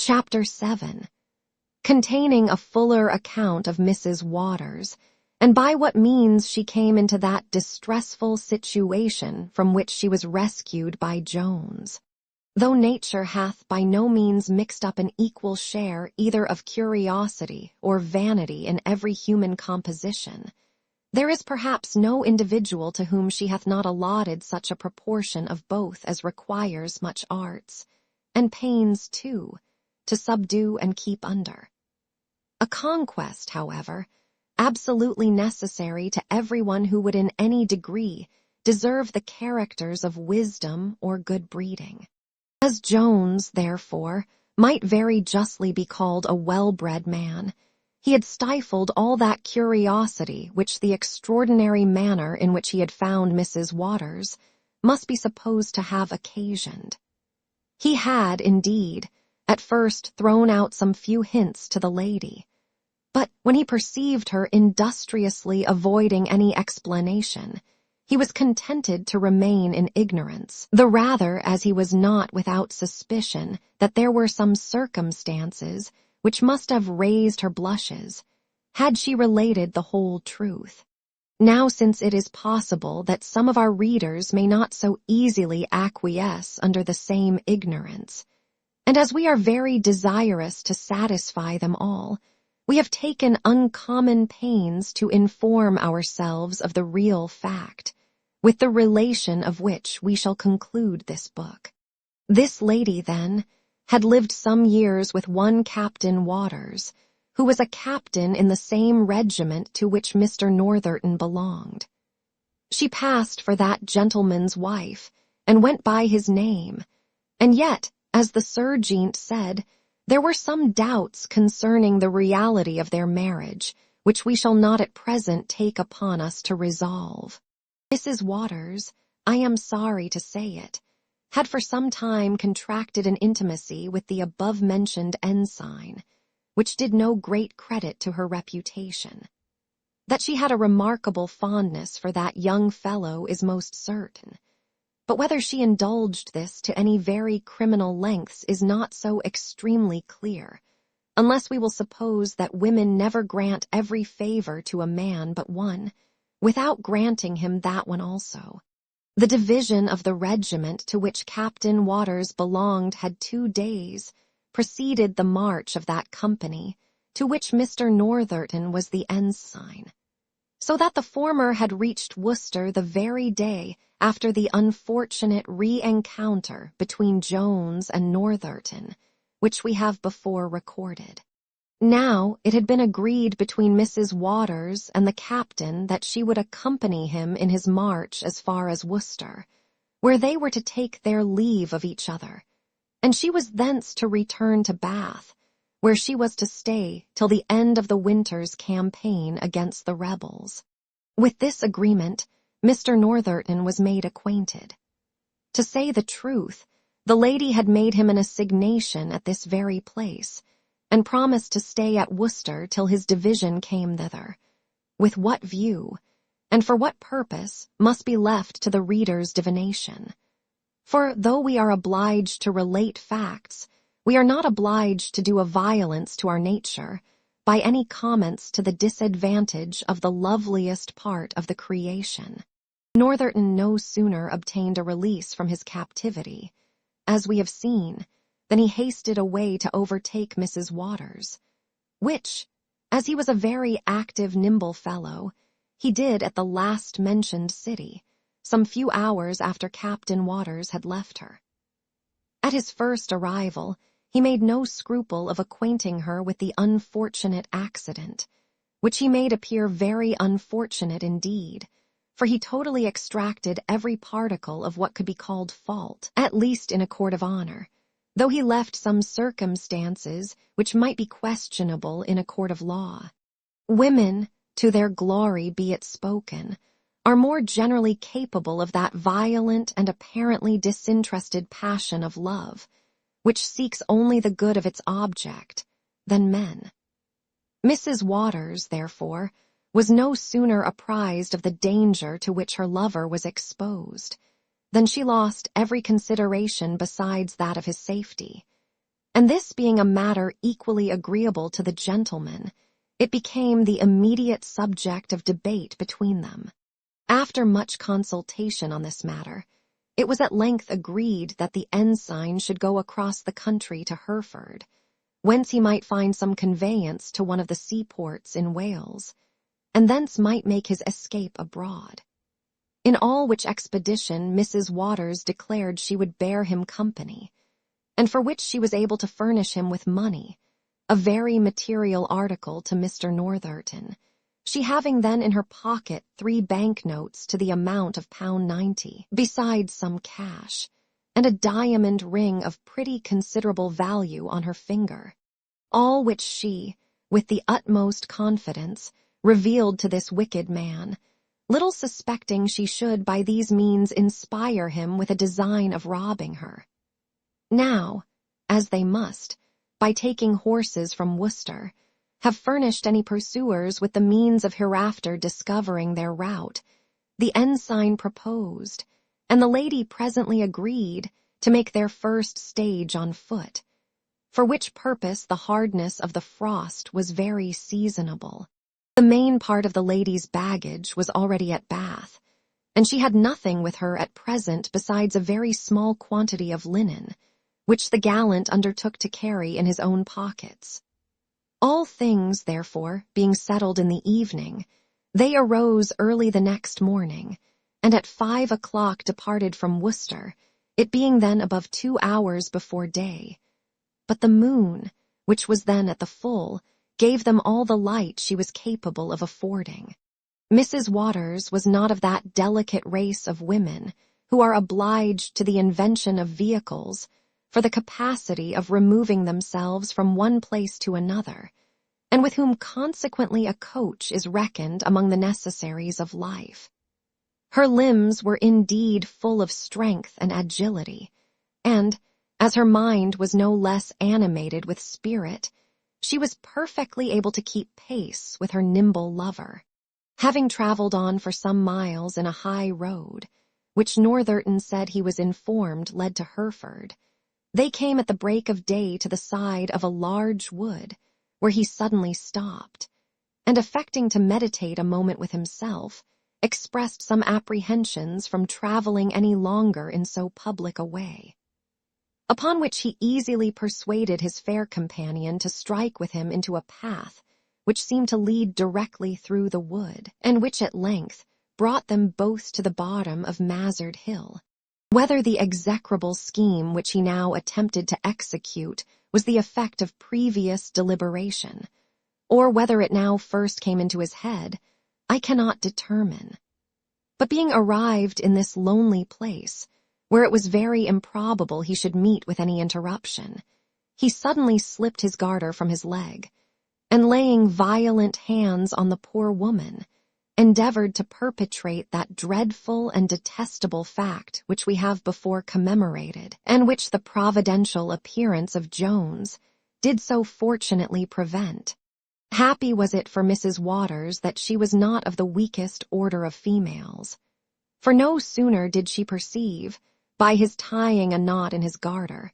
Chapter 7, containing a fuller account of Mrs. Waters, and by what means she came into that distressful situation from which she was rescued by Jones. Though nature hath by no means mixed up an equal share either of curiosity or vanity in every human composition, there is perhaps no individual to whom she hath not allotted such a proportion of both as requires much arts, and pains too, to subdue and keep under. A conquest, however, absolutely necessary to everyone who would in any degree deserve the characters of wisdom or good breeding. As Jones, therefore, might very justly be called a well-bred man, he had stifled all that curiosity which the extraordinary manner in which he had found Mrs. Waters must be supposed to have occasioned. He had, indeed, at first thrown out some few hints to the lady, but when he perceived her industriously avoiding any explanation, he was contented to remain in ignorance, the rather as he was not without suspicion that there were some circumstances which must have raised her blushes, had she related the whole truth. Now, since it is possible that some of our readers may not so easily acquiesce under the same ignorance, and as we are very desirous to satisfy them all, we have taken uncommon pains to inform ourselves of the real fact, with the relation of which we shall conclude this book. This lady, then, had lived some years with one Captain Waters, who was a captain in the same regiment to which Mr. Northerton belonged. She passed for that gentleman's wife, and went by his name, and yet, as the sergeant said, there were some doubts concerning the reality of their marriage, which we shall not at present take upon us to resolve. Mrs. Waters, I am sorry to say it, had for some time contracted an intimacy with the above-mentioned ensign, which did no great credit to her reputation. That she had a remarkable fondness for that young fellow is most certain, but whether she indulged this to any very criminal lengths is not so extremely clear, unless we will suppose that women never grant every favor to a man but one, without granting him that one also. The division of the regiment to which Captain Waters belonged had 2 days preceded the march of that company, to which Mr. Northerton was the ensign, so that the former had reached Worcester the very day after the unfortunate re-encounter between Jones and Northerton, which we have before recorded. Now it had been agreed between Mrs. Waters and the captain that she would accompany him in his march as far as Worcester, where they were to take their leave of each other, and she was thence to return to Bath, where she was to stay till the end of the winter's campaign against the rebels. With this agreement, Mr. Northerton was made acquainted. To say the truth, the lady had made him an assignation at this very place, and promised to stay at Worcester till his division came thither. With what view, and for what purpose, must be left to the reader's divination. For though we are obliged to relate facts, we are not obliged to do a violence to our nature by any comments to the disadvantage of the loveliest part of the creation. Northerton no sooner obtained a release from his captivity, as we have seen, than he hasted away to overtake Mrs. Waters, which, as he was a very active, nimble fellow, he did at the last-mentioned city, some few hours after Captain Waters had left her. At his first arrival, he made no scruple of acquainting her with the unfortunate accident, which he made appear very unfortunate indeed, for he totally extracted every particle of what could be called fault, at least in a court of honor, though he left some circumstances which might be questionable in a court of law. Women, to their glory be it spoken, are more generally capable of that violent and apparently disinterested passion of love, which seeks only the good of its object, than men. Mrs. Waters, therefore, was no sooner apprised of the danger to which her lover was exposed, than she lost every consideration besides that of his safety, and this being a matter equally agreeable to the gentleman, it became the immediate subject of debate between them. After much consultation on this matter, it was at length agreed that the ensign should go across the country to Hereford, whence he might find some conveyance to one of the seaports in Wales, and thence might make his escape abroad. In all which expedition Mrs. Waters declared she would bear him company, and for which she was able to furnish him with money, a very material article to Mr. Northerton, she having then in her pocket 3 banknotes to the amount of £90, besides some cash, and a diamond ring of pretty considerable value on her finger, all which she, with the utmost confidence, revealed to this wicked man, little suspecting she should by these means inspire him with a design of robbing her. Now, as they must, by taking horses from Worcester, have furnished any pursuers with the means of hereafter discovering their route, the ensign proposed, and the lady presently agreed, to make their first stage on foot, for which purpose the hardness of the frost was very seasonable. The main part of the lady's baggage was already at Bath, and she had nothing with her at present besides a very small quantity of linen, which the gallant undertook to carry in his own pockets. All things, therefore, being settled in the evening, they arose early the next morning, and at 5 o'clock departed from Worcester, it being then above 2 hours before day. But the moon, which was then at the full, gave them all the light she was capable of affording. Mrs. Waters was not of that delicate race of women who are obliged to the invention of vehicles for the capacity of removing themselves from one place to another, and with whom consequently a coach is reckoned among the necessaries of life. Her limbs were indeed full of strength and agility, and, as her mind was no less animated with spirit, she was perfectly able to keep pace with her nimble lover. Having travelled on for some miles in a high road, which Northerton said he was informed led to Hereford, they came at the break of day to the side of a large wood, where he suddenly stopped, and affecting to meditate a moment with himself, expressed some apprehensions from travelling any longer in so public a way. Upon which he easily persuaded his fair companion to strike with him into a path which seemed to lead directly through the wood, and which at length brought them both to the bottom of Mazard Hill. Whether the execrable scheme which he now attempted to execute was the effect of previous deliberation, or whether it now first came into his head, I cannot determine. But being arrived in this lonely place, where it was very improbable he should meet with any interruption, he suddenly slipped his garter from his leg, and laying violent hands on the poor woman, endeavored to perpetrate that dreadful and detestable fact which we have before commemorated, and which the providential appearance of Jones did so fortunately prevent. Happy was it for Mrs. Waters that she was not of the weakest order of females, for no sooner did she perceive, by his tying a knot in his garter,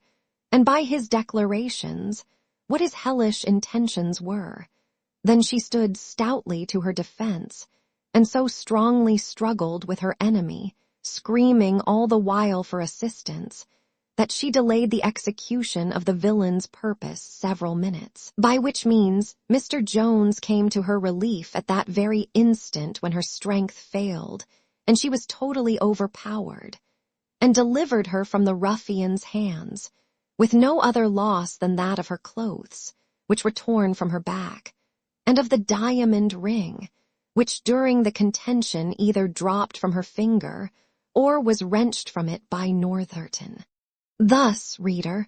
and by his declarations, what his hellish intentions were, than she stood stoutly to her defence, and so strongly struggled with her enemy, screaming all the while for assistance, that she delayed the execution of the villain's purpose several minutes, by which means Mr. Jones came to her relief at that very instant when her strength failed, and she was totally overpowered, and delivered her from the ruffian's hands, with no other loss than that of her clothes, which were torn from her back, and of the diamond ring, which during the contention either dropped from her finger or was wrenched from it by Northerton. Thus, reader,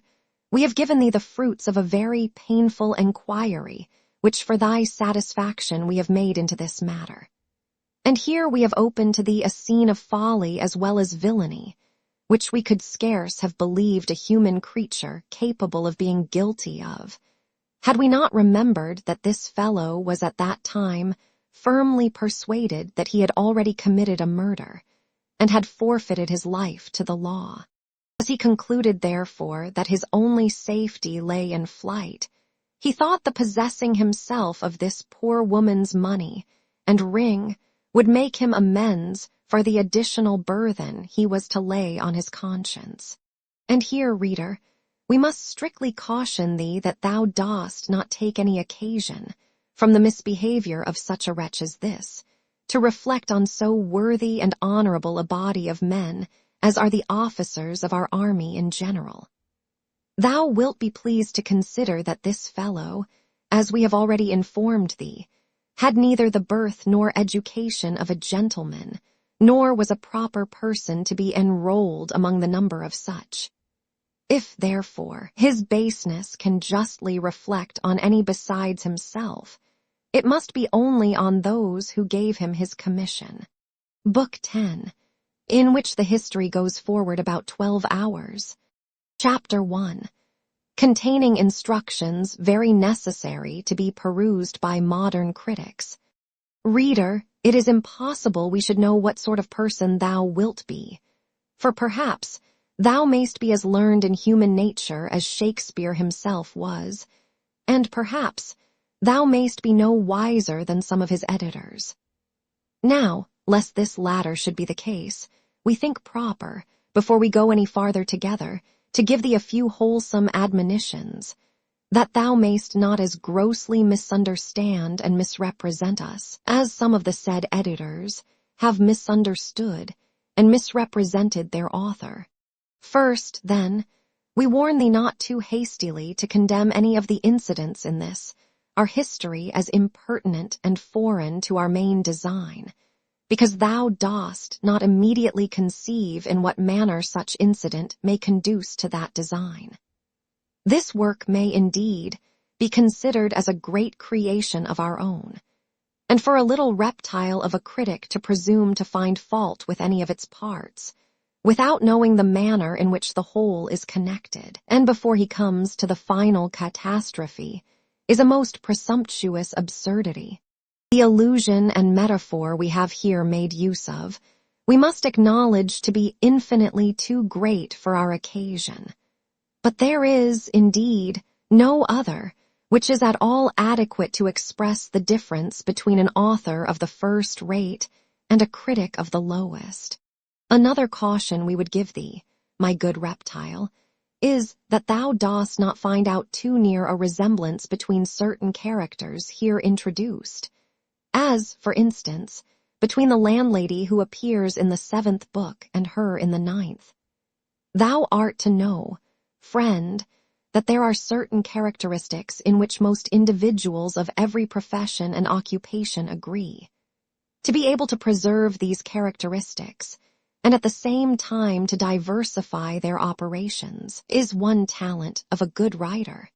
we have given thee the fruits of a very painful enquiry, which for thy satisfaction we have made into this matter. And here we have opened to thee a scene of folly as well as villainy, which we could scarce have believed a human creature capable of being guilty of, had we not remembered that this fellow was at that time firmly persuaded that he had already committed a murder, and had forfeited his life to the law. As he concluded, therefore, that his only safety lay in flight, he thought the possessing himself of this poor woman's money and ring would make him amends for the additional burthen he was to lay on his conscience. And here, reader, we must strictly caution thee that thou dost not take any occasion from the misbehavior of such a wretch as this, to reflect on so worthy and honorable a body of men as are the officers of our army in general. Thou wilt be pleased to consider that this fellow, as we have already informed thee, had neither the birth nor education of a gentleman, nor was a proper person to be enrolled among the number of such. If, therefore, his baseness can justly reflect on any besides himself, it must be only on those who gave him his commission. Book 10, in which the history goes forward about 12 hours. Chapter 1, containing instructions very necessary to be perused by modern critics. Reader, it is impossible we should know what sort of person thou wilt be, for perhaps thou mayst be as learned in human nature as Shakespeare himself was, and perhaps thou mayst be no wiser than some of his editors. Now, lest this latter should be the case, we think proper, before we go any farther together, to give thee a few wholesome admonitions, that thou mayst not as grossly misunderstand and misrepresent us, as some of the said editors have misunderstood and misrepresented their author. First, then, we warn thee not too hastily to condemn any of the incidents in this, our history, as impertinent and foreign to our main design, because thou dost not immediately conceive in what manner such incident may conduce to that design. This work may indeed be considered as a great creation of our own, and for a little reptile of a critic to presume to find fault with any of its parts, without knowing the manner in which the whole is connected, and before he comes to the final catastrophe, is a most presumptuous absurdity. The allusion and metaphor we have here made use of, we must acknowledge to be infinitely too great for our occasion. But there is, indeed, no other which is at all adequate to express the difference between an author of the first rate and a critic of the lowest. Another caution we would give thee, my good reptile, is that thou dost not find out too near a resemblance between certain characters here introduced, as, for instance, between the landlady who appears in the 7th book and her in the 9th. Thou art to know, friend, that there are certain characteristics in which most individuals of every profession and occupation agree. To be able to preserve these characteristics, and at the same time to diversify their operations, is one talent of a good writer.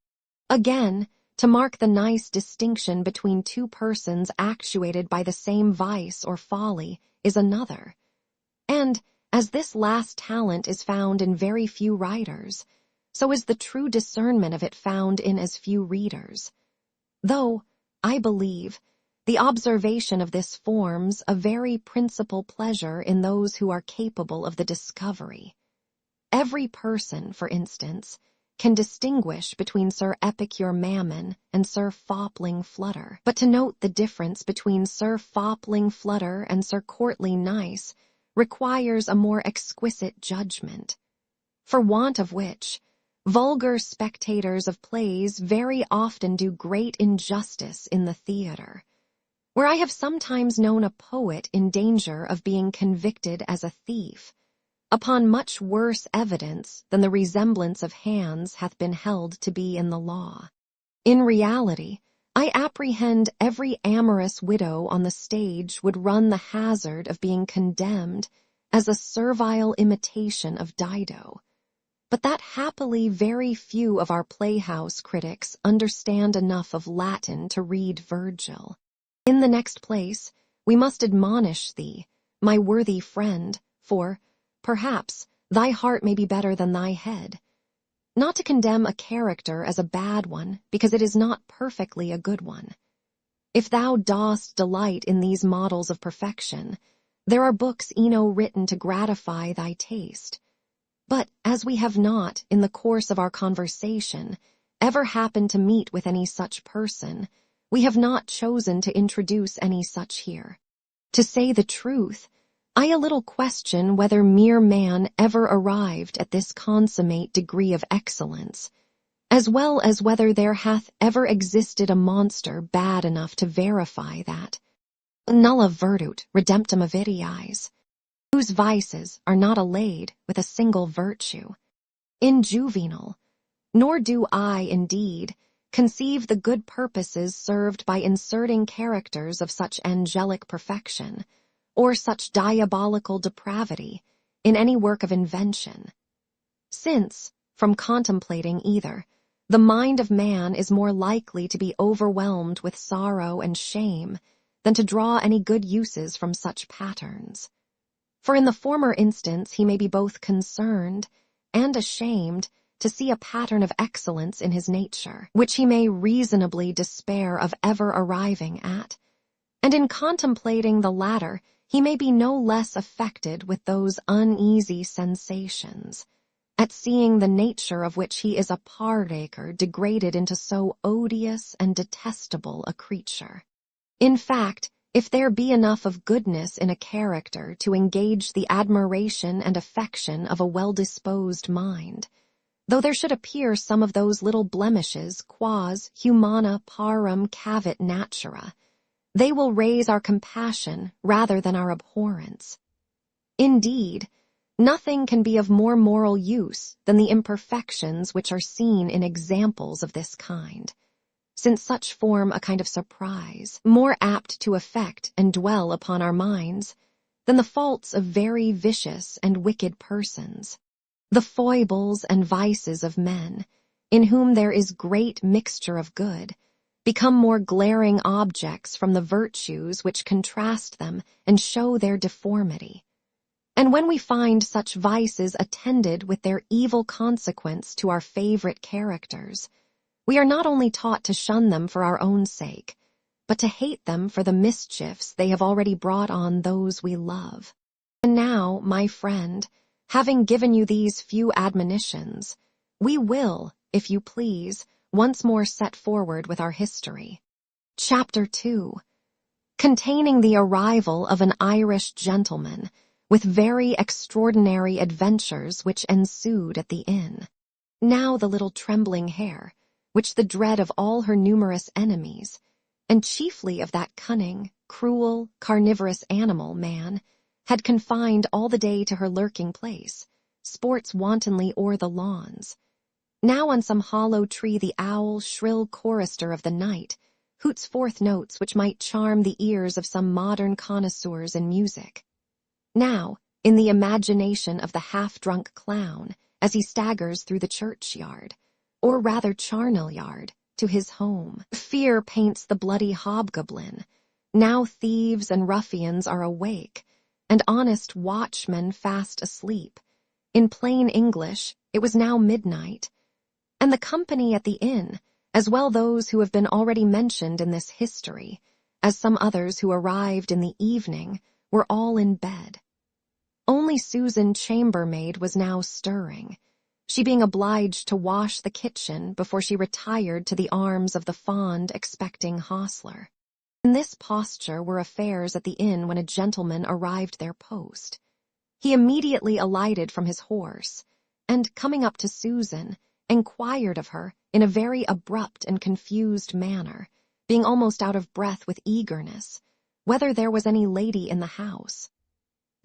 Again, to mark the nice distinction between two persons actuated by the same vice or folly is another. And, as this last talent is found in very few writers, so is the true discernment of it found in as few readers. Though, I believe, the observation of this forms a very principal pleasure in those who are capable of the discovery. Every person, for instance, can distinguish between Sir Epicure Mammon and Sir Fopling Flutter, but to note the difference between Sir Fopling Flutter and Sir Courtly Nice requires a more exquisite judgment, for want of which vulgar spectators of plays very often do great injustice in the theatre, where I have sometimes known a poet in danger of being convicted as a thief, upon much worse evidence than the resemblance of hands hath been held to be in the law. In reality, I apprehend every amorous widow on the stage would run the hazard of being condemned as a servile imitation of Dido, but that happily very few of our playhouse critics understand enough of Latin to read Virgil. In the next place, we must admonish thee, my worthy friend, for, perhaps, thy heart may be better than thy head, not to condemn a character as a bad one, because it is not perfectly a good one. If thou dost delight in these models of perfection, there are books enow written to gratify thy taste. But as we have not, in the course of our conversation, ever happened to meet with any such person, we have not chosen to introduce any such here. To say the truth, I a little question whether mere man ever arrived at this consummate degree of excellence, as well as whether there hath ever existed a monster bad enough to verify that. Nulla virtut redemptum avidiis, whose vices are not allayed with a single virtue. In Juvenal, nor do I, indeed, conceive the good purposes served by inserting characters of such angelic perfection, or such diabolical depravity, in any work of invention. Since, from contemplating either, the mind of man is more likely to be overwhelmed with sorrow and shame than to draw any good uses from such patterns. For in the former instance he may be both concerned and ashamed to see a pattern of excellence in his nature, which he may reasonably despair of ever arriving at, and in contemplating the latter he may be no less affected with those uneasy sensations, at seeing the nature of which he is a partaker degraded into so odious and detestable a creature. In fact, if there be enough of goodness in a character to engage the admiration and affection of a well-disposed mind, though there should appear some of those little blemishes quas humana parum cavit natura, they will raise our compassion rather than our abhorrence. Indeed, nothing can be of more moral use than the imperfections which are seen in examples of this kind, since such form a kind of surprise, more apt to affect and dwell upon our minds than the faults of very vicious and wicked persons, the foibles and vices of men, in whom there is great mixture of good, become more glaring objects from the virtues which contrast them and show their deformity. And when we find such vices attended with their evil consequence to our favorite characters, we are not only taught to shun them for our own sake, but to hate them for the mischiefs they have already brought on those we love. And now, my friend, having given you these few admonitions, we will, if you please, once more set forward with our history. Chapter 2, containing the arrival of an Irish gentleman, with very extraordinary adventures which ensued at the inn. Now the little trembling hare, which the dread of all her numerous enemies, and chiefly of that cunning, cruel, carnivorous animal, man, had confined all the day to her lurking place, sports wantonly o'er the lawns. Now on some hollow tree the owl, shrill chorister of the night, hoots forth notes which might charm the ears of some modern connoisseurs in music. Now, in the imagination of the half-drunk clown, as he staggers through the churchyard, or rather charnel yard, to his home, fear paints the bloody hobgoblin. Now thieves and ruffians are awake, and honest watchmen fast asleep. In plain English, it was now midnight, and the company at the inn, as well those who have been already mentioned in this history, as some others who arrived in the evening, were all in bed. Only Susan chambermaid was now stirring, she being obliged to wash the kitchen before she retired to the arms of the fond, expecting hostler. In this posture were affairs at the inn when a gentleman arrived their post. He immediately alighted from his horse, and, coming up to Susan, inquired of her in a very abrupt and confused manner, being almost out of breath with eagerness, whether there was any lady in the house.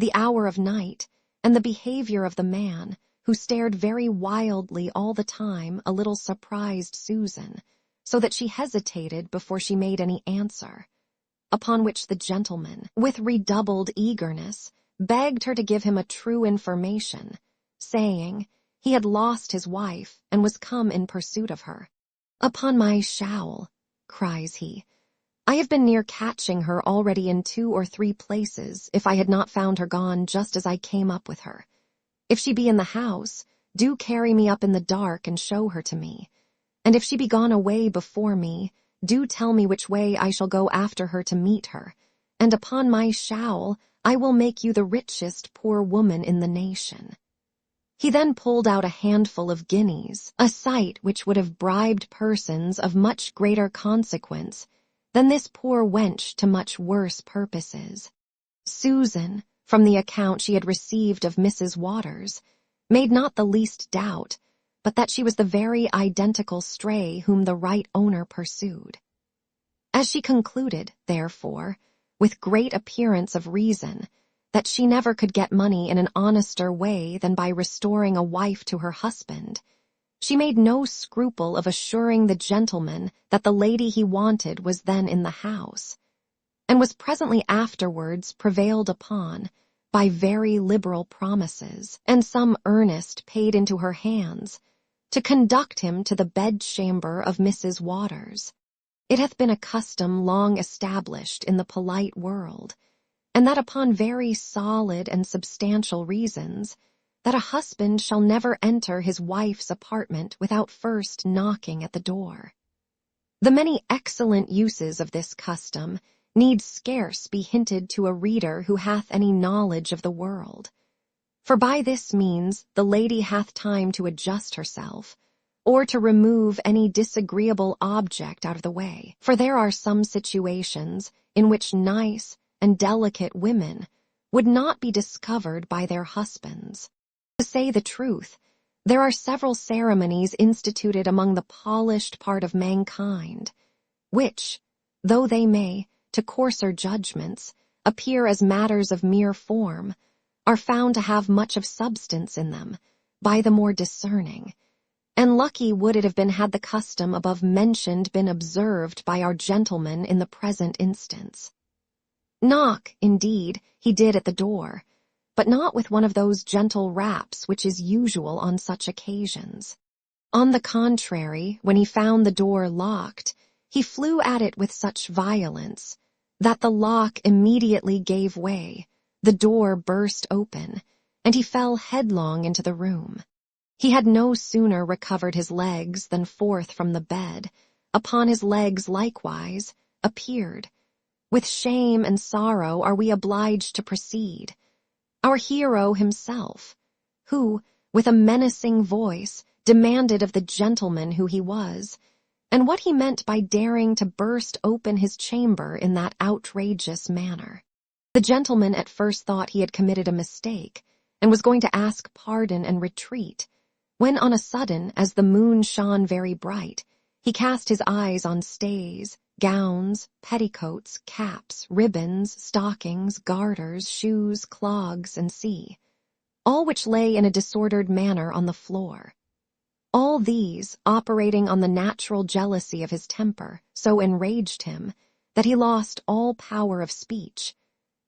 The hour of night, and the behavior of the man, who stared very wildly all the time, a little surprised Susan, so that she hesitated before she made any answer, upon which the gentleman, with redoubled eagerness, begged her to give him a true information, saying he had lost his wife and was come in pursuit of her. "Upon my showl," cries he, "I have been near catching her already in 2 or 3 places, if I had not found her gone just as I came up with her. If she be in the house, do carry me up in the dark and show her to me. And if she be gone away before me, do tell me which way I shall go after her to meet her, and upon my showl I will make you the richest poor woman in the nation." He then pulled out a handful of guineas, a sight which would have bribed persons of much greater consequence than this poor wench to much worse purposes. Susan, from the account she had received of Mrs. Waters, made not the least doubt but that she was the very identical stray whom the right owner pursued. As she concluded, therefore, with great appearance of reason, that she never could get money in an honester way than by restoring a wife to her husband, she made no scruple of assuring the gentleman that the lady he wanted was then in the house, and was presently afterwards prevailed upon, by very liberal promises, and some earnest paid into her hands, to conduct him to the bedchamber of Mrs. Waters. It hath been a custom long established in the polite world, and that upon very solid and substantial reasons, that a husband shall never enter his wife's apartment without first knocking at the door. The many excellent uses of this custom need scarce be hinted to a reader who hath any knowledge of the world. For by this means the lady hath time to adjust herself, or to remove any disagreeable object out of the way. For there are some situations in which nice and delicate women would not be discovered by their husbands. To say the truth, there are several ceremonies instituted among the polished part of mankind, which, though they may, to coarser judgments, appear as matters of mere form, are found to have much of substance in them by the more discerning, and lucky would it have been had the custom above mentioned been observed by our gentleman in the present instance. Knock, indeed, he did at the door, but not with one of those gentle raps which is usual on such occasions. On the contrary, when he found the door locked, he flew at it with such violence that the lock immediately gave way, the door burst open, and he fell headlong into the room. He had no sooner recovered his legs than forth from the bed, upon his legs likewise, appeared. With shame and sorrow are we obliged to proceed. Our hero himself, who, with a menacing voice, demanded of the gentleman who he was, and what he meant by daring to burst open his chamber in that outrageous manner. The gentleman at first thought he had committed a mistake, and was going to ask pardon and retreat, when on a sudden, as the moon shone very bright, he cast his eyes on stays, gowns, petticoats, caps, ribbons, stockings, garters, shoes, clogs, and all which lay in a disordered manner on the floor. All these, operating on the natural jealousy of his temper, so enraged him that he lost all power of speech,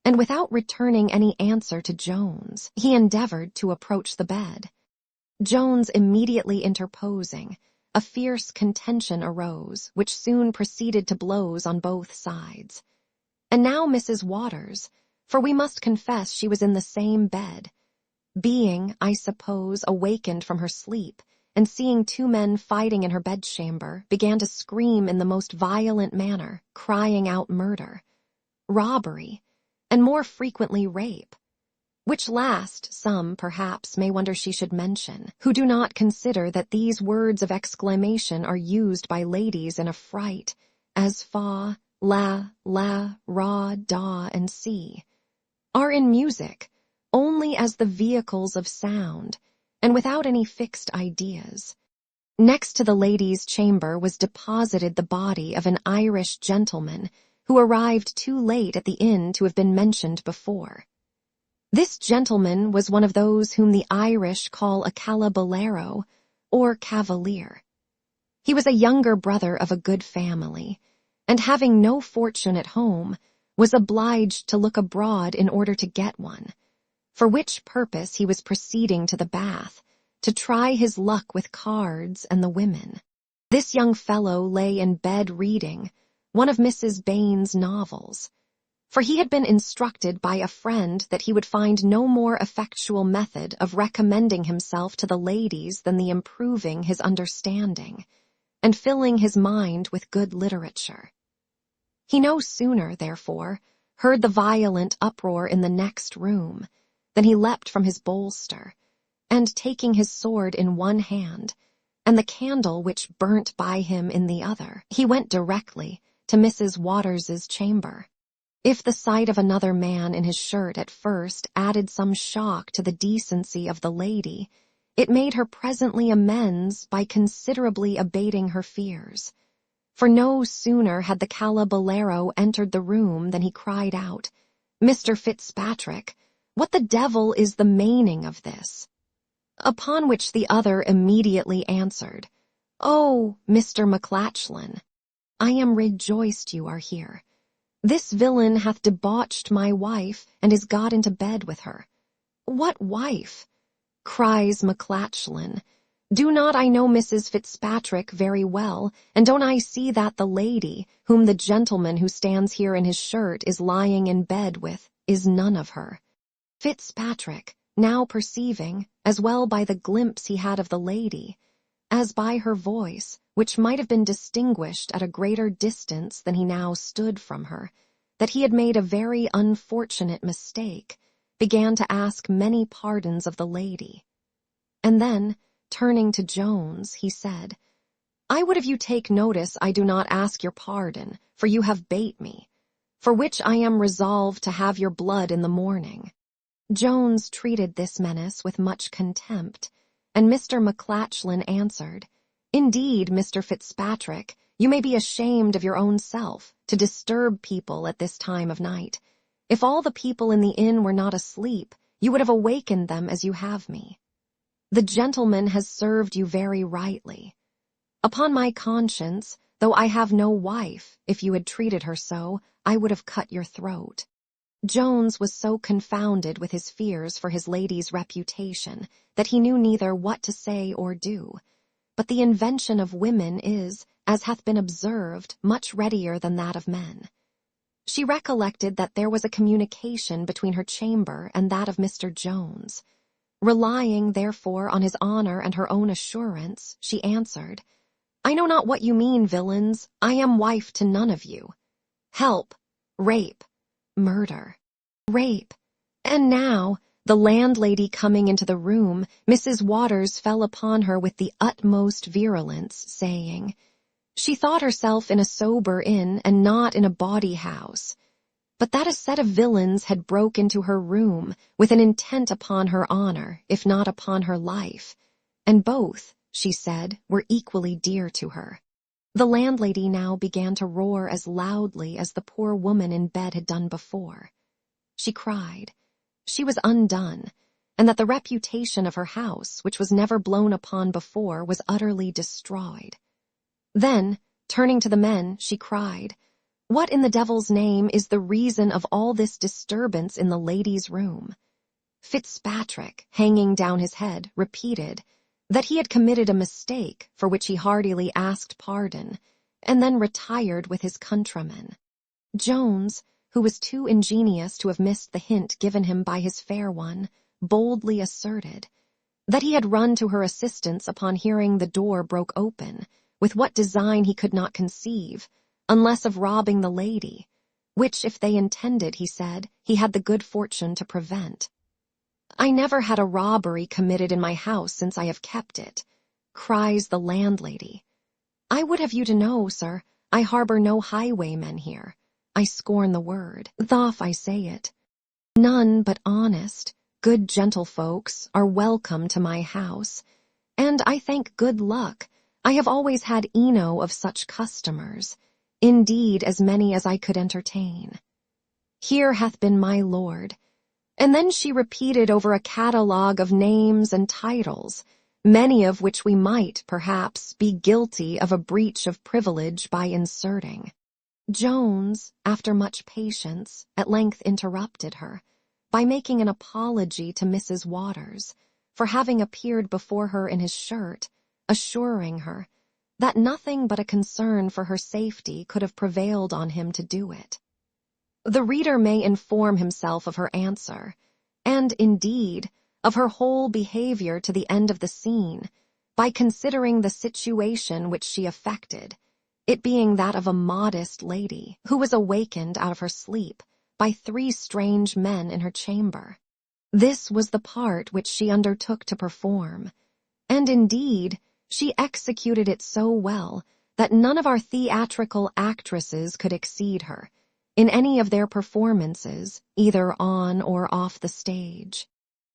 and without returning any answer to Jones, he endeavored to approach the bed. Jones immediately interposing, a fierce contention arose, which soon proceeded to blows on both sides. And now Mrs. Waters, for we must confess she was in the same bed, being, I suppose, awakened from her sleep, and seeing two men fighting in her bedchamber, began to scream in the most violent manner, crying out murder, robbery, and more frequently rape, which last some, perhaps, may wonder she should mention, who do not consider that these words of exclamation are used by ladies in a fright, as fa, la, ra, da, and si, are in music only as the vehicles of sound, and without any fixed ideas. Next to the lady's chamber was deposited the body of an Irish gentleman who arrived too late at the inn to have been mentioned before. This gentleman was one of those whom the Irish call a calabolero, or cavalier. He was a younger brother of a good family, and having no fortune at home, was obliged to look abroad in order to get one, for which purpose he was proceeding to the bath, to try his luck with cards and the women. This young fellow lay in bed reading one of Mrs. Bain's novels, for he had been instructed by a friend that he would find no more effectual method of recommending himself to the ladies than the improving his understanding, and filling his mind with good literature. He no sooner, therefore, heard the violent uproar in the next room, than he leapt from his bolster, and taking his sword in one hand, and the candle which burnt by him in the other, he went directly to Mrs. Waters's chamber. If the sight of another man in his shirt at first added some shock to the decency of the lady, it made her presently amends by considerably abating her fears. For no sooner had the Calabolero entered the room than he cried out, "Mr. Fitzpatrick, what the devil is the meaning of this?" Upon which the other immediately answered, "Oh, Mr. McLachlan, I am rejoiced you are here. This villain hath debauched my wife, and is got into bed with her." "What wife?" cries McLachlan. "Do not I know Mrs. Fitzpatrick very well, and don't I see that the lady, whom the gentleman who stands here in his shirt is lying in bed with, is none of her?" Fitzpatrick, now perceiving, as well by the glimpse he had of the lady, as by her voice, which might have been distinguished at a greater distance than he now stood from her, that he had made a very unfortunate mistake, began to ask many pardons of the lady. And then, turning to Jones, he said, "I would have you take notice I do not ask your pardon, for you have bate me, for which I am resolved to have your blood in the morning." Jones treated this menace with much contempt, and Mr. McLachlan answered, "Indeed, Mr. Fitzpatrick, you may be ashamed of your own self to disturb people at this time of night. If all the people in the inn were not asleep, you would have awakened them as you have me. The gentleman has served you very rightly. Upon my conscience, though I have no wife, if you had treated her so, I would have cut your throat." Jones was so confounded with his fears for his lady's reputation that he knew neither what to say or do. But the invention of women is, as hath been observed, much readier than that of men. She recollected that there was a communication between her chamber and that of Mr. Jones. Relying, therefore, on his honor and her own assurance, she answered, "I know not what you mean, villains. I am wife to none of you. Help, rape, murder, rape." And now, the landlady coming into the room, Mrs. Waters fell upon her with the utmost virulence, saying, "She thought herself in a sober inn and not in a bawdy house, but that a set of villains had broke into her room with an intent upon her honor, if not upon her life, and both, she said, were equally dear to her." The landlady now began to roar as loudly as the poor woman in bed had done before. She cried she was undone, and that the reputation of her house, which was never blown upon before, was utterly destroyed. Then, turning to the men, she cried, "What in the devil's name is the reason of all this disturbance in the lady's room?" Fitzpatrick, hanging down his head, repeated that he had committed a mistake, for which he heartily asked pardon, and then retired with his countrymen. Jones, who was too ingenious to have missed the hint given him by his fair one, boldly asserted that he had run to her assistance upon hearing the door broke open, with what design he could not conceive, unless of robbing the lady, which if they intended, he said, he had the good fortune to prevent. "I never had a robbery committed in my house since I have kept it," cries the landlady. "I would have you to know, sir, I harbor no highwaymen here. I scorn the word, though I say it. None but honest, good gentlefolks are welcome to my house, and I thank good luck I have always had eno of such customers, indeed as many as I could entertain. Here hath been my lord." And then she repeated over a catalogue of names and titles, many of which we might, perhaps, be guilty of a breach of privilege by inserting. Jones, after much patience, at length interrupted her, by making an apology to Mrs. Waters, for having appeared before her in his shirt, assuring her that nothing but a concern for her safety could have prevailed on him to do it. The reader may inform himself of her answer, and, indeed, of her whole behavior to the end of the scene, by considering the situation which she affected, it being that of a modest lady, who was awakened out of her sleep by 3 strange men in her chamber. This was the part which she undertook to perform, and indeed, she executed it so well that none of our theatrical actresses could exceed her in any of their performances, either on or off the stage.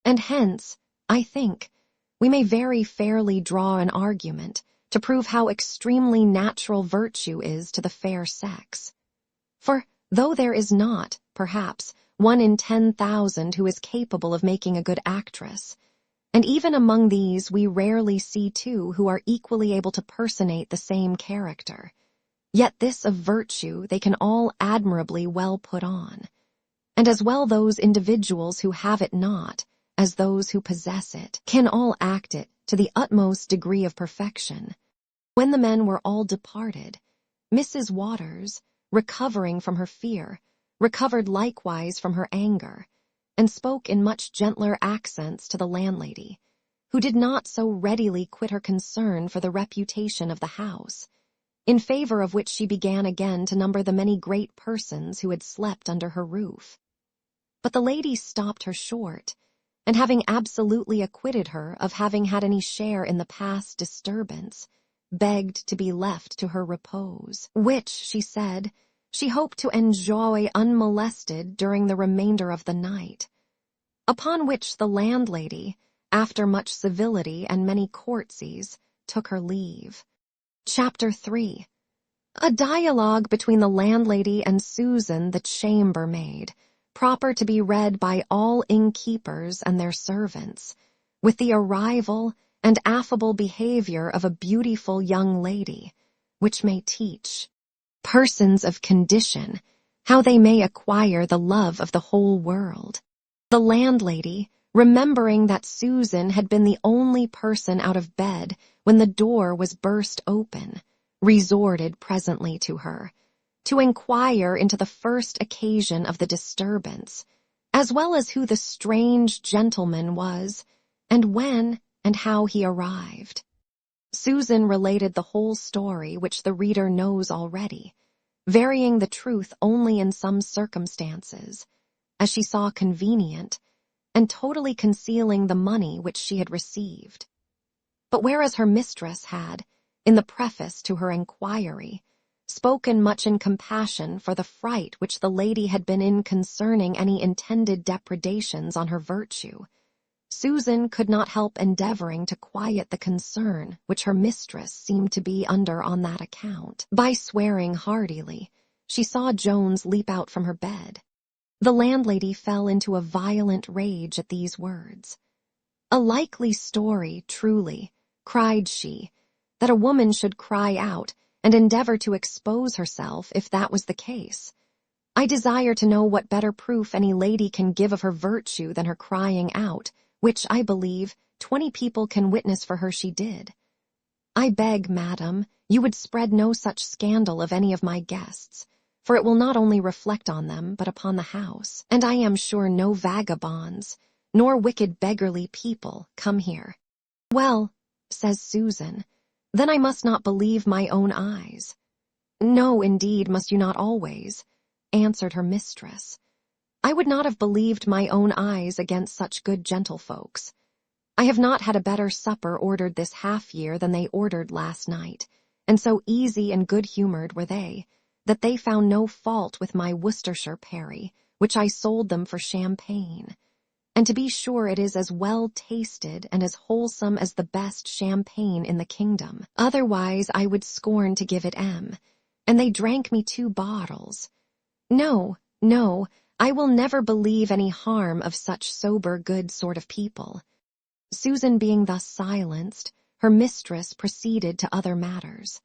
And hence, I think, we may very fairly draw an argument to prove how extremely natural virtue is to the fair sex. For, though there is not, perhaps, 1 in 10,000 who is capable of making a good actress, and even among these we rarely see 2 who are equally able to personate the same character, yet this of virtue they can all admirably well put on, and as well those individuals who have it not, as those who possess it, can all act it to the utmost degree of perfection. When the men were all departed, Mrs. Waters, recovering from her fear, recovered likewise from her anger, and spoke in much gentler accents to the landlady, who did not so readily quit her concern for the reputation of the house, in favor of which she began again to number the many great persons who had slept under her roof. But the lady stopped her short, and having absolutely acquitted her of having had any share in the past disturbance, begged to be left to her repose, which, she said, she hoped to enjoy unmolested during the remainder of the night. Upon which the landlady, after much civility and many courtesies, took her leave. Chapter 3. A dialogue between the landlady and Susan the chambermaid, proper to be read by all innkeepers and their servants, with the arrival and affable behavior of a beautiful young lady, which may teach persons of condition how they may acquire the love of the whole world. The landlady, remembering that Susan had been the only person out of bed when the door was burst open, resorted presently to her, to inquire into the first occasion of the disturbance, as well as who the strange gentleman was, and when and how he arrived. Susan related the whole story which the reader knows already, varying the truth only in some circumstances, as she saw convenient, and totally concealing the money which she had received. But whereas her mistress had, in the preface to her inquiry, spoken much in compassion for the fright which the lady had been in concerning any intended depredations on her virtue, Susan could not help endeavoring to quiet the concern which her mistress seemed to be under on that account, by swearing heartily. She saw Jones leap out from her bed. The landlady fell into a violent rage at these words. "A likely story, truly," cried she, "that a woman should cry out and endeavor to expose herself if that was the case. I desire to know what better proof any lady can give of her virtue than her crying out, which, I believe, 20 people can witness for her she did. I beg, madam, you would spread no such scandal of any of my guests, for it will not only reflect on them, but upon the house, and I am sure no vagabonds, nor wicked beggarly people, come here." "Well," says Susan, "then I must not believe my own eyes." "No, indeed, must you not always," answered her mistress. "I would not have believed my own eyes against such good gentlefolks. I have not had a better supper ordered this half-year than they ordered last night, and so easy and good-humored were they, that they found no fault with my Worcestershire perry, which I sold them for champagne. And to be sure it is as well tasted and as wholesome as the best champagne in the kingdom. Otherwise I would scorn to give it and they drank me 2 bottles. No, no, I will never believe any harm of such sober good sort of people." Susan being thus silenced, her mistress proceeded to other matters.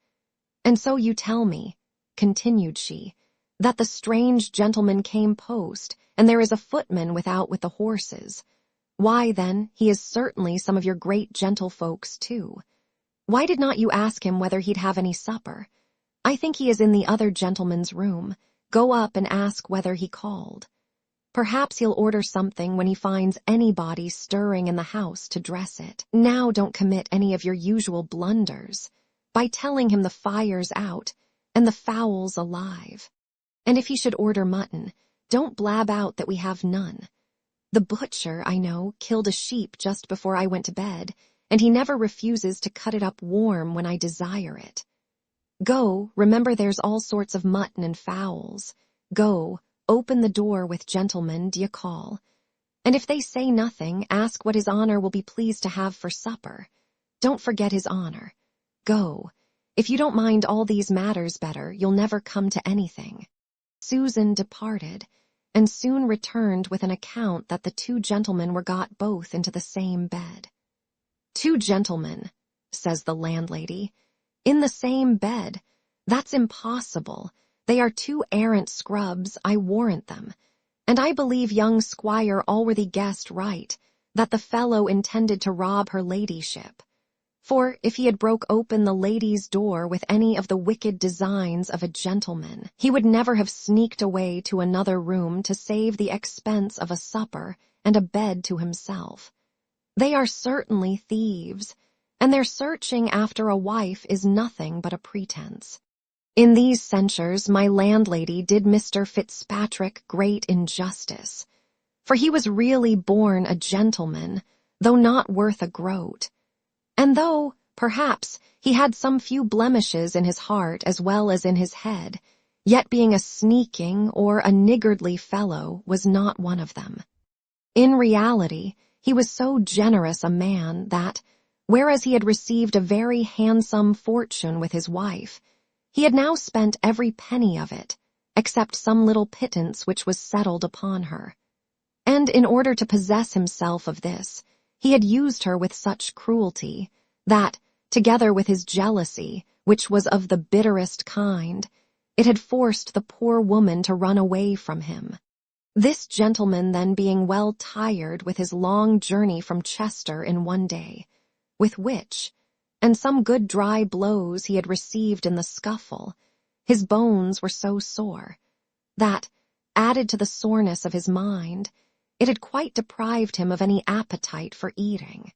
"And so you tell me," continued she, "that the strange gentleman came post, and there is a footman without with the horses. Why, then, he is certainly some of your great gentlefolks too. Why did not you ask him whether he'd have any supper? I think he is in the other gentleman's room. Go up and ask whether he called. Perhaps he'll order something when he finds anybody stirring in the house to dress it. Now don't commit any of your usual blunders, by telling him the fire's out, and the fowls alive. And if he should order mutton, don't blab out that we have none. The butcher, I know, killed a sheep just before I went to bed, and he never refuses to cut it up warm when I desire it. Go, remember there's all sorts of mutton and fowls. Go, open the door with gentlemen d'ye call. And if they say nothing, ask what his honor will be pleased to have for supper. Don't forget his honor. Go. If you don't mind all these matters better, you'll never come to anything. Susan departed, and soon returned with an account that the two gentlemen were got both into the same bed. 2 gentlemen, says the landlady, in the same bed. That's impossible. They are 2 arrant scrubs, I warrant them. And I believe young Squire Allworthy guessed right, that the fellow intended to rob her ladyship. For if he had broke open the lady's door with any of the wicked designs of a gentleman, he would never have sneaked away to another room to save the expense of a supper and a bed to himself. They are certainly thieves, and their searching after a wife is nothing but a pretense. In these censures my landlady did Mr. Fitzpatrick great injustice, for he was really born a gentleman, though not worth a groat. And though, perhaps, he had some few blemishes in his heart as well as in his head, yet being a sneaking or a niggardly fellow was not one of them. In reality, he was so generous a man that, whereas he had received a very handsome fortune with his wife, he had now spent every penny of it, except some little pittance which was settled upon her. And in order to possess himself of this, he had used her with such cruelty that, together with his jealousy, which was of the bitterest kind, it had forced the poor woman to run away from him. This gentleman then being well tired with his long journey from Chester in one day, with which, and some good dry blows he had received in the scuffle, his bones were so sore, that, added to the soreness of his mind, it had quite deprived him of any appetite for eating.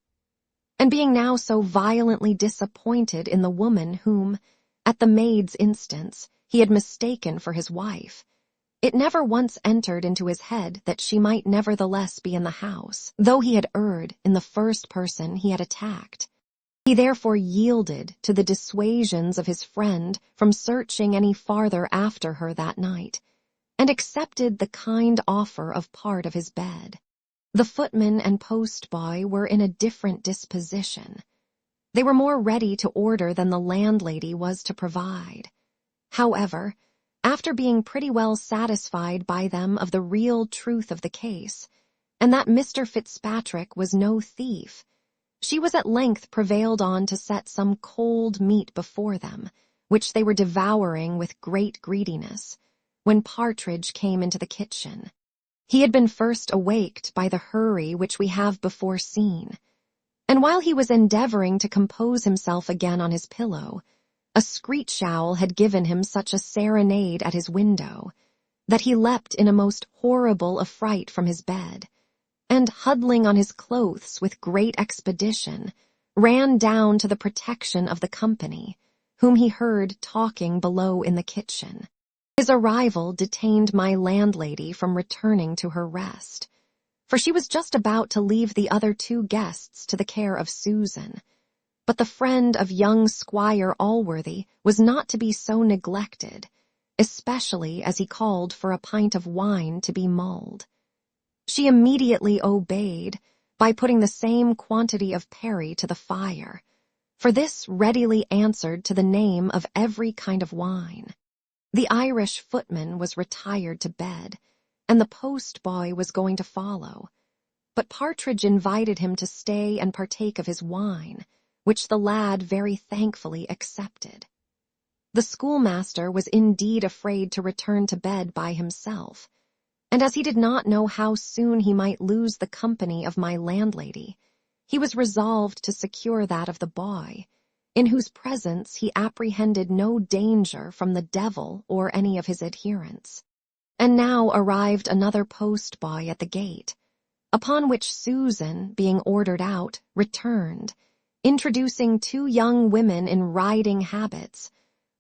And being now so violently disappointed in the woman whom, at the maid's instance, he had mistaken for his wife, it never once entered into his head that she might nevertheless be in the house, though he had erred in the first person he had attacked. He therefore yielded to the dissuasions of his friend from searching any farther after her that night, and accepted the kind offer of part of his bed. The footman and postboy were in a different disposition. They were more ready to order than the landlady was to provide. However, after being pretty well satisfied by them of the real truth of the case, and that Mr. Fitzpatrick was no thief, she was at length prevailed on to set some cold meat before them, which they were devouring with great greediness, when Partridge came into the kitchen. He had been first awaked by the hurry which we have before seen, and while he was endeavoring to compose himself again on his pillow, a screech owl had given him such a serenade at his window, that he leapt in a most horrible affright from his bed, and huddling on his clothes with great expedition, ran down to the protection of the company, whom he heard talking below in the kitchen. His arrival detained my landlady from returning to her rest, for she was just about to leave the other 2 guests to the care of Susan. But the friend of young Squire Allworthy was not to be so neglected, especially as he called for a pint of wine to be mulled. She immediately obeyed by putting the same quantity of perry to the fire, for this readily answered to the name of every kind of wine. The Irish footman was retired to bed, and the postboy was going to follow, but Partridge invited him to stay and partake of his wine, which the lad very thankfully accepted. The schoolmaster was indeed afraid to return to bed by himself, and as he did not know how soon he might lose the company of my landlady, he was resolved to secure that of the boy, in whose presence he apprehended no danger from the devil or any of his adherents. And now arrived another postboy at the gate, upon which Susan, being ordered out, returned, introducing 2 young women in riding habits,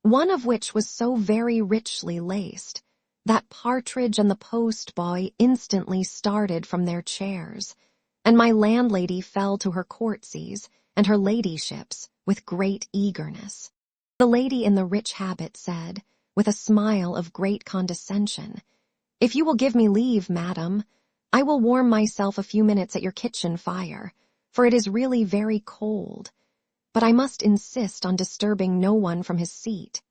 one of which was so very richly laced, that Partridge and the post-boy instantly started from their chairs, and my landlady fell to her courtesies and her ladyships with great eagerness. The lady in the rich habit said, with a smile of great condescension, "If you will give me leave, madam, I will warm myself a few minutes at your kitchen fire, for it is really very cold. But I must insist on disturbing no one from his seat."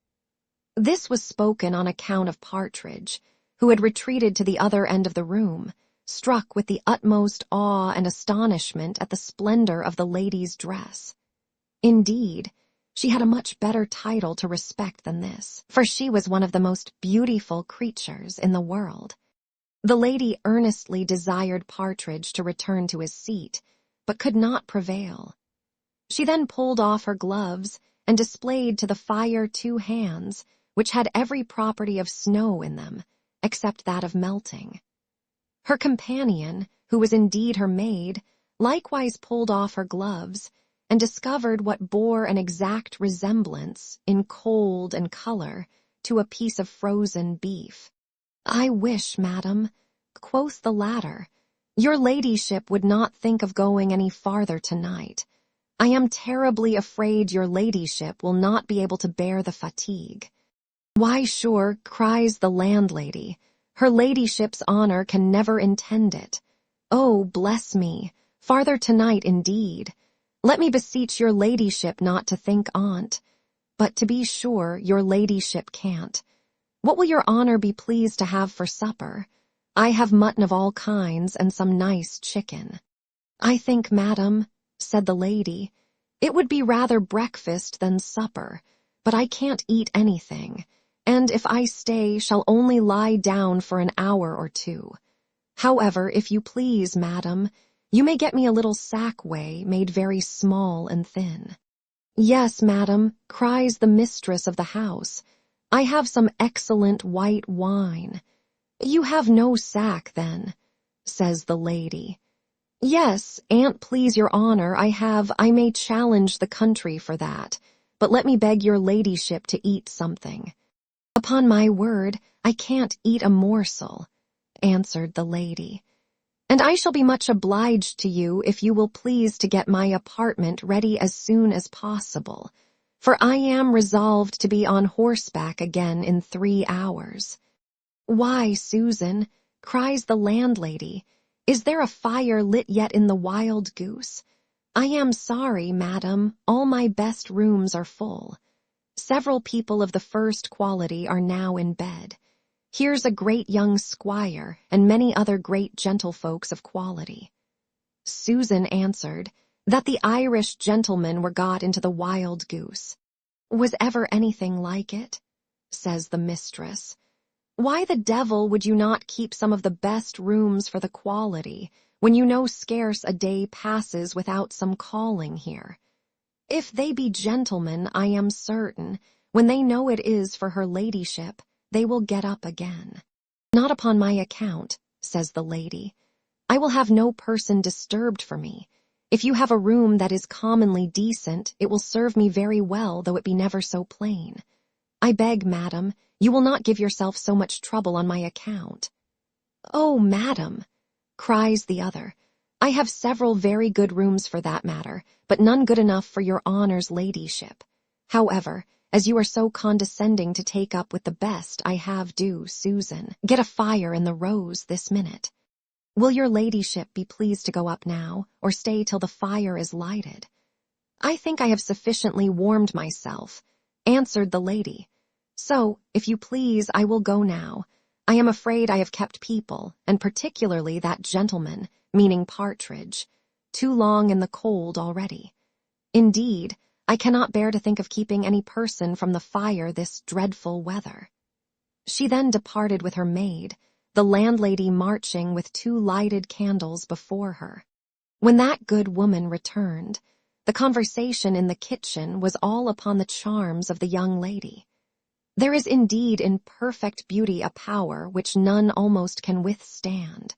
This was spoken on account of Partridge, who had retreated to the other end of the room, struck with the utmost awe and astonishment at the splendor of the lady's dress. Indeed, she had a much better title to respect than this, for she was one of the most beautiful creatures in the world. The lady earnestly desired Partridge to return to his seat, but could not prevail. She then pulled off her gloves and displayed to the fire 2 hands, which had every property of snow in them, except that of melting. Her companion, who was indeed her maid, likewise pulled off her gloves, and discovered what bore an exact resemblance, in cold and color, to a piece of frozen beef. "I wish, madam," quoth the latter, "your ladyship would not think of going any farther tonight. I am terribly afraid your ladyship will not be able to bear the fatigue." "Why, sure," cries the landlady, "her ladyship's honor can never intend it. Oh, bless me, farther tonight indeed. Let me beseech your ladyship not to think on't. But to be sure, your ladyship can't. What will your honor be pleased to have for supper? I have mutton of all kinds and some nice chicken." "I think, madam," said the lady, "it would be rather breakfast than supper, but I can't eat anything, and if I stay, shall only lie down for an hour or 2. However, if you please, madam, you may get me a little sack whey made very small and thin." "Yes, madam," cries the mistress of the house, "I have some excellent white wine." "You have no sack, then," says the lady. "Yes, an't please your honor, I may challenge the country for that, but let me beg your ladyship to eat something." "Upon my word, I can't eat a morsel," answered the lady, "and I shall be much obliged to you if you will please to get my apartment ready as soon as possible, for I am resolved to be on horseback again in 3 hours. "Why, Susan," cries the landlady, "is there a fire lit yet in the Wild Goose? I am sorry, madam, all my best rooms are full. Several people of the first quality are now in bed. Here's a great young squire, and many other great gentlefolks of quality." Susan answered, that the Irish gentlemen were got into the Wild Goose. "Was ever anything like it?" says the mistress. "Why the devil would you not keep some of the best rooms for the quality, when you know scarce a day passes without some calling here? If they be gentlemen, I am certain, when they know it is for her ladyship, they will get up again." "Not upon my account," says the lady. "I will have no person disturbed for me. If you have a room that is commonly decent, it will serve me very well, though it be never so plain. I beg, madam, you will not give yourself so much trouble on my account." "Oh, madam," cries the other, "I have several very good rooms for that matter, but none good enough for your honor's ladyship. However, as you are so condescending to take up with the best, I have do, Susan, get a fire in the Rose this minute. Will your ladyship be pleased to go up now, or stay till the fire is lighted?" "I think I have sufficiently warmed myself," answered the lady. "So, if you please, I will go now. I am afraid I have kept people, and particularly that gentleman, meaning Partridge, too long in the cold already. Indeed, I cannot bear to think of keeping any person from the fire this dreadful weather." She then departed with her maid, the landlady marching with 2 lighted candles before her. When that good woman returned, the conversation in the kitchen was all upon the charms of the young lady. There is indeed in perfect beauty a power which none almost can withstand.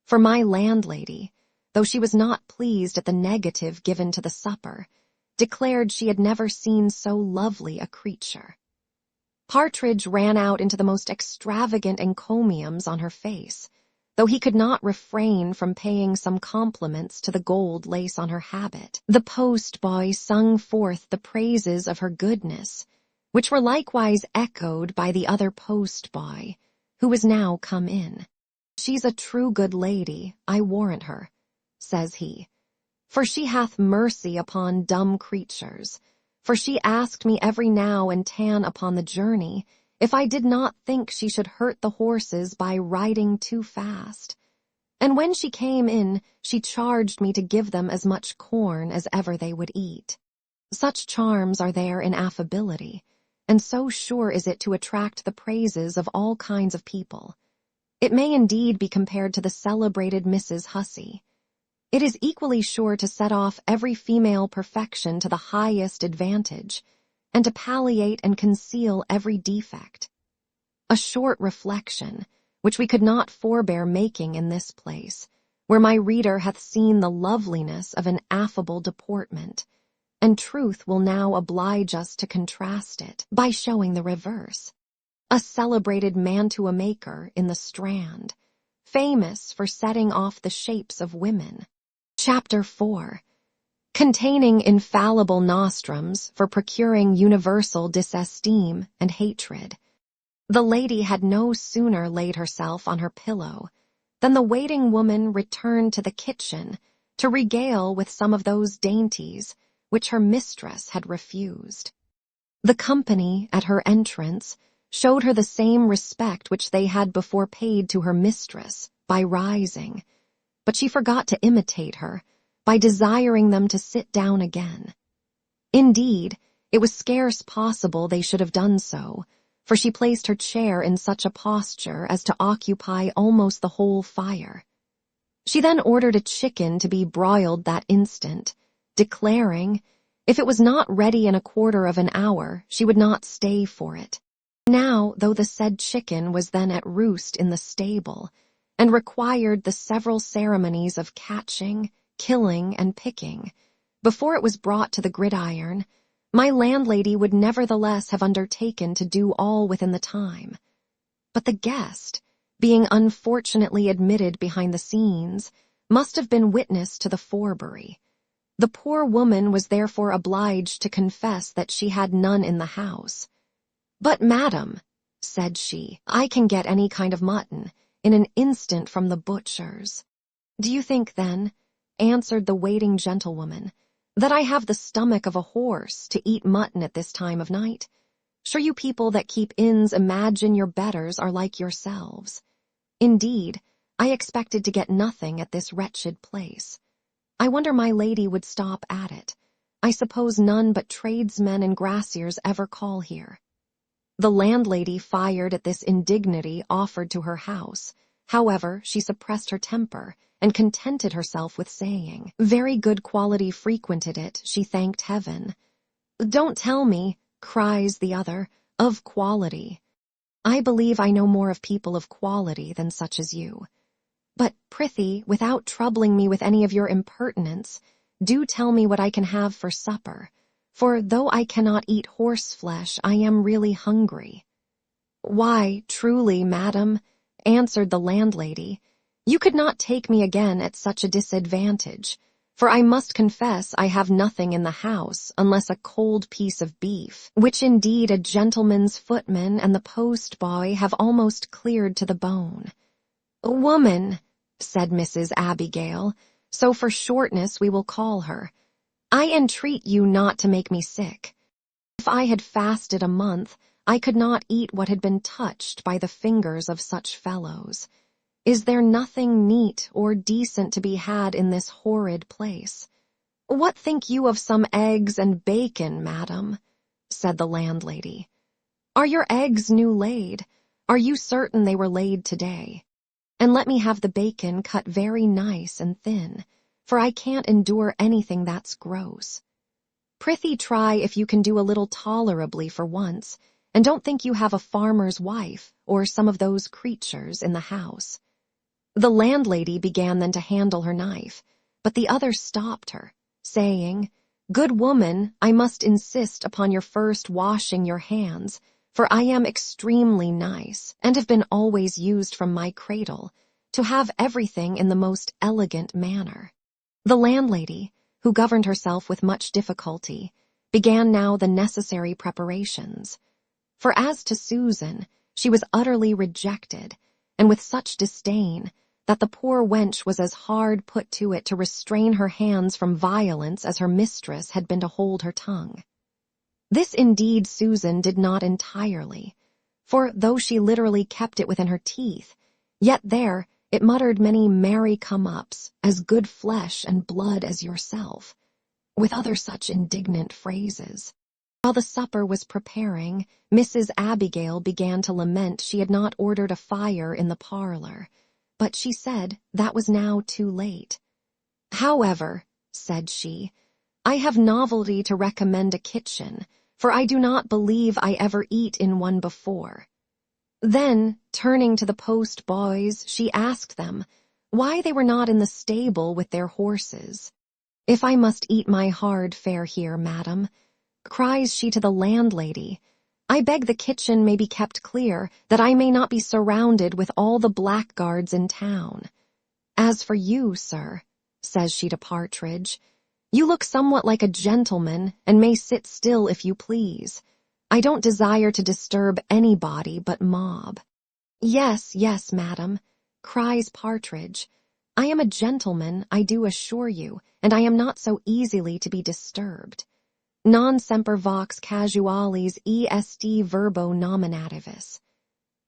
For my landlady, though she was not pleased at the negative given to the supper, declared she had never seen so lovely a creature. Partridge ran out into the most extravagant encomiums on her face, though he could not refrain from paying some compliments to the gold lace on her habit. The post-boy sung forth the praises of her goodness, which were likewise echoed by the other post-boy, who was now come in. "She's a true good lady, I warrant her," says he, "for she hath mercy upon dumb creatures. For she asked me every now and tan upon the journey if I did not think she should hurt the horses by riding too fast. And when she came in, she charged me to give them as much corn as ever they would eat." Such charms are there in affability, and so sure is it to attract the praises of all kinds of people. It may indeed be compared to the celebrated Mrs. Hussey. It is equally sure to set off every female perfection to the highest advantage, and to palliate and conceal every defect. A short reflection, which we could not forbear making in this place, where my reader hath seen the loveliness of an affable deportment, and truth will now oblige us to contrast it by showing the reverse. A celebrated mantua-maker in the Strand, famous for setting off the shapes of women. Chapter 4, containing infallible nostrums for procuring universal disesteem and hatred. The lady had no sooner laid herself on her pillow than the waiting woman returned to the kitchen to regale with some of those dainties which her mistress had refused. The company, at her entrance, showed her the same respect which they had before paid to her mistress by rising, but she forgot to imitate her by desiring them to sit down again. Indeed, it was scarce possible they should have done so, for she placed her chair in such a posture as to occupy almost the whole fire. She then ordered a chicken to be broiled that instant, declaring, if it was not ready in a quarter of an hour, she would not stay for it. Now, though the said chicken was then at roost in the stable, and required the several ceremonies of catching, killing, and picking, before it was brought to the gridiron, my landlady would nevertheless have undertaken to do all within the time. But the guest, being unfortunately admitted behind the scenes, must have been witness to the forgery. The poor woman was therefore obliged to confess that she had none in the house. "But, madam," said she, "I can get any kind of mutton in an instant from the butcher's." "Do you think, then," answered the waiting gentlewoman, "that I have the stomach of a horse to eat mutton at this time of night? Sure you people that keep inns imagine your betters are like yourselves. Indeed, I expected to get nothing at this wretched place. I wonder my lady would stop at it. I suppose none but tradesmen and graziers ever call here." The landlady fired at this indignity offered to her house. However, she suppressed her temper, and contented herself with saying, "Very good quality frequented it, she thanked heaven." "Don't tell me," cries the other, "of quality. I believe I know more of people of quality than such as you. But, prithee, without troubling me with any of your impertinence, do tell me what I can have for supper, for though I cannot eat horse-flesh, I am really hungry." "Why, truly, madam," answered the landlady, "you could not take me again at such a disadvantage, for I must confess I have nothing in the house unless a cold piece of beef, which indeed a gentleman's footman and the post-boy have almost cleared to the bone." "Woman," said Mrs. Abigail, so for shortness we will call her, "I entreat you not to make me sick. If I had fasted a month, I could not eat what had been touched by the fingers of such fellows. Is there nothing neat or decent to be had in this horrid place? What think you of some eggs and bacon, madam?" said the landlady. "Are your eggs new laid? Are you certain they were laid today? And let me have the bacon cut very nice and thin, for I can't endure anything that's gross. Prithee try if you can do a little tolerably for once, and don't think you have a farmer's wife or some of those creatures in the house." The landlady began then to handle her knife, but the other stopped her, saying, "Good woman, I must insist upon your first washing your hands, for I am extremely nice, and have been always used from my cradle, to have everything in the most elegant manner. The landlady, who governed herself with much difficulty, began now the necessary preparations. For as to Susan, she was utterly rejected, and with such disdain, that the poor wench was as hard put to it to restrain her hands from violence as her mistress had been to hold her tongue. This indeed Susan did not entirely, for though she literally kept it within her teeth, yet there it muttered many merry come-ups, as good flesh and blood as yourself, with other such indignant phrases. While the supper was preparing, Mrs. Abigail began to lament she had not ordered a fire in the parlor, but she said that was now too late. However, said she, I have novelty to recommend a kitchen, for I do not believe I ever eat in one before. Then, turning to the post boys, she asked them why they were not in the stable with their horses. If I must eat my hard fare here, madam, cries she to the landlady, I beg the kitchen may be kept clear, that I may not be surrounded with all the blackguards in town. As for you, sir, says she to Partridge, you look somewhat like a gentleman, and may sit still if you please. I don't desire to disturb anybody but mob. Yes, yes, madam, cries Partridge. I am a gentleman, I do assure you, and I am not so easily to be disturbed. Non semper vox casualis est verbo nominativus.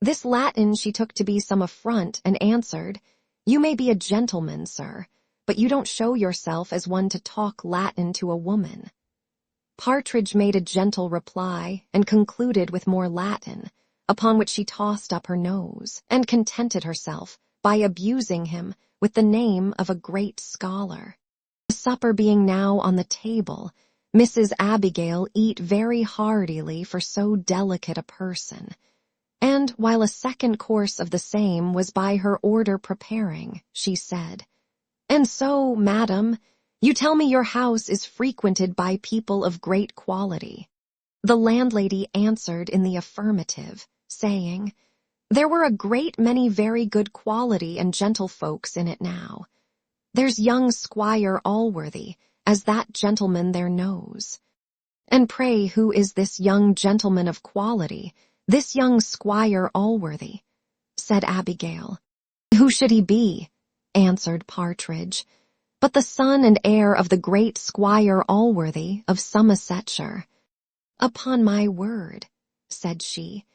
This Latin she took to be some affront, and answered, You may be a gentleman, sir, but you don't show yourself as one to talk Latin to a woman. Partridge made a gentle reply, and concluded with more Latin, upon which she tossed up her nose, and contented herself by abusing him with the name of a great scholar. The supper being now on the table, Mrs. Abigail eat very heartily for so delicate a person, and while a second course of the same was by her order preparing, she said, And so, madam, you tell me your house is frequented by people of great quality. The landlady answered in the affirmative, saying, There were a great many very good quality and gentlefolks in it now. There's young Squire Allworthy, as that gentleman there knows. And pray who is this young gentleman of quality, this young Squire Allworthy? Said Abigail. Who should he be? Answered Partridge, but the son and heir of the great Squire Allworthy of Somersetshire. Upon my word, said she,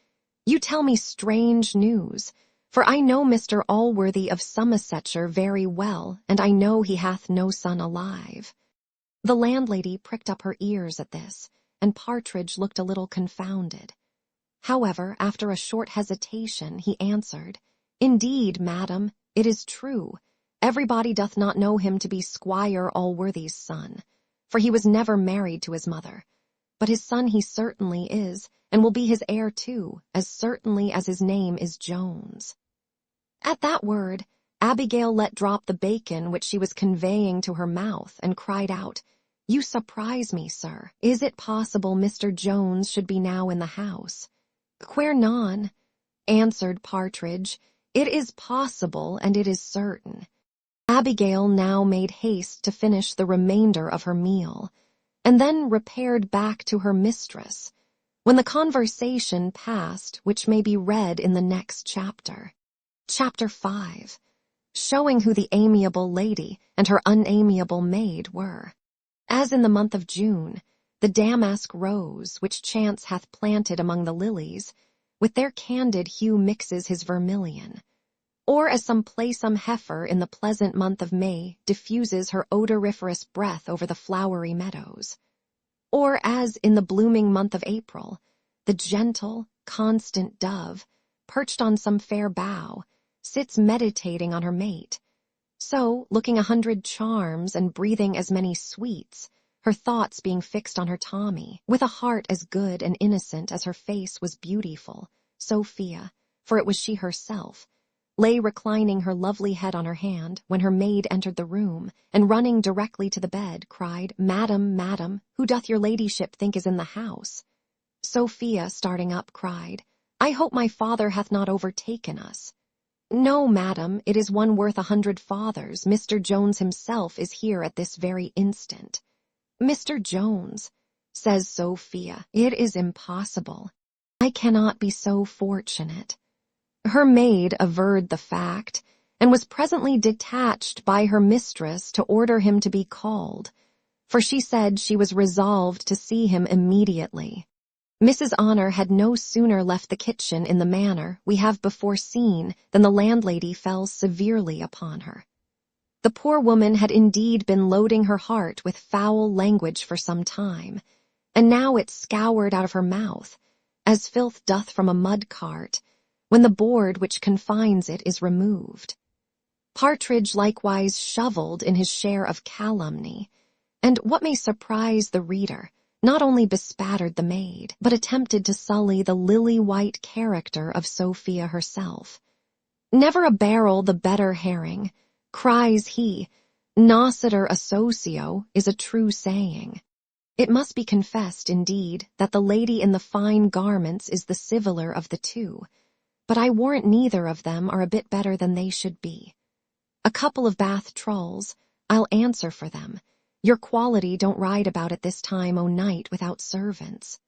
you tell me strange news, for I know Mr. Allworthy of Somersetshire very well, and I know he hath no son alive. The landlady pricked up her ears at this, and Partridge looked a little confounded. However, after a short hesitation, he answered, Indeed, madam, it is true. Everybody doth not know him to be Squire Allworthy's son, for he was never married to his mother. But his son he certainly is, and will be his heir too, as certainly as his name is Jones. At that word, Abigail let drop the bacon which she was conveying to her mouth, and cried out, You surprise me, sir. Is it possible Mr. Jones should be now in the house? Quer non, answered Partridge, it is possible, and it is certain. Abigail now made haste to finish the remainder of her meal, and then repaired back to her mistress, when the conversation passed which may be read in the next chapter. Chapter 5, showing who the amiable lady and her unamiable maid were. As in the month of June, the damask rose, which chance hath planted among the lilies, with their candid hue mixes his vermilion, or as some playsome heifer in the pleasant month of May diffuses her odoriferous breath over the flowery meadows, or as in the blooming month of April, the gentle, constant dove, perched on some fair bough, sits meditating on her mate, so, looking 100 charms and breathing as many sweets, her thoughts being fixed on her Tommy, with a heart as good and innocent as her face was beautiful, Sophia, for it was she herself, lay reclining her lovely head on her hand when her maid entered the room, and running directly to the bed, cried, Madam, madam, who doth your ladyship think is in the house? Sophia, starting up, cried, "I hope my father hath not overtaken us." "No, madam, it is one worth 100 fathers. Mr. Jones himself is here at this very instant." "Mr. Jones," says Sophia, "it is impossible. I cannot be so fortunate." Her maid averred the fact, and was presently detached by her mistress to order him to be called, for she said she was resolved to see him immediately. Mrs. Honor had no sooner left the kitchen in the manner we have before seen than the landlady fell severely upon her. The poor woman had indeed been loading her heart with foul language for some time, and now it scoured out of her mouth, as filth doth from a mud cart, when the board which confines it is removed. Partridge likewise shovelled in his share of calumny, and what may surprise the reader, not only bespattered the maid, but attempted to sully the lily-white character of Sophia herself. "Never a barrel the better herring," cries he, "nociter associo," is a true saying. It must be confessed, indeed, that the lady in the fine garments is the civiller of the two, but I warrant neither of them are a bit better than they should be. A couple of Bath trulls, I'll answer for them. Your quality don't ride about at this time o' night without servants.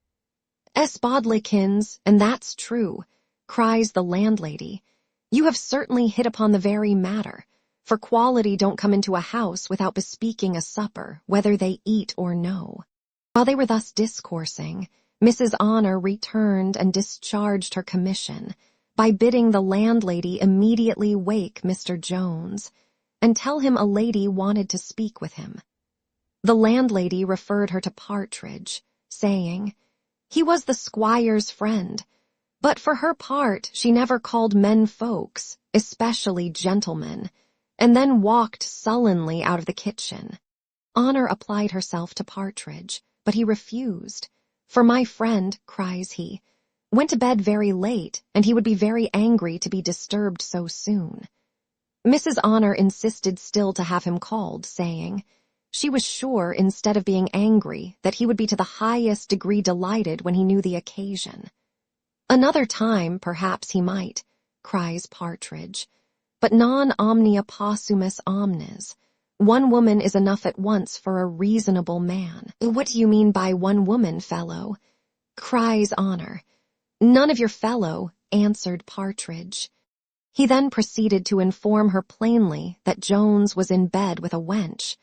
"Esbodlikins, and that's true," cries the landlady. "You have certainly hit upon the very matter, for quality don't come into a house without bespeaking a supper, whether they eat or no." While they were thus discoursing, Mrs. Honor returned and discharged her commission by bidding the landlady immediately wake Mr. Jones and tell him a lady wanted to speak with him. The landlady referred her to Partridge, saying, "He was the squire's friend, but for her part she never called men folks, especially gentlemen," and then walked sullenly out of the kitchen. Honor applied herself to Partridge, but he refused. "For my friend," cries he, "went to bed very late, and he would be very angry to be disturbed so soon." Mrs. Honor insisted still to have him called, saying, she was sure, instead of being angry, that he would be to the highest degree delighted when he knew the occasion. "Another time, perhaps he might," cries Partridge, "but non omnia possumus omnes. One woman is enough at once for a reasonable man." "What do you mean by one woman, fellow?" cries Honor. "None of your fellow," answered Partridge. He then proceeded to inform her plainly that Jones was in bed with a wench,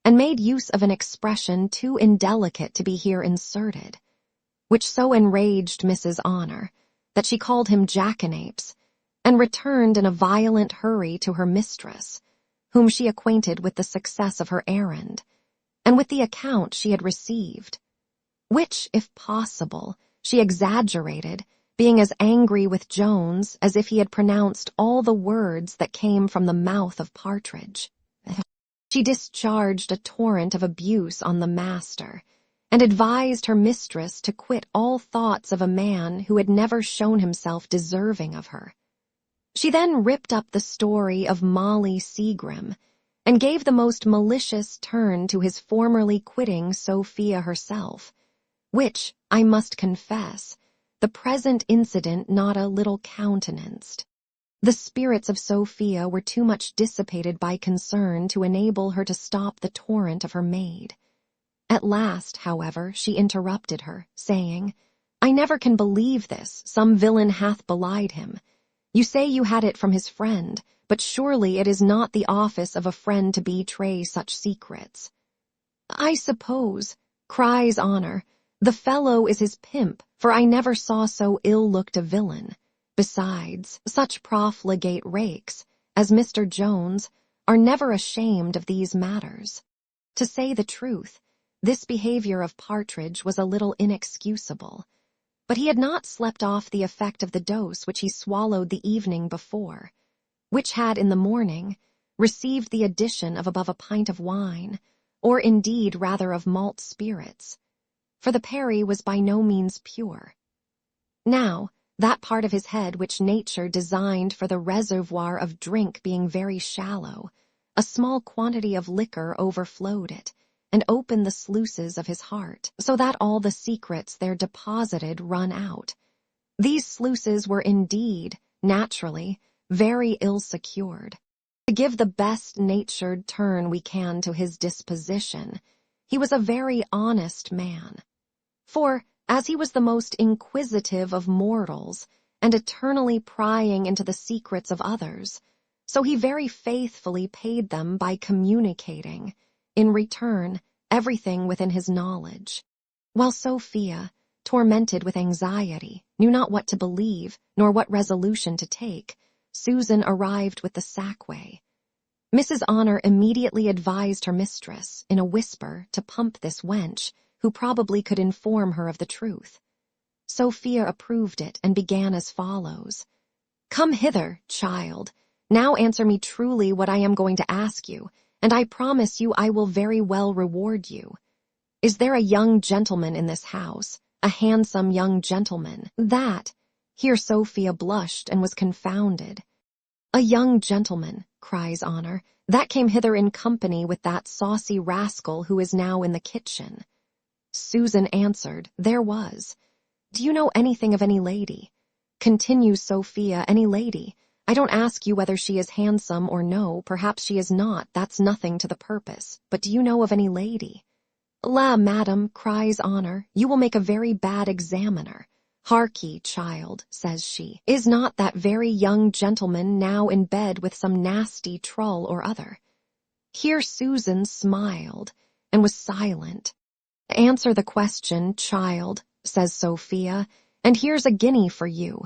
and made use of an expression too indelicate to be here inserted, which so enraged Mrs. Honor that she called him jackanapes, and returned in a violent hurry to her mistress, whom she acquainted with the success of her errand, and with the account she had received, which, if possible, she exaggerated, being as angry with Jones as if he had pronounced all the words that came from the mouth of Partridge. She discharged a torrent of abuse on the master, and advised her mistress to quit all thoughts of a man who had never shown himself deserving of her. She then ripped up the story of Molly Seagrim, and gave the most malicious turn to his formerly quitting Sophia herself, which, I must confess, the present incident not a little countenanced. The spirits of Sophia were too much dissipated by concern to enable her to stop the torrent of her maid. At last, however, she interrupted her, saying, "I never can believe this, some villain hath belied him. You say you had it from his friend, but surely it is not the office of a friend to betray such secrets." "I suppose," cries Honor, "the fellow is his pimp, for I never saw so ill-looked a villain. Besides, such profligate rakes, as Mr. Jones, are never ashamed of these matters." To say the truth, this behavior of Partridge was a little inexcusable, but he had not slept off the effect of the dose which he swallowed the evening before, which had in the morning received the addition of above a pint of wine, or indeed rather of malt spirits, for the perry was by no means pure. Now, that part of his head which nature designed for the reservoir of drink being very shallow, a small quantity of liquor overflowed it, and open the sluices of his heart, so that all the secrets there deposited run out. These sluices were indeed, naturally, very ill secured. To give the best-natured turn we can to his disposition, he was a very honest man. For, as he was the most inquisitive of mortals, and eternally prying into the secrets of others, so he very faithfully paid them by communicating, in return, everything within his knowledge. While Sophia, tormented with anxiety, knew not what to believe, nor what resolution to take, Susan arrived with the sackway. Mrs. Honor immediately advised her mistress, in a whisper, to pump this wench, who probably could inform her of the truth. Sophia approved it and began as follows. "Come hither, child. Now answer me truly what I am going to ask you, and I promise you I will very well reward you. Is there a young gentleman in this house, a handsome young gentleman, that—" Here Sophia blushed and was confounded. "A young gentleman," cries Honor, "that came hither in company with that saucy rascal who is now in the kitchen." Susan answered, "There was." "Do you know anything of any lady?" Continues Sophia, "Any lady? I don't ask you whether she is handsome or no, perhaps she is not, that's nothing to the purpose, but do you know of any lady?" "La, madam," cries Honor, "you will make a very bad examiner. Harkee, child," says she, "is not that very young gentleman now in bed with some nasty trull or other?" Here Susan smiled, and was silent. "Answer the question, child," says Sophia, "and here's a guinea for you."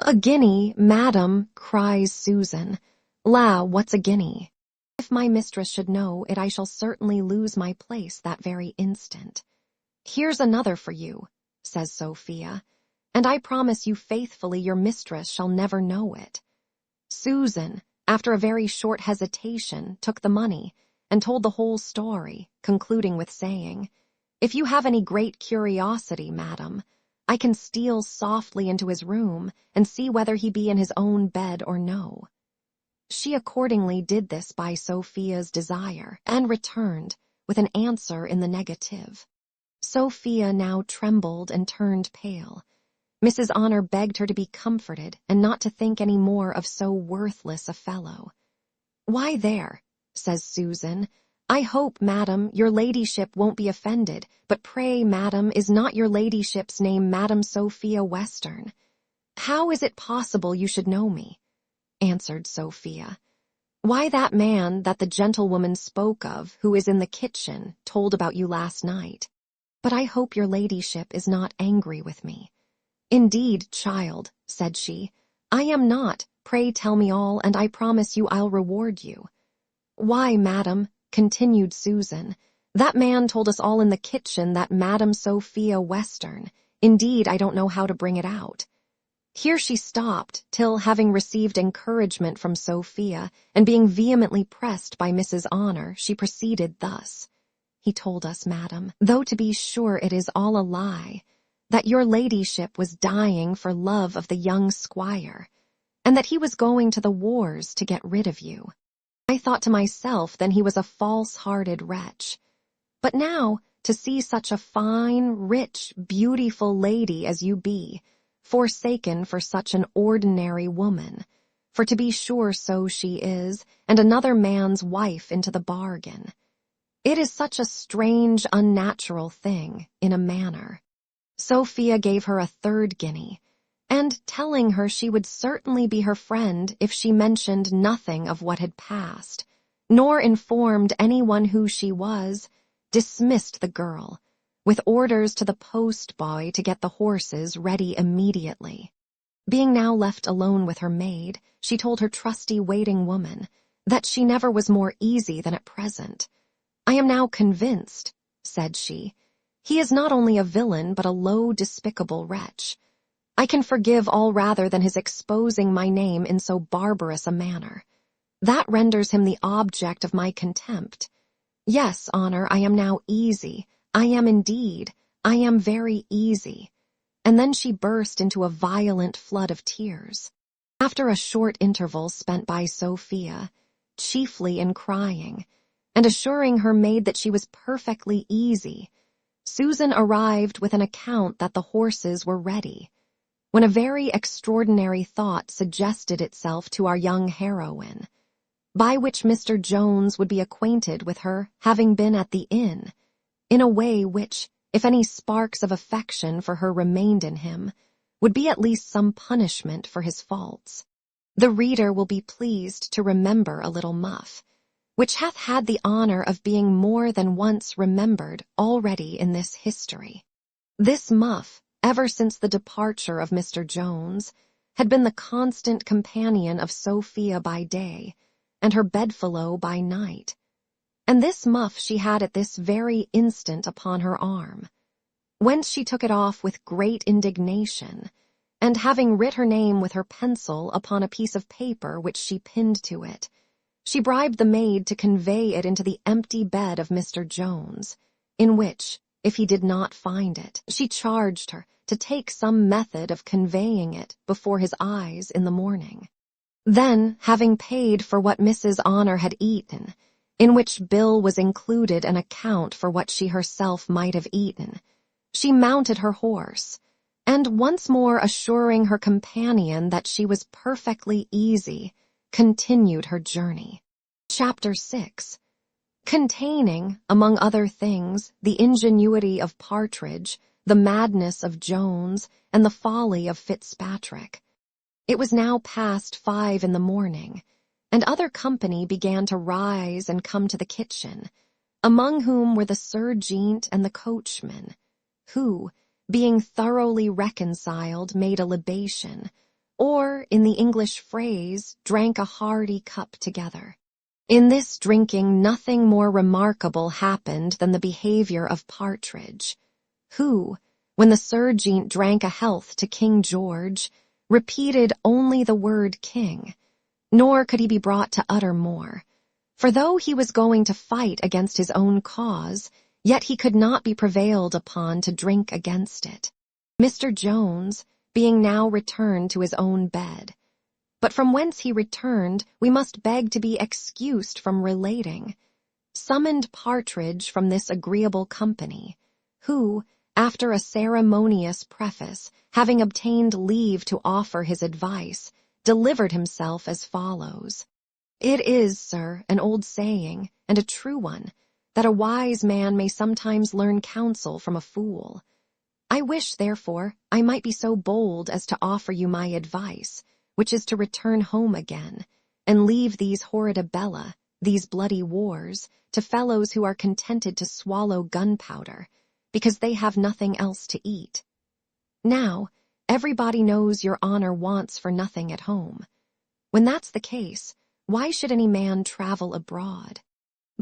"A guinea, madam," cries Susan. "La, what's a guinea? If my mistress should know it, I shall certainly lose my place that very instant." "Here's another for you," says Sophia, "and I promise you faithfully your mistress shall never know it." Susan, after a very short hesitation, took the money, and told the whole story, concluding with saying, "If you have any great curiosity, madam, I can steal softly into his room and see whether he be in his own bed or no." She accordingly did this by Sophia's desire, and returned with an answer in the negative. Sophia now trembled and turned pale. Mrs. Honor begged her to be comforted and not to think any more of so worthless a fellow. "Why there," says Susan, "I hope, madam, your ladyship won't be offended, but pray, madam, is not your ladyship's name Madam Sophia Western?" "How is it possible you should know me?" answered Sophia. "Why, that man that the gentlewoman spoke of, who is in the kitchen, told about you last night. But I hope your ladyship is not angry with me." "Indeed, child," said she, "I am not. Pray tell me all, and I promise you I'll reward you." "Why, madam," continued Susan, "that man told us all in the kitchen that Madam Sophia Western, indeed I don't know how to bring it out." Here she stopped, till, having received encouragement from Sophia, and being vehemently pressed by Mrs. Honor, she proceeded thus. "He told us, madam, though to be sure it is all a lie, that your ladyship was dying for love of the young squire, and that he was going to the wars to get rid of you. I thought to myself then he was a false-hearted wretch. But now, to see such a fine, rich, beautiful lady as you be, forsaken for such an ordinary woman, for to be sure so she is, and another man's wife into the bargain. It is such a strange, unnatural thing, in a manner." Sophia gave her a third guinea, and, telling her she would certainly be her friend if she mentioned nothing of what had passed, nor informed anyone who she was, dismissed the girl, with orders to the post-boy to get the horses ready immediately. Being now left alone with her maid, she told her trusty waiting woman that she never was more easy than at present. "I am now convinced," said she, "he is not only a villain but a low, despicable wretch. I can forgive all rather than his exposing my name in so barbarous a manner. That renders him the object of my contempt. Yes, Honor, I am now easy. I am indeed. I am very easy." And then she burst into a violent flood of tears. After a short interval spent by Sophia, chiefly in crying, and assuring her maid that she was perfectly easy, Susan arrived with an account that the horses were ready, when a very extraordinary thought suggested itself to our young heroine, by which Mr. Jones would be acquainted with her having been at the inn, in a way which, if any sparks of affection for her remained in him, would be at least some punishment for his faults. The reader will be pleased to remember a little muff, which hath had the honor of being more than once remembered already in this history. This muff, ever since the departure of Mr. Jones, had been the constant companion of Sophia by day, and her bedfellow by night. And this muff she had at this very instant upon her arm, whence she took it off with great indignation, and having writ her name with her pencil upon a piece of paper which she pinned to it, she bribed the maid to convey it into the empty bed of Mr. Jones, in which, if he did not find it, she charged her to take some method of conveying it before his eyes in the morning. Then, having paid for what Mrs. Honor had eaten, in which bill was included an account for what she herself might have eaten, she mounted her horse, and once more assuring her companion that she was perfectly easy, continued her journey. Chapter 6, containing, among other things, the ingenuity of Partridge, the madness of Jones, and the folly of Fitzpatrick. It was now past 5 in the morning, and other company began to rise and come to the kitchen, among whom were the serjeant and the coachman, who, being thoroughly reconciled, made a libation, or, in the English phrase, drank a hearty cup together. In this drinking nothing more remarkable happened than the behavior of Partridge, who, when the serjeant drank a health to King George, repeated only the word king, nor could he be brought to utter more, for though he was going to fight against his own cause, yet he could not be prevailed upon to drink against it. Mr. Jones, being now returned to his own bed, but from whence he returned we must beg to be excused from relating, summoned Partridge from this agreeable company, who, after a ceremonious preface, having obtained leave to offer his advice, delivered himself as follows. It is, sir, an old saying, and a true one, that a wise man may sometimes learn counsel from a fool. I wish, therefore, I might be so bold as to offer you my advice, which is to return home again, and leave these horridabella, these bloody wars, to fellows who are contented to swallow gunpowder, because they have nothing else to eat. Now, everybody knows your honor wants for nothing at home. When that's the case, why should any man travel abroad?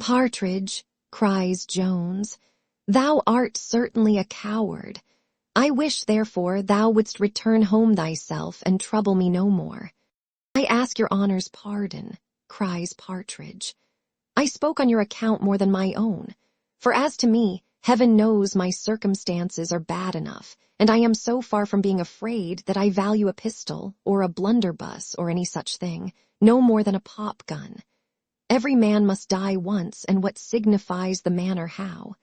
Partridge, cries Jones, thou art certainly a coward. I wish, therefore, thou wouldst return home thyself and trouble me no more. I ask your honor's pardon, cries Partridge. I spoke on your account more than my own, for as to me, heaven knows my circumstances are bad enough, and I am so far from being afraid that I value a pistol, or a blunderbuss, or any such thing, no more than a pop gun. Every man must die once, and what signifies the manner how?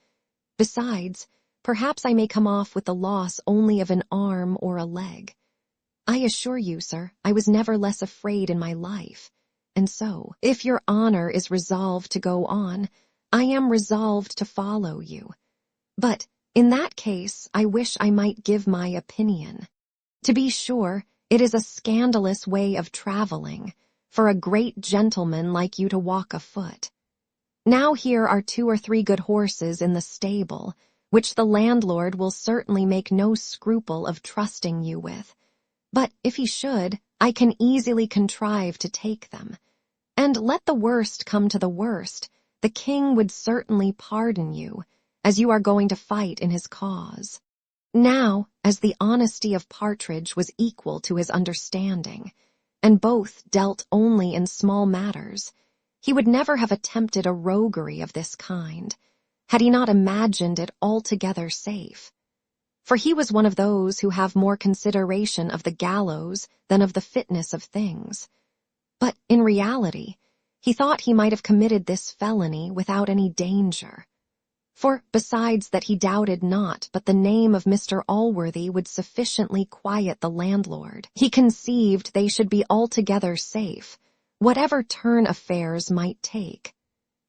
Besides, perhaps I may come off with the loss only of an arm or a leg. I assure you, sir, I was never less afraid in my life, and so, if your honor is resolved to go on, I am resolved to follow you. But, in that case, I wish I might give my opinion. To be sure, it is a scandalous way of traveling, for a great gentleman like you to walk afoot. Now here are 2 or 3 good horses in the stable, which the landlord will certainly make no scruple of trusting you with. But if he should, I can easily contrive to take them. And let the worst come to the worst, the king would certainly pardon you, as you are going to fight in his cause. Now, as the honesty of Partridge was equal to his understanding, and both dealt only in small matters, he would never have attempted a roguery of this kind, had he not imagined it altogether safe. For he was one of those who have more consideration of the gallows than of the fitness of things. But in reality, he thought he might have committed this felony without any danger. For, besides that he doubted not but the name of Mr. Allworthy would sufficiently quiet the landlord, he conceived they should be altogether safe, whatever turn affairs might take.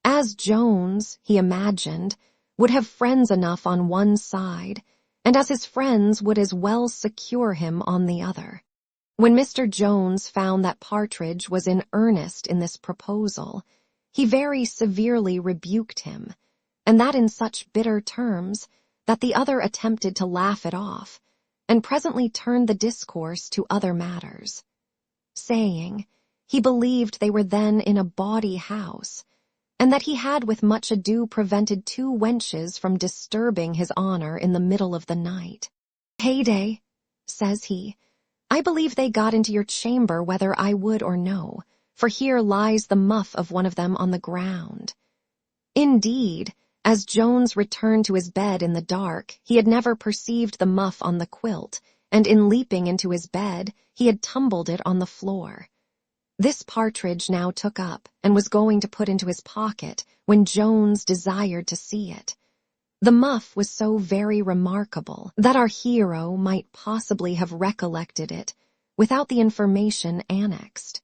As Jones, he imagined, would have friends enough on one side, and as his friends would as well secure him on the other. When Mr. Jones found that Partridge was in earnest in this proposal, he very severely rebuked him, and that in such bitter terms that the other attempted to laugh it off, and presently turned the discourse to other matters, saying he believed they were then in a bawdy house, and that he had with much ado prevented 2 wenches from disturbing his honor in the middle of the night. "Heyday," says he, "I believe they got into your chamber whether I would or no, for here lies the muff of one of them on the ground." Indeed, as Jones returned to his bed in the dark, he had never perceived the muff on the quilt, and in leaping into his bed, he had tumbled it on the floor. This Partridge now took up, and was going to put into his pocket, when Jones desired to see it. The muff was so very remarkable that our hero might possibly have recollected it without the information annexed.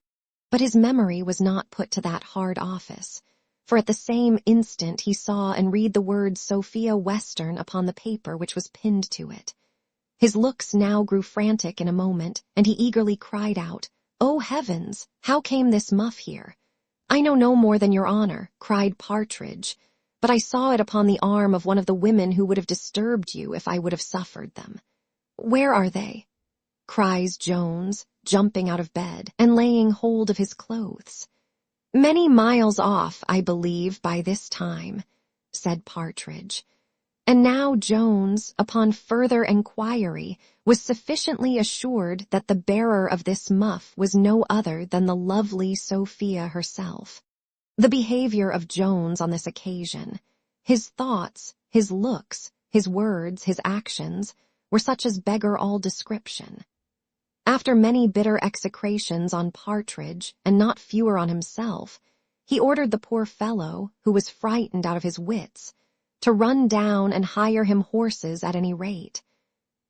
But his memory was not put to that hard office, for at the same instant he saw and read the word Sophia Western upon the paper which was pinned to it. His looks now grew frantic in a moment, and he eagerly cried out, "Oh, heavens! How came this muff here?" "I know no more than your honor," cried Partridge, "but I saw it upon the arm of one of the women who would have disturbed you if I would have suffered them." "Where are they?" cries Jones, jumping out of bed and laying hold of his clothes. "Many miles off, I believe, by this time," said Partridge. And now Jones, upon further enquiry, was sufficiently assured that the bearer of this muff was no other than the lovely Sophia herself. The behavior of Jones on this occasion, his thoughts, his looks, his words, his actions, were such as beggar all description. After many bitter execrations on Partridge, and not fewer on himself, he ordered the poor fellow, who was frightened out of his wits, to run down and hire him horses at any rate.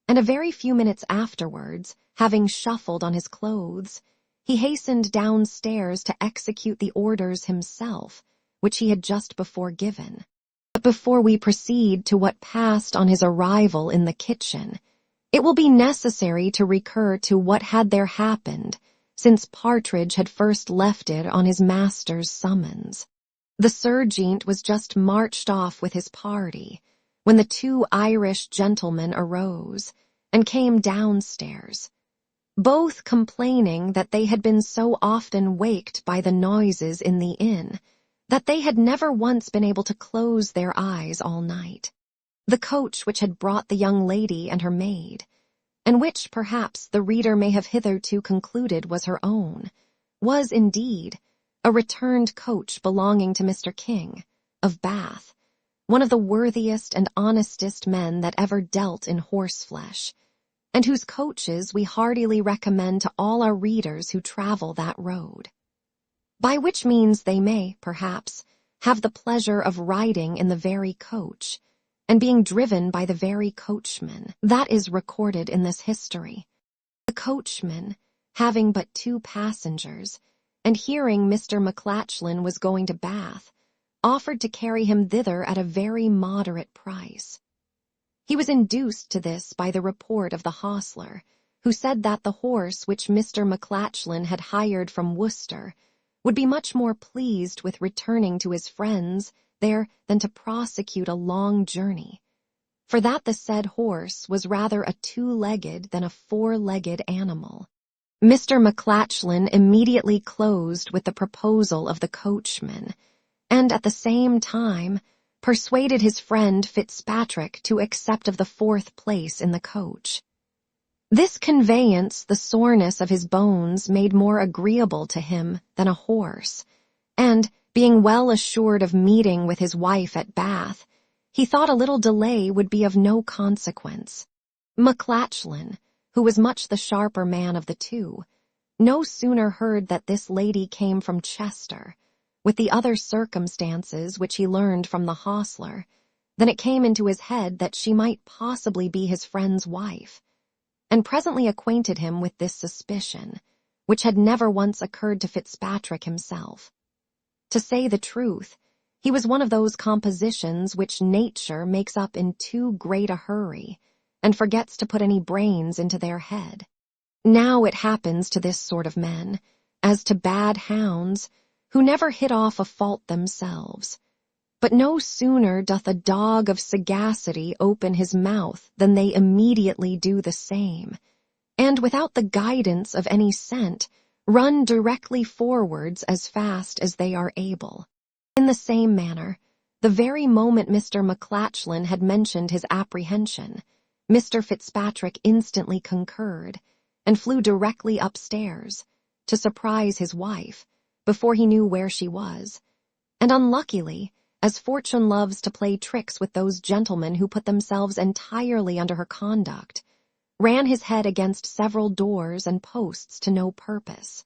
And a very few minutes afterwards, having shuffled on his clothes, he hastened downstairs to execute the orders himself, which he had just before given. But before we proceed to what passed on his arrival in the kitchen, it will be necessary to recur to what had there happened since Partridge had first left it on his master's summons. The sergeant was just marched off with his party, when the 2 Irish gentlemen arose, and came downstairs, both complaining that they had been so often waked by the noises in the inn, that they had never once been able to close their eyes all night. The coach which had brought the young lady and her maid, and which perhaps the reader may have hitherto concluded was her own, was indeed a returned coach belonging to Mr. King, of Bath, one of the worthiest and honestest men that ever dealt in horseflesh, and whose coaches we heartily recommend to all our readers who travel that road. By which means they may, perhaps, have the pleasure of riding in the very coach, and being driven by the very coachman that is recorded in this history. The coachman, having but 2 passengers, and hearing Mr. McLachlan was going to Bath, offered to carry him thither at a very moderate price. He was induced to this by the report of the hostler, who said that the horse which Mr. McLachlan had hired from Worcester would be much more pleased with returning to his friends there than to prosecute a long journey, for that the said horse was rather a 2-legged than a 4-legged animal. Mr. McLachlan immediately closed with the proposal of the coachman, and at the same time persuaded his friend Fitzpatrick to accept of the 4th place in the coach. This conveyance the soreness of his bones made more agreeable to him than a horse, and, being well assured of meeting with his wife at Bath, he thought a little delay would be of no consequence. McLachlan, who was much the sharper man of the 2, no sooner heard that this lady came from Chester, with the other circumstances which he learned from the hostler, than it came into his head that she might possibly be his friend's wife, and presently acquainted him with this suspicion, which had never once occurred to Fitzpatrick himself. To say the truth, he was one of those compositions which nature makes up in too great a hurry, and forgets to put any brains into their head. Now it happens to this sort of men, as to bad hounds, who never hit off a fault themselves. But no sooner doth a dog of sagacity open his mouth than they immediately do the same, and without the guidance of any scent, run directly forwards as fast as they are able. In the same manner, the very moment Mr. McClatchlin had mentioned his apprehension, Mr. Fitzpatrick instantly concurred, and flew directly upstairs, to surprise his wife, before he knew where she was, and unluckily, as fortune loves to play tricks with those gentlemen who put themselves entirely under her conduct, ran his head against several doors and posts to no purpose.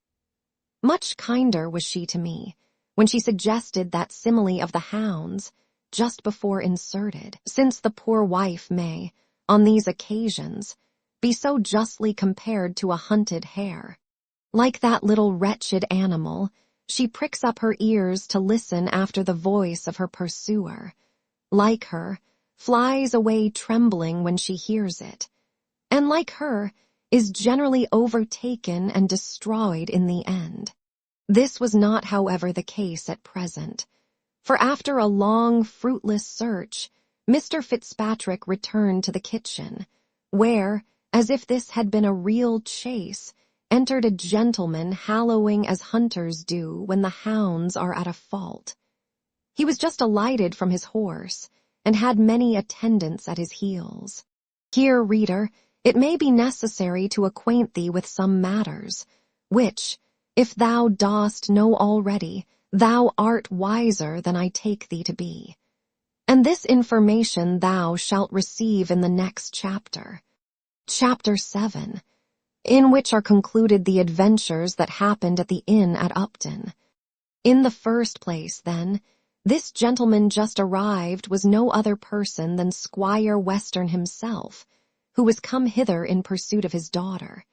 Much kinder was she to me, when she suggested that simile of the hounds, just before inserted, since the poor wife may, on these occasions, be so justly compared to a hunted hare. Like that little wretched animal, she pricks up her ears to listen after the voice of her pursuer. Like her, flies away trembling when she hears it, and like her, is generally overtaken and destroyed in the end. This was not, however, the case at present, for after a long, fruitless search, Mr. Fitzpatrick returned to the kitchen, where, as if this had been a real chase, entered a gentleman hallooing as hunters do when the hounds are at a fault. He was just alighted from his horse, and had many attendants at his heels. Here, reader, it may be necessary to acquaint thee with some matters, which, if thou dost know already, thou art wiser than I take thee to be. And this information thou shalt receive in the next chapter, Chapter 7, in which are concluded the adventures that happened at the inn at Upton. In the first place, then, this gentleman just arrived was no other person than Squire Western himself, who was come hither in pursuit of his daughter.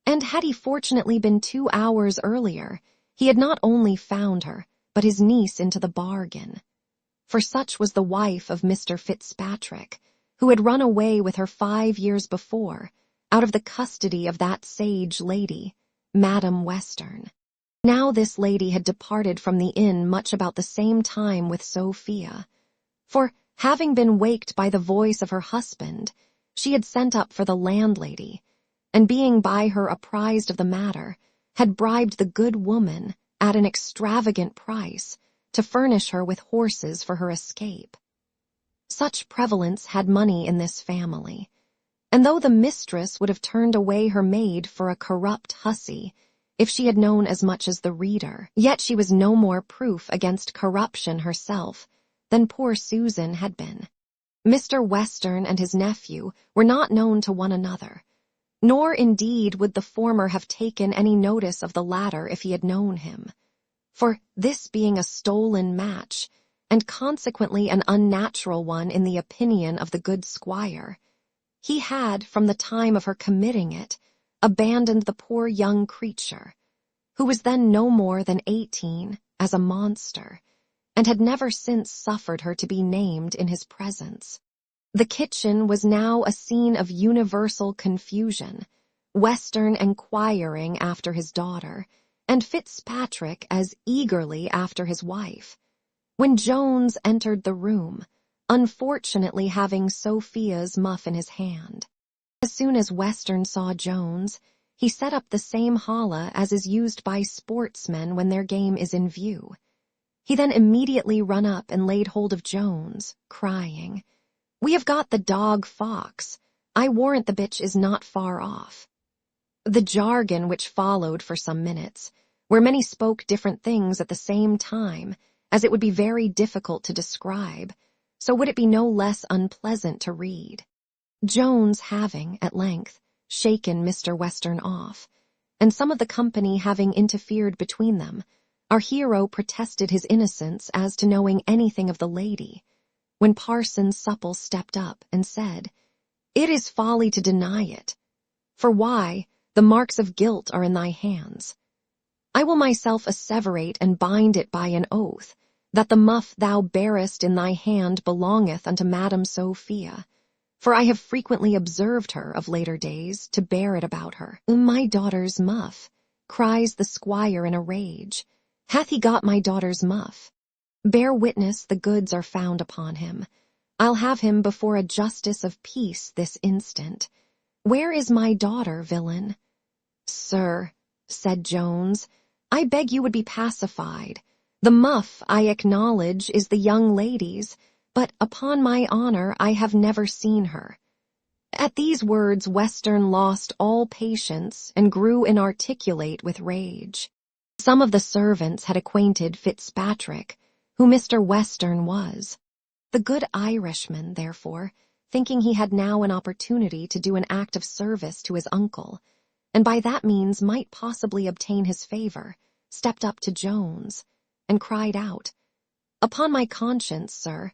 And had he fortunately been 2 hours earlier, he had not only found her, but his niece into the bargain. For such was the wife of Mr. Fitzpatrick, who had run away with her 5 years before, out of the custody of that sage lady, Madam Western. Now this lady had departed from the inn much about the same time with Sophia, for, having been waked by the voice of her husband, she had sent up for the landlady, and being by her apprised of the matter, had bribed the good woman, at an extravagant price, to furnish her with horses for her escape. Such prevalence had money in this family, and though the mistress would have turned away her maid for a corrupt hussy, if she had known as much as the reader, yet she was no more proof against corruption herself than poor Susan had been. Mr. Western and his nephew were not known to one another, nor indeed would the former have taken any notice of the latter if he had known him, for this being a stolen match, and consequently an unnatural one in the opinion of the good squire, he had, from the time of her committing it, abandoned the poor young creature, who was then no more than 18, as a monster, and had never since suffered her to be named in his presence. The kitchen was now a scene of universal confusion, Western enquiring after his daughter, and Fitzpatrick as eagerly after his wife, when Jones entered the room, unfortunately having Sophia's muff in his hand. As soon as Western saw Jones, he set up the same holla as is used by sportsmen when their game is in view. He then immediately run up and laid hold of Jones, crying, "We have got the dog Fox. I warrant the bitch is not far off." The jargon which followed for some minutes, where many spoke different things at the same time, as it would be very difficult to describe, so would it be no less unpleasant to read. Jones having, at length, shaken Mr. Western off, and some of the company having interfered between them, Our hero protested his innocence as to knowing anything of the lady, when Parson Supple stepped up and said, "It is folly to deny it. For why, the marks of guilt are in thy hands. I will myself asseverate and bind it by an oath, that the muff thou bearest in thy hand belongeth unto Madam Sophia, for I have frequently observed her of later days to bear it about her." "My daughter's muff," cries the squire in a rage. "Hath he got my daughter's muff? Bear witness the goods are found upon him. I'll have him before a justice of peace this instant. Where is my daughter, villain?" "Sir," said Jones, "I beg you would be pacified. The muff, I acknowledge, is the young lady's, but upon my honor I have never seen her." At these words Western lost all patience and grew inarticulate with rage. Some of the servants had acquainted Fitzpatrick, who Mr. Western was. The good Irishman, therefore, thinking he had now an opportunity to do an act of service to his uncle, and by that means might possibly obtain his favor, stepped up to Jones, and cried out, "Upon my conscience, sir,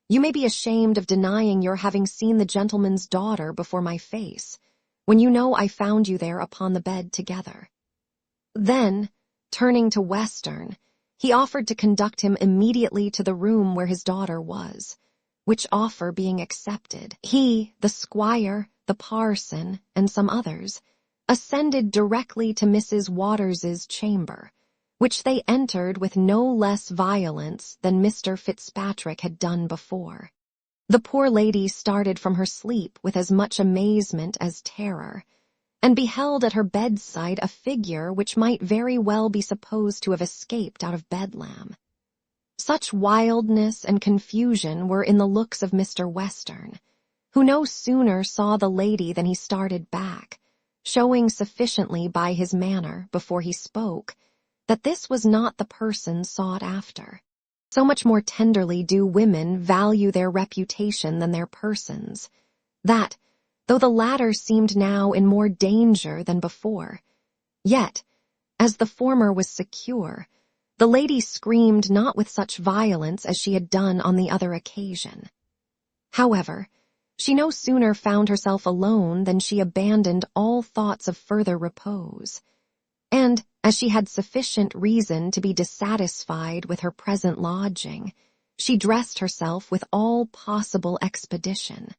you may be ashamed of denying your having seen the gentleman's daughter before my face, when you know I found you there upon the bed together." Then, turning to Western, he offered to conduct him immediately to the room where his daughter was, which offer being accepted, he, the squire, the parson, and some others, ascended directly to Mrs. Waters's chamber, which they entered with no less violence than Mr. Fitzpatrick had done before. The poor lady started from her sleep with as much amazement as terror, and beheld at her bedside a figure which might very well be supposed to have escaped out of Bedlam. Such wildness and confusion were in the looks of Mr. Western, who no sooner saw the lady than he started back, showing sufficiently by his manner, before he spoke, that this was not the person sought after. So much more tenderly do women value their reputation than their persons, that, though the latter seemed now in more danger than before, yet, as the former was secure, the lady screamed not with such violence as she had done on the other occasion. However, she no sooner found herself alone than she abandoned all thoughts of further repose, and, as she had sufficient reason to be dissatisfied with her present lodging, she dressed herself with all possible expedition.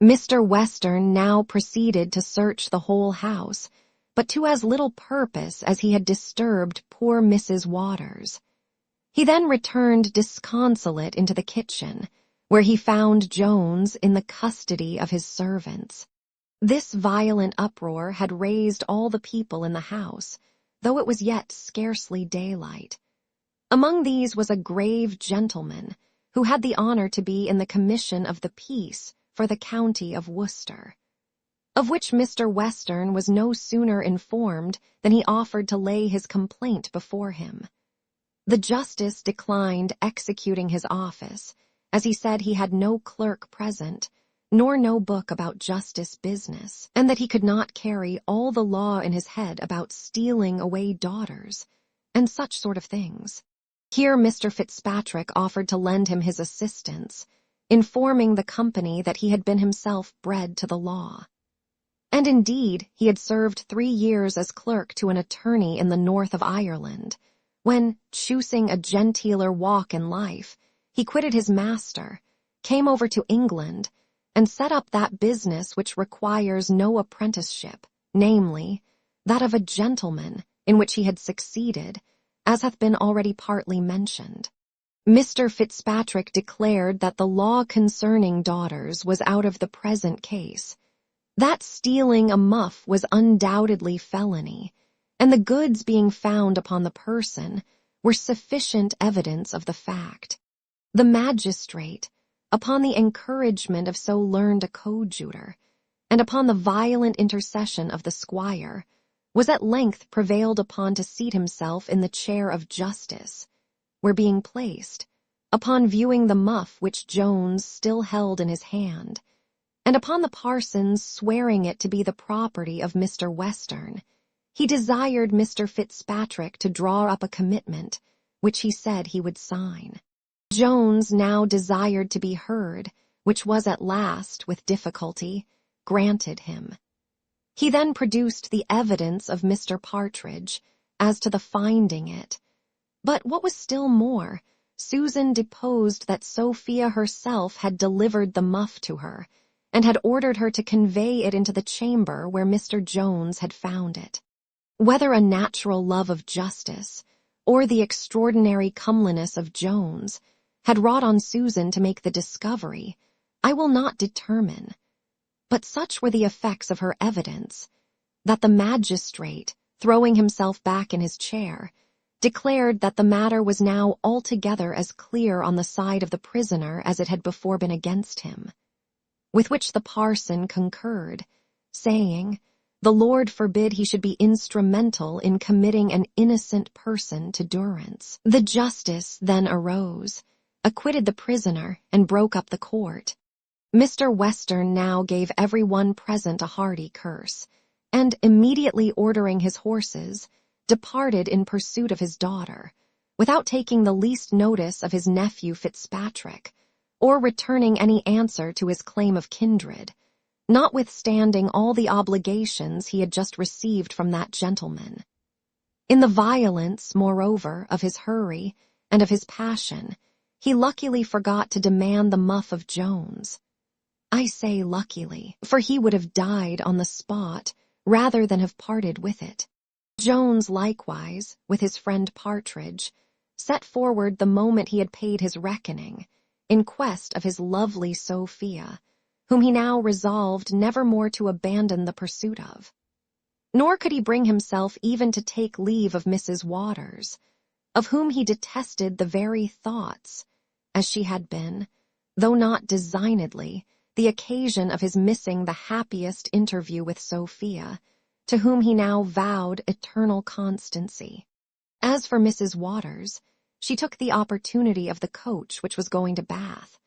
Mr. Western now proceeded to search the whole house, but to as little purpose as he had disturbed poor Mrs. Waters. He then returned disconsolate into the kitchen, where he found Jones in the custody of his servants. This violent uproar had raised all the people in the house, though it was yet scarcely daylight. Among these was a grave gentleman, who had the honor to be in the commission of the peace for the county of Worcester, of which Mr. Western was no sooner informed than he offered to lay his complaint before him. The justice declined executing his office, as he said he had no clerk present, nor no book about justice business, and that he could not carry all the law in his head about stealing away daughters, and such sort of things. Here Mr. Fitzpatrick offered to lend him his assistance, informing the company that he had been himself bred to the law. And indeed, he had served 3 years as clerk to an attorney in the north of Ireland, when, choosing a genteeler walk in life, he quitted his master, came over to England, and set up that business which requires no apprenticeship, namely, that of a gentleman, in which he had succeeded, as hath been already partly mentioned. Mr. Fitzpatrick declared that the law concerning daughters was out of the present case, that stealing a muff was undoubtedly felony, and the goods being found upon the person were sufficient evidence of the fact. The magistrate, upon the encouragement of so learned a coadjutor, and upon the violent intercession of the squire, was at length prevailed upon to seat himself in the chair of justice, where being placed, upon viewing the muff which Jones still held in his hand, and upon the parson's swearing it to be the property of Mr. Western, he desired Mr. Fitzpatrick to draw up a commitment, which he said he would sign. Jones now desired to be heard, which was at last, with difficulty, granted him. He then produced the evidence of Mr. Partridge as to the finding it. But what was still more, Susan deposed that Sophia herself had delivered the muff to her, and had ordered her to convey it into the chamber where Mr. Jones had found it. Whether a natural love of justice, or the extraordinary comeliness of Jones, had wrought on Susan to make the discovery, I will not determine. But such were the effects of her evidence, that the magistrate, throwing himself back in his chair, declared that the matter was now altogether as clear on the side of the prisoner as it had before been against him. With which the parson concurred, saying, the Lord forbid he should be instrumental in committing an innocent person to durance. The justice then arose, acquitted the prisoner, and broke up the court. Mr. Western now gave every one present a hearty curse, and immediately ordering his horses, departed in pursuit of his daughter, without taking the least notice of his nephew Fitzpatrick, or returning any answer to his claim of kindred, notwithstanding all the obligations he had just received from that gentleman. In the violence, moreover, of his hurry and of his passion, he luckily forgot to demand the muff of Jones. I say luckily, for he would have died on the spot rather than have parted with it. Jones likewise, with his friend Partridge, set forward the moment he had paid his reckoning, in quest of his lovely Sophia, whom he now resolved never more to abandon the pursuit of. Nor could he bring himself even to take leave of Mrs. Waters, of whom he detested the very thoughts, as she had been, though not designedly, the occasion of his missing the happiest interview with Sophia, to whom he now vowed eternal constancy. As for Mrs. Waters, she took the opportunity of the coach which was going to Bath,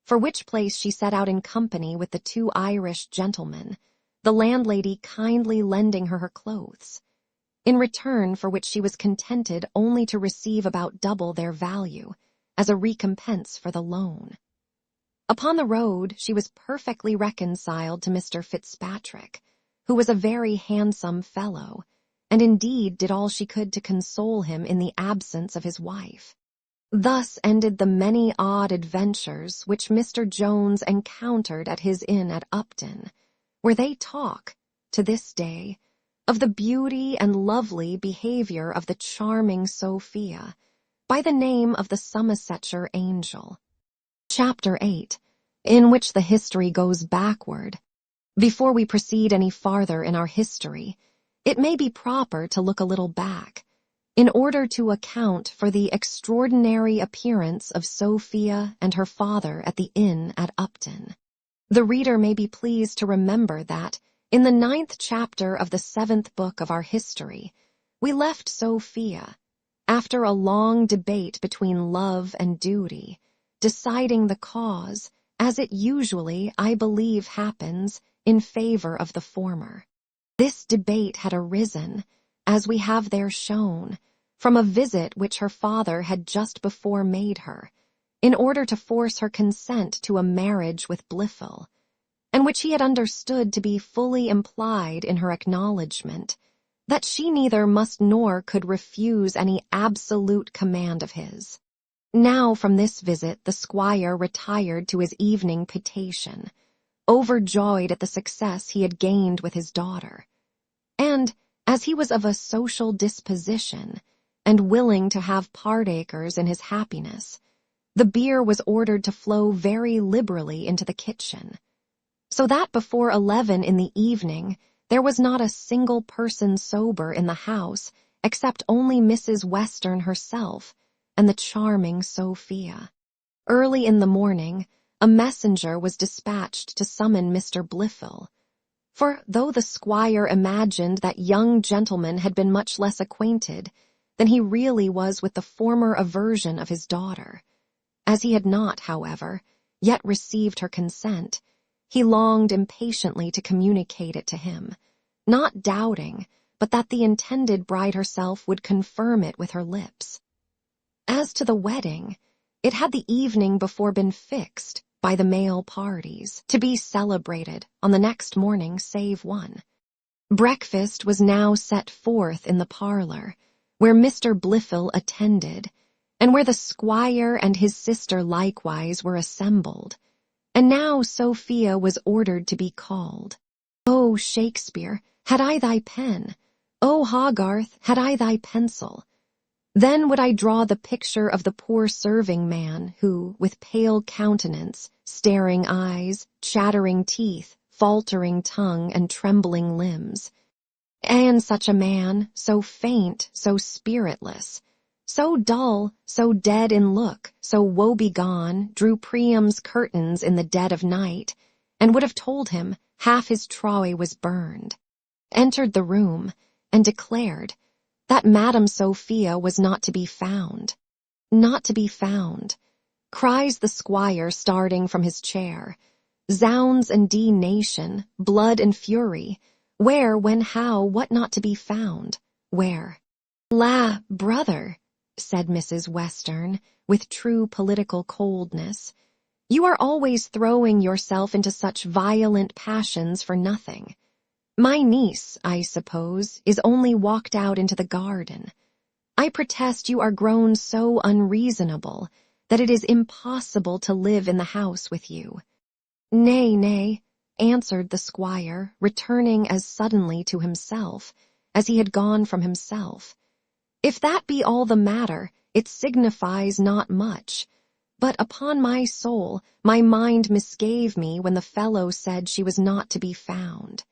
for which place she set out in company with the 2 Irish gentlemen, the landlady kindly lending her clothes, in return for which she was contented only to receive about double their value, as a recompense for the loan. Upon the road she was perfectly reconciled to Mr. Fitzpatrick, who was a very handsome fellow, and indeed did all she could to console him in the absence of his wife. Thus ended the many odd adventures which Mr. Jones encountered at his inn at Upton, where they talk, to this day, of the beauty and lovely behavior of the charming Sophia, by the name of the Somersetshire Angel. Chapter 8, in which the history goes backward. Before we proceed any farther in our history, it may be proper to look a little back, in order to account for the extraordinary appearance of Sophia and her father at the inn at Upton. The reader may be pleased to remember that, in the 9th chapter of the 7th book of our history, we left Sophia, after a long debate between love and duty, deciding the cause, as it usually, I believe, happens, in favor of the former. This debate had arisen, as we have there shown, from a visit which her father had just before made her, in order to force her consent to a marriage with Blifil, and which he had understood to be fully implied in her acknowledgment, that she neither must nor could refuse any absolute command of his. Now from this visit the squire retired to his evening potation, overjoyed at the success he had gained with his daughter, and, as he was of a social disposition, and willing to have partakers in his happiness, the beer was ordered to flow very liberally into the kitchen, so that before 11 in the evening there was not a single person sober in the house except only Mrs. Western herself and the charming Sophia. Early in the morning, a messenger was dispatched to summon Mr. Blifil, for though the squire imagined that young gentleman had been much less acquainted than he really was with the former aversion of his daughter, as he had not, however, yet received her consent, he longed impatiently to communicate it to him, not doubting but that the intended bride herself would confirm it with her lips. As to the wedding, it had the evening before been fixed by the male parties, to be celebrated on the next morning save one. Breakfast was now set forth in the parlor, where Mr. Blifil attended, and where the squire and his sister likewise were assembled, and now Sophia was ordered to be called. O Shakespeare, had I thy pen, O Hogarth, had I thy pencil, then would I draw the picture of the poor serving man who, with pale countenance, staring eyes, chattering teeth, faltering tongue, and trembling limbs, and such a man, so faint, so spiritless, so dull, so dead in look, so woebegone, drew Priam's curtains in the dead of night, and would have told him half his Troy was burned, entered the room, and declared that Madame Sophia was not to be found. Not to be found, cries the squire starting from his chair. Zounds and D-nation, blood and fury, where, when, how, what not to be found, where? La, brother, said Mrs. Western, with true political coldness, you are always throwing yourself into such violent passions for nothing. My niece, I suppose, is only walked out into the garden. I protest you are grown so unreasonable that it is impossible to live in the house with you. Nay, nay, answered the squire, returning as suddenly to himself as he had gone from himself. If that be all the matter, it signifies not much. But upon my soul, my mind misgave me when the fellow said she was not to be found.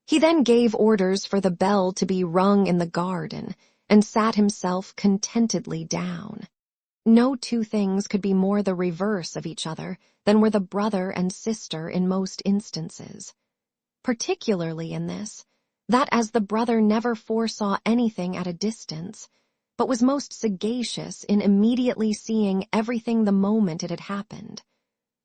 He then gave orders for the bell to be rung in the garden, and sat himself contentedly down. No two things could be more the reverse of each other than were the brother and sister in most instances. Particularly in this, that as the brother never foresaw anything at a distance, but was most sagacious in immediately seeing everything the moment it had happened,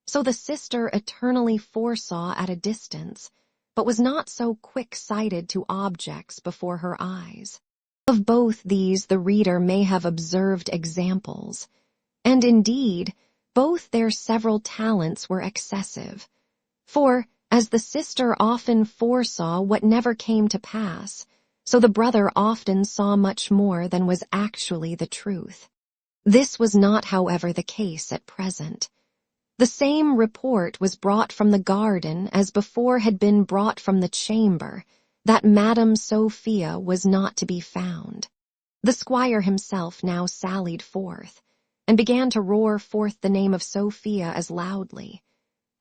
so the sister eternally foresaw at a distance, but was not so quick-sighted to objects before her eyes. Of both these the reader may have observed examples, and indeed both their several talents were excessive, for, as the sister often foresaw what never came to pass, so the brother often saw much more than was actually the truth. This was not, however, the case at present. The same report was brought from the garden as before had been brought from the chamber, that Madame Sophia was not to be found. The squire himself now sallied forth, and began to roar forth the name of Sophia as loudly,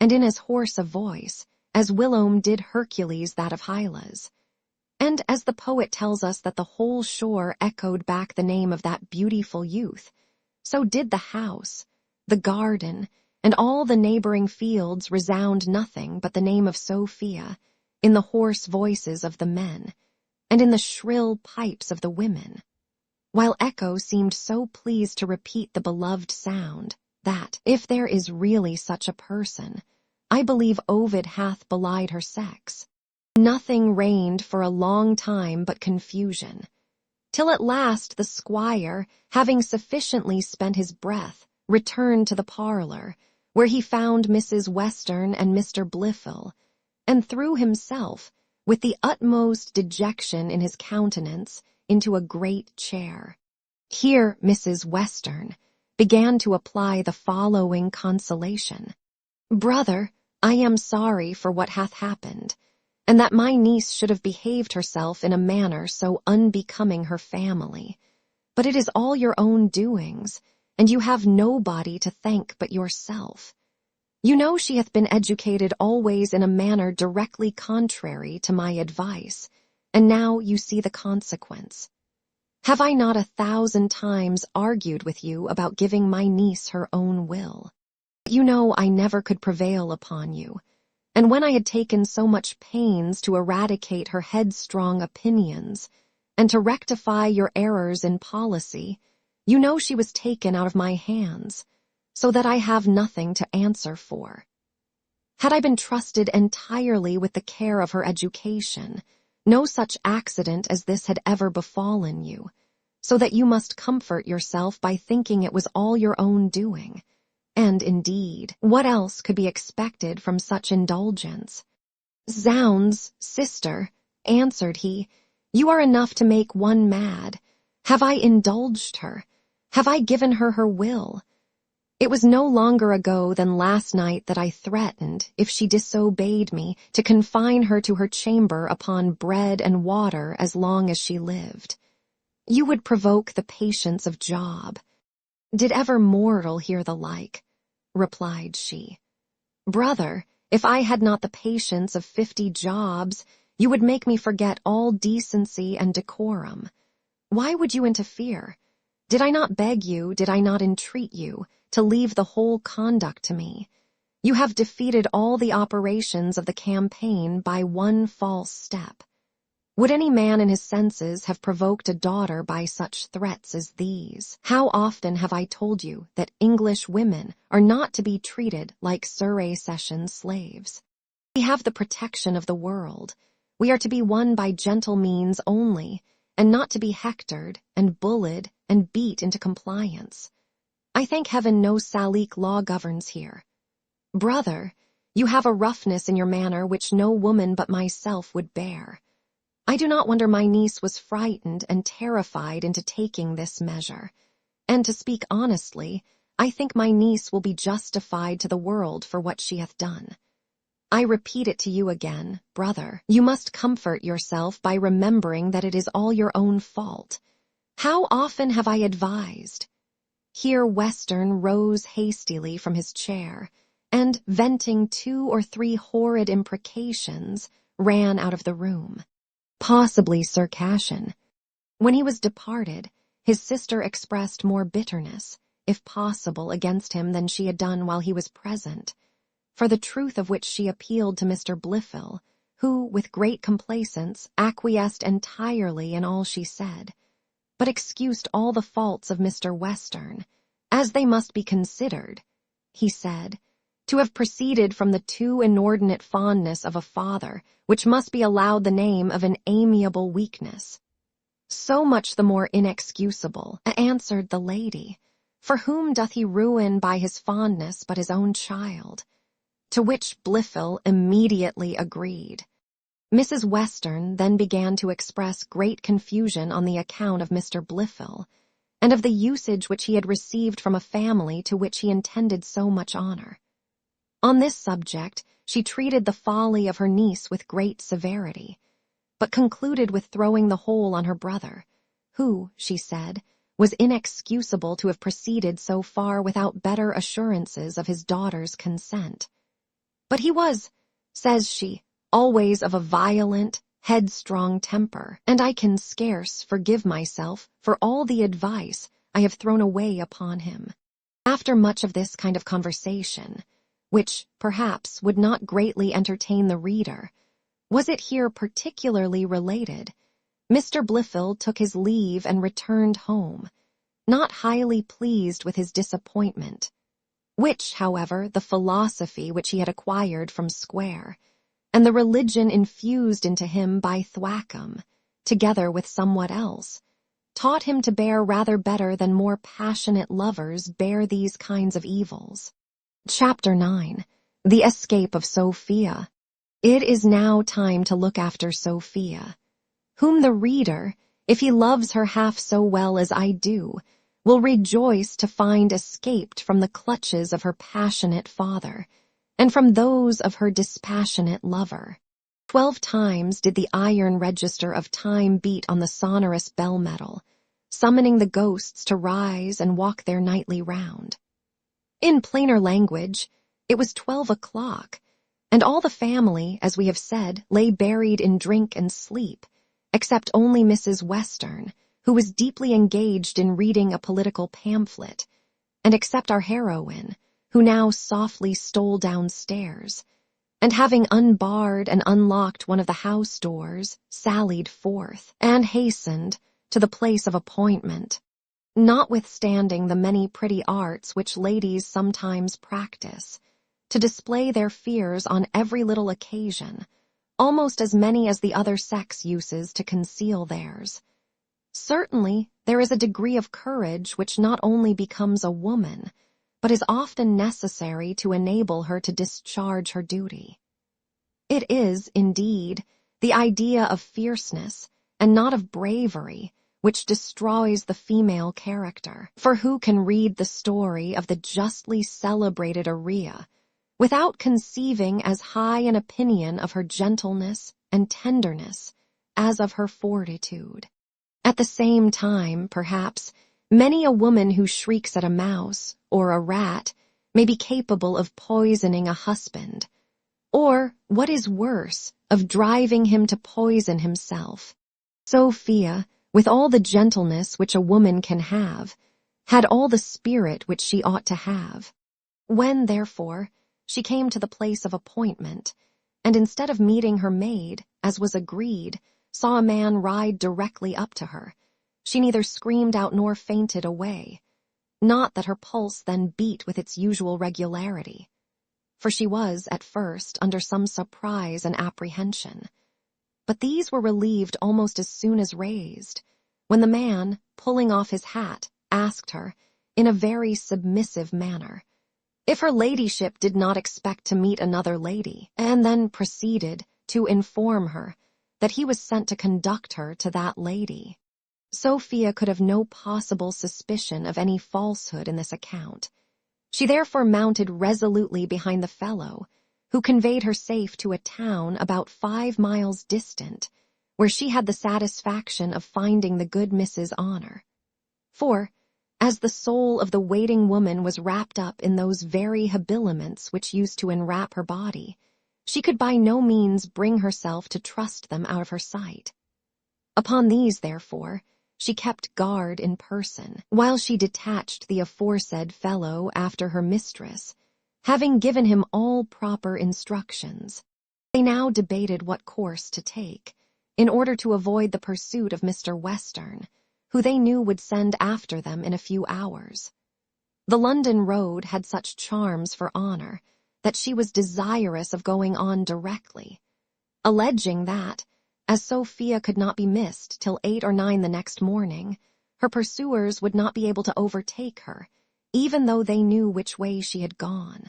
and in as hoarse a voice, as whilom did Hercules that of Hylas. And as the poet tells us that the whole shore echoed back the name of that beautiful youth, so did the house, the garden, and all the neighboring fields resound nothing but the name of Sophia, in the hoarse voices of the men, and in the shrill pipes of the women, while Echo seemed so pleased to repeat the beloved sound, that, if there is really such a person, I believe Ovid hath belied her sex. Nothing reigned for a long time but confusion, till at last the squire, having sufficiently spent his breath, returned to the parlor, where he found Mrs. Western and Mr. Blifil, and threw himself, with the utmost dejection in his countenance, into a great chair. Here Mrs. Western began to apply the following consolation. Brother, I am sorry for what hath happened, and that my niece should have behaved herself in a manner so unbecoming her family. But it is all your own doings, and you have nobody to thank but yourself. You know she hath been educated always in a manner directly contrary to my advice, and now you see the consequence. Have I not 1,000 times argued with you about giving my niece her own will? You know I never could prevail upon you, and when I had taken so much pains to eradicate her headstrong opinions, and to rectify your errors in policy, you know she was taken out of my hands, so that I have nothing to answer for. Had I been trusted entirely with the care of her education, no such accident as this had ever befallen you, so that you must comfort yourself by thinking it was all your own doing. And indeed, what else could be expected from such indulgence? Zounds, sister, answered he, you are enough to make one mad. Have I indulged her? Have I given her her will? It was no longer ago than last night that I threatened, if she disobeyed me, to confine her to her chamber upon bread and water as long as she lived. You would provoke the patience of Job. Did ever mortal hear the like? Replied she. Brother, if I had not the patience of 50 Jobs, you would make me forget all decency and decorum. Why would you interfere? Did I not beg you, did I not entreat you, to leave the whole conduct to me? You have defeated all the operations of the campaign by one false step. Would any man in his senses have provoked a daughter by such threats as these? How often have I told you that English women are not to be treated like Surrey-session slaves? We have the protection of the world. We are to be won by gentle means only, and not to be hectored and bullied and beat into compliance. I thank heaven no Salic law governs here. Brother, you have a roughness in your manner which no woman but myself would bear. I do not wonder my niece was frightened and terrified into taking this measure. And to speak honestly, I think my niece will be justified to the world for what she hath done. I repeat it to you again, brother, you must comfort yourself by remembering that it is all your own fault. How often have I advised? Here Western rose hastily from his chair, and, venting 2 or 3 horrid imprecations, ran out of the room. Possibly Sir Cashin. When he was departed, his sister expressed more bitterness, if possible, against him than she had done while he was present, for the truth of which she appealed to Mr. Blifil, who, with great complacence, acquiesced entirely in all she said, but excused all the faults of Mr. Western, as they must be considered, he said, to have proceeded from the too inordinate fondness of a father, which must be allowed the name of an amiable weakness. So much the more inexcusable, answered the lady, for whom doth he ruin by his fondness but his own child? To which Blifil immediately agreed. Mrs. Western then began to express great confusion on the account of Mr. Blifil, and of the usage which he had received from a family to which he intended so much honor. On this subject, she treated the folly of her niece with great severity, but concluded with throwing the whole on her brother, who, she said, was inexcusable to have proceeded so far without better assurances of his daughter's consent. But he was, says she, always of a violent, headstrong temper, and I can scarce forgive myself for all the advice I have thrown away upon him. After much of this kind of conversation, which, perhaps, would not greatly entertain the reader, was it here particularly related, Mr. Blifil took his leave and returned home, not highly pleased with his disappointment, which, however, the philosophy which he had acquired from Square, and the religion infused into him by Thwackum, together with somewhat else, taught him to bear rather better than more passionate lovers bear these kinds of evils. Chapter 9. The Escape of Sophia. It is now time to look after Sophia, whom the reader, if he loves her half so well as I do, will rejoice to find escaped from the clutches of her passionate father, and from those of her dispassionate lover. 12 times did the iron register of time beat on the sonorous bell-metal, summoning the ghosts to rise and walk their nightly round. In plainer language, it was 12 o'clock, and all the family, as we have said, lay buried in drink and sleep, except only Mrs. Western, who was deeply engaged in reading a political pamphlet, and except our heroine, who now softly stole downstairs, and having unbarred and unlocked one of the house doors, sallied forth, and hastened to the place of appointment. Notwithstanding the many pretty arts which ladies sometimes practice, to display their fears on every little occasion, almost as many as the other sex uses to conceal theirs. Certainly, there is a degree of courage which not only becomes a woman, but is often necessary to enable her to discharge her duty. It is, indeed, the idea of fierceness, and not of bravery, which destroys the female character. For who can read the story of the justly celebrated Aria without conceiving as high an opinion of her gentleness and tenderness as of her fortitude? At the same time, perhaps, many a woman who shrieks at a mouse or a rat may be capable of poisoning a husband, or, what is worse, of driving him to poison himself. Sophia, with all the gentleness which a woman can have, had all the spirit which she ought to have. When, therefore, she came to the place of appointment, and instead of meeting her maid, as was agreed, saw a man ride directly up to her, she neither screamed out nor fainted away. Not that her pulse then beat with its usual regularity, for she was, at first, under some surprise and apprehension. But these were relieved almost as soon as raised, when the man, pulling off his hat, asked her, in a very submissive manner, if her ladyship did not expect to meet another lady, and then proceeded to inform her that he was sent to conduct her to that lady. Sophia could have no possible suspicion of any falsehood in this account. She therefore mounted resolutely behind the fellow, who conveyed her safe to a town about 5 miles distant, where she had the satisfaction of finding the good Mrs. Honor. For, as the soul of the waiting woman was wrapped up in those very habiliments which used to enwrap her body, she could by no means bring herself to trust them out of her sight. Upon these, therefore, she kept guard in person, while she detached the aforesaid fellow after her mistress, having given him all proper instructions. They now debated what course to take, in order to avoid the pursuit of Mr. Western, who they knew would send after them in a few hours. The London road had such charms for Honor that she was desirous of going on directly, alleging that, as Sophia could not be missed till 8 or 9 the next morning, her pursuers would not be able to overtake her, even though they knew which way she had gone.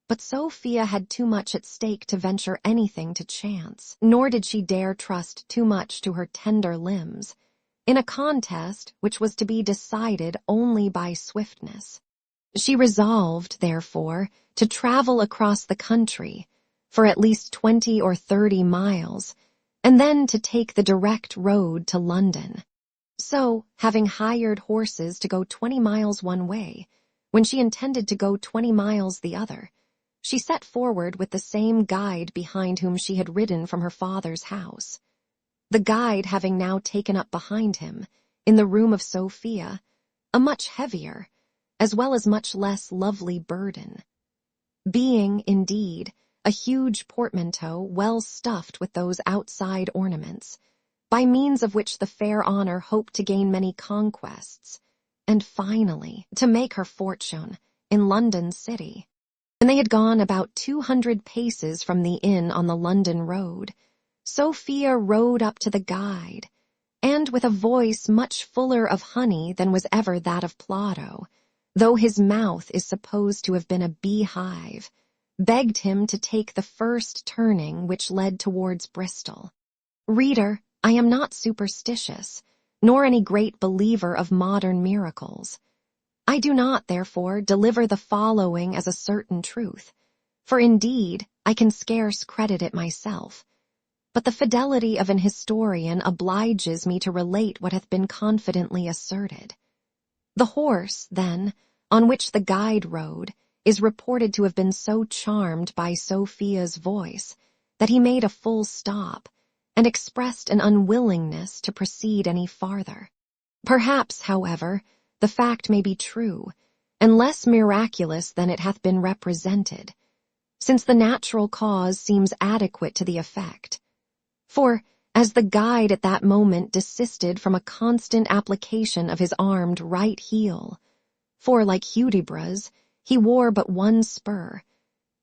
But Sophia had too much at stake to venture anything to chance, nor did she dare trust too much to her tender limbs, in a contest which was to be decided only by swiftness. She resolved, therefore, to travel across the country for at least 20 or 30 miles, and then to take the direct road to London. So, having hired horses to go 20 miles one way, when she intended to go 20 miles the other, she set forward with the same guide behind whom she had ridden from her father's house. The guide having now taken up behind him, in the room of Sophia, a much heavier, as well as much less lovely burden, being, indeed, a huge portmanteau well stuffed with those outside ornaments, by means of which the fair Honor hoped to gain many conquests, and finally to make her fortune in London city. When they had gone about 200 paces from the inn on the London road, Sophia rode up to the guide, and with a voice much fuller of honey than was ever that of Plotho, though his mouth is supposed to have been a beehive, begged him to take the first turning which led towards Bristol. Reader, I am not superstitious, nor any great believer of modern miracles. I do not, therefore, deliver the following as a certain truth, for indeed I can scarce credit it myself. But the fidelity of an historian obliges me to relate what hath been confidently asserted. The horse, then, on which the guide rode, is reported to have been so charmed by Sophia's voice that he made a full stop, and expressed an unwillingness to proceed any farther. Perhaps, however, the fact may be true, and less miraculous than it hath been represented, since the natural cause seems adequate to the effect. For, as the guide at that moment desisted from a constant application of his armed right heel, for, like Hudibras, he wore but one spur,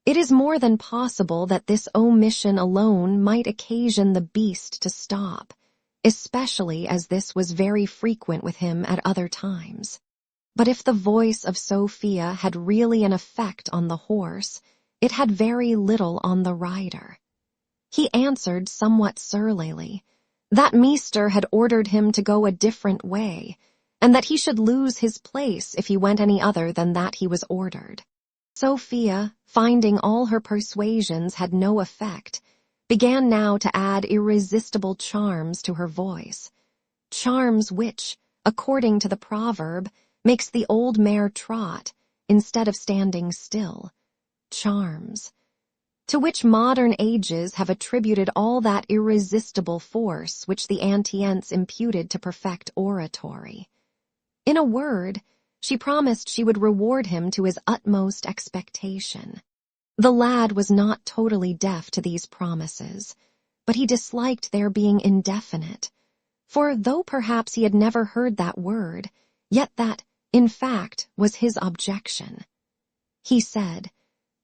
it is more than possible that this omission alone might occasion the beast to stop, especially as this was very frequent with him at other times. But if the voice of Sophia had really an effect on the horse, it had very little on the rider. He answered somewhat surlily that Meester had ordered him to go a different way, and that he should lose his place if he went any other than that he was ordered. Sophia, finding all her persuasions had no effect, began now to add irresistible charms to her voice, charms which, according to the proverb, makes the old mare trot instead of standing still, charms, to which modern ages have attributed all that irresistible force which the antients imputed to perfect oratory. In a word, she promised she would reward him to his utmost expectation. The lad was not totally deaf to these promises, but he disliked their being indefinite, for though perhaps he had never heard that word, yet that, in fact, was his objection. He said,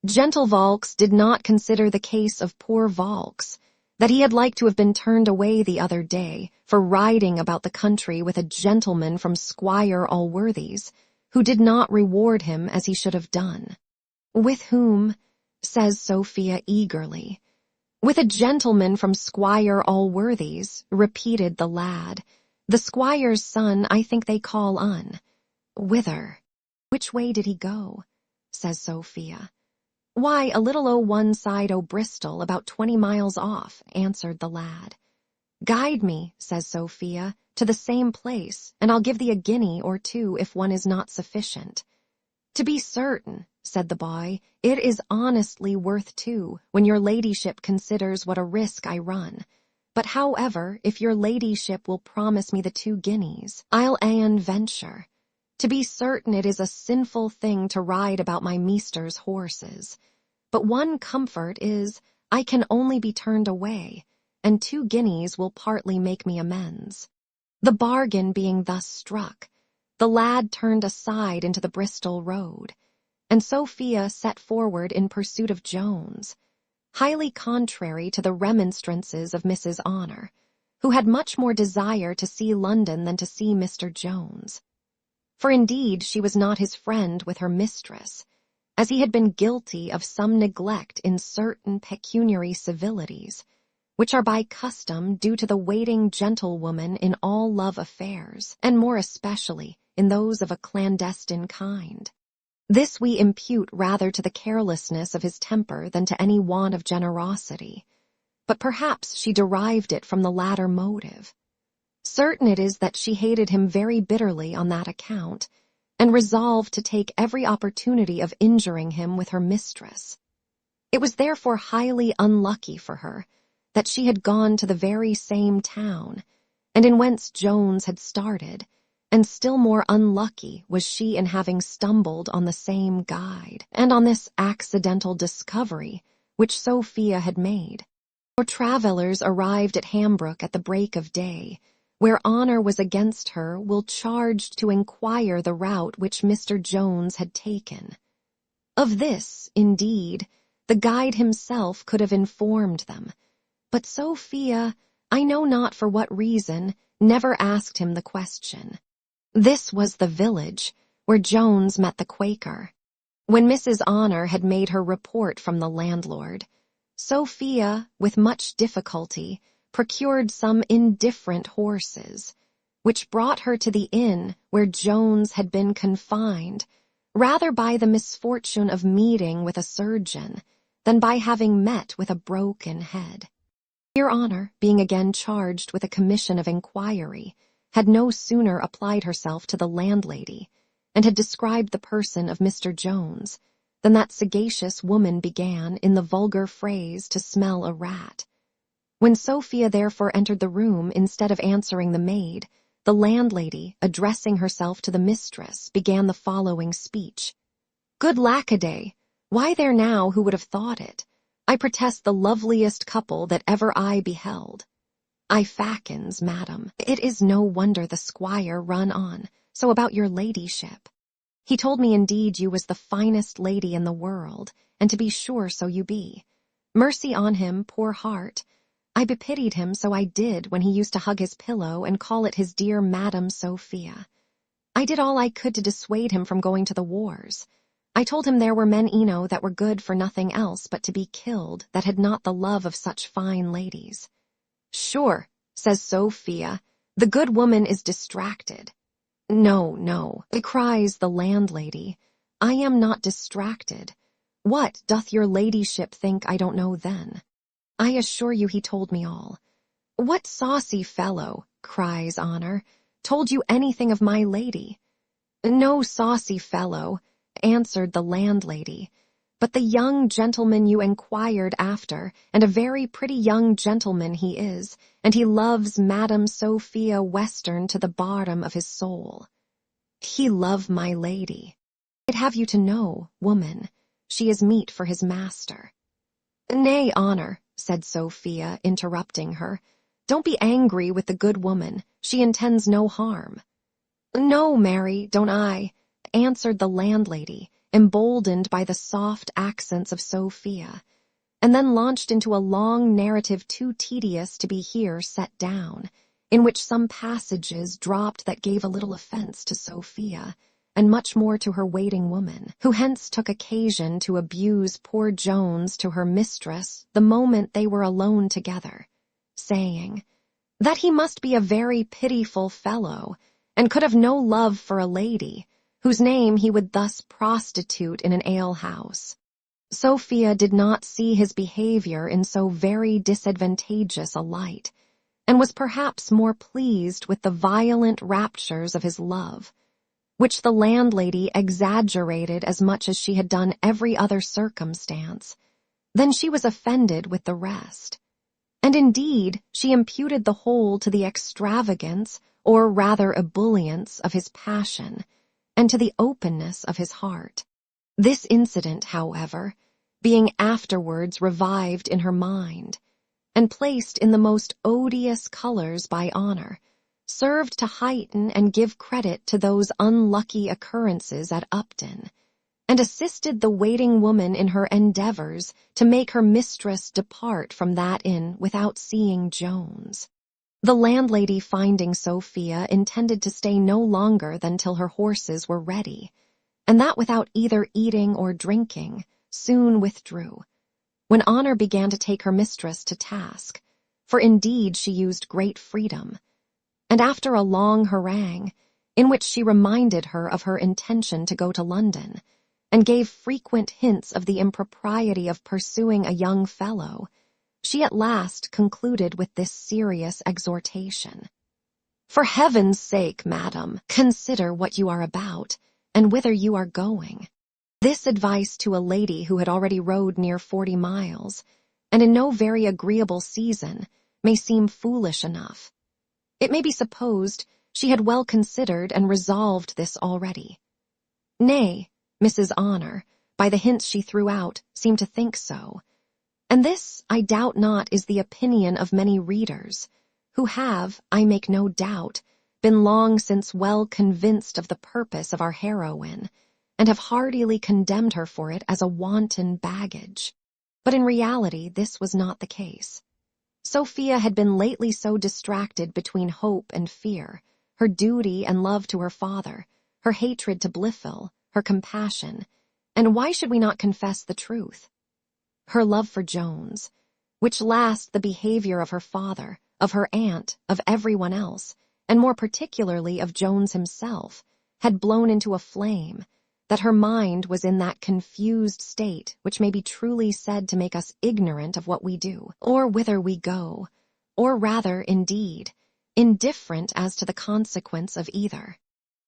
Gentle Volks did not consider the case of poor Volks, that he had like to have been turned away the other day for riding about the country with a gentleman from Squire Allworthy's, who did not reward him as he should have done. With whom, says Sophia eagerly. With a gentleman from Squire Allworthy's, repeated the lad. The squire's son I think they call Whither? Which way did he go? Says Sophia. Why, a little o' one side o' Bristol, about 20 miles off, answered the lad. Guide me, says Sophia, to the same place, and I'll give thee a guinea or two if one is not sufficient. To be certain, said the boy, it is honestly worth 2, when your ladyship considers what a risk I run. But however, if your ladyship will promise me the 2 guineas, I'll e'en venture. To be certain it is a sinful thing to ride about my meester's horses. But one comfort is, I can only be turned away, and 2 guineas will partly make me amends. The bargain being thus struck, the lad turned aside into the Bristol road, and Sophia set forward in pursuit of Jones, highly contrary to the remonstrances of Mrs. Honor, who had much more desire to see London than to see Mr. Jones. For indeed she was not his friend with her mistress, as he had been guilty of some neglect in certain pecuniary civilities, which are by custom due to the waiting gentlewoman in all love affairs, and more especially in those of a clandestine kind. This we impute rather to the carelessness of his temper than to any want of generosity, but perhaps she derived it from the latter motive. Certain it is that she hated him very bitterly on that account, and resolved to take every opportunity of injuring him with her mistress. It was therefore highly unlucky for her that she had gone to the very same town, and in whence Jones had started, and still more unlucky was she in having stumbled on the same guide, and on this accidental discovery which Sophia had made. For travellers arrived at Hambrook at the break of day, where Honor was against her, will charged to inquire the route which Mr. Jones had taken. Of this, indeed, the guide himself could have informed them, but Sophia, I know not for what reason, never asked him the question. This was the village where Jones met the Quaker. When Mrs. Honor had made her report from the landlord, Sophia, with much difficulty, procured some indifferent horses, which brought her to the inn where Jones had been confined, rather by the misfortune of meeting with a surgeon than by having met with a broken head. Your Honor, being again charged with a commission of inquiry, had no sooner applied herself to the landlady, and had described the person of Mr. Jones, than that sagacious woman began, in the vulgar phrase, to smell a rat. When Sophia therefore entered the room, instead of answering the maid, the landlady, addressing herself to the mistress, began the following speech. Good lackaday! Why there now, who would have thought it? I protest the loveliest couple that ever I beheld. I fackins, madam, it is no wonder the squire run on, so about your ladyship. He told me indeed you was the finest lady in the world, and to be sure so you be. Mercy on him, poor heart! I bepitied him, so I did, when he used to hug his pillow and call it his dear Madam Sophia. I did all I could to dissuade him from going to the wars. I told him there were men that were good for nothing else but to be killed, that had not the love of such fine ladies. Sure, says Sophia, the good woman is distracted. No, no, cries the landlady. I am not distracted. What doth your ladyship think I don't know then? I assure you he told me all. What saucy fellow, cries Honor, told you anything of my lady? No saucy fellow, answered the landlady, but the young gentleman you enquired after, and a very pretty young gentleman he is, and he loves Madam Sophia Western to the bottom of his soul. He love my lady. I'd have you to know, woman, she is meet for his master. Nay, Honor, said Sophia, interrupting her, don't be angry with the good woman, she intends no harm. No, Mary, don't I, answered the landlady, emboldened by the soft accents of Sophia, and then launched into a long narrative too tedious to be here set down, in which some passages dropped that gave a little offense to Sophia, and much more to her waiting woman, who hence took occasion to abuse poor Jones to her mistress the moment they were alone together, saying, that he must be a very pitiful fellow, and could have no love for a lady, whose name he would thus prostitute in an alehouse. Sophia did not see his behavior in so very disadvantageous a light, and was perhaps more pleased with the violent raptures of his love, which the landlady exaggerated as much as she had done every other circumstance, than she was offended with the rest. And indeed she imputed the whole to the extravagance, or rather ebullience, of his passion, and to the openness of his heart. This incident, however, being afterwards revived in her mind, and placed in the most odious colors by Honor, served to heighten and give credit to those unlucky occurrences at Upton, and assisted the waiting woman in her endeavors to make her mistress depart from that inn without seeing Jones. The landlady, finding Sophia intended to stay no longer than till her horses were ready, and that without either eating or drinking, soon withdrew, when Honor began to take her mistress to task, for indeed she used great freedom, and after a long harangue, in which she reminded her of her intention to go to London, and gave frequent hints of the impropriety of pursuing a young fellow, she at last concluded with this serious exhortation. For heaven's sake, madam, consider what you are about, and whither you are going. This advice to a lady who had already rode near 40 miles, and in no very agreeable season, may seem foolish enough. It may be supposed she had well considered and resolved this already. Nay, Mrs. Honor, by the hints she threw out, seemed to think so, and this, I doubt not, is the opinion of many readers, who have, I make no doubt, been long since well convinced of the purpose of our heroine, and have heartily condemned her for it as a wanton baggage. But in reality this was not the case. Sophia had been lately so distracted between hope and fear, her duty and love to her father, her hatred to Blifil, her compassion, and why should we not confess the truth? Her love for Jones, which last the behavior of her father, of her aunt, of everyone else, and more particularly of Jones himself, had blown into a flame, that her mind was in that confused state which may be truly said to make us ignorant of what we do, or whither we go, or rather, indeed, indifferent as to the consequence of either.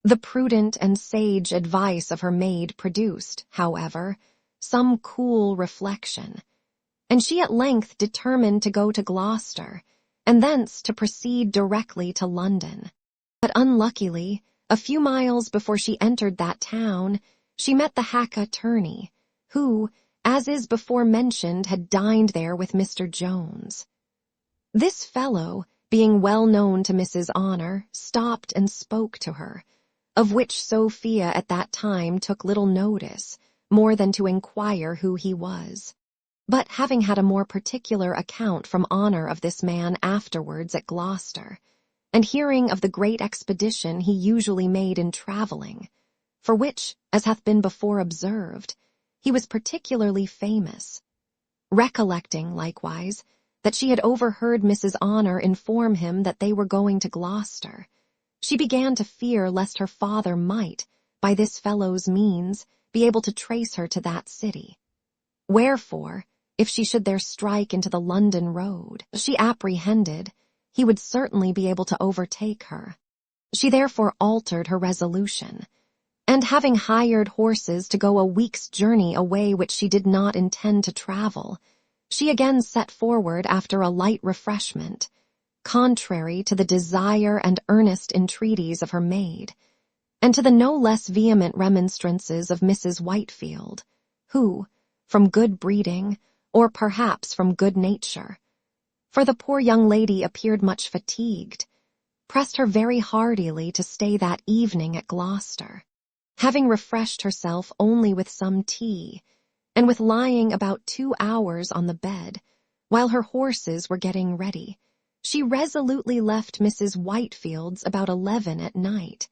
The prudent and sage advice of her maid produced, however, some cool reflection, and she at length determined to go to Gloucester, and thence to proceed directly to London. But unluckily, a few miles before she entered that town, she met the hack attorney, who, as is before mentioned, had dined there with Mr. Jones. This fellow, being well known to Mrs. Honor, stopped and spoke to her, of which Sophia at that time took little notice, more than to inquire who he was. but having had a more particular account from honor of this man afterwards at Gloucester, and hearing of the great expedition he usually made in travelling, for which, as hath been before observed, he was particularly famous, recollecting, likewise, that she had overheard Mrs. Honour inform him that they were going to Gloucester, she began to fear lest her father might, by this fellow's means, be able to trace her to that city. Wherefore, if she should there strike into the London road, she apprehended, he would certainly be able to overtake her. She therefore altered her resolution, and having hired horses to go a week's journey away which she did not intend to travel, she again set forward after a light refreshment, contrary to the desire and earnest entreaties of her maid, and to the no less vehement remonstrances of Mrs. Whitefield, who, from good breeding, or perhaps from good nature, for the poor young lady appeared much fatigued, pressed her very heartily to stay that evening at Gloucester, having refreshed herself only with some tea, and with lying about 2 hours on the bed, while her horses were getting ready. She resolutely left Mrs. Whitefield's about 11 at night,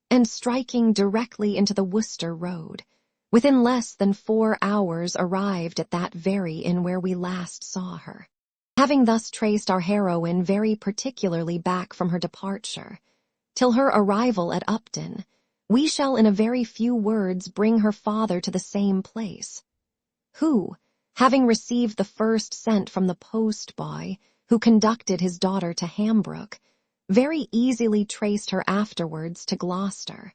and striking directly into the Worcester road, within less than 4 hours arrived at that very inn where we last saw her. Having thus traced our heroine very particularly back from her departure, till her arrival at Upton, we shall in a very few words bring her father to the same place, who, having received the first sent from the post-boy, who conducted his daughter to Hambrook, very easily traced her afterwards to Gloucester,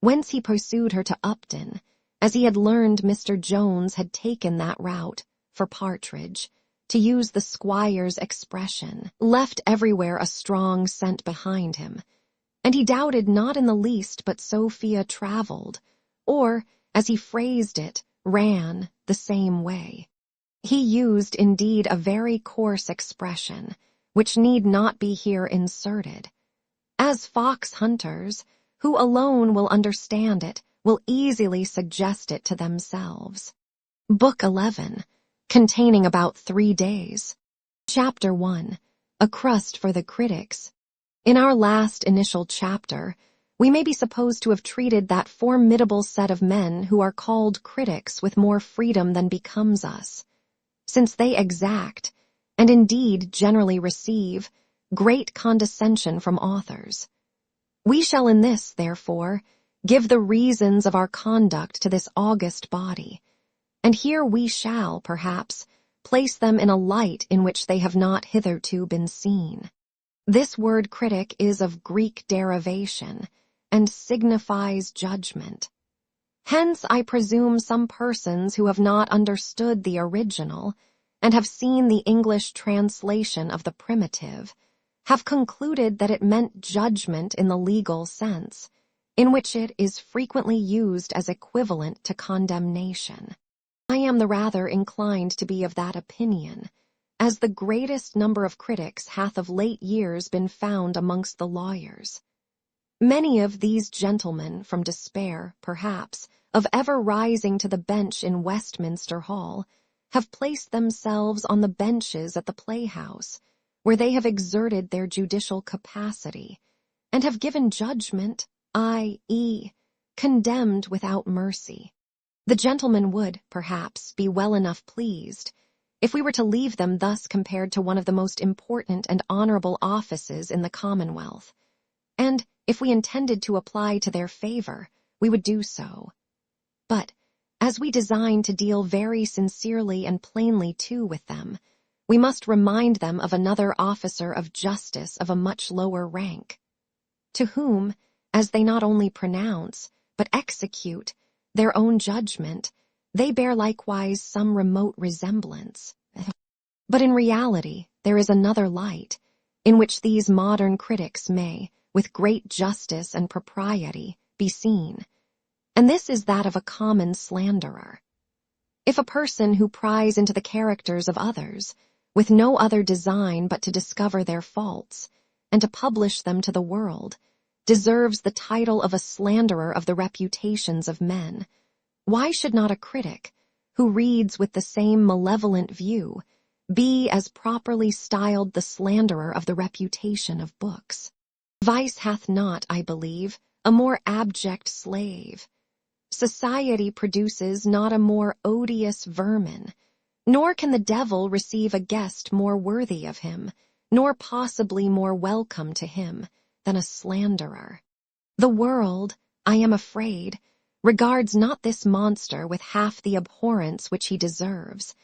whence he pursued her to Upton, as he had learned Mr. Jones had taken that route for Partridge, to use the squire's expression, left everywhere a strong scent behind him, and he doubted not in the least but Sophia travelled, or, as he phrased it, ran the same way. He used indeed a very coarse expression, which need not be here inserted, as fox hunters, who alone will understand it, will easily suggest it to themselves. Book 11, containing about 3 days. Chapter 1, A Crust for the Critics. In our last initial chapter, we may be supposed to have treated that formidable set of men who are called critics with more freedom than becomes us, since they exact, and indeed generally receive, great condescension from authors. We shall in this, therefore, give the reasons of our conduct to this august body, and here we shall, perhaps, place them in a light in which they have not hitherto been seen. This word critic is of Greek derivation, and signifies judgment. Hence, I presume some persons who have not understood the original, and have seen the English translation of the primitive, have concluded that it meant judgment in the legal sense, in which it is frequently used as equivalent to condemnation. I am the rather inclined to be of that opinion, as the greatest number of critics hath of late years been found amongst the lawyers. Many of these gentlemen, from despair, perhaps, of ever rising to the bench in Westminster Hall, have placed themselves on the benches at the playhouse, where they have exerted their judicial capacity, and have given judgment, i.e., condemned without mercy. The gentlemen would, perhaps, be well enough pleased, if we were to leave them thus compared to one of the most important and honorable offices in the Commonwealth, and, if we intended to apply to their favor, we would do so. But, as we design to deal very sincerely and plainly too with them, we must remind them of another officer of justice of a much lower rank, to whom, as they not only pronounce, but execute, their own judgment, they bear likewise some remote resemblance. But in reality there is another light, in which these modern critics may, with great justice and propriety, be seen, and this is that of a common slanderer. If a person who pries into the characters of others, with no other design but to discover their faults, and to publish them to the world, deserves the title of a slanderer of the reputations of men, why should not a critic, who reads with the same malevolent view, be as properly styled the slanderer of the reputation of books. Vice hath not, I believe, a more abject slave. Society produces not a more odious vermin, nor can the devil receive a guest more worthy of him, nor possibly more welcome to him, than a slanderer. The world, I am afraid, regards not this monster with half the abhorrence which he deserves,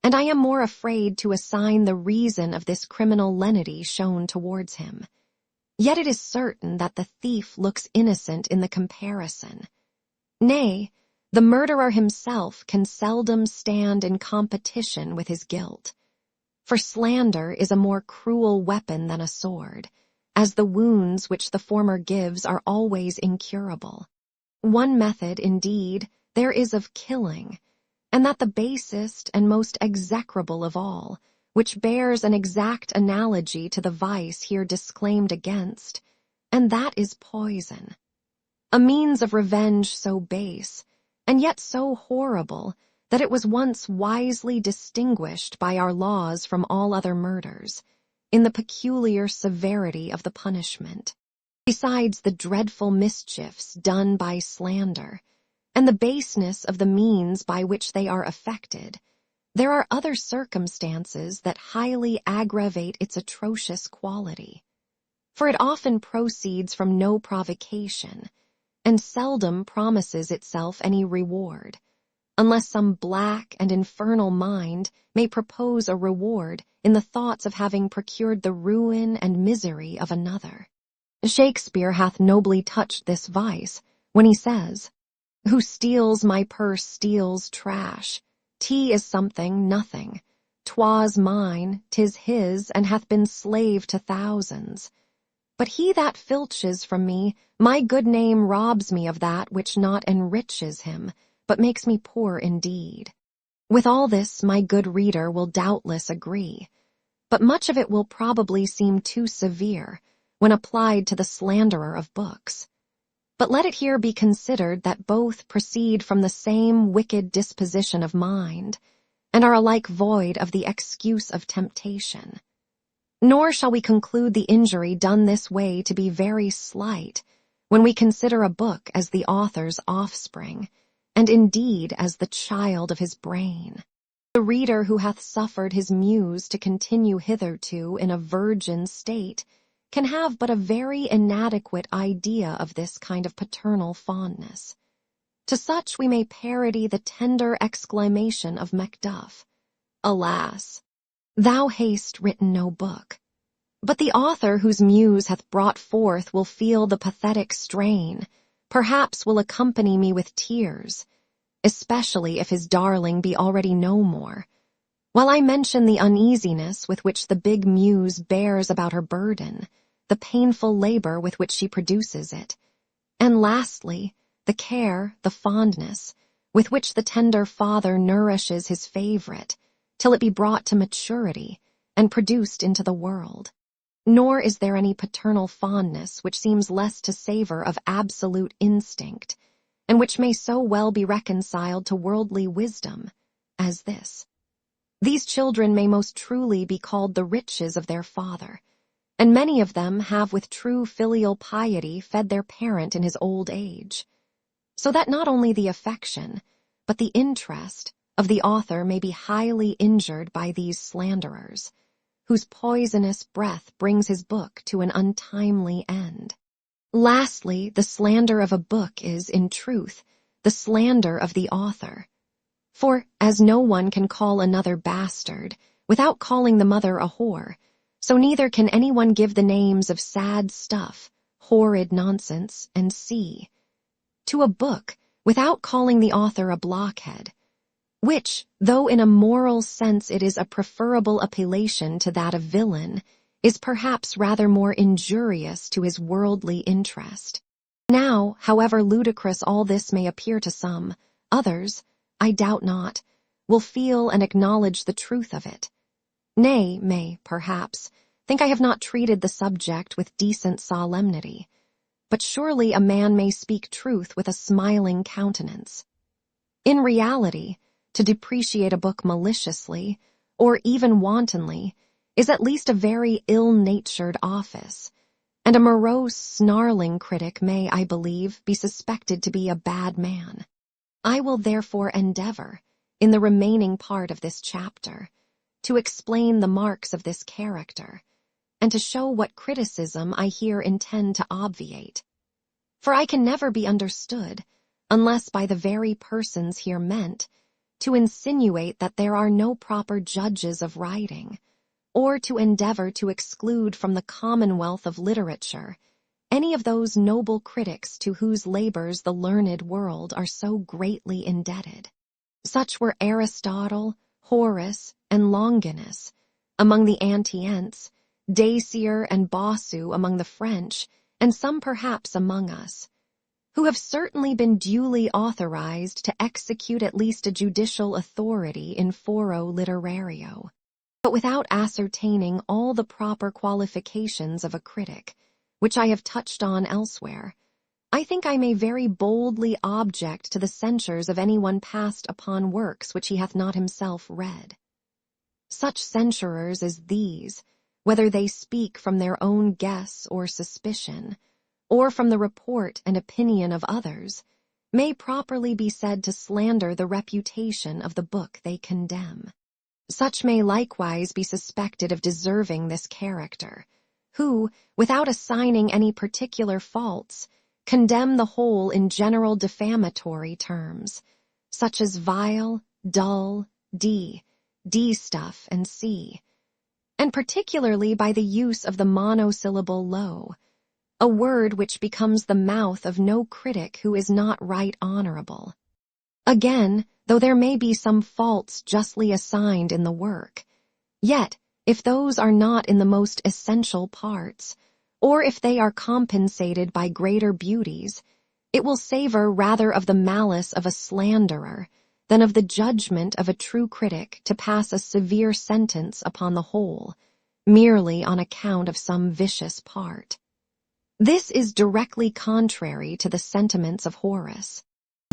and I am more afraid to assign the reason of this criminal lenity shown towards him. Yet it is certain that the thief looks innocent in the comparison. Nay, the murderer himself can seldom stand in competition with his guilt. For slander is a more cruel weapon than a sword, as the wounds which the former gives are always incurable. One method, indeed, there is of killing, and that the basest and most execrable of all, which bears an exact analogy to the vice here disclaimed against, and that is poison. A means of revenge so base, and yet so horrible, that it was once wisely distinguished by our laws from all other murders, in the peculiar severity of the punishment. Besides the dreadful mischiefs done by slander, and the baseness of the means by which they are effected, there are other circumstances that highly aggravate its atrocious quality. For it often proceeds from no provocation, and seldom promises itself any reward, unless some black and infernal mind may propose a reward in the thoughts of having procured the ruin and misery of another. Shakespeare hath nobly touched this vice, when he says, "Who steals my purse steals trash. Tea is something, nothing. 'Twas mine, 'tis his, and hath been slave to thousands. But he that filches from me, my good name robs me of that which not enriches him, but makes me poor indeed." With all this my good reader will doubtless agree, but much of it will probably seem too severe when applied to the slanderer of books. But let it here be considered that both proceed from the same wicked disposition of mind, and are alike void of the excuse of temptation. Nor shall we conclude the injury done this way to be very slight, when we consider a book as the author's offspring, and indeed as the child of his brain. The reader who hath suffered his muse to continue hitherto in a virgin state can have but a very inadequate idea of this kind of paternal fondness. To such we may parody the tender exclamation of Macduff, "Alas, thou hast written no book." But the author whose muse hath brought forth will feel the pathetic strain, perhaps will accompany me with tears, especially if his darling be already no more, while I mention the uneasiness with which the big muse bears about her burden, the painful labor with which she produces it, and lastly, the care, the fondness, with which the tender father nourishes his favorite, till it be brought to maturity and produced into the world. Nor is there any paternal fondness which seems less to savor of absolute instinct, and which may so well be reconciled to worldly wisdom, as this. These children may most truly be called the riches of their father, and many of them have with true filial piety fed their parent in his old age, so that not only the affection, but the interest of the author may be highly injured by these slanderers, whose poisonous breath brings his book to an untimely end. Lastly, the slander of a book is, in truth, the slander of the author. For, as no one can call another bastard without calling the mother a whore, so neither can anyone give the names of sad stuff, horrid nonsense, and sea to a book without calling the author a blockhead, which, though in a moral sense it is a preferable appellation to that of villain, is perhaps rather more injurious to his worldly interest. Now, however ludicrous all this may appear to some, others, I doubt not, will feel and acknowledge the truth of it. Nay, may, perhaps, think I have not treated the subject with decent solemnity, but surely a man may speak truth with a smiling countenance. In reality, to depreciate a book maliciously, or even wantonly, is at least a very ill-natured office, and a morose, snarling critic may, I believe, be suspected to be a bad man. I will therefore endeavor, in the remaining part of this chapter, to explain the marks of this character, and to show what criticism I here intend to obviate. For I can never be understood, unless by the very persons here meant, to insinuate that there are no proper judges of writing, or to endeavor to exclude from the commonwealth of literature any of those noble critics to whose labors the learned world are so greatly indebted. Such were Aristotle, Horace, and Longinus among the Antients, Dacier and Bossu among the French, and some perhaps among us, who have certainly been duly authorized to execute at least a judicial authority in foro literario, but without ascertaining all the proper qualifications of a critic, which I have touched on elsewhere, I think I may very boldly object to the censures of anyone passed upon works which he hath not himself read. Such censurers as these, whether they speak from their own guess or suspicion, or from the report and opinion of others, may properly be said to slander the reputation of the book they condemn. Such may likewise be suspected of deserving this character, who, without assigning any particular faults, condemn the whole in general defamatory terms, such as vile, dull, D-stuff, and C, and particularly by the use of the monosyllable low, a word which becomes the mouth of no critic who is not right honorable. Again, though there may be some faults justly assigned in the work, yet, if those are not in the most essential parts, or if they are compensated by greater beauties, it will savor rather of the malice of a slanderer than of the judgment of a true critic to pass a severe sentence upon the whole, merely on account of some vicious part. This is directly contrary to the sentiments of Horace.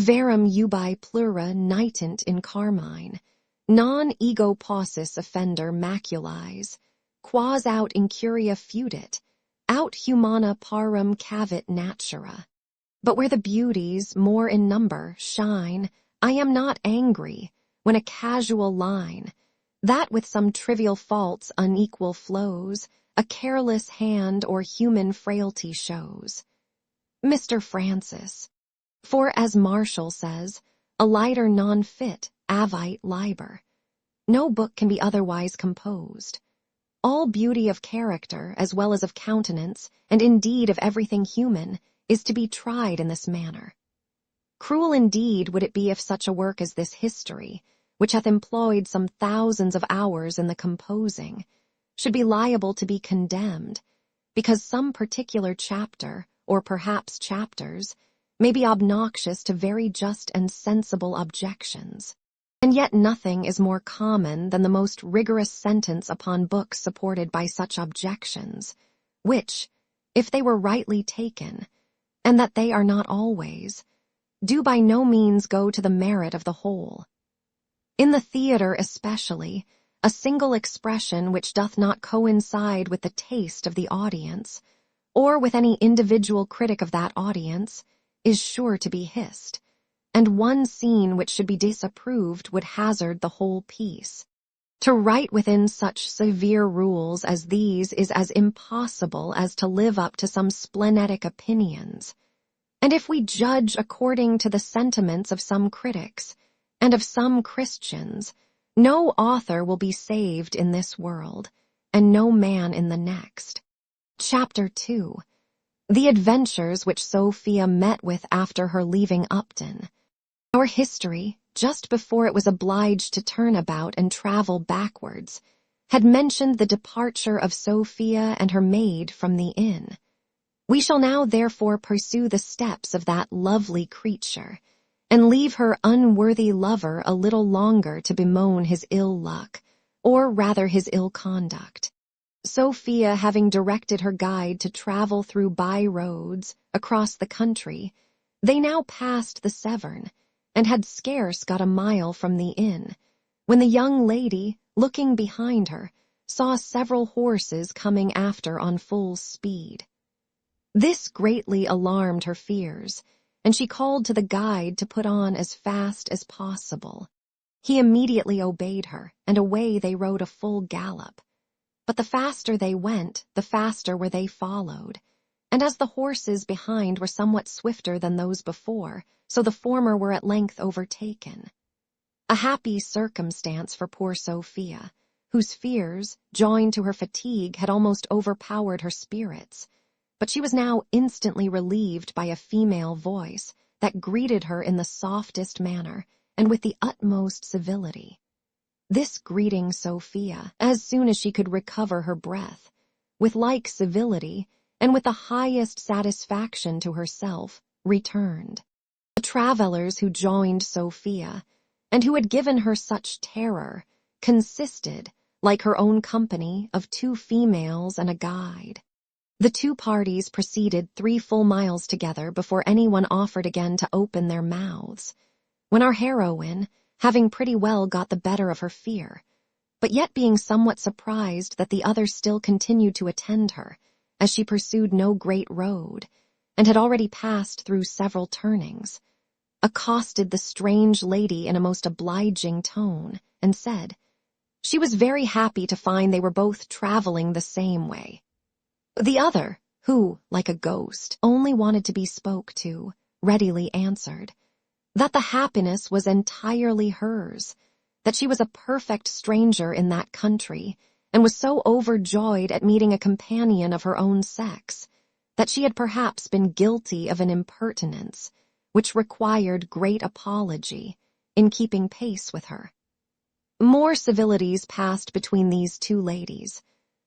Verum ubi plura nitent in carmine, non ego paucis offender maculies, quas aut incuria fudit, aut humana parum cavit natura. But where the beauties, more in number, shine, I am not angry, when a casual line, that with some trivial faults unequal flows, a careless hand or human frailty shows. Mr. Francis. For as Marshall says, a lighter non-fit, avite liber. No book can be otherwise composed. All beauty of character, as well as of countenance, and indeed of everything human, is to be tried in this manner. Cruel indeed would it be if such a work as this history, which hath employed some thousands of hours in the composing, should be liable to be condemned, because some particular chapter, or perhaps chapters, may be obnoxious to very just and sensible objections. And yet nothing is more common than the most rigorous sentence upon books supported by such objections, which, if they were rightly taken, and that they are not always, do by no means go to the merit of the whole. In the theatre especially, a single expression which doth not coincide with the taste of the audience, or with any individual critic of that audience, is sure to be hissed, and one scene which should be disapproved would hazard the whole piece. To write within such severe rules as these is as impossible as to live up to some splenetic opinions. And if we judge according to the sentiments of some critics, and of some Christians, no author will be saved in this world, and no man in the next. Chapter 2. The adventures which Sophia met with after her leaving Upton. Our history, just before it was obliged to turn about and travel backwards, had mentioned the departure of Sophia and her maid from the inn. We shall now therefore pursue the steps of that lovely creature, and leave her unworthy lover a little longer to bemoan his ill luck, or rather his ill conduct. Sophia, having directed her guide to travel through by roads across the country, they now passed the Severn, and had scarce got a mile from the inn, when the young lady, looking behind her, saw several horses coming after on full speed. This greatly alarmed her fears, and she called to the guide to put on as fast as possible. He immediately obeyed her, and away they rode a full gallop. But the faster they went, the faster were they followed, and as the horses behind were somewhat swifter than those before, so the former were at length overtaken. A happy circumstance for poor Sophia, whose fears, joined to her fatigue, had almost overpowered her spirits, but she was now instantly relieved by a female voice that greeted her in the softest manner and with the utmost civility. This greeting Sophia, as soon as she could recover her breath, with like civility and with the highest satisfaction to herself, returned. The travellers who joined Sophia, and who had given her such terror, consisted, like her own company, of 2 females and a guide. The 2 parties proceeded 3 full miles together before anyone offered again to open their mouths, when our heroine, having pretty well got the better of her fear, but yet being somewhat surprised that the others still continued to attend her, as she pursued no great road, and had already passed through several turnings, accosted the strange lady in a most obliging tone, and said, she was very happy to find they were both travelling the same way. The other, who, like a ghost, only wanted to be spoke to, readily answered, that the happiness was entirely hers, that she was a perfect stranger in that country, and was so overjoyed at meeting a companion of her own sex, that she had perhaps been guilty of an impertinence, which required great apology, in keeping pace with her. More civilities passed between these 2 ladies,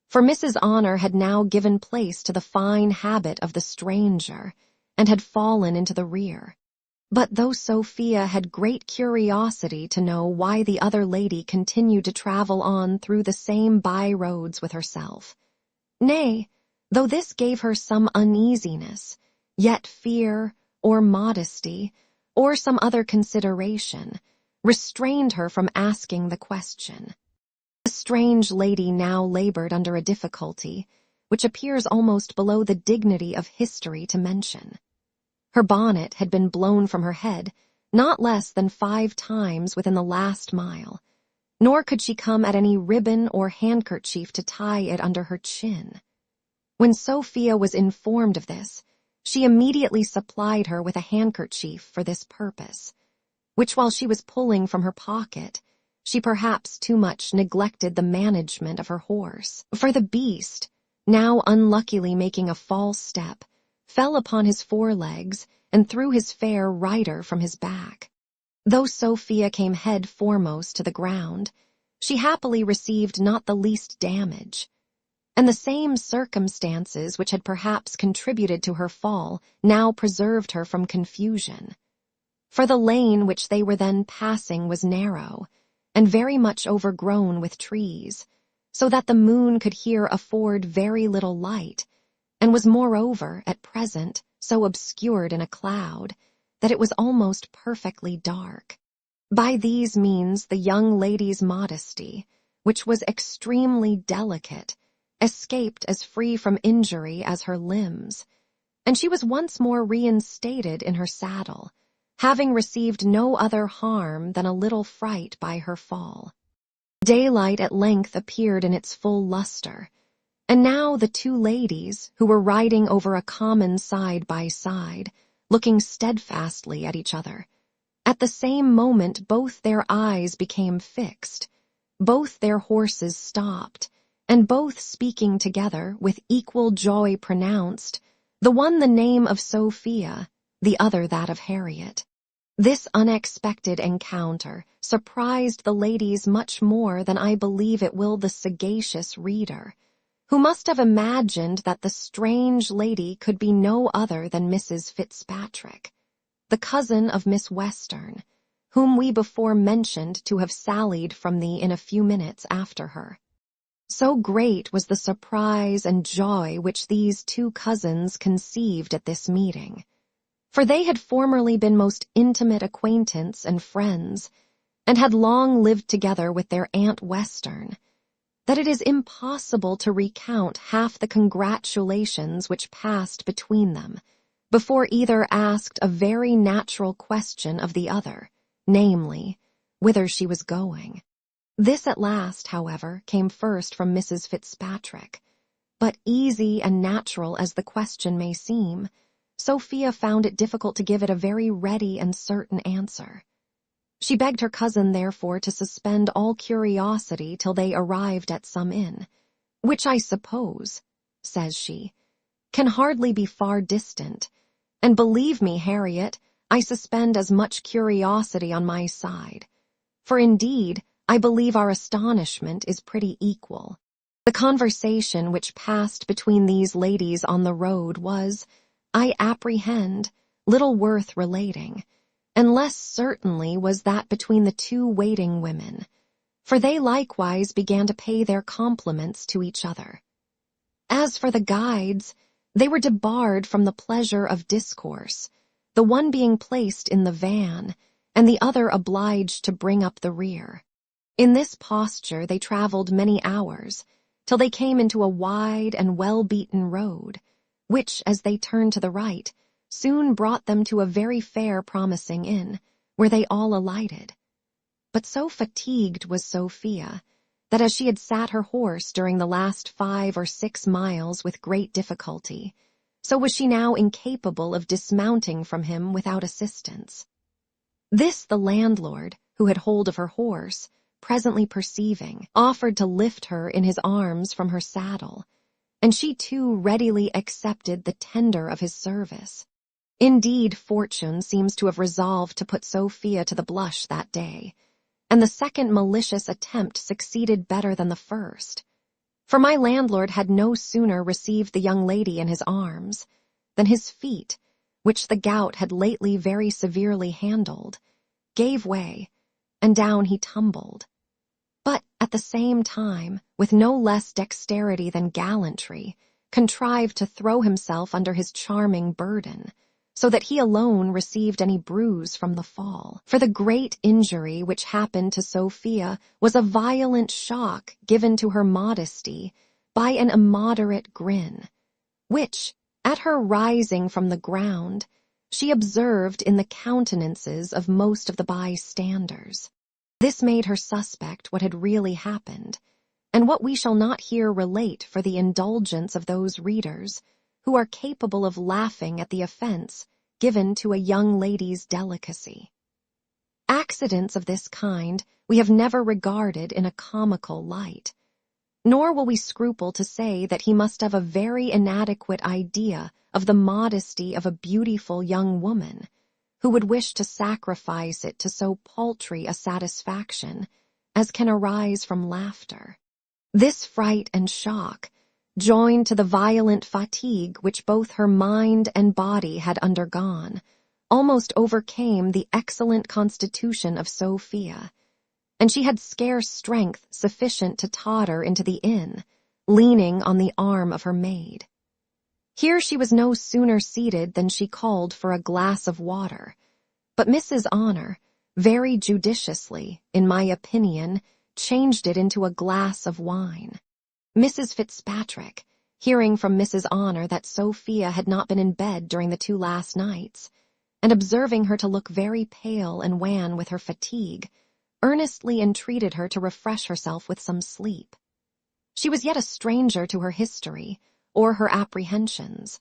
for Mrs. Honor had now given place to the fine habit of the stranger, and had fallen into the rear. But though Sophia had great curiosity to know why the other lady continued to travel on through the same by-roads with herself, nay, though this gave her some uneasiness, yet fear, or modesty, or some other consideration, restrained her from asking the question. The strange lady now labored under a difficulty, which appears almost below the dignity of history to mention. Her bonnet had been blown from her head not less than 5 times within the last mile, nor could she come at any ribbon or handkerchief to tie it under her chin. When Sophia was informed of this, she immediately supplied her with a handkerchief for this purpose, which while she was pulling from her pocket, she perhaps too much neglected the management of her horse, for the beast, now unluckily making a false step, fell upon his 4 legs and threw his fair rider from his back. Though Sophia came head foremost to the ground, she happily received not the least damage, and the same circumstances which had perhaps contributed to her fall now preserved her from confusion. For the lane which they were then passing was narrow, and very much overgrown with trees, so that the moon could here afford very little light, and was moreover, at present, so obscured in a cloud, that it was almost perfectly dark. By these means the young lady's modesty, which was extremely delicate, escaped as free from injury as her limbs, and she was once more reinstated in her saddle, having received no other harm than a little fright by her fall. Daylight at length appeared in its full luster, and now the 2 ladies, who were riding over a common side by side, looking steadfastly at each other, at the same moment both their eyes became fixed, both their horses stopped, and both speaking together with equal joy pronounced, the one the name of Sophia, the other that of Harriet. This unexpected encounter surprised the ladies much more than I believe it will the sagacious reader, who must have imagined that the strange lady could be no other than Mrs. Fitzpatrick, the cousin of Miss Western, whom we before mentioned to have sallied from the inn a few minutes after her. So great was the surprise and joy which these 2 cousins conceived at this meeting, for they had formerly been most intimate acquaintance and friends, and had long lived together with their Aunt Western, that it is impossible to recount half the congratulations which passed between them, before either asked a very natural question of the other, namely, whither she was going. This at last, however, came first from Mrs. Fitzpatrick, but easy and natural as the question may seem, Sophia found it difficult to give it a very ready and certain answer. She begged her cousin, therefore, to suspend all curiosity till they arrived at some inn, which I suppose, says she, can hardly be far distant, and believe me, Harriet, I suspend as much curiosity on my side, for indeed I believe our astonishment is pretty equal. The conversation which passed between these ladies on the road was, I apprehend, little worth relating, and less certainly was that between the two waiting women, for they likewise began to pay their compliments to each other. As for the guides, they were debarred from the pleasure of discourse, the one being placed in the van, and the other obliged to bring up the rear. In this posture they travelled many hours, till they came into a wide and well-beaten road, which, as they turned to the right, soon brought them to a very fair promising inn, where they all alighted. But so fatigued was Sophia, that as she had sat her horse during the last 5 or 6 miles with great difficulty, so was she now incapable of dismounting from him without assistance. This the landlord, who had hold of her horse, presently perceiving, offered to lift her in his arms from her saddle, and she too readily accepted the tender of his service. Indeed, fortune seems to have resolved to put Sophia to the blush that day, and the second malicious attempt succeeded better than the first. For my landlord had no sooner received the young lady in his arms than his feet, which the gout had lately very severely handled, gave way, and down he tumbled. But at the same time, with no less dexterity than gallantry, contrived to throw himself under his charming burden, so that he alone received any bruise from the fall. For the great injury which happened to Sophia was a violent shock given to her modesty by an immoderate grin, which, at her rising from the ground, she observed in the countenances of most of the bystanders. This made her suspect what had really happened, and what we shall not here relate for the indulgence of those readers who are capable of laughing at the offense given to a young lady's delicacy. Accidents of this kind we have never regarded in a comical light, nor will we scruple to say that he must have a very inadequate idea of the modesty of a beautiful young woman, who would wish to sacrifice it to so paltry a satisfaction as can arise from laughter. This fright and shock, joined to the violent fatigue which both her mind and body had undergone, almost overcame the excellent constitution of Sophia, and she had scarce strength sufficient to totter into the inn, leaning on the arm of her maid. Here she was no sooner seated than she called for a glass of water, but Mrs. Honor, very judiciously, in my opinion, changed it into a glass of wine. Mrs. Fitzpatrick, hearing from Mrs. Honor that Sophia had not been in bed during the 2 last nights, and observing her to look very pale and wan with her fatigue, earnestly entreated her to refresh herself with some sleep. She was yet a stranger to her history, or her apprehensions,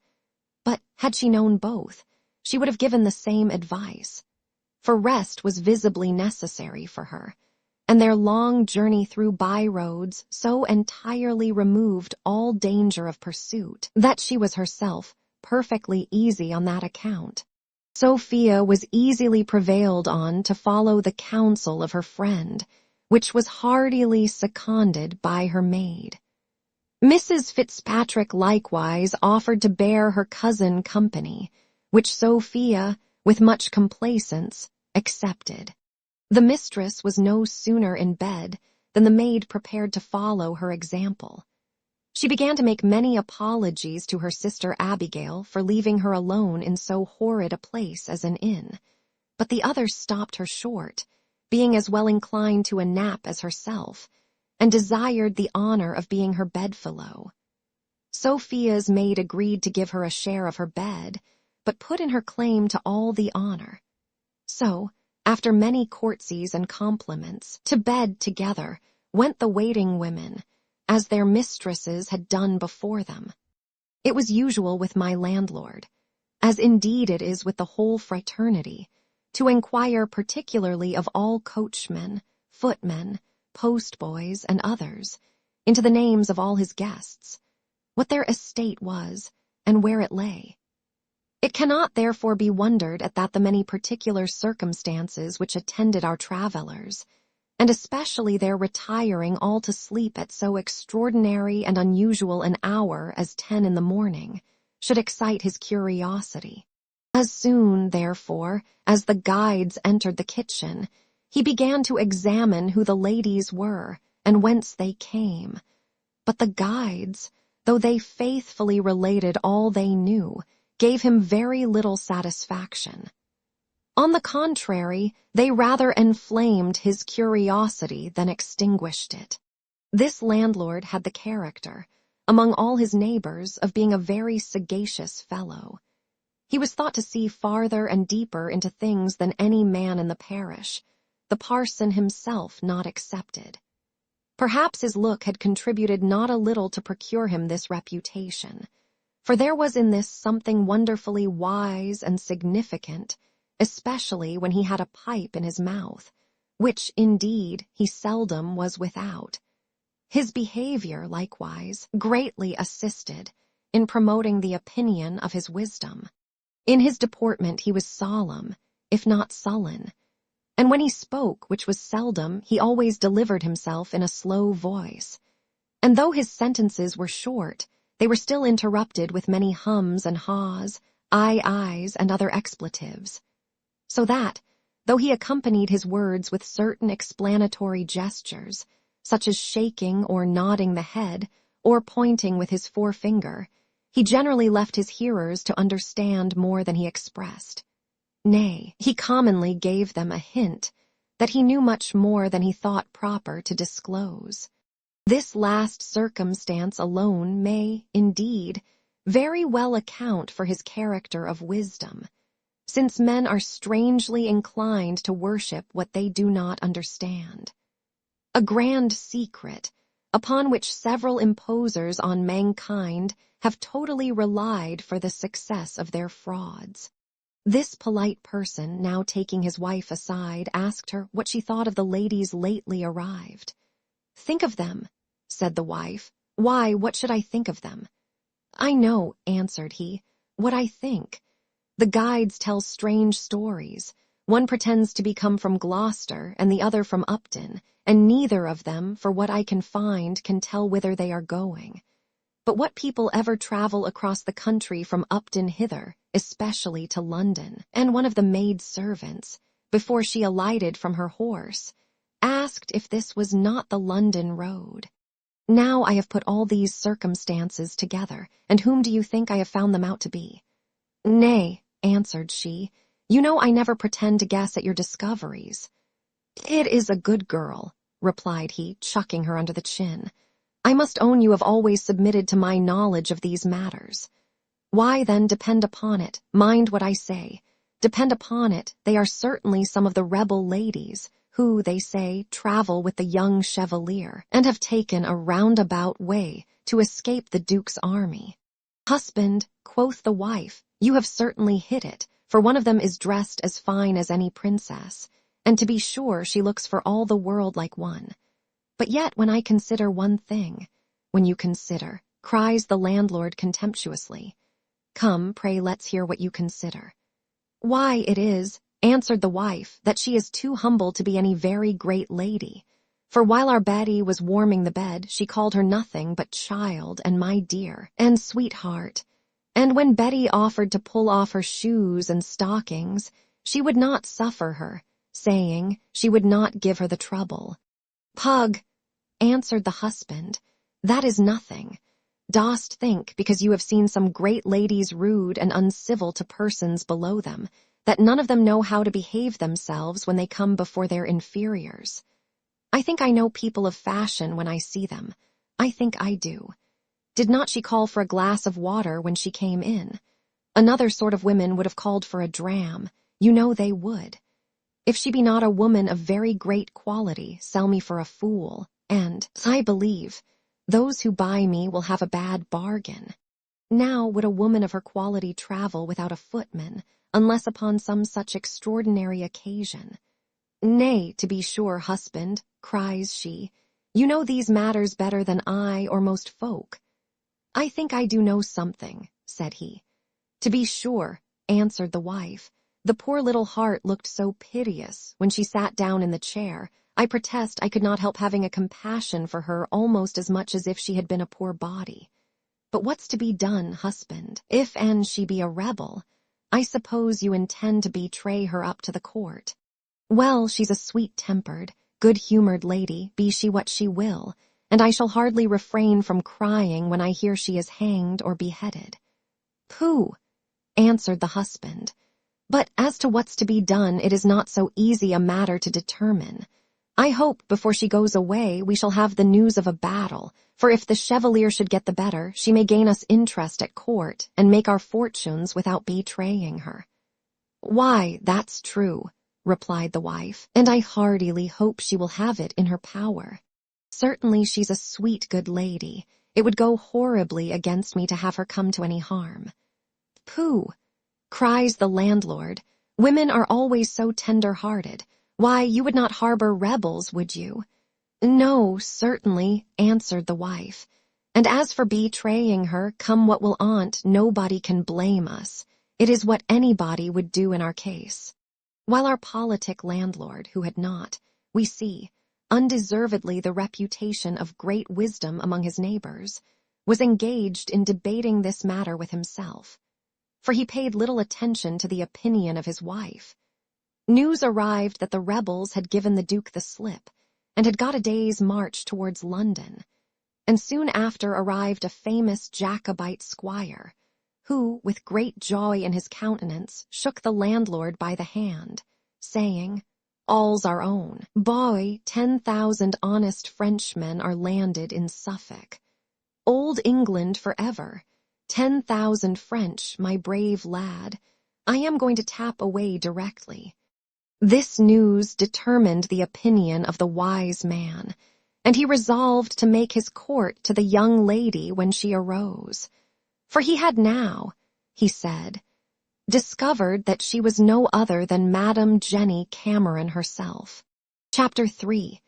but had she known both, she would have given the same advice, for rest was visibly necessary for her, and their long journey through by-roads so entirely removed all danger of pursuit that she was herself perfectly easy on that account. Sophia was easily prevailed on to follow the counsel of her friend, which was heartily seconded by her maid. Mrs. Fitzpatrick likewise offered to bear her cousin company, which Sophia, with much complaisance, accepted. The mistress was no sooner in bed than the maid prepared to follow her example. She began to make many apologies to her sister Abigail for leaving her alone in so horrid a place as an inn, but the others stopped her short, being as well inclined to a nap as herself, and desired the honor of being her bedfellow. Sophia's maid agreed to give her a share of her bed, but put in her claim to all the honor. So, after many courtesies and compliments, to bed together went the waiting women, as their mistresses had done before them. It was usual with my landlord, as indeed it is with the whole fraternity, to inquire particularly of all coachmen, footmen, postboys, and others, into the names of all his guests, what their estate was, and where it lay. It cannot therefore be wondered at that the many particular circumstances which attended our travellers, and especially their retiring all to sleep at so extraordinary and unusual an hour as 10 in the morning, should excite his curiosity. As soon, therefore, as the guides entered the kitchen, he began to examine who the ladies were, and whence they came. But the guides, though they faithfully related all they knew, gave him very little satisfaction. On the contrary, they rather inflamed his curiosity than extinguished it. This landlord had the character, among all his neighbors, of being a very sagacious fellow. He was thought to see farther and deeper into things than any man in the parish, the parson himself not excepted. Perhaps his look had contributed not a little to procure him this reputation, for there was in this something wonderfully wise and significant, especially when he had a pipe in his mouth, which, indeed, he seldom was without. His behavior, likewise, greatly assisted in promoting the opinion of his wisdom. In his deportment he was solemn, if not sullen, and when he spoke, which was seldom, he always delivered himself in a slow voice. And though his sentences were short, they were still interrupted with many hums and haws, ayes, and other expletives. So that, though he accompanied his words with certain explanatory gestures, such as shaking or nodding the head, or pointing with his forefinger, he generally left his hearers to understand more than he expressed. Nay, he commonly gave them a hint that he knew much more than he thought proper to disclose. This last circumstance alone may, indeed, very well account for his character of wisdom, since men are strangely inclined to worship what they do not understand. A grand secret, upon which several imposers on mankind have totally relied for the success of their frauds. This polite person, now taking his wife aside, asked her what she thought of the ladies lately arrived. "Think of them," said the wife. "Why, what should I think of them?" "I know," answered he, "what I think. The guides tell strange stories. One pretends to be come from Gloucester, and the other from Upton, and neither of them, for what I can find, can tell whither they are going. But what people ever travel across the country from Upton hither, especially to London?" And one of the maid servants, before she alighted from her horse, asked if this was not the London road. Now I have put all these circumstances together, and whom do you think I have found them out to be? "Nay," answered she, "you know I never pretend to guess at your discoveries." "It is a good girl," replied he, chucking her under the chin. "I must own you have always submitted to my knowledge of these matters. Why, then, depend upon it, mind what I say, depend upon it, they are certainly some of the rebel ladies, who, they say, travel with the young Chevalier, and have taken a roundabout way to escape the Duke's army." "Husband," quoth the wife, "you have certainly hit it, for one of them is dressed as fine as any princess, and to be sure she looks for all the world like one. But yet when I consider one thing—" "When you consider," cries the landlord contemptuously. "Come, pray let's hear what you consider." "Why, it is," answered the wife, "that she is too humble to be any very great lady. For while our Betty was warming the bed, she called her nothing but child and my dear and sweetheart. And when Betty offered to pull off her shoes and stockings, she would not suffer her, saying she would not give her the trouble." "Pug," answered the husband, "that is nothing. Dost think, because you have seen some great ladies rude and uncivil to persons below them, that none of them know how to behave themselves when they come before their inferiors? I think I know people of fashion when I see them. I think I do. Did not she call for a glass of water when she came in? Another sort of women would have called for a dram. You know they would. If she be not a woman of very great quality, sell me for a fool, and, I believe, those who buy me will have a bad bargain. Now would a woman of her quality travel without a footman, unless upon some such extraordinary occasion? Nay, to be sure, husband, cries she, you know these matters better than I or most folk. I think I do know something, said he. To be sure, answered the wife. The poor little heart looked so piteous when she sat down in the chair. I protest I could not help having a compassion for her almost as much as if she had been a poor body. But what's to be done, husband? If and she be a rebel, I suppose you intend to betray her up to the court. Well, she's a sweet-tempered, good-humored lady, be she what she will, and I shall hardly refrain from crying when I hear she is hanged or beheaded. Pooh, answered the husband. But as to what's to be done, it is not so easy a matter to determine. I hope before she goes away we shall have the news of a battle, for if the Chevalier should get the better, she may gain us interest at court and make our fortunes without betraying her. Why, that's true, replied the wife, and I heartily hope she will have it in her power. Certainly she's a sweet good lady. It would go horribly against me to have her come to any harm. Pooh, cries the landlord, women are always so tender-hearted. Why, you would not harbor rebels, would you? No, certainly, answered the wife. And as for betraying her, come what will on't, nobody can blame us. It is what anybody would do in our case. While our politic landlord, who had not, we see, undeservedly the reputation of great wisdom among his neighbors, was engaged in debating this matter with himself, for he paid little attention to the opinion of his wife. News arrived that the rebels had given the Duke the slip, and had got a day's march towards London, and soon after arrived a famous Jacobite squire, who, with great joy in his countenance, shook the landlord by the hand, saying, All's our own. Boy, 10,000 honest Frenchmen are landed in Suffolk. Old England forever. 10,000 French, my brave lad. I am going to tap away directly. This news determined the opinion of the wise man, and he resolved to make his court to the young lady when she arose. For he had now, he said, discovered that she was no other than Madame Jenny Cameron herself. Chapter 3.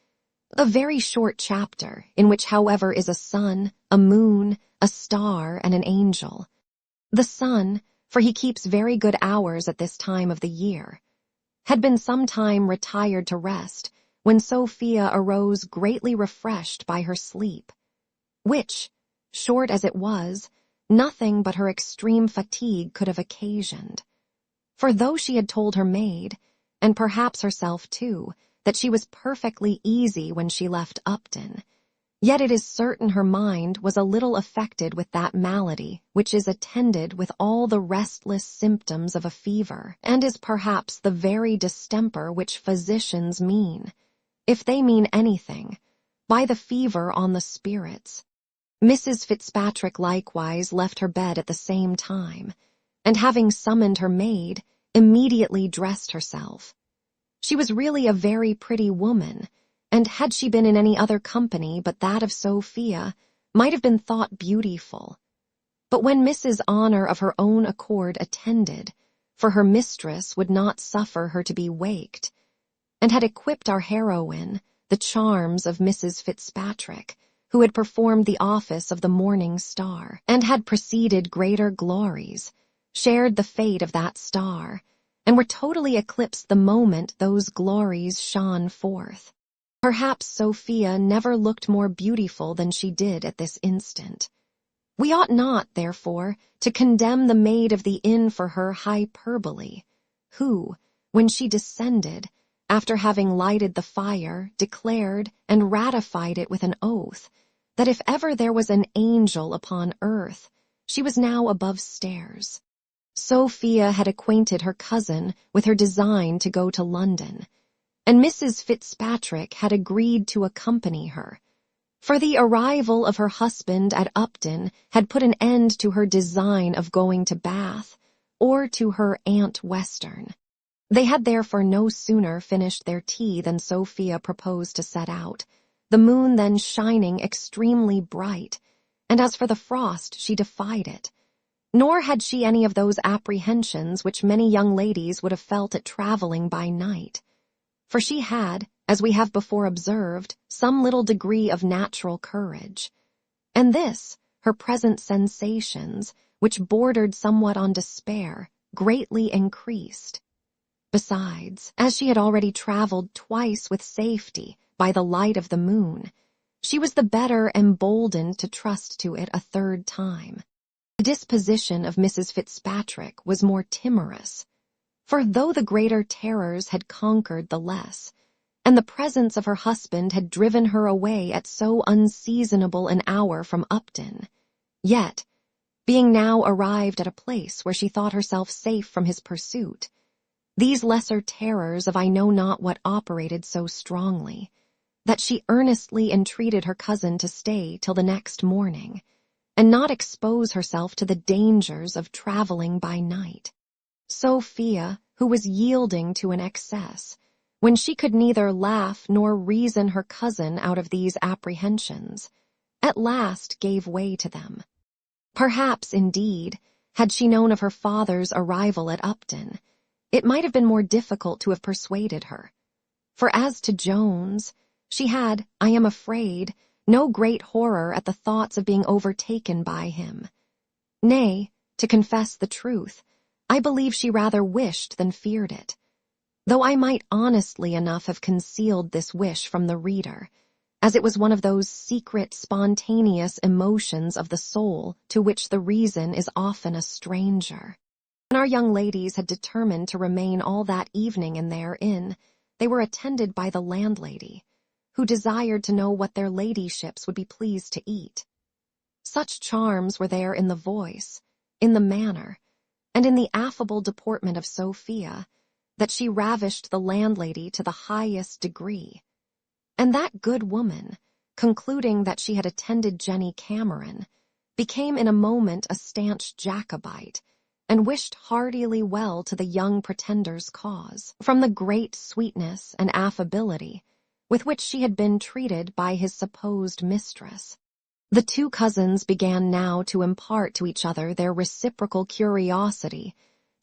A very short chapter, in which, however, is a sun, a moon, a star, and an angel. The sun, for he keeps very good hours at this time of the year, had been some time retired to rest, when Sophia arose greatly refreshed by her sleep, which, short as it was, nothing but her extreme fatigue could have occasioned. For though she had told her maid, and perhaps herself too, that she was perfectly easy when she left Upton, yet it is certain her mind was a little affected with that malady which is attended with all the restless symptoms of a fever, and is perhaps the very distemper which physicians mean, if they mean anything, by the fever on the spirits. Mrs. Fitzpatrick likewise left her bed at the same time, and having summoned her maid, immediately dressed herself. She was really a very pretty woman, and had she been in any other company but that of Sophia, might have been thought beautiful. But when Mrs. Honor of her own accord attended, for her mistress would not suffer her to be waked, and had equipped our heroine, the charms of Mrs. Fitzpatrick, who had performed the office of the morning star, and had preceded greater glories, shared the fate of that star, and were totally eclipsed the moment those glories shone forth. Perhaps Sophia never looked more beautiful than she did at this instant. We ought not, therefore, to condemn the maid of the inn for her hyperbole, who, when she descended, after having lighted the fire, declared and ratified it with an oath, that if ever there was an angel upon earth, she was now above stairs. Sophia had acquainted her cousin with her design to go to London, and Mrs. Fitzpatrick had agreed to accompany her, for the arrival of her husband at Upton had put an end to her design of going to Bath, or to her Aunt Western. They had therefore no sooner finished their tea than Sophia proposed to set out, the moon then shining extremely bright, and as for the frost, she defied it. Nor had she any of those apprehensions which many young ladies would have felt at travelling by night. For she had, as we have before observed, some little degree of natural courage. And this, her present sensations, which bordered somewhat on despair, greatly increased. Besides, as she had already travelled twice with safety by the light of the moon, she was the better emboldened to trust to it a third time. The disposition of Mrs. Fitzpatrick was more timorous, for though the greater terrors had conquered the less, and the presence of her husband had driven her away at so unseasonable an hour from Upton, yet, being now arrived at a place where she thought herself safe from his pursuit, these lesser terrors of I know not what operated so strongly, that she earnestly entreated her cousin to stay till the next morning, and not expose herself to the dangers of travelling by night. Sophia, who was yielding to an excess, when she could neither laugh nor reason her cousin out of these apprehensions, at last gave way to them. Perhaps, indeed, had she known of her father's arrival at Upton, it might have been more difficult to have persuaded her. For as to Jones, she had, I am afraid, no great horror at the thoughts of being overtaken by him. Nay, to confess the truth, I believe she rather wished than feared it, though I might honestly enough have concealed this wish from the reader, as it was one of those secret, spontaneous emotions of the soul to which the reason is often a stranger. When our young ladies had determined to remain all that evening in their inn, they were attended by the landlady, who desired to know what their ladyships would be pleased to eat. Such charms were there in the voice, in the manner, and in the affable deportment of Sophia, that she ravished the landlady to the highest degree. And that good woman, concluding that she had attended Jenny Cameron, became in a moment a stanch Jacobite, and wished heartily well to the young pretender's cause, from the great sweetness and affability with which she had been treated by his supposed mistress. The two cousins began now to impart to each other their reciprocal curiosity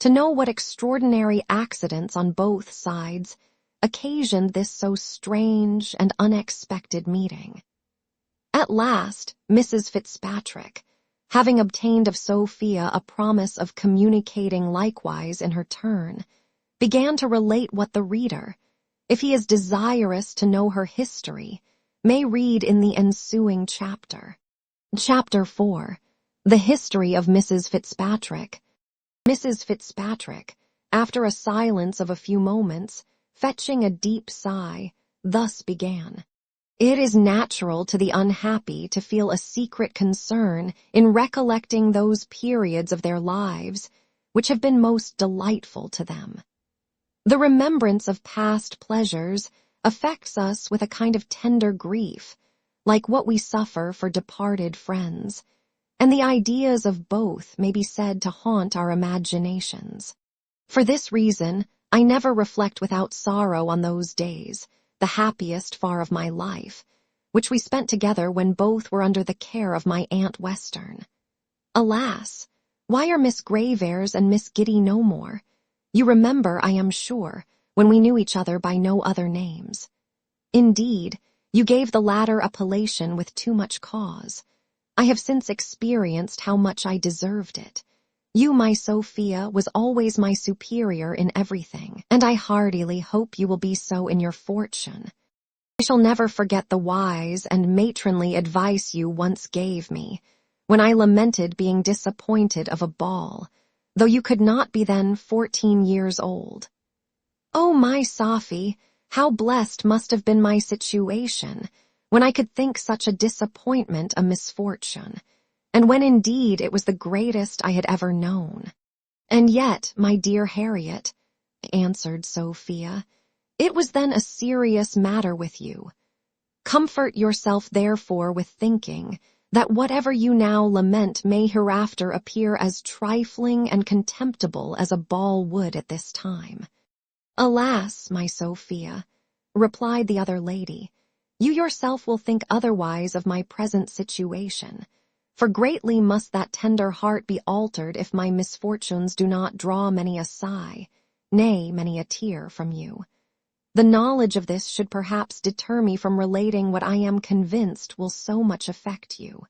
to know what extraordinary accidents on both sides occasioned this so strange and unexpected meeting. At last, Mrs. Fitzpatrick, having obtained of Sophia a promise of communicating likewise in her turn, began to relate what the reader, if he is desirous to know her history, may read in the ensuing chapter. Chapter 4. The History of Mrs. Fitzpatrick. Mrs. Fitzpatrick, after a silence of a few moments, fetching a deep sigh, thus began. It is natural to the unhappy to feel a secret concern in recollecting those periods of their lives which have been most delightful to them. The remembrance of past pleasures affects us with a kind of tender grief, like what we suffer for departed friends, and the ideas of both may be said to haunt our imaginations. For this reason, I never reflect without sorrow on those days, the happiest far of my life, which we spent together when both were under the care of my Aunt Western. Alas, why are Miss Graveairs and Miss Giddy no more? You remember, I am sure, when we knew each other by no other names. Indeed, you gave the latter appellation with too much cause. I have since experienced how much I deserved it. You, my Sophia, was always my superior in everything, and I heartily hope you will be so in your fortune. I shall never forget the wise and matronly advice you once gave me, when I lamented being disappointed of a ball, though you could not be then 14 years old. Oh, my Sophie, how blessed must have been my situation, when I could think such a disappointment a misfortune, and when indeed it was the greatest I had ever known. And yet, my dear Harriet, answered Sophia, it was then a serious matter with you. Comfort yourself therefore with thinking that whatever you now lament may hereafter appear as trifling and contemptible as a ball would at this time. Alas, my Sophia, replied the other lady, you yourself will think otherwise of my present situation, for greatly must that tender heart be altered if my misfortunes do not draw many a sigh, nay, many a tear from you. The knowledge of this should perhaps deter me from relating what I am convinced will so much affect you.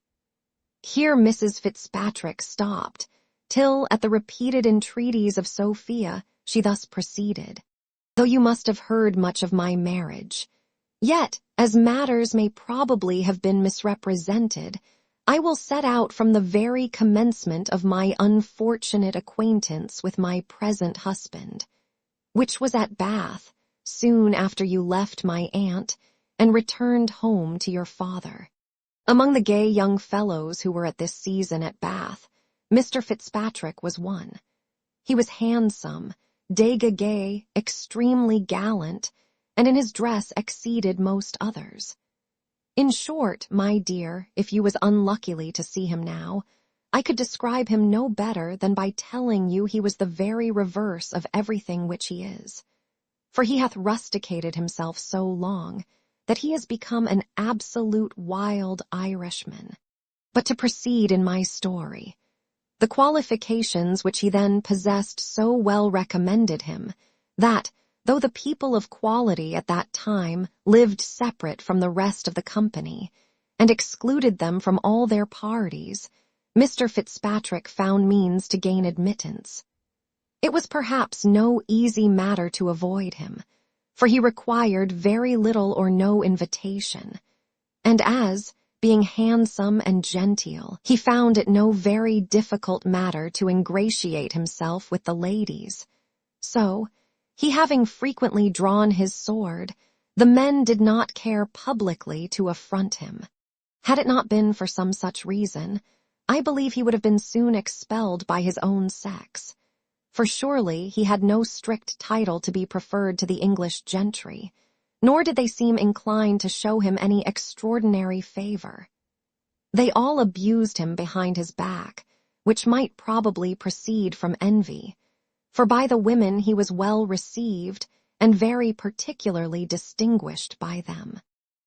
Here Mrs. Fitzpatrick stopped, till, at the repeated entreaties of Sophia, she thus proceeded. Though you must have heard much of my marriage, yet, as matters may probably have been misrepresented, I will set out from the very commencement of my unfortunate acquaintance with my present husband, which was at Bath, soon after you left my aunt and returned home to your father. Among the gay young fellows who were at this season at Bath, Mr. Fitzpatrick was one. He was handsome, dégagé, extremely gallant, and in his dress exceeded most others. In short, my dear, if you was unluckily to see him now, I could describe him no better than by telling you he was the very reverse of everything which he is. For he hath rusticated himself so long that he has become an absolute wild Irishman. But to proceed in my story, the qualifications which he then possessed so well recommended him, that, though the people of quality at that time lived separate from the rest of the company, and excluded them from all their parties, Mr. Fitzpatrick found means to gain admittance. It was perhaps no easy matter to avoid him, for he required very little or no invitation, and as, being handsome and genteel, he found it no very difficult matter to ingratiate himself with the ladies. So, he having frequently drawn his sword, the men did not care publicly to affront him. Had it not been for some such reason, I believe he would have been soon expelled by his own sex. For surely he had no strict title to be preferred to the English gentry, nor did they seem inclined to show him any extraordinary favor. They all abused him behind his back, which might probably proceed from envy, for by the women he was well received and very particularly distinguished by them.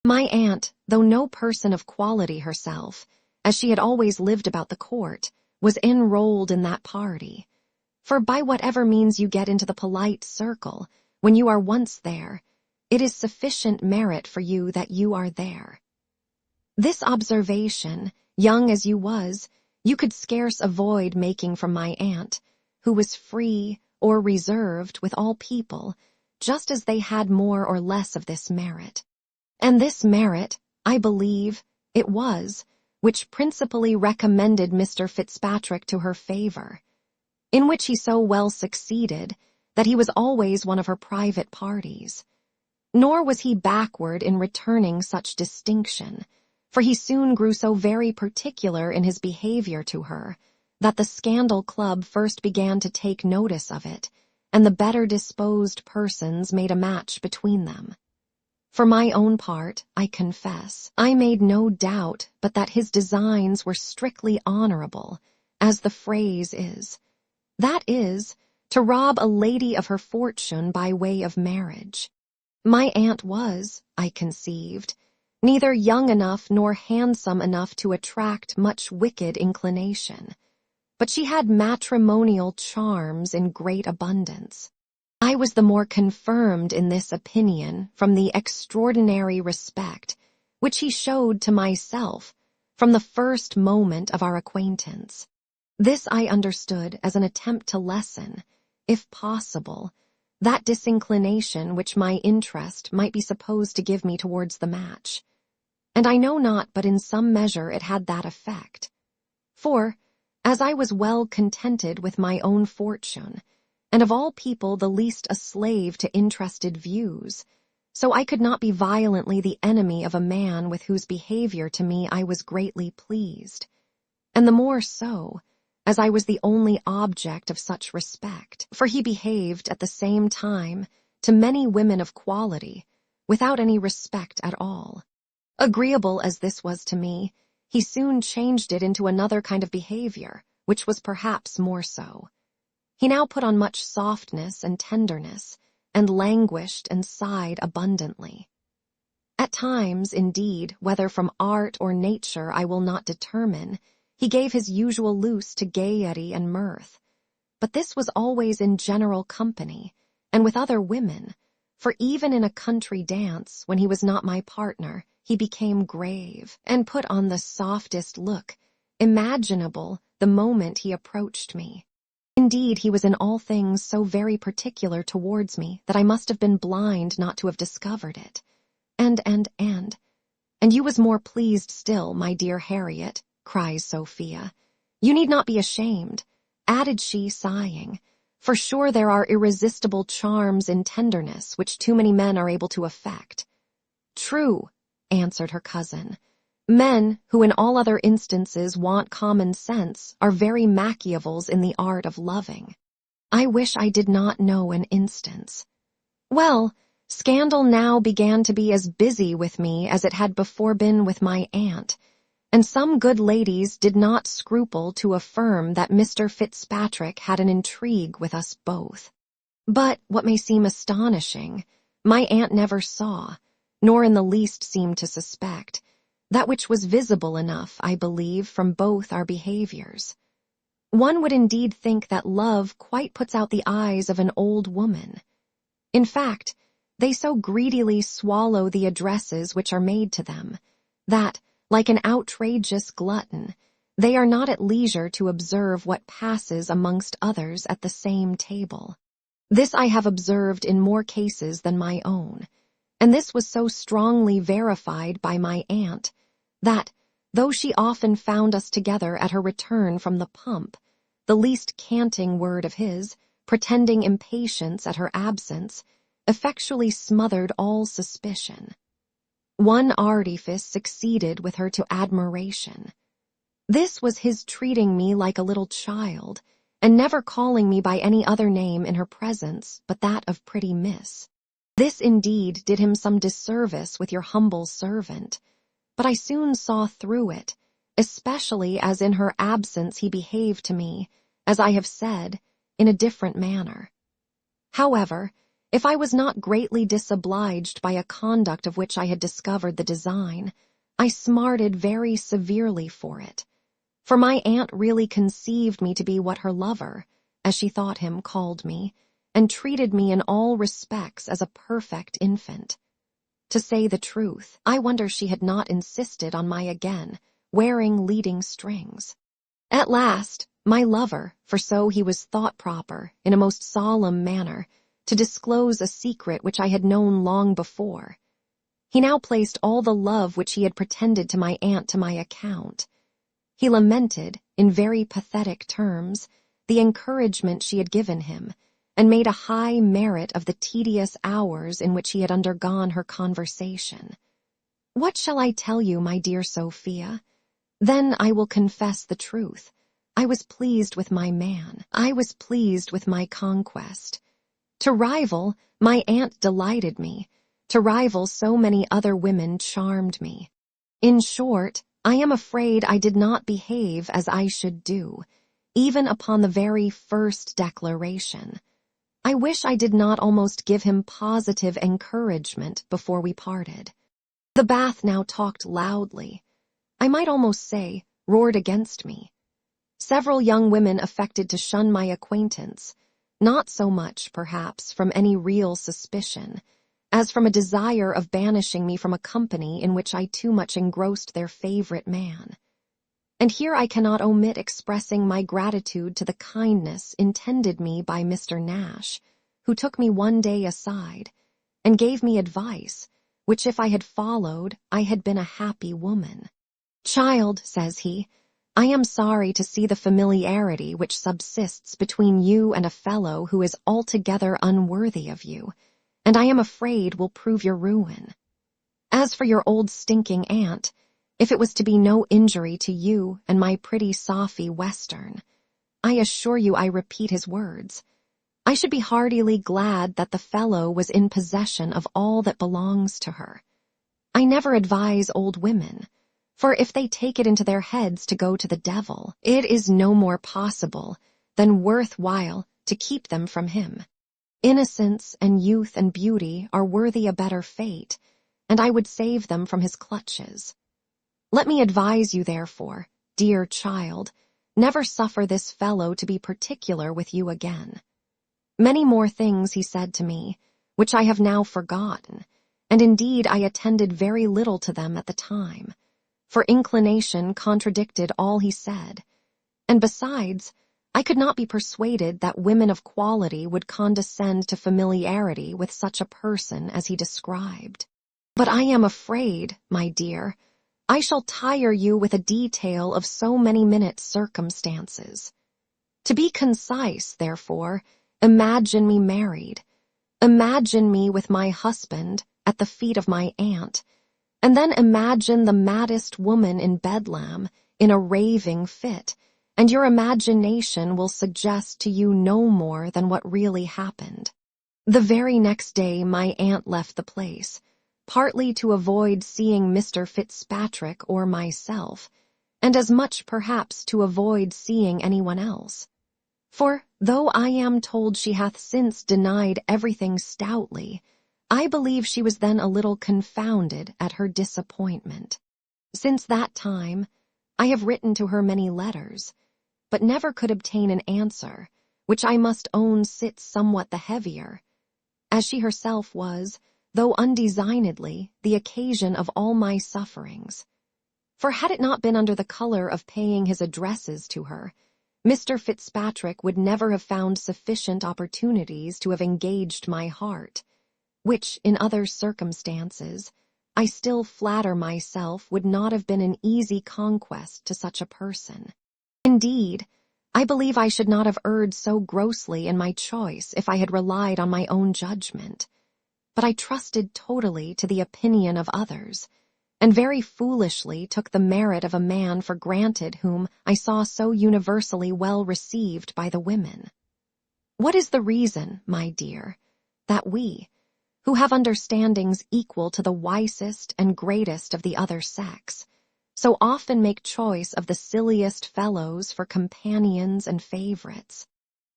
My aunt, though no person of quality herself, as she had always lived about the court, was enrolled in that party. For by whatever means you get into the polite circle, when you are once there, it is sufficient merit for you that you are there. This observation, young as you was, you could scarce avoid making from my aunt, who was free or reserved with all people, just as they had more or less of this merit. And this merit, I believe, it was, which principally recommended Mr. Fitzpatrick to her favor, in which he so well succeeded that he was always one of her private parties. Nor was he backward in returning such distinction, for he soon grew so very particular in his behavior to her, that the Scandal Club first began to take notice of it, and the better disposed persons made a match between them. For my own part, I confess, I made no doubt but that his designs were strictly honorable, as the phrase is. That is, to rob a lady of her fortune by way of marriage. My aunt was, I conceived, neither young enough nor handsome enough to attract much wicked inclination, but she had matrimonial charms in great abundance. I was the more confirmed in this opinion from the extraordinary respect which he showed to myself from the first moment of our acquaintance. This I understood as an attempt to lessen, if possible, that disinclination which my interest might be supposed to give me towards the match, and I know not but in some measure it had that effect. For, as I was well contented with my own fortune, and of all people the least a slave to interested views, so I could not be violently the enemy of a man with whose behavior to me I was greatly pleased, and the more so, as I was the only object of such respect, for he behaved at the same time to many women of quality without any respect at all. Agreeable as this was to me, he soon changed it into another kind of behavior, which was perhaps more so. He now put on much softness and tenderness, and languished and sighed abundantly. At times, indeed, whether from art or nature I will not determine, he gave his usual loose to gaiety and mirth. But this was always in general company, and with other women, for even in a country dance, when he was not my partner, he became grave, and put on the softest look imaginable the moment he approached me. Indeed, he was in all things so very particular towards me that I must have been blind not to have discovered it. And you was more pleased still, my dear Harriet, cries Sophia. You need not be ashamed, added she, sighing, for sure there are irresistible charms in tenderness which too many men are able to affect. True, answered her cousin. Men, who in all other instances want common sense, are very Machiavels in the art of loving. I wish I did not know an instance. Well, scandal now began to be as busy with me as it had before been with my aunt, and some good ladies did not scruple to affirm that Mr. Fitzpatrick had an intrigue with us both. But, what may seem astonishing, my aunt never saw, nor in the least seemed to suspect, that which was visible enough, I believe, from both our behaviors. One would indeed think that love quite puts out the eyes of an old woman. In fact, they so greedily swallow the addresses which are made to them, that, like an outrageous glutton, they are not at leisure to observe what passes amongst others at the same table. This I have observed in more cases than my own, and this was so strongly verified by my aunt, that, though she often found us together at her return from the pump, the least canting word of his, pretending impatience at her absence, effectually smothered all suspicion. One artifice succeeded with her to admiration. This was his treating me like a little child, and never calling me by any other name in her presence but that of pretty miss. This indeed did him some disservice with your humble servant, but I soon saw through it, especially as in her absence he behaved to me, as I have said, in a different manner. However, if I was not greatly disobliged by a conduct of which I had discovered the design, I smarted very severely for it, for my aunt really conceived me to be what her lover, as she thought him, called me, and treated me in all respects as a perfect infant. To say the truth, I wonder she had not insisted on my again wearing leading strings. At last, my lover, for so he was thought proper, in a most solemn manner, to disclose a secret which I had known long before. He now placed all the love which he had pretended to my aunt to my account. He lamented, in very pathetic terms, the encouragement she had given him, and made a high merit of the tedious hours in which he had undergone her conversation. What shall I tell you, my dear Sophia? Then I will confess the truth. I was pleased with my man. I was pleased with my conquest. To rival, my aunt delighted me. To rival so many other women charmed me. In short, I am afraid I did not behave as I should do, even upon the very first declaration. I wish I did not almost give him positive encouragement before we parted. The bath now talked loudly. I might almost say, roared against me. Several young women affected to shun my acquaintance, not so much, perhaps, from any real suspicion, as from a desire of banishing me from a company in which I too much engrossed their favorite man. And here I cannot omit expressing my gratitude to the kindness intended me by Mr. Nash, who took me one day aside, and gave me advice, which if I had followed, I had been a happy woman. Child, says he, I am sorry to see the familiarity which subsists between you and a fellow who is altogether unworthy of you, and I am afraid will prove your ruin. As for your old stinking aunt, if it was to be no injury to you and my pretty Sophy Western, I assure you I repeat his words. I should be heartily glad that the fellow was in possession of all that belongs to her. I never advise old women, for if they take it into their heads to go to the devil, it is no more possible than worth while to keep them from him. Innocence and youth and beauty are worthy a better fate, and I would save them from his clutches. Let me advise you, therefore, dear child, never suffer this fellow to be particular with you again. Many more things he said to me, which I have now forgotten, and indeed I attended very little to them at the time, for inclination contradicted all he said, and besides, I could not be persuaded that women of quality would condescend to familiarity with such a person as he described. But I am afraid, my dear, I shall tire you with a detail of so many minute circumstances. To be concise, therefore, imagine me married. Imagine me with my husband at the feet of my aunt, and then imagine the maddest woman in Bedlam in a raving fit, and your imagination will suggest to you no more than what really happened. The very next day my aunt left the place, partly to avoid seeing Mr. Fitzpatrick or myself, and as much perhaps to avoid seeing anyone else. For, though I am told she hath since denied everything stoutly, I believe she was then a little confounded at her disappointment. Since that time, I have written to her many letters, but never could obtain an answer, which I must own sits somewhat the heavier, as she herself was, though undesignedly, the occasion of all my sufferings. For had it not been under the color of paying his addresses to her, Mr. Fitzpatrick would never have found sufficient opportunities to have engaged my heart, which, in other circumstances, I still flatter myself would not have been an easy conquest to such a person. Indeed, I believe I should not have erred so grossly in my choice if I had relied on my own judgment, but I trusted totally to the opinion of others, and very foolishly took the merit of a man for granted whom I saw so universally well received by the women. What is the reason, my dear, that we, who have understandings equal to the wisest and greatest of the other sex, so often make choice of the silliest fellows for companions and favorites?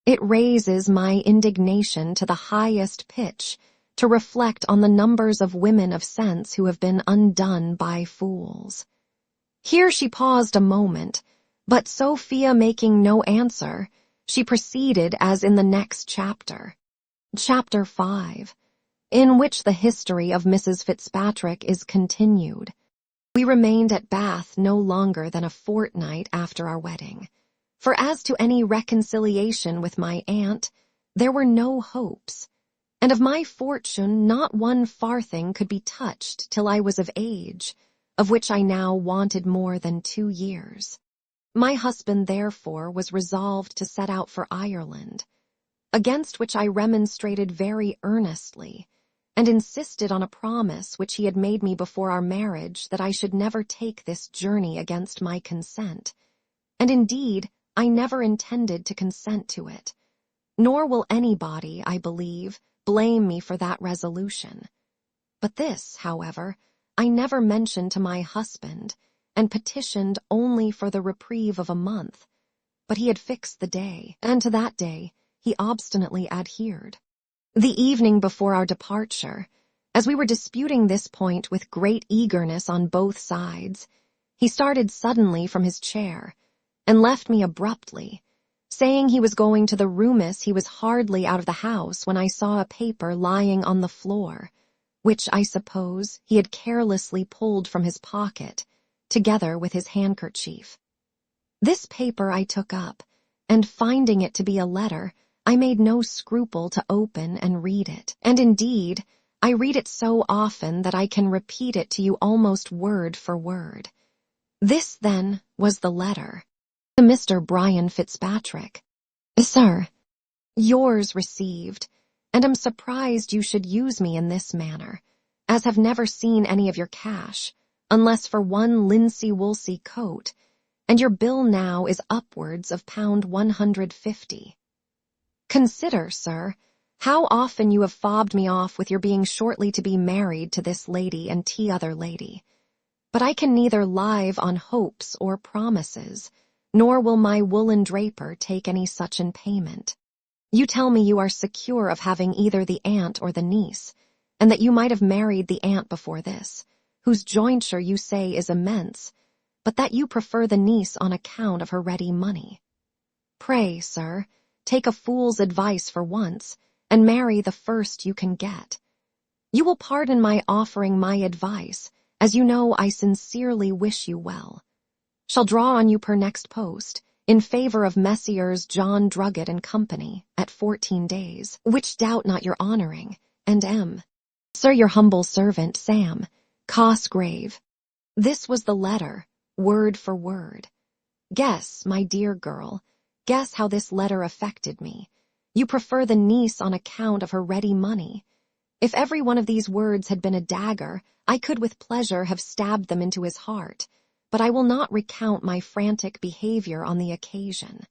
It raises my indignation to the highest pitch to reflect on the numbers of women of sense who have been undone by fools. Here she paused a moment, but Sophia making no answer, she proceeded as in the next chapter. Chapter 5, in which the history of Mrs. Fitzpatrick is continued. We remained at Bath no longer than a fortnight after our wedding, for as to any reconciliation with my aunt, there were no hopes, and of my fortune not one farthing could be touched till I was of age, of which I now wanted more than 2 years. My husband, therefore, was resolved to set out for Ireland, against which I remonstrated very earnestly, and insisted on a promise which he had made me before our marriage that I should never take this journey against my consent, and indeed I never intended to consent to it, nor will anybody, I believe, blame me for that resolution. But this, however, I never mentioned to my husband, and petitioned only for the reprieve of a month, but he had fixed the day, and to that day he obstinately adhered. The evening before our departure, as we were disputing this point with great eagerness on both sides, he started suddenly from his chair, and left me abruptly, saying he was going to the roomis. He was hardly out of the house when I saw a paper lying on the floor, which, I suppose, he had carelessly pulled from his pocket, together with his handkerchief. This paper I took up, and finding it to be a letter, I made no scruple to open and read it, and indeed, I read it so often that I can repeat it to you almost word for word. This, then, was the letter. To Mr. Brian Fitzpatrick. Sir, yours received, and am surprised you should use me in this manner, as have never seen any of your cash, unless for one linsey-woolsey coat, and your bill now is upwards of £150. Consider, sir, how often you have fobbed me off with your being shortly to be married to this lady and t'other lady. But I can neither live on hopes or promises, nor will my woolen draper take any such in payment. You tell me you are secure of having either the aunt or the niece, and that you might have married the aunt before this, whose jointure you say is immense, but that you prefer the niece on account of her ready money. Pray, sir, take a fool's advice for once, and marry the first you can get. You will pardon my offering my advice, as you know I sincerely wish you well. Shall draw on you per next post, in favor of Messrs. John Drugget and Company, at 14 days, which doubt not your honouring, and am, Sir, your humble servant, Sam, Cosgrave. This was the letter, word for word. Guess, my dear girl, guess how this letter affected me. You prefer the niece on account of her ready money. If every one of these words had been a dagger, I could with pleasure have stabbed them into his heart, but I will not recount my frantic behavior on the occasion.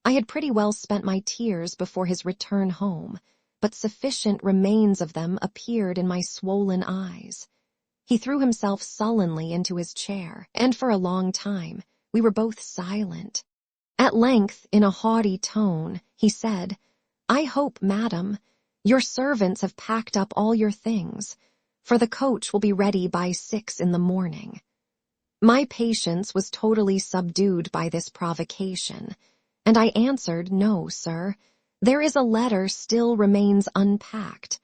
I had pretty well spent my tears before his return home, but sufficient remains of them appeared in my swollen eyes. He threw himself sullenly into his chair, and for a long time we were both silent. At length, in a haughty tone, he said, I hope, madam, your servants have packed up all your things, for the coach will be ready by 6 in the morning. My patience was totally subdued by this provocation, and I answered, No, sir, there is a letter still remains unpacked.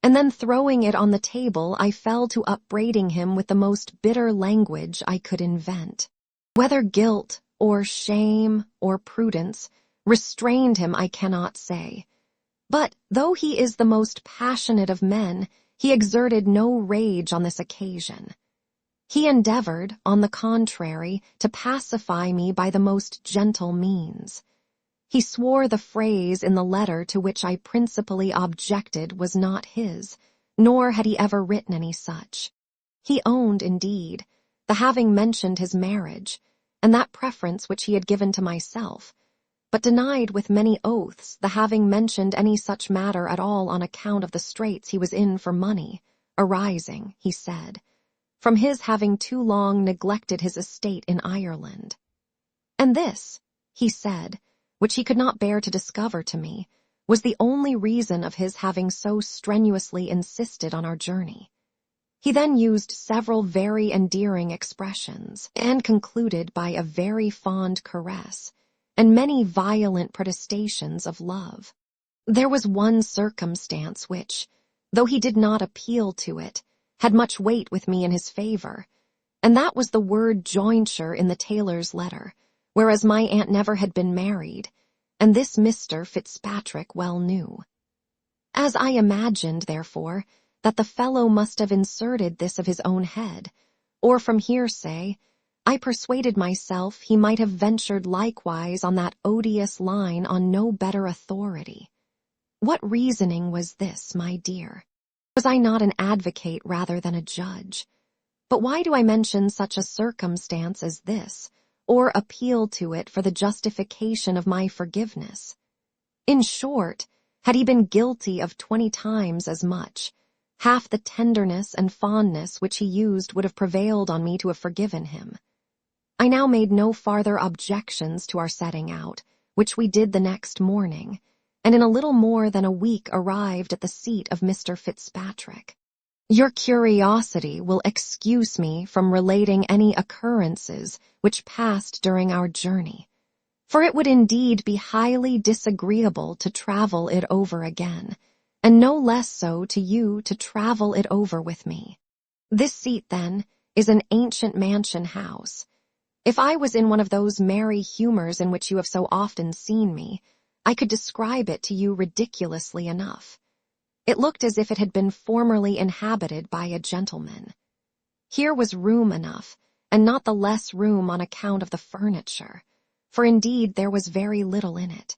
And then throwing it on the table, I fell to upbraiding him with the most bitter language I could invent. Whether guilt, or shame, or prudence, restrained him I cannot say. But, though he is the most passionate of men, he exerted no rage on this occasion. He endeavored, on the contrary, to pacify me by the most gentle means. He swore the phrase in the letter to which I principally objected was not his, nor had he ever written any such. He owned, indeed, the having mentioned his marriage, and that preference which he had given to myself, but denied with many oaths the having mentioned any such matter at all on account of the straits he was in for money, arising, he said, from his having too long neglected his estate in Ireland. And this, he said, which he could not bear to discover to me, was the only reason of his having so strenuously insisted on our journey. He then used several very endearing expressions, and concluded by a very fond caress, and many violent protestations of love. There was one circumstance which, though he did not appeal to it, had much weight with me in his favor, and that was the word jointure in the tailor's letter, whereas my aunt never had been married, and this Mr. Fitzpatrick well knew. As I imagined, therefore, that the fellow must have inserted this of his own head, or from hearsay, I persuaded myself he might have ventured likewise on that odious line on no better authority. What reasoning was this, my dear? Was I not an advocate rather than a judge? But why do I mention such a circumstance as this, or appeal to it for the justification of my forgiveness? In short, had he been guilty of 20 times as much, half the tenderness and fondness which he used would have prevailed on me to have forgiven him. I now made no farther objections to our setting out, which we did the next morning, and in a little more than a week arrived at the seat of Mr. Fitzpatrick. Your curiosity will excuse me from relating any occurrences which passed during our journey, for it would indeed be highly disagreeable to travel it over again, and no less so to you to travel it over with me. This seat, then, is an ancient mansion house. If I was in one of those merry humors in which you have so often seen me, I could describe it to you ridiculously enough. It looked as if it had been formerly inhabited by a gentleman. Here was room enough, and not the less room on account of the furniture, for indeed there was very little in it.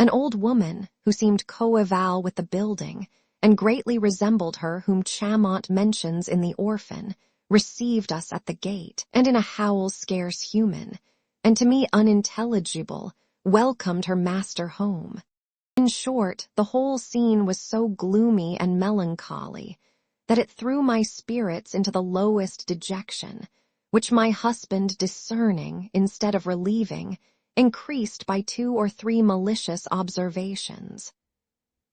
an old woman who seemed coeval with the building and greatly resembled her whom Chamont mentions in The Orphan, received us at the gate, and in a howl scarce human, and to me unintelligible, welcomed her master home. In short, the whole scene was so gloomy and melancholy that it threw my spirits into the lowest dejection, which my husband, discerning instead of relieving, increased by 2 or 3 malicious observations.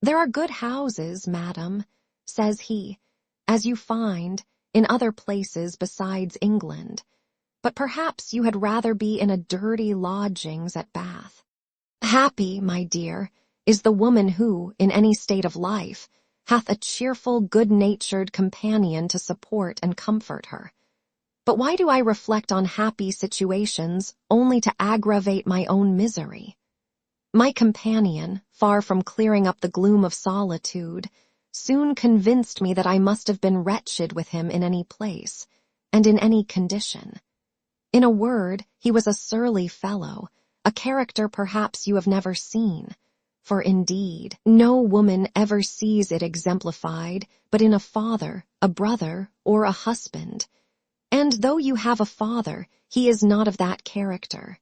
"There are good houses, madam," says he, "as you find in other places besides England, but perhaps you had rather be in a dirty lodgings at Bath. Happy, my dear, is the woman who, in any state of life, hath a cheerful, good-natured companion to support and comfort her. But why do I reflect on happy situations only to aggravate my own misery? My companion, far from clearing up the gloom of solitude, soon convinced me that I must have been wretched with him in any place, and in any condition. In a word, he was a surly fellow, a character perhaps you have never seen, for indeed no woman ever sees it exemplified but in a father, a brother, or a husband. And though you have a father, he is not of that character.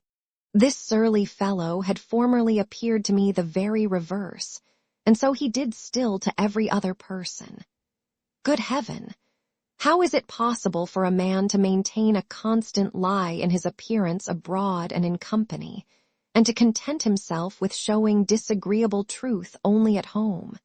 This surly fellow had formerly appeared to me the very reverse, and so he did still to every other person. Good heaven! How is it possible for a man to maintain a constant lie in his appearance abroad and in company, and to content himself with showing disagreeable truth only at home?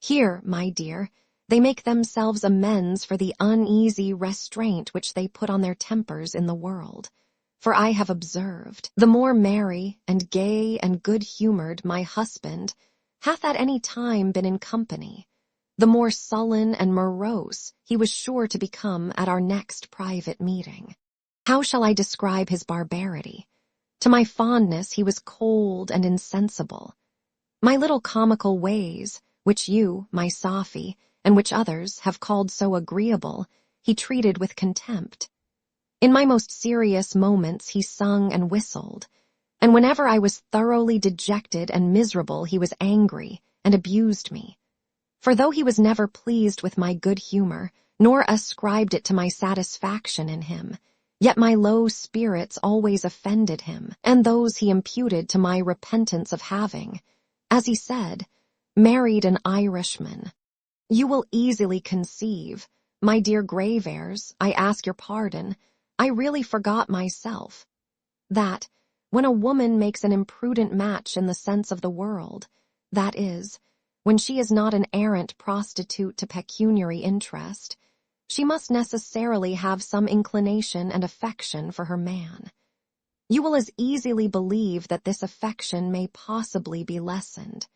Here, my dear, they make themselves amends for the uneasy restraint which they put on their tempers in the world. For I have observed, the more merry and gay and good-humored my husband hath at any time been in company, the more sullen and morose he was sure to become at our next private meeting. How shall I describe his barbarity? To my fondness he was cold and insensible. My little comical ways, which you, my Sophy, and which others have called so agreeable, he treated with contempt. In my most serious moments he sung and whistled, and whenever I was thoroughly dejected and miserable he was angry and abused me. For though he was never pleased with my good humor, nor ascribed it to my satisfaction in him, yet my low spirits always offended him, and those he imputed to my repentance of having, as he said, married an Irishman. You will easily conceive, my dear Graveairs, I ask your pardon, I really forgot myself, that, when a woman makes an imprudent match in the sense of the world, that is, when she is not an arrant prostitute to pecuniary interest, she must necessarily have some inclination and affection for her man. You will as easily believe that this affection may possibly be lessened.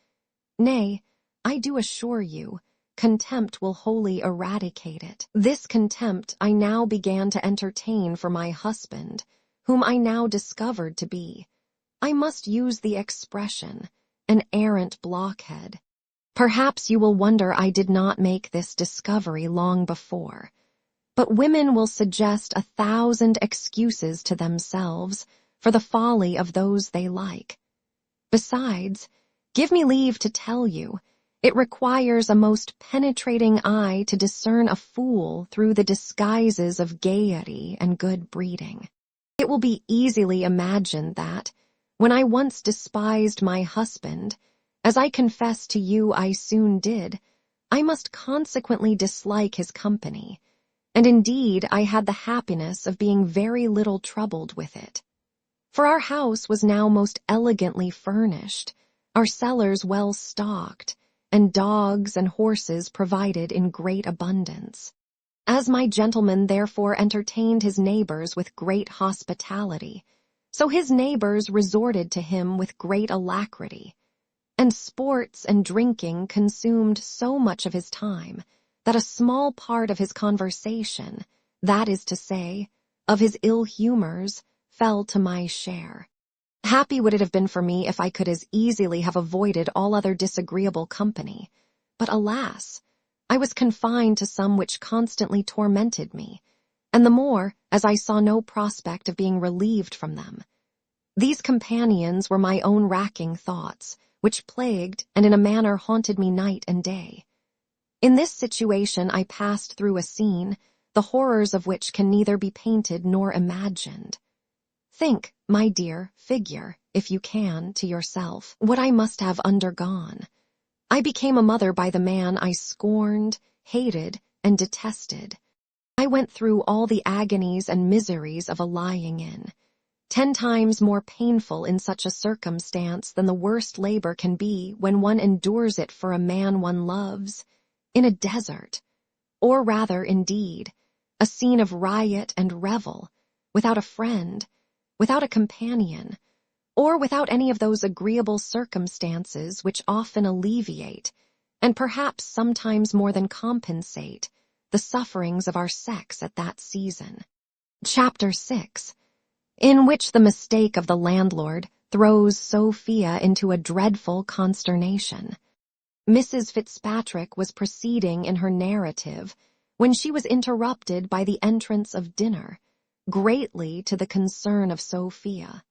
Nay, I do assure you, contempt will wholly eradicate it. This contempt I now began to entertain for my husband, whom I now discovered to be, I must use the expression, an arrant blockhead. Perhaps you will wonder I did not make this discovery long before, but women will suggest 1,000 excuses to themselves for the folly of those they like. Besides, give me leave to tell you, it requires a most penetrating eye to discern a fool through the disguises of gaiety and good breeding. It will be easily imagined that, when I once despised my husband, as I confess to you I soon did, I must consequently dislike his company, and indeed I had the happiness of being very little troubled with it. For our house was now most elegantly furnished, our cellars well stocked, and dogs and horses provided in great abundance. As my gentleman therefore entertained his neighbors with great hospitality, so his neighbors resorted to him with great alacrity, and sports and drinking consumed so much of his time that a small part of his conversation, that is to say, of his ill humors, fell to my share. Happy would it have been for me if I could as easily have avoided all other disagreeable company, but alas, I was confined to some which constantly tormented me, and the more as I saw no prospect of being relieved from them. These companions were my own racking thoughts, which plagued and in a manner haunted me night and day. In this situation I passed through a scene, the horrors of which can neither be painted nor imagined. Think, my dear, figure, if you can, to yourself, what I must have undergone. I became a mother by the man I scorned, hated, and detested. I went through all the agonies and miseries of a lying-in, 10 times more painful in such a circumstance than the worst labor can be when one endures it for a man one loves, in a desert, or rather, indeed, a scene of riot and revel, without a friend, without a companion, or without any of those agreeable circumstances which often alleviate, and perhaps sometimes more than compensate, the sufferings of our sex at that season. Chapter 6, in which the mistake of the landlord throws Sophia into a dreadful consternation. Mrs. Fitzpatrick was proceeding in her narrative when she was interrupted by the entrance of dinner, greatly to the concern of Sophia.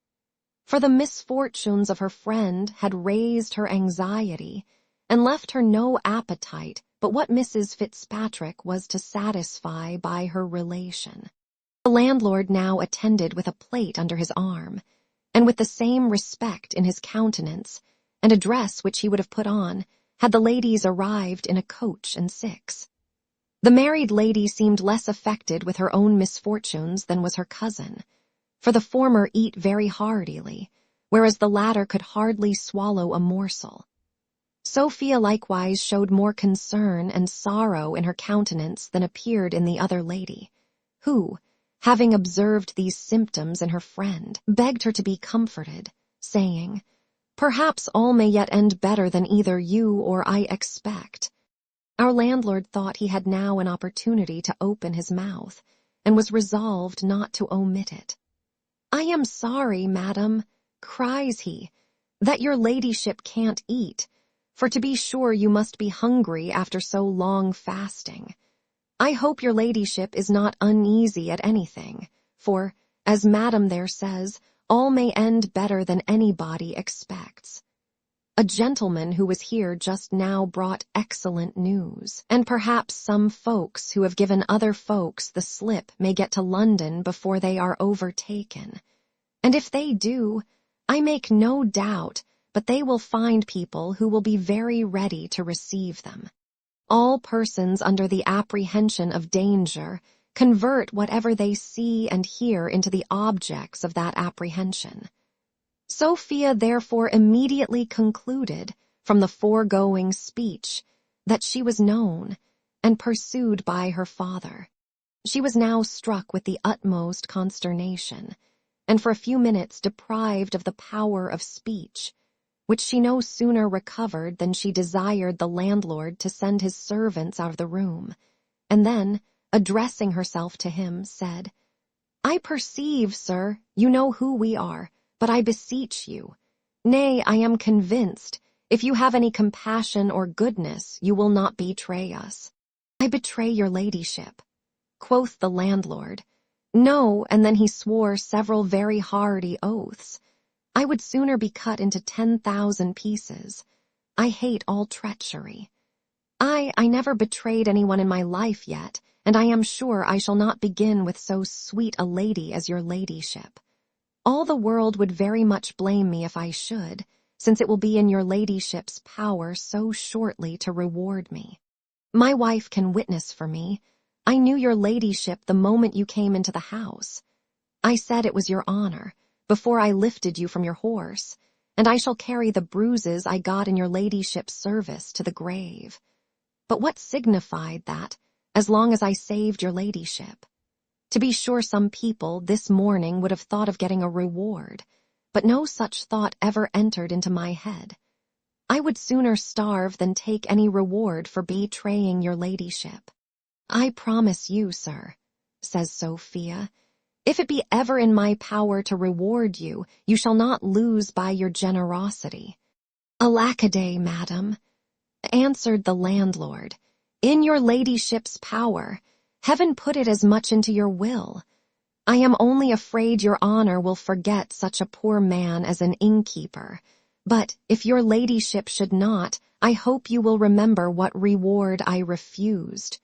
For the misfortunes of her friend had raised her anxiety and left her no appetite but what Mrs. Fitzpatrick was to satisfy by her relation. The landlord now attended with a plate under his arm, and with the same respect in his countenance and a dress which he would have put on had the ladies arrived in a coach and 6. The married lady seemed less affected with her own misfortunes than was her cousin, for the former eat very heartily, whereas the latter could hardly swallow a morsel. Sophia likewise showed more concern and sorrow in her countenance than appeared in the other lady, who, having observed these symptoms in her friend, begged her to be comforted, saying, "Perhaps all may yet end better than either you or I expect." Our landlord thought he had now an opportunity to open his mouth, and was resolved not to omit it. "I am sorry, madam," cries he, "that your ladyship can't eat, for to be sure you must be hungry after so long fasting. I hope your ladyship is not uneasy at anything, for, as madam there says, all may end better than anybody expects. A gentleman who was here just now brought excellent news, and perhaps some folks who have given other folks the slip may get to London before they are overtaken. And if they do, I make no doubt but they will find people who will be very ready to receive them. All persons under the apprehension of danger convert whatever they see and hear into the objects of that apprehension. Sophia therefore immediately concluded from the foregoing speech that she was known and pursued by her father. She was now struck with the utmost consternation, and for a few minutes deprived of the power of speech, which she no sooner recovered than she desired the landlord to send his servants out of the room, and then, addressing herself to him, said, "I perceive, sir, you know who we are, but I beseech you, nay, I am convinced, if you have any compassion or goodness, you will not betray us." "I betray your ladyship," quoth the landlord. "No," and then he swore several very hearty oaths. "I would sooner be cut into 10,000 pieces. I hate all treachery. I never betrayed anyone in my life yet, and I am sure I shall not begin with so sweet a lady as your ladyship. All the world would very much blame me if I should, since it will be in your ladyship's power so shortly to reward me. My wife can witness for me. I knew your ladyship the moment you came into the house. I said it was your honor, before I lifted you from your horse, and I shall carry the bruises I got in your ladyship's service to the grave. But what signified that, as long as I saved your ladyship? To be sure, some people this morning would have thought of getting a reward, but no such thought ever entered into my head. I would sooner starve than take any reward for betraying your ladyship. I promise you, sir," says Sophia, "if it be ever in my power to reward you, you shall not lose by your generosity." "Alackaday, madam," answered the landlord, "in your ladyship's power. Heaven put it as much into your will. I am only afraid your honor will forget such a poor man as an innkeeper, But if your ladyship should not, I hope you will remember what reward I refused.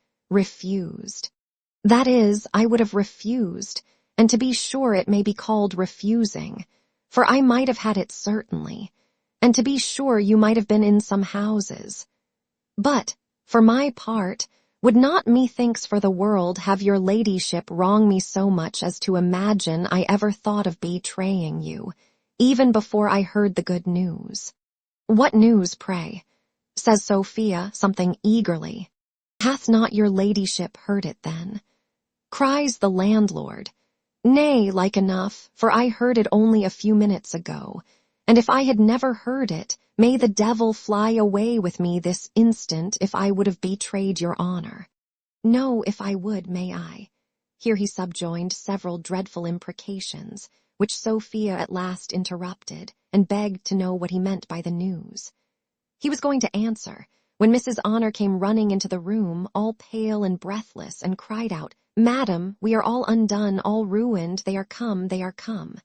That is, I would have refused, and to be sure it may be called refusing, for I might have had it certainly, and to be sure you might have been in some houses. But, for my part, would not methinks for the world have your ladyship wrong me so much as to imagine I ever thought of betraying you, even before I heard the good news. What news, pray? Says Sophia, something eagerly. Hath not your ladyship heard it then? Cries the landlord. Nay, like enough, for I heard it only a few minutes ago, and if I had never heard it, may the devil fly away with me this instant if I would have betrayed your honor. No, if I would, may I. Here he subjoined several dreadful imprecations, which Sophia at last interrupted, and begged to know what he meant by the news. He was going to answer, when Mrs. Honor came running into the room, all pale and breathless, and cried out, Madam, we are all undone, all ruined, they are come, they are come.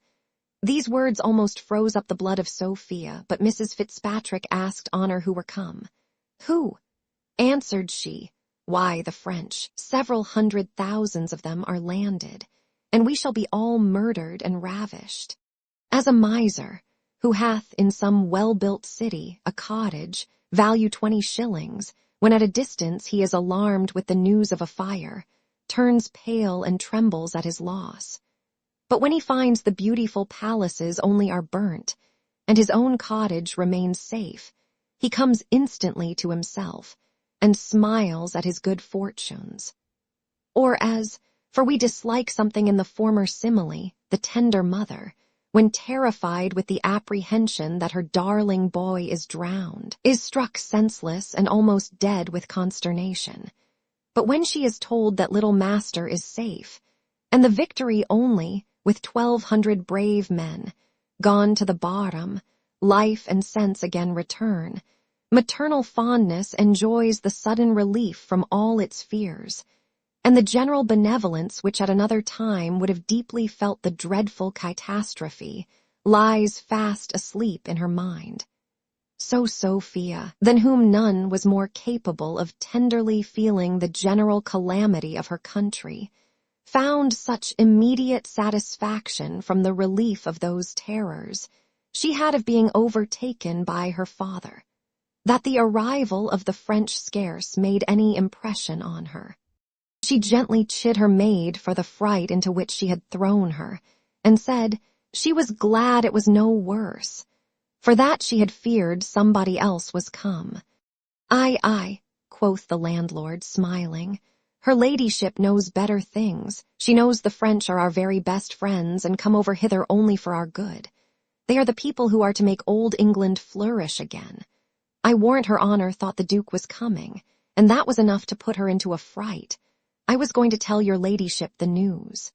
These words almost froze up the blood of Sophia, but Mrs. Fitzpatrick asked Honor who were come. Who? Answered she, Why, the French, several 100,000 of them are landed, and we shall be all murdered and ravished. As a miser, who hath in some well-built city a cottage, value 20 shillings, when at a distance he is alarmed with the news of a fire, turns pale and trembles at his loss. But when he finds the beautiful palaces only are burnt, and his own cottage remains safe, he comes instantly to himself, and smiles at his good fortunes. Or as, for we dislike something in the former simile, the tender mother, when terrified with the apprehension that her darling boy is drowned, is struck senseless and almost dead with consternation. But when she is told that little master is safe, and the Victory only, with 1,200 brave men, gone to the bottom, life and sense again return, maternal fondness enjoys the sudden relief from all its fears, and the general benevolence which at another time would have deeply felt the dreadful catastrophe lies fast asleep in her mind. So Sophia, than whom none was more capable of tenderly feeling the general calamity of her country, found such immediate satisfaction from the relief of those terrors she had of being overtaken by her father, that the arrival of the French scarce made any impression on her. She gently chid her maid for the fright into which she had thrown her, and said she was glad it was no worse, for that she had feared somebody else was come. Ay, quoth the landlord, smiling, her ladyship knows better things. She knows the French are our very best friends and come over hither only for our good. They are the people who are to make old England flourish again. I warrant her honor thought the Duke was coming, and that was enough to put her into a fright. I was going to tell your ladyship the news.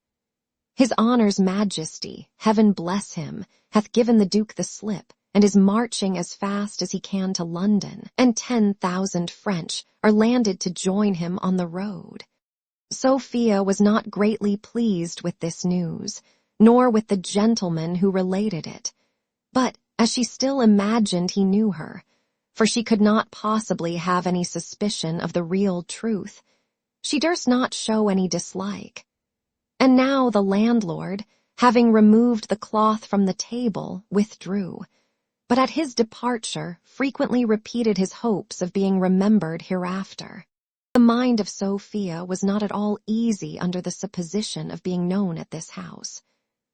His honor's majesty, heaven bless him, hath given the Duke the slip, and is marching as fast as he can to London, and 10,000 French are landed to join him on the road. Sophia was not greatly pleased with this news, nor with the gentleman who related it, but as she still imagined he knew her, for she could not possibly have any suspicion of the real truth, she durst not show any dislike. And now the landlord, having removed the cloth from the table, withdrew, but at his departure frequently repeated his hopes of being remembered hereafter. The mind of Sophia was not at all easy under the supposition of being known at this house,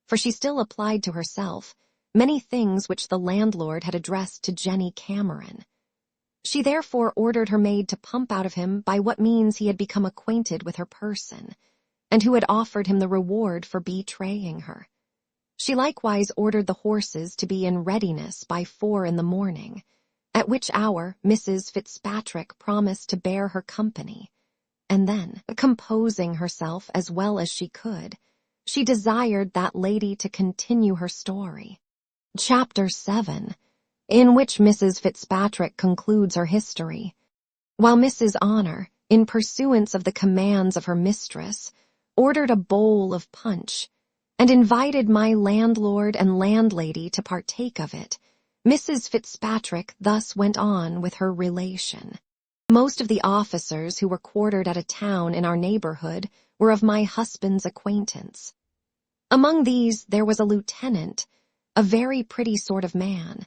for she still applied to herself many things which the landlord had addressed to Jenny Cameron. She therefore ordered her maid to pump out of him by what means he had become acquainted with her person, and who had offered him the reward for betraying her. She likewise ordered the horses to be in readiness by 4 in the morning, at which hour Mrs. Fitzpatrick promised to bear her company, and then, composing herself as well as she could, she desired that lady to continue her story. Chapter 7, in which Mrs. Fitzpatrick concludes her history, while Mrs. Honor, in pursuance of the commands of her mistress, ordered a bowl of punch, and invited my landlord and landlady to partake of it, Mrs. Fitzpatrick thus went on with her relation. Most of the officers who were quartered at a town in our neighborhood were of my husband's acquaintance. Among these there was a lieutenant, a very pretty sort of man,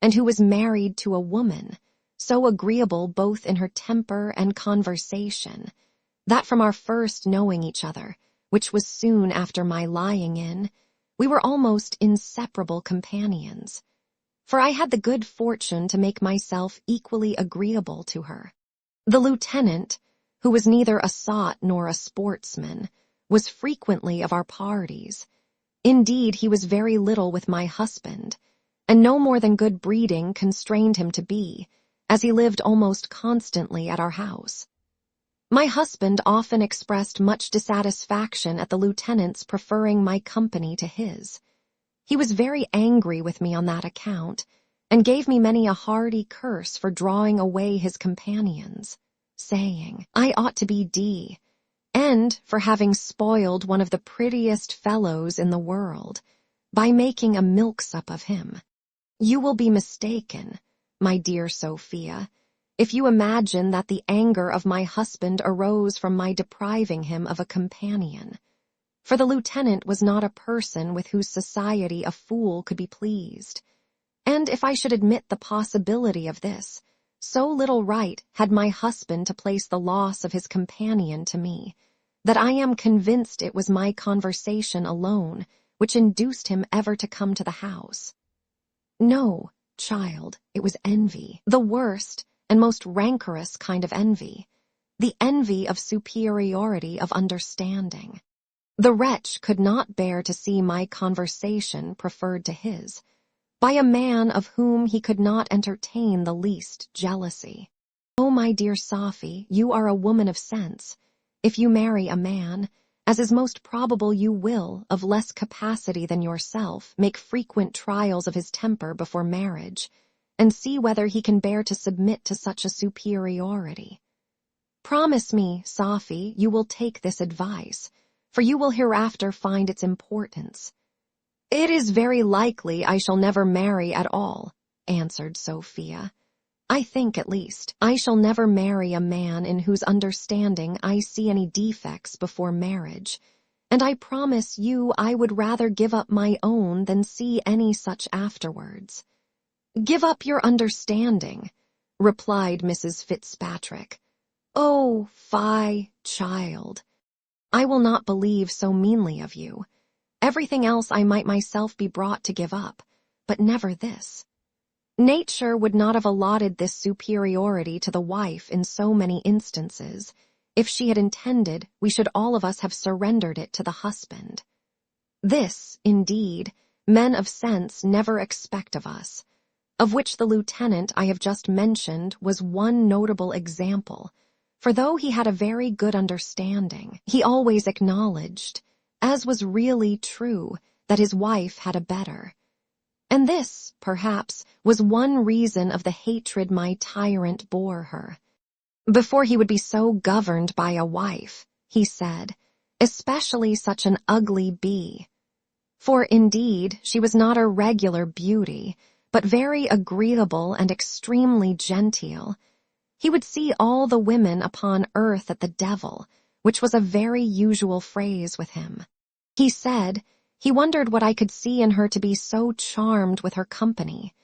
and who was married to a woman, so agreeable both in her temper and conversation, that from our first knowing each other, which was soon after my lying in, we were almost inseparable companions, for I had the good fortune to make myself equally agreeable to her. The lieutenant, who was neither a sot nor a sportsman, was frequently of our parties. Indeed, he was very little with my husband, and no more than good breeding constrained him to be, as he lived almost constantly at our house. My husband often expressed much dissatisfaction at the lieutenant's preferring my company to his. He was very angry with me on that account, and gave me many a hearty curse for drawing away his companions, saying, I ought to be D, and for having spoiled one of the prettiest fellows in the world, by making a milksop of him. You will be mistaken, my dear Sophia, if you imagine that the anger of my husband arose from my depriving him of a companion, for the lieutenant was not a person with whose society a fool could be pleased, and if I should admit the possibility of this, so little right had my husband to place the loss of his companion to me, that I am convinced it was my conversation alone which induced him ever to come to the house. No, child, it was envy, the worst and most rancorous kind of envy, the envy of superiority of understanding. The wretch could not bear to see my conversation preferred to his, by a man of whom he could not entertain the least jealousy. Oh, my dear Sophie, you are a woman of sense. If you marry a man, as is most probable you will, of less capacity than yourself, make frequent trials of his temper before marriage, and see whether he can bear to submit to such a superiority. Promise me, Sophie, you will take this advice, for you will hereafter find its importance. It is very likely I shall never marry at all, answered Sophia. I think, at least, I shall never marry a man in whose understanding I see any defects before marriage, and I promise you I would rather give up my own than see any such afterwards. Give up your understanding, replied Mrs. Fitzpatrick. Oh, fie, child. I will not believe so meanly of you. Everything else I might myself be brought to give up, but never this. Nature would not have allotted this superiority to the wife in so many instances. If she had intended, we should all of us have surrendered it to the husband. This, indeed, men of sense never expect of us, of which the lieutenant I have just mentioned was one notable example, for though he had a very good understanding, he always acknowledged, as was really true, that his wife had a better. And this, perhaps, was one reason of the hatred my tyrant bore her. Before he would be so governed by a wife, he said, especially such an ugly bee. For, indeed, she was not a regular beauty, but very agreeable and extremely genteel. He would see all the women upon earth at the devil, which was a very usual phrase with him. He said, he wondered what I could see in her to be so charmed with her company.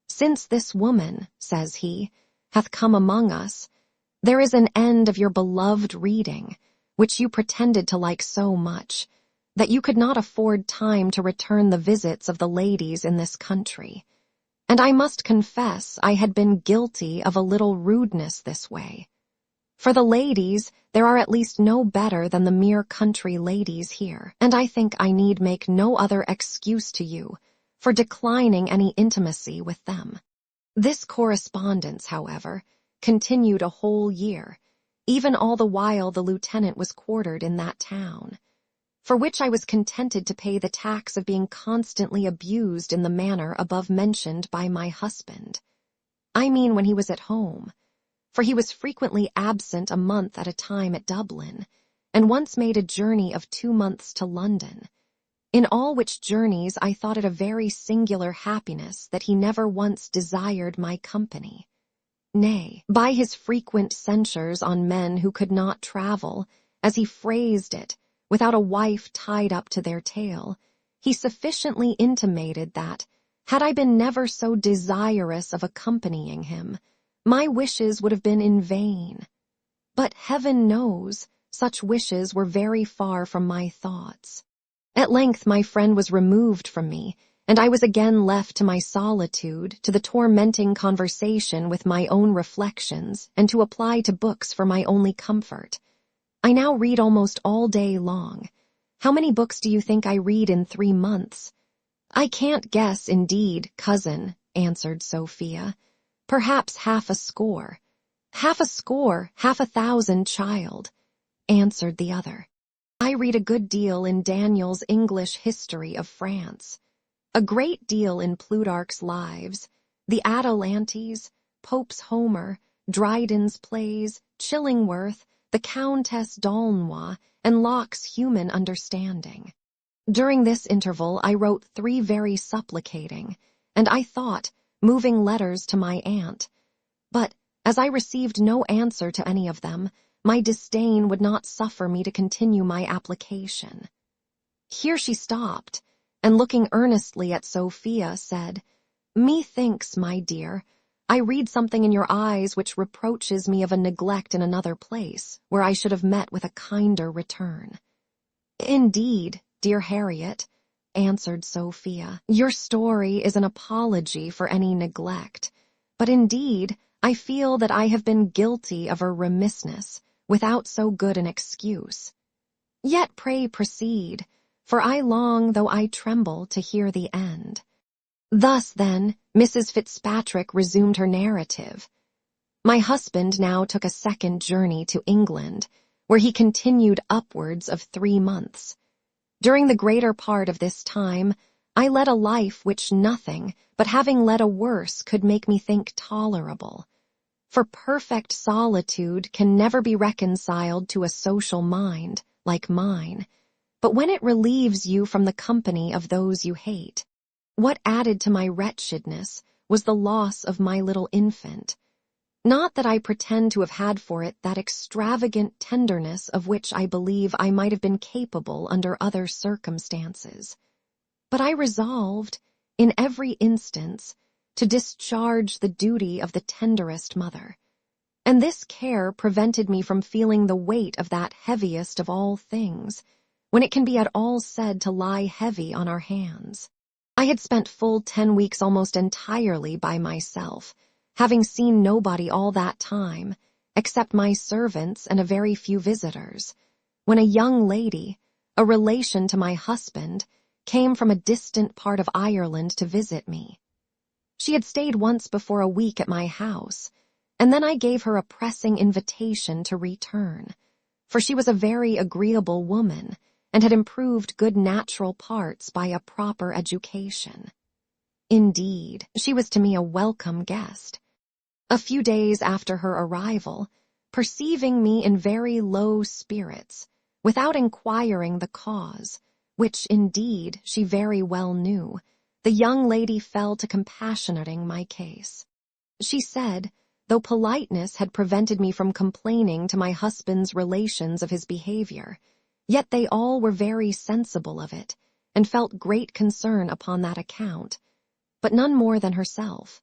Since this woman, says he, hath come among us, there is an end of your beloved reading, which you pretended to like so much, that you could not afford time to return the visits of the ladies in this country. And I must confess I had been guilty of a little rudeness this way. For the ladies, there are at least no better than the mere country ladies here, and I think I need make no other excuse to you for declining any intimacy with them. This correspondence, however, continued a whole year, even all the while the lieutenant was quartered in that town, for which I was contented to pay the tax of being constantly abused in the manner above mentioned by my husband. I mean when he was at home, for he was frequently absent a month at a time at Dublin, and once made a journey of 2 months to London. In all which journeys I thought it a very singular happiness that he never once desired my company. Nay, by his frequent censures on men who could not travel, as he phrased it, without a wife tied up to their tail, he sufficiently intimated that, had I been never so desirous of accompanying him, my wishes would have been in vain. But heaven knows, such wishes were very far from my thoughts. At length my friend was removed from me, and I was again left to my solitude, to the tormenting conversation with my own reflections, and to apply to books for my only comfort. I now read almost all day long. How many books do you think I read in 3 months? I can't guess, indeed, cousin, answered Sophia. Perhaps half a score. Half a score, half 1,000, child, answered the other. I read a good deal in Daniel's English History of France, a great deal in Plutarch's Lives, the Atalantes, Pope's Homer, Dryden's Plays, Chillingworth, the Countess d'Aulnoy, and Locke's Human Understanding. During this interval I wrote 3 very supplicating, and I thought, moving letters to my aunt. But, as I received no answer to any of them, my disdain would not suffer me to continue my application. Here she stopped, and looking earnestly at Sophia, said, Methinks, my dear, I read something in your eyes which reproaches me of a neglect in another place, where I should have met with a kinder return. Indeed, dear Harriet, answered Sophia, your story is an apology for any neglect, but indeed I feel that I have been guilty of a remissness, without so good an excuse. Yet pray proceed, for I long, though I tremble, to hear the end. Thus, then, Mrs. Fitzpatrick resumed her narrative. My husband now took a second journey to England, where he continued upwards of 3 months. During the greater part of this time, I led a life which nothing, but having led a worse, could make me think tolerable. For perfect solitude can never be reconciled to a social mind, like mine, but when it relieves you from the company of those you hate. What added to my wretchedness was the loss of my little infant. Not that I pretend to have had for it that extravagant tenderness of which I believe I might have been capable under other circumstances, but I resolved, in every instance, to discharge the duty of the tenderest mother, and this care prevented me from feeling the weight of that heaviest of all things, when it can be at all said to lie heavy on our hands. I had spent full 10 weeks almost entirely by myself, having seen nobody all that time, except my servants and a very few visitors, when a young lady, a relation to my husband, came from a distant part of Ireland to visit me. She had stayed once before a week at my house, and then I gave her a pressing invitation to return, for she was a very agreeable woman, and had improved good natural parts by a proper education. Indeed, she was to me a welcome guest. A few days after her arrival, perceiving me in very low spirits, without inquiring the cause, which indeed she very well knew, the young lady fell to compassionating my case. She said, though politeness had prevented me from complaining to my husband's relations of his behavior, yet they all were very sensible of it, and felt great concern upon that account, but none more than herself.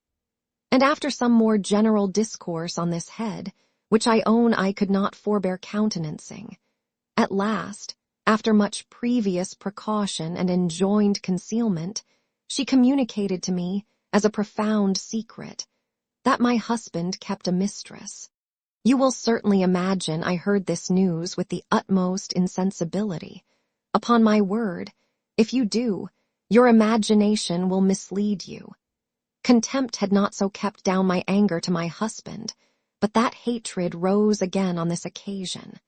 And after some more general discourse on this head, which I own I could not forbear countenancing, at last, after much previous precaution and enjoined concealment, she communicated to me, as a profound secret, that my husband kept a mistress. You will certainly imagine I heard this news with the utmost insensibility. Upon my word, if you do, your imagination will mislead you. Contempt had not so kept down my anger to my husband, but that hatred rose again on this occasion.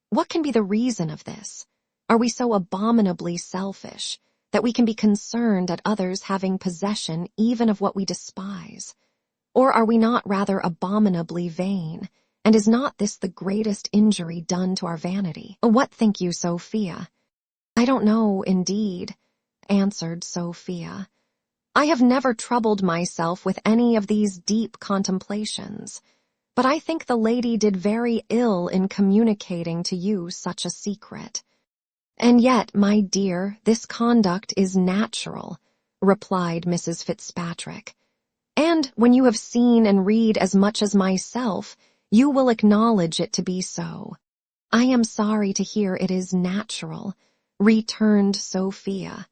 What can be the reason of this? Are we so abominably selfish that we can be concerned at others having possession even of what we despise? Or are we not rather abominably vain, and is not this the greatest injury done to our vanity? What think you, Sophia? I don't know, indeed, answered Sophia. "I have never troubled myself with any of these deep contemplations, but I think the lady did very ill in communicating to you such a secret." "And yet, my dear, this conduct is natural," replied Mrs. Fitzpatrick. "And when you have seen and read as much as myself, you will acknowledge it to be so." "I am sorry to hear it is natural," returned Sophia,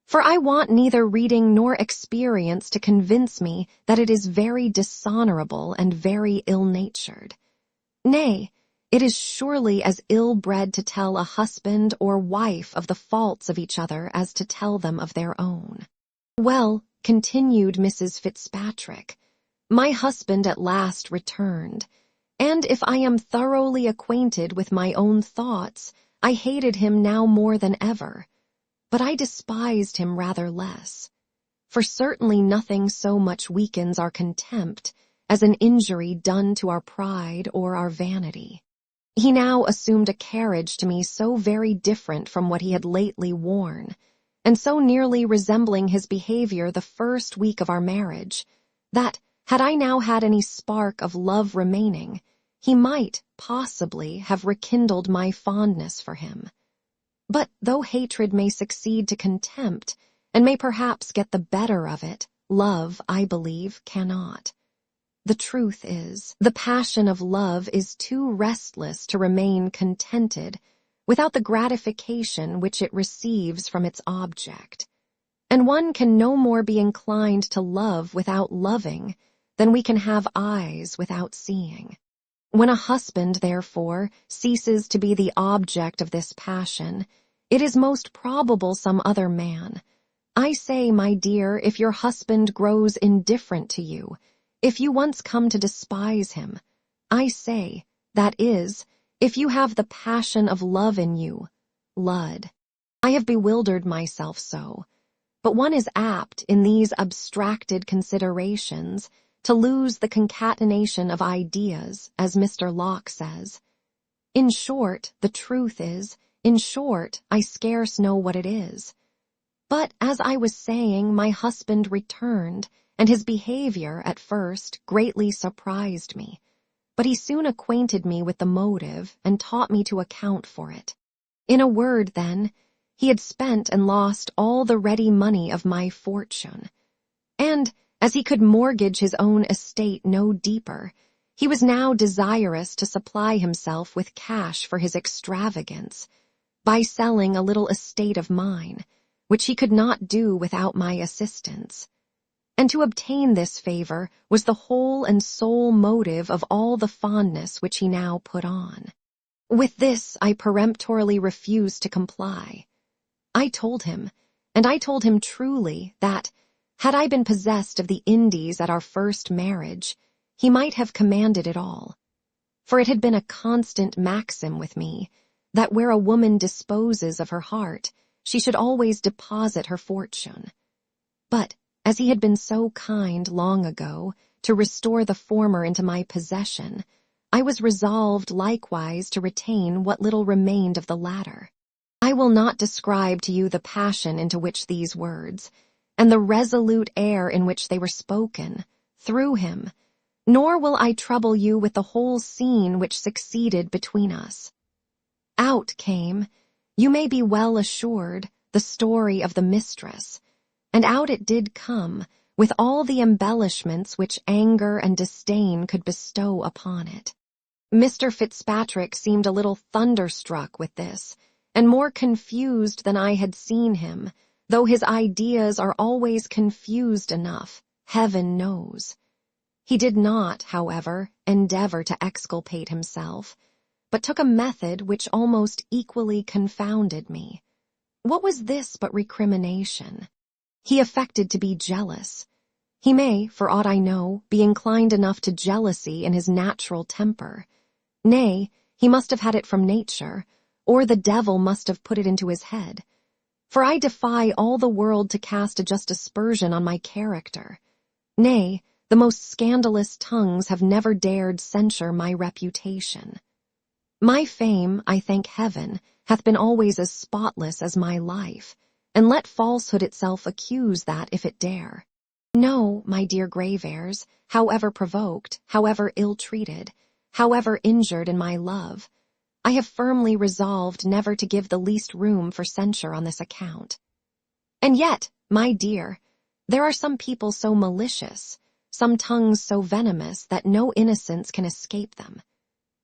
"for I want neither reading nor experience to convince me that it is very dishonorable and very ill-natured. Nay, it is surely as ill-bred to tell a husband or wife of the faults of each other as to tell them of their own." "Well," continued Mrs. Fitzpatrick, "my husband at last returned, and if I am thoroughly acquainted with my own thoughts, I hated him now more than ever, but I despised him rather less, for certainly nothing so much weakens our contempt as an injury done to our pride or our vanity. He now assumed a carriage to me so very different from what he had lately worn, and so nearly resembling his behavior the first week of our marriage, that, had I now had any spark of love remaining, he might, possibly, have rekindled my fondness for him. But though hatred may succeed to contempt, and may perhaps get the better of it, love, I believe, cannot. The truth is, the passion of love is too restless to remain contented without the gratification which it receives from its object, and one can no more be inclined to love without loving than we can have eyes without seeing. When a husband, therefore, ceases to be the object of this passion, it is most probable some other man. I say, my dear, if your husband grows indifferent to you, if you once come to despise him, I say, that is, if you have the passion of love in you, Lud. I have bewildered myself so, but one is apt, in these abstracted considerations, to lose the concatenation of ideas, as Mr. Locke says. In short, the truth is, in short, I scarce know what it is. But, as I was saying, my husband returned, and his behavior, at first, greatly surprised me. But he soon acquainted me with the motive, and taught me to account for it. In a word, then, he had spent and lost all the ready money of my fortune. And, as he could mortgage his own estate no deeper, he was now desirous to supply himself with cash for his extravagance, by selling a little estate of mine, which he could not do without my assistance. And to obtain this favor was the whole and sole motive of all the fondness which he now put on. With this I peremptorily refused to comply. I told him, and I told him truly, that, had I been possessed of the Indies at our first marriage, he might have commanded it all. For it had been a constant maxim with me, that where a woman disposes of her heart, she should always deposit her fortune. But, as he had been so kind long ago to restore the former into my possession, I was resolved likewise to retain what little remained of the latter. I will not describe to you the passion into which these words, and the resolute air in which they were spoken, threw him, nor will I trouble you with the whole scene which succeeded between us. Out came, you may be well assured, the story of the mistress, and out it did come, with all the embellishments which anger and disdain could bestow upon it. Mr. Fitzpatrick seemed a little thunderstruck with this, and more confused than I had seen him, though his ideas are always confused enough, heaven knows. He did not, however, endeavor to exculpate himself, but took a method which almost equally confounded me. What was this but recrimination? He affected to be jealous. He may, for aught I know, be inclined enough to jealousy in his natural temper. Nay, he must have had it from nature, or the devil must have put it into his head. For I defy all the world to cast a just aspersion on my character. Nay, the most scandalous tongues have never dared censure my reputation. My fame, I thank heaven, hath been always as spotless as my life, and let falsehood itself accuse that if it dare. No, my dear grave heirs, however provoked, however ill-treated, however injured in my love, I have firmly resolved never to give the least room for censure on this account. And yet, my dear, there are some people so malicious, some tongues so venomous that no innocence can escape them.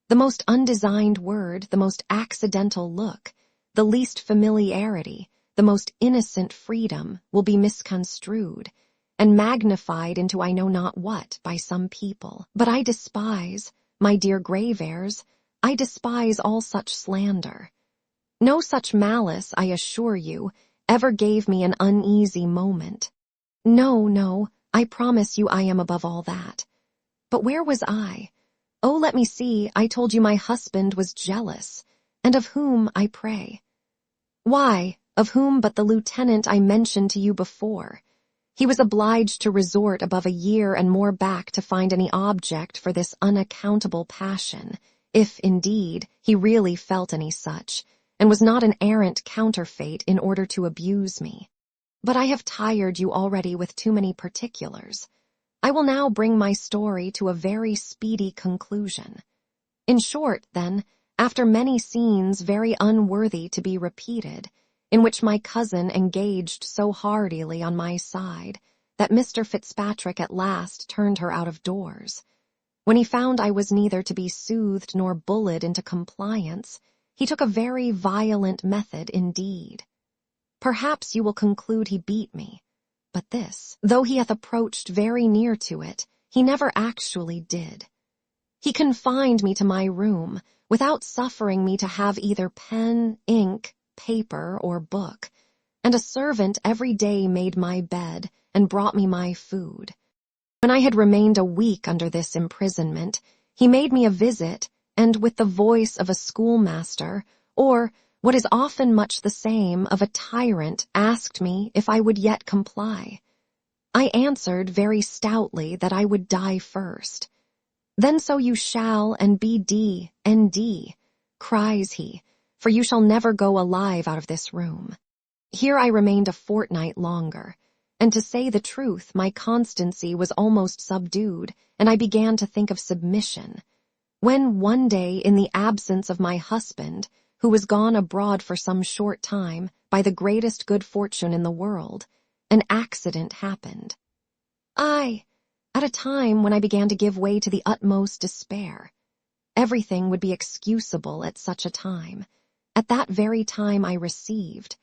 The most undesigned word, the most accidental look, the least familiarity, the most innocent freedom will be misconstrued and magnified into I know not what by some people. But I despise, my dear grave heirs, I despise all such slander. No such malice, I assure you, ever gave me an uneasy moment. No, I promise you I am above all that. But where was I? Oh, let me see, I told you my husband was jealous. And of whom, I pray? Why, of whom but the lieutenant I mentioned to you before? He was obliged to resort above a year and more back to find any object for this unaccountable passion, if, indeed, he really felt any such, and was not an arrant counterfeit in order to abuse me. But I have tired you already with too many particulars. I will now bring my story to a very speedy conclusion. In short, then, after many scenes very unworthy to be repeated, in which my cousin engaged so heartily on my side that Mr. Fitzpatrick at last turned her out of doors. When he found I was neither to be soothed nor bullied into compliance, he took a very violent method indeed. Perhaps you will conclude he beat me, but this, though he hath approached very near to it, he never actually did. He confined me to my room, without suffering me to have either pen, ink, paper, or book, and a servant every day made my bed and brought me my food. When I had remained a week under this imprisonment, he made me a visit, and with the voice of a schoolmaster, or, what is often much the same, of a tyrant, asked me if I would yet comply. I answered very stoutly that I would die first. Then so you shall, and be D, cries he, for you shall never go alive out of this room. Here I remained a fortnight longer, and to say the truth, my constancy was almost subdued, and I began to think of submission, when one day, in the absence of my husband, who was gone abroad for some short time, by the greatest good fortune in the world, an accident happened. At a time when I began to give way to the utmost despair. Everything would be excusable at such a time. At that very time I received,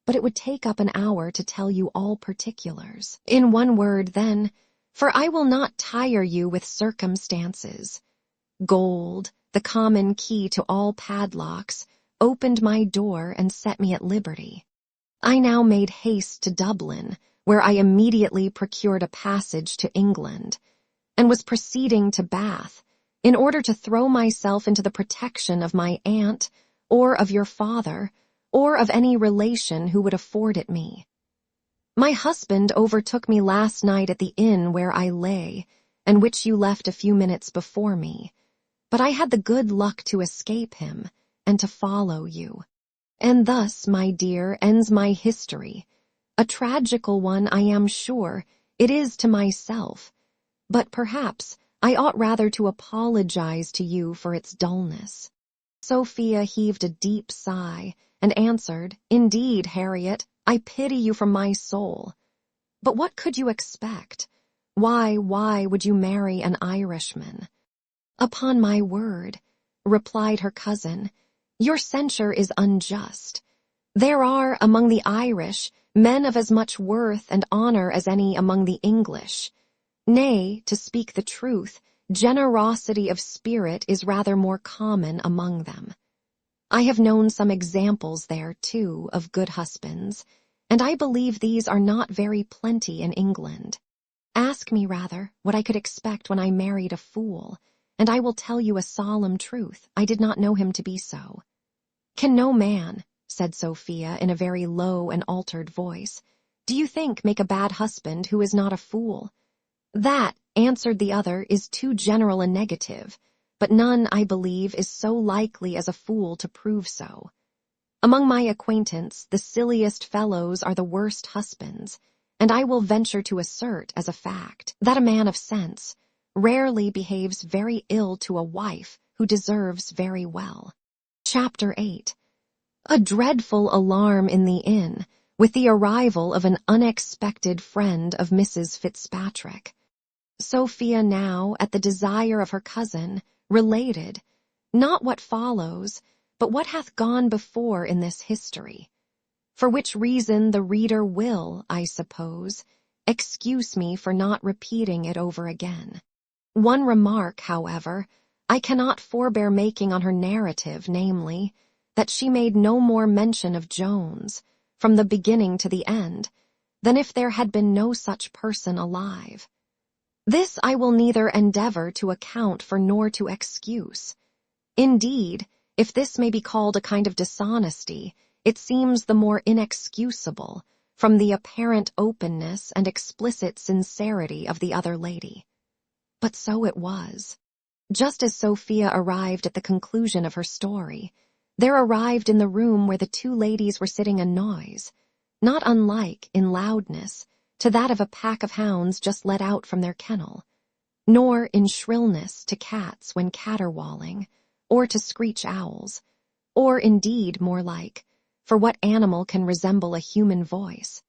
but it would take up an hour to tell you all particulars. In one word, then, for I will not tire you with circumstances. Gold, the common key to all padlocks, opened my door and set me at liberty. I now made haste to Dublin, where I immediately procured a passage to England, and was proceeding to Bath, in order to throw myself into the protection of my aunt, or of your father, or of any relation who would afford it me. My husband overtook me last night at the inn where I lay, and which you left a few minutes before me, but I had the good luck to escape him, and to follow you. And thus, my dear, ends my history. A tragical one, I am sure, it is to myself, but perhaps I ought rather to apologize to you for its dullness. Sophia heaved a deep sigh, and answered, Indeed, Harriet, I pity you from my soul. But what could you expect? Why would you marry an Irishman? Upon my word, replied her cousin, your censure is unjust. There are, among the Irish, men of as much worth and honor as any among the English. Nay, to speak the truth, generosity of spirit is rather more common among them. I have known some examples there, too, of good husbands, and I believe these are not very plenty in England. Ask me, rather, what I could expect when I married a fool, and I will tell you a solemn truth, I did not know him to be so. Can no man, said Sophia in a very low and altered voice, do you think make a bad husband who is not a fool? That, answered the other, is too general a negative, but none, I believe, is so likely as a fool to prove so. Among my acquaintance, the silliest fellows are the worst husbands, and I will venture to assert as a fact that a man of sense rarely behaves very ill to a wife who deserves very well. Chapter 8. A dreadful alarm in the inn, with the arrival of an unexpected friend of Mrs. Fitzpatrick. Sophia now, at the desire of her cousin, related, not what follows, but what hath gone before in this history, for which reason the reader will, I suppose, excuse me for not repeating it over again. One remark, however, I cannot forbear making on her narrative, namely, that she made no more mention of Jones, from the beginning to the end, than if there had been no such person alive. This I will neither endeavor to account for nor to excuse. Indeed, if this may be called a kind of dishonesty, it seems the more inexcusable from the apparent openness and explicit sincerity of the other lady. But so it was. Just as Sophia arrived at the conclusion of her story, there arrived in the room where the two ladies were sitting a noise, not unlike, in loudness, to that of a pack of hounds just let out from their kennel, nor in shrillness to cats when caterwauling, or to screech owls, or indeed more like, for what animal can resemble a human voice?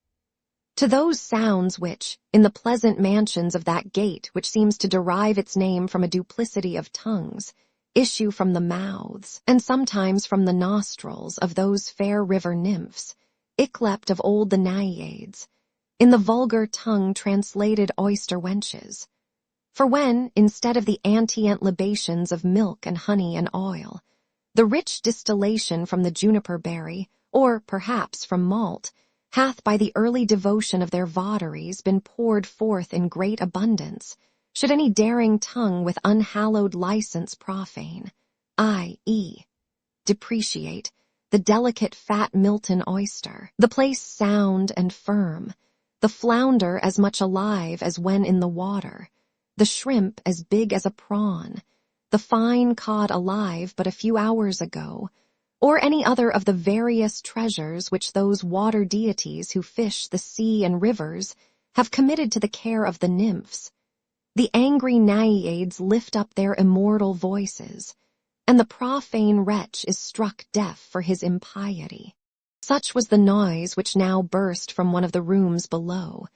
To those sounds which, in the pleasant mansions of that gate which seems to derive its name from a duplicity of tongues, issue from the mouths, and sometimes from the nostrils of those fair river nymphs, yclept of old the Naiades, in the vulgar tongue translated oyster wenches. For when, instead of the antient libations of milk and honey and oil, the rich distillation from the juniper berry, or perhaps from malt, hath by the early devotion of their votaries been poured forth in great abundance, should any daring tongue with unhallowed license profane, i.e., depreciate, the delicate fat Milton oyster, the place sound and firm, the flounder as much alive as when in the water, the shrimp as big as a prawn, the fine cod alive but a few hours ago, or any other of the various treasures which those water deities who fish the sea and rivers have committed to the care of the nymphs, the angry Naiades lift up their immortal voices, and the profane wretch is struck deaf for his impiety. Such was the noise which now burst from one of the rooms below,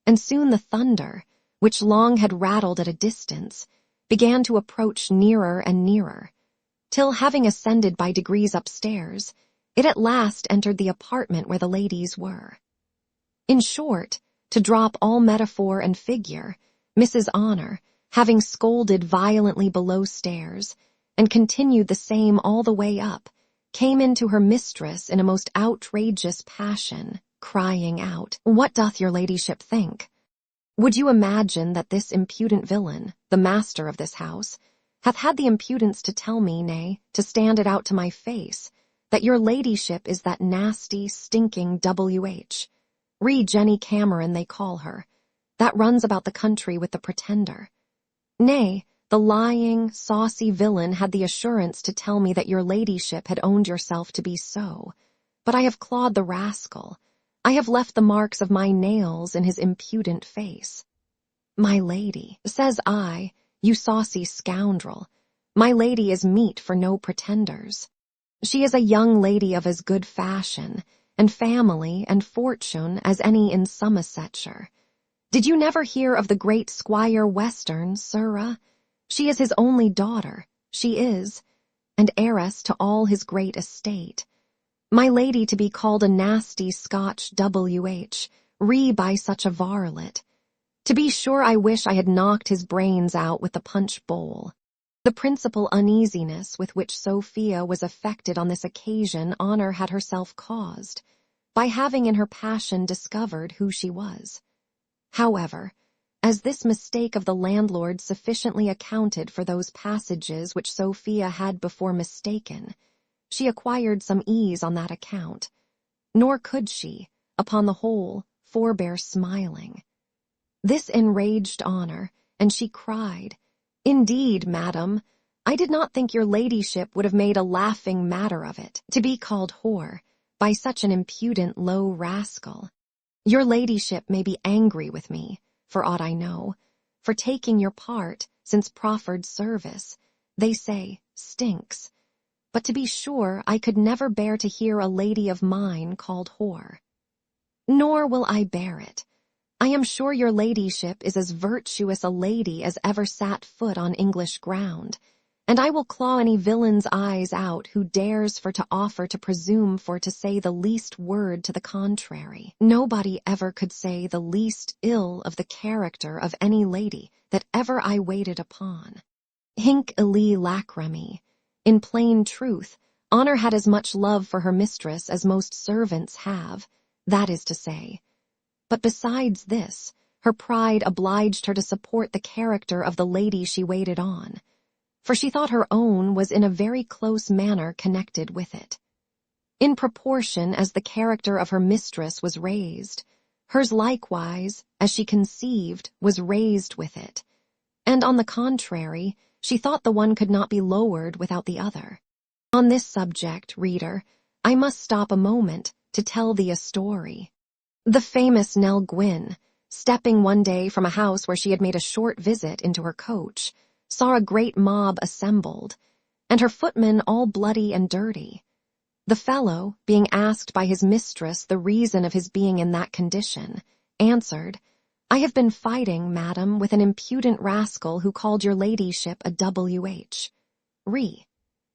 and soon the thunder, which long had rattled at a distance, began to approach nearer and nearer, till, having ascended by degrees upstairs, it at last entered the apartment where the ladies were. In short, to drop all metaphor and figure, Mrs. Honor, having scolded violently below stairs, and continued the same all the way up, came in to her mistress in a most outrageous passion, crying out, "What doth your ladyship think? Would you imagine that this impudent villain, the master of this house, hath had the impudence to tell me, nay, to stand it out to my face, that your ladyship is that nasty, stinking W.H. Jenny Cameron they call her, that runs about the country with the Pretender? Nay, the lying, saucy villain had the assurance to tell me that your ladyship had owned yourself to be so, but I have clawed the rascal. I have left the marks of my nails in his impudent face. My lady, says I, you saucy scoundrel, my lady is meet for no pretenders. She is a young lady of as good fashion, and family, and fortune as any in Somersetshire. Did you never hear of the great Squire Western, sirrah? She is his only daughter, she is, and heiress to all his great estate. My lady to be called a nasty Scotch W.H., by such a varlet. To be sure I wish I had knocked his brains out with the punch bowl. The principal uneasiness with which Sophia was affected on this occasion Honor had herself caused, by having in her passion discovered who she was. However, as this mistake of the landlord sufficiently accounted for those passages which Sophia had before mistaken, she acquired some ease on that account, nor could she, upon the whole, forbear smiling. This enraged Honor, and she cried, "Indeed, madam, I did not think your ladyship would have made a laughing matter of it, to be called whore, by such an impudent low rascal. Your ladyship may be angry with me, for aught I know, for taking your part, since proffered service, they say, stinks. But to be sure, I could never bear to hear a lady of mine called whore. Nor will I bear it. I am sure your ladyship is as virtuous a lady as ever sat foot on English ground, and I will claw any villain's eyes out who dares for to offer to presume for to say the least word to the contrary. Nobody ever could say the least ill of the character of any lady that ever I waited upon. Hinc illi lacrymi. In plain truth, Honor had as much love for her mistress as most servants have, that is to say. But besides this, her pride obliged her to support the character of the lady she waited on, for she thought her own was in a very close manner connected with it. In proportion as the character of her mistress was raised, hers likewise, as she conceived, was raised with it, and on the contrary, she thought the one could not be lowered without the other. On this subject, reader, I must stop a moment to tell thee a story. The famous Nell Gwynn, stepping one day from a house where she had made a short visit into her coach, saw a great mob assembled, and her footman all bloody and dirty. The fellow, being asked by his mistress the reason of his being in that condition, answered, I have been fighting, madam, with an impudent rascal who called your ladyship a W.H.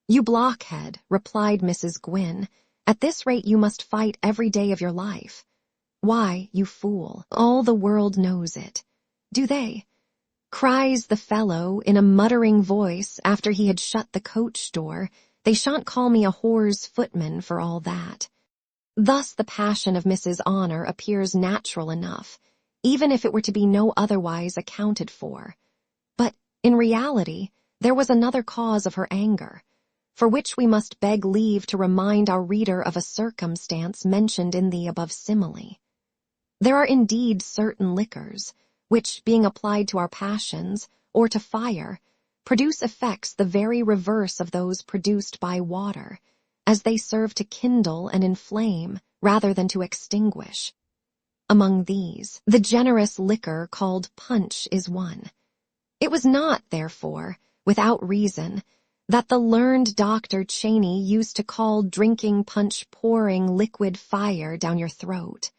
You blockhead, replied Mrs. Gwynn, at this rate you must fight every day of your life. Why, you fool, all the world knows it. Do they? Cries the fellow in a muttering voice after he had shut the coach door, they shan't call me a whore's footman for all that. Thus the passion of Mrs. Honor appears natural enough, even if it were to be no otherwise accounted for. But, in reality, there was another cause of her anger, for which we must beg leave to remind our reader of a circumstance mentioned in the above simile. There are indeed certain liquors, which, being applied to our passions, or to fire, produce effects the very reverse of those produced by water, as they serve to kindle and inflame rather than to extinguish. Among these, the generous liquor called punch is one. It was not, therefore, without reason, that the learned Dr. Cheney used to call drinking punch pouring liquid fire down your throat.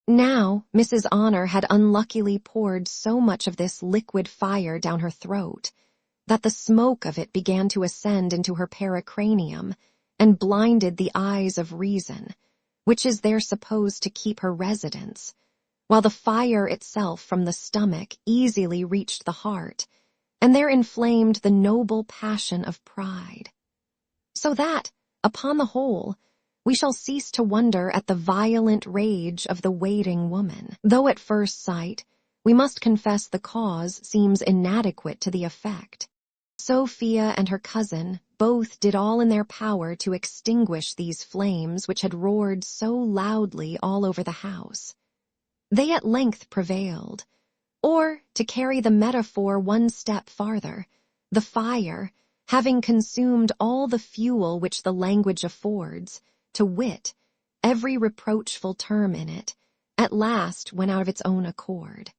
Now, Mrs. Honor had unluckily poured so much of this liquid fire down her throat that the smoke of it began to ascend into her pericranium and blinded the eyes of reason, which is there supposed to keep her residence, while the fire itself from the stomach easily reached the heart, and there inflamed the noble passion of pride. So that, upon the whole, we shall cease to wonder at the violent rage of the waiting woman, though at first sight we must confess the cause seems inadequate to the effect. Sophia and her cousin both did all in their power to extinguish these flames which had roared so loudly all over the house. They at length prevailed, or, to carry the metaphor one step farther, the fire, having consumed all the fuel which the language affords, to wit, every reproachful term in it, at last went out of its own accord.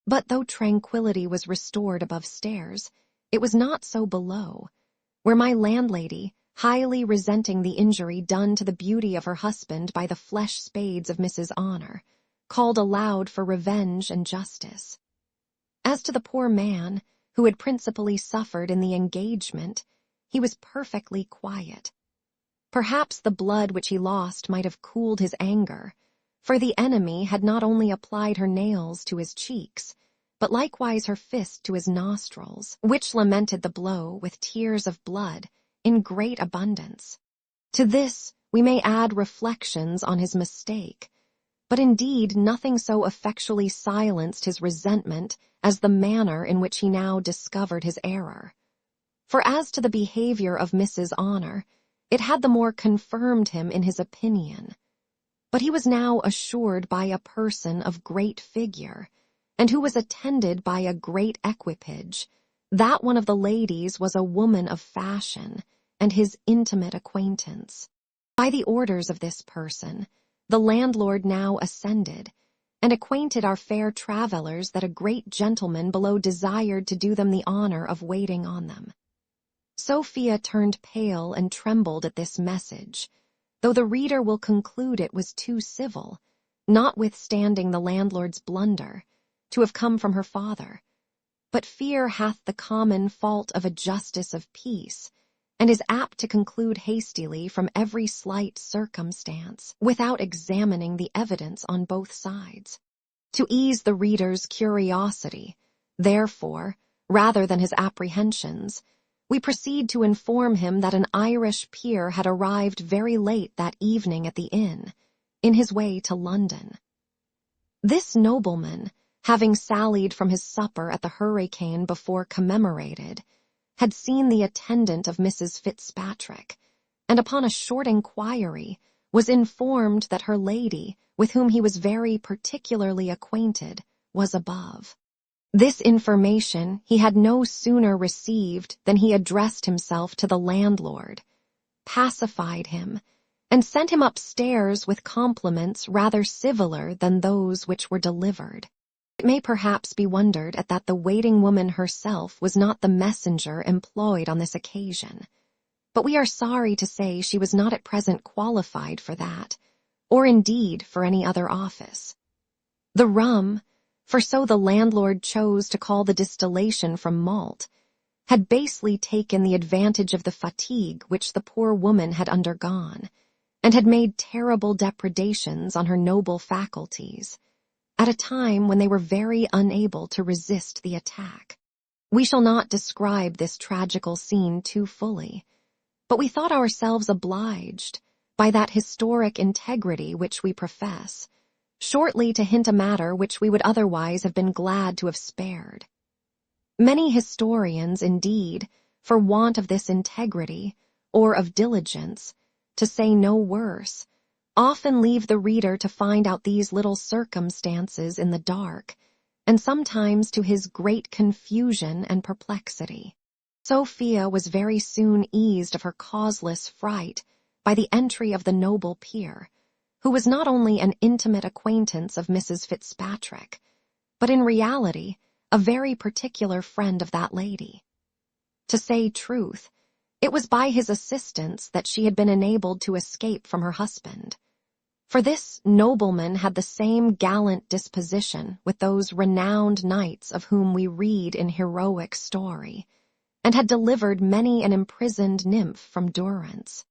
But though tranquillity was restored above stairs, it was not so below, where my landlady, highly resenting the injury done to the beauty of her husband by the flesh spades of Mrs. Honor, called aloud for revenge and justice. As to the poor man, who had principally suffered in the engagement, he was perfectly quiet. Perhaps the blood which he lost might have cooled his anger, for the enemy had not only applied her nails to his cheeks, but likewise her fist to his nostrils, which lamented the blow with tears of blood in great abundance. To this we may add reflections on his mistake, but indeed nothing so effectually silenced his resentment as the manner in which he now discovered his error. For as to the behavior of Mrs. Honor, it had the more confirmed him in his opinion. But he was now assured by a person of great figure, and who was attended by a great equipage, that one of the ladies was a woman of fashion and his intimate acquaintance. By the orders of this person, the landlord now ascended, and acquainted our fair travellers that a great gentleman below desired to do them the honour of waiting on them. Sophia turned pale and trembled at this message, though the reader will conclude it was too civil, notwithstanding the landlord's blunder, to have come from her father. But fear hath the common fault of a justice of peace, and is apt to conclude hastily from every slight circumstance, without examining the evidence on both sides. To ease the reader's curiosity, therefore, rather than his apprehensions, we proceed to inform him that an Irish peer had arrived very late that evening at the inn, in his way to London. This nobleman, having sallied from his supper at the Hurricane before commemorated, had seen the attendant of Mrs. Fitzpatrick, and upon a short inquiry was informed that her lady, with whom he was very particularly acquainted, was above. This information he had no sooner received than he addressed himself to the landlord, pacified him, and sent him upstairs with compliments rather civiller than those which were delivered. It may perhaps be wondered at that the waiting woman herself was not the messenger employed on this occasion, but we are sorry to say she was not at present qualified for that, or indeed for any other office. The rum, for so the landlord chose to call the distillation from malt, had basely taken the advantage of the fatigue which the poor woman had undergone, and had made terrible depredations on her noble faculties, at a time when they were very unable to resist the attack. We shall not describe this tragical scene too fully, but we thought ourselves obliged, by that historic integrity which we profess, shortly to hint a matter which we would otherwise have been glad to have spared. Many historians, indeed, for want of this integrity, or of diligence, to say no worse, often leave the reader to find out these little circumstances in the dark, and sometimes to his great confusion and perplexity. Sophia was very soon eased of her causeless fright by the entry of the noble peer, who was not only an intimate acquaintance of Mrs. Fitzpatrick, but in reality a very particular friend of that lady. To say truth, it was by his assistance that she had been enabled to escape from her husband. For this nobleman had the same gallant disposition with those renowned knights of whom we read in heroic story, and had delivered many an imprisoned nymph from durance.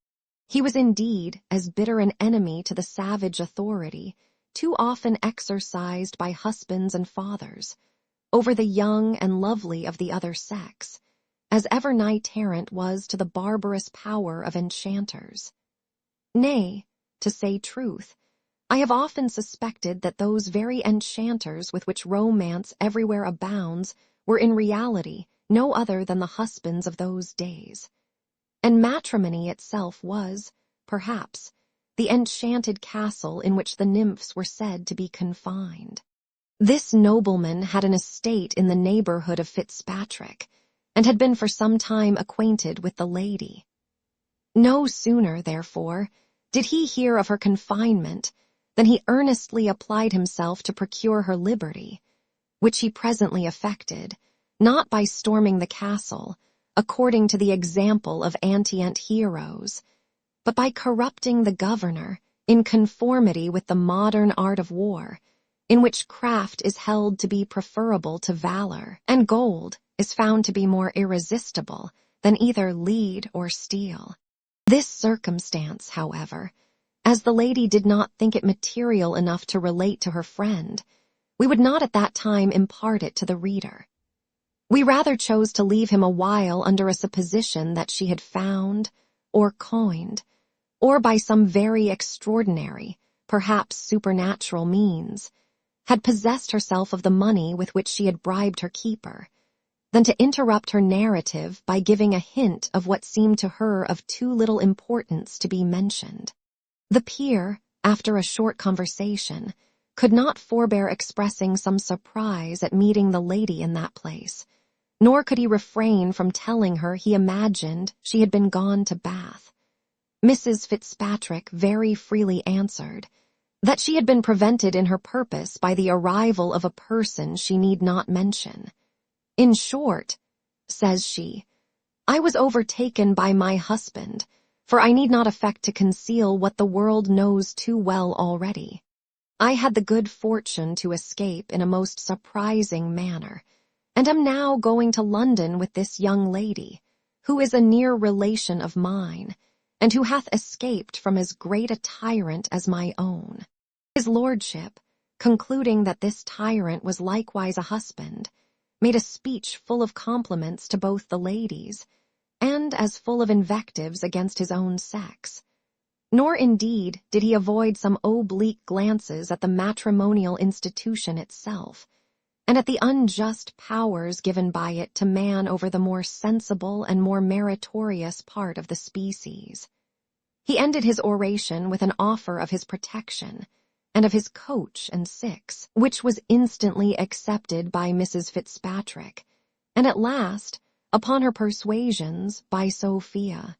He was indeed as bitter an enemy to the savage authority, too often exercised by husbands and fathers, over the young and lovely of the other sex, as ever knight-errant was to the barbarous power of enchanters. Nay, to say truth, I have often suspected that those very enchanters with which romance everywhere abounds were in reality no other than the husbands of those days. And matrimony itself was, perhaps, the enchanted castle in which the nymphs were said to be confined. This nobleman had an estate in the neighbourhood of Fitzpatrick, and had been for some time acquainted with the lady. No sooner, therefore, did he hear of her confinement than he earnestly applied himself to procure her liberty, which he presently effected, not by storming the castle, according to the example of antient heroes, but by corrupting the governor in conformity with the modern art of war, in which craft is held to be preferable to valor, and gold is found to be more irresistible than either lead or steel. This circumstance, however, as the lady did not think it material enough to relate to her friend, we would not at that time impart it to the reader. We rather chose to leave him a while under a supposition that she had found, or coined, or by some very extraordinary, perhaps supernatural means, had possessed herself of the money with which she had bribed her keeper, than to interrupt her narrative by giving a hint of what seemed to her of too little importance to be mentioned. The peer, after a short conversation, could not forbear expressing some surprise at meeting the lady in that place, nor could he refrain from telling her he imagined she had been gone to Bath. Mrs. Fitzpatrick very freely answered that she had been prevented in her purpose by the arrival of a person she need not mention. In short, says she, I was overtaken by my husband, for I need not affect to conceal what the world knows too well already. I had the good fortune to escape in a most surprising manner, and am now going to London with this young lady, who is a near relation of mine, and who hath escaped from as great a tyrant as my own. His lordship, concluding that this tyrant was likewise a husband, made a speech full of compliments to both the ladies, and as full of invectives against his own sex. Nor indeed did he avoid some oblique glances at the matrimonial institution itself, and at the unjust powers given by it to man over the more sensible and more meritorious part of the species. He ended his oration with an offer of his protection, and of his coach and six, which was instantly accepted by Mrs. Fitzpatrick, and at last, upon her persuasions, by Sophia.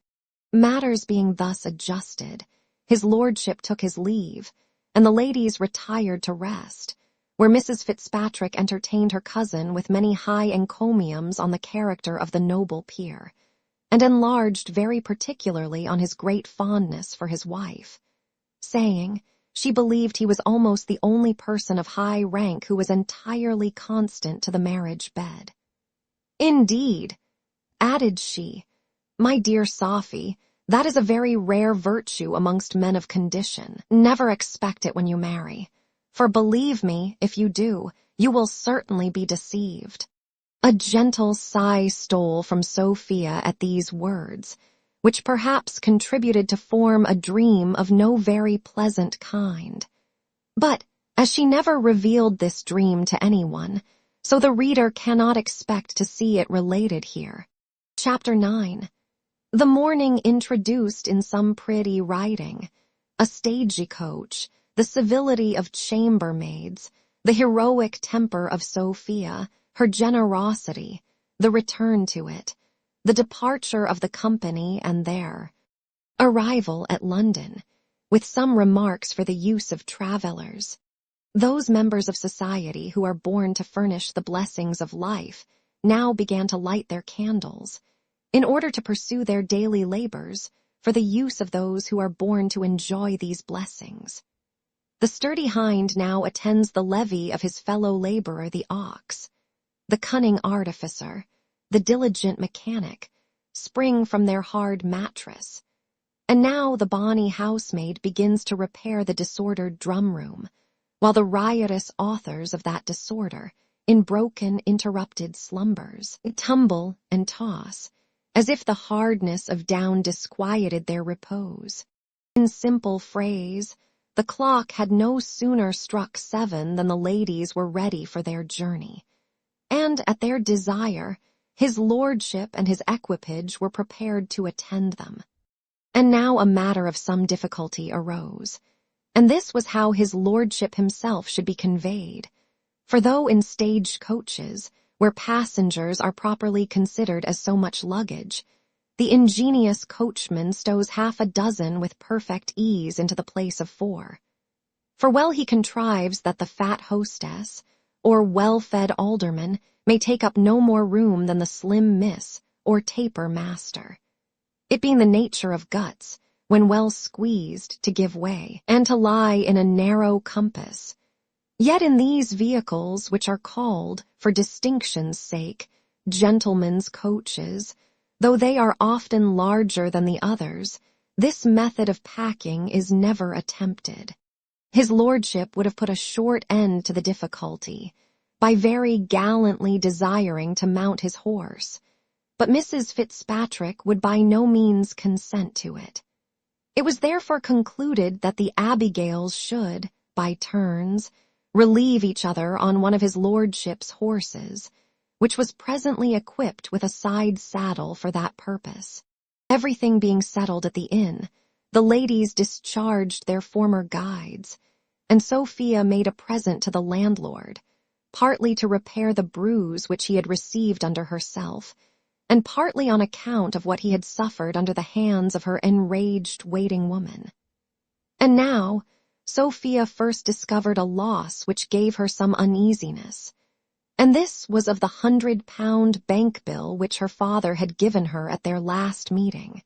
Matters being thus adjusted, his lordship took his leave, and the ladies retired to rest, where Mrs. Fitzpatrick entertained her cousin with many high encomiums on the character of the noble peer, and enlarged very particularly on his great fondness for his wife, saying, she believed he was almost the only person of high rank who was entirely constant to the marriage bed. Indeed, added she, my dear Sophy, that is a very rare virtue amongst men of condition. Never expect it when you marry, for believe me, if you do, you will certainly be deceived. A gentle sigh stole from Sophia at these words, which perhaps contributed to form a dream of no very pleasant kind. But, as she never revealed this dream to anyone, so the reader cannot expect to see it related here. Chapter 9. The morning introduced in some pretty writing, a stagecoach, the civility of chambermaids, the heroic temper of Sophia, her generosity, the return to it, the departure of the company and their arrival at London, with some remarks for the use of travellers. Those members of society who are born to furnish the blessings of life now began to light their candles, in order to pursue their daily labors for the use of those who are born to enjoy these blessings. The sturdy hind now attends the levee of his fellow laborer the ox. The cunning artificer, the diligent mechanic, spring from their hard mattress. And now the bonny housemaid begins to repair the disordered drum-room, while the riotous authors of that disorder, in broken, interrupted slumbers, tumble and toss, as if the hardness of down disquieted their repose. In simple phrase, the clock had no sooner struck 7 than the ladies were ready for their journey, and at their desire, his lordship and his equipage were prepared to attend them. And now a matter of some difficulty arose, and this was how his lordship himself should be conveyed. For though in stage coaches, where passengers are properly considered as so much luggage, the ingenious coachman stows 6 with perfect ease into the place of 4. For well he contrives that the fat hostess, or well-fed alderman, may take up no more room than the slim miss or taper master, it being the nature of guts, when well squeezed, to give way, and to lie in a narrow compass. Yet in these vehicles, which are called, for distinction's sake, gentlemen's coaches, though they are often larger than the others, this method of packing is never attempted. His lordship would have put a short end to the difficulty, by very gallantly desiring to mount his horse, but Mrs. Fitzpatrick would by no means consent to it. It was therefore concluded that the Abigails should, by turns, relieve each other on one of his lordship's horses, which was presently equipped with a side saddle for that purpose. Everything being settled at the inn, the ladies discharged their former guides, and Sophia made a present to the landlord, partly to repair the bruise which he had received under herself, and partly on account of what he had suffered under the hands of her enraged waiting woman. And now, Sophia first discovered a loss which gave her some uneasiness, and this was of the £100 bank bill which her father had given her at their last meeting,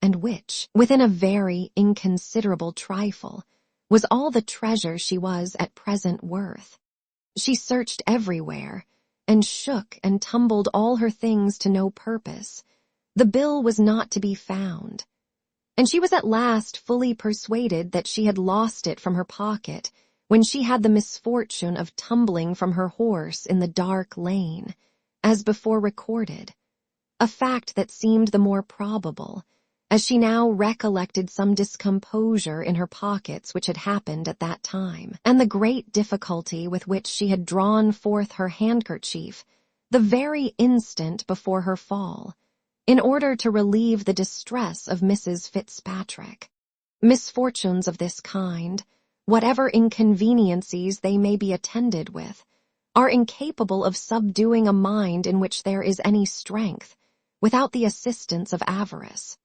and which, within a very inconsiderable trifle, was all the treasure she was at present worth. She searched everywhere, and shook and tumbled all her things to no purpose. The bill was not to be found, and she was at last fully persuaded that she had lost it from her pocket when she had the misfortune of tumbling from her horse in the dark lane, as before recorded, a fact that seemed the more probable, as she now recollected some discomposure in her pockets which had happened at that time, and the great difficulty with which she had drawn forth her handkerchief the very instant before her fall, in order to relieve the distress of Mrs. Fitzpatrick. Misfortunes of this kind, whatever inconveniencies they may be attended with, are incapable of subduing a mind in which there is any strength, without the assistance of avarice.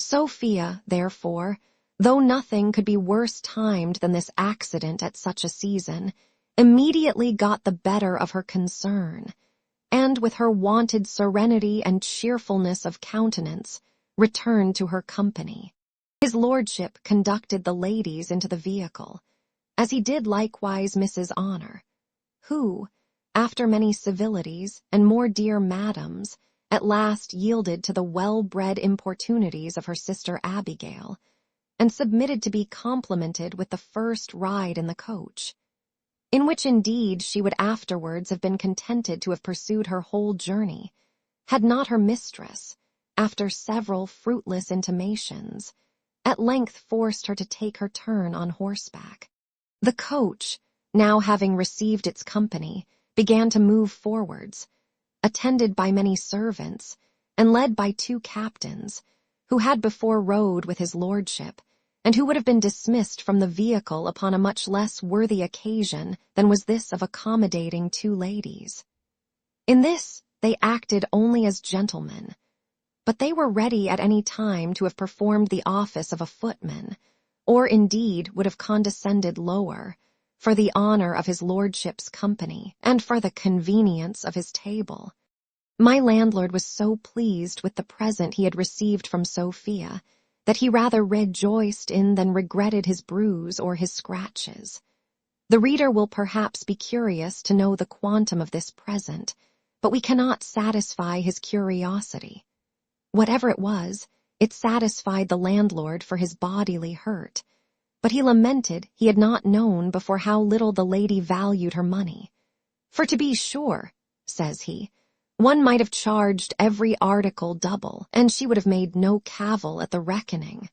Sophia, therefore, though nothing could be worse timed than this accident at such a season, immediately got the better of her concern, and with her wonted serenity and cheerfulness of countenance, returned to her company. His lordship conducted the ladies into the vehicle, as he did likewise Mrs. Honor, who, after many civilities and more dear madams, at last yielded to the well-bred importunities of her sister Abigail, and submitted to be complimented with the first ride in the coach, in which indeed she would afterwards have been contented to have pursued her whole journey, had not her mistress, after several fruitless intimations, at length forced her to take her turn on horseback. The coach, now having received its company, began to move forwards, attended by many servants, and led by 2 captains, who had before rode with his lordship, and who would have been dismissed from the vehicle upon a much less worthy occasion than was this of accommodating 2 ladies. In this they acted only as gentlemen, but they were ready at any time to have performed the office of a footman, or indeed would have condescended lower, for the honor of his lordship's company, and for the convenience of his table. My landlord was so pleased with the present he had received from Sophia, that he rather rejoiced in than regretted his bruise or his scratches. The reader will perhaps be curious to know the quantum of this present, but we cannot satisfy his curiosity. Whatever it was, it satisfied the landlord for his bodily hurt, but he lamented he had not known before how little the lady valued her money. For to be sure, says he, one might have charged every article double, and she would have made no cavil at the reckoning.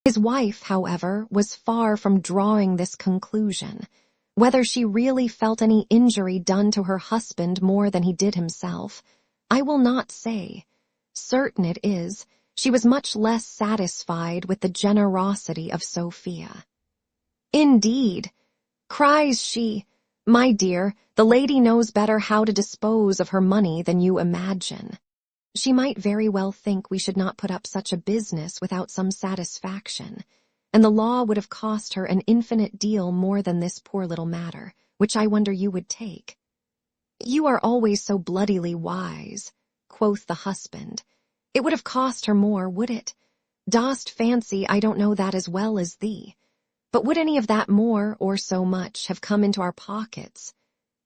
His wife, however, was far from drawing this conclusion. Whether she really felt any injury done to her husband more than he did himself, I will not say. Certain it is, she was much less satisfied with the generosity of Sophia. Indeed, cries she, my dear, the lady knows better how to dispose of her money than you imagine. She might very well think we should not put up such a business without some satisfaction, and the law would have cost her an infinite deal more than this poor little matter, which I wonder you would take. You are always so bloodily wise, quoth the husband. It would have cost her more, would it? Dost fancy I don't know that as well as thee? But would any of that more, or so much, have come into our pockets?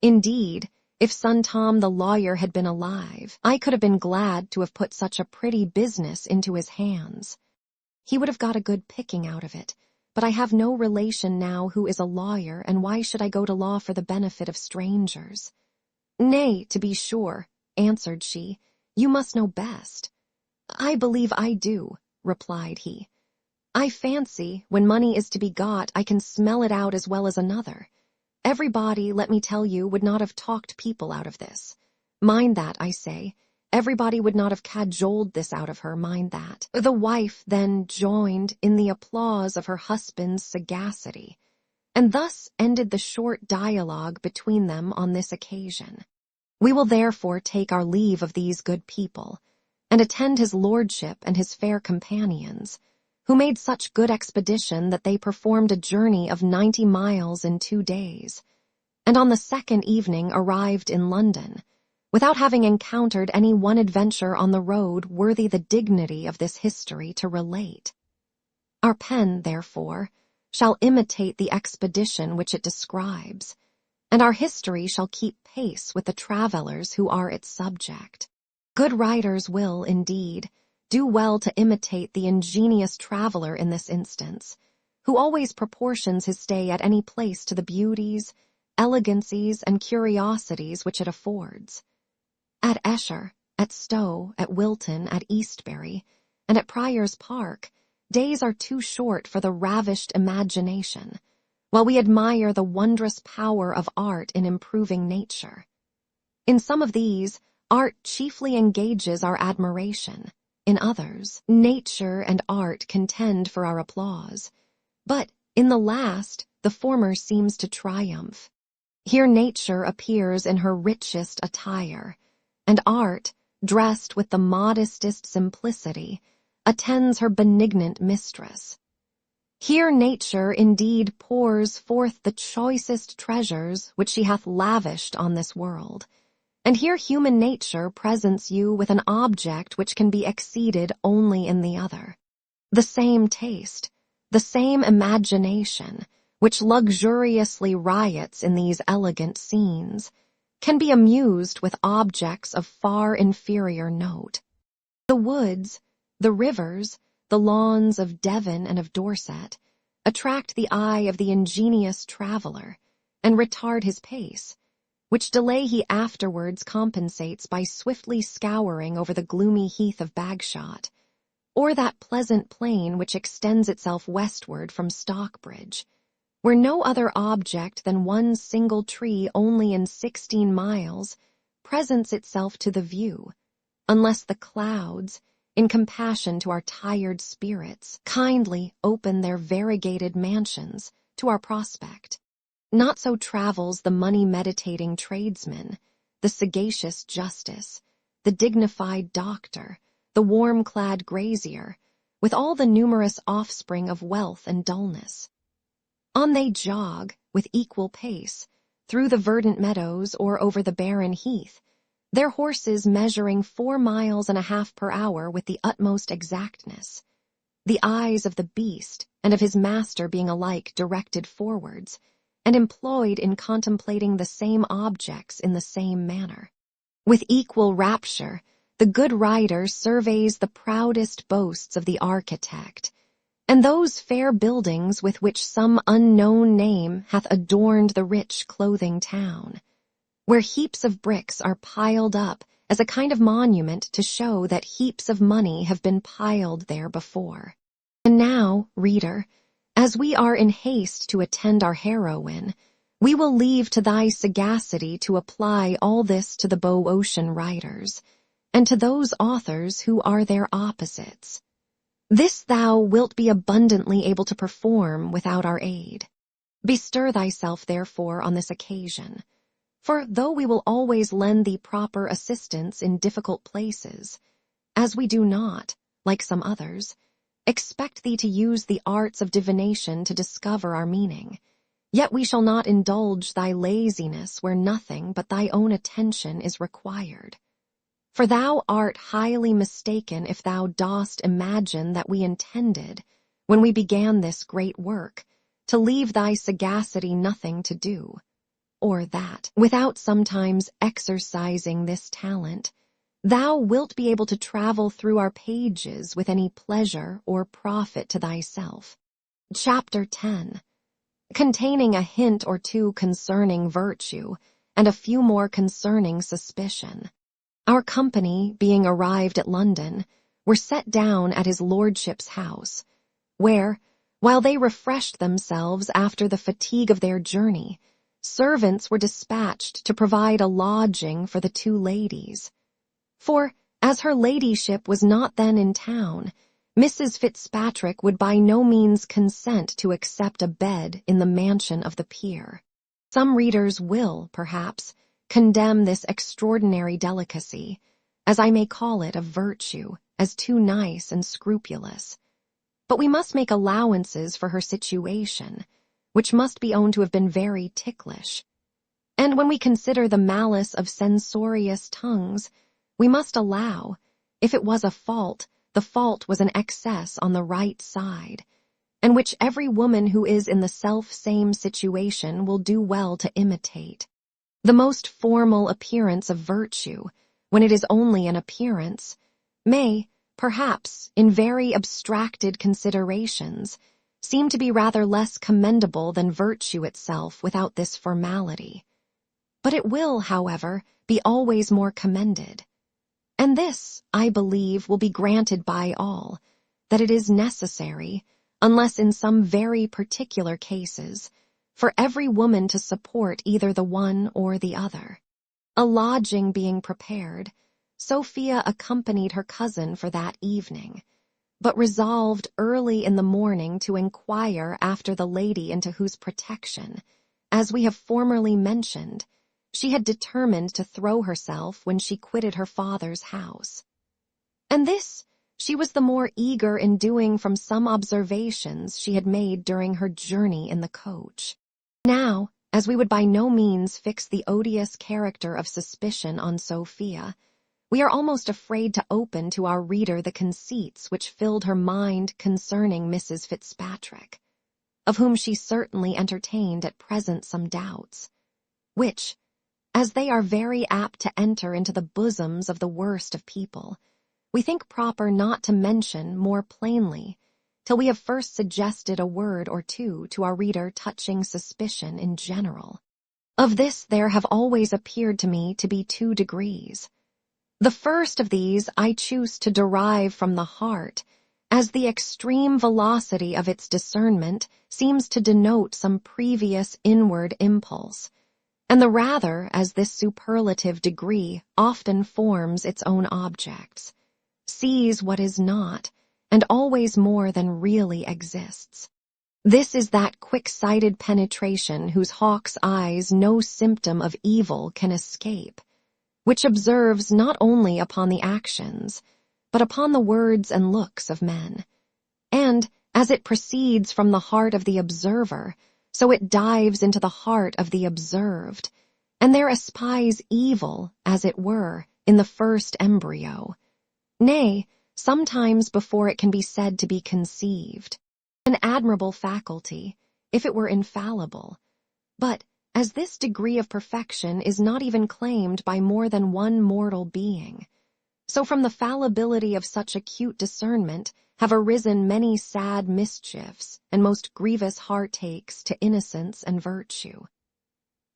Indeed, if son Tom the lawyer had been alive, I could have been glad to have put such a pretty business into his hands. He would have got a good picking out of it, but I have no relation now who is a lawyer, and why should I go to law for the benefit of strangers? Nay, to be sure, answered she, you must know best. I believe I do, replied he. I fancy, when money is to be got, I can smell it out as well as another. Everybody, let me tell you, would not have talked people out of this. Mind that, I say. Everybody would not have cajoled this out of her, mind that. The wife then joined in the applause of her husband's sagacity, and thus ended the short dialogue between them on this occasion. We will therefore take our leave of these good people, and attend his lordship and his fair companions, who made such good expedition that they performed a journey of 90 miles in 2 days, and on the second evening arrived in London, without having encountered any one adventure on the road worthy the dignity of this history to relate. Our pen, therefore, shall imitate the expedition which it describes, and our history shall keep pace with the travellers who are its subject. Good writers will, indeed, do well to imitate the ingenious traveller in this instance, who always proportions his stay at any place to the beauties, elegancies, and curiosities which it affords. At Esher, at Stowe, at Wilton, at Eastbury, and at Prior's Park, days are too short for the ravished imagination, while we admire the wondrous power of art in improving nature. In some of these, art chiefly engages our admiration. In others, nature and art contend for our applause. But in the last, the former seems to triumph. Here nature appears in her richest attire, and art, dressed with the modestest simplicity, attends her benignant mistress. Here nature indeed pours forth the choicest treasures which she hath lavished on this world, and here human nature presents you with an object which can be exceeded only in the other. The same taste, the same imagination, which luxuriously riots in these elegant scenes, can be amused with objects of far inferior note. The woods, the rivers, the lawns of Devon and of Dorset attract the eye of the ingenious traveller and retard his pace, which delay he afterwards compensates by swiftly scouring over the gloomy heath of Bagshot, or that pleasant plain which extends itself westward from Stockbridge, where no other object than one single tree only in 16 miles presents itself to the view, unless the clouds, in compassion to our tired spirits, kindly open their variegated mansions to our prospect. Not so travels the money-meditating tradesman, the sagacious justice, the dignified doctor, the warm-clad grazier, with all the numerous offspring of wealth and dullness. On they jog, with equal pace, through the verdant meadows or over the barren heath, their horses measuring 4.5 miles per hour with the utmost exactness, the eyes of the beast and of his master being alike directed forwards, and employed in contemplating the same objects in the same manner. With equal rapture, the good writer surveys the proudest boasts of the architect, and those fair buildings with which some unknown name hath adorned the rich clothing town, where heaps of bricks are piled up as a kind of monument to show that heaps of money have been piled there before. And now, reader, as we are in haste to attend our heroine, we will leave to thy sagacity to apply all this to the Boeotian writers, and to those authors who are their opposites. This thou wilt be abundantly able to perform without our aid. Bestir thyself, therefore, on this occasion, for though we will always lend thee proper assistance in difficult places, as we do not, like some others, expect thee to use the arts of divination to discover our meaning, yet we shall not indulge thy laziness where nothing but thy own attention is required. For thou art highly mistaken if thou dost imagine that we intended, when we began this great work, to leave thy sagacity nothing to do, or that, without sometimes exercising this talent, thou wilt be able to travel through our pages with any pleasure or profit to thyself. Chapter 10, containing a hint or two concerning virtue, and a few more concerning suspicion. Our company, being arrived at London, were set down at his lordship's house, where, while they refreshed themselves after the fatigue of their journey, servants were dispatched to provide a lodging for the 2 ladies. For, as her ladyship was not then in town, Mrs. Fitzpatrick would by no means consent to accept a bed in the mansion of the peer. Some readers will, perhaps, condemn this extraordinary delicacy, as I may call it a virtue, as too nice and scrupulous. But we must make allowances for her situation, which must be owned to have been very ticklish. And when we consider the malice of censorious tongues, we must allow, if it was a fault, the fault was an excess on the right side, and which every woman who is in the self-same situation will do well to imitate. The most formal appearance of virtue, when it is only an appearance, may, perhaps, in very abstracted considerations, seem to be rather less commendable than virtue itself without this formality. But it will, however, be always more commended. And this, I believe, will be granted by all, that it is necessary, unless in some very particular cases, for every woman to support either the one or the other. A lodging being prepared, Sophia accompanied her cousin for that evening, but resolved early in the morning to inquire after the lady into whose protection, as we have formerly mentioned, she had determined to throw herself when she quitted her father's house. And this she was the more eager in doing from some observations she had made during her journey in the coach. Now, as we would by no means fix the odious character of suspicion on Sophia, we are almost afraid to open to our reader the conceits which filled her mind concerning Mrs. Fitzpatrick, of whom she certainly entertained at present some doubts, which, as they are very apt to enter into the bosoms of the worst of people, we think proper not to mention more plainly, till we have first suggested a word or two to our reader touching suspicion in general. Of this there have always appeared to me to be 2 degrees. The first of these I choose to derive from the heart, as the extreme velocity of its discernment seems to denote some previous inward impulse, and the rather as this superlative degree often forms its own objects, sees what is not, and always more than really exists. This is that quick-sighted penetration whose hawk's eyes no symptom of evil can escape, which observes not only upon the actions, but upon the words and looks of men. And, as it proceeds from the heart of the observer, so it dives into the heart of the observed, and there espies evil, as it were, in the first embryo. Nay, sometimes before it can be said to be conceived. An admirable faculty, if it were infallible. But, as this degree of perfection is not even claimed by more than one mortal being, so from the fallibility of such acute discernment have arisen many sad mischiefs and most grievous heartaches to innocence and virtue.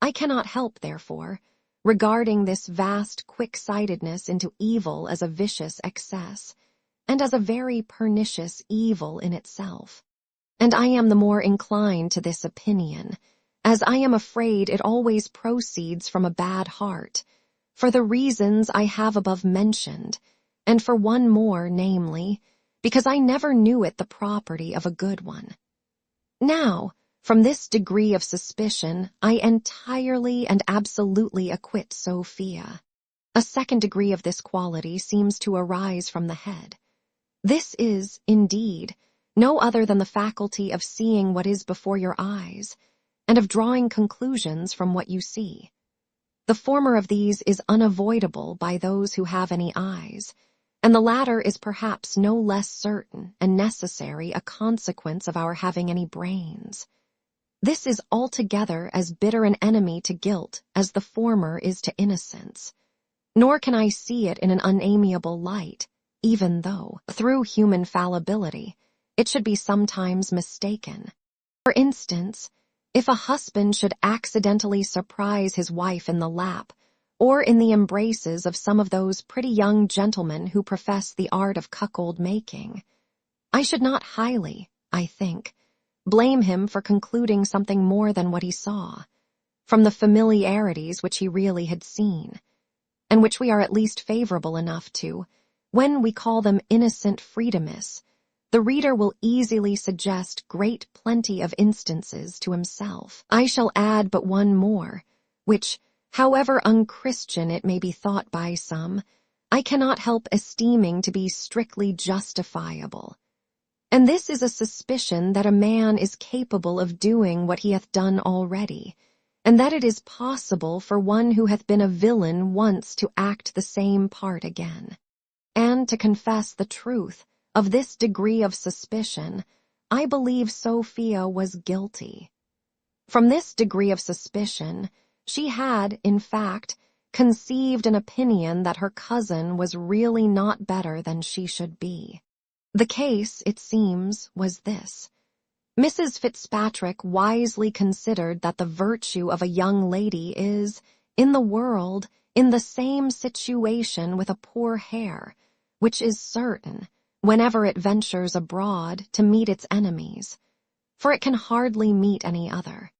I cannot help, therefore, regarding this vast quick-sightedness into evil as a vicious excess, and as a very pernicious evil in itself. And I am the more inclined to this opinion, as I am afraid it always proceeds from a bad heart, for the reasons I have above mentioned, and for one more, namely, because I never knew it the property of a good one. Now, from this degree of suspicion, I entirely and absolutely acquit Sophia. A second degree of this quality seems to arise from the head. This is, indeed, no other than the faculty of seeing what is before your eyes, and of drawing conclusions from what you see. The former of these is unavoidable by those who have any eyes, and the latter is perhaps no less certain and necessary a consequence of our having any brains. This is altogether as bitter an enemy to guilt as the former is to innocence, nor can I see it in an unamiable light, even though, through human fallibility, it should be sometimes mistaken. For instance, if a husband should accidentally surprise his wife in the lap, or in the embraces of some of those pretty young gentlemen who profess the art of cuckold-making, I should not highly, I think, blame him for concluding something more than what he saw, from the familiarities which he really had seen, and which we are at least favorable enough to, when we call them innocent freedomists, the reader will easily suggest great plenty of instances to himself. I shall add but one more, which, however unchristian it may be thought by some, I cannot help esteeming to be strictly justifiable. And this is a suspicion that a man is capable of doing what he hath done already, and that it is possible for one who hath been a villain once to act the same part again. And to confess the truth, of this degree of suspicion, I believe Sophia was guilty. From this degree of suspicion, she had, in fact, conceived an opinion that her cousin was really not better than she should be. The case, it seems, was this. Mrs. Fitzpatrick wisely considered that the virtue of a young lady is, in the world, in the same situation with a poor hare, which is certain, whenever it ventures abroad, to meet its enemies, for it can hardly meet any other.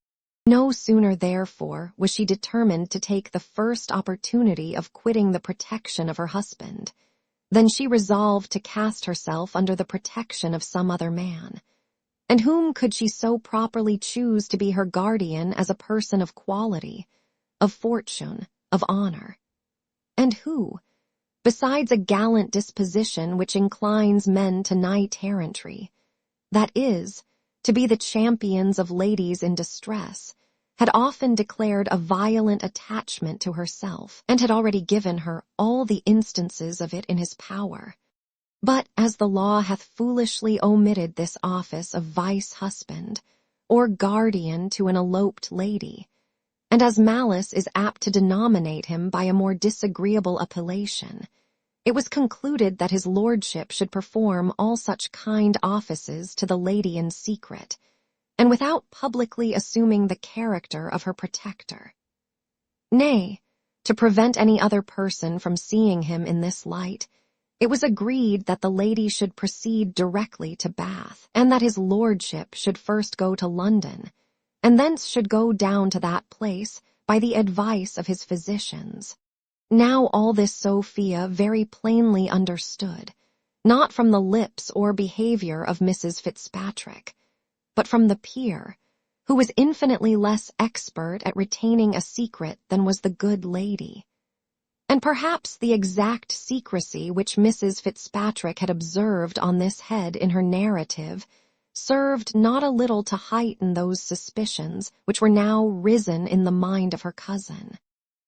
No sooner, therefore, was she determined to take the first opportunity of quitting the protection of her husband, than she resolved to cast herself under the protection of some other man. And whom could she so properly choose to be her guardian as a person of quality, of fortune, of honor? And who, besides a gallant disposition which inclines men to knight-errantry, that is, to be the champions of ladies in distress, had often declared a violent attachment to herself, and had already given her all the instances of it in his power. But as the law hath foolishly omitted this office of vice-husband, or guardian to an eloped lady, and as malice is apt to denominate him by a more disagreeable appellation, it was concluded that his lordship should perform all such kind offices to the lady in secret, and without publicly assuming the character of her protector. Nay, to prevent any other person from seeing him in this light, it was agreed that the lady should proceed directly to Bath, and that his lordship should first go to London, and thence should go down to that place by the advice of his physicians. Now all this Sophia very plainly understood, not from the lips or behavior of Mrs. Fitzpatrick, but from the peer, who was infinitely less expert at retaining a secret than was the good lady. And perhaps the exact secrecy which Mrs. Fitzpatrick had observed on this head in her narrative served not a little to heighten those suspicions which were now risen in the mind of her cousin.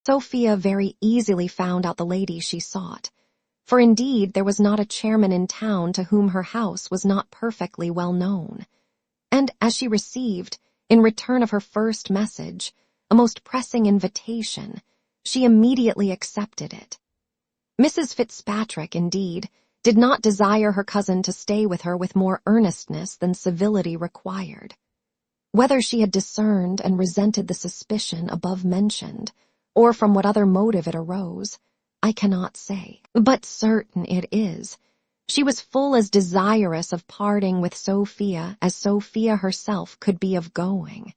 Sophia very easily found out the lady she sought, for indeed there was not a chairman in town to whom her house was not perfectly well known. And as she received, in return of her first message, a most pressing invitation, she immediately accepted it. Mrs. Fitzpatrick, indeed, did not desire her cousin to stay with her with more earnestness than civility required. Whether she had discerned and resented the suspicion above mentioned, or from what other motive it arose, I cannot say. But certain it is, she was full as desirous of parting with Sophia as Sophia herself could be of going.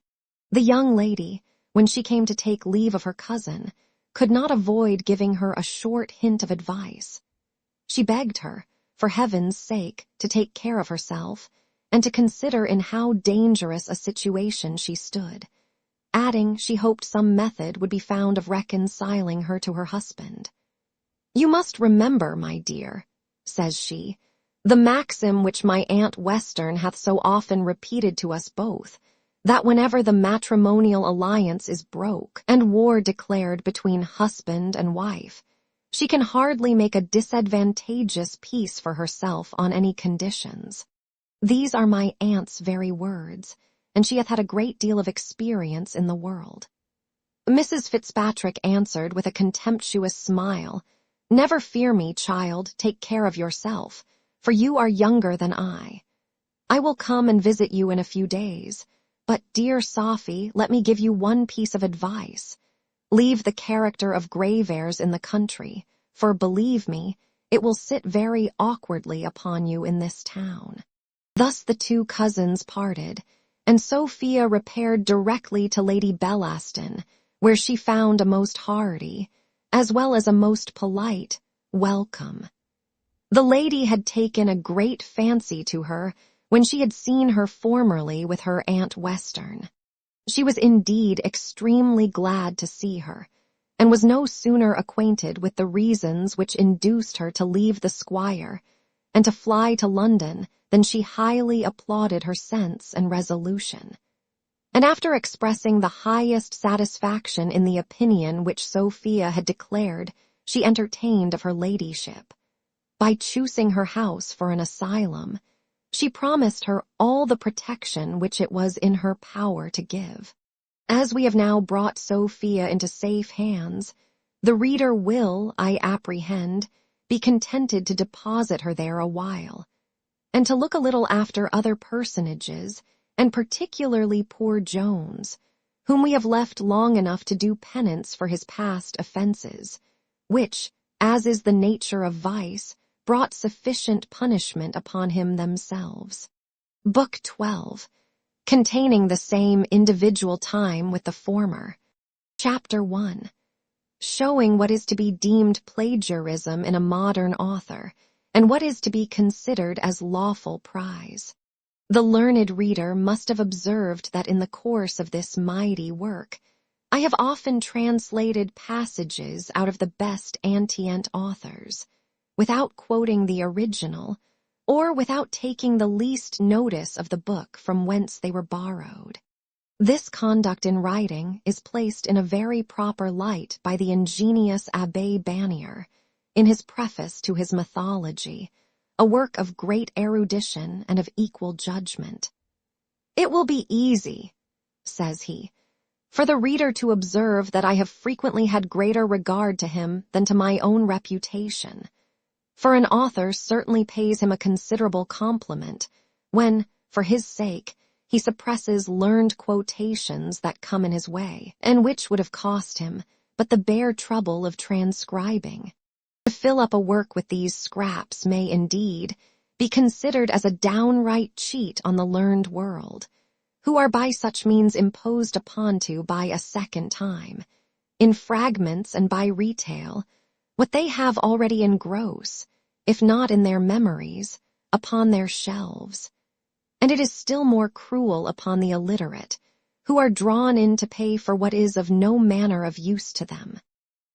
The young lady, when she came to take leave of her cousin, could not avoid giving her a short hint of advice. She begged her, for heaven's sake, to take care of herself, and to consider in how dangerous a situation she stood, adding she hoped some method would be found of reconciling her to her husband. "You must remember, my dear," says she, "the maxim which my Aunt Western hath so often repeated to us both, that whenever the matrimonial alliance is broke, and war declared between husband and wife, she can hardly make a disadvantageous peace for herself on any conditions. These are my aunt's very words, and she hath had a great deal of experience in the world." Mrs. Fitzpatrick answered with a contemptuous smile, "Never fear me, child, take care of yourself, for you are younger than I. I will come and visit you in a few days, but, dear Sophie, let me give you one piece of advice. Leave the character of grave airs in the country, for, believe me, it will sit very awkwardly upon you in this town." Thus the two cousins parted, and Sophia repaired directly to Lady Bellaston, where she found a most hearty, as well as a most polite, welcome. The lady had taken a great fancy to her when she had seen her formerly with her Aunt Western. She was indeed extremely glad to see her, and was no sooner acquainted with the reasons which induced her to leave the squire and to fly to London than she highly applauded her sense and resolution. And after expressing the highest satisfaction in the opinion which Sophia had declared she entertained of her ladyship, by choosing her house for an asylum, she promised her all the protection which it was in her power to give. As we have now brought Sophia into safe hands, the reader will, I apprehend, be contented to deposit her there a while, and to look a little after other personages, and particularly poor Jones, whom we have left long enough to do penance for his past offences, which, as is the nature of vice, brought sufficient punishment upon him themselves. Book 12, containing the same individual time with the former. Chapter 1, showing what is to be deemed plagiarism in a modern author, and what is to be considered as lawful prize. The learned reader must have observed that in the course of this mighty work, I have often translated passages out of the best antient authors, without quoting the original, or without taking the least notice of the book from whence they were borrowed. This conduct in writing is placed in a very proper light by the ingenious Abbé Bannier, in his preface to his mythology, a work of great erudition and of equal judgment. "It will be easy," says he, "for the reader to observe that I have frequently had greater regard to him than to my own reputation. For an author certainly pays him a considerable compliment when, for his sake, he suppresses learned quotations that come in his way, and which would have cost him but the bare trouble of transcribing. To fill up a work with these scraps may, indeed, be considered as a downright cheat on the learned world, who are by such means imposed upon to by a second time, in fragments and by retail, what they have already engross, if not in their memories, upon their shelves. And it is still more cruel upon the illiterate, who are drawn in to pay for what is of no manner of use to them.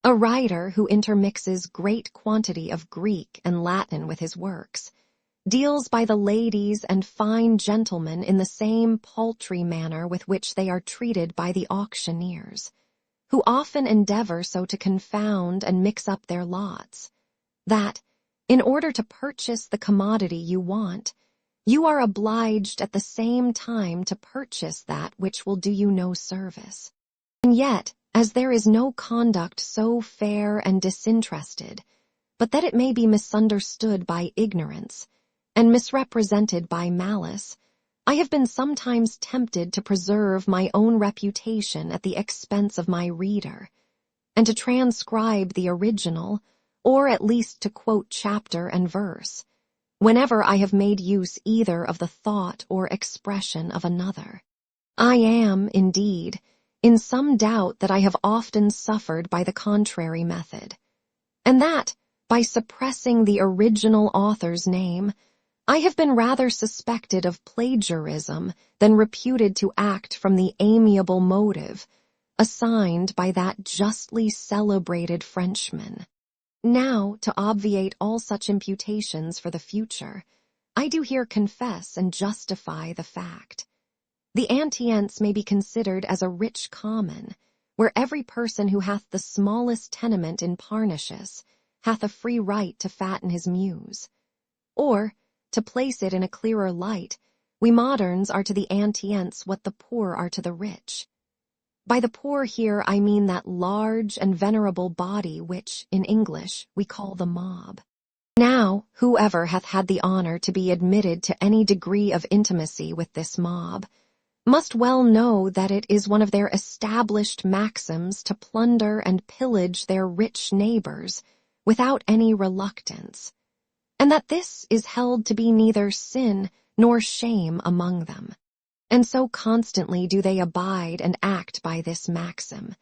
A writer who intermixes great quantity of Greek and Latin with his works, deals by the ladies and fine gentlemen in the same paltry manner with which they are treated by the auctioneers, who often endeavor so to confound and mix up their lots, that, in order to purchase the commodity you want, you are obliged at the same time to purchase that which will do you no service. And yet, as there is no conduct so fair and disinterested, but that it may be misunderstood by ignorance, and misrepresented by malice, I have been sometimes tempted to preserve my own reputation at the expense of my reader, and to transcribe the original, or at least to quote chapter and verse, whenever I have made use either of the thought or expression of another. I am, indeed, in some doubt that I have often suffered by the contrary method, and that, by suppressing the original author's name, I have been rather suspected of plagiarism than reputed to act from the amiable motive assigned by that justly celebrated Frenchman. Now, to obviate all such imputations for the future, I do here confess and justify the fact. The Antients may be considered as a rich common, where every person who hath the smallest tenement in Parnassus hath a free right to fatten his muse. Or, to place it in a clearer light, we moderns are to the Antients what the poor are to the rich. By the poor here I mean that large and venerable body which, in English, we call the mob. Now, whoever hath had the honor to be admitted to any degree of intimacy with this mob, must well know that it is one of their established maxims to plunder and pillage their rich neighbors without any reluctance, and that this is held to be neither sin nor shame among them. And so constantly do they abide and act by this maxim,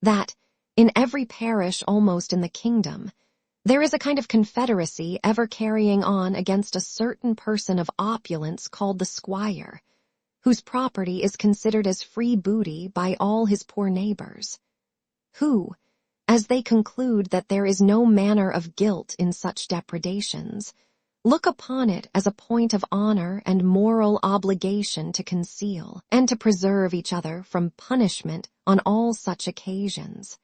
that, in every parish almost in the kingdom, There is a kind of confederacy ever carrying on against a certain person of opulence called the squire, whose property is considered as free booty by all his poor neighbors, who, as they conclude that there is no manner of guilt in such depredations, look upon it as a point of honor and moral obligation to conceal and to preserve each other from punishment on all such occasions.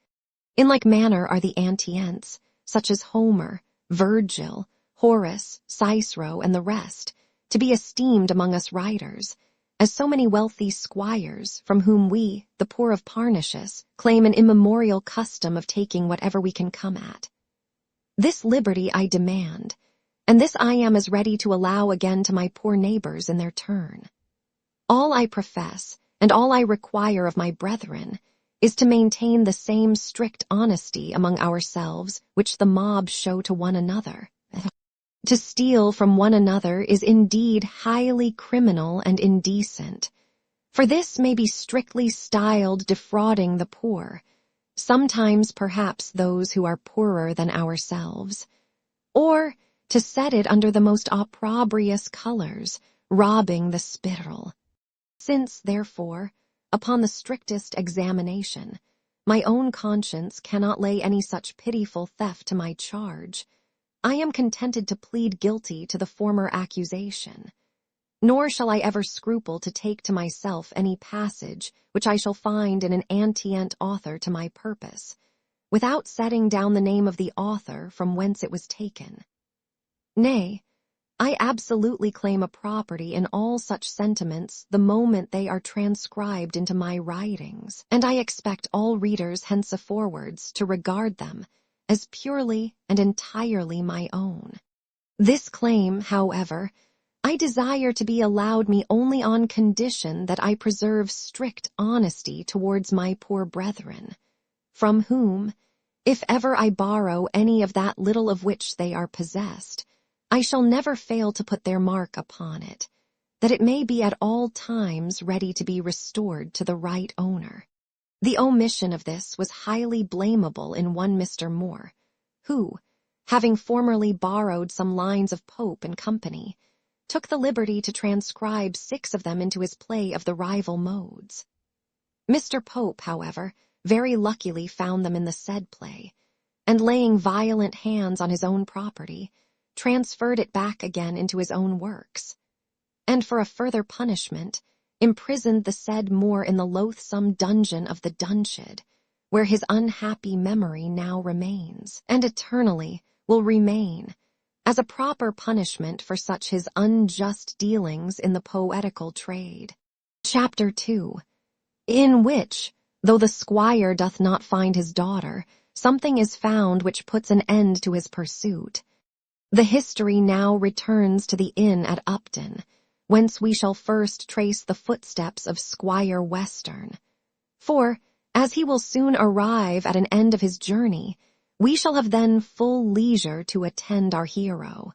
In like manner are the antients, such as Homer, Virgil, Horace, Cicero, and the rest, to be esteemed among us writers, as so many wealthy squires, from whom we, the poor of Parnassus, claim an immemorial custom of taking whatever we can come at. This liberty I demand, and this I am as ready to allow again to my poor neighbors in their turn. All I profess, and all I require of my brethren, is to maintain the same strict honesty among ourselves which the mob show to one another. To steal from one another is indeed highly criminal and indecent, for this may be strictly styled defrauding the poor, sometimes perhaps those who are poorer than ourselves, or to set it under the most opprobrious colors, robbing the spittle. Since, therefore, upon the strictest examination, my own conscience cannot lay any such pitiful theft to my charge, I am contented to plead guilty to the former accusation, nor shall I ever scruple to take to myself any passage which I shall find in an antient author to my purpose, without setting down the name of the author from whence it was taken. Nay, I absolutely claim a property in all such sentiments the moment they are transcribed into my writings, and I expect all readers henceforwards to regard them as purely and entirely my own. This claim, however, I desire to be allowed me only on condition that I preserve strict honesty towards my poor brethren, from whom, if ever I borrow any of that little of which they are possessed, I shall never fail to put their mark upon it, that it may be at all times ready to be restored to the right owner. The omission of this was highly blamable in one Mr. Moore, who, having formerly borrowed some lines of Pope and Company, took the liberty to transcribe 6 of them into his play of the rival modes. Mr. Pope, however, very luckily found them in the said play, and laying violent hands on his own property, transferred it back again into his own works, and for a further punishment, imprisoned the said Moore in the loathsome dungeon of the Dunshed, where his unhappy memory now remains, and eternally will remain, as a proper punishment for such his unjust dealings in the poetical trade. Chapter 2, in which, though the squire doth not find his daughter, something is found which puts an end to his pursuit. The history now returns to the inn at Upton, whence we shall first trace the footsteps of Squire Western. For, as he will soon arrive at an end of his journey, we shall have then full leisure to attend our hero.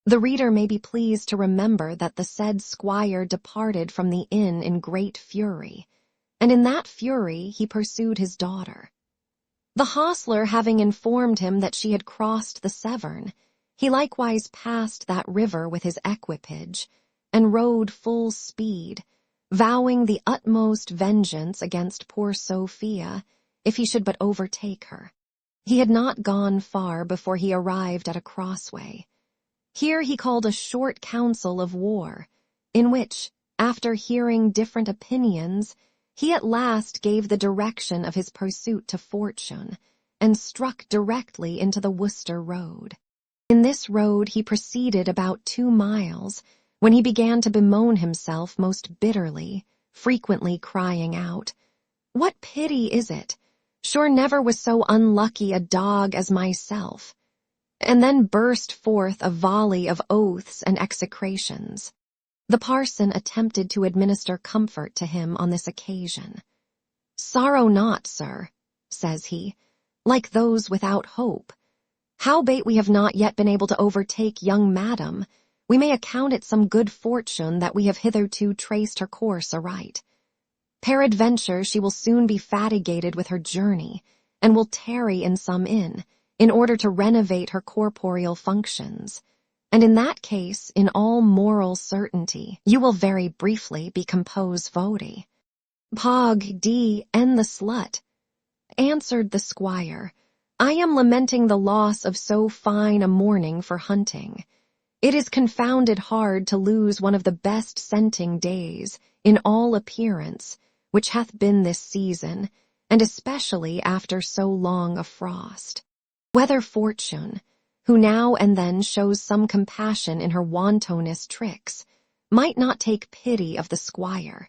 The reader may be pleased to remember that the said squire departed from the inn in great fury, and in that fury he pursued his daughter. The hostler having informed him that she had crossed the Severn, he likewise passed that river with his equipage, and rode full speed, vowing the utmost vengeance against poor Sophia, if he should but overtake her. He had not gone far before he arrived at a crossway. Here he called a short council of war, in which, after hearing different opinions, he at last gave the direction of his pursuit to Fortune, and struck directly into the Worcester road. In this road he proceeded about 2 miles, when he began to bemoan himself most bitterly, frequently crying out, "What pity is it? Sure never was so unlucky a dog as myself," and then burst forth a volley of oaths and execrations. The parson attempted to administer comfort to him on this occasion. "Sorrow not, sir," says he, "like those without hope. Howbeit we have not yet been able to overtake young madam, we may account it some good fortune that we have hitherto traced her course aright. Peradventure she will soon be fatigated with her journey, and will tarry in some inn, in order to renovate her corporeal functions. And in that case, in all moral certainty, you will very briefly be compos voti. Pog d and the slut, answered the squire, I am lamenting the loss of so fine a morning for hunting. It is confounded hard to lose one of the best scenting days, in all appearance, which hath been this season, and especially after so long a frost. Whether fortune, who now and then shows some compassion in her wantonest tricks, might not take pity of the squire,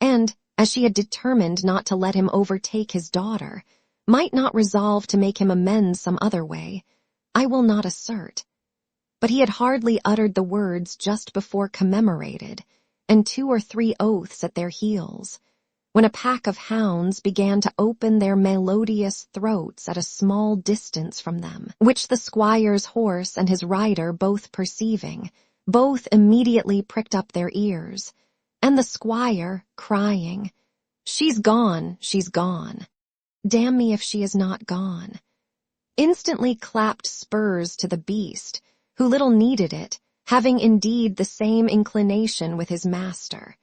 and, as she had determined not to let him overtake his daughter, might not resolve to make him amends some other way, I will not assert. But he had hardly uttered the words just before commemorated, and 2 or 3 oaths at their heels, when a pack of hounds began to open their melodious throats at a small distance from them, which the squire's horse and his rider both perceiving, both immediately pricked up their ears, and the squire, crying, She's gone, she's gone. Damn me if she is not gone, instantly clapped spurs to the beast, who little needed it, having indeed the same inclination with his master.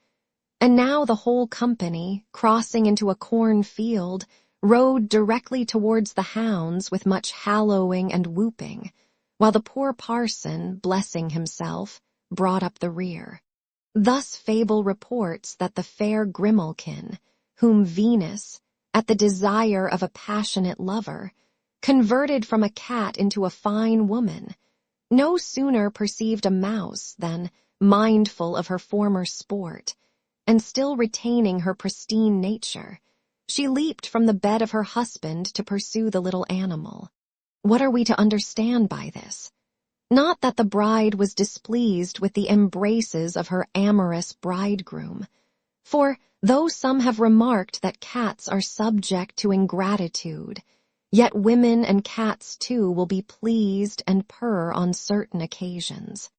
And now the whole company, crossing into a cornfield, rode directly towards the hounds with much hallowing and whooping, while the poor parson, blessing himself, brought up the rear. Thus fable reports that the fair Grimalkin, whom Venus, at the desire of a passionate lover, converted from a cat into a fine woman, no sooner perceived a mouse than, mindful of her former sport, and still retaining her pristine nature, she leaped from the bed of her husband to pursue the little animal. What are we to understand by this? Not that the bride was displeased with the embraces of her amorous bridegroom, for, though some have remarked that cats are subject to ingratitude, yet women and cats too will be pleased and purr on certain occasions.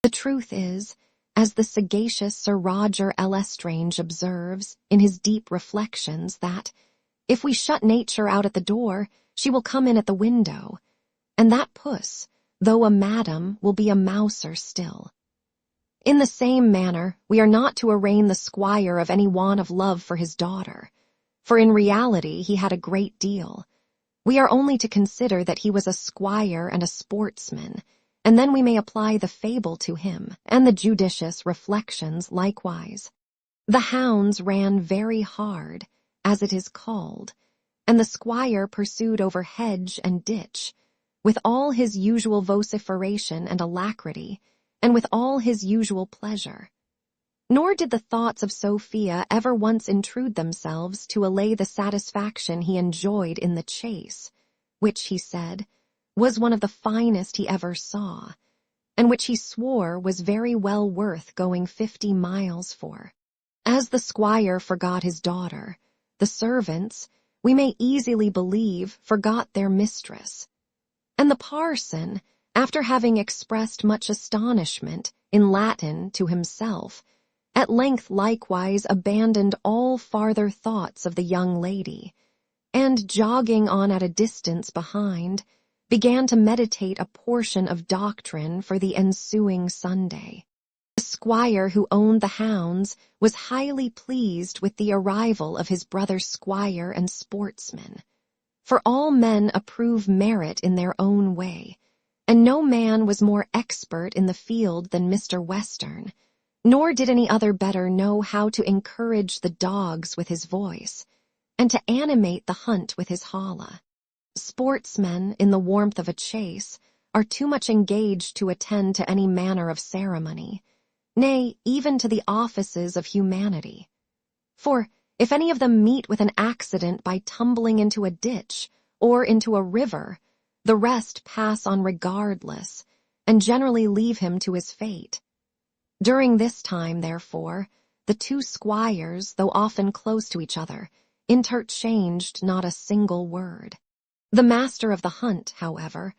The truth is, as the sagacious Sir Roger L'Estrange observes in his deep reflections, that, if we shut nature out at the door, she will come in at the window, and that puss, though a madam, will be a mouser still. In the same manner, we are not to arraign the squire of any want of love for his daughter, for in reality he had a great deal. We are only to consider that he was a squire and a sportsman, and then we may apply the fable to him, and the judicious reflections likewise. The hounds ran very hard, as it is called, and the squire pursued over hedge and ditch, with all his usual vociferation and alacrity, and with all his usual pleasure. Nor did the thoughts of Sophia ever once intrude themselves to allay the satisfaction he enjoyed in the chase, which, he said, was one of the finest he ever saw, and which he swore was very well worth going 50 miles for. As the squire forgot his daughter, the servants, we may easily believe, forgot their mistress. And the parson, after having expressed much astonishment, in Latin, to himself, at length likewise abandoned all farther thoughts of the young lady, and, jogging on at a distance behind, began to meditate a portion of doctrine for the ensuing Sunday. The squire who owned the hounds was highly pleased with the arrival of his brother squire and sportsman, for all men approve merit in their own way, and no man was more expert in the field than Mr. Western, nor did any other better know how to encourage the dogs with his voice, and to animate the hunt with his holla. Sportsmen, in the warmth of a chase, are too much engaged to attend to any manner of ceremony, nay, even to the offices of humanity. For, if any of them meet with an accident by tumbling into a ditch, or into a river, the rest pass on regardless, and generally leave him to his fate. During this time, therefore, the 2 squires, though often close to each other, interchanged not a single word. The master of the hunt, however,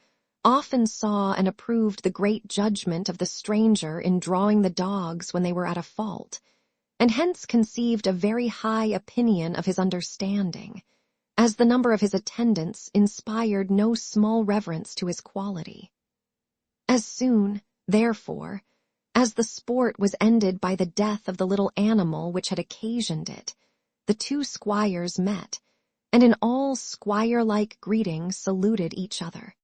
often saw and approved the great judgment of the stranger in drawing the dogs when they were at a fault, and hence conceived a very high opinion of his understanding, as the number of his attendants inspired no small reverence to his quality. As soon, therefore, as the sport was ended by the death of the little animal which had occasioned it, the two squires met, and in all squire-like greeting saluted each other.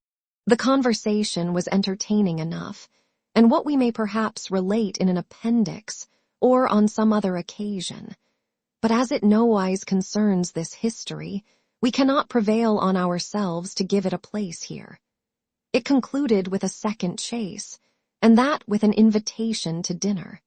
The conversation was entertaining enough, and what we may perhaps relate in an appendix or on some other occasion. But as it nowise concerns this history, we cannot prevail on ourselves to give it a place here. It concluded with a second chase, and that with an invitation to dinner.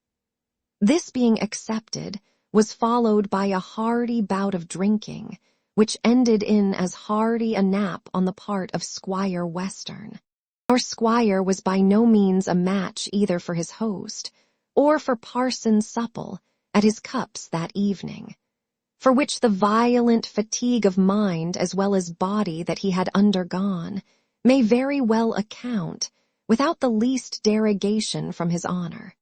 This being accepted was followed by a hearty bout of drinking, which ended in as hearty a nap on the part of Squire Western. Our squire was by no means a match either for his host or for Parson Supple at his cups that evening, for which the violent fatigue of mind as well as body that he had undergone may very well account without the least derogation from his honor.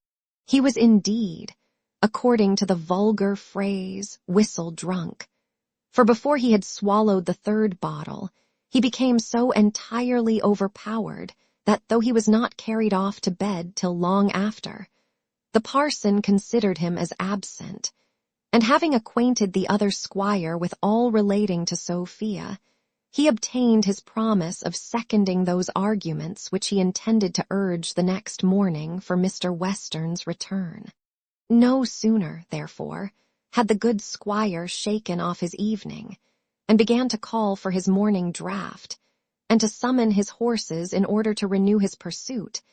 He was indeed, according to the vulgar phrase, whistle-drunk, for before he had swallowed the third bottle, he became so entirely overpowered that though he was not carried off to bed till long after, the parson considered him as absent, and having acquainted the other squire with all relating to Sophia, he obtained his promise of seconding those arguments which he intended to urge the next morning for Mr. Western's return. No sooner, therefore, had the good squire shaken off his evening, and began to call for his morning draught, and to summon his horses in order to renew his pursuit,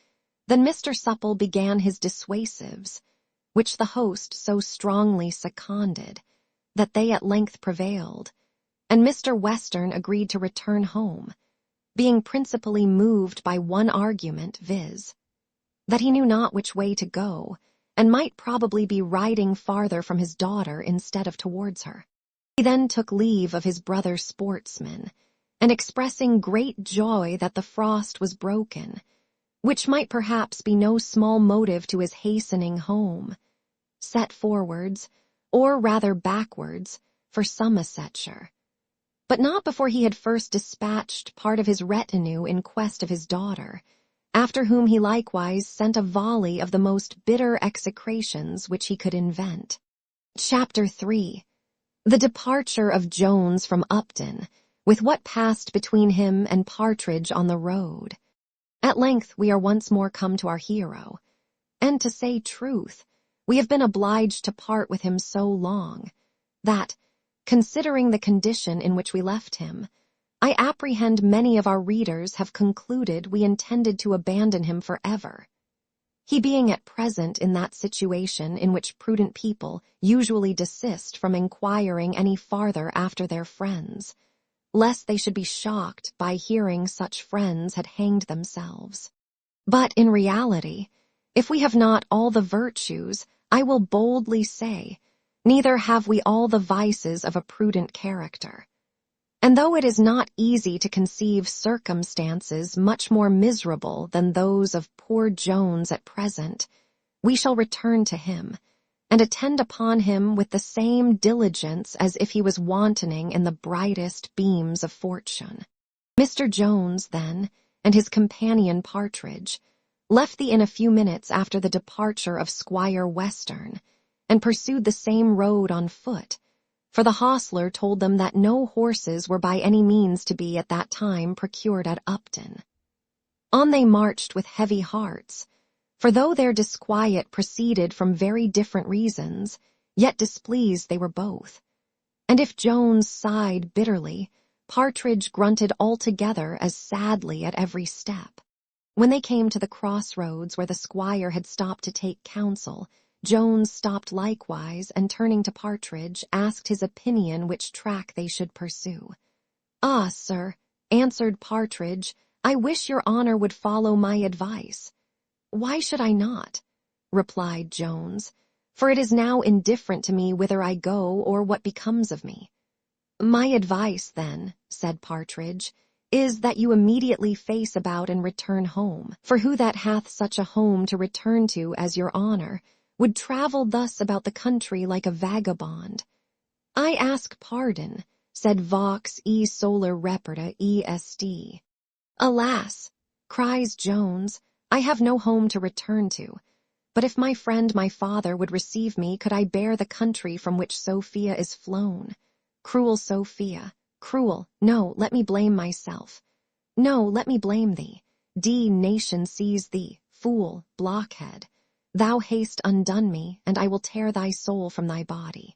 then Mr. Supple began his dissuasives, which the host so strongly seconded, that they at length prevailed, and Mr. Western agreed to return home, being principally moved by one argument, viz., that he knew not which way to go, and might probably be riding farther from his daughter instead of towards her. He then took leave of his brother sportsmen, and expressing great joy that the frost was broken, which might perhaps be no small motive to his hastening home, set forwards, or rather backwards, for Somersetshire, but not before he had first dispatched part of his retinue in quest of his daughter, after whom he likewise sent a volley of the most bitter execrations which he could invent. Chapter 3. The departure of Jones from Upton, with what passed between him and Partridge on the road. At length we are once more come to our hero, and to say truth, we have been obliged to part with him so long, that, considering the condition in which we left him, I apprehend many of our readers have concluded we intended to abandon him forever. He being at present in that situation in which prudent people usually desist from inquiring any farther after their friends, lest they should be shocked by hearing such friends had hanged themselves. But in reality, if we have not all the virtues, I will boldly say, neither have we all the vices of a prudent character. And though it is not easy to conceive circumstances much more miserable than those of poor Jones at present, we shall return to him, and attend upon him with the same diligence as if he was wantoning in the brightest beams of fortune. Mr. Jones, then, and his companion Partridge, left the inn a few minutes after the departure of Squire Western, and pursued the same road on foot, for the hostler told them that no horses were by any means to be at that time procured at Upton. On they marched with heavy hearts, for though their disquiet proceeded from very different reasons, yet displeased they were both. And if Jones sighed bitterly, Partridge grunted altogether as sadly at every step. When they came to the crossroads where the squire had stopped to take counsel, Jones stopped likewise, and turning to Partridge, asked his opinion which track they should pursue. "Ah, sir," answered Partridge, "I wish your honor would follow my advice." "Why should I not?" replied Jones, "for it is now indifferent to me whither I go or what becomes of me." "My advice, then," said Partridge, "is that you immediately face about and return home, for who that hath such a home to return to as your honor would travel thus about the country like a vagabond? I ask pardon, sed vox e solar reperta est. Alas, cries Jones, I have no home to return to. But if my friend my father would receive me, could I bear the country from which Sophia is flown? Cruel Sophia, cruel, no, let me blame myself. No, let me blame thee. Nation seize thee, fool, blockhead. Thou hast undone me, and I will tear thy soul from thy body.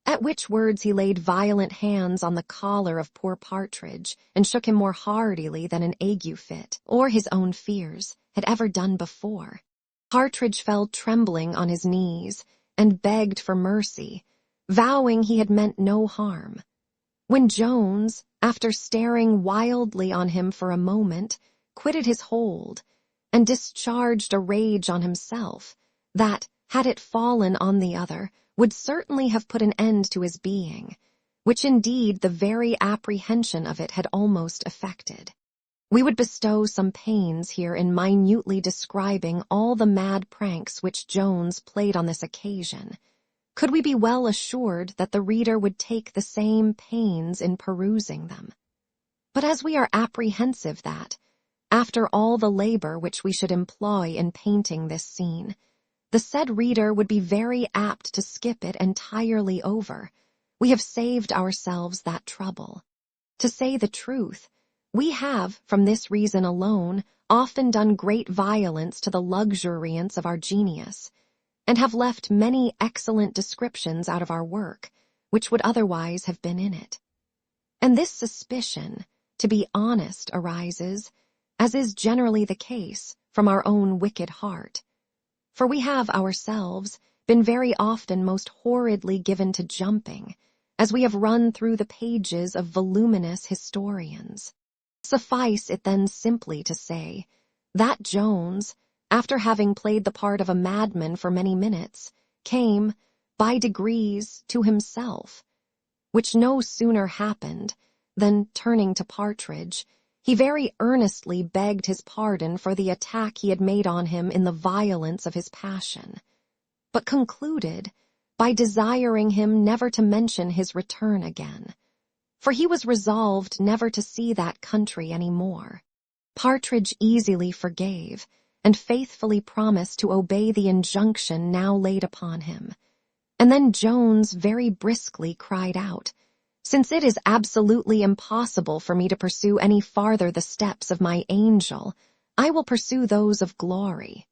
At which words he laid violent hands on the collar of poor Partridge, and shook him more heartily than an ague fit, or his own fears, had ever done before. Partridge fell trembling on his knees, and begged for mercy, vowing he had meant no harm. When Jones, after staring wildly on him for a moment, quitted his hold, and discharged a rage on himself, that, had it fallen on the other, would certainly have put an end to his being, which indeed the very apprehension of it had almost effected. We would bestow some pains here in minutely describing all the mad pranks which Jones played on this occasion, could we be well assured that the reader would take the same pains in perusing them. But as we are apprehensive that, after all the labor which we should employ in painting this scene, the said reader would be very apt to skip it entirely over, we have saved ourselves that trouble. To say the truth, we have, from this reason alone, often done great violence to the luxuriance of our genius, and have left many excellent descriptions out of our work, which would otherwise have been in it. And this suspicion, to be honest, arises, as is generally the case, from our own wicked heart. For we have ourselves been very often most horridly given to jumping, as we have run through the pages of voluminous historians. Suffice it then simply to say that Jones, after having played the part of a madman for many minutes, came, by degrees, to himself, which no sooner happened than, turning to Partridge, he very earnestly begged his pardon for the attack he had made on him in the violence of his passion, but concluded by desiring him never to mention his return again, for he was resolved never to see that country any more. Partridge easily forgave, and faithfully promised to obey the injunction now laid upon him. And then Jones very briskly cried out, "Since it is absolutely impossible for me to pursue any farther the steps of my angel, I will pursue those of glory.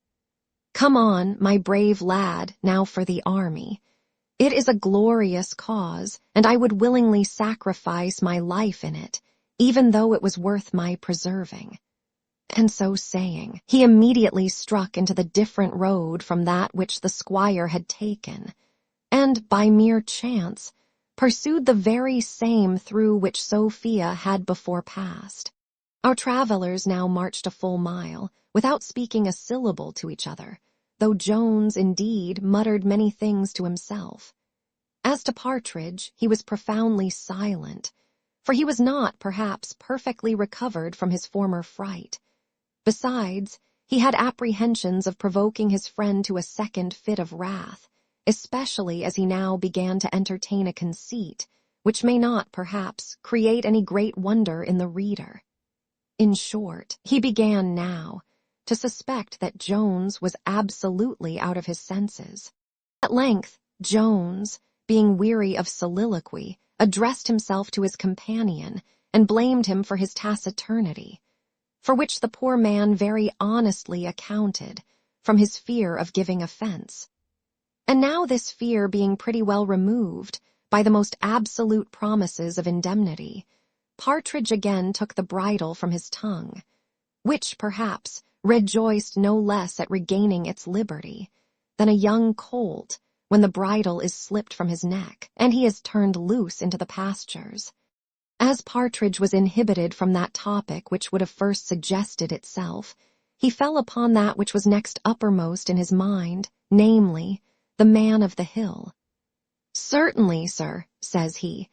Come on, my brave lad, now for the army. It is a glorious cause, and I would willingly sacrifice my life in it, even though it was worth my preserving." And so saying, he immediately struck into the different road from that which the squire had taken, and, by mere chance, pursued the very same through which Sophia had before passed. Our travellers now marched a full mile, without speaking a syllable to each other, though Jones, indeed, muttered many things to himself. As to Partridge, he was profoundly silent, for he was not, perhaps, perfectly recovered from his former fright. Besides, he had apprehensions of provoking his friend to a second fit of wrath, especially as he now began to entertain a conceit, which may not, perhaps, create any great wonder in the reader. In short, he began now to suspect that Jones was absolutely out of his senses. At length, Jones, being weary of soliloquy, addressed himself to his companion and blamed him for his taciturnity, for which the poor man very honestly accounted, from his fear of giving offense. And now this fear being pretty well removed by the most absolute promises of indemnity, Partridge again took the bridle from his tongue, which, perhaps, rejoiced no less at regaining its liberty than a young colt when the bridle is slipped from his neck and he is turned loose into the pastures. As Partridge was inhibited from that topic which would have first suggested itself, he fell upon that which was next uppermost in his mind, namely, the man of the hill. "Certainly, sir," says he,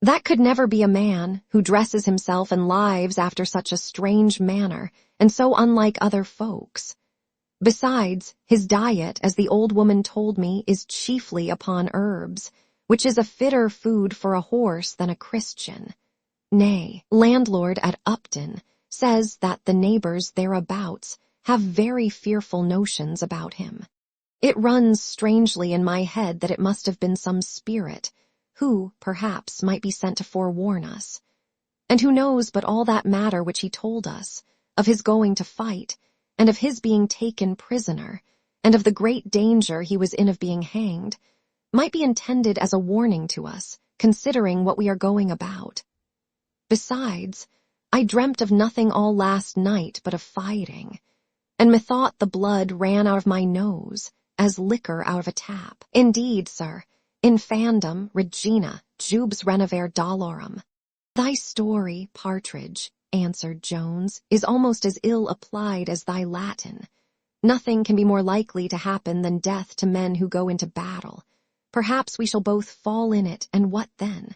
"that could never be a man who dresses himself and lives after such a strange manner, and so unlike other folks. Besides, his diet, as the old woman told me, is chiefly upon herbs, which is a fitter food for a horse than a Christian. Nay, landlord at Upton says that the neighbors thereabouts have very fearful notions about him. It runs strangely in my head that it must have been some spirit, who, perhaps, might be sent to forewarn us. And who knows but all that matter which he told us, of his going to fight, and of his being taken prisoner, and of the great danger he was in of being hanged, might be intended as a warning to us, considering what we are going about. Besides, I dreamt of nothing all last night but of fighting, and methought the blood ran out of my nose, as liquor out of a tap. Indeed, sir, infandum Regina jubes renovare dolorum. Thy story, Partridge, answered Jones, is almost as ill applied as thy Latin. Nothing can be more likely to happen than death to men who go into battle. Perhaps we shall both fall in it, and what then?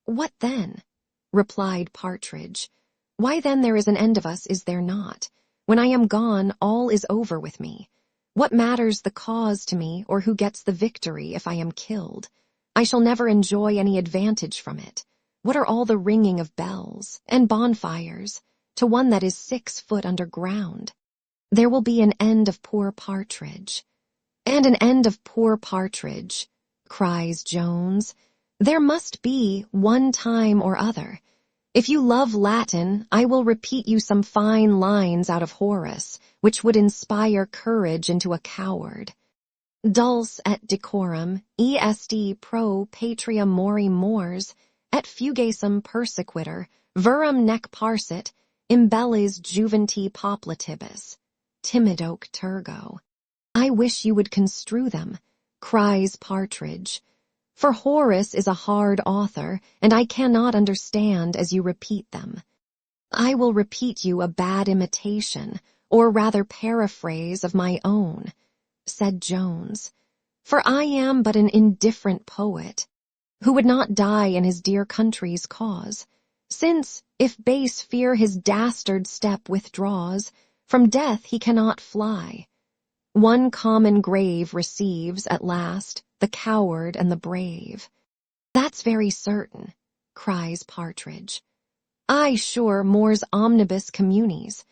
What then? Replied Partridge. Why then there is an end of us, is there not? When I am gone, all is over with me. What matters the cause to me, or who gets the victory if I am killed? I shall never enjoy any advantage from it. What are all the ringing of bells and bonfires to one that is 6 foot under ground? There will be an end of poor Partridge. And an end of poor Partridge, cries Jones. There must be one time or other. If you love Latin, I will repeat you some fine lines out of Horace, which would inspire courage into a coward. Dulce et decorum, est pro patria mori mors, et fugasum persequitur, verum nec parsit, imbellis juventi poplatibus. Timidoque tergo. I wish you would construe them, cries Partridge. For Horace is a hard author, and I cannot understand as you repeat them. I will repeat you a bad imitation, or rather paraphrase of my own, said Jones, for I am but an indifferent poet, who would not die in his dear country's cause, since, if base fear his dastard step withdraws, from death he cannot fly. One common grave receives, at last, the coward and the brave. That's very certain, cries Partridge. Ay, sure, mors omnibus communis,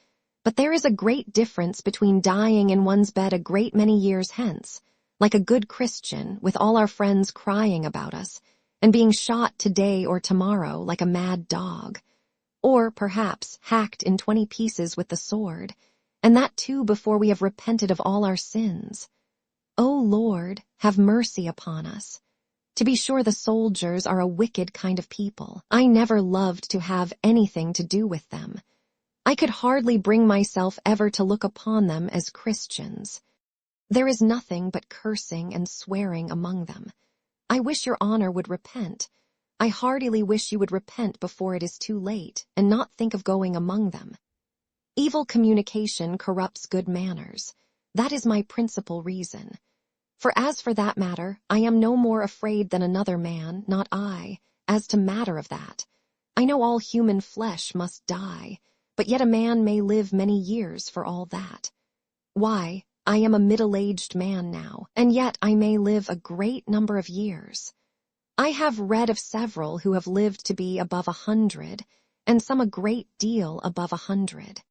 but there is a great difference between dying in one's bed a great many years hence, like a good Christian, with all our friends crying about us, and being shot today or tomorrow like a mad dog, or, perhaps, hacked in 20 pieces with the sword, and that too before we have repented of all our sins. O Lord, have mercy upon us. To be sure the soldiers are a wicked kind of people. I never loved to have anything to do with them. I could hardly bring myself ever to look upon them as Christians. There is nothing but cursing and swearing among them. I wish your honor would repent. I heartily wish you would repent before it is too late, and not think of going among them. Evil communication corrupts good manners. That is my principal reason. For as for that matter, I am no more afraid than another man, not I, as to matter of that. I know all human flesh must die, but yet a man may live many years for all that. Why, I am a middle-aged man now, and yet I may live a great number of years. I have read of several who have lived to be above 100, and some a great deal above 100.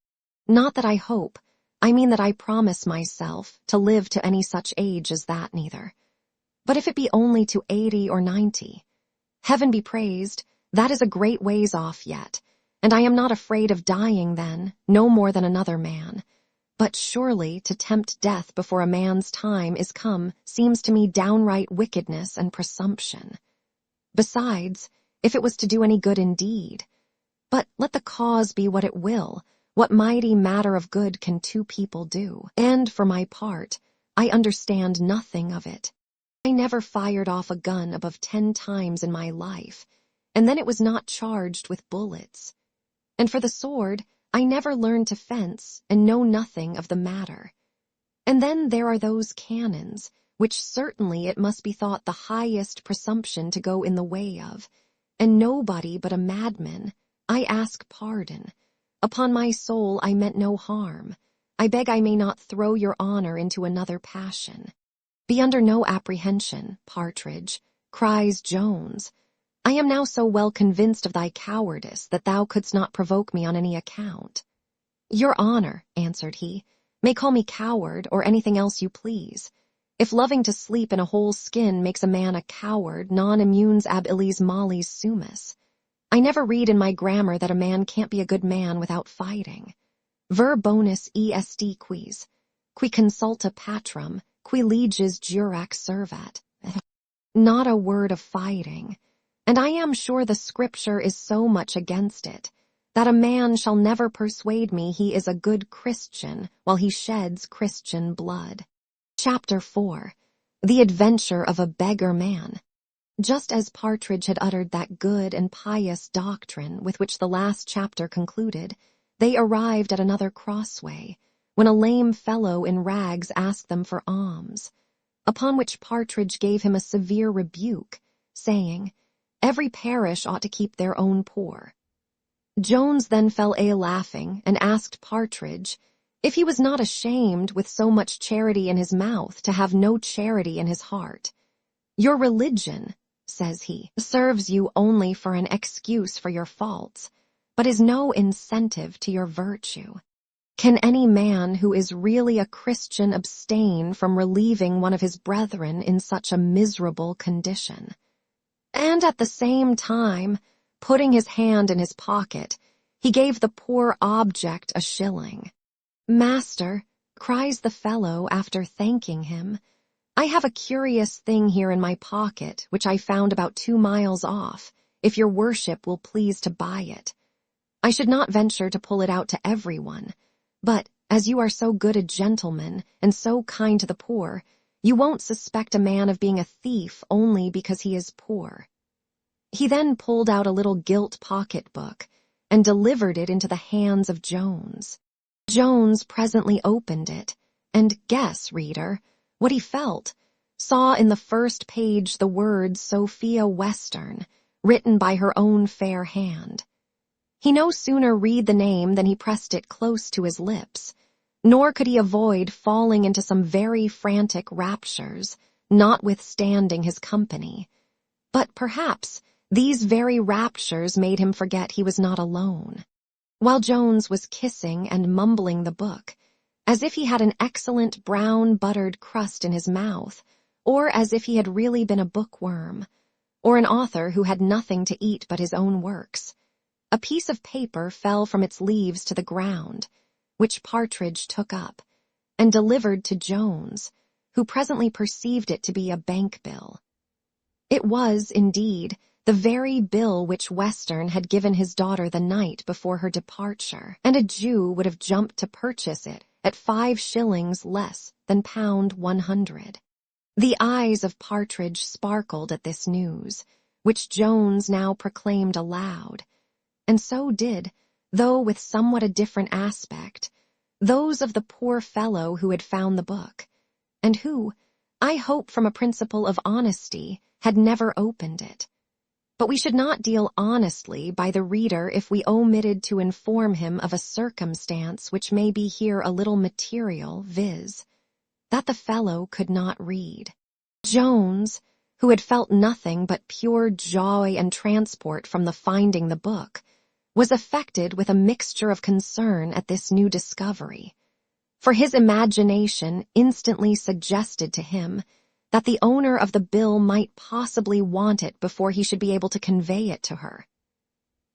Not that I hope, I mean that I promise myself to live to any such age as that neither. But if it be only to 80 or 90, heaven be praised, that is a great ways off yet, and I am not afraid of dying then, no more than another man. But surely to tempt death before a man's time is come seems to me downright wickedness and presumption. Besides, if it was to do any good indeed. But let the cause be what it will, what mighty matter of good can two people do? And for my part, I understand nothing of it. I never fired off a gun above 10 times in my life, and then it was not charged with bullets. And for the sword, I never learned to fence, and know nothing of the matter. And then there are those cannons, which certainly it must be thought the highest presumption to go in the way of, and nobody but a madman. I ask pardon. Upon my soul I meant no harm. I beg I may not throw your honor into another passion. Be under no apprehension, Partridge. cries Jones. I am now so well convinced of thy cowardice that thou couldst not provoke me on any account. Your honor, answered he, may call me coward or anything else you please. If loving to sleep in a whole skin makes a man a coward, non immunes ab illis malis sumus. I never read in my grammar that a man can't be a good man without fighting. Ver bonus est quis, qui consulta patrum, qui leges jurac servat. Not a word of fighting, and I am sure the scripture is so much against it, that a man shall never persuade me he is a good Christian while he sheds Christian blood. Chapter 4. The Adventure of a Beggar Man. Just as Partridge had uttered that good and pious doctrine with which the last chapter concluded, they arrived at another crossway, when a lame fellow in rags asked them for alms, upon which Partridge gave him a severe rebuke, saying, Every parish ought to keep their own poor. Jones then fell a-laughing and asked Partridge if he was not ashamed with so much charity in his mouth to have no charity in his heart. Your religion, says he, serves you only for an excuse for your faults, but is no incentive to your virtue. Can any man who is really a Christian abstain from relieving one of his brethren in such a miserable condition? And at the same time, putting his hand in his pocket, he gave the poor object a shilling. Master, cries the fellow after thanking him, I have a curious thing here in my pocket, which I found about 2 miles off, if your worship will please to buy it. I should not venture to pull it out to everyone, but as you are so good a gentleman and so kind to the poor, you won't suspect a man of being a thief only because he is poor. He then pulled out a little gilt pocket-book and delivered it into the hands of Jones. Jones presently opened it, and guess, reader, what he felt, saw in the first page the words Sophia Western, written by her own fair hand. He no sooner read the name than he pressed it close to his lips, nor could he avoid falling into some very frantic raptures, notwithstanding his company. But perhaps these very raptures made him forget he was not alone. While Jones was kissing and mumbling the book, as if he had an excellent brown buttered crust in his mouth, or as if he had really been a bookworm, or an author who had nothing to eat but his own works, a piece of paper fell from its leaves to the ground, which Partridge took up, and delivered to Jones, who presently perceived it to be a bank bill. It was, indeed, the very bill which Western had given his daughter the night before her departure, and a Jew would have jumped to purchase it at 5 shillings less than £100. The eyes of Partridge sparkled at this news, which Jones now proclaimed aloud, and so did, though with somewhat a different aspect, those of the poor fellow who had found the book, and who, I hope from a principle of honesty, had never opened it. But we should not deal honestly by the reader if we omitted to inform him of a circumstance which may be here a little material, viz., that the fellow could not read. Jones, who had felt nothing but pure joy and transport from the finding the book, was affected with a mixture of concern at this new discovery, for his imagination instantly suggested to him that the owner of the bill might possibly want it before he should be able to convey it to her.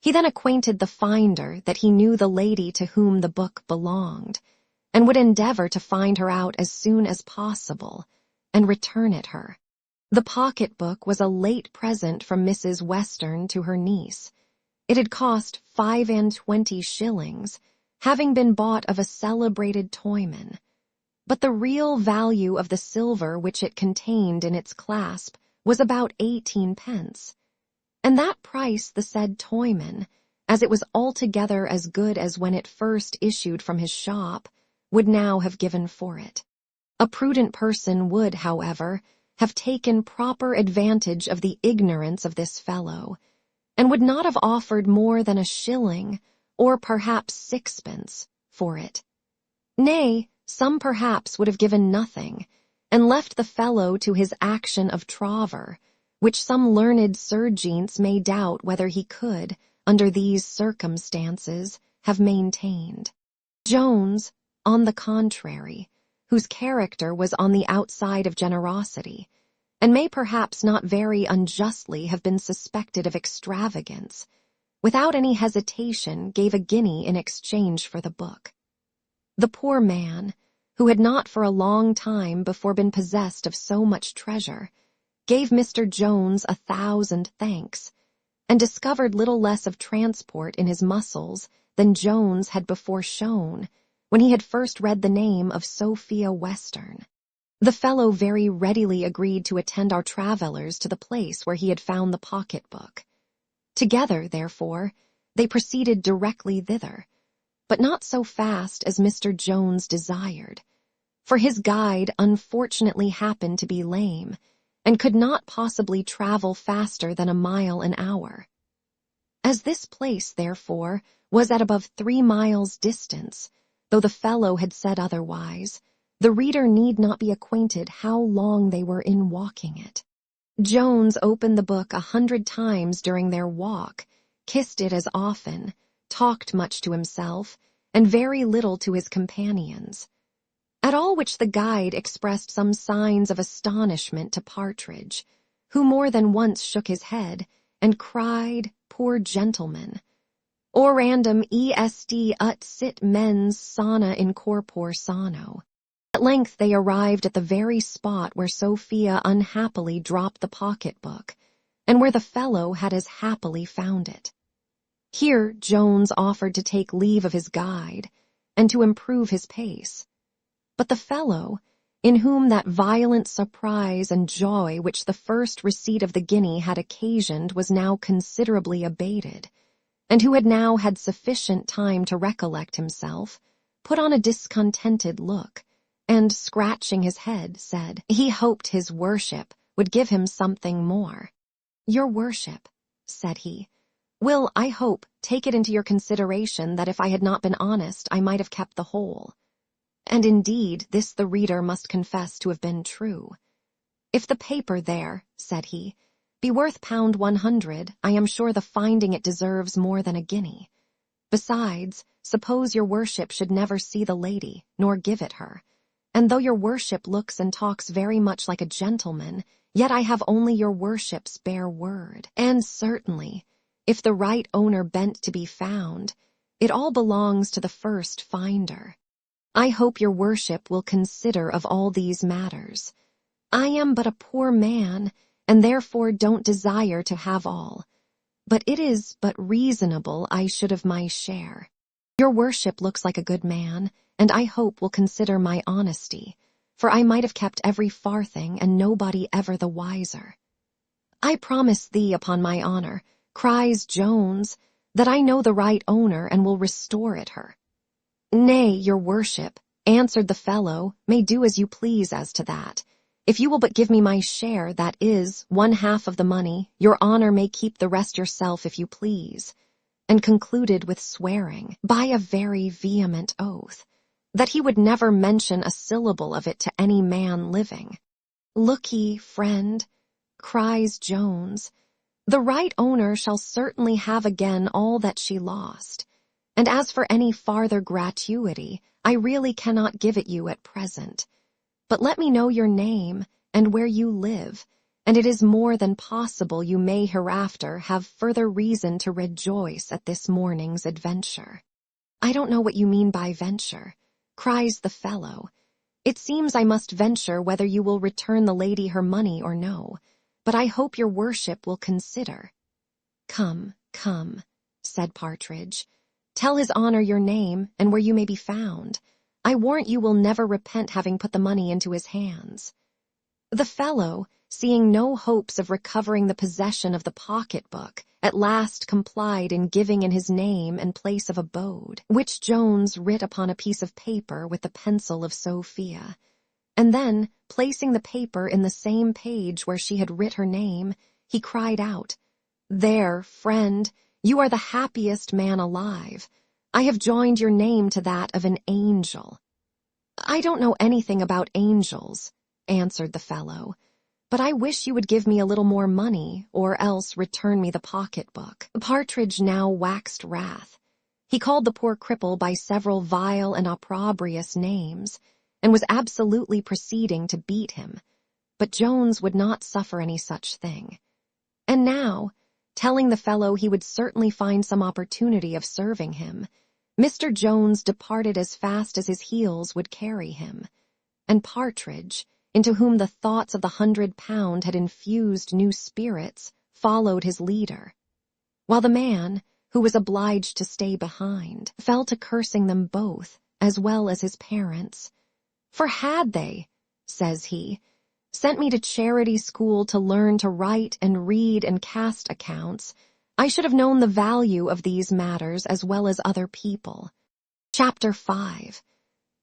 He then acquainted the finder that he knew the lady to whom the book belonged, and would endeavor to find her out as soon as possible, and return it her. The pocket-book was a late present from Mrs. Western to her niece. It had cost 25 shillings, having been bought of a celebrated toyman. But the real value of the silver which it contained in its clasp was about 18 pence, and that price the said toyman, as it was altogether as good as when it first issued from his shop, would now have given for it. A prudent person would, however, have taken proper advantage of the ignorance of this fellow, and would not have offered more than 1 shilling, or perhaps 6pence, for it. Nay, some perhaps would have given nothing, and left the fellow to his action of trover, which some learned surgeons may doubt whether he could, under these circumstances, have maintained. Jones, on the contrary, whose character was on the outside of generosity, and may perhaps not very unjustly have been suspected of extravagance, without any hesitation gave a guinea in exchange for the book. The poor man, who had not for a long time before been possessed of so much treasure, gave Mr. Jones 1,000 thanks, and discovered little less of transport in his muscles than Jones had before shown when he had first read the name of Sophia Western. The fellow very readily agreed to attend our travellers to the place where he had found the pocket-book. Together, therefore, they proceeded directly thither, but not so fast as Mr. Jones desired, for his guide unfortunately happened to be lame, and could not possibly travel faster than a mile an hour. As this place, therefore, was at above 3 miles distance, though the fellow had said otherwise, the reader need not be acquainted how long they were in walking it. Jones opened the book 100 times during their walk, kissed it as often, talked much to himself, and very little to his companions. At all which the guide expressed some signs of astonishment to Partridge, who more than once shook his head, and cried, "Poor gentleman! Orandum est ut sit mens sana in corpore sano." At length they arrived at the very spot where Sophia unhappily dropped the pocket-book, and where the fellow had as happily found it. Here Jones offered to take leave of his guide, and to improve his pace. But the fellow, in whom that violent surprise and joy which the first receipt of the guinea had occasioned was now considerably abated, and who had now had sufficient time to recollect himself, put on a discontented look, and, scratching his head, said, he hoped his worship would give him something more. "Your worship," said he, "will, I hope, take it into your consideration that if I had not been honest, I might have kept the whole." And indeed this the reader must confess to have been true. "If the paper there," said he, "be worth £100, I am sure the finding it deserves more than a guinea. Besides, suppose your worship should never see the lady, nor give it her, and though your worship looks and talks very much like a gentleman, yet I have only your worship's bare word. And certainly, if the right owner bent to be found, it all belongs to the first finder. I hope your worship will consider of all these matters. I am but a poor man, and therefore don't desire to have all, but it is but reasonable I should have my share. Your worship looks like a good man, and I hope will consider my honesty, for I might have kept every farthing, and nobody ever the wiser." "I promise thee upon my honor," cries Jones, "that I know the right owner, and will restore it her." "Nay, your worship," answered the fellow, "may do as you please as to that. If you will but give me my share, that is, 1/2 of the money, your honor may keep the rest yourself if you please," and concluded with swearing, by a very vehement oath, that he would never mention a syllable of it to any man living. "Look ye, friend," cries Jones, "the right owner shall certainly have again all that she lost, and as for any farther gratuity, I really cannot give it you at present. But let me know your name and where you live, and it is more than possible you may hereafter have further reason to rejoice at this morning's adventure." "I don't know what you mean by venture," cries the fellow. "It seems I must venture whether you will return the lady her money or no, but I hope your worship will consider." "Come, come," said Partridge, "tell his honor your name and where you may be found. I warrant you will never repent having put the money into his hands." The fellow, seeing no hopes of recovering the possession of the pocket-book, at last complied in giving in his name and place of abode, which Jones writ upon a piece of paper with the pencil of Sophia, and then, placing the paper in the same page where she had writ her name, he cried out, "There, friend, you are the happiest man alive. I have joined your name to that of an angel." "I don't know anything about angels," answered the fellow, but I wish you would give me a little more money, or else return me the pocketbook." Partridge now waxed wrath. He called the poor cripple by several vile and opprobrious names, and was absolutely proceeding to beat him. But Jones would not suffer any such thing. And now, telling the fellow he would certainly find some opportunity of serving him, Mr. Jones departed as fast as his heels would carry him, and Partridge, into whom the thoughts of the £100 had infused new spirits, followed his leader, while the man, who was obliged to stay behind, fell to cursing them both, as well as his parents. "For had they," says he, "sent me to charity school to learn to write and read and cast accounts, I should have known the value of these matters as well as other people." Chapter 5,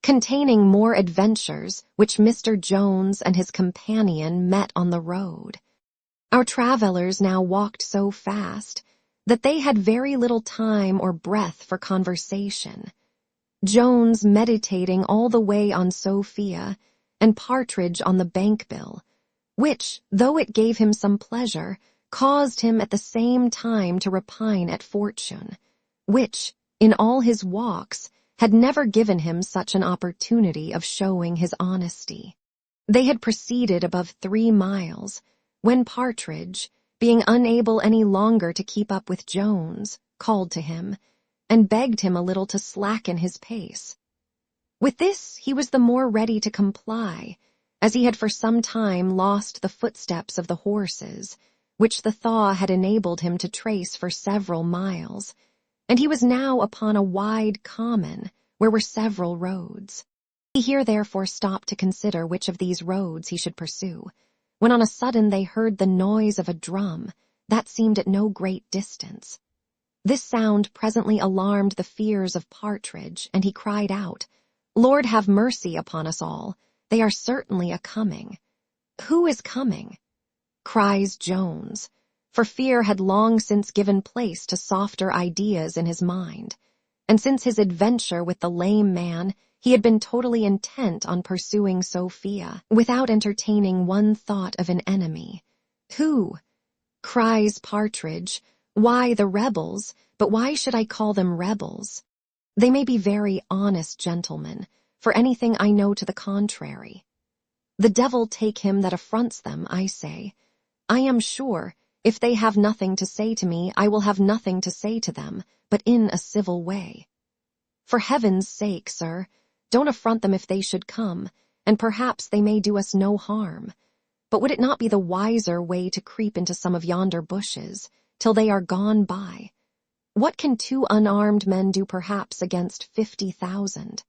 containing more adventures which Mr. Jones and his companion met on the road. Our travellers now walked so fast that they had very little time or breath for conversation, Jones meditating all the way on Sophia, and Partridge on the bank bill, which, though it gave him some pleasure, caused him at the same time to repine at fortune, which, in all his walks, had never given him such an opportunity of showing his honesty. They had proceeded above 3 miles, when Partridge, being unable any longer to keep up with Jones, called to him, and begged him a little to slacken his pace. With this he was the more ready to comply, as he had for some time lost the footsteps of the horses, which the thaw had enabled him to trace for several miles, and he was now upon a wide common, where were several roads. He here therefore stopped to consider which of these roads he should pursue, when on a sudden they heard the noise of a drum that seemed at no great distance. This sound presently alarmed the fears of Partridge, and he cried out, "Lord have mercy upon us all, they are certainly a-coming." "Who is coming?" cries Jones, for fear had long since given place to softer ideas in his mind, and since his adventure with the lame man he had been totally intent on pursuing Sophia, without entertaining one thought of an enemy. "Who?" cries Partridge. "Why, the rebels, but why should I call them rebels? They may be very honest gentlemen, for anything I know to the contrary. The devil take him that affronts them, I say. I am sure, if they have nothing to say to me, I will have nothing to say to them, but in a civil way. For heaven's sake, sir, don't affront them if they should come, and perhaps they may do us no harm. But would it not be the wiser way to creep into some of yonder bushes, till they are gone by? What can 2 unarmed men do perhaps against 50,000?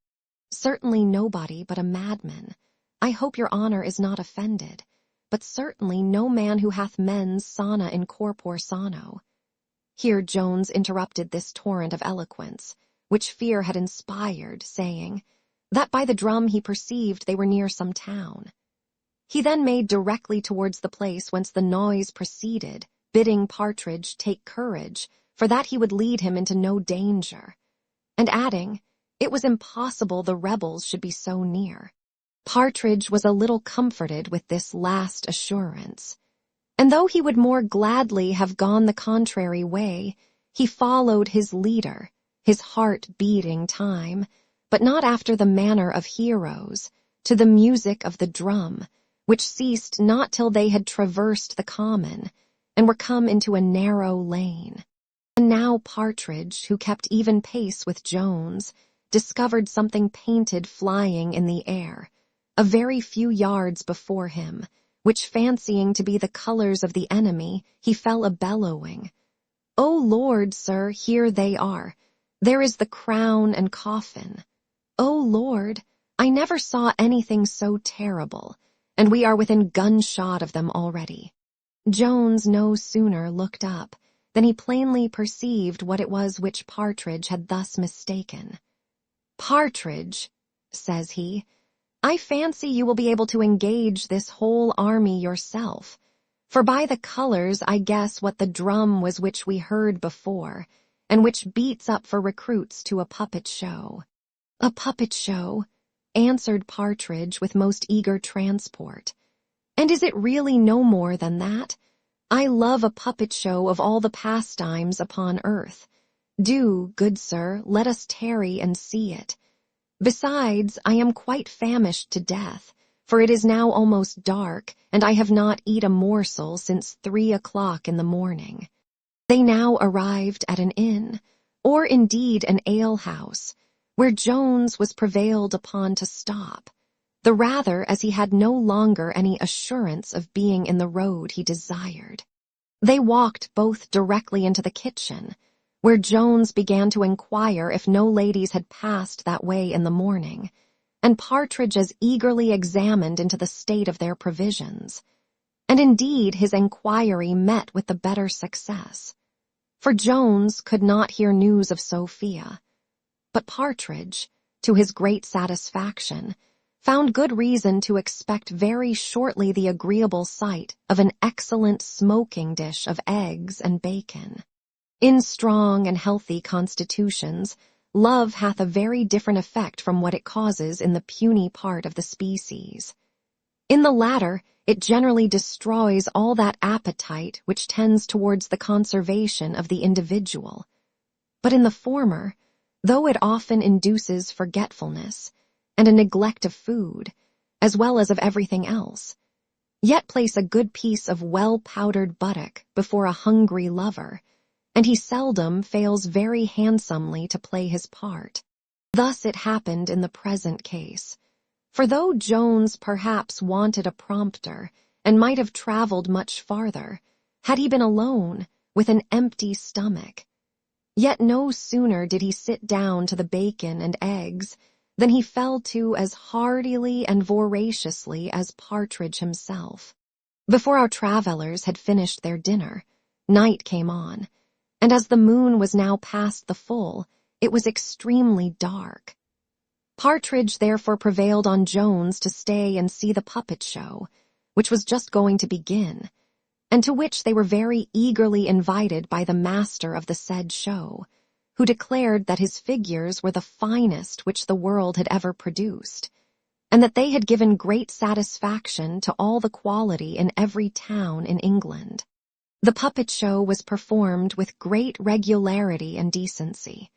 Certainly nobody but a madman. I hope your honour is not offended, but certainly no man who hath mens sana in corpore sano." Here Jones interrupted this torrent of eloquence, which fear had inspired, saying, that by the drum he perceived they were near some town. He then made directly towards the place whence the noise proceeded, bidding Partridge take courage, for that he would lead him into no danger, and adding, it was impossible the rebels should be so near. Partridge was a little comforted with this last assurance, and though he would more gladly have gone the contrary way, he followed his leader, his heart beating time, but not after the manner of heroes, to the music of the drum, which ceased not till they had traversed the common, and were come into a narrow lane. And now Partridge, who kept even pace with Jones, discovered something painted flying in the air, a very few yards before him, which fancying to be the colours of the enemy, he fell a-bellowing. "O Lord, sir, here they are. There is the crown and coffin. O Lord, I never saw anything so terrible, and we are within gunshot of them already." Jones no sooner looked up than he plainly perceived what it was which Partridge had thus mistaken. "Partridge," says he, "I fancy you will be able to engage this whole army yourself, for by the colours I guess what the drum was which we heard before, and which beats up for recruits to a puppet show." "A puppet show," answered Partridge with most eager transport. And is it really no more than that? I love a puppet show of all the pastimes upon earth. Do, good sir, let us tarry and see it. Besides, I am quite famished to death, for it is now almost dark, and I have not eat a morsel since 3 o'clock in the morning. They now arrived at an inn, or indeed an alehouse, where Jones was prevailed upon to stop, the rather as he had no longer any assurance of being in the road he desired. They walked both directly into the kitchen, where Jones began to inquire if no ladies had passed that way in the morning, and Partridge as eagerly examined into the state of their provisions. And indeed his inquiry met with the better success, for Jones could not hear news of Sophia, but Partridge, to his great satisfaction, found good reason to expect very shortly the agreeable sight of an excellent smoking dish of eggs and bacon. In strong and healthy constitutions, love hath a very different effect from what it causes in the puny part of the species. In the latter, it generally destroys all that appetite which tends towards the conservation of the individual. But in the former, though it often induces forgetfulness, and a neglect of food, as well as of everything else, yet place a good piece of well-powdered buttock before a hungry lover, and he seldom fails very handsomely to play his part. Thus it happened in the present case, for though Jones perhaps wanted a prompter, and might have travelled much farther, had he been alone, with an empty stomach, yet no sooner did he sit down to the bacon and eggs than he fell to as heartily and voraciously as Partridge himself. Before our travellers had finished their dinner, night came on, and as the moon was now past the full, it was extremely dark. Partridge therefore prevailed on Jones to stay and see the puppet show, which was just going to begin, and to which they were very eagerly invited by the master of the said show, who declared that his figures were the finest which the world had ever produced, and that they had given great satisfaction to all the quality in every town in England. The puppet show was performed with great regularity and decency.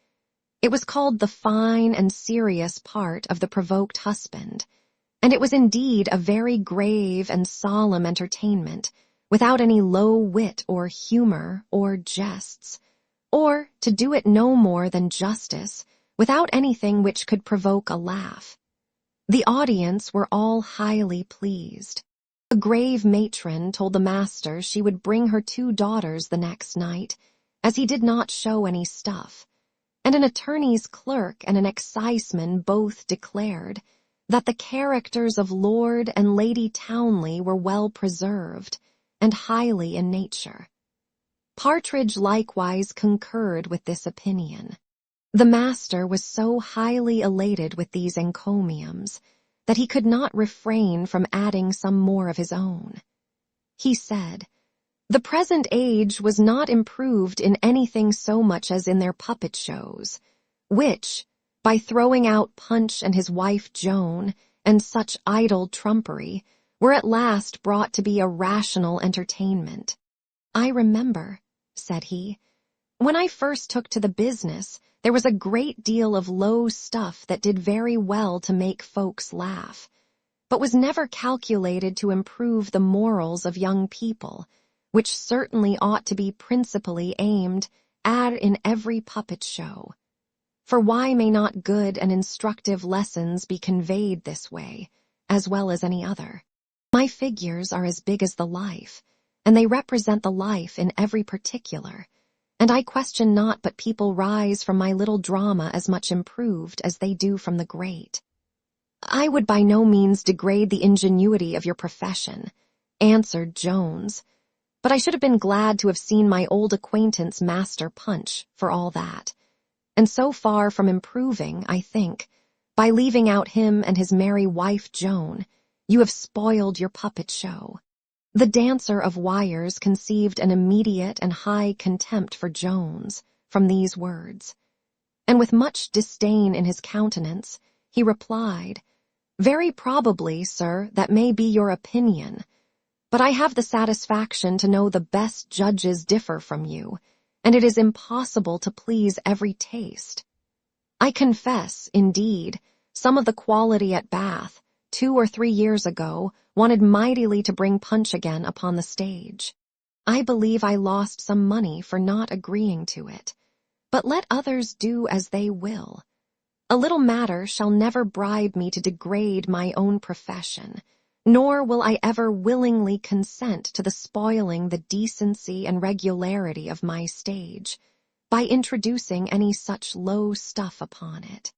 It was called the fine and serious part of the provoked husband, and it was indeed a very grave and solemn entertainment, without any low wit or humor or jests, or, to do it no more than justice, without anything which could provoke a laugh. The audience were all highly pleased. A grave matron told the master she would bring her 2 daughters the next night, as he did not show any stuff, and an attorney's clerk and an exciseman both declared that the characters of Lord and Lady Townley were well preserved, and highly in nature. Partridge likewise concurred with this opinion. The master was so highly elated with these encomiums that he could not refrain from adding some more of his own. He said, the present age was not improved in anything so much as in their puppet shows, which, by throwing out Punch and his wife Joan, and such idle trumpery, were at last brought to be a rational entertainment. I remember, said he, when I first took to the business, there was a great deal of low stuff that did very well to make folks laugh, but was never calculated to improve the morals of young people, which certainly ought to be principally aimed at in every puppet show. For why may not good and instructive lessons be conveyed this way, as well as any other? My figures are as big as the life, and they represent the life in every particular, and I question not but people rise from my little drama as much improved as they do from the great. I would by no means degrade the ingenuity of your profession, answered Jones, but I should have been glad to have seen my old acquaintance Master Punch for all that, and so far from improving, I think, by leaving out him and his merry wife Joan, you have spoiled your puppet show. The dancer of wires conceived an immediate and high contempt for Jones from these words, and with much disdain in his countenance, he replied, very probably, sir, that may be your opinion, but I have the satisfaction to know the best judges differ from you, and it is impossible to please every taste. I confess, indeed, some of the quality at Bath, 2 or 3 years ago, wanted mightily to bring Punch again upon the stage. I believe I lost some money for not agreeing to it, but let others do as they will. A little matter shall never bribe me to degrade my own profession, nor will I ever willingly consent to the spoiling the decency and regularity of my stage, by introducing any such low stuff upon it.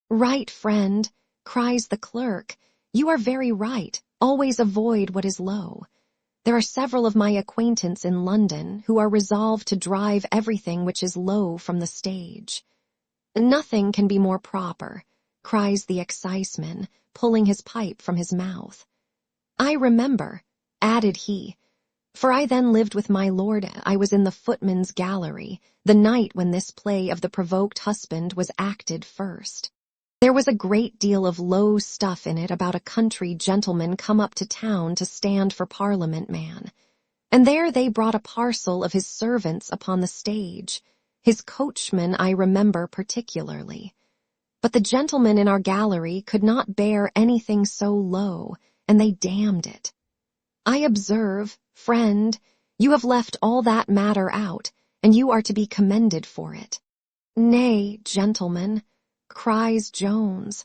Right, friend, cries the clerk, you are very right, always avoid what is low. There are several of my acquaintance in London who are resolved to drive everything which is low from the stage. Nothing can be more proper, cries the exciseman, pulling his pipe from his mouth. I remember, added he, for I then lived with my lord, I was in the footman's gallery, the night when this play of the provoked husband was acted first. There was a great deal of low stuff in it about a country gentleman come up to town to stand for Parliament man, and there they brought a parcel of his servants upon the stage, his coachman I remember particularly. But the gentlemen in our gallery could not bear anything so low, and they damned it. I observe, friend, you have left all that matter out, and you are to be commended for it. Nay, gentlemen, cries Jones,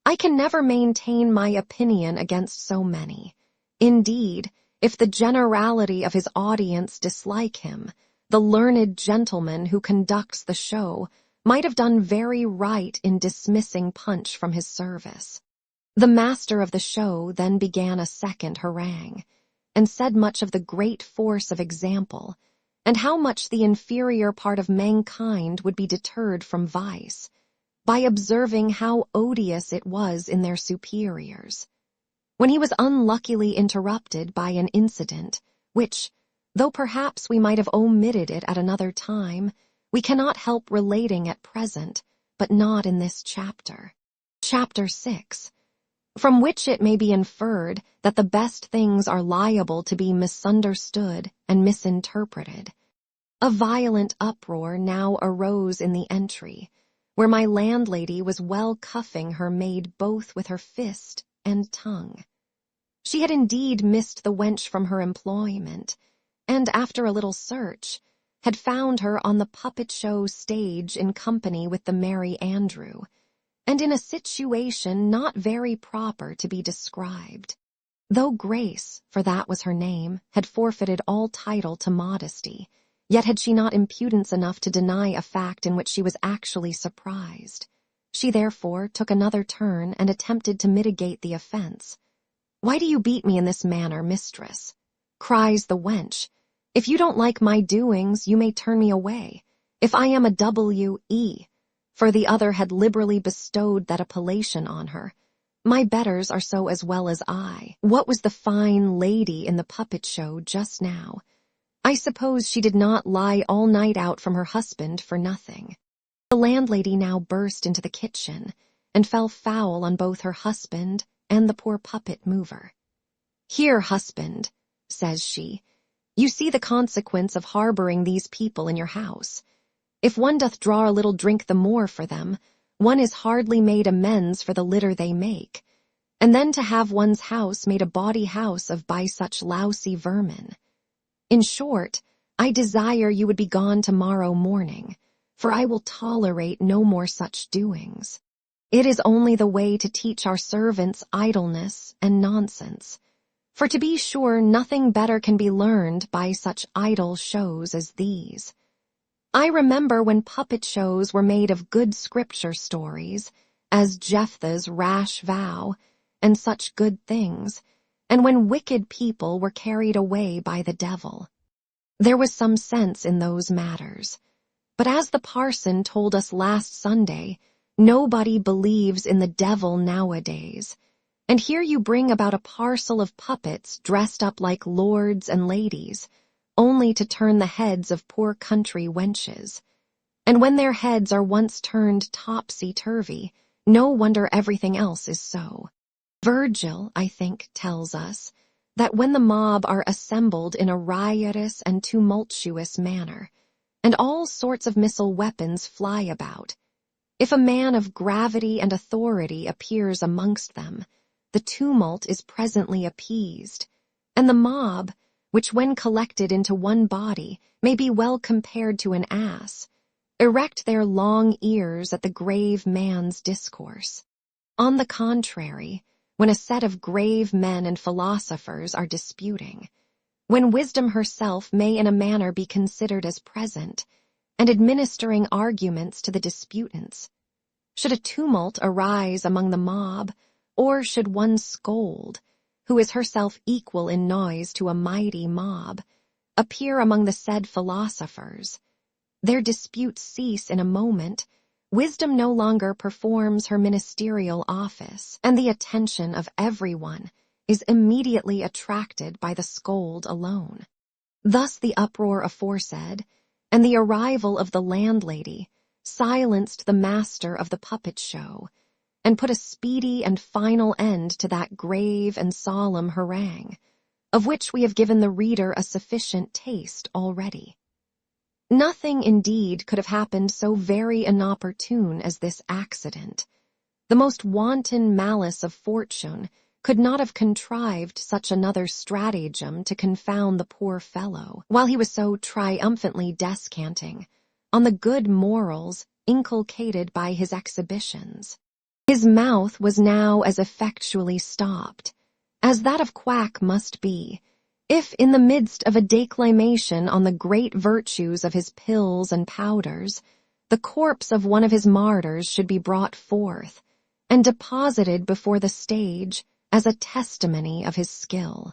I can never maintain my opinion against so many. Indeed, if the generality of his audience dislike him, the learned gentleman who conducts the show might have done very right in dismissing Punch from his service. The master of the show then began a second harangue, and said much of the great force of example, and how much the inferior part of mankind would be deterred from vice, by observing how odious it was in their superiors, when he was unluckily interrupted by an incident which, though perhaps we might have omitted it at another time, we cannot help relating at present, but not in this chapter. Chapter 6, from which it may be inferred that the best things are liable to be misunderstood and misinterpreted. A violent uproar now arose in the entry, where my landlady was well cuffing her maid both with her fist and tongue. She had indeed missed the wench from her employment, and after a little search, had found her on the puppet show stage in company with the Merry Andrew, and in a situation not very proper to be described. Though Grace, for that was her name, had forfeited all title to modesty, yet had she not impudence enough to deny a fact in which she was actually surprised. She therefore took another turn and attempted to mitigate the offense. "Why do you beat me in this manner, mistress?" cries the wench. "If you don't like my doings, you may turn me away. If I am a W.E., for the other had liberally bestowed that appellation on her. My betters are so as well as I. What was the fine lady in the puppet show just now? I suppose she did not lie all night out from her husband for nothing." The landlady now burst into the kitchen, and fell foul on both her husband and the poor puppet mover. "Here, husband," says she, "you see the consequence of harboring these people in your house. If one doth draw a little drink the more for them, one is hardly made amends for the litter they make, and then to have one's house made a bawdy house of by such lousy vermin. In short, I desire you would be gone tomorrow morning, for I will tolerate no more such doings. It is only the way to teach our servants idleness and nonsense, for to be sure nothing better can be learned by such idle shows as these. I remember when puppet shows were made of good scripture stories, as Jephthah's rash vow, and such good things, and when wicked people were carried away by the devil. There was some sense in those matters. But as the parson told us last Sunday, nobody believes in the devil nowadays, and here you bring about a parcel of puppets dressed up like lords and ladies, only to turn the heads of poor country wenches. And when their heads are once turned topsy-turvy, no wonder everything else is so. Virgil, I think, tells us, that when the mob are assembled in a riotous and tumultuous manner, and all sorts of missile weapons fly about, if a man of gravity and authority appears amongst them, the tumult is presently appeased, and the mob, which when collected into one body may be well compared to an ass, erect their long ears at the grave man's discourse. On the contrary, when a set of grave men and philosophers are disputing, when wisdom herself may in a manner be considered as present, and administering arguments to the disputants, should a tumult arise among the mob, or should one scold, who is herself equal in noise to a mighty mob, appear among the said philosophers, their disputes cease in a moment, wisdom no longer performs her ministerial office, and the attention of everyone is immediately attracted by the scold alone. Thus the uproar aforesaid, and the arrival of the landlady, silenced the master of the puppet show, and put a speedy and final end to that grave and solemn harangue, of which we have given the reader a sufficient taste already. Nothing, indeed, could have happened so very inopportune as this accident. The most wanton malice of fortune could not have contrived such another stratagem to confound the poor fellow, while he was so triumphantly descanting on the good morals inculcated by his exhibitions. His mouth was now as effectually stopped, as that of quack must be, if in the midst of a declamation on the great virtues of his pills and powders, the corpse of one of his martyrs should be brought forth, and deposited before the stage as a testimony of his skill.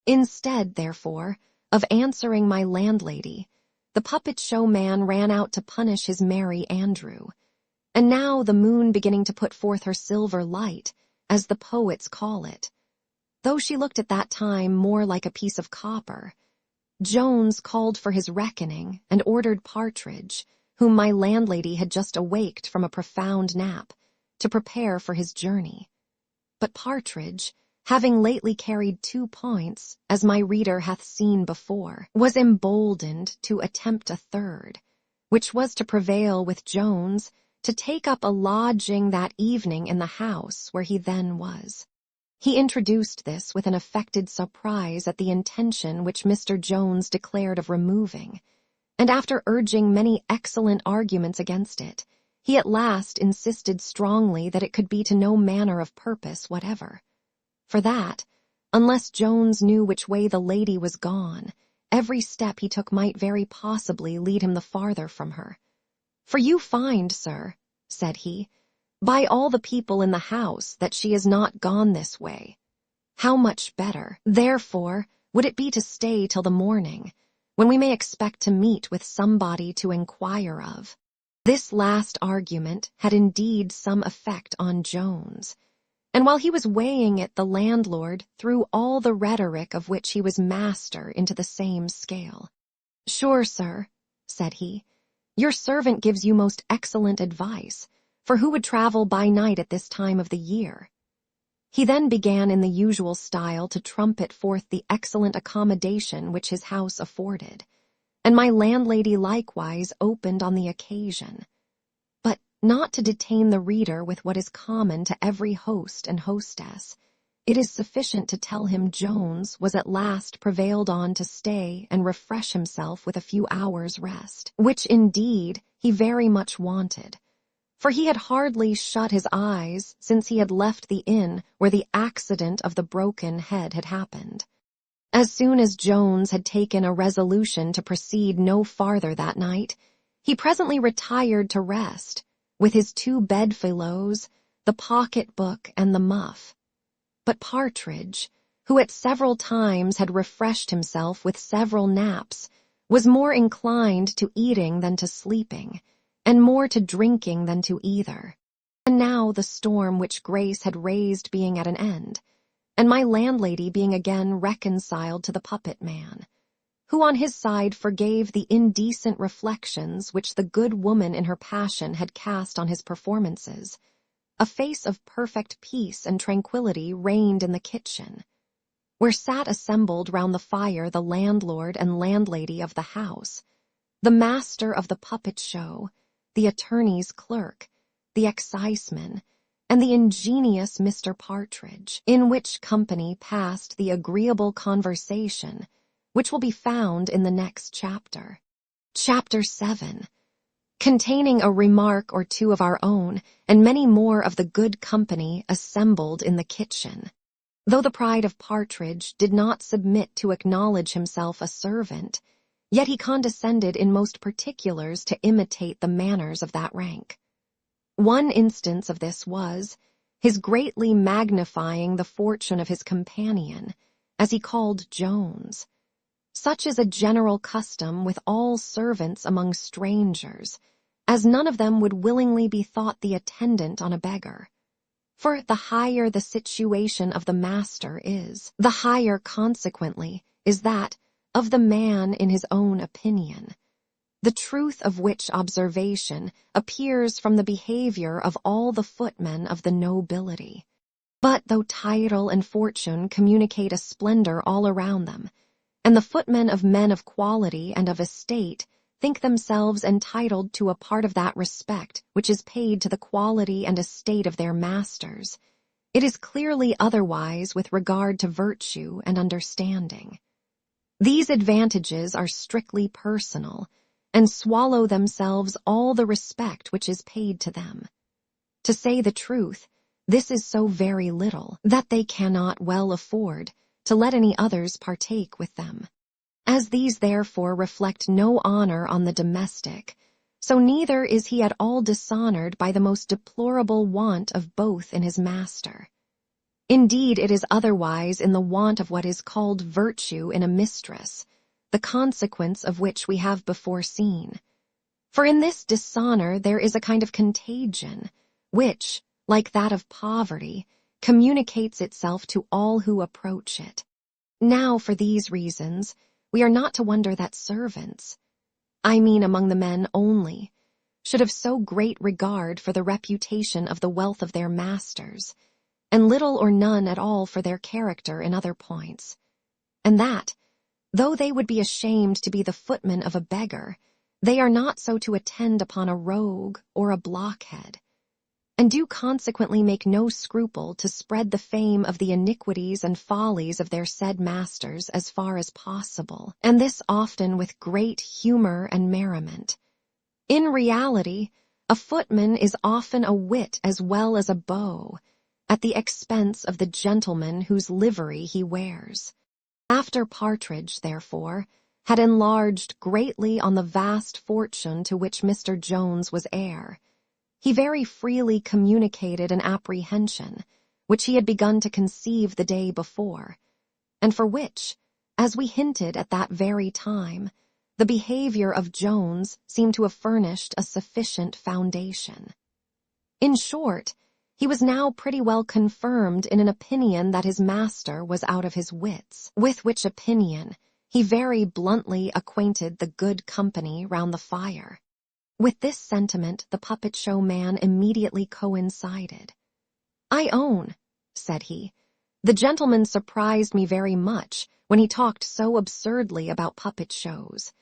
Instead, therefore, of answering my landlady, the puppet show man ran out to punish his merry Andrew, and now the moon beginning to put forth her silver light, as the poets call it, though she looked at that time more like a piece of copper, Jones called for his reckoning and ordered Partridge, whom my landlady had just awaked from a profound nap, to prepare for his journey. But Partridge, having lately carried 2 points, as my reader hath seen before, was emboldened to attempt a third, which was to prevail with Jones to take up a lodging that evening in the house where he then was. He introduced this with an affected surprise at the intention which Mr. Jones declared of removing, and after urging many excellent arguments against it, he at last insisted strongly that it could be to no manner of purpose whatever. For that, unless Jones knew which way the lady was gone, every step he took might very possibly lead him the farther from her. "For you find, sir," said he, "by all the people in the house that she is not gone this way. How much better, therefore, would it be to stay till the morning, when we may expect to meet with somebody to inquire of." This last argument had indeed some effect on Jones, and while he was weighing it the landlord threw all the rhetoric of which he was master into the same scale. "Sure, sir," said he, "your servant gives you most excellent advice, for who would travel by night at this time of the year?" He then began in the usual style to trumpet forth the excellent accommodation which his house afforded, and my landlady likewise opened on the occasion. But not to detain the reader with what is common to every host and hostess, it is sufficient to tell him Jones was at last prevailed on to stay and refresh himself with a few hours' rest, which indeed he very much wanted, for he had hardly shut his eyes since he had left the inn where the accident of the broken head had happened. As soon as Jones had taken a resolution to proceed no farther that night, he presently retired to rest, with his 2 bedfellows, the pocket-book and the muff. But Partridge, who at several times had refreshed himself with several naps, was more inclined to eating than to sleeping, and more to drinking than to either. And now the storm which Grace had raised being at an end, and my landlady being again reconciled to the puppet man, who on his side forgave the indecent reflections which the good woman in her passion had cast on his performances, a face of perfect peace and tranquillity reigned in the kitchen. where sat assembled round the fire the landlord and landlady of the house, the master of the puppet show, the attorney's clerk, the exciseman, and the ingenious Mr. Partridge, in which company passed the agreeable conversation, which will be found in the next chapter. Chapter 7, containing a remark or two of our own, and many more of the good company assembled in the kitchen. Though the pride of Partridge did not submit to acknowledge himself a servant, yet he condescended in most particulars to imitate the manners of that rank. One instance of this was his greatly magnifying the fortune of his companion, as he called Jones. Such is a general custom with all servants among strangers, as none of them would willingly be thought the attendant on a beggar. For the higher the situation of the master is, the higher, consequently, is that of the man in his own opinion, the truth of which observation appears from the behavior of all the footmen of the nobility. But though title and fortune communicate a splendor all around them, and the footmen of men of quality and of estate think themselves entitled to a part of that respect which is paid to the quality and estate of their masters, it is clearly otherwise with regard to virtue and understanding. These advantages are strictly personal, and swallow themselves all the respect which is paid to them. To say the truth, this is so very little that they cannot well afford to let any others partake with them. As these therefore reflect no honor on the domestic, so neither is he at all dishonored by the most deplorable want of both in his master. Indeed, it is otherwise in the want of what is called virtue in a mistress, the consequence of which we have before seen. For in this dishonor there is a kind of contagion, which, like that of poverty, communicates itself to all who approach it. Now, for these reasons, we are not to wonder that servants, I mean among the men only, should have so great regard for the reputation of the wealth of their masters, and little or none at all for their character in other points, and that, though they would be ashamed to be the footmen of a beggar, they are not so to attend upon a rogue or a blockhead, and do consequently make no scruple to spread the fame of the iniquities and follies of their said masters as far as possible, and this often with great humor and merriment. In reality, a footman is often a wit as well as a beau, at the expense of the gentleman whose livery he wears. After Partridge, therefore, had enlarged greatly on the vast fortune to which Mr. Jones was heir, he very freely communicated an apprehension, which he had begun to conceive the day before, and for which, as we hinted at that very time, the behavior of Jones seemed to have furnished a sufficient foundation. In short, he was now pretty well confirmed in an opinion that his master was out of his wits, with which opinion he very bluntly acquainted the good company round the fire. With this sentiment the puppet show man immediately coincided. "I own," said he, "the gentleman surprised me very much when he talked so absurdly about puppet shows.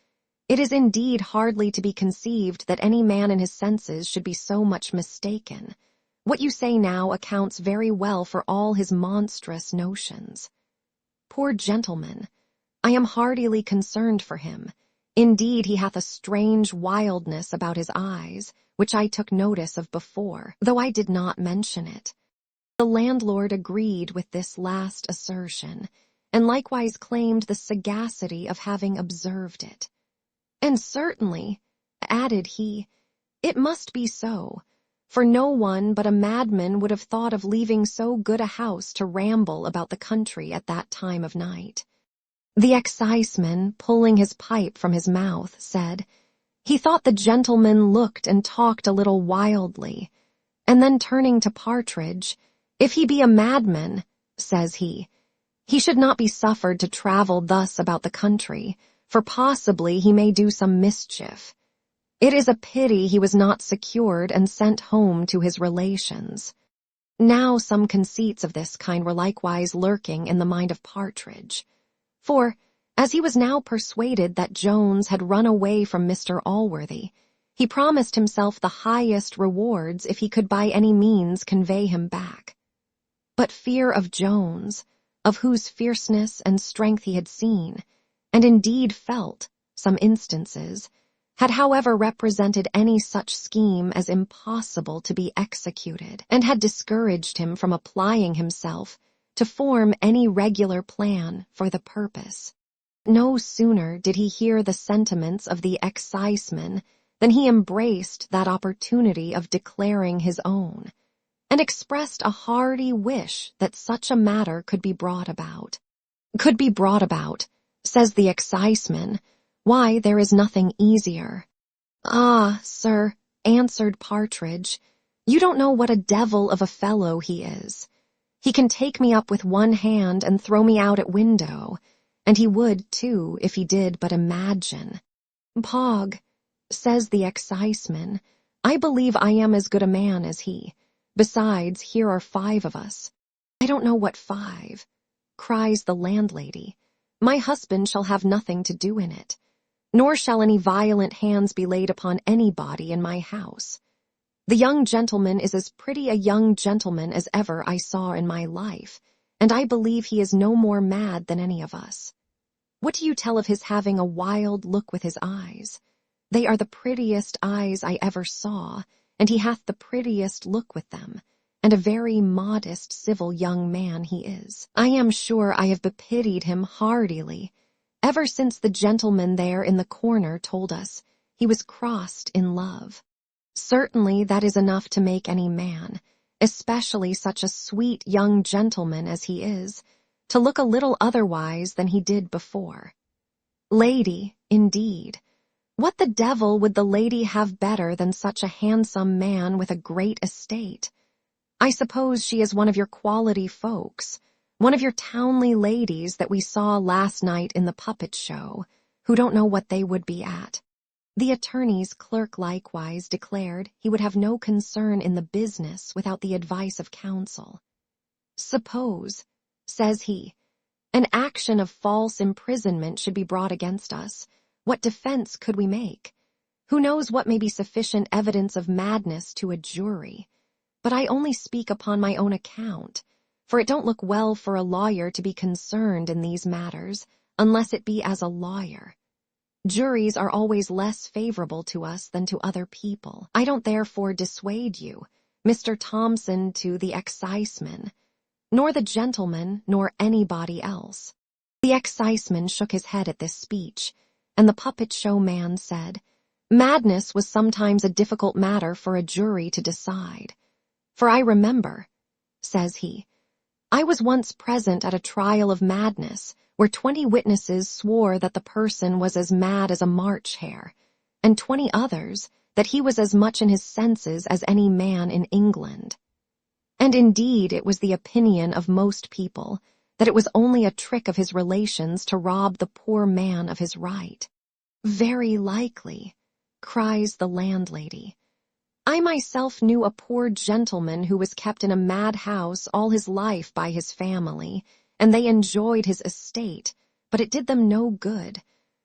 It is indeed hardly to be conceived that any man in his senses should be so much mistaken. What you say now accounts very well for all his monstrous notions. Poor gentleman, I am heartily concerned for him. Indeed, he hath a strange wildness about his eyes, which I took notice of before, though I did not mention it." The landlord agreed with this last assertion, and likewise claimed the sagacity of having observed it. "And certainly," added he, "it must be so, for no one but a madman would have thought of leaving so good a house to ramble about the country at that time of night." The exciseman, pulling his pipe from his mouth, said, he thought the gentleman looked and talked a little wildly, and then turning to Partridge, "If he be a madman," says he should not be suffered to travel thus about the country, for possibly he may do some mischief. It is a pity he was not secured and sent home to his relations." Now some conceits of this kind were likewise lurking in the mind of Partridge. For, as he was now persuaded that Jones had run away from Mr. Allworthy, he promised himself the highest rewards if he could by any means convey him back. But fear of Jones, of whose fierceness and strength he had seen, and indeed felt, some instances, had however represented any such scheme as impossible to be executed, and had discouraged him from applying himself to form any regular plan for the purpose. No sooner did he hear the sentiments of the exciseman than he embraced that opportunity of declaring his own, and expressed a hearty wish that such a matter could be brought about. Could be brought about, says the exciseman. Why, there is nothing easier. Ah, sir, answered Partridge, you don't know what a devil of a fellow he is. He can take me up with one hand and throw me out at window, and he would, too, if he did but imagine. Pog, says the exciseman, I believe I am as good a man as he. Besides, here are 5 of us. I don't know what 5, cries the landlady. My husband shall have nothing to do in it, nor shall any violent hands be laid upon anybody in my house. The young gentleman is as pretty a young gentleman as ever I saw in my life, and I believe he is no more mad than any of us. What do you tell of his having a wild look with his eyes? They are the prettiest eyes I ever saw, and he hath the prettiest look with them, and a very modest, civil young man he is. I am sure I have bepitied him heartily, ever since the gentleman there in the corner told us he was crossed in love. Certainly that is enough to make any man, especially such a sweet young gentleman as he is, to look a little otherwise than he did before. Lady, indeed, what the devil would the lady have better than such a handsome man with a great estate? I suppose she is one of your quality folks, one of your townly ladies that we saw last night in the puppet show, who don't know what they would be at. The attorney's clerk likewise declared he would have no concern in the business without the advice of counsel. Suppose, says he, an action of false imprisonment should be brought against us, what defense could we make? Who knows what may be sufficient evidence of madness to a jury? But I only speak upon my own account, for it don't look well for a lawyer to be concerned in these matters, unless it be as a lawyer. Juries are always less favorable to us than to other people. I don't therefore dissuade you, Mr. Thompson, to the exciseman, nor the gentleman, nor anybody else. The exciseman shook his head at this speech, and the puppet show man said, madness was sometimes a difficult matter for a jury to decide. For I remember, says he, I was once present at a trial of madness, where 20 witnesses swore that the person was as mad as a March hare, and 20 others that he was as much in his senses as any man in England. And indeed it was the opinion of most people that it was only a trick of his relations to rob the poor man of his right. Very likely, cries the landlady. I myself knew a poor gentleman who was kept in a mad house all his life by his family, and they enjoyed his estate, but it did them no good,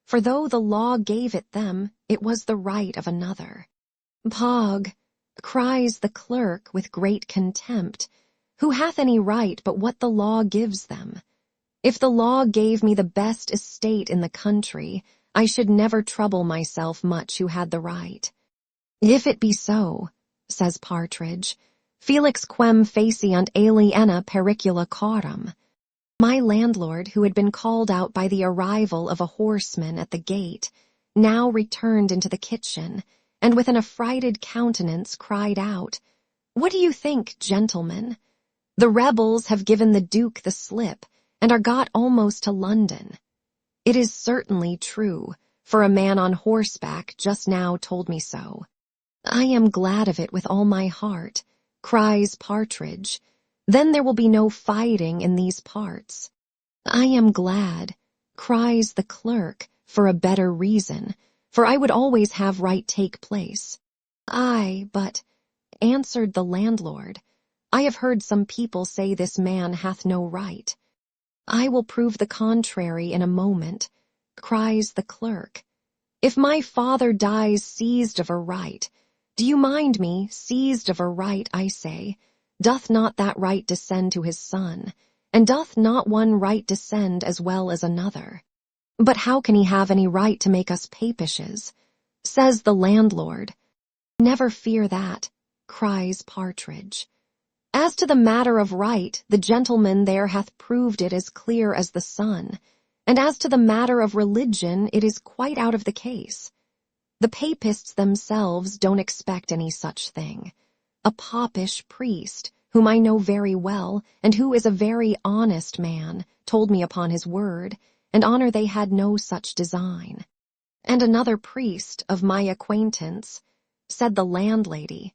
for though the law gave it them, it was the right of another. Pog, cries the clerk with great contempt, who hath any right but what the law gives them? If the law gave me the best estate in the country, I should never trouble myself much who had the right. If it be so, says Partridge, felix quem faciunt aliena pericula carum. My landlord, who had been called out by the arrival of a horseman at the gate, now returned into the kitchen, and with an affrighted countenance cried out, What do you think, gentlemen? The rebels have given the Duke the slip, and are got almost to London. It is certainly true, for a man on horseback just now told me so. I am glad of it with all my heart, cries Partridge. Then there will be no fighting in these parts. I am glad, cries the clerk, for a better reason, for I would always have right take place. Aye, but, answered the landlord, I have heard some people say this man hath no right. I will prove the contrary in a moment, cries the clerk. If my father dies seized of a right, do you mind me, seized of a right, I say, doth not that right descend to his son, and doth not one right descend as well as another? But how can he have any right to make us papishes? Says the landlord. Never fear that, cries Partridge. As to the matter of right, the gentleman there hath proved it as clear as the sun, and as to the matter of religion, it is quite out of the case. The papists themselves don't expect any such thing. A popish priest, whom I know very well, and who is a very honest man, told me upon his word, and honor they had no such design. And another priest of my acquaintance, said the landlady,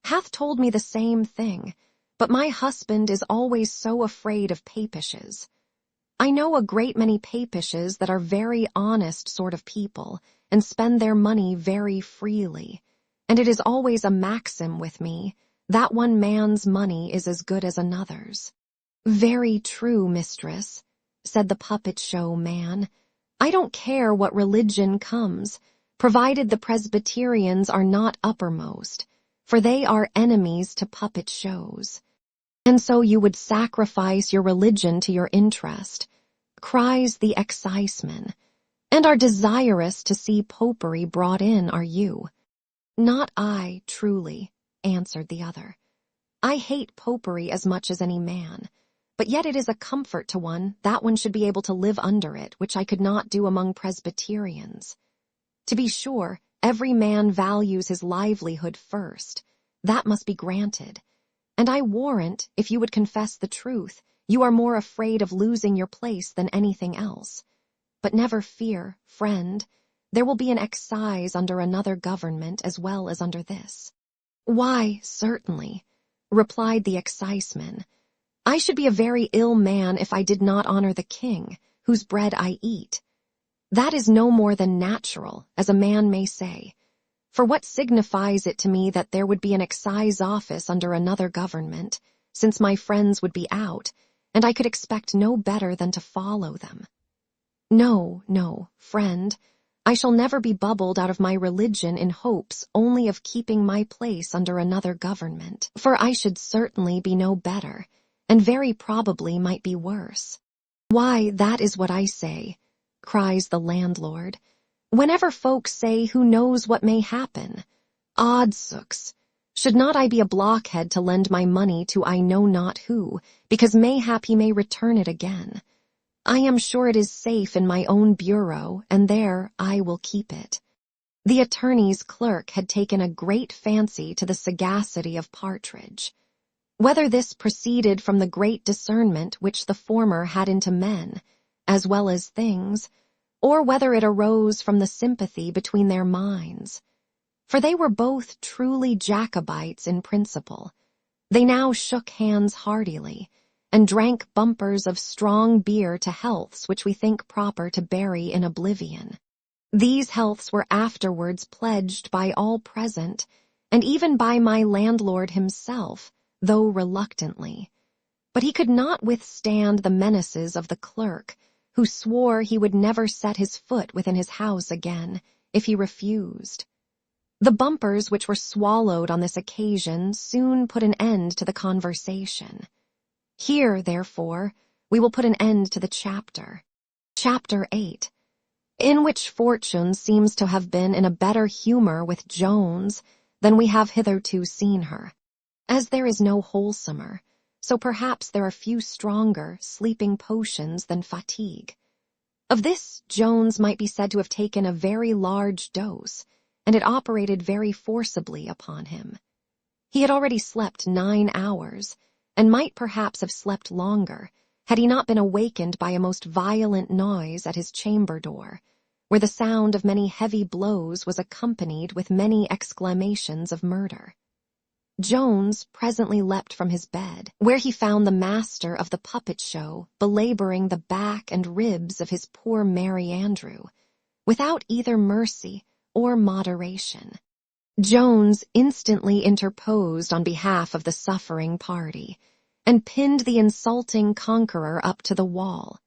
hath told me the same thing, but my husband is always so afraid of papishes. I know a great many papishes that are very honest sort of people, and spend their money very freely, and it is always a maxim with me, that one man's money is as good as another's. Very true, mistress, said the puppet show man. I don't care what religion comes, provided the Presbyterians are not uppermost, for they are enemies to puppet shows. And so you would sacrifice your religion to your interest, cries the exciseman, and are desirous to see popery brought in, are you? Not I, truly, answered the other. I hate popery as much as any man, but yet it is a comfort to one that one should be able to live under it, which I could not do among Presbyterians. To be sure, every man values his livelihood first. That must be granted. And I warrant, if you would confess the truth, you are more afraid of losing your place than anything else. But never fear, friend, there will be an excise under another government as well as under this. Why, certainly, replied the exciseman. I should be a very ill man if I did not honor the king, whose bread I eat. That is no more than natural, as a man may say. For what signifies it to me that there would be an excise office under another government, since my friends would be out, and I could expect no better than to follow them? No, no, friend, I shall never be bubbled out of my religion in hopes only of keeping my place under another government, for I should certainly be no better, and very probably might be worse. Why, that is what I say, cries the landlord. Whenever folks say who knows what may happen, odsooks, should not I be a blockhead to lend my money to I know not who, because mayhap he may return it again? I am sure it is safe in my own bureau, and there I will keep it. The attorney's clerk had taken a great fancy to the sagacity of Partridge. Whether this proceeded from the great discernment which the former had into men, as well as things, or whether it arose from the sympathy between their minds. For they were both truly Jacobites in principle. They now shook hands heartily, and drank bumpers of strong beer to healths which we think proper to bury in oblivion. These healths were afterwards pledged by all present, and even by my landlord himself, though reluctantly. But he could not withstand the menaces of the clerk, who swore he would never set his foot within his house again, if he refused. The bumpers which were swallowed on this occasion soon put an end to the conversation. Here, therefore, we will put an end to the chapter. Chapter 8, in which Fortune seems to have been in a better humor with Jones than we have hitherto seen her. As there is no wholesomer, so perhaps there are few stronger sleeping potions than fatigue. Of this Jones might be said to have taken a very large dose, and it operated very forcibly upon him. He had already slept 9 hours, and might perhaps have slept longer, had he not been awakened by a most violent noise at his chamber door, where the sound of many heavy blows was accompanied with many exclamations of murder. Jones presently leapt from his bed, where he found the master of the puppet show belaboring the back and ribs of his poor Merry Andrew, without either mercy or moderation. Jones instantly interposed on behalf of the suffering party and pinned the insulting conqueror up to the wall.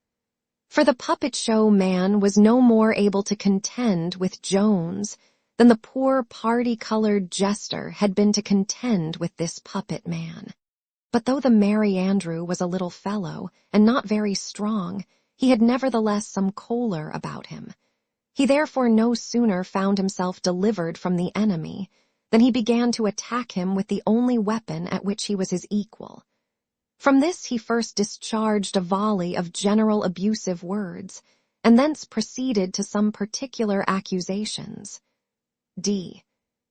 For the puppet show man was no more able to contend with Jones than the poor party-colored jester had been to contend with this puppet man. But though the Merry Andrew was a little fellow and not very strong, he had nevertheless some choler about him. He therefore no sooner found himself delivered from the enemy than he began to attack him with the only weapon at which he was his equal. From this he first discharged a volley of general abusive words, and thence proceeded to some particular accusations.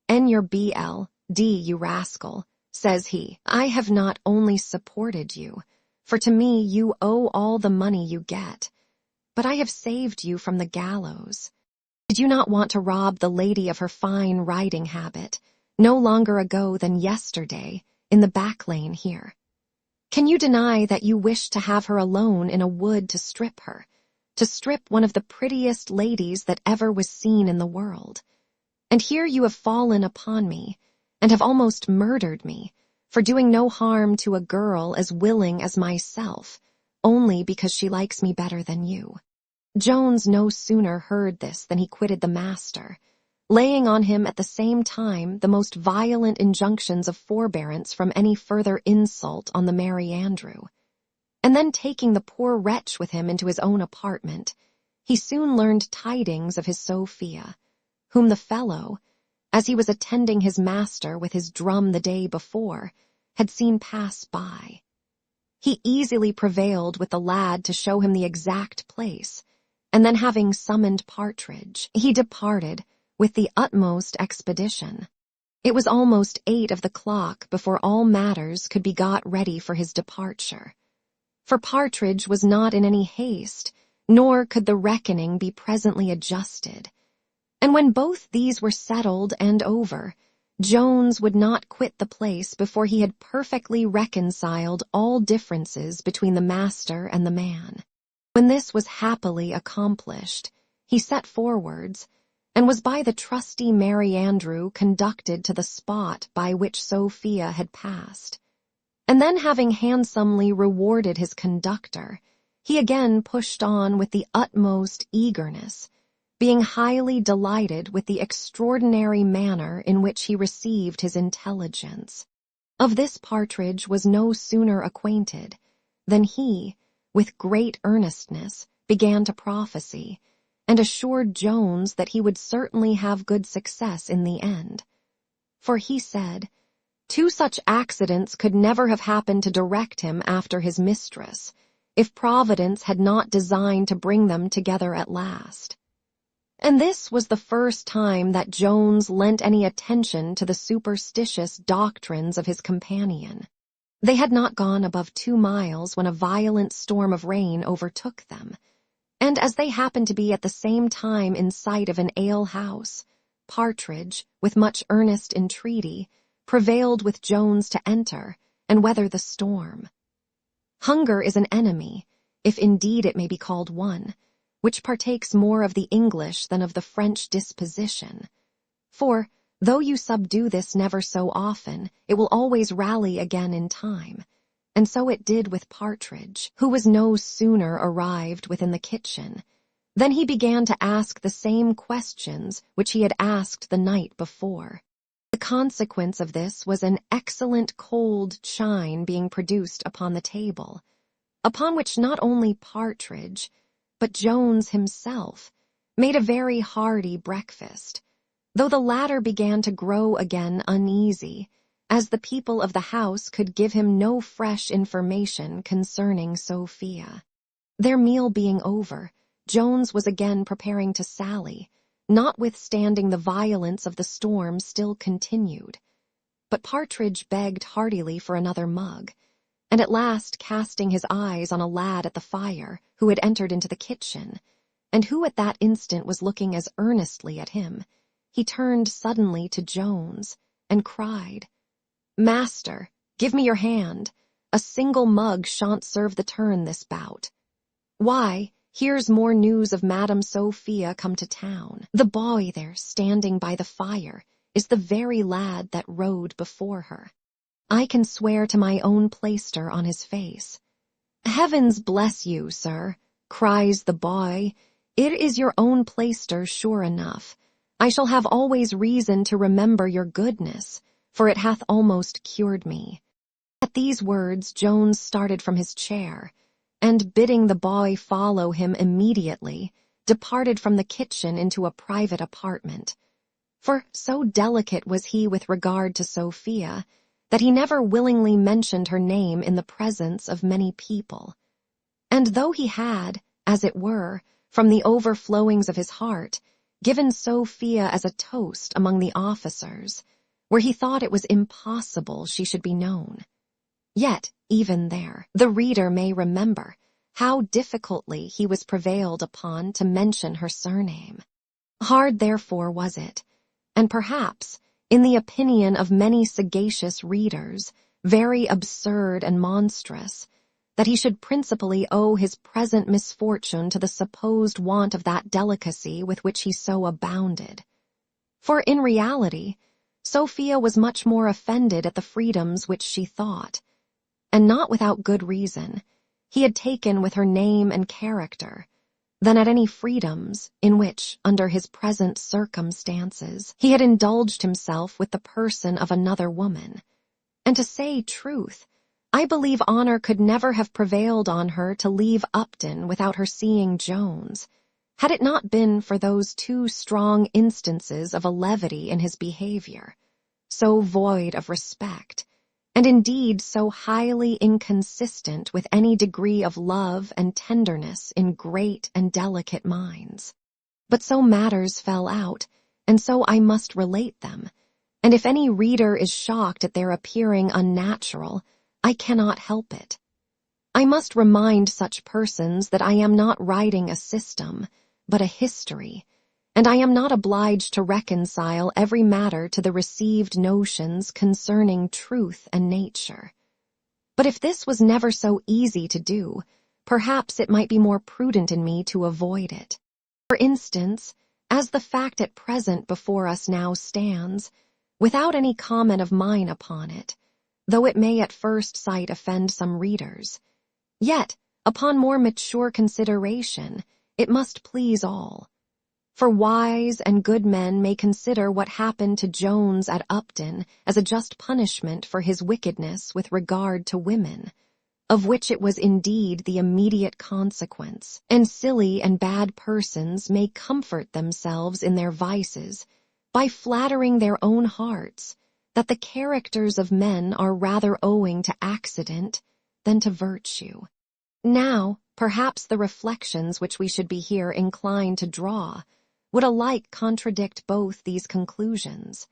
"N your B.L.D., you rascal," says he, "I have not only supported you, for to me you owe all the money you get, but I have saved you from the gallows. Did you not want to rob the lady of her fine riding habit, no longer ago than yesterday, in the back lane here? Can you deny that you wished to have her alone in a wood to strip her, to strip one of the prettiest ladies that ever was seen in the world? And here you have fallen upon me, and have almost murdered me, for doing no harm to a girl as willing as myself, only because she likes me better than you." Jones no sooner heard this than he quitted the master, laying on him at the same time the most violent injunctions of forbearance from any further insult on the Merry Andrew. And then taking the poor wretch with him into his own apartment, he soon learned tidings of his Sophia, whom the fellow, as he was attending his master with his drum the day before, had seen pass by. He easily prevailed with the lad to show him the exact place, and then having summoned Partridge, he departed with the utmost expedition. It was almost 8 of the clock before all matters could be got ready for his departure. For Partridge was not in any haste, nor could the reckoning be presently adjusted. And when both these were settled and over, Jones would not quit the place before he had perfectly reconciled all differences between the master and the man. When this was happily accomplished, he set forwards, and was by the trusty Merry Andrew conducted to the spot by which Sophia had passed. And then having handsomely rewarded his conductor, he again pushed on with the utmost eagerness, being highly delighted with the extraordinary manner in which he received his intelligence. Of this Partridge was no sooner acquainted than he, with great earnestness, began to prophesy, and assured Jones that he would certainly have good success in the end. For he said, 2 such accidents could never have happened to direct him after his mistress, if Providence had not designed to bring them together at last. And this was the first time that Jones lent any attention to the superstitious doctrines of his companion. They had not gone above 2 miles when a violent storm of rain overtook them, and as they happened to be at the same time in sight of an ale-house, Partridge, with much earnest entreaty, prevailed with Jones to enter and weather the storm. Hunger is an enemy, if indeed it may be called one, which partakes more of the English than of the French disposition. For, though you subdue this never so often, it will always rally again in time. And so it did with Partridge, who was no sooner arrived within the kitchen than he began to ask the same questions which he had asked the night before. The consequence of this was an excellent cold chine being produced upon the table, upon which not only Partridge, but Jones himself, made a very hearty breakfast, though the latter began to grow again uneasy, as the people of the house could give him no fresh information concerning Sophia. Their meal being over, Jones was again preparing to sally, notwithstanding the violence of the storm still continued. But Partridge begged heartily for another mug, and at last casting his eyes on a lad at the fire who had entered into the kitchen, and who at that instant was looking as earnestly at him, he turned suddenly to Jones and cried, "Master, give me your hand. A single mug shan't serve the turn this bout. Why, here's more news of Madam Sophia come to town. The boy there, standing by the fire, is the very lad that rode before her. I can swear to my own plaister on his face. Heavens bless you, sir, cries the boy. It is your own plaister, sure enough. I shall have always reason to remember your goodness, for it hath almost cured me. At these words Jones started from his chair, and bidding the boy follow him immediately, departed from the kitchen into a private apartment. For so delicate was he with regard to Sophia, that he never willingly mentioned her name in the presence of many people. And though he had, as it were, from the overflowings of his heart, given Sophia as a toast among the officers, where he thought it was impossible she should be known, yet, even there, the reader may remember how difficultly he was prevailed upon to mention her surname. Hard therefore was it, and perhaps, in the opinion of many sagacious readers, very absurd and monstrous, that he should principally owe his present misfortune to the supposed want of that delicacy with which he so abounded. For in reality, Sophia was much more offended at the freedoms which she thought, and not without good reason, he had taken with her name and character, than at any freedoms in which, under his present circumstances, he had indulged himself with the person of another woman. And to say truth, I believe honor could never have prevailed on her to leave Upton without her seeing Jones, had it not been for those two strong instances of a levity in his behavior, so void of respect, and indeed so highly inconsistent with any degree of love and tenderness in great and delicate minds. But so matters fell out, and so I must relate them, and if any reader is shocked at their appearing unnatural, I cannot help it. I must remind such persons that I am not writing a system, but a history, and I am not obliged to reconcile every matter to the received notions concerning truth and nature. But if this was never so easy to do, perhaps it might be more prudent in me to avoid it. For instance, as the fact at present before us now stands, without any comment of mine upon it, though it may at first sight offend some readers, yet, upon more mature consideration, it must please all. For wise and good men may consider what happened to Jones at Upton as a just punishment for his wickedness with regard to women, of which it was indeed the immediate consequence, and silly and bad persons may comfort themselves in their vices by flattering their own hearts that the characters of men are rather owing to accident than to virtue. Now, perhaps the reflections which we should be here inclined to draw would alike contradict both these conclusions,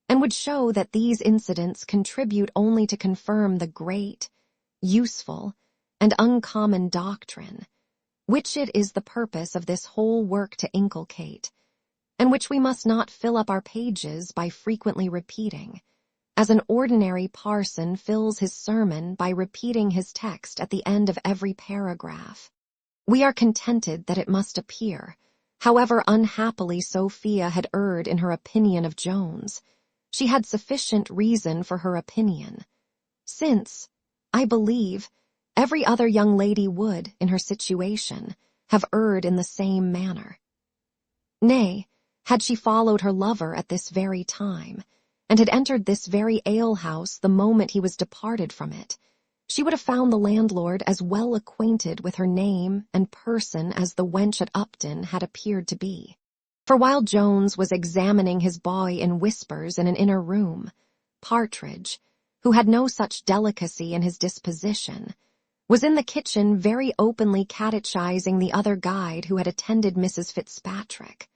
and would show that these incidents contribute only to confirm the great, useful, and uncommon doctrine, which it is the purpose of this whole work to inculcate, and which we must not fill up our pages by frequently repeating, as an ordinary parson fills his sermon by repeating his text at the end of every paragraph. We are contented that it must appear, however unhappily Sophia had erred in her opinion of Jones, she had sufficient reason for her opinion, since, I believe, every other young lady would, in her situation, have erred in the same manner. Nay, had she followed her lover at this very time, and had entered this very alehouse the moment he was departed from it, she would have found the landlord as well acquainted with her name and person as the wench at Upton had appeared to be. For while Jones was examining his boy in whispers in an inner room, Partridge, who had no such delicacy in his disposition, was in the kitchen very openly catechizing the other guide who had attended Mrs. Fitzpatrick,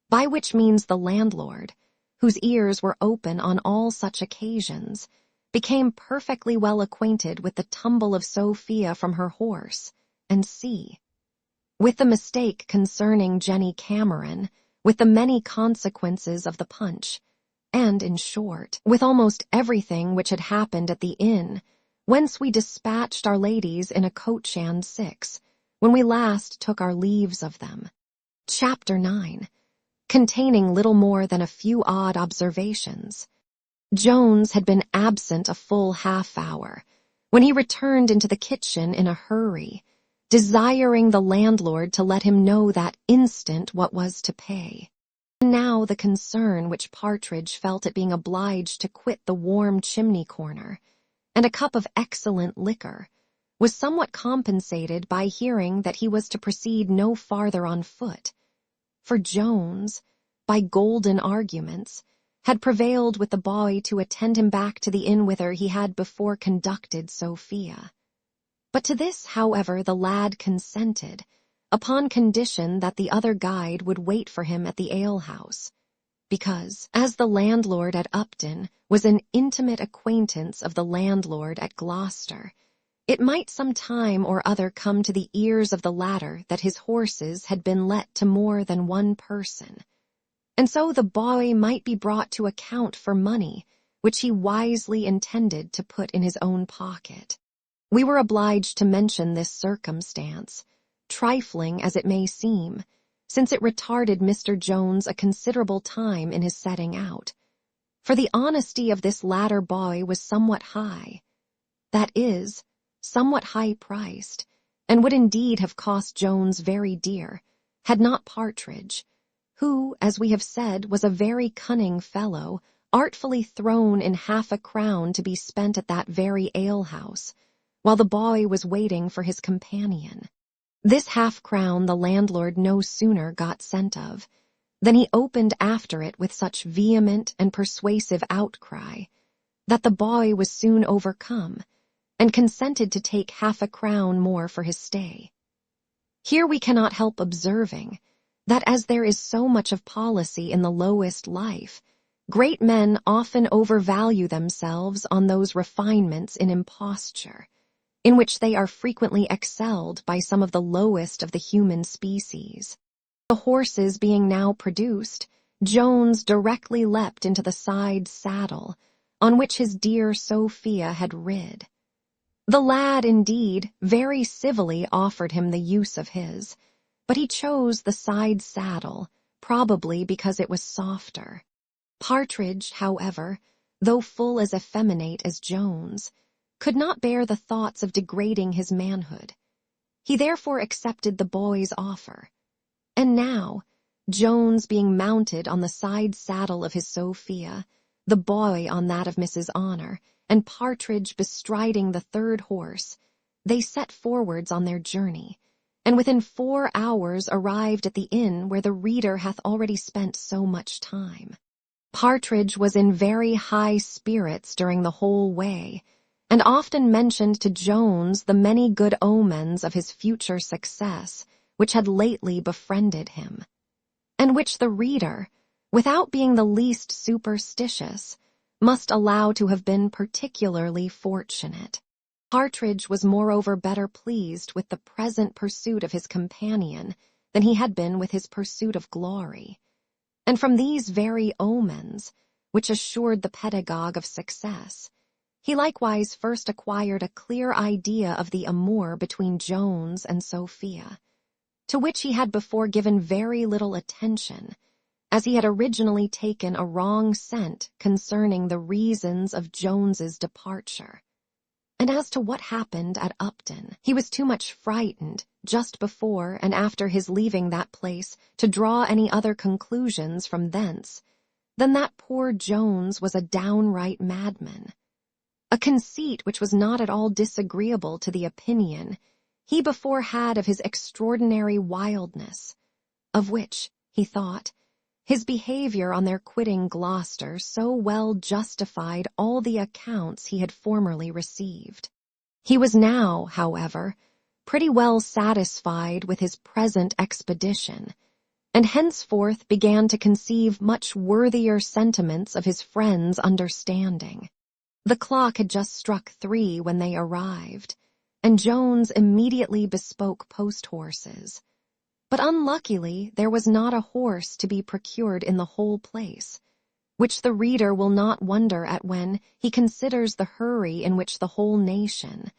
by which means the landlord, whose ears were open on all such occasions, became perfectly well acquainted with the tumble of Sophia from her horse, and with the mistake concerning Jenny Cameron, with the many consequences of the punch, and, in short, with almost everything which had happened at the inn, whence we dispatched our ladies in a coach and 6, when we last took our leaves of them. Chapter 9. containing little more than a few odd observations. Jones had been absent a full half-hour, when he returned into the kitchen in a hurry, desiring the landlord to let him know that instant what was to pay. And now the concern which Partridge felt at being obliged to quit the warm chimney corner, and a cup of excellent liquor, was somewhat compensated by hearing that he was to proceed no farther on foot, for Jones, by golden arguments, had prevailed with the boy to attend him back to the inn whither he had before conducted Sophia. But to this, however, the lad consented, upon condition that the other guide would wait for him at the alehouse, because, as the landlord at Upton was an intimate acquaintance of the landlord at Gloucester, it might some time or other come to the ears of the latter that his horses had been let to more than one person, and so the boy might be brought to account for money which he wisely intended to put in his own pocket. We were obliged to mention this circumstance, trifling as it may seem, since it retarded Mr. Jones a considerable time in his setting out, for the honesty of this latter boy was somewhat high, that is, somewhat high-priced, and would indeed have cost Jones very dear, had not Partridge, who, as we have said, was a very cunning fellow, artfully thrown in half a crown to be spent at that very alehouse, while the boy was waiting for his companion. This half-crown the landlord no sooner got scent of, than he opened after it with such vehement and persuasive outcry, that the boy was soon overcome, and consented to take half a crown more for his stay. Here we cannot help observing that as there is so much of policy in the lowest life, great men often overvalue themselves on those refinements in imposture, in which they are frequently excelled by some of the lowest of the human species. The horses being now produced, Jones directly leapt into the side saddle, on which his dear Sophia had rid. The lad, indeed, very civilly offered him the use of his, but he chose the side saddle, probably because it was softer. Partridge, however, though full as effeminate as Jones, could not bear the thoughts of degrading his manhood. He therefore accepted the boy's offer. And now, Jones being mounted on the side saddle of his Sophia, the boy on that of Mrs. Honor, and Partridge bestriding the third horse, they set forwards on their journey, and within 4 hours arrived at the inn where the reader hath already spent so much time. Partridge was in very high spirits during the whole way, and often mentioned to Jones the many good omens of his future success which had lately befriended him, and which the reader, without being the least superstitious, must allow to have been particularly fortunate. Partridge was moreover better pleased with the present pursuit of his companion than he had been with his pursuit of glory, and from these very omens, which assured the pedagogue of success, he likewise first acquired a clear idea of the amour between Jones and Sophia, to which he had before given very little attention, as he had originally taken a wrong scent concerning the reasons of Jones's departure. And as to what happened at Upton, he was too much frightened, just before and after his leaving that place, to draw any other conclusions from thence, than that poor Jones was a downright madman. A conceit which was not at all disagreeable to the opinion he before had of his extraordinary wildness, of which, he thought, his behavior on their quitting Gloucester so well justified all the accounts he had formerly received. He was now, however, pretty well satisfied with his present expedition, and henceforth began to conceive much worthier sentiments of his friend's understanding. The clock had just struck 3 when they arrived, and Jones immediately bespoke post-horses. But unluckily there was not a horse to be procured in the whole place, which the reader will not wonder at when he considers the hurry in which the whole nation,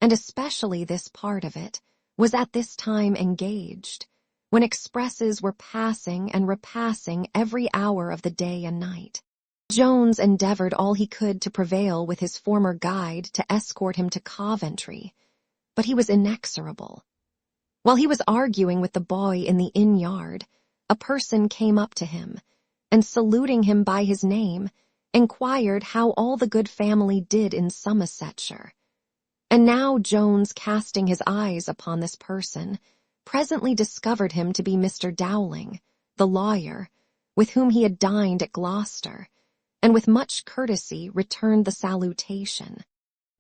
and especially this part of it, was at this time engaged, when expresses were passing and repassing every hour of the day and night. Jones endeavored all he could to prevail with his former guide to escort him to Coventry, but he was inexorable. While he was arguing with the boy in the inn yard, a person came up to him, and saluting him by his name, inquired how all the good family did in Somersetshire. And now Jones, casting his eyes upon this person, presently discovered him to be Mr. Dowling, the lawyer, with whom he had dined at Gloucester, and with much courtesy returned the salutation.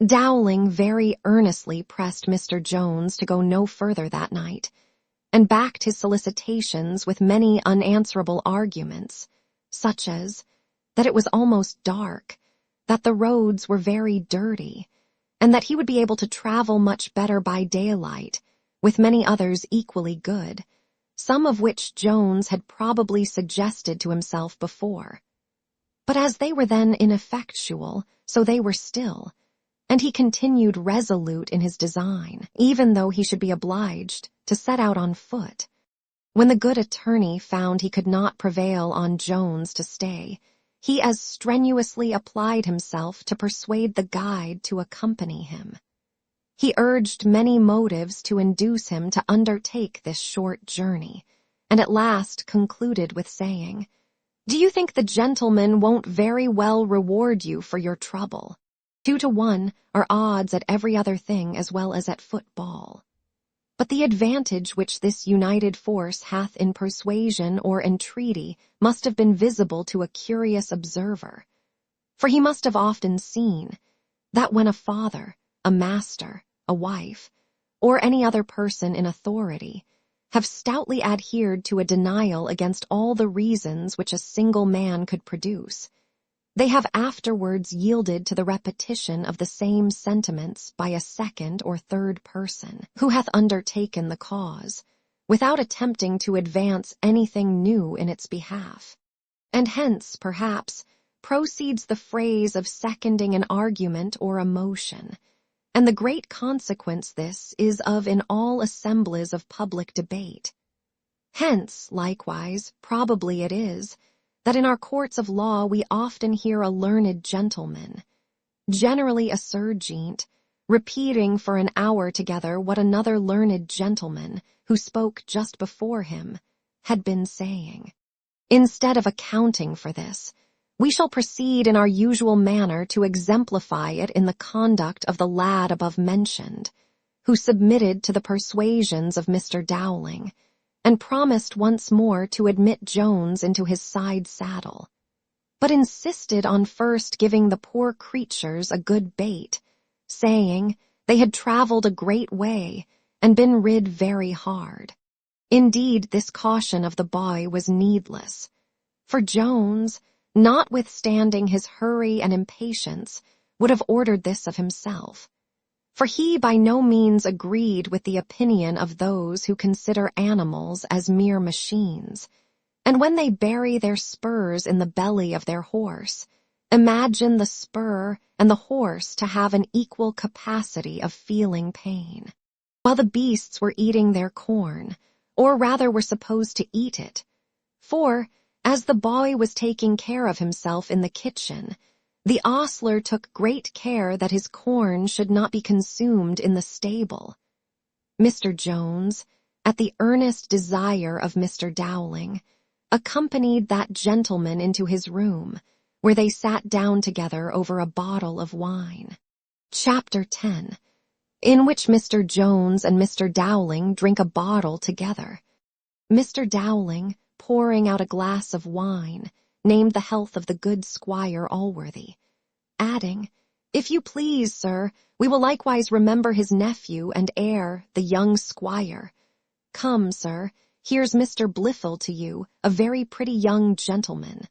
Dowling very earnestly pressed Mr. Jones to go no further that night, and backed his solicitations with many unanswerable arguments, such as that it was almost dark, that the roads were very dirty, and that he would be able to travel much better by daylight, with many others equally good, some of which Jones had probably suggested to himself before. But as they were then ineffectual, so they were still, and he continued resolute in his design, even though he should be obliged to set out on foot. When the good attorney found he could not prevail on Jones to stay, he as strenuously applied himself to persuade the guide to accompany him. He urged many motives to induce him to undertake this short journey, and at last concluded with saying, "Do you think the gentleman won't very well reward you for your trouble? 2 to 1 are odds at every other thing as well as at football. But the advantage which this united force hath in persuasion or entreaty must have been visible to a curious observer. For he must have often seen that when a father, a master, a wife, or any other person in authority, have stoutly adhered to a denial against all the reasons which a single man could produce, they have afterwards yielded to the repetition of the same sentiments by a second or third person, who hath undertaken the cause, without attempting to advance anything new in its behalf. And hence, perhaps, proceeds the phrase of seconding an argument or a motion, and the great consequence this is of in all assemblies of public debate. Hence, likewise, probably it is, that in our courts of law we often hear a learned gentleman, generally a serjeant, repeating for an hour together what another learned gentleman, who spoke just before him, had been saying. Instead of accounting for this, we shall proceed in our usual manner to exemplify it in the conduct of the lad above mentioned, who submitted to the persuasions of Mr. Dowling, and promised once more to admit Jones into his side saddle, but insisted on first giving the poor creatures a good bait, saying they had travelled a great way and been rid very hard. Indeed, this caution of the boy was needless, for Jones, notwithstanding his hurry and impatience, would have ordered this of himself. For he by no means agreed with the opinion of those who consider animals as mere machines, and when they bury their spurs in the belly of their horse, imagine the spur and the horse to have an equal capacity of feeling pain, while the beasts were eating their corn, or rather were supposed to eat it. For, as the boy was taking care of himself in the kitchen, the ostler took great care that his corn should not be consumed in the stable. Mr. Jones, at the earnest desire of Mr. Dowling, accompanied that gentleman into his room, where they sat down together over a bottle of wine. Chapter 10, in which Mr. Jones and Mr. Dowling drink a bottle together. Mr. Dowling, pouring out a glass of wine, named the health of the good Squire Allworthy, adding, "If you please, sir, we will likewise remember his nephew and heir, the young squire. Come, sir, here's Mr. Blifil to you, a very pretty young gentleman,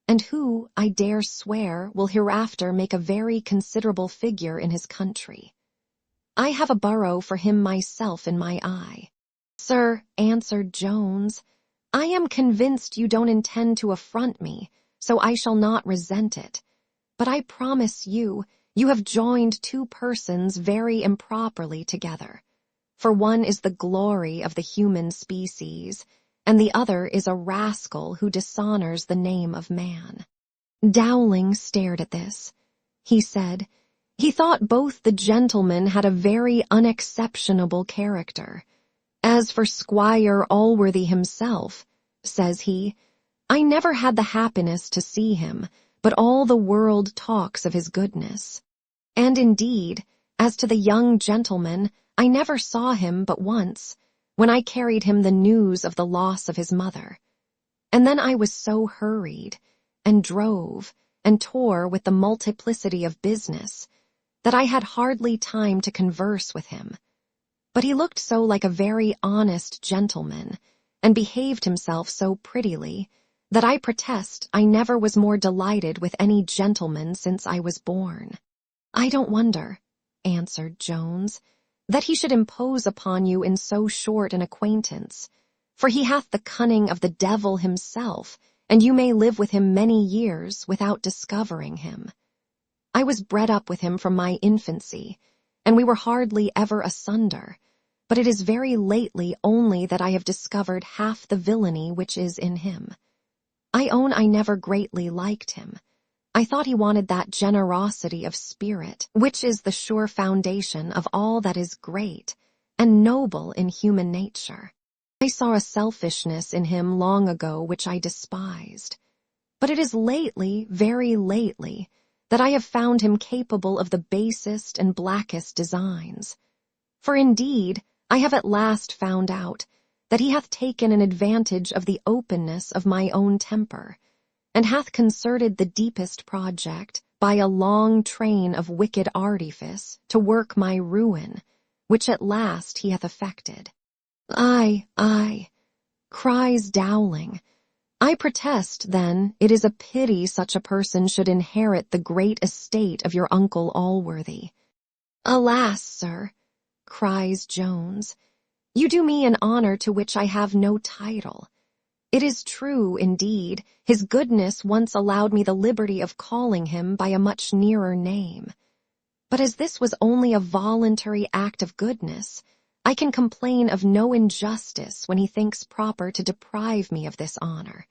and who, I dare swear, will hereafter make a very considerable figure in his country. I have a borough for him myself in my eye." "Sir," answered Jones, "I am convinced you don't intend to affront me, so I shall not resent it. But I promise you, you have joined 2 persons very improperly together. for one is the glory of the human species, and the other is a rascal who dishonors the name of man." Dowling stared at this. He said, he thought both the gentlemen had a very unexceptionable character. "As for Squire Allworthy himself," says he, "I never had the happiness to see him, but all the world talks of his goodness. And indeed, as to the young gentleman, I never saw him but once, when I carried him the news of the loss of his mother. And then I was so hurried, and drove, and tore with the multiplicity of business, that I had hardly time to converse with him. But he looked so like a very honest gentleman, and behaved himself so prettily, that I protest I never was more delighted with any gentleman since I was born." "I don't wonder," answered Jones, "that he should impose upon you in so short an acquaintance, for he hath the cunning of the devil himself, and you may live with him many years without discovering him. I was bred up with him from my infancy, and we were hardly ever asunder, but it is very lately only that I have discovered half the villainy which is in him. I own I never greatly liked him. I thought he wanted that generosity of spirit, which is the sure foundation of all that is great and noble in human nature. I saw a selfishness in him long ago which I despised. But it is lately, very lately, that I have found him capable of the basest and blackest designs. For indeed, I have at last found out that he hath taken an advantage of the openness of my own temper, and hath concerted the deepest project by a long train of wicked artifice to work my ruin, which at last he hath effected." Ay, cries Dowling, "I protest, then, it is a pity such a person should inherit the great estate of your uncle Allworthy." "Alas, sir," cries Jones, "you do me an honor to which I have no title. It is true, indeed, his goodness once allowed me the liberty of calling him by a much nearer name. But as this was only a voluntary act of goodness, I can complain of no injustice when he thinks proper to deprive me of this honor,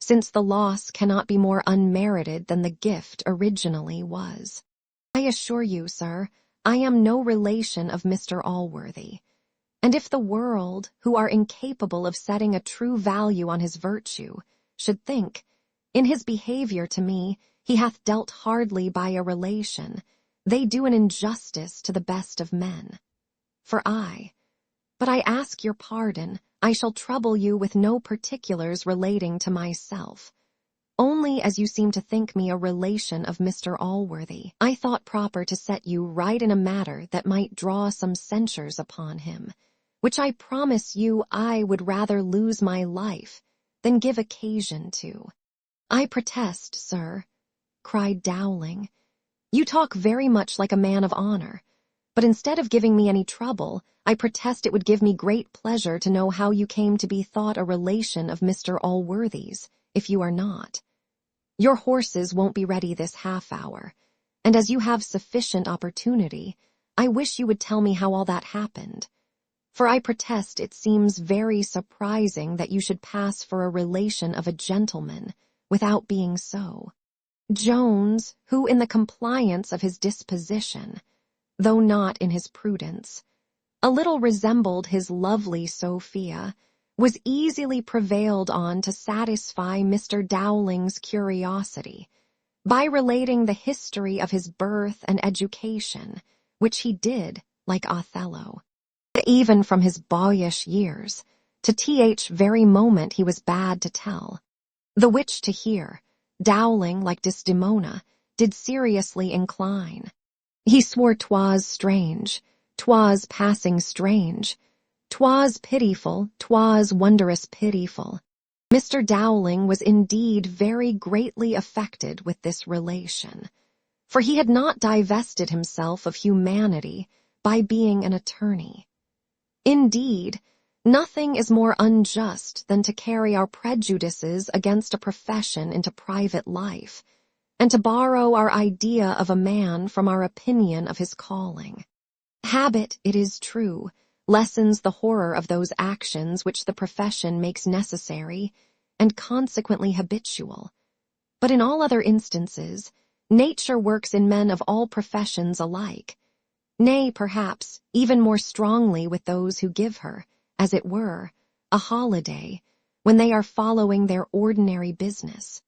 since the loss cannot be more unmerited than the gift originally was. I assure you, sir, I am no relation of Mr. Allworthy, and if the world, who are incapable of setting a true value on his virtue, should think, in his behavior to me, he hath dealt hardly by a relation, they do an injustice to the best of men. But I ask your pardon, I shall trouble you with no particulars relating to myself. Only as you seem to think me a relation of Mr. Allworthy, I thought proper to set you right in a matter that might draw some censures upon him, which I promise you I would rather lose my life than give occasion to." "I protest, sir," cried Dowling, "you talk very much like a man of honor, but instead of giving me any trouble, I protest it would give me great pleasure to know how you came to be thought a relation of Mr. Allworthy's, if you are not. Your horses won't be ready this half hour, and as you have sufficient opportunity, I wish you would tell me how all that happened. For I protest it seems very surprising that you should pass for a relation of a gentleman, without being so." Jones, who in the compliance of his disposition, though not in his prudence, a little resembled his lovely Sophia, was easily prevailed on to satisfy Mr. Dowling's curiosity, by relating the history of his birth and education, which he did, like Othello, even from his boyish years, to th very moment he was bad to tell, the which to hear, Dowling, like Desdemona, did seriously incline. He swore 'twas strange, 'twas passing strange, 'twas pitiful, 'twas wondrous pitiful. Mr. Dowling was indeed very greatly affected with this relation, for he had not divested himself of humanity by being an attorney. Indeed, nothing is more unjust than to carry our prejudices against a profession into private life, and to borrow our idea of a man from our opinion of his calling. Habit, it is true, lessens the horror of those actions which the profession makes necessary and consequently habitual. But in all other instances, nature works in men of all professions alike, nay, perhaps, even more strongly with those who give her, as it were, a holiday, when they are following their ordinary business.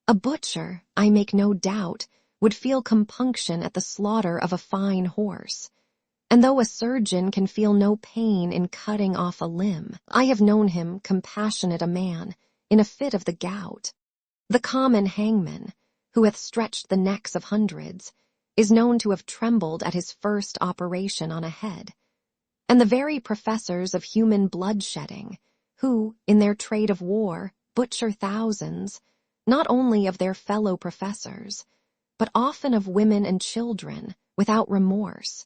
A butcher, I make no doubt, would feel compunction at the slaughter of a fine horse, and though a surgeon can feel no pain in cutting off a limb, I have known him compassionate a man in a fit of the gout. The common hangman, who hath stretched the necks of hundreds, is known to have trembled at his first operation on a head. And the very professors of human bloodshedding, who, in their trade of war, butcher thousands, not only of their fellow professors, but often of women and children, without remorse.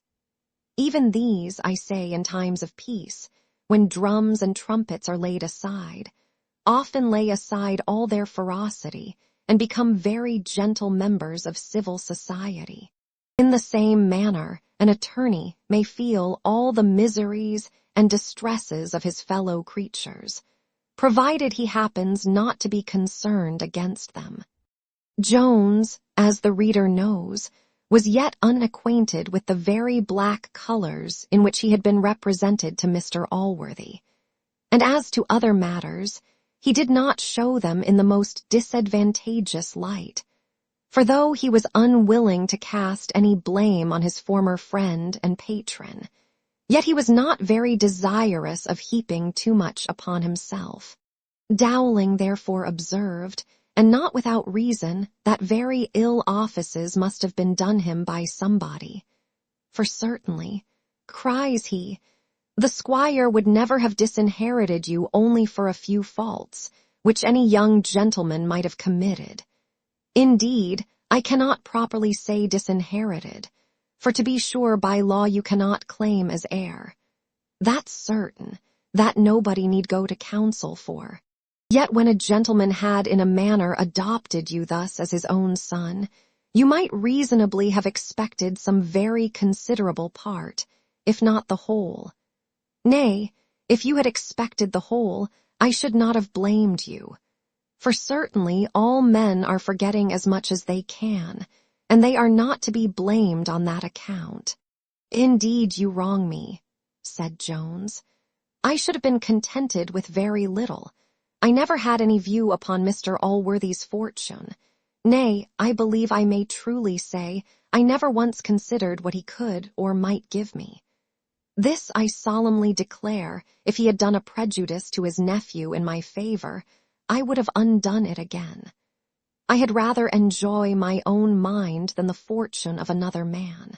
Even these, I say, in times of peace, when drums and trumpets are laid aside, often lay aside all their ferocity and become very gentle members of civil society. In the same manner, an attorney may feel all the miseries and distresses of his fellow creatures, provided he happens not to be concerned against them. Jones, as the reader knows, was yet unacquainted with the very black colors in which he had been represented to Mr. Allworthy, and as to other matters, he did not show them in the most disadvantageous light, for though he was unwilling to cast any blame on his former friend and patron, yet he was not very desirous of heaping too much upon himself. Dowling therefore observed, and not without reason, that very ill offices must have been done him by somebody. For certainly, cries he, the squire would never have disinherited you only for a few faults, which any young gentleman might have committed. Indeed, I cannot properly say disinherited, for to be sure by law you cannot claim as heir. That's certain, that nobody need go to counsel for. Yet when a gentleman had in a manner adopted you thus as his own son, you might reasonably have expected some very considerable part, if not the whole. Nay, if you had expected the whole, I should not have blamed you. For certainly all men are forgetting as much as they can, and they are not to be blamed on that account. Indeed, you wrong me, said Jones. I should have been contented with very little. I never had any view upon Mr. Allworthy's fortune. Nay, I believe I may truly say I never once considered what he could or might give me. This I solemnly declare, if he had done a prejudice to his nephew in my favor, I would have undone it again. I had rather enjoy my own mind than the fortune of another man.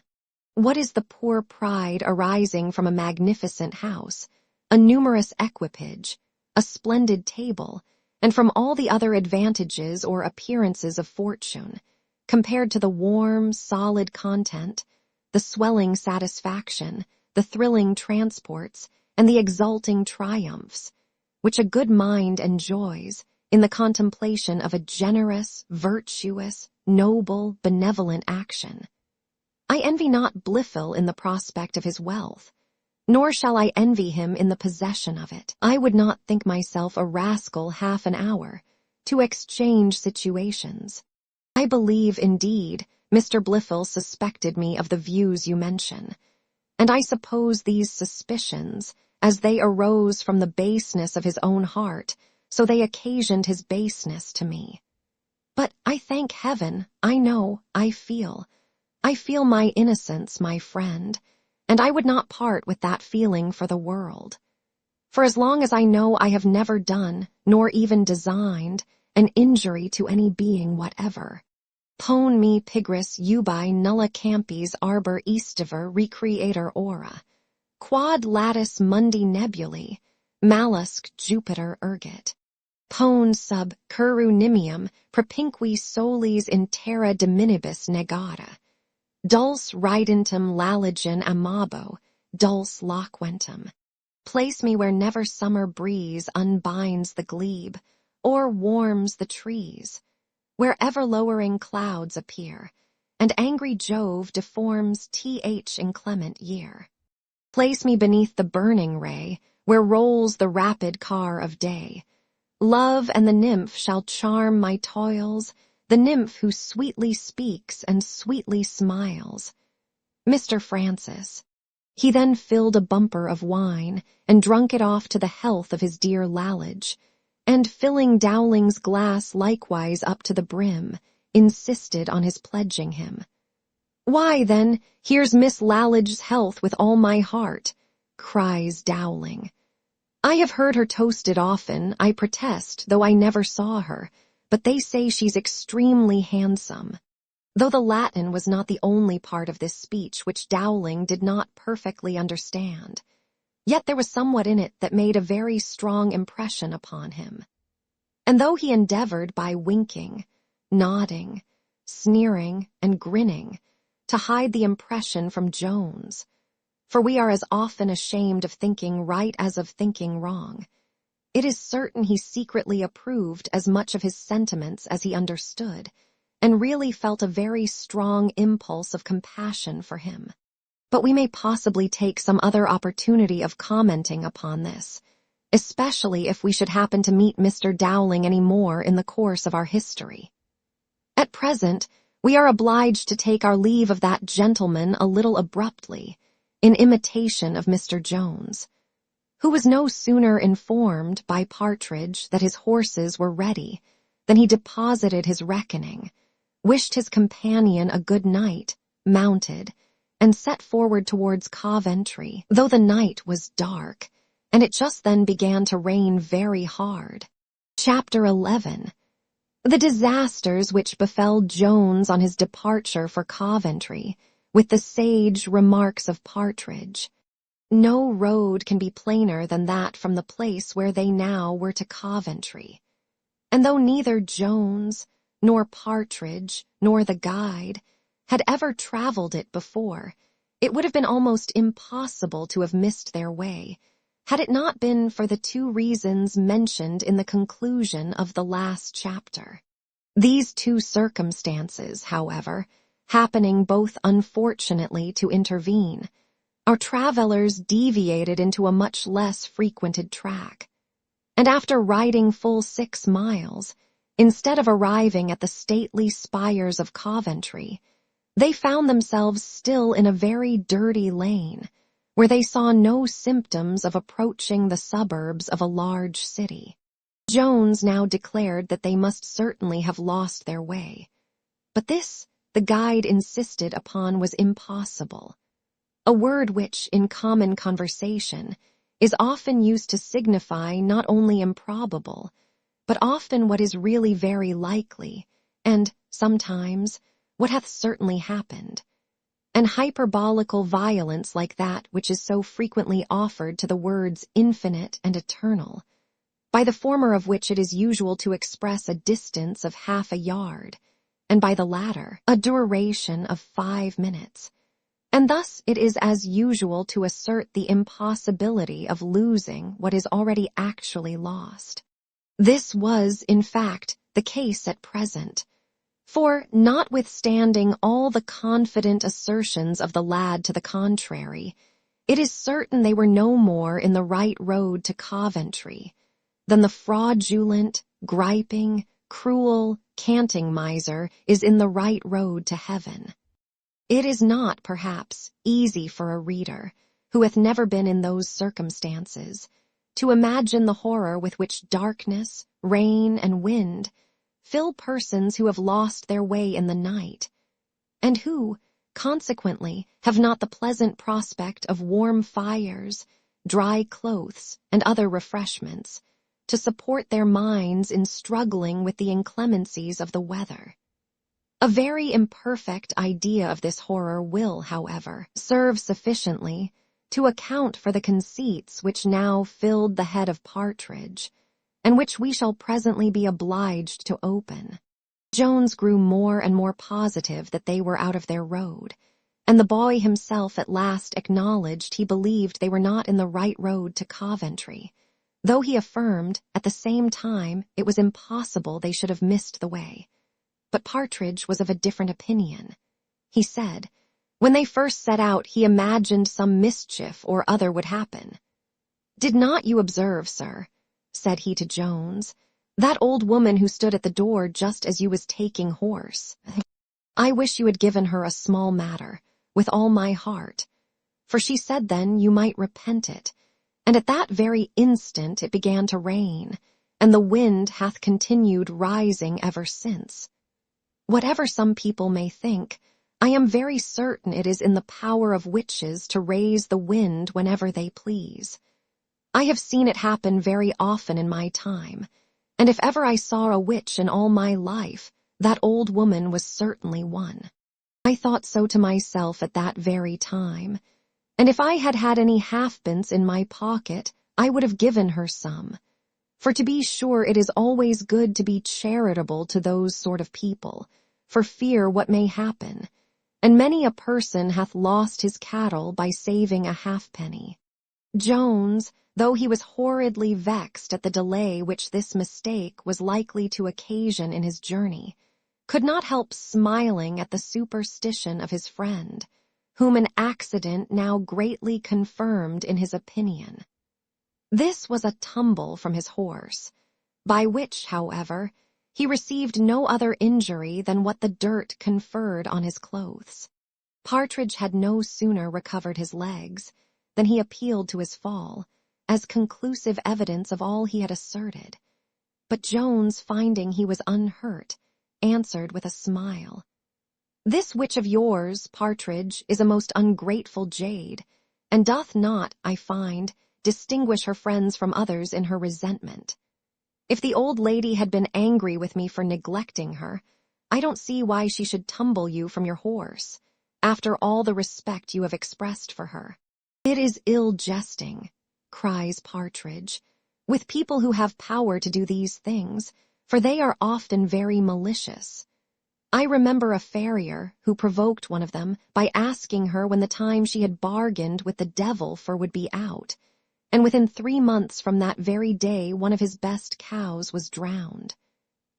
What is the poor pride arising from a magnificent house, a numerous equipage, a splendid table, and from all the other advantages or appearances of fortune, compared to the warm, solid content, the swelling satisfaction, the thrilling transports, and the exulting triumphs, which a good mind enjoys in the contemplation of a generous, virtuous, noble, benevolent action? I envy not Blifil in the prospect of his wealth, nor shall I envy him in the possession of it. I would not think myself a rascal half an hour to exchange situations. I believe, indeed, Mr. Blifil suspected me of the views you mention, and I suppose these suspicions, as they arose from the baseness of his own heart, so they occasioned his baseness to me. But I thank heaven, I know, I feel my innocence, my friend, and I would not part with that feeling for the world. For as long as I know I have never done, nor even designed, an injury to any being whatever. Pone me pigris ubi nulla campis arbor estiver recreator ora, quad latis mundi nebulae, malusque Jupiter ergit. Pone sub curru nimium propinqui solis in terra diminibus negata. Dulce ridentum laligen amabo, dulce loquentum. Place me where never summer breeze unbinds the glebe, or warms the trees, where ever-lowering clouds appear, and angry Jove deforms th inclement year. Place me beneath the burning ray, where rolls the rapid car of day. Love and the nymph shall charm my toils, the nymph who sweetly speaks and sweetly smiles. Mr. Francis. He then filled a bumper of wine and drunk it off to the health of his dear Lalage, and filling Dowling's glass likewise up to the brim, insisted on his pledging him. "Why, then, here's Miss Lalage's health with all my heart," cries Dowling. "I have heard her toasted often, I protest, though I never saw her, but they say she's extremely handsome." Though the Latin was not the only part of this speech which Dowling did not perfectly understand, yet there was somewhat in it that made a very strong impression upon him. And though he endeavored by winking, nodding, sneering, and grinning to hide the impression from Jones, for we are as often ashamed of thinking right as of thinking wrong, it is certain he secretly approved as much of his sentiments as he understood, and really felt a very strong impulse of compassion for him. But we may possibly take some other opportunity of commenting upon this, especially if we should happen to meet Mr. Dowling any more in the course of our history. At present, we are obliged to take our leave of that gentleman a little abruptly, in imitation of Mr. Jones, who was no sooner informed by Partridge that his horses were ready than he deposited his reckoning, wished his companion a good night, mounted, and set forward towards Coventry, though the night was dark, and it just then began to rain very hard. Chapter 11. The disasters which befell Jones on his departure for Coventry, with the sage remarks of Partridge. No road can be plainer than that from the place where they now were to Coventry. And though neither Jones, nor Partridge, nor the guide had ever traveled it before, it would have been almost impossible to have missed their way, had it not been for the two reasons mentioned in the conclusion of the last chapter. These two circumstances, however, happening both unfortunately to intervene, our travellers deviated into a much less frequented track, and after riding full 6 miles, instead of arriving at the stately spires of Coventry, they found themselves still in a very dirty lane, where they saw no symptoms of approaching the suburbs of a large city. Jones now declared that they must certainly have lost their way, but this the guide insisted upon was impossible, a word which, in common conversation, is often used to signify not only improbable, but often what is really very likely, and, sometimes, what hath certainly happened. An hyperbolical violence like that which is so frequently offered to the words infinite and eternal, by the former of which it is usual to express a distance of half a yard, and by the latter a duration of 5 minutes. And thus it is as usual to assert the impossibility of losing what is already actually lost. This was, in fact, the case at present, for, notwithstanding all the confident assertions of the lad to the contrary, it is certain they were no more in the right road to Coventry than the fraudulent, griping, cruel, canting miser is in the right road to heaven. It is not, perhaps, easy for a reader, who hath never been in those circumstances, to imagine the horror with which darkness, rain, and wind fill persons who have lost their way in the night, and who, consequently, have not the pleasant prospect of warm fires, dry clothes, and other refreshments, to support their minds in struggling with the inclemencies of the weather. A very imperfect idea of this horror will, however, serve sufficiently to account for the conceits which now filled the head of Partridge, and which we shall presently be obliged to open. Jones grew more and more positive that they were out of their road, and the boy himself at last acknowledged he believed they were not in the right road to Coventry, though he affirmed at the same time it was impossible they should have missed the way. But Partridge was of a different opinion. He said, When they first set out, he imagined some mischief or other would happen. "Did not you observe, sir," said he to Jones, "that old woman who stood at the door just as you was taking horse? I wish you had given her a small matter, with all my heart. For she said then you might repent it, and at that very instant it began to rain, and the wind hath continued rising ever since. Whatever some people may think, I am very certain it is in the power of witches to raise the wind whenever they please. I have seen it happen very often in my time, and if ever I saw a witch in all my life, that old woman was certainly one. I thought so to myself at that very time, and if I had had any halfpence in my pocket, I would have given her some. For to be sure it is always good to be charitable to those sort of people, for fear what may happen, and many a person hath lost his cattle by saving a halfpenny." Jones, though he was horridly vexed at the delay which this mistake was likely to occasion in his journey, could not help smiling at the superstition of his friend, whom an accident now greatly confirmed in his opinion. This was a tumble from his horse, by which, however, he received no other injury than what the dirt conferred on his clothes. Partridge had no sooner recovered his legs than he appealed to his fall, as conclusive evidence of all he had asserted. But Jones, finding he was unhurt, answered with a smile, "This witch of yours, Partridge, is a most ungrateful jade, and doth not, I find, distinguish her friends from others in her resentment. If the old lady had been angry with me for neglecting her, I don't see why she should tumble you from your horse, after all the respect you have expressed for her." "It is ill jesting," cries Partridge, "with people who have power to do these things, for they are often very malicious. I remember a farrier who provoked one of them by asking her when the time she had bargained with the devil for would be out, and within 3 months from that very day one of his best cows was drowned.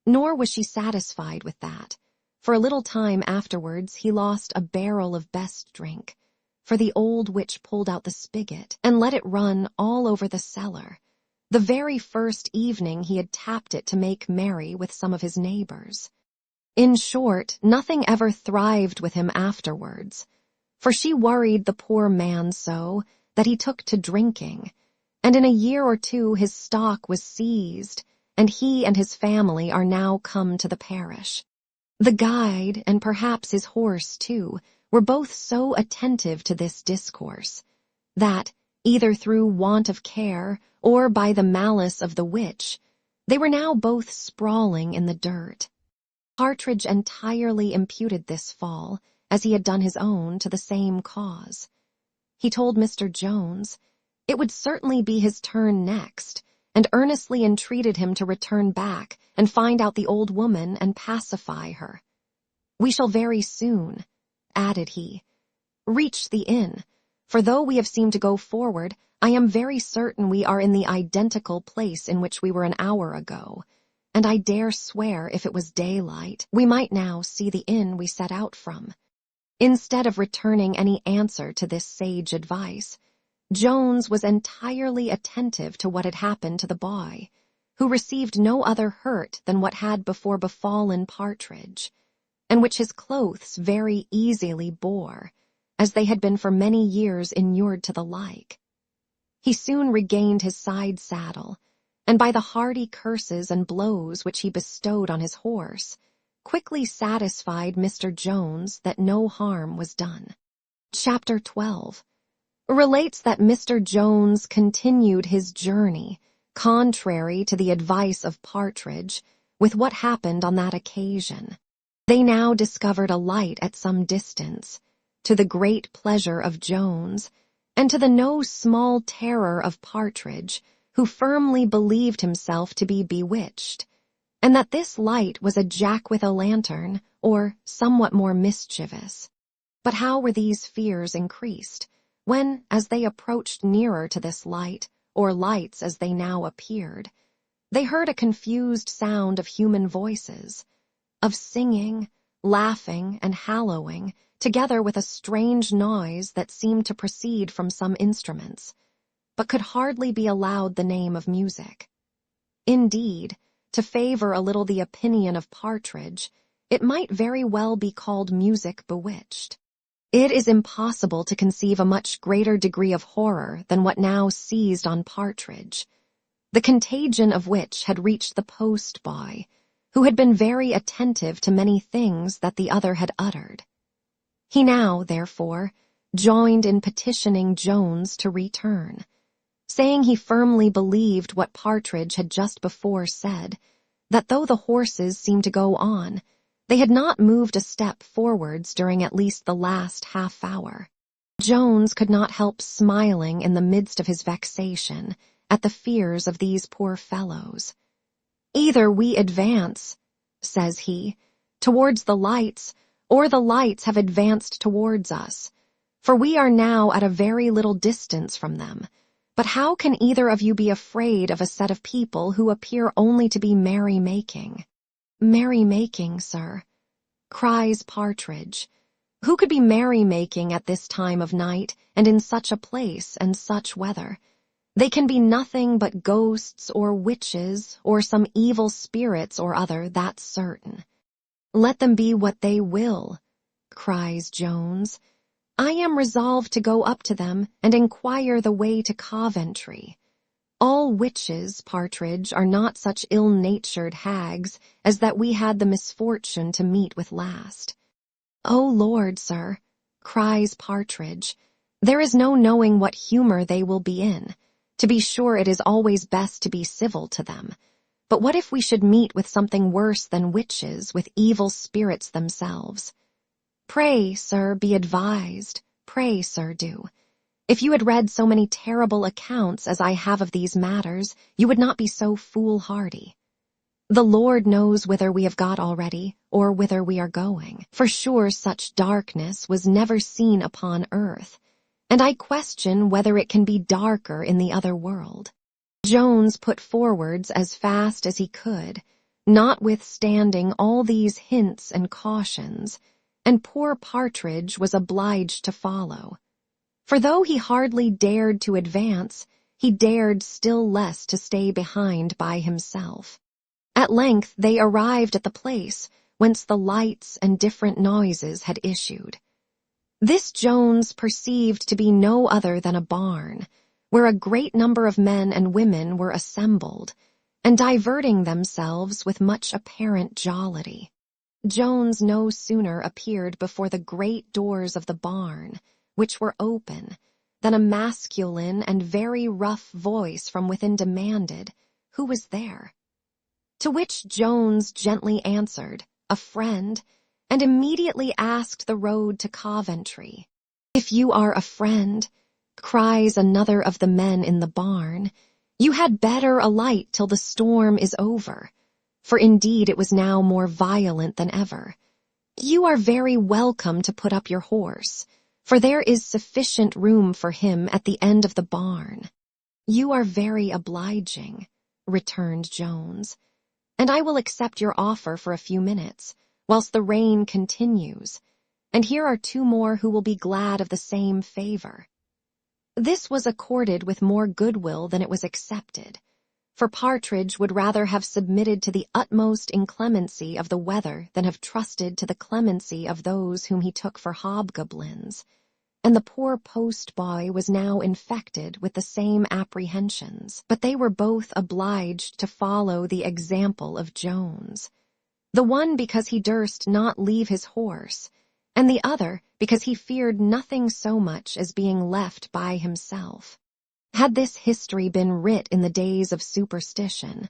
Nor was she satisfied with that. For a little time afterwards he lost a barrel of best drink, for the old witch pulled out the spigot and let it run all over the cellar, the very first evening he had tapped it to make merry with some of his neighbors. In short, nothing ever thrived with him afterwards, for she worried the poor man so that he took to drinking, and in a year or 2 his stock was seized, and he and his family are now come to the parish. The guide, and perhaps his horse too, were both so attentive to this discourse, that, either through want of care or by the malice of the witch, they were now both sprawling in the dirt. Partridge entirely imputed this fall, as he had done his own, to the same cause. He told Mr. Jones it would certainly be his turn next, and earnestly entreated him to return back and find out the old woman and pacify her. "We shall very soon," added he, "reach the inn, for though we have seemed to go forward, I am very certain we are in the identical place in which we were an hour ago, and I dare swear if it was daylight, we might now see the inn we set out from." Instead of returning any answer to this sage advice, Jones was entirely attentive to what had happened to the boy, who received no other hurt than what had before befallen Partridge, and which his clothes very easily bore, as they had been for many years inured to the like. He soon regained his side saddle, and by the hearty curses and blows which he bestowed on his horse, quickly satisfied Mr. Jones that no harm was done. Chapter 12 relates that Mr. Jones continued his journey, contrary to the advice of Partridge, with what happened on that occasion. They now discovered a light at some distance, to the great pleasure of Jones, and to the no small terror of Partridge, who firmly believed himself to be bewitched, and that this light was a jack-with-a-lantern, or somewhat more mischievous. But how were these fears increased, when, as they approached nearer to this light, or lights as they now appeared, they heard a confused sound of human voices, of singing, laughing, and hallooing, together with a strange noise that seemed to proceed from some instruments, but could hardly be allowed the name of music. Indeed, to favor a little the opinion of Partridge, it might very well be called music bewitched. It is impossible to conceive a much greater degree of horror than what now seized on Partridge, the contagion of which had reached the post-boy, who had been very attentive to many things that the other had uttered. He now, therefore, joined in petitioning Jones to return, saying he firmly believed what Partridge had just before said, that though the horses seemed to go on, they had not moved a step forwards during at least the last half-hour. Jones could not help smiling in the midst of his vexation at the fears of these poor fellows. "Either we advance," says he, "towards the lights, or the lights have advanced towards us, for we are now at a very little distance from them. But how can either of you be afraid of a set of people who appear only to be merry-making?" "Merry-making, sir," cries Partridge. "Who could be merry-making at this time of night, and in such a place and such weather? They can be nothing but ghosts or witches or some evil spirits or other, that's certain." "Let them be what they will," cries Jones. "I am resolved to go up to them and inquire the way to Coventry. All witches, Partridge, are not such ill-natured hags as that we had the misfortune to meet with last." "O Lord, sir," cries Partridge, "there is no knowing what humor they will be in. To be sure, it is always best to be civil to them. But what if we should meet with something worse than witches, with evil spirits themselves? Pray, sir, be advised. Pray, sir, do. If you had read so many terrible accounts as I have of these matters, you would not be so foolhardy. The Lord knows whither we have got already, or whither we are going. For sure such darkness was never seen upon earth, and I question whether it can be darker in the other world." Jones put forwards as fast as he could, notwithstanding all these hints and cautions, and poor Partridge was obliged to follow. For though he hardly dared to advance, he dared still less to stay behind by himself. At length they arrived at the place whence the lights and different noises had issued. This Jones perceived to be no other than a barn, where a great number of men and women were assembled, and diverting themselves with much apparent jollity. Jones no sooner appeared before the great doors of the barn, which were open, than a masculine and very rough voice from within demanded who was there. To which Jones gently answered, "A friend," and immediately asked the road to Coventry. "If you are a friend," cries another of the men in the barn, "you had better alight till the storm is over," for indeed it was now more violent than ever. "You are very welcome to put up your horse, for there is sufficient room for him at the end of the barn." "You are very obliging," returned Jones, "and I will accept your offer for a few minutes, whilst the rain continues, and here are two more who will be glad of the same favor." This was accorded with more goodwill than it was accepted, for Partridge would rather have submitted to the utmost inclemency of the weather than have trusted to the clemency of those whom he took for hobgoblins, and the poor post-boy was now infected with the same apprehensions. But they were both obliged to follow the example of Jones, the one because he durst not leave his horse, and the other because he feared nothing so much as being left by himself. Had this history been writ in the days of superstition,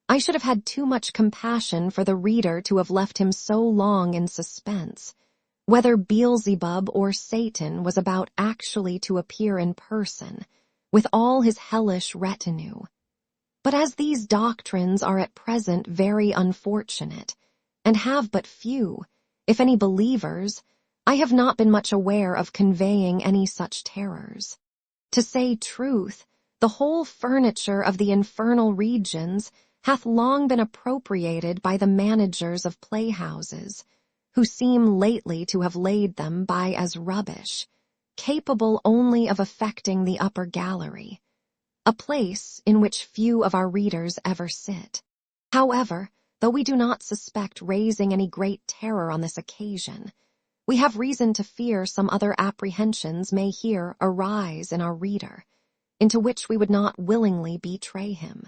I should have had too much compassion for the reader to have left him so long in suspense, whether Beelzebub or Satan was about actually to appear in person, with all his hellish retinue. But as these doctrines are at present very unfortunate, and have but few, if any believers, I have not been much aware of conveying any such terrors. To say truth, the whole furniture of the infernal regions hath long been appropriated by the managers of playhouses, who seem lately to have laid them by as rubbish, capable only of affecting the upper gallery, a place in which few of our readers ever sit. However, though we do not suspect raising any great terror on this occasion, we have reason to fear some other apprehensions may here arise in our reader, into which we would not willingly betray him.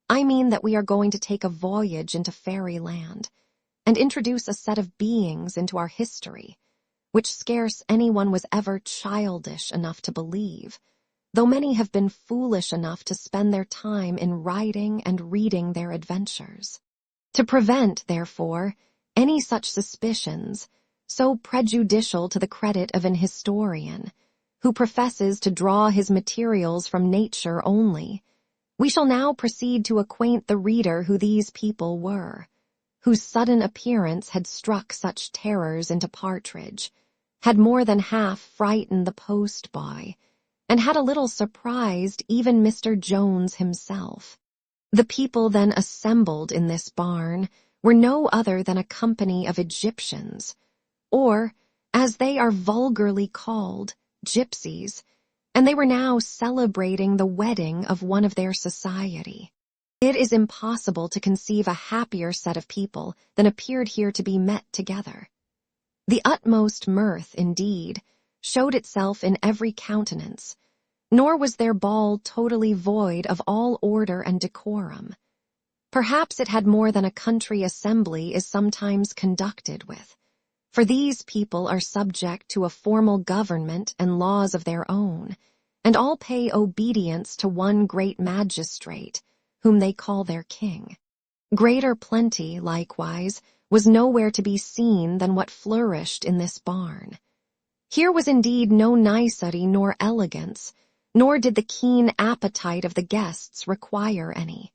I mean that we are going to take a voyage into fairyland, and introduce a set of beings into our history, which scarce anyone was ever childish enough to believe, though many have been foolish enough to spend their time in writing and reading their adventures. To prevent, therefore, any such suspicions, so prejudicial to the credit of an historian, who professes to draw his materials from nature only, we shall now proceed to acquaint the reader who these people were, whose sudden appearance had struck such terrors into Partridge, had more than half frightened the post-boy, and had a little surprised even Mr. Jones himself. The people then assembled in this barn were no other than a company of Egyptians, or, as they are vulgarly called, gypsies, and they were now celebrating the wedding of one of their society. It is impossible to conceive a happier set of people than appeared here to be met together. The utmost mirth, indeed, showed itself in every countenance, nor was their ball totally void of all order and decorum. Perhaps it had more than a country assembly is sometimes conducted with, for these people are subject to a formal government and laws of their own, and all pay obedience to one great magistrate, whom they call their king. Greater plenty, likewise, was nowhere to be seen than what flourished in this barn. Here was indeed no nicety nor elegance, nor did the keen appetite of the guests require any.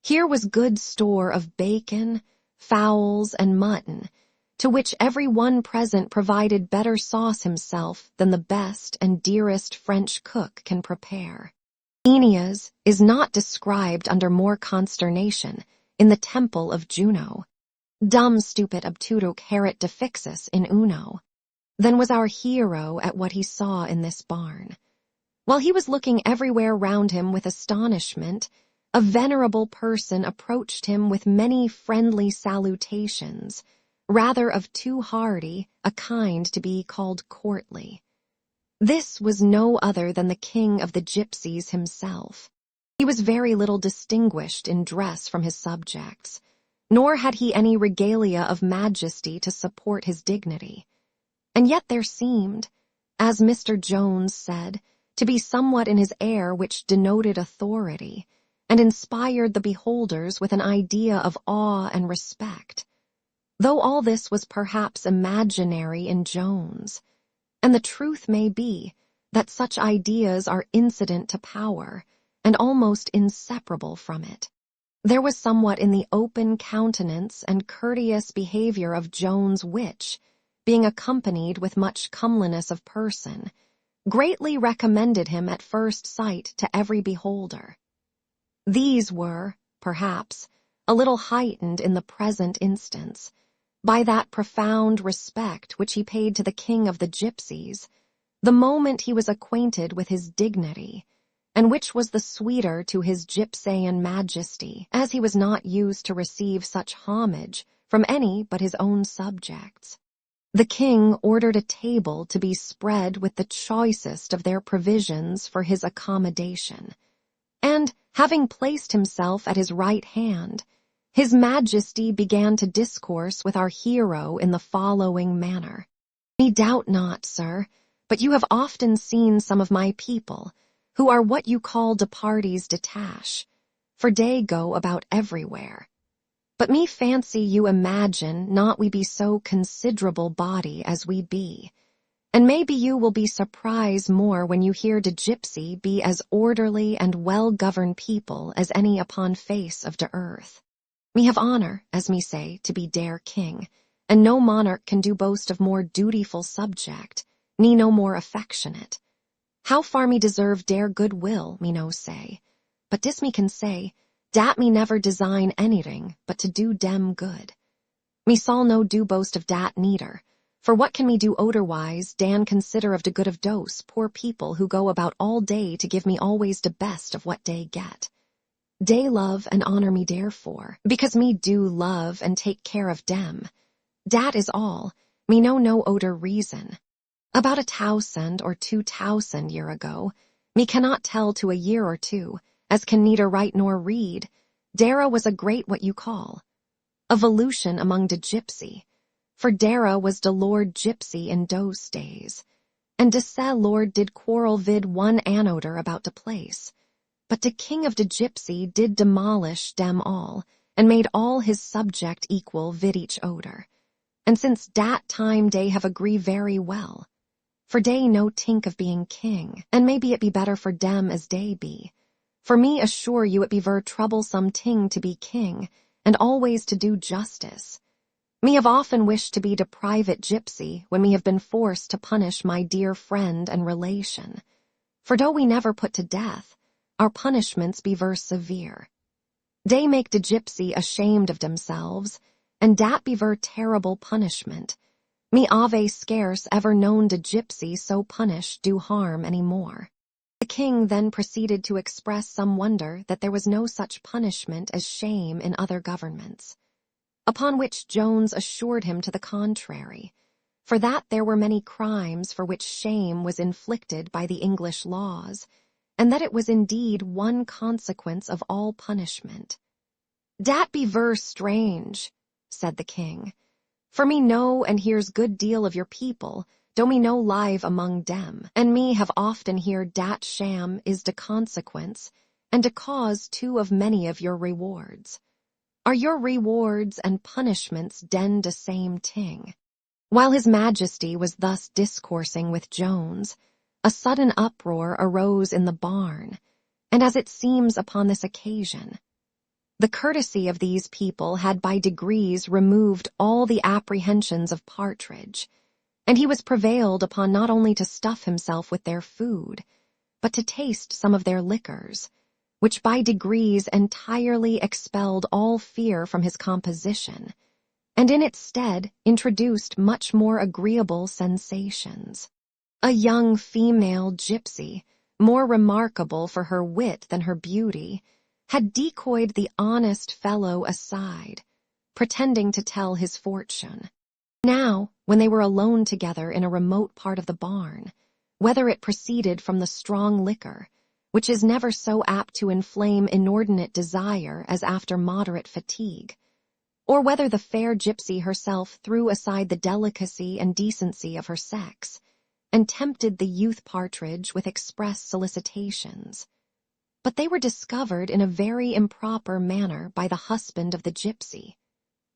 Here was good store of bacon, fowls, and mutton, to which every one present provided better sauce himself than the best and dearest French cook can prepare. Aeneas is not described under more consternation in the temple of Juno, dum stupit obtuduc haeret defixus in uno, than was our hero at what he saw in this barn. While he was looking everywhere round him with astonishment, a venerable person approached him with many friendly salutations, rather of too hardy a kind to be called courtly. This was no other than the king of the gypsies himself. He was very little distinguished in dress from his subjects, nor had he any regalia of majesty to support his dignity. And yet there seemed, as Mr. Jones said, to be somewhat in his air which denoted authority, and inspired the beholders with an idea of awe and respect, though all this was perhaps imaginary in Jones, and the truth may be that such ideas are incident to power, and almost inseparable from it. There was somewhat in the open countenance and courteous behavior of Jones which, being accompanied with much comeliness of person, greatly recommended him at first sight to every beholder. These were, perhaps, a little heightened in the present instance, by that profound respect which he paid to the king of the gypsies, the moment he was acquainted with his dignity, and which was the sweeter to his gypsaian majesty, as he was not used to receive such homage from any but his own subjects. The king ordered a table to be spread with the choicest of their provisions for his accommodation, and, having placed himself at his right hand, his majesty began to discourse with our hero in the following manner. "Me doubt not, sir, but you have often seen some of my people, who are what you call de parties detache, for they go about everywhere. But me fancy you imagine not we be so considerable body as we be, and maybe you will be surprised more when you hear de gypsy be as orderly and well-governed people as any upon face of de earth. Me have honor, as me say, to be dere king, and no monarch can do boast of more dutiful subject, ne no more affectionate. How far me deserve dere good will, me no say, but dis me can say, dat me never design anything but to do dem good. Me Saul no do boast of dat neither. For what can me do odorwise, dan consider of de good of dose, poor people who go about all day to give me always de best of what dey get. Dey love and honor me therefore, because me do love and take care of dem. Dat is all, me know no odor reason. About 1,000 or 2,000 year ago, me cannot tell to a year or two, as can neither write nor read, Dara was a great what you call evolution among de gypsy, for Dara was de Lord Gypsy in those days, and de se Lord did quarrel vid one anodor about de place, but de king of de gypsy did demolish dem all, and made all his subject equal vid each odor, and since dat time dey have agree very well, for dey no tink of being king, and maybe it be better for dem as dey be. For me assure you it be ver troublesome ting to be king, and always to do justice. Me have often wished to be de private gypsy when me have been forced to punish my dear friend and relation. For though we never put to death, our punishments be ver severe. Dey make de gypsy ashamed of themselves, and dat be ver terrible punishment. Me ave scarce ever known de gypsy so punish do harm any more. The king then proceeded to express some wonder that there was no such punishment as shame in other governments, upon which Jones assured him to the contrary, for that there were many crimes for which shame was inflicted by the English laws, and that it was indeed one consequence of all punishment. Dat be ver strange, said the king, for me know and hears good deal of your people, do me no live among dem, and me have often hear dat sham is de consequence, and de cause too of many of your rewards. Are your rewards and punishments den de same ting? While his majesty was thus discoursing with Jones, a sudden uproar arose in the barn, and as it seems upon this occasion, the courtesy of these people had by degrees removed all the apprehensions of Partridge, and he was prevailed upon not only to stuff himself with their food, but to taste some of their liquors, which by degrees entirely expelled all fear from his composition, and in its stead introduced much more agreeable sensations. A young female gypsy, more remarkable for her wit than her beauty, had decoyed the honest fellow aside, pretending to tell his fortune. Now, when they were alone together in a remote part of the barn, whether it proceeded from the strong liquor, which is never so apt to inflame inordinate desire as after moderate fatigue, or whether the fair gypsy herself threw aside the delicacy and decency of her sex, and tempted the youth Partridge with express solicitations. But they were discovered in a very improper manner by the husband of the gypsy,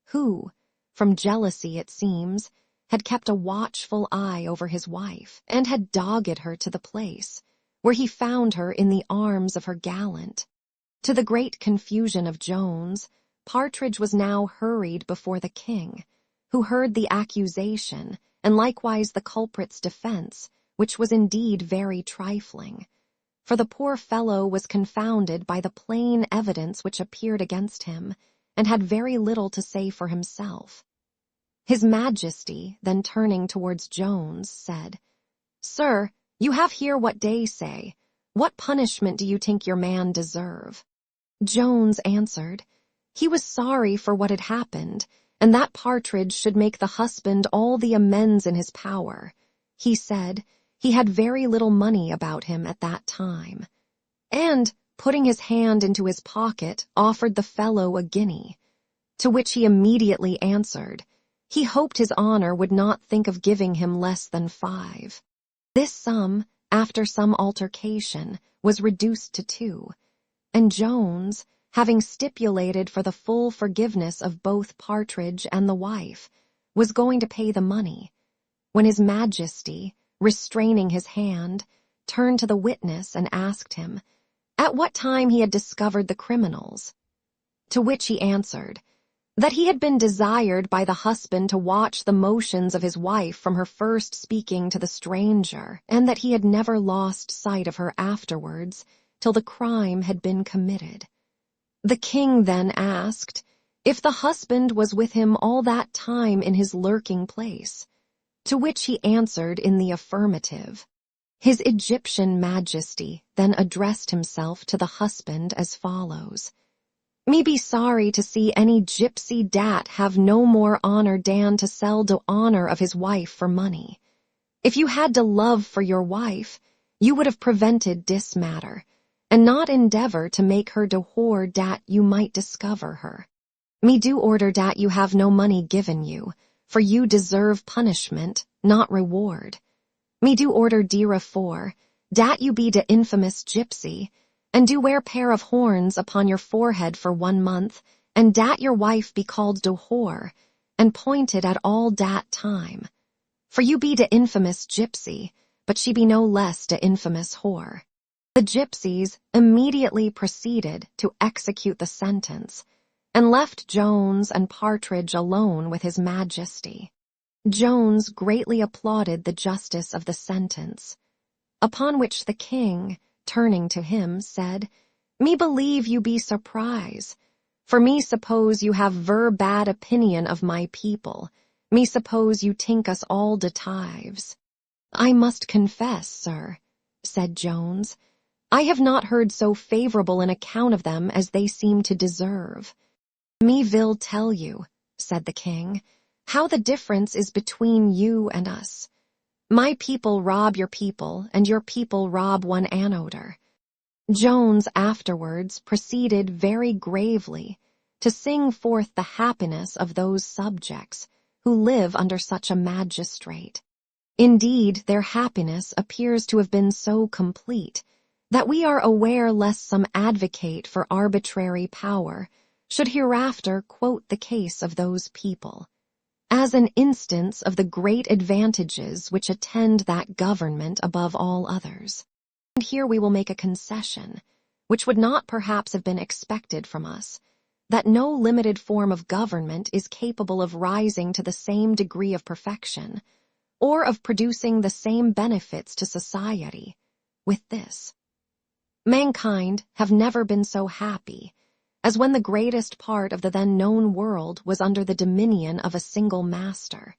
who, from jealousy it seems, had kept a watchful eye over his wife, and had dogged her to the place, where he found her in the arms of her gallant. To the great confusion of Jones, Partridge was now hurried before the king, who heard the accusation, and likewise the culprit's defense, which was indeed very trifling, for the poor fellow was confounded by the plain evidence which appeared against him, and had very little to say for himself. His Majesty, then turning towards Jones, said, "Sir, you have here what they say. What punishment do you think your man deserve?" Jones answered, he was sorry for what had happened, and that Partridge should make the husband all the amends in his power. He said, he had very little money about him at that time, and, putting his hand into his pocket, offered the fellow a guinea, to which he immediately answered, he hoped his honor would not think of giving him less than 5. This sum, after some altercation, was reduced to 2, and Jones, having stipulated for the full forgiveness of both Partridge and the wife, was going to pay the money, when his Majesty, restraining his hand, turned to the witness and asked him at what time he had discovered the criminals, to which he answered, that he had been desired by the husband to watch the motions of his wife from her first speaking to the stranger, and that he had never lost sight of her afterwards till the crime had been committed. The king then asked if the husband was with him all that time in his lurking place, to which he answered in the affirmative. His Egyptian majesty then addressed himself to the husband as follows. Me be sorry to see any gypsy dat have no more honor dan to sell de honor of his wife for money. If you had de love for your wife, you would have prevented dis matter, and not endeavor to make her de whore dat you might discover her. Me do order dat you have no money given you, for you deserve punishment, not reward. Me do order dira for, dat you be de infamous gypsy, and do wear pair of horns upon your forehead for 1 month, and dat your wife be called de whore, and pointed at all dat time. For you be de infamous gypsy, but she be no less de infamous whore. The gypsies immediately proceeded to execute the sentence, and left Jones and Partridge alone with his majesty. Jones greatly applauded the justice of the sentence, upon which the king, turning to him, said, Me believe you be surprise, for me suppose you have ver bad opinion of my people, me suppose you tink us all de tithes. I must confess, sir, said Jones, I have not heard so favorable an account of them as they seem to deserve. Me will tell you, said the king, how the difference is between you and us. My people rob your people, and your people rob one another. Jones afterwards proceeded very gravely to sing forth the happiness of those subjects who live under such a magistrate. Indeed, their happiness appears to have been so complete that we are aware lest some advocate for arbitrary power should hereafter quote the case of those people as an instance of the great advantages which attend that government above all others. And here we will make a concession, which would not perhaps have been expected from us, that no limited form of government is capable of rising to the same degree of perfection, or of producing the same benefits to society, with this. Mankind have never been so happy as when the greatest part of the then known world was under the dominion of a single master,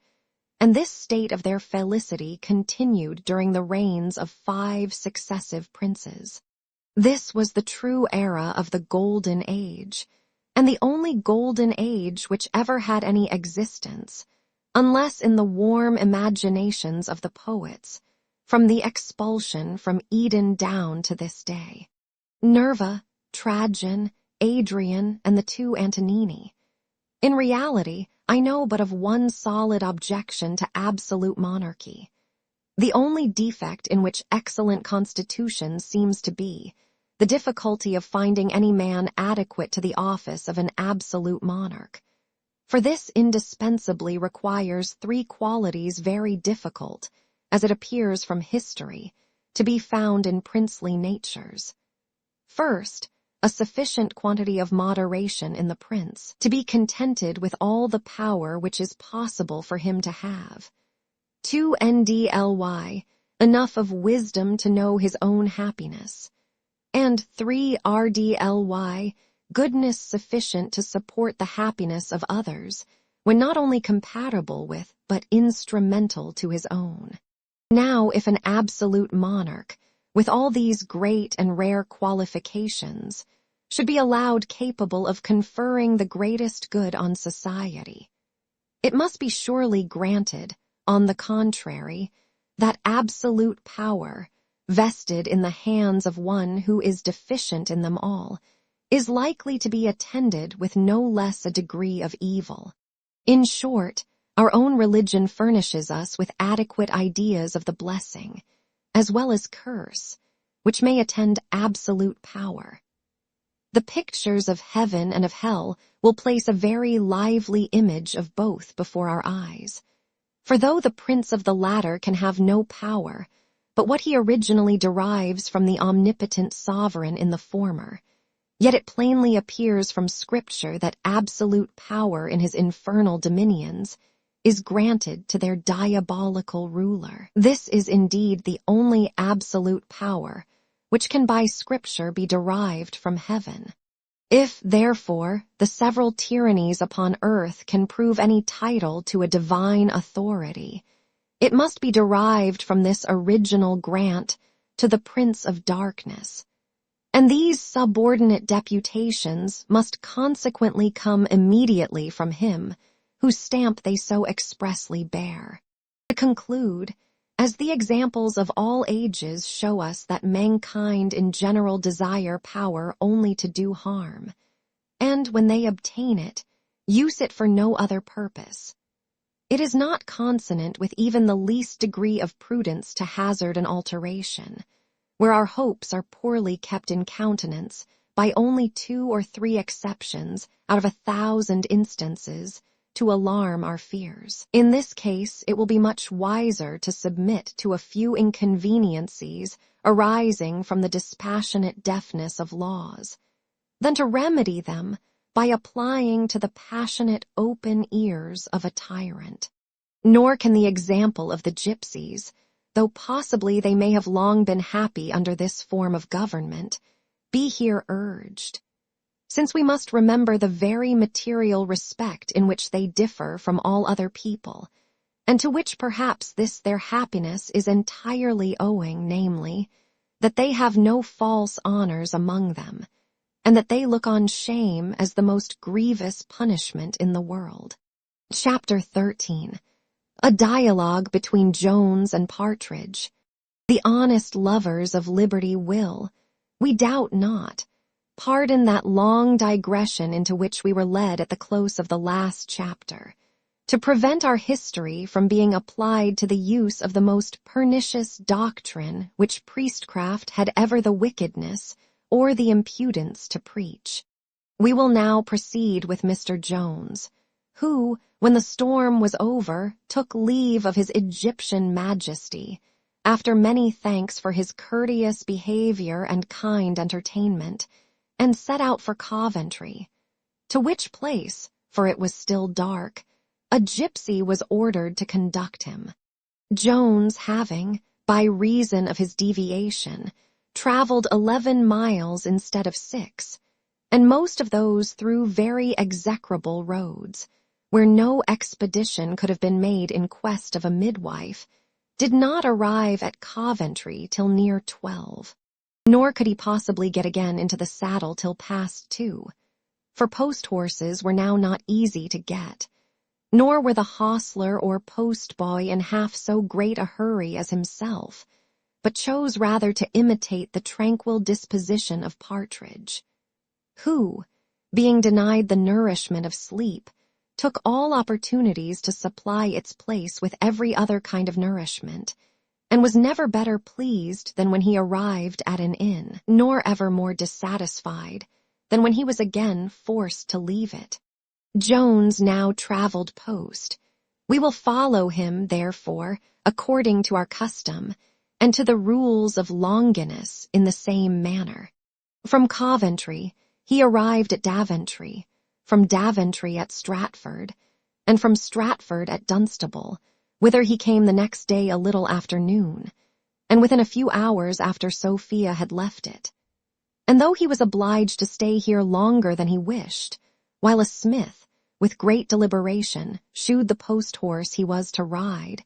and this state of their felicity continued during the reigns of 5 successive princes. This was the true era of the Golden Age, and the only Golden Age which ever had any existence, unless in the warm imaginations of the poets, from the expulsion from Eden down to this day. Nerva, Trajan, Adrian, and the 2 Antonini. In reality, I know but of one solid objection to absolute monarchy. The only defect in which excellent constitution seems to be the difficulty of finding any man adequate to the office of an absolute monarch. For this indispensably requires 3 qualities very difficult, as it appears from history, to be found in princely natures. First, a sufficient quantity of moderation in the prince, to be contented with all the power which is possible for him to have. 2 ndly, enough of wisdom to know his own happiness. And 3 rdly, goodness sufficient to support the happiness of others, when not only compatible with, but instrumental to his own. Now, if an absolute monarch, with all these great and rare qualifications, should be allowed capable of conferring the greatest good on society, it must be surely granted, on the contrary, that absolute power, vested in the hands of one who is deficient in them all, is likely to be attended with no less a degree of evil. In short, our own religion furnishes us with adequate ideas of the blessing, as well as curse, which may attend absolute power. The pictures of heaven and of hell will place a very lively image of both before our eyes. For though the prince of the latter can have no power, but what he originally derives from the omnipotent sovereign in the former, yet it plainly appears from Scripture that absolute power in his infernal dominions is granted to their diabolical ruler. This is indeed the only absolute power which can by Scripture be derived from heaven. If, therefore, the several tyrannies upon earth can prove any title to a divine authority, it must be derived from this original grant to the Prince of Darkness, and these subordinate deputations must consequently come immediately from him, whose stamp they so expressly bear. To conclude, as the examples of all ages show us that mankind in general desire power only to do harm, and when they obtain it, use it for no other purpose, it is not consonant with even the least degree of prudence to hazard an alteration, where our hopes are poorly kept in countenance by only 2 or 3 exceptions out of 1,000 instances to alarm our fears. In this case, it will be much wiser to submit to a few inconveniencies arising from the dispassionate deafness of laws, than to remedy them by applying to the passionate open ears of a tyrant. Nor can the example of the gypsies, though possibly they may have long been happy under this form of government, be here urged, since we must remember the very material respect in which they differ from all other people, and to which perhaps this their happiness is entirely owing, namely, that they have no false honors among them, and that they look on shame as the most grievous punishment in the world. Chapter 13. A dialogue between Jones and Partridge. The honest lovers of liberty will, we doubt not, pardon that long digression into which we were led at the close of the last chapter, to prevent our history from being applied to the use of the most pernicious doctrine which priestcraft had ever the wickedness or the impudence to preach. We will now proceed with Mr. Jones, who, when the storm was over, took leave of his Egyptian majesty, after many thanks for his courteous behavior and kind entertainment, and set out for Coventry, to which place, for it was still dark, a gypsy was ordered to conduct him. Jones having, by reason of his deviation, traveled 11 miles instead of 6, and most of those through very execrable roads, where no expedition could have been made in quest of a midwife, did not arrive at Coventry till near 12. Nor could he possibly get again into the saddle till past 2, for post-horses were now not easy to get, nor were the hostler or post-boy in half so great a hurry as himself, but chose rather to imitate the tranquil disposition of Partridge, who, being denied the nourishment of sleep, took all opportunities to supply its place with every other kind of nourishment, and was never better pleased than when he arrived at an inn, nor ever more dissatisfied than when he was again forced to leave it. Jones now travelled post. We will follow him, therefore, according to our custom, and to the rules of Longinus in the same manner. From Coventry, he arrived at Daventry, from Daventry at Stratford, and from Stratford at Dunstable, whither he came the next day a little after noon, and within a few hours after Sophia had left it. And though he was obliged to stay here longer than he wished, while a smith, with great deliberation, shoed the post-horse he was to ride,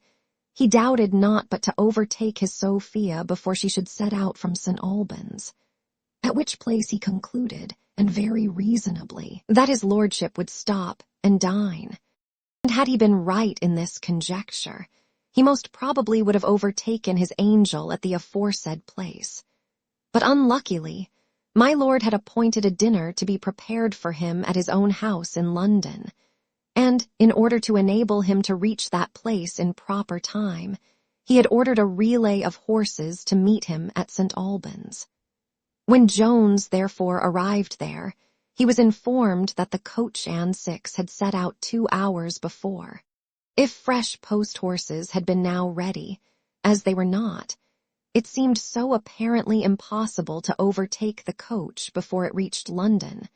he doubted not but to overtake his Sophia before she should set out from St. Albans, at which place he concluded, and very reasonably, that his lordship would stop and dine. And had he been right in this conjecture, he most probably would have overtaken his angel at the aforesaid place. But unluckily, my lord had appointed a dinner to be prepared for him at his own house in London, and, in order to enable him to reach that place in proper time, he had ordered a relay of horses to meet him at St. Albans. When Jones, therefore, arrived there, he was informed that the coach and 6 had set out 2 hours before. If fresh post-horses had been now ready, as they were not, it seemed so apparently impossible to overtake the coach before it reached London,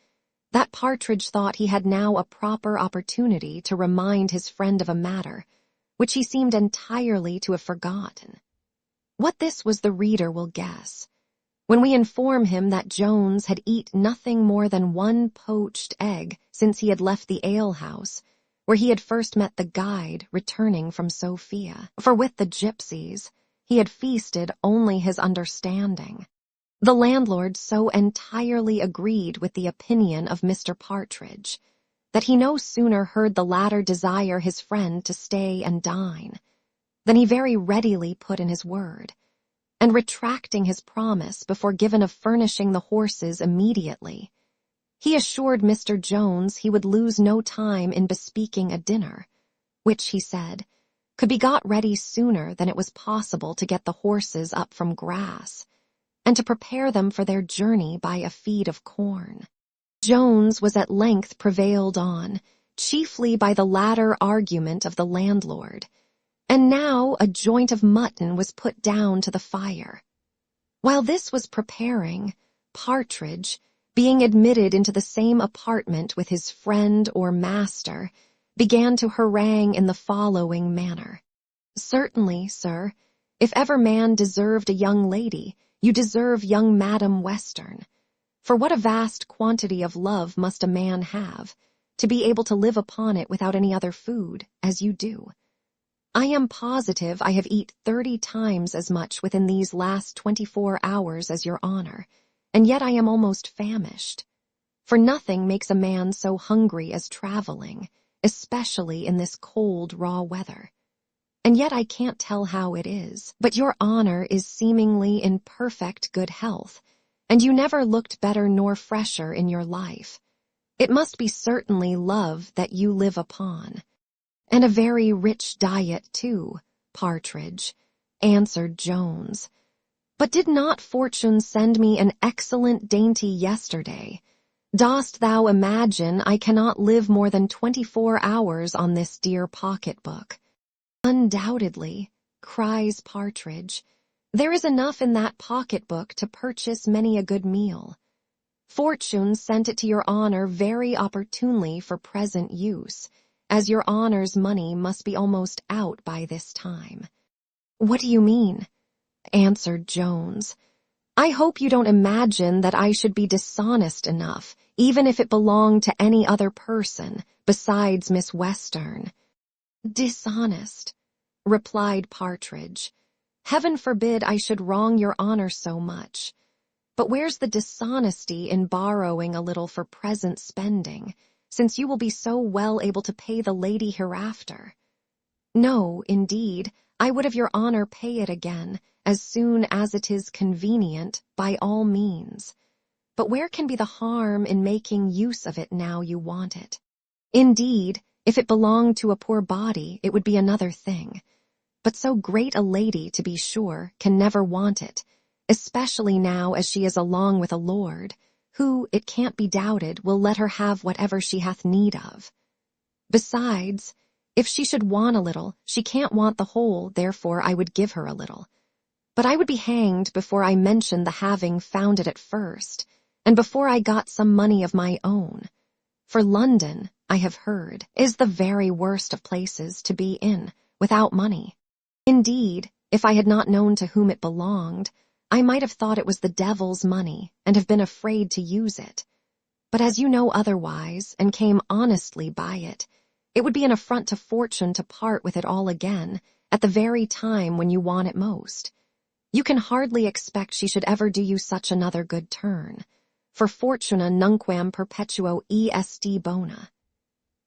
that Partridge thought he had now a proper opportunity to remind his friend of a matter which he seemed entirely to have forgotten. What this was the reader will guess, when we inform him that Jones had eat nothing more than one poached egg since he had left the alehouse, where he had first met the guide returning from Sofia. For with the gypsies, he had feasted only his understanding. The landlord so entirely agreed with the opinion of Mr. Partridge that he no sooner heard the latter desire his friend to stay and dine than he very readily put in his word, and retracting his promise before given of furnishing the horses immediately, he assured Mr. Jones he would lose no time in bespeaking a dinner, which, he said, could be got ready sooner than it was possible to get the horses up from grass, and to prepare them for their journey by a feed of corn. Jones was at length prevailed on, chiefly by the latter argument of the landlord, and now a joint of mutton was put down to the fire. While this was preparing, Partridge, being admitted into the same apartment with his friend or master, began to harangue in the following manner. "Certainly, sir, if ever man deserved a young lady, you deserve young Madam Western. For what a vast quantity of love must a man have, to be able to live upon it without any other food, as you do. I am positive I have eat 30 times as much within these last 24 hours as your honor, and yet I am almost famished. For nothing makes a man so hungry as traveling, especially in this cold, raw weather. And yet I can't tell how it is, but your honor is seemingly in perfect good health, and you never looked better nor fresher in your life. It must be certainly love that you live upon. And a very rich diet, too, Partridge," answered Jones. "But did not fortune send me an excellent dainty yesterday? Dost thou imagine I cannot live more than 24 hours on this dear pocketbook?" "Undoubtedly," cries Partridge, "there is enough in that pocketbook to purchase many a good meal. Fortune sent it to your honor very opportunely for present use, as your honor's money must be almost out by this time." "What do you mean?" answered Jones. "I hope you don't imagine that I should be dishonest enough, even if it belonged to any other person besides Miss Western." "Dishonest," replied Partridge. "Heaven forbid I should wrong your honor so much. But where's the dishonesty in borrowing a little for present spending, since you will be so well able to pay the lady hereafter? No, indeed, I would have your honor pay it again, as soon as it is convenient, by all means. But where can be the harm in making use of it now you want it? Indeed, if it belonged to a poor body, it would be another thing. But so great a lady, to be sure, can never want it, especially now as she is along with a lord, who, it can't be doubted, will let her have whatever she hath need of. Besides, if she should want a little, she can't want the whole, therefore I would give her a little. But I would be hanged before I mentioned the having found it at first, and before I got some money of my own. For London, I have heard, is the very worst of places to be in, without money. Indeed, if I had not known to whom it belonged, I might have thought it was the devil's money, and have been afraid to use it. But as you know otherwise, and came honestly by it, it would be an affront to fortune to part with it all again, at the very time when you want it most. You can hardly expect she should ever do you such another good turn, for fortuna nunquam perpetuo est bona.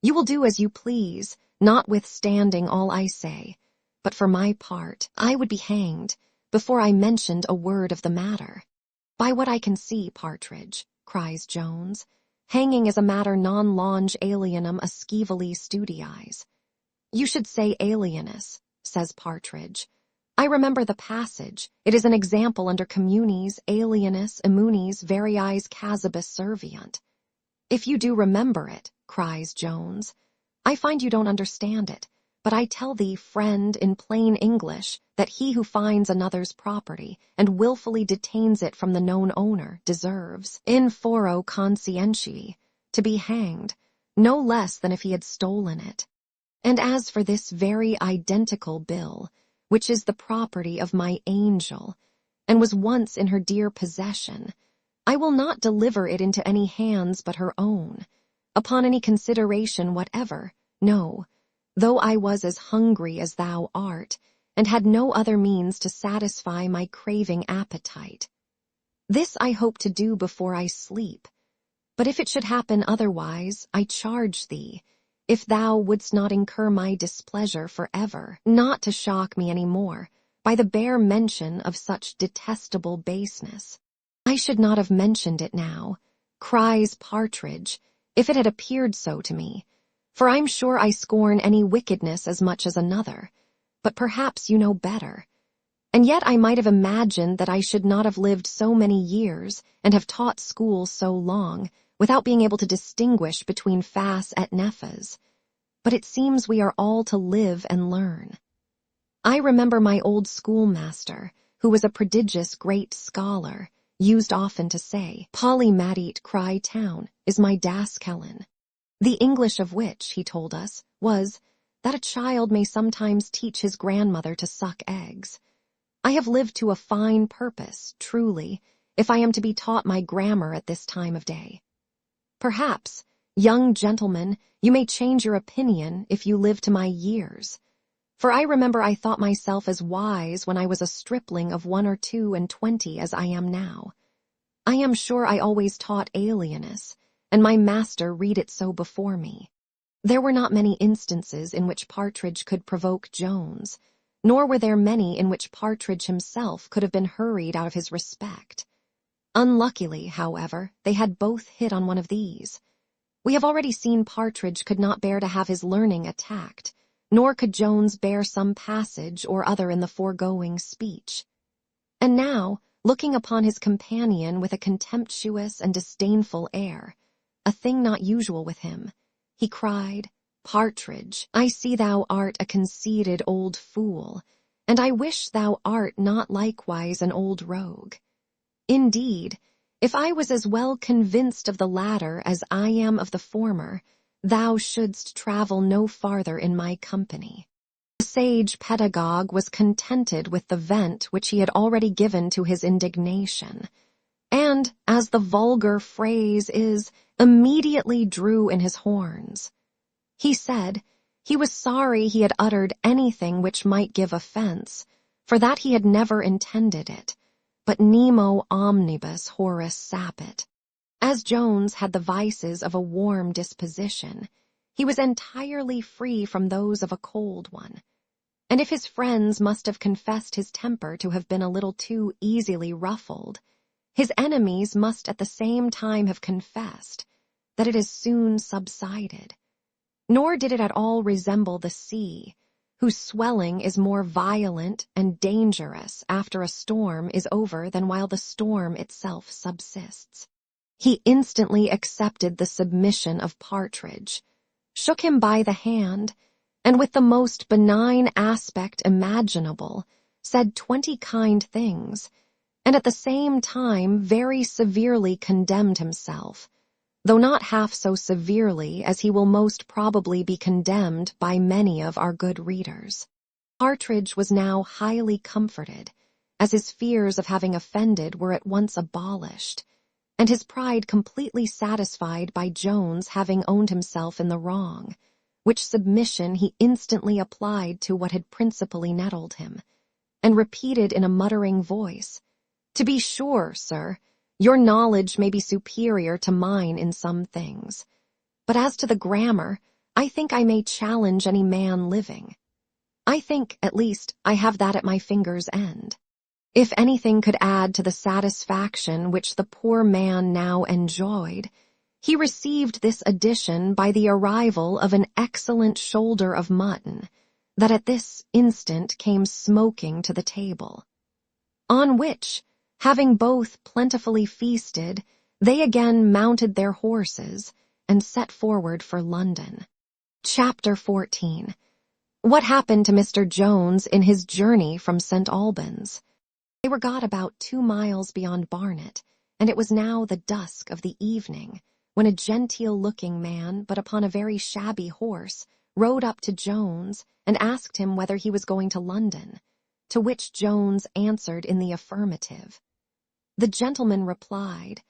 You will do as you please, notwithstanding all I say, but for my part, I would be hanged, before I mentioned a word of the matter. By what I can see, Partridge, cries Jones, hanging is a matter non longe alienum ascivali studiis. You should say alienus, says Partridge. I remember the passage. It is an example under communis alienus immunis variis casibus serviant. If you do remember it, cries Jones, I find you don't understand it, but I tell thee, friend, in plain English, that he who finds another's property and wilfully detains it from the known owner deserves, in foro conscientiae, to be hanged, no less than if he had stolen it. And as for this very identical bill, which is the property of my angel, and was once in her dear possession. I will not deliver it into any hands but her own, upon any consideration whatever, no, though I was as hungry as thou art, and had no other means to satisfy my craving appetite. This I hope to do before I sleep, but if it should happen otherwise, I charge thee, if thou wouldst not incur my displeasure forever, not to shock me any more, by the bare mention of such detestable baseness. I should not have mentioned it now, cries Partridge, if it had appeared so to me, for I'm sure I scorn any wickedness as much as another, but perhaps you know better. And yet I might have imagined that I should not have lived so many years and have taught school so long, without being able to distinguish between fas et nefas. But it seems we are all to live and learn. I remember my old schoolmaster, who was a prodigious great scholar, used often to say, Polymatit cry town is my daskellen. The English of which, he told us, was, that a child may sometimes teach his grandmother to suck eggs. I have lived to a fine purpose, truly, if I am to be taught my grammar at this time of day. Perhaps, young gentlemen, you may change your opinion if you live to my years. For I remember I thought myself as wise when I was a stripling of 21 or 22 as I am now. I am sure I always taught alienus, and my master read it so before me. There were not many instances in which Partridge could provoke Jones, nor were there many in which Partridge himself could have been hurried out of his respect. Unluckily, however, they had both hit on one of these. We have already seen Partridge could not bear to have his learning attacked, nor could Jones bear some passage or other in the foregoing speech. And now, looking upon his companion with a contemptuous and disdainful air, a thing not usual with him, he cried, Partridge, I see thou art a conceited old fool, and I wish thou art not likewise an old rogue. Indeed, if I was as well convinced of the latter as I am of the former, thou shouldst travel no farther in my company. The sage pedagogue was contented with the vent which he had already given to his indignation, and, as the vulgar phrase is, immediately drew in his horns. He said he was sorry he had uttered anything which might give offense, for that he had never intended it, but nemo omnibus horis sapit. As Jones had the vices of a warm disposition, he was entirely free from those of a cold one, and if his friends must have confessed his temper to have been a little too easily ruffled, his enemies must at the same time have confessed that it has soon subsided. Nor did it at all resemble the sea, whose swelling is more violent and dangerous after a storm is over than while the storm itself subsists. He instantly accepted the submission of Partridge, shook him by the hand, and with the most benign aspect imaginable, said 20 kind things, and at the same time very severely condemned himself, though not half so severely as he will most probably be condemned by many of our good readers. Partridge was now highly comforted, as his fears of having offended were at once abolished, and his pride completely satisfied by Jones having owned himself in the wrong, which submission he instantly applied to what had principally nettled him, and repeated in a muttering voice, To be sure, sir, your knowledge may be superior to mine in some things, but as to the grammar, I think I may challenge any man living. I think, at least, I have that at my finger's end. If anything could add to the satisfaction which the poor man now enjoyed, he received this addition by the arrival of an excellent shoulder of mutton, that at this instant came smoking to the table. On which, having both plentifully feasted, they again mounted their horses and set forward for London. Chapter 14. What happened to Mr. Jones in his journey from St. Albans? They were got about 2 miles beyond Barnet, and it was now the dusk of the evening, when a genteel-looking man, but upon a very shabby horse, rode up to Jones and asked him whether he was going to London. to which Jones answered in the affirmative. The gentleman replied,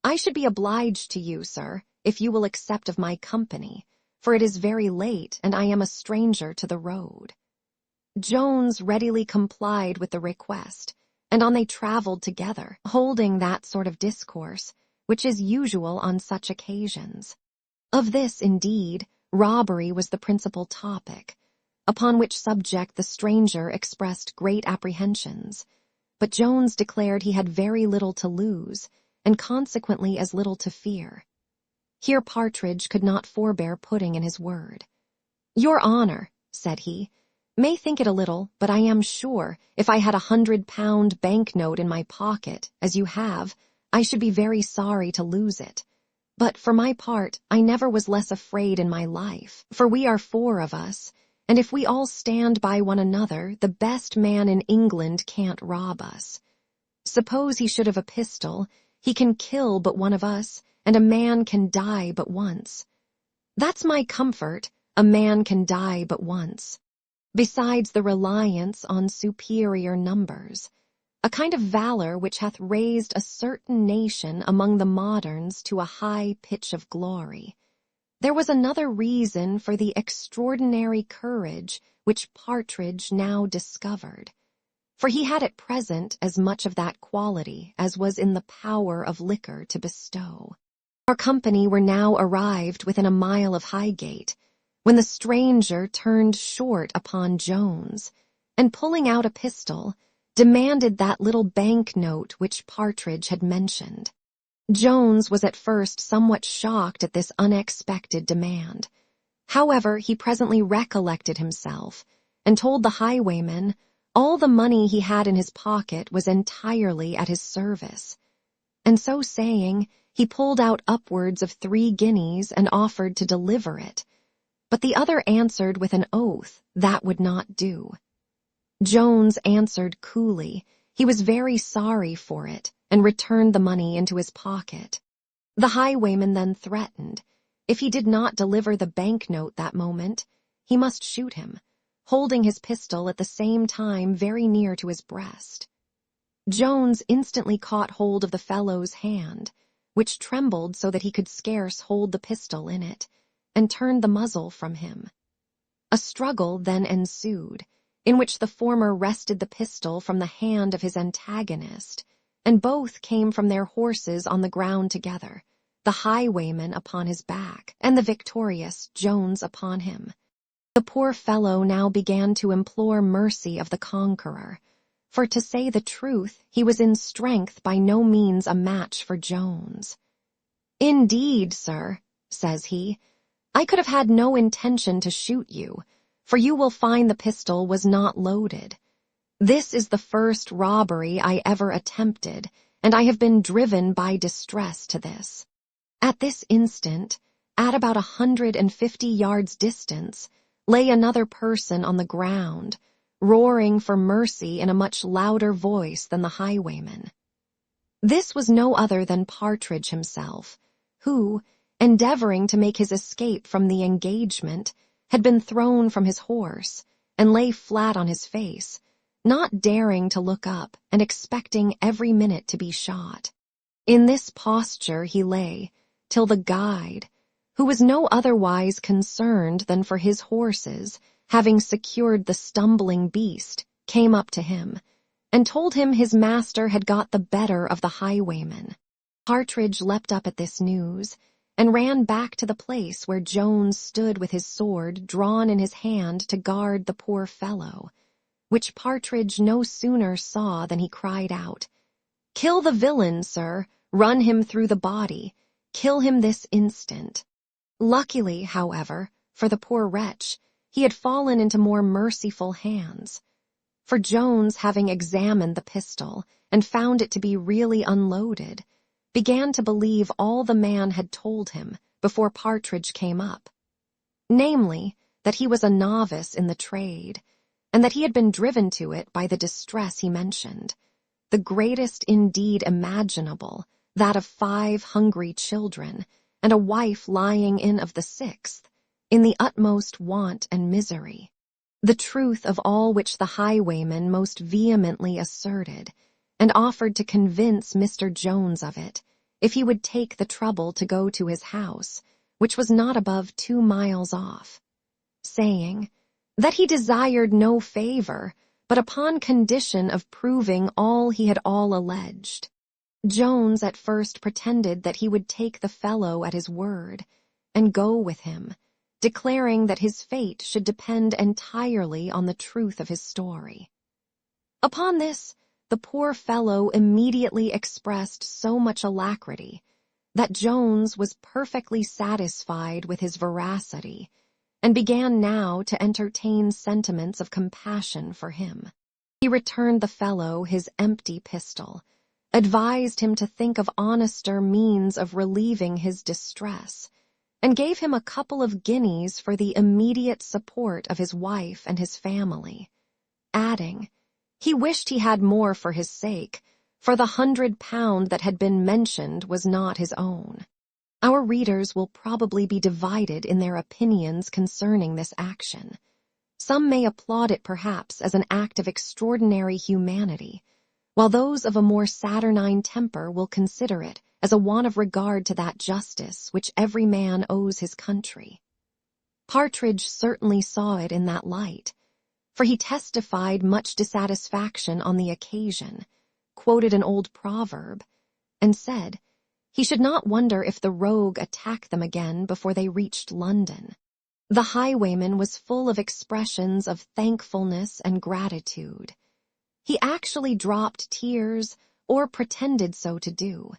"I should be obliged to you, sir, if you will accept of my company, for it is very late and I am a stranger to the road." Jones readily complied with the request, and on they traveled together, holding that sort of discourse which is usual on such occasions. Of this, indeed, robbery was the principal topic, upon which subject the stranger expressed great apprehensions, but Jones declared he had very little to lose, and consequently as little to fear. Here Partridge could not forbear putting in his word. "Your honor," said he, "may think it a little, but I am sure, if I had £100 banknote in my pocket, as you have, I should be very sorry to lose it. But for my part, I never was less afraid in my life, for we are 4 of us, and if we all stand by one another, the best man in England can't rob us. Suppose he should have a pistol, he can kill but one of us, and a man can die but once. That's my comfort, a man can die but once. Besides the reliance on superior numbers, a kind of valor which hath raised a certain nation among the moderns to a high pitch of glory. There was another reason for the extraordinary courage which Partridge now discovered, for he had at present as much of that quality as was in the power of liquor to bestow. Our company were now arrived within a mile of Highgate, when the stranger turned short upon Jones, and pulling out a pistol, demanded that little banknote which Partridge had mentioned. Jones was at first somewhat shocked at this unexpected demand. However, he presently recollected himself, and told the highwayman all the money he had in his pocket was entirely at his service. And so saying, he pulled out upwards of 3 guineas and offered to deliver it. But the other answered with an oath that would not do. Jones answered coolly he was very sorry for it, and returned the money into his pocket. The highwayman then threatened, if he did not deliver the banknote that moment, he must shoot him, holding his pistol at the same time very near to his breast. Jones instantly caught hold of the fellow's hand, which trembled so that he could scarce hold the pistol in it, and turned the muzzle from him. A struggle then ensued, in which the former wrested the pistol from the hand of his antagonist, and both came from their horses on the ground together, the highwayman upon his back, and the victorious Jones upon him. The poor fellow now began to implore mercy of the conqueror, for to say the truth, he was in strength by no means a match for Jones. "Indeed, sir," says he, "I could have had no intention to shoot you, for you will find the pistol was not loaded. This is the first robbery I ever attempted, and I have been driven by distress to this." At this instant, at about 150 yards distance, lay another person on the ground, roaring for mercy in a much louder voice than the highwayman. This was no other than Partridge himself, who, endeavoring to make his escape from the engagement, had been thrown from his horse, and lay flat on his face, not daring to look up and expecting every minute to be shot. In this posture he lay, till the guide, who was no otherwise concerned than for his horses, having secured the stumbling beast, came up to him, and told him his master had got the better of the highwayman. Partridge leapt up at this news, and ran back to the place where Jones stood with his sword drawn in his hand to guard the poor fellow, which Partridge no sooner saw than he cried out, "Kill the villain, sir, run him through the body, kill him this instant." Luckily, however, for the poor wretch, he had fallen into more merciful hands, for Jones, having examined the pistol and found it to be really unloaded, began to believe all the man had told him before Partridge came up, namely, that he was a novice in the trade, and that he had been driven to it by the distress he mentioned, the greatest indeed imaginable, that of 5 hungry children, and a wife lying in of the 6th, in the utmost want and misery. the truth of all which the highwayman most vehemently asserted, and offered to convince Mr. Jones of it, if he would take the trouble to go to his house, which was not above 2 miles off, saying, that he desired no favor, but upon condition of proving all he had all alleged. Jones at first pretended that he would take the fellow at his word, and go with him, declaring that his fate should depend entirely on the truth of his story. Upon this, the poor fellow immediately expressed so much alacrity that Jones was perfectly satisfied with his veracity, and began now to entertain sentiments of compassion for him. He returned the fellow his empty pistol, advised him to think of honester means of relieving his distress, and gave him a couple of guineas for the immediate support of his wife and his family, adding, he wished he had more for his sake, for the £100 that had been mentioned was not his own. Our readers will probably be divided in their opinions concerning this action. Some may applaud it perhaps as an act of extraordinary humanity, while those of a more saturnine temper will consider it as a want of regard to that justice which every man owes his country. Partridge certainly saw it in that light, for he testified much dissatisfaction on the occasion, quoted an old proverb, and said, he should not wonder if the rogue attacked them again before they reached London. The highwayman was full of expressions of thankfulness and gratitude. He actually dropped tears, or pretended so to do.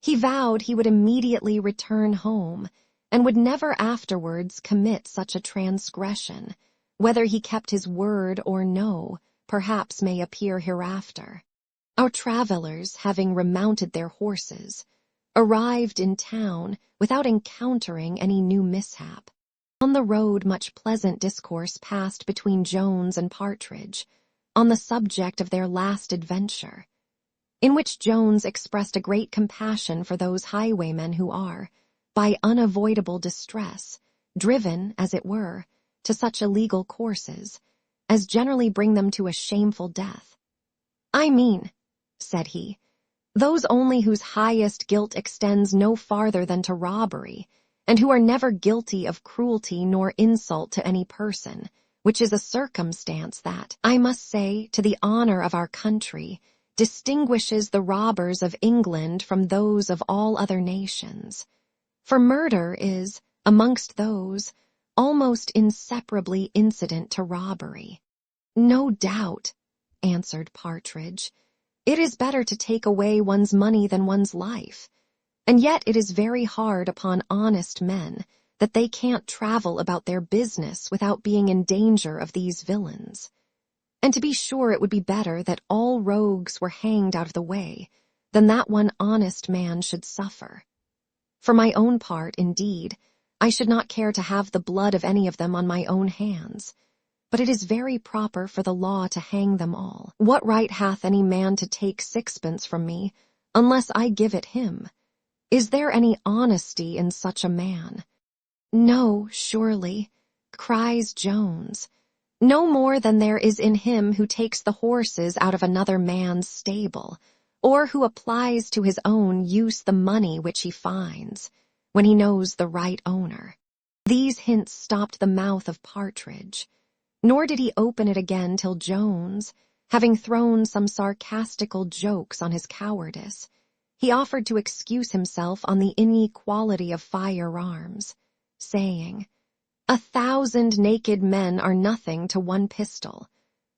He vowed he would immediately return home, and would never afterwards commit such a transgression. Whether he kept his word or no, perhaps may appear hereafter. Our travellers, having remounted their horses, arrived in town without encountering any new mishap. On the road much pleasant discourse passed between Jones and Partridge on the subject of their last adventure, in which Jones expressed a great compassion for those highwaymen who are, by unavoidable distress, driven, as it were, to such illegal courses, as generally bring them to a shameful death. I mean, said he, those only whose highest guilt extends no farther than to robbery, and who are never guilty of cruelty nor insult to any person, which is a circumstance that, I must say, to the honor of our country, distinguishes the robbers of England from those of all other nations. For murder is, amongst those, almost inseparably incident to robbery. No doubt, answered Partridge, it is better to take away one's money than one's life, and yet it is very hard upon honest men that they can't travel about their business without being in danger of these villains. And to be sure it would be better that all rogues were hanged out of the way than that one honest man should suffer. For my own part, indeed, I should not care to have the blood of any of them on my own hands, but it is very proper for the law to hang them all. What right hath any man to take 6pence from me, unless I give it him? Is there any honesty in such a man? No, surely, cries Jones, no more than there is in him who takes the horses out of another man's stable, or who applies to his own use the money which he finds, when he knows the right owner. These hints stopped the mouth of Partridge, nor did he open it again till Jones, having thrown some sarcastical jokes on his cowardice, he offered to excuse himself on the inequality of firearms, saying, 1,000 naked men are nothing to one pistol,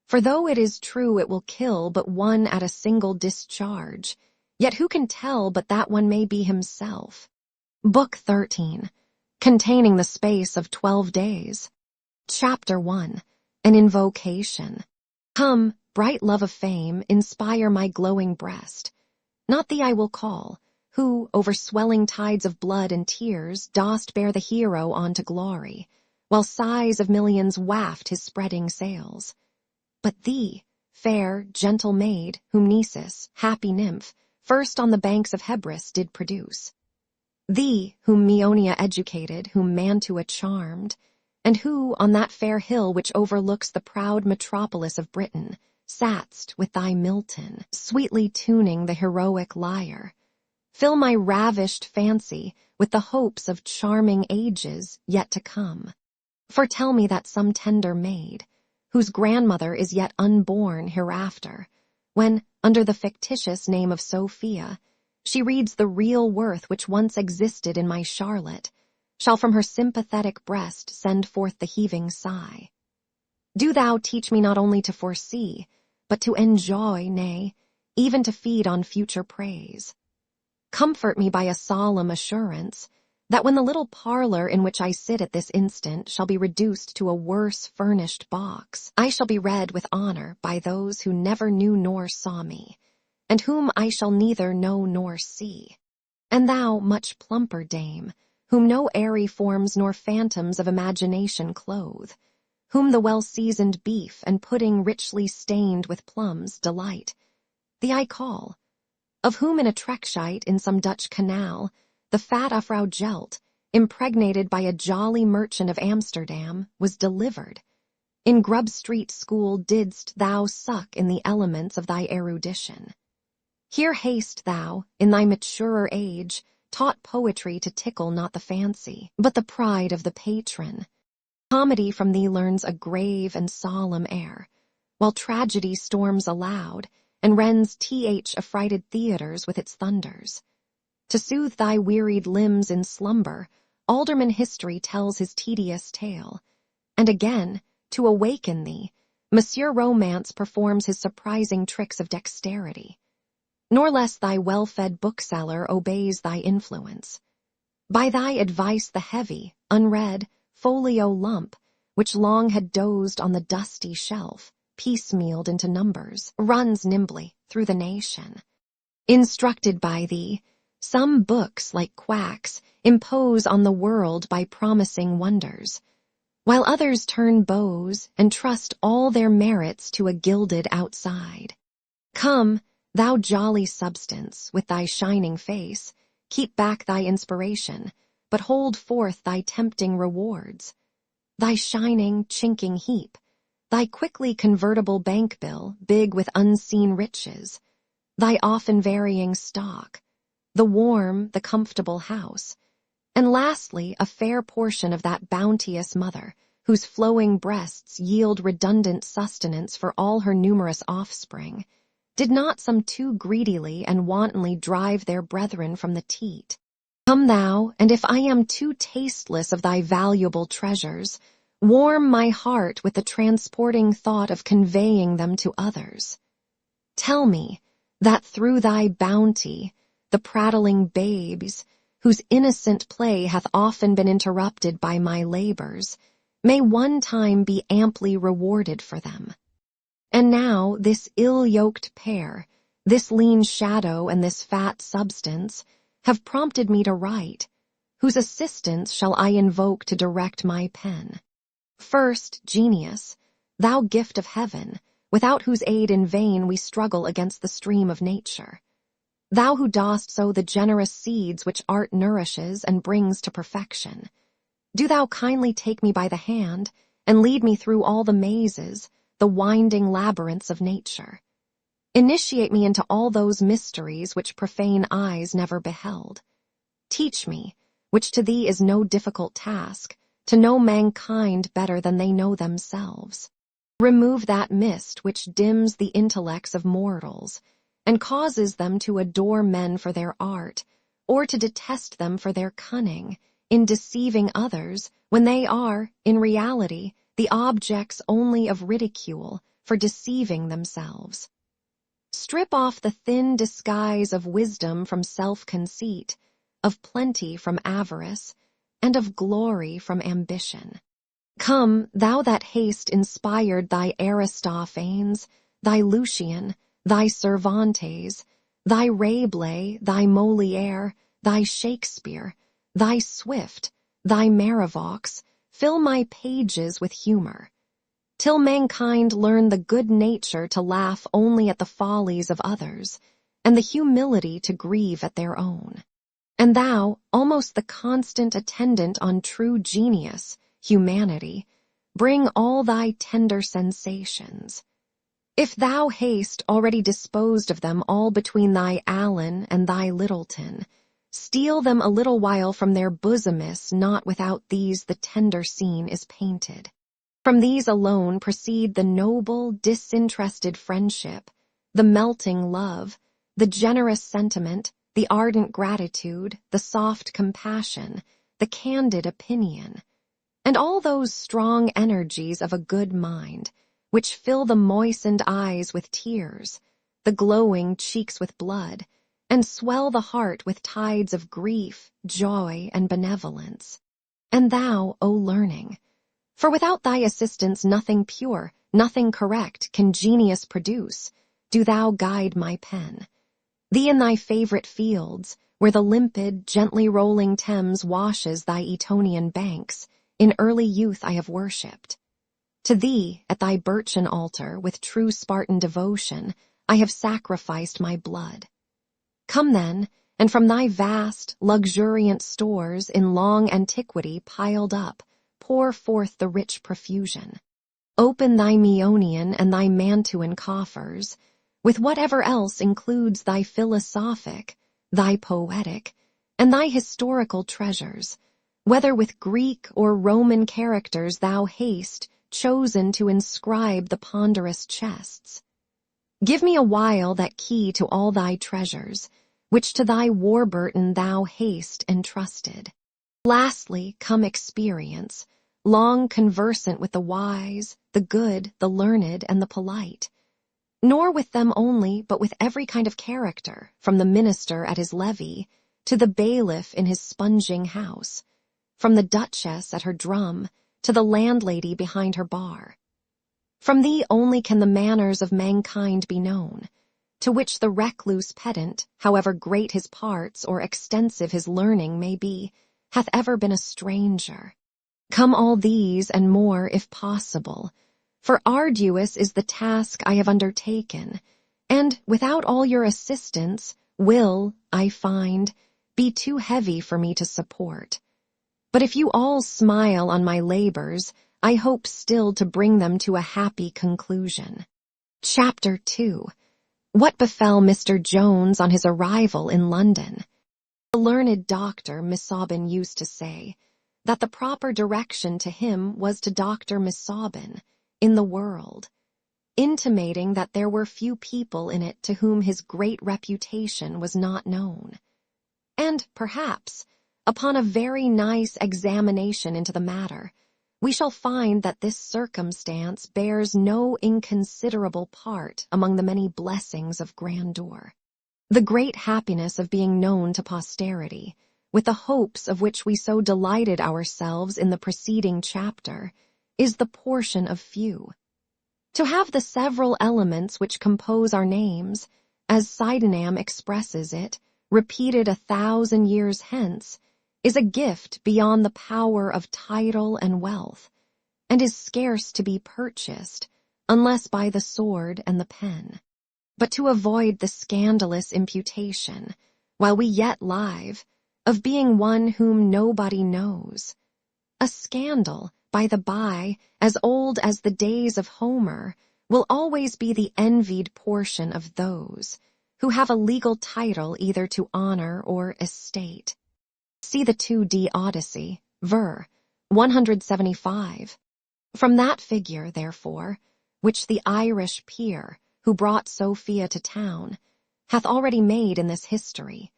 for though it is true it will kill but one at a single discharge, yet who can tell but that one may be himself? Book 13, containing the space of 12 days. Chapter 1, an invocation. Come, bright love of fame, inspire my glowing breast. Not thee I will call, who, over swelling tides of blood and tears, dost bear the hero on to glory, while sighs of millions waft his spreading sails. But thee, fair, gentle maid, whom Nisus, happy nymph, first on the banks of Hebrus did produce. Thee, whom Maeonia educated, whom Mantua charmed, and who, on that fair hill which overlooks the proud metropolis of Britain, satst with thy Milton, sweetly tuning the heroic lyre. Fill my ravished fancy with the hopes of charming ages yet to come. Foretell me that some tender maid, whose grandmother is yet unborn hereafter, when, under the fictitious name of Sophia, she reads the real worth which once existed in my Charlotte, shall from her sympathetic breast send forth the heaving sigh. Do thou teach me not only to foresee, but to enjoy, nay, even to feed on future praise. Comfort me by a solemn assurance that when the little parlor in which I sit at this instant shall be reduced to a worse furnished box, I shall be read with honor by those who never knew nor saw me, and whom I shall neither know nor see. And thou, much plumper dame, whom no airy forms nor phantoms of imagination clothe, whom the well-seasoned beef and pudding richly stained with plums delight, thee I call, of whom in a trekschuit in some Dutch canal, the fat Afrouw Gelt, impregnated by a jolly merchant of Amsterdam, was delivered. In Grub Street school didst thou suck in the elements of thy erudition. Here haste thou, in thy maturer age, taught poetry to tickle not the fancy, but the pride of the patron. Comedy from thee learns a grave and solemn air, while tragedy storms aloud, and rends affrighted theatres with its thunders. To soothe thy wearied limbs in slumber, Alderman History tells his tedious tale, and again, to awaken thee, Monsieur Romance performs his surprising tricks of dexterity. Nor less thy well-fed bookseller obeys thy influence. By thy advice the heavy, unread, folio lump, which long had dozed on the dusty shelf, piecemealed into numbers, runs nimbly through the nation. Instructed by thee, some books, like quacks, impose on the world by promising wonders, while others turn bows and trust all their merits to a gilded outside. Come, thou jolly substance, with thy shining face, keep back thy inspiration, but hold forth thy tempting rewards. Thy shining, chinking heap, thy quickly convertible bank bill, big with unseen riches, thy often varying stock, the warm, the comfortable house, and lastly a fair portion of that bounteous mother, whose flowing breasts yield redundant sustenance for all her numerous offspring, did not some too greedily and wantonly drive their brethren from the teat. Come thou, and if I am too tasteless of thy valuable treasures, warm my heart with the transporting thought of conveying them to others. Tell me that through thy bounty, the prattling babes, whose innocent play hath often been interrupted by my labors, may one time be amply rewarded for them. And now this ill-yoked pair, this lean shadow and this fat substance, have prompted me to write, whose assistance shall I invoke to direct my pen. First, genius, thou gift of heaven, without whose aid in vain we struggle against the stream of nature. Thou who dost sow the generous seeds which art nourishes and brings to perfection, do thou kindly take me by the hand and lead me through all the mazes, the winding labyrinths of nature. Initiate me into all those mysteries which profane eyes never beheld. Teach me, which to thee is no difficult task, to know mankind better than they know themselves. Remove that mist which dims the intellects of mortals, and causes them to adore men for their art, or to detest them for their cunning, in deceiving others, when they are, in reality, the objects only of ridicule for deceiving themselves. Strip off the thin disguise of wisdom from self-conceit, of plenty from avarice, and of glory from ambition. Come, thou that hast inspired thy Aristophanes, thy Lucian, thy Cervantes, thy Rabelais, thy Molière, thy Shakespeare, thy Swift, thy Marivaux, fill my pages with humor, till mankind learn the good nature to laugh only at the follies of others, and the humility to grieve at their own. And thou, almost the constant attendant on true genius, humanity, bring all thy tender sensations. If thou hast already disposed of them all between thy Allen and thy Littleton, steal them a little while from their bosomists, not without these the tender scene is painted. From these alone proceed the noble, disinterested friendship, the melting love, the generous sentiment, the ardent gratitude, the soft compassion, the candid opinion, and all those strong energies of a good mind, which fill the moistened eyes with tears, the glowing cheeks with blood, and swell the heart with tides of grief, joy, and benevolence. And thou, O learning, for without thy assistance nothing pure, nothing correct can genius produce, do thou guide my pen. Thee in thy favorite fields, where the limpid, gently rolling Thames washes thy Etonian banks, in early youth I have worshipped. To thee, at thy birchen altar, with true Spartan devotion, I have sacrificed my blood. Come then, and from thy vast, luxuriant stores in long antiquity piled up, pour forth the rich profusion. Open thy Meonian and thy Mantuan coffers, with whatever else includes thy philosophic, thy poetic, and thy historical treasures, whether with Greek or Roman characters thou hast chosen to inscribe the ponderous chests. Give me a while that key to all thy treasures, which to thy Warburton thou hast entrusted. Lastly, come experience, long conversant with the wise, the good, the learned, and the polite. Nor with them only, but with every kind of character, from the minister at his levee, to the bailiff in his sponging house, from the duchess at her drum, to the landlady behind her bar. From thee only can the manners of mankind be known, to which the recluse pedant, however great his parts or extensive his learning may be, hath ever been a stranger. Come all these and more if possible, for arduous is the task I have undertaken, and without all your assistance will, I find, be too heavy for me to support. But if you all smile on my labors, I hope still to bring them to a happy conclusion. Chapter 2. What befell Mr. Jones on his arrival in London? The learned doctor, Miss Aubyn, used to say that the proper direction to him was to Dr. Miss Aubyn, in the world, intimating that there were few people in it to whom his great reputation was not known. And, perhaps, upon a very nice examination into the matter, we shall find that this circumstance bears no inconsiderable part among the many blessings of grandeur. The great happiness of being known to posterity, with the hopes of which we so delighted ourselves in the preceding chapter, is the portion of few. To have the several elements which compose our names, as Sydenham expresses it, repeated 1,000 years hence, is a gift beyond the power of title and wealth, and is scarce to be purchased, unless by the sword and the pen. But to avoid the scandalous imputation, while we yet live, of being one whom nobody knows, a scandal, by the by, as old as the days of Homer, will always be the envied portion of those who have a legal title either to honor or estate. See the 2D Odyssey, ver. 175. From that figure, therefore, which the Irish peer, who brought Sophia to town, hath already made in this history,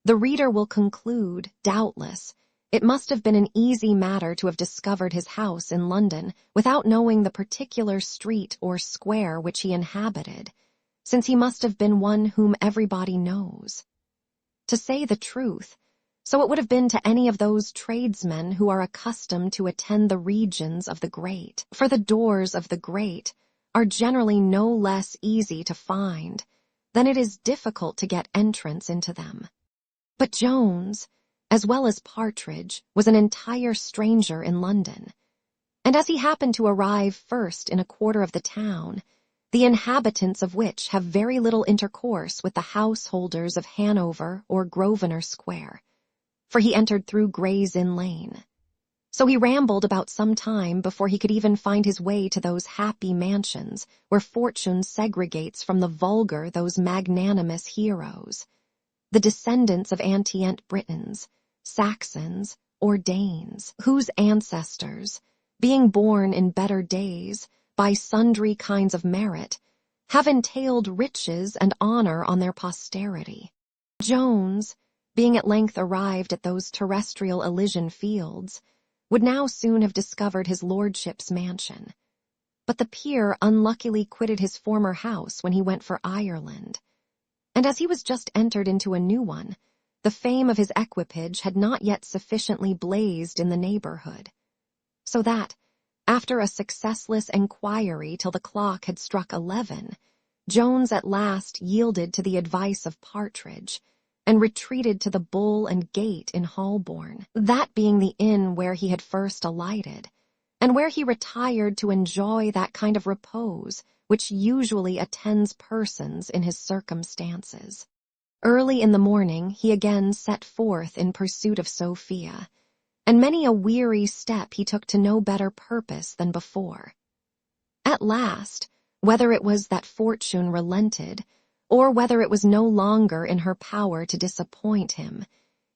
the reader will conclude, doubtless, it must have been an easy matter to have discovered his house in London without knowing the particular street or square which he inhabited, since he must have been one whom everybody knows. To say the truth, so it would have been to any of those tradesmen who are accustomed to attend the regions of the great, for the doors of the great are generally no less easy to find than it is difficult to get entrance into them. But Jones, as well as Partridge, was an entire stranger in London, and as he happened to arrive first in a quarter of the town, the inhabitants of which have very little intercourse with the householders of Hanover or Grosvenor Square, for he entered through Gray's Inn Lane. So he rambled about some time before he could even find his way to those happy mansions where fortune segregates from the vulgar those magnanimous heroes, the descendants of antient Britons, Saxons, or Danes, whose ancestors, being born in better days, by sundry kinds of merit, have entailed riches and honor on their posterity. Jones, being at length arrived at those terrestrial Elysian fields, would now soon have discovered his lordship's mansion. But the peer unluckily quitted his former house when he went for Ireland, and as he was just entered into a new one, the fame of his equipage had not yet sufficiently blazed in the neighborhood, so that, after a successless enquiry till the clock had struck 11, Jones at last yielded to the advice of Partridge, and retreated to the Bull and Gate in Holborn, that being the inn where he had first alighted, and where he retired to enjoy that kind of repose which usually attends persons in his circumstances. Early in the morning he again set forth in pursuit of Sophia, and many a weary step he took to no better purpose than before. At last, whether it was that fortune relented, or whether it was no longer in her power to disappoint him,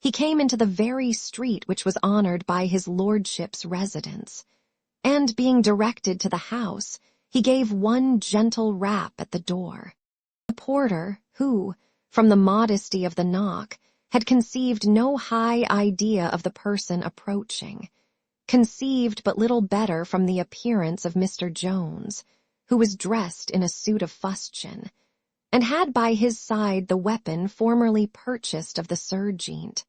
he came into the very street which was honored by his lordship's residence, and being directed to the house, he gave one gentle rap at the door. The porter, who, from the modesty of the knock, had conceived no high idea of the person approaching, conceived but little better from the appearance of Mr. Jones, who was dressed in a suit of fustian, and had by his side the weapon formerly purchased of the sergeant,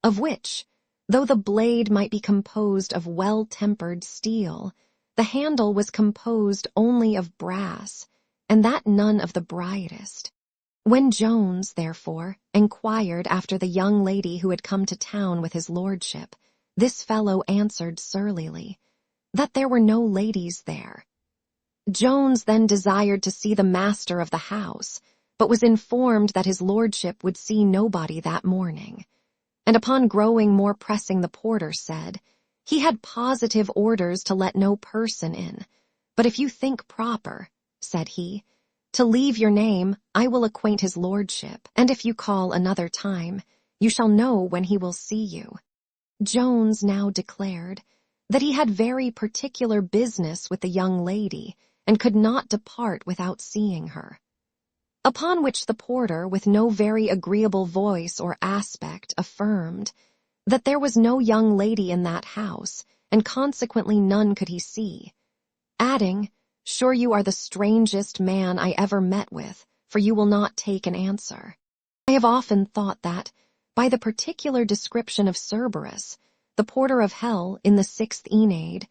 of which, though the blade might be composed of well-tempered steel, the handle was composed only of brass, and that none of the brightest. When Jones, therefore, enquired after the young lady who had come to town with his lordship, this fellow answered surlily, that there were no ladies there. Jones then desired to see the master of the house, but was informed that his lordship would see nobody that morning, and upon growing more pressing the porter said, he had positive orders to let no person in, but if you think proper, said he, to leave your name, I will acquaint his lordship, and if you call another time, you shall know when he will see you. Jones now declared that he had very particular business with the young lady, and could not depart without seeing her. Upon which the porter, with no very agreeable voice or aspect, affirmed that there was no young lady in that house, and consequently none could he see, adding, sure you are the strangest man I ever met with, for you will not take an answer. I have often thought that, by the particular description of Cerberus, the porter of hell in the 6th Aeneid,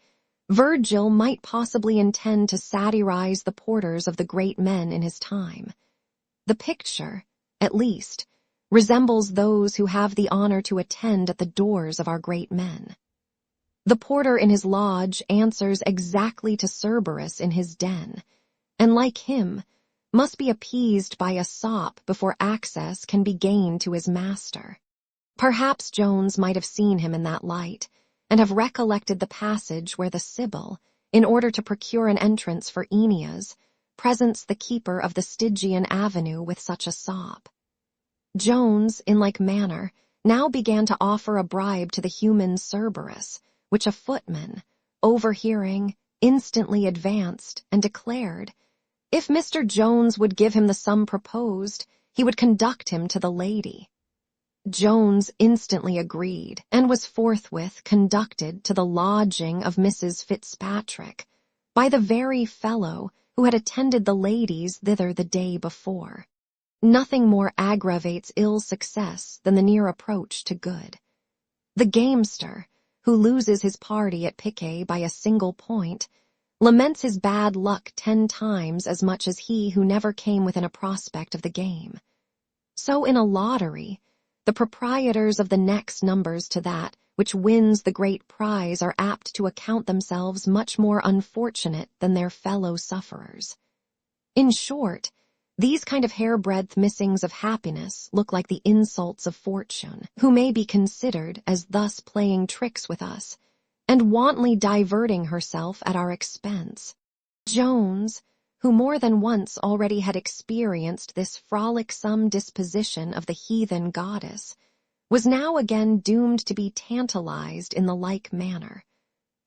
Virgil might possibly intend to satirize the porters of the great men in his time. The picture, at least, resembles those who have the honor to attend at the doors of our great men. The porter in his lodge answers exactly to Cerberus in his den, and like him, must be appeased by a sop before access can be gained to his master. Perhaps Jones might have seen him in that light, and have recollected the passage where the Sibyl, in order to procure an entrance for Aeneas, presents the keeper of the Stygian avenue with such a sop. Jones, in like manner, now began to offer a bribe to the human Cerberus, which a footman, overhearing, instantly advanced and declared, if Mr. Jones would give him the sum proposed, he would conduct him to the lady. Jones instantly agreed, and was forthwith conducted to the lodging of Mrs. Fitzpatrick, by the very fellow who had attended the ladies thither the day before. Nothing more aggravates ill success than the near approach to good. The gamester, who loses his party at piquet by a single point, laments his bad luck 10 times as much as he who never came within a prospect of the game. So in a lottery, the proprietors of the next numbers to that which wins the great prize are apt to account themselves much more unfortunate than their fellow sufferers. In short, these kind of hairbreadth missings of happiness look like the insults of fortune, who may be considered as thus playing tricks with us, and wantonly diverting herself at our expense. Jones, who more than once already had experienced this frolicsome disposition of the heathen goddess, was now again doomed to be tantalized in the like manner,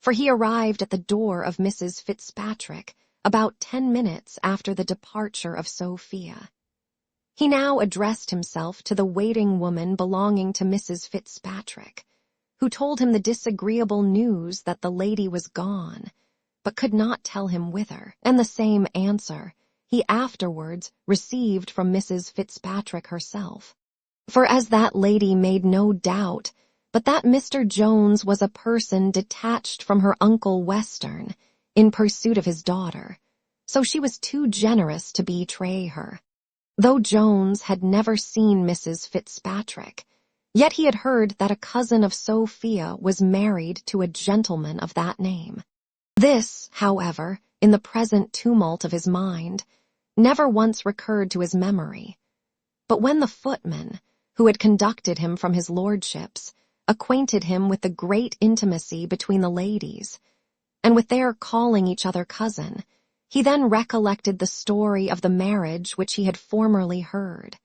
for he arrived at the door of Mrs. Fitzpatrick about 10 minutes after the departure of Sophia. He now addressed himself to the waiting woman belonging to Mrs. Fitzpatrick, who told him the disagreeable news that the lady was gone, but could not tell him whither, and the same answer he afterwards received from Mrs. Fitzpatrick herself. For as that lady made no doubt but that Mr. Jones was a person detached from her uncle Western in pursuit of his daughter, so she was too generous to betray her. Though Jones had never seen Mrs. Fitzpatrick, yet he had heard that a cousin of Sophia was married to a gentleman of that name. This, however, in the present tumult of his mind, never once recurred to his memory. But when the footman, who had conducted him from his lordship's, acquainted him with the great intimacy between the ladies, and with their calling each other cousin, he then recollected the story of the marriage which he had formerly heard.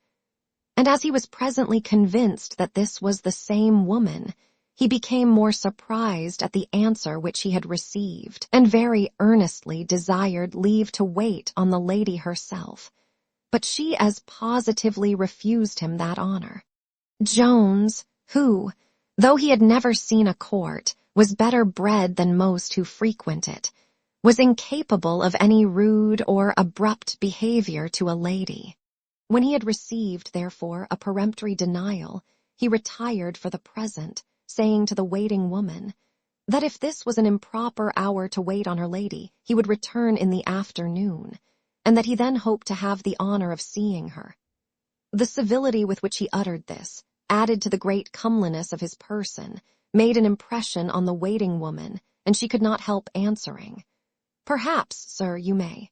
And as he was presently convinced that this was the same woman, he became more surprised at the answer which he had received, and very earnestly desired leave to wait on the lady herself, but she as positively refused him that honor. Jones, who, though he had never seen a court, was better bred than most who frequent it, was incapable of any rude or abrupt behavior to a lady. When he had received, therefore, a peremptory denial, he retired for the present, saying to the waiting woman that if this was an improper hour to wait on her lady, he would return in the afternoon, and that he then hoped to have the honor of seeing her. The civility with which he uttered this, added to the great comeliness of his person, made an impression on the waiting woman, and she could not help answering, "Perhaps, sir, you may."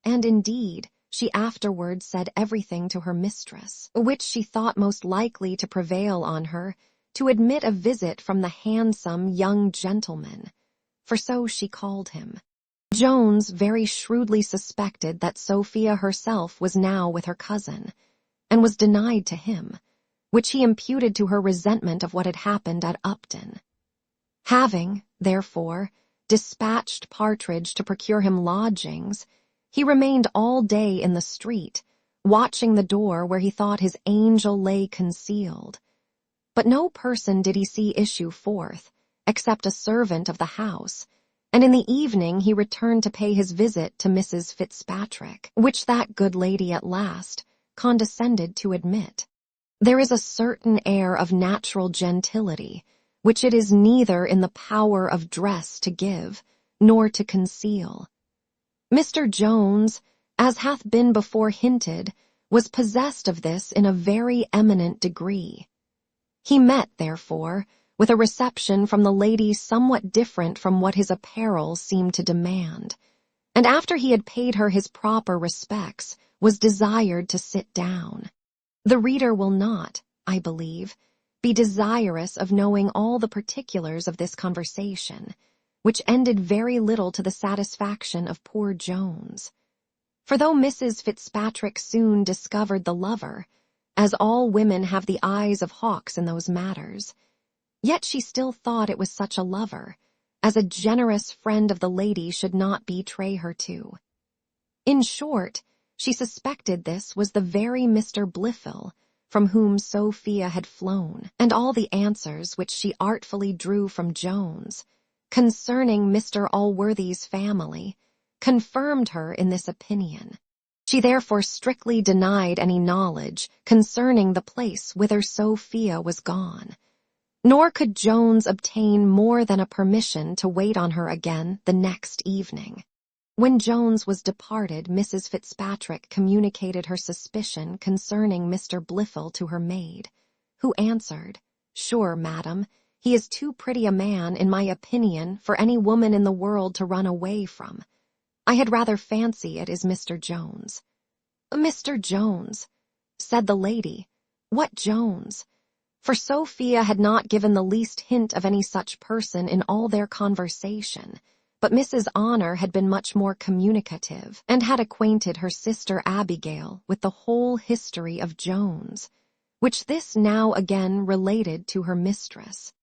And indeed, she afterwards said everything to her mistress, which she thought most likely to prevail on her to admit a visit from the handsome young gentleman, for so she called him. Jones very shrewdly suspected that Sophia herself was now with her cousin, and was denied to him, which he imputed to her resentment of what had happened at Upton. Having, therefore, dispatched Partridge to procure him lodgings, he remained all day in the street, watching the door where he thought his angel lay concealed. But no person did he see issue forth, except a servant of the house, and in the evening he returned to pay his visit to Mrs. Fitzpatrick, which that good lady at last condescended to admit. There is a certain air of natural gentility, which it is neither in the power of dress to give, nor to conceal. Mr. Jones, as hath been before hinted, was possessed of this in a very eminent degree. He met, therefore, with a reception from the lady somewhat different from what his apparel seemed to demand, and after he had paid her his proper respects, was desired to sit down. The reader will not, I believe, be desirous of knowing all the particulars of this conversation, which ended very little to the satisfaction of poor Jones. For though Mrs. Fitzpatrick soon discovered the lover, as all women have the eyes of hawks in those matters, yet she still thought it was such a lover, as a generous friend of the lady should not betray her to. In short, she suspected this was the very Mr. Blifil from whom Sophia had flown, and all the answers which she artfully drew from Jones concerning Mr. Allworthy's family confirmed her in this opinion. She therefore strictly denied any knowledge concerning the place whither Sophia was gone, nor could Jones obtain more than a permission to wait on her again the next evening. When Jones was departed, Mrs. Fitzpatrick communicated her suspicion concerning Mr. Blifil to her maid, who answered, "Sure, madam, he is too pretty a man, in my opinion, for any woman in the world to run away from. I had rather fancy it is Mr. Jones." "Mr. Jones," said the lady. "What Jones?" for Sophia had not given the least hint of any such person in all their conversation, but Mrs. Honor had been much more communicative and had acquainted her sister Abigail with the whole history of Jones, which this now again related to her mistress.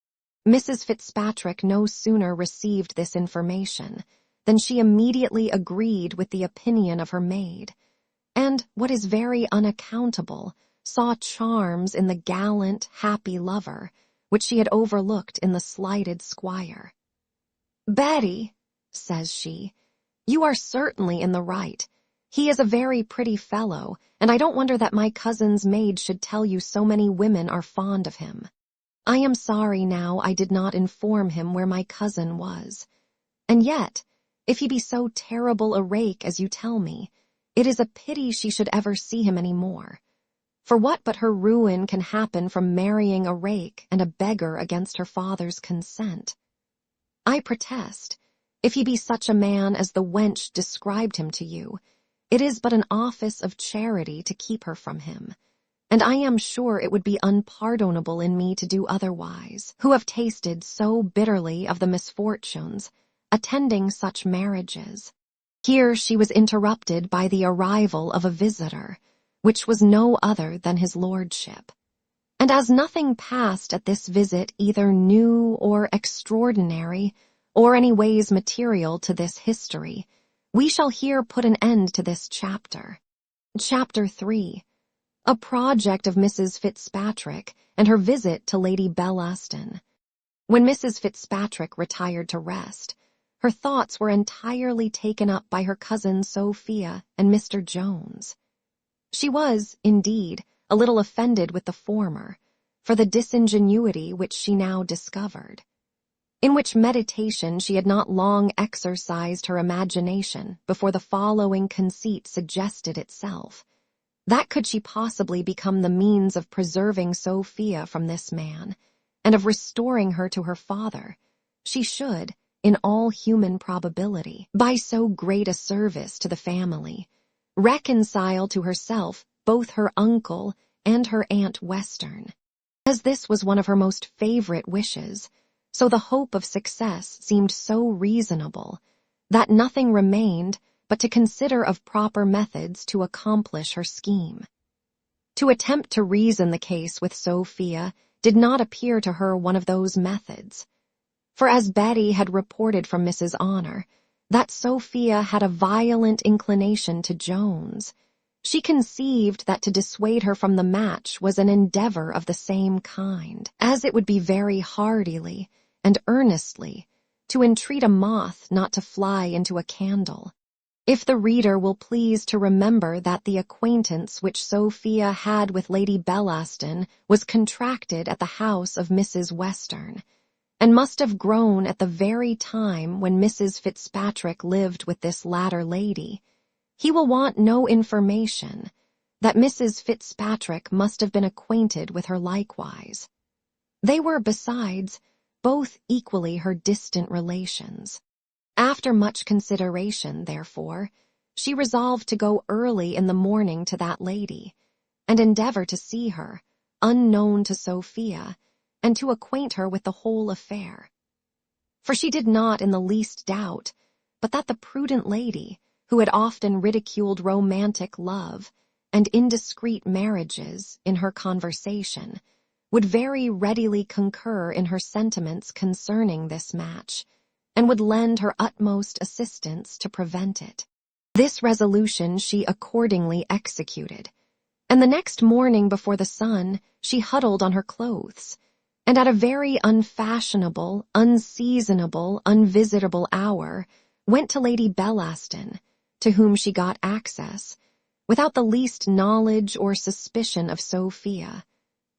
Mrs. Fitzpatrick no sooner received this information than she immediately agreed with the opinion of her maid, and, what is very unaccountable, saw charms in the gallant, happy lover, which she had overlooked in the slighted squire. "Betty," says she, "you are certainly in the right. He is a very pretty fellow, and I don't wonder that my cousin's maid should tell you so many women are fond of him. I am sorry now I did not inform him where my cousin was. And yet, if he be so terrible a rake as you tell me, it is a pity she should ever see him any more. For what but her ruin can happen from marrying a rake and a beggar against her father's consent? I protest, if he be such a man as the wench described him to you, it is but an office of charity to keep her from him, and I am sure it would be unpardonable in me to do otherwise, who have tasted so bitterly of the misfortunes attending such marriages." Here she was interrupted by the arrival of a visitor, which was no other than his lordship. And as nothing passed at this visit either new or extraordinary, or any ways material to this history, we shall here put an end to this chapter. Chapter 3. A project of Mrs. Fitzpatrick and her visit to Lady Bellaston. When Mrs. Fitzpatrick retired to rest, her thoughts were entirely taken up by her cousin Sophia and Mr. Jones. She was, indeed, a little offended with the former, for the disingenuity which she now discovered. In which meditation she had not long exercised her imagination before the following conceit suggested itself, that could she possibly become the means of preserving Sophia from this man, and of restoring her to her father, she should, in all human probability, by so great a service to the family, reconcile to herself both her uncle and her Aunt Western. As this was one of her most favorite wishes, so the hope of success seemed so reasonable, that nothing remained but to consider of proper methods to accomplish her scheme. To attempt to reason the case with Sophia did not appear to her one of those methods, for as Betty had reported from Mrs. Honor, that Sophia had a violent inclination to Jones, she conceived that to dissuade her from the match was an endeavor of the same kind, as it would be very hardily and earnestly to entreat a moth not to fly into a candle. If the reader will please to remember that the acquaintance which Sophia had with Lady Bellaston was contracted at the house of Mrs. Western, and must have grown at the very time when Mrs. Fitzpatrick lived with this latter lady, he will want no information that Mrs. Fitzpatrick must have been acquainted with her likewise. They were, besides, both equally her distant relations. After much consideration, therefore, she resolved to go early in the morning to that lady, and endeavor to see her, unknown to Sophia, and to acquaint her with the whole affair. For she did not in the least doubt but that the prudent lady, who had often ridiculed romantic love and indiscreet marriages in her conversation, would very readily concur in her sentiments concerning this match, and would lend her utmost assistance to prevent it. This resolution she accordingly executed, and the next morning before the sun she huddled on her clothes, and at a very unfashionable, unseasonable, unvisitable hour went to Lady Bellaston, to whom she got access, without the least knowledge or suspicion of Sophia,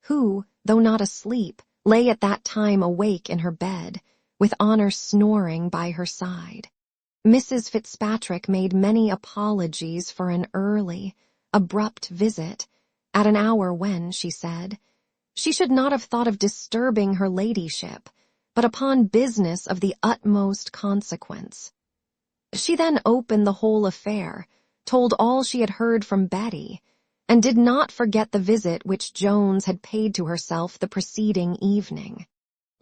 who, though not asleep, lay at that time awake in her bed, with Honor snoring by her side. Mrs. Fitzpatrick made many apologies for an early, abrupt visit, at an hour when, she said, she should not have thought of disturbing her ladyship, but upon business of the utmost consequence. She then opened the whole affair, told all she had heard from Betty, and did not forget the visit which Jones had paid to herself the preceding evening.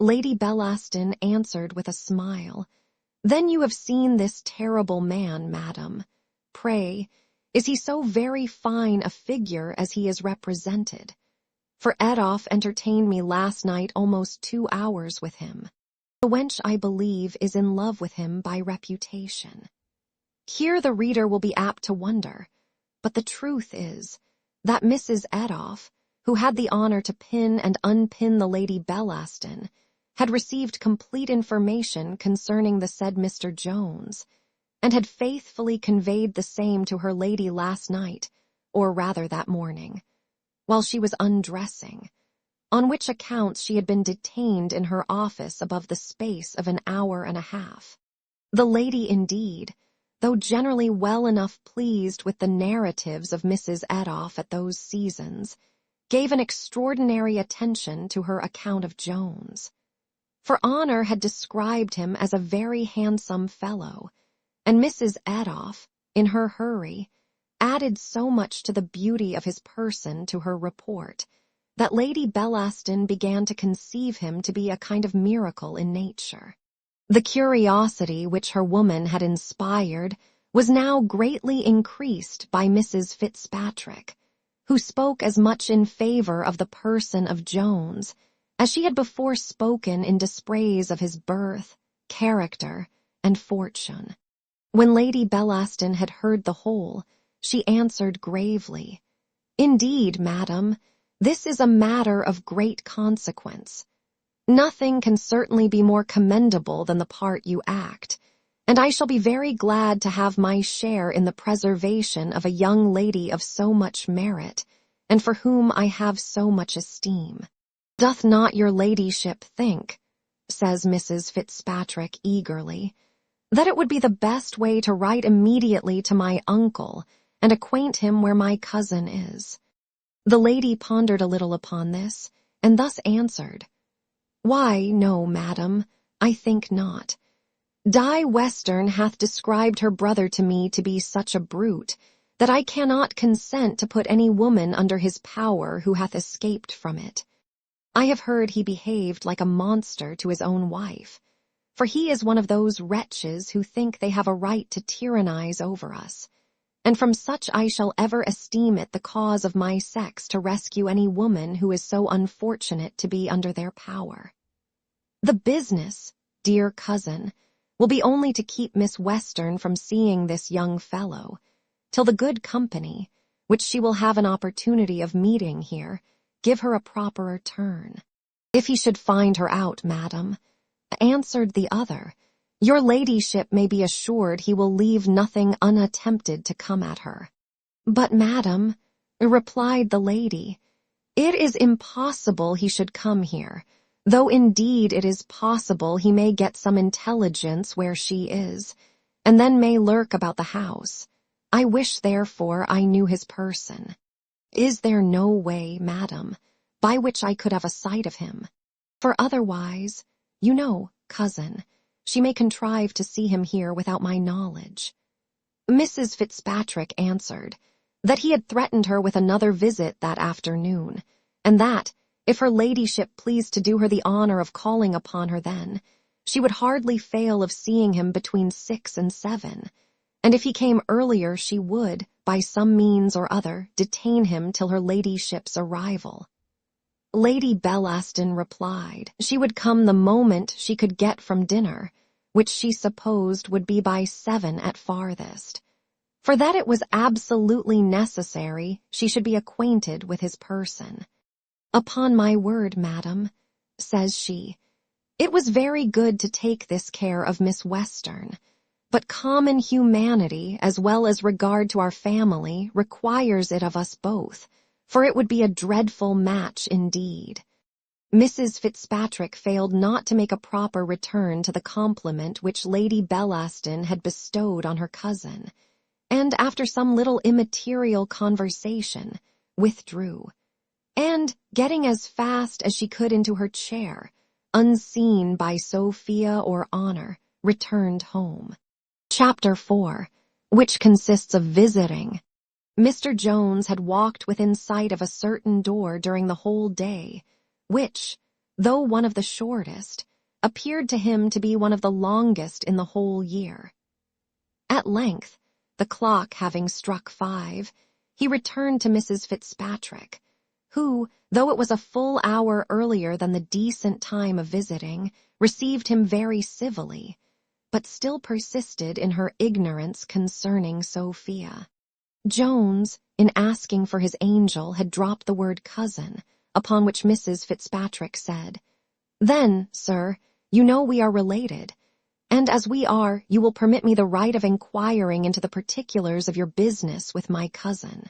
Lady Bellaston answered with a smile, "Then you have seen this terrible man, madam. Pray, is he so very fine a figure as he is represented? For Adolphe entertained me last night almost 2 hours with him. The wench, I believe, is in love with him by reputation." Here the reader will be apt to wonder, but the truth is that Mrs. Adolphe, who had the honor to pin and unpin the Lady Bellaston, had received complete information concerning the said Mr. Jones, and had faithfully conveyed the same to her lady last night, or rather that morning, while she was undressing, on which accounts she had been detained in her office above the space of an hour and a half. The lady, indeed, though generally well enough pleased with the narratives of Mrs. Adolphe at those seasons, gave an extraordinary attention to her account of Jones. For Honor had described him as a very handsome fellow, and Mrs. Adolphe, in her hurry, added so much to the beauty of his person to her report, that Lady Bellaston began to conceive him to be a kind of miracle in nature. The curiosity which her woman had inspired was now greatly increased by Mrs. Fitzpatrick, who spoke as much in favor of the person of Jones as she had before spoken in dispraise of his birth, character, and fortune. When Lady Bellaston had heard the whole, she answered gravely, "Indeed, madam, this is a matter of great consequence. Nothing can certainly be more commendable than the part you act, and I shall be very glad to have my share in the preservation of a young lady of so much merit, and for whom I have so much esteem. Doth not your ladyship think," says Mrs. Fitzpatrick eagerly, "that it would be the best way to write immediately to my uncle and acquaint him where my cousin is?" The lady pondered a little upon this, and thus answered, "Why, no, madam, I think not. Di Western hath described her brother to me to be such a brute that I cannot consent to put any woman under his power who hath escaped from it. I have heard he behaved like a monster to his own wife, for he is one of those wretches who think they have a right to tyrannize over us, and from such I shall ever esteem it the cause of my sex to rescue any woman who is so unfortunate to be under their power. The business, dear cousin, will be only to keep Miss Western from seeing this young fellow, till the good company, which she will have an opportunity of meeting here, give her a properer turn. If he should find her out, madam," answered the other, "your ladyship may be assured he will leave nothing unattempted to come at her." "But, madam," replied the lady, "it is impossible he should come here, though indeed it is possible he may get some intelligence where she is, and then may lurk about the house. I wish, therefore, I knew his person. Is there no way, madam, by which I could have a sight of him? For otherwise, you know, cousin, she may contrive to see him here without my knowledge." Mrs. Fitzpatrick answered that he had threatened her with another visit that afternoon, and that, if her ladyship pleased to do her the honor of calling upon her then, she would hardly fail of seeing him between 6 and 7, and if he came earlier she would, by some means or other, detain him till her ladyship's arrival. Lady Bellaston replied she would come the moment she could get from dinner, which she supposed would be by 7 at farthest, for that it was absolutely necessary she should be acquainted with his person. "Upon my word, madam," says she, "it was very good to take this care of Miss Western, but common humanity as well as regard to our family requires it of us both, for it would be a dreadful match indeed." Mrs. Fitzpatrick failed not to make a proper return to the compliment which Lady Bellaston had bestowed on her cousin, and after some little immaterial conversation, withdrew, and, getting as fast as she could into her chair, unseen by Sophia or Honor, returned home. Chapter 4, which consists of visiting. Mr. Jones had walked within sight of a certain door during the whole day, which, though one of the shortest, appeared to him to be one of the longest in the whole year. At length, the clock having struck 5, he returned to Mrs. Fitzpatrick, who, though it was a full hour earlier than the decent time of visiting, received him very civilly, but still persisted in her ignorance concerning Sophia. Jones, in asking for his angel, had dropped the word cousin, upon which Mrs. Fitzpatrick said, "Then, sir, you know we are related, and as we are, you will permit me the right of inquiring into the particulars of your business with my cousin."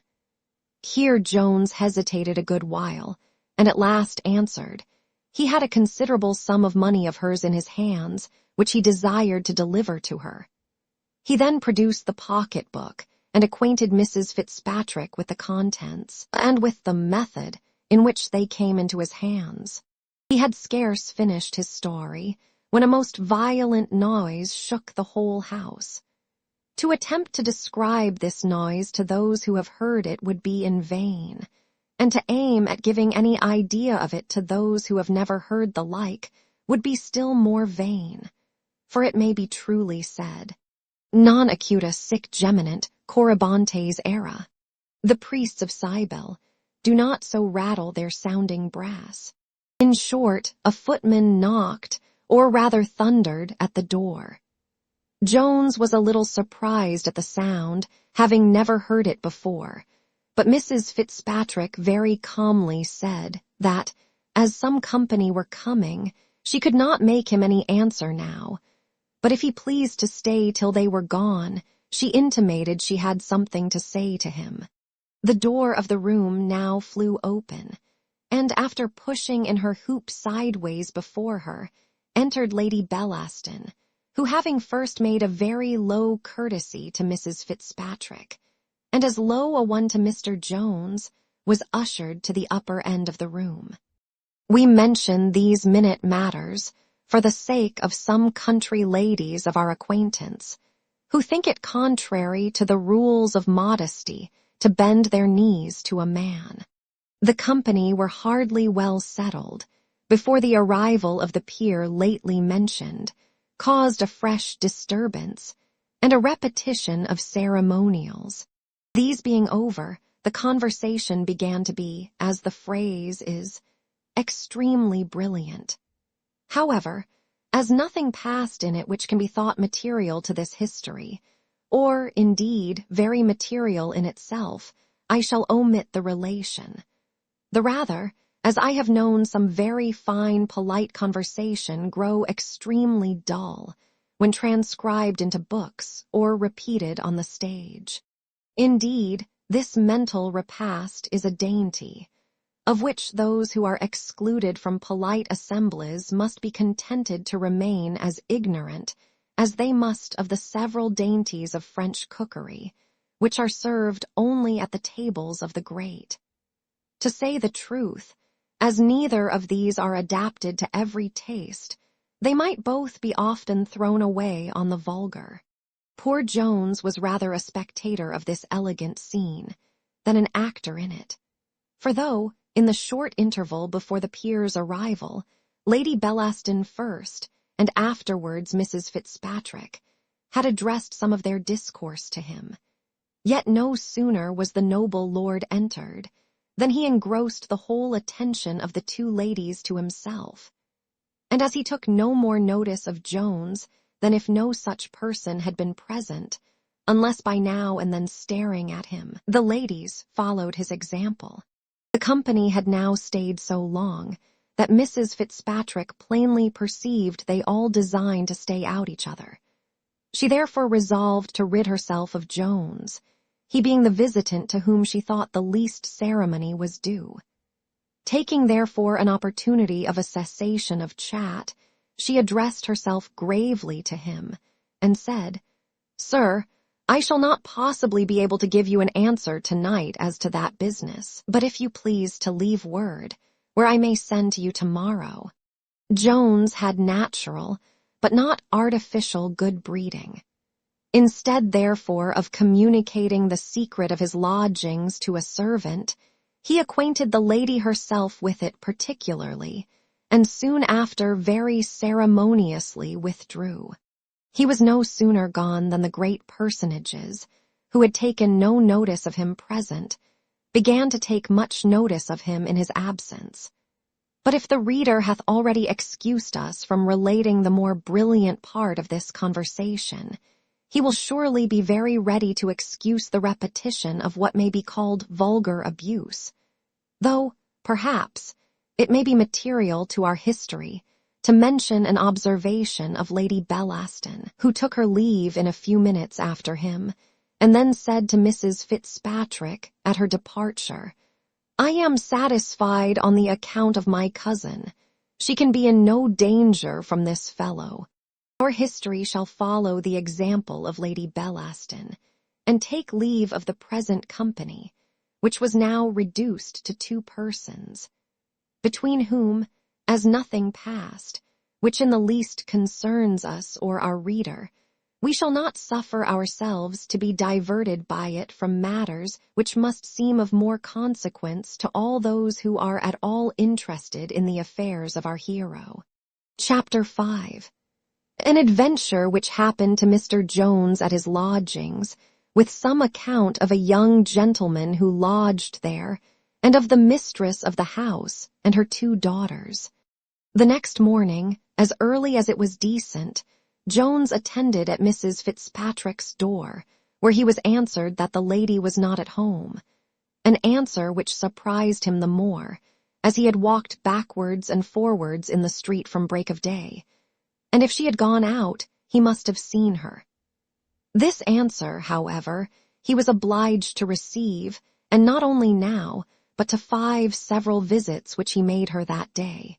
Here Jones hesitated a good while, and at last answered. He had a considerable sum of money of hers in his hands, which he desired to deliver to her. He then produced the pocket-book, and acquainted Mrs. Fitzpatrick with the contents, and with the method in which they came into his hands. He had scarce finished his story, when a most violent noise shook the whole house. To attempt to describe this noise to those who have heard it would be in vain, and to aim at giving any idea of it to those who have never heard the like would be still more vain, for it may be truly said, non acuta sic geminant Corybantes era. The priests of Cybele do not so rattle their sounding brass. In short, a footman knocked, or rather thundered, at the door. Jones was a little surprised at the sound, having never heard it before, but Mrs. Fitzpatrick very calmly said that, as some company were coming, she could not make him any answer now, but if he pleased to stay till they were gone, she intimated she had something to say to him. The door of the room now flew open, and after pushing in her hoop sideways before her, entered Lady Bellaston, who having first made a very low courtesy to Mrs. Fitzpatrick, and as low a one to Mr. Jones, was ushered to the upper end of the room. We mention these minute matters for the sake of some country ladies of our acquaintance, who think it contrary to the rules of modesty to bend their knees to a man. The company were hardly well settled before the arrival of the peer lately mentioned caused a fresh disturbance and a repetition of ceremonials. These being over, the conversation began to be, as the phrase is, extremely brilliant. However, as nothing passed in it which can be thought material to this history, or, indeed, very material in itself, I shall omit the relation. The rather, as I have known some very fine polite conversation grow extremely dull when transcribed into books or repeated on the stage. Indeed, this mental repast is a dainty, of which those who are excluded from polite assemblies must be contented to remain as ignorant as they must of the several dainties of French cookery, which are served only at the tables of the great. To say the truth, as neither of these are adapted to every taste, they might both be often thrown away on the vulgar. Poor Jones was rather a spectator of this elegant scene than an actor in it, for though, in the short interval before the peer's arrival, Lady Bellaston first, and afterwards Mrs. Fitzpatrick, had addressed some of their discourse to him, yet no sooner was the noble lord entered than he engrossed the whole attention of the two ladies to himself, and as he took no more notice of Jones than if no such person had been present, unless by now and then staring at him, the ladies followed his example. The company had now stayed so long that Mrs. Fitzpatrick plainly perceived they all designed to stay out each other. She therefore resolved to rid herself of Jones, he being the visitant to whom she thought the least ceremony was due. Taking therefore an opportunity of a cessation of chat, she addressed herself gravely to him, and said, "Sir, I shall not possibly be able to give you an answer tonight as to that business, but if you please to leave word, where I may send to you tomorrow." Jones had natural, but not artificial good breeding. Instead, therefore, of communicating the secret of his lodgings to a servant, he acquainted the lady herself with it particularly, and soon after very ceremoniously withdrew. He was no sooner gone than the great personages, who had taken no notice of him present, began to take much notice of him in his absence. But if the reader hath already excused us from relating the more brilliant part of this conversation, he will surely be very ready to excuse the repetition of what may be called vulgar abuse, though, perhaps, it may be material to our history to mention an observation of Lady Bellaston, who took her leave in a few minutes after him, and then said to Mrs. Fitzpatrick at her departure, "I am satisfied on the account of my cousin. She can be in no danger from this fellow." Our history shall follow the example of Lady Bellaston, and take leave of the present company, which was now reduced to 2 persons, between whom, as nothing passed, which in the least concerns us or our reader, we shall not suffer ourselves to be diverted by it from matters which must seem of more consequence to all those who are at all interested in the affairs of our hero. Chapter 5. An adventure which happened to Mr. Jones at his lodgings, with some account of a young gentleman who lodged there, and of the mistress of the house and her 2 daughters. The next morning, as early as it was decent, Jones attended at Mrs. Fitzpatrick's door, where he was answered that the lady was not at home, an answer which surprised him the more, as he had walked backwards and forwards in the street from break of day, and if she had gone out, he must have seen her. This answer, however, he was obliged to receive, and not only now, but to 5 several visits which he made her that day.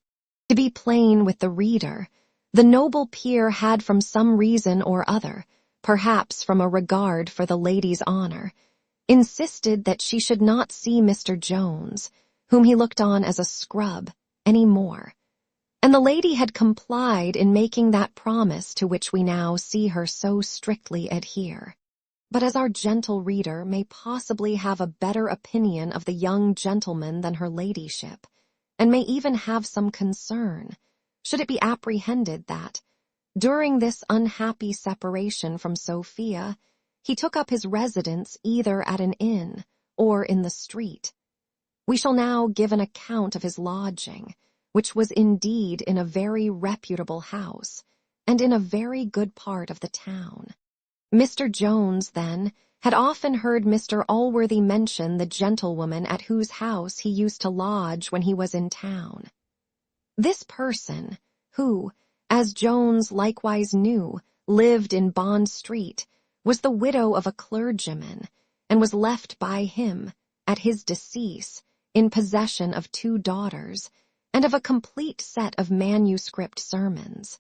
To be plain with the reader, the noble peer had from some reason or other, perhaps from a regard for the lady's honor, insisted that she should not see Mr. Jones, whom he looked on as a scrub, any more, and the lady had complied in making that promise to which we now see her so strictly adhere. But as our gentle reader may possibly have a better opinion of the young gentleman than her ladyship, and may even have some concern, should it be apprehended that, during this unhappy separation from Sophia, he took up his residence either at an inn or in the street. We shall now give an account of his lodging, which was indeed in a very reputable house, and in a very good part of the town. Mr. Jones, then, had often heard Mr. Allworthy mention the gentlewoman at whose house he used to lodge when he was in town. This person, who, as Jones likewise knew, lived in Bond Street, was the widow of a clergyman, and was left by him, at his decease, in possession of 2 daughters, and of a complete set of manuscript sermons.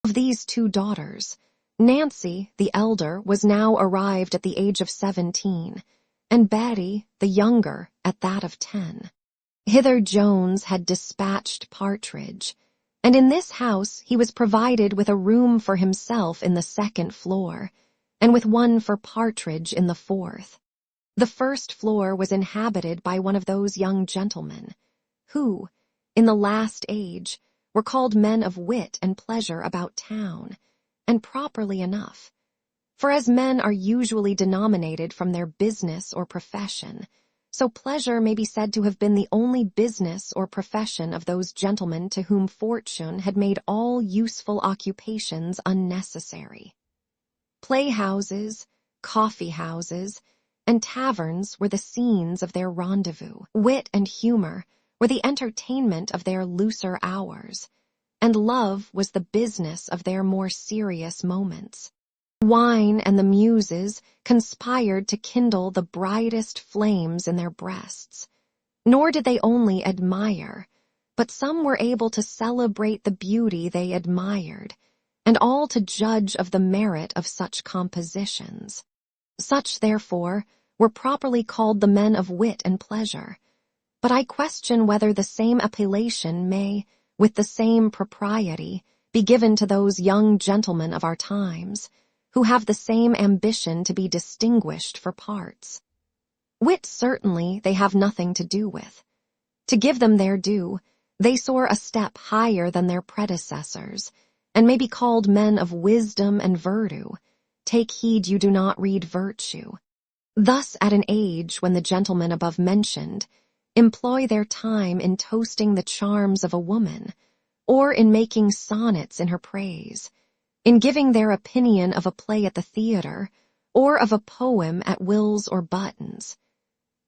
Of these 2 daughters, Nancy, the elder, was now arrived at the age of 17, and Betty, the younger, at that of 10. Hither Jones had dispatched Partridge, and in this house he was provided with a room for himself in the 2nd floor, and with one for Partridge in the 4th. The 1st floor was inhabited by one of those young gentlemen, who, in the last age, were called men of wit and pleasure about town, and properly enough, for as men are usually denominated from their business or profession, so pleasure may be said to have been the only business or profession of those gentlemen to whom fortune had made all useful occupations unnecessary. Playhouses, coffee-houses, and taverns were the scenes of their rendezvous. Wit and humor were the entertainment of their looser hours, and love was the business of their more serious moments. Wine and the muses conspired to kindle the brightest flames in their breasts, nor did they only admire, but some were able to celebrate the beauty they admired, and all to judge of the merit of such compositions. Such, therefore, were properly called the men of wit and pleasure, but I question whether the same appellation may, with the same propriety, be given to those young gentlemen of our times, who have the same ambition to be distinguished for parts. Wit certainly they have nothing to do with. To give them their due, they soar a step higher than their predecessors, and may be called men of wisdom and virtue. Take heed you do not read virtue. Thus, at an age when the gentlemen above mentioned employ their time in toasting the charms of a woman, or in making sonnets in her praise, in giving their opinion of a play at the theater, or of a poem at Will's or Button's.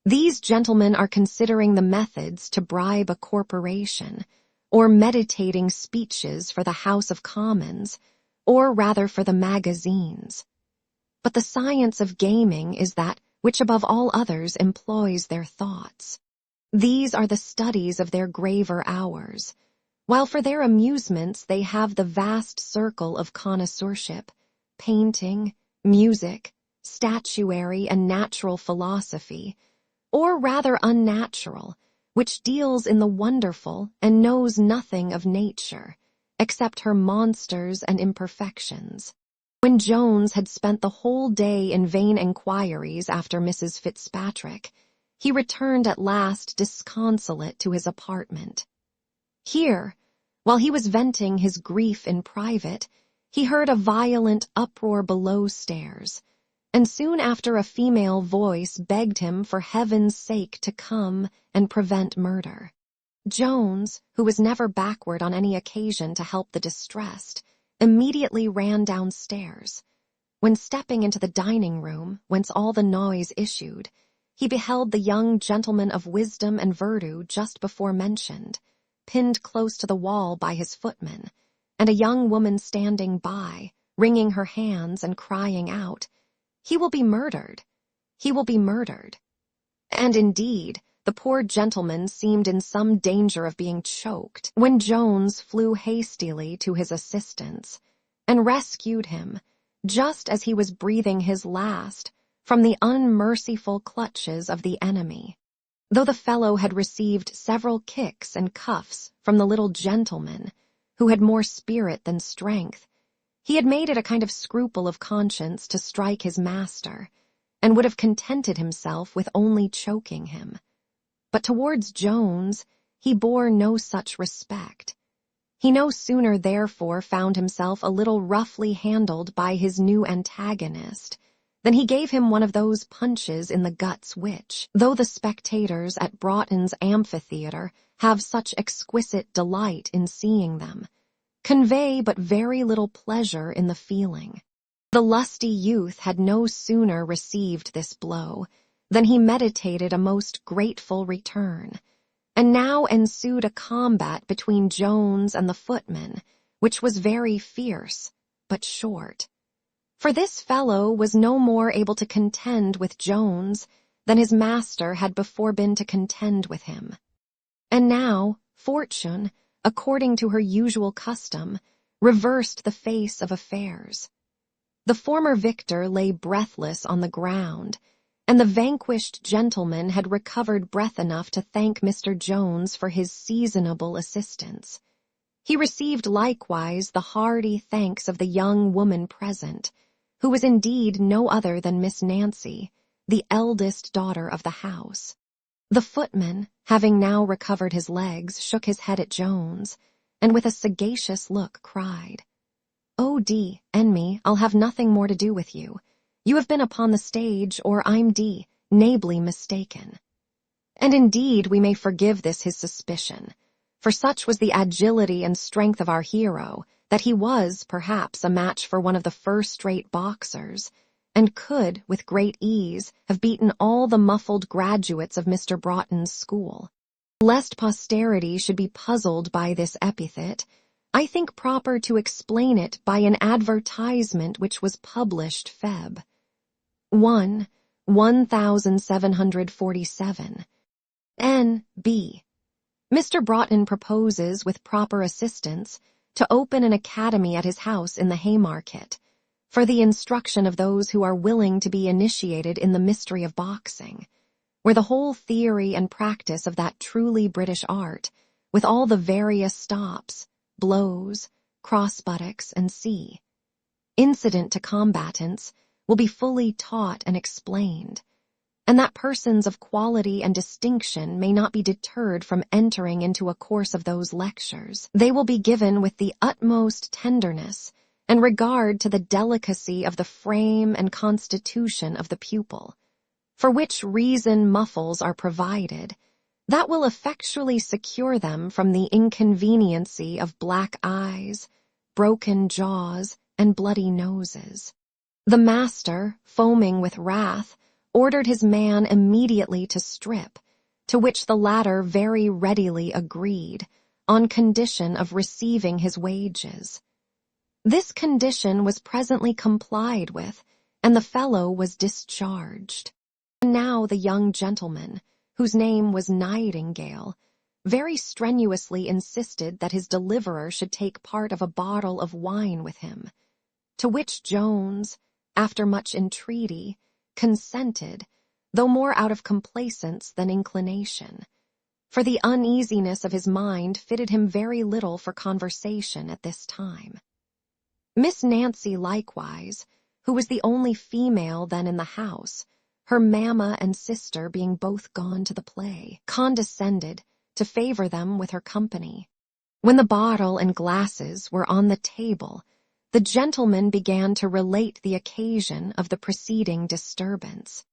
These gentlemen are considering the methods to bribe a corporation, or meditating speeches for the House of Commons, or rather for the magazines. But the science of gaming is that which above all others employs their thoughts. These are the studies of their graver hours, while for their amusements they have the vast circle of connoisseurship, painting, music, statuary, and natural philosophy, or rather unnatural, which deals in the wonderful and knows nothing of nature, except her monsters and imperfections. When Jones had spent the whole day in vain inquiries after Mrs. Fitzpatrick, he returned at last disconsolate to his apartment. Here, while he was venting his grief in private, he heard a violent uproar below stairs, and soon after a female voice begged him for heaven's sake to come and prevent murder. Jones, who was never backward on any occasion to help the distressed, immediately ran downstairs. When stepping into the dining room, whence all the noise issued, he beheld the young gentleman of wisdom and virtue just before mentioned, pinned close to the wall by his footman, and a young woman standing by, wringing her hands and crying out, "He will be murdered! He will be murdered!" And indeed, the poor gentleman seemed in some danger of being choked, when Jones flew hastily to his assistance, and rescued him, just as he was breathing his last, from the unmerciful clutches of the enemy. Though the fellow had received several kicks and cuffs from the little gentleman, who had more spirit than strength, he had made it a kind of scruple of conscience to strike his master, and would have contented himself with only choking him. But towards Jones he bore no such respect. He no sooner therefore found himself a little roughly handled by his new antagonist than he gave him one of those punches in the guts which, though the spectators at Broughton's amphitheatre have such exquisite delight in seeing them, convey but very little pleasure in the feeling. The lusty youth had no sooner received this blow than he meditated a most grateful return, and now ensued a combat between Jones and the footman, which was very fierce, but short. For this fellow was no more able to contend with Jones than his master had before been to contend with him. And now, fortune, according to her usual custom, reversed the face of affairs. The former victor lay breathless on the ground, and the vanquished gentleman had recovered breath enough to thank Mr. Jones for his seasonable assistance. He received likewise the hearty thanks of the young woman present, who was indeed no other than Miss Nancy, the eldest daughter of the house. The footman, having now recovered his legs, shook his head at Jones, and with a sagacious look cried, "Oh, me, I'll have nothing more to do with you. You have been upon the stage, or I'm nably mistaken." And indeed we may forgive this his suspicion, for such was the agility and strength of our hero, that he was, perhaps, a match for one of the first-rate boxers, and could, with great ease, have beaten all the muffled graduates of Mr. Broughton's school. Lest posterity should be puzzled by this epithet, I think proper to explain it by an advertisement which was published Feb. 1, 1747. N.B. Mr. Broughton proposes, with proper assistance, to open an academy at his house in the Haymarket, for the instruction of those who are willing to be initiated in the mystery of boxing, where the whole theory and practice of that truly British art, with all the various stops, blows, cross buttocks, and incident to combatants, will be fully taught and explained, and that persons of quality and distinction may not be deterred from entering into a course of those lectures. They will be given with the utmost tenderness and regard to the delicacy of the frame and constitution of the pupil, for which reason muffles are provided, that will effectually secure them from the inconveniency of black eyes, broken jaws, and bloody noses. The master, foaming with wrath, ordered his man immediately to strip, to which the latter very readily agreed, on condition of receiving his wages. This condition was presently complied with, and the fellow was discharged. And now the young gentleman, whose name was Nightingale, very strenuously insisted that his deliverer should take part of a bottle of wine with him, to which Jones, after much entreaty, consented, though more out of complaisance than inclination, for the uneasiness of his mind fitted him very little for conversation at this time. Miss Nancy likewise, who was the only female then in the house, her mamma and sister being both gone to the play, condescended to favor them with her company. When the bottle and glasses were on the table, the gentleman began to relate the occasion of the preceding disturbance.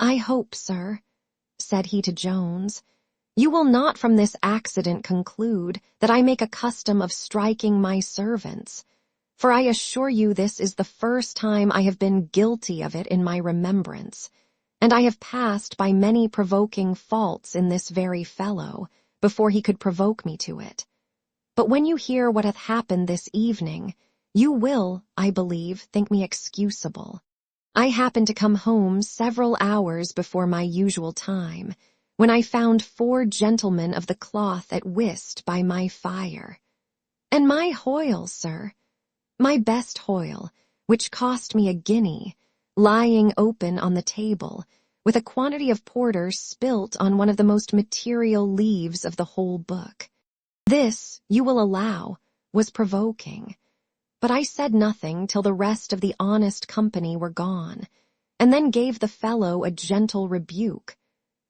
"I hope, sir," said he to Jones, "you will not from this accident conclude that I make a custom of striking my servants, for I assure you this is the first time I have been guilty of it in my remembrance, and I have passed by many provoking faults in this very fellow, before he could provoke me to it. But when you hear what hath happened this evening, you will, I believe, think me excusable. I happened to come home several hours before my usual time, when I found 4 gentlemen of the cloth at whist by my fire. And my hoyle, sir, my best hoyle, which cost me a guinea, lying open on the table, with a quantity of porter spilt on one of the most material leaves of the whole book. This, you will allow, was provoking. But I said nothing till the rest of the honest company were gone, and then gave the fellow a gentle rebuke,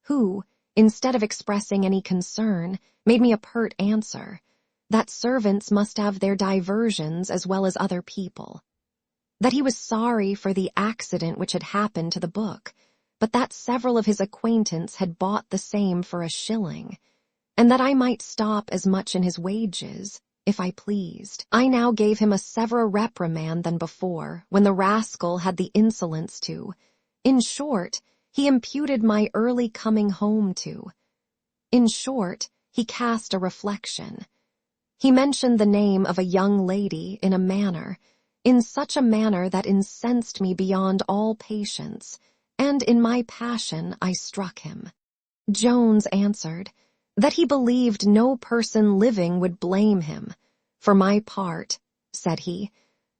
who, instead of expressing any concern, made me a pert answer, that servants must have their diversions as well as other people, that he was sorry for the accident which had happened to the book, but that several of his acquaintance had bought the same for a shilling, and that I might stop as much in his wages, if I pleased. I now gave him a severer reprimand than before, when the rascal had the insolence to. In short, he imputed my early coming home to. In short, he cast a reflection. He mentioned the name of a young lady in such a manner that incensed me beyond all patience, and in my passion I struck him. Jones answered, that he believed no person living would blame him. For my part, said he,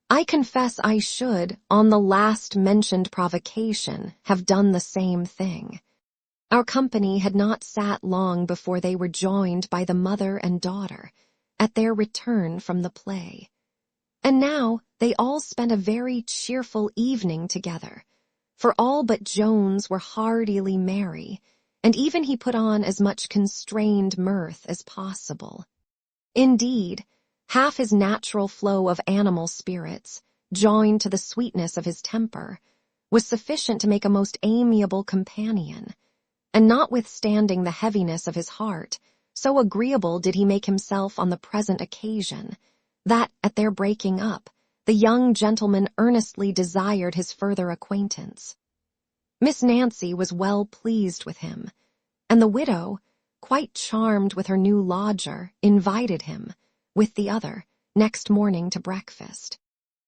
I confess I should, on the last mentioned provocation, have done the same thing. Our company had not sat long before they were joined by the mother and daughter, at their return from the play. And now they all spent a very cheerful evening together, for all but Jones were heartily merry, and even he put on as much constrained mirth as possible. Indeed, half his natural flow of animal spirits, joined to the sweetness of his temper, was sufficient to make a most amiable companion, and notwithstanding the heaviness of his heart, so agreeable did he make himself on the present occasion, that, at their breaking up, the young gentleman earnestly desired his further acquaintance. Miss Nancy was well pleased with him, and the widow, quite charmed with her new lodger, invited him, with the other, next morning to breakfast.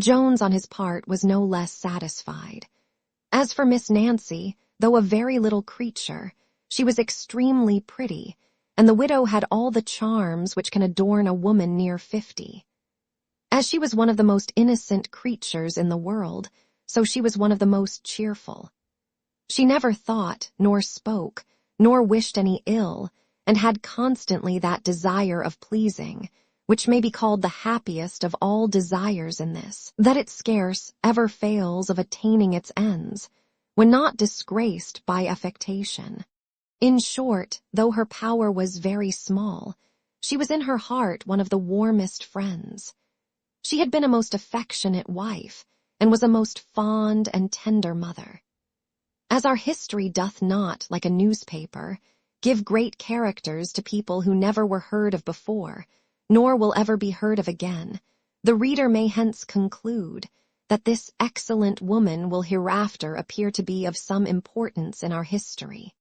Jones, on his part, was no less satisfied. As for Miss Nancy, though a very little creature, she was extremely pretty, and the widow had all the charms which can adorn a woman near 50. As she was one of the most innocent creatures in the world, so she was one of the most cheerful. She never thought, nor spoke, nor wished any ill, and had constantly that desire of pleasing, which may be called the happiest of all desires in this, that it scarce ever fails of attaining its ends, when not disgraced by affectation. In short, though her power was very small, she was in her heart one of the warmest friends. She had been a most affectionate wife, and was a most fond and tender mother. As our history doth not, like a newspaper, give great characters to people who never were heard of before, nor will ever be heard of again, the reader may hence conclude that this excellent woman will hereafter appear to be of some importance in our history.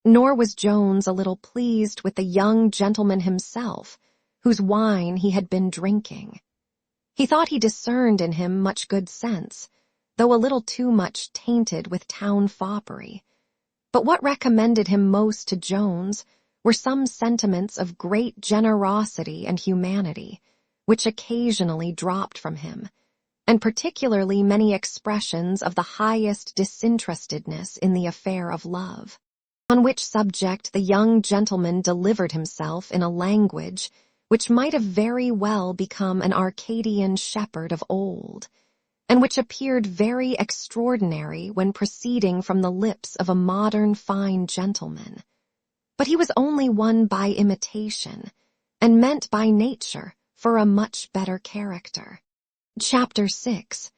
Nor was Jones a little pleased with the young gentleman himself, whose wine he had been drinking. He thought he discerned in him much good sense, though a little too much tainted with town foppery. But what recommended him most to Jones were some sentiments of great generosity and humanity, which occasionally dropped from him, and particularly many expressions of the highest disinterestedness in the affair of love, on which subject the young gentleman delivered himself in a language which might have very well become an Arcadian shepherd of old, and which appeared very extraordinary when proceeding from the lips of a modern fine gentleman. But he was only one by imitation, and meant by nature for a much better character. Chapter 6.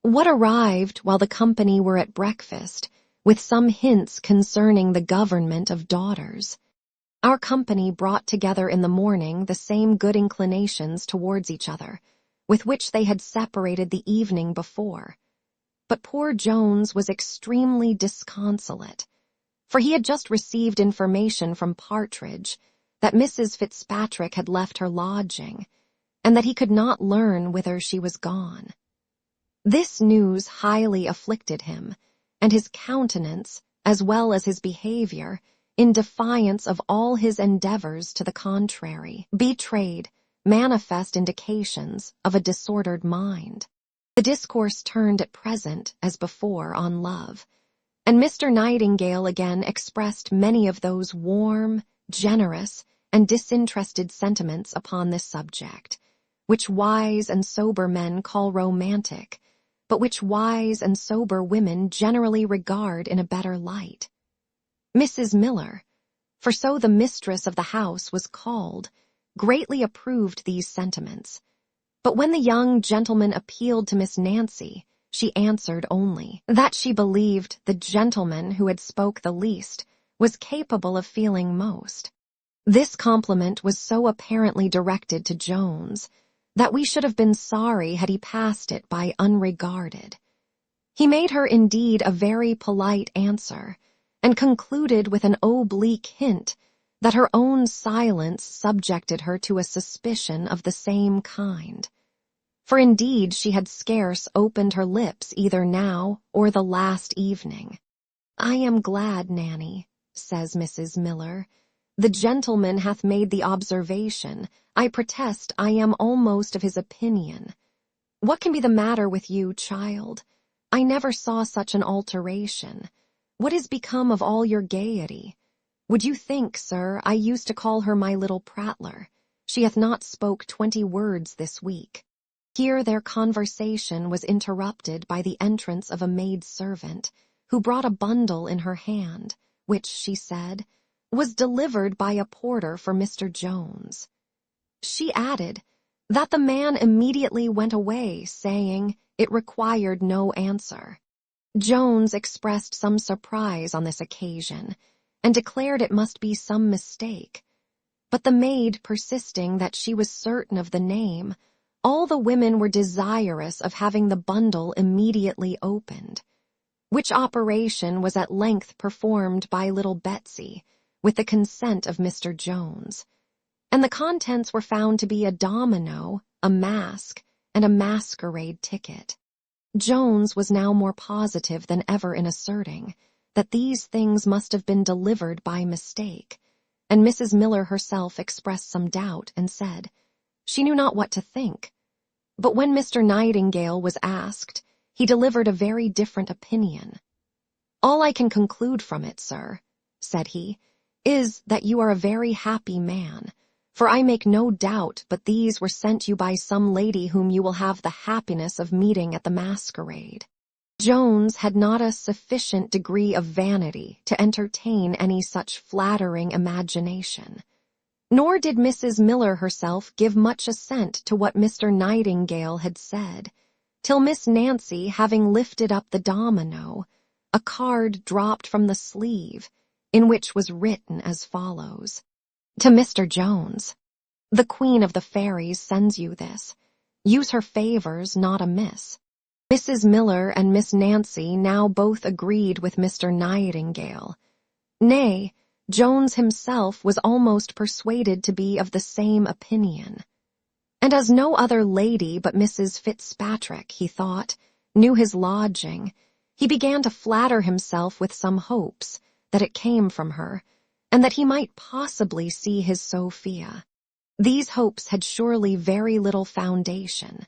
What arrived while the company were at breakfast, with some hints concerning the government of daughters. Our company brought together in the morning the same good inclinations towards each other, with which they had separated the evening before. But poor Jones was extremely disconsolate, for he had just received information from Partridge that Mrs. Fitzpatrick had left her lodging, and that he could not learn whither she was gone. This news highly afflicted him, and his countenance, as well as his behavior, in defiance of all his endeavors to the contrary, betrayed manifest indications of a disordered mind. The discourse turned at present, as before, on love, and Mr. Nightingale again expressed many of those warm, generous, and disinterested sentiments upon this subject, which wise and sober men call romantic, but which wise and sober women generally regard in a better light. Mrs. Miller, for so the mistress of the house was called, greatly approved these sentiments, but when the young gentleman appealed to Miss Nancy, she answered only that she believed the gentleman who had spoke the least was capable of feeling most. This compliment was so apparently directed to Jones that we should have been sorry had he passed it by unregarded. He made her indeed a very polite answer, and concluded with an oblique hint that her own silence subjected her to a suspicion of the same kind. For indeed she had scarce opened her lips either now or the last evening. "I am glad, Nanny," says Mrs. Miller, "the gentleman hath made the observation. I protest I am almost of his opinion. What can be the matter with you, child? I never saw such an alteration. What is become of all your gaiety? Would you think, sir, I used to call her my little prattler? She hath not spoke 20 words this week." Here their conversation was interrupted by the entrance of a maid-servant, who brought a bundle in her hand, which, she said, was delivered by a porter for Mr. Jones. She added that the man immediately went away, saying it required no answer. Jones expressed some surprise on this occasion, and declared it must be some mistake. But the maid persisting that she was certain of the name, all the women were desirous of having the bundle immediately opened, which operation was at length performed by little Betsy, with the consent of Mr. Jones, and the contents were found to be a domino, a mask, and a masquerade ticket. Jones was now more positive than ever in asserting that these things must have been delivered by mistake, and Mrs. Miller herself expressed some doubt and said she knew not what to think. But when Mr. Nightingale was asked, he delivered a very different opinion. "All I can conclude from it, sir," said he, "is that you are a very happy man, for I make no doubt but these were sent you by some lady whom you will have the happiness of meeting at the masquerade." Jones had not a sufficient degree of vanity to entertain any such flattering imagination. Nor did Mrs. Miller herself give much assent to what Mr. Nightingale had said, till Miss Nancy, having lifted up the domino, a card dropped from the sleeve, in which was written as follows: "To Mr. Jones, the Queen of the Fairies sends you this. Use her favors not amiss." Mrs. Miller and Miss Nancy now both agreed with Mr. Nightingale. Nay, Jones himself was almost persuaded to be of the same opinion. And as no other lady but Mrs. Fitzpatrick, he thought, knew his lodging, he began to flatter himself with some hopes that it came from her, and that he might possibly see his Sophia. These hopes had surely very little foundation,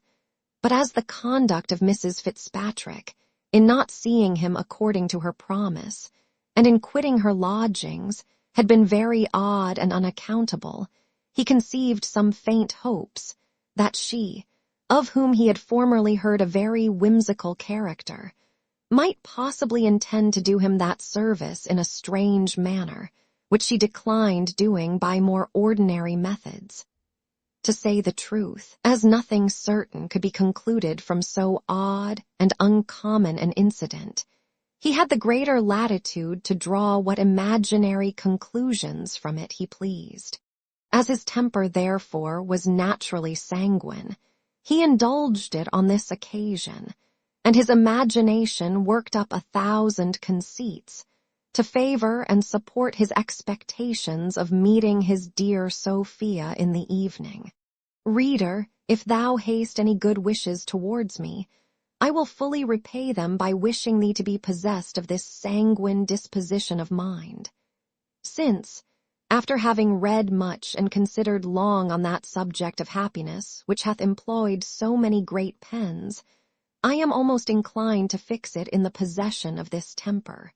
but as the conduct of Mrs. Fitzpatrick, in not seeing him according to her promise, and in quitting her lodgings, had been very odd and unaccountable, he conceived some faint hopes that she, of whom he had formerly heard a very whimsical character, might possibly intend to do him that service in a strange manner, which she declined doing by more ordinary methods. To say the truth, as nothing certain could be concluded from so odd and uncommon an incident, he had the greater latitude to draw what imaginary conclusions from it he pleased. As his temper, therefore, was naturally sanguine, he indulged it on this occasion, and his imagination worked up 1,000 conceits to favor and support his expectations of meeting his dear Sophia in the evening. Reader, if thou hast any good wishes towards me, I will fully repay them by wishing thee to be possessed of this sanguine disposition of mind. Since, after having read much and considered long on that subject of happiness, which hath employed so many great pens, I am almost inclined to fix it in the possession of this temper,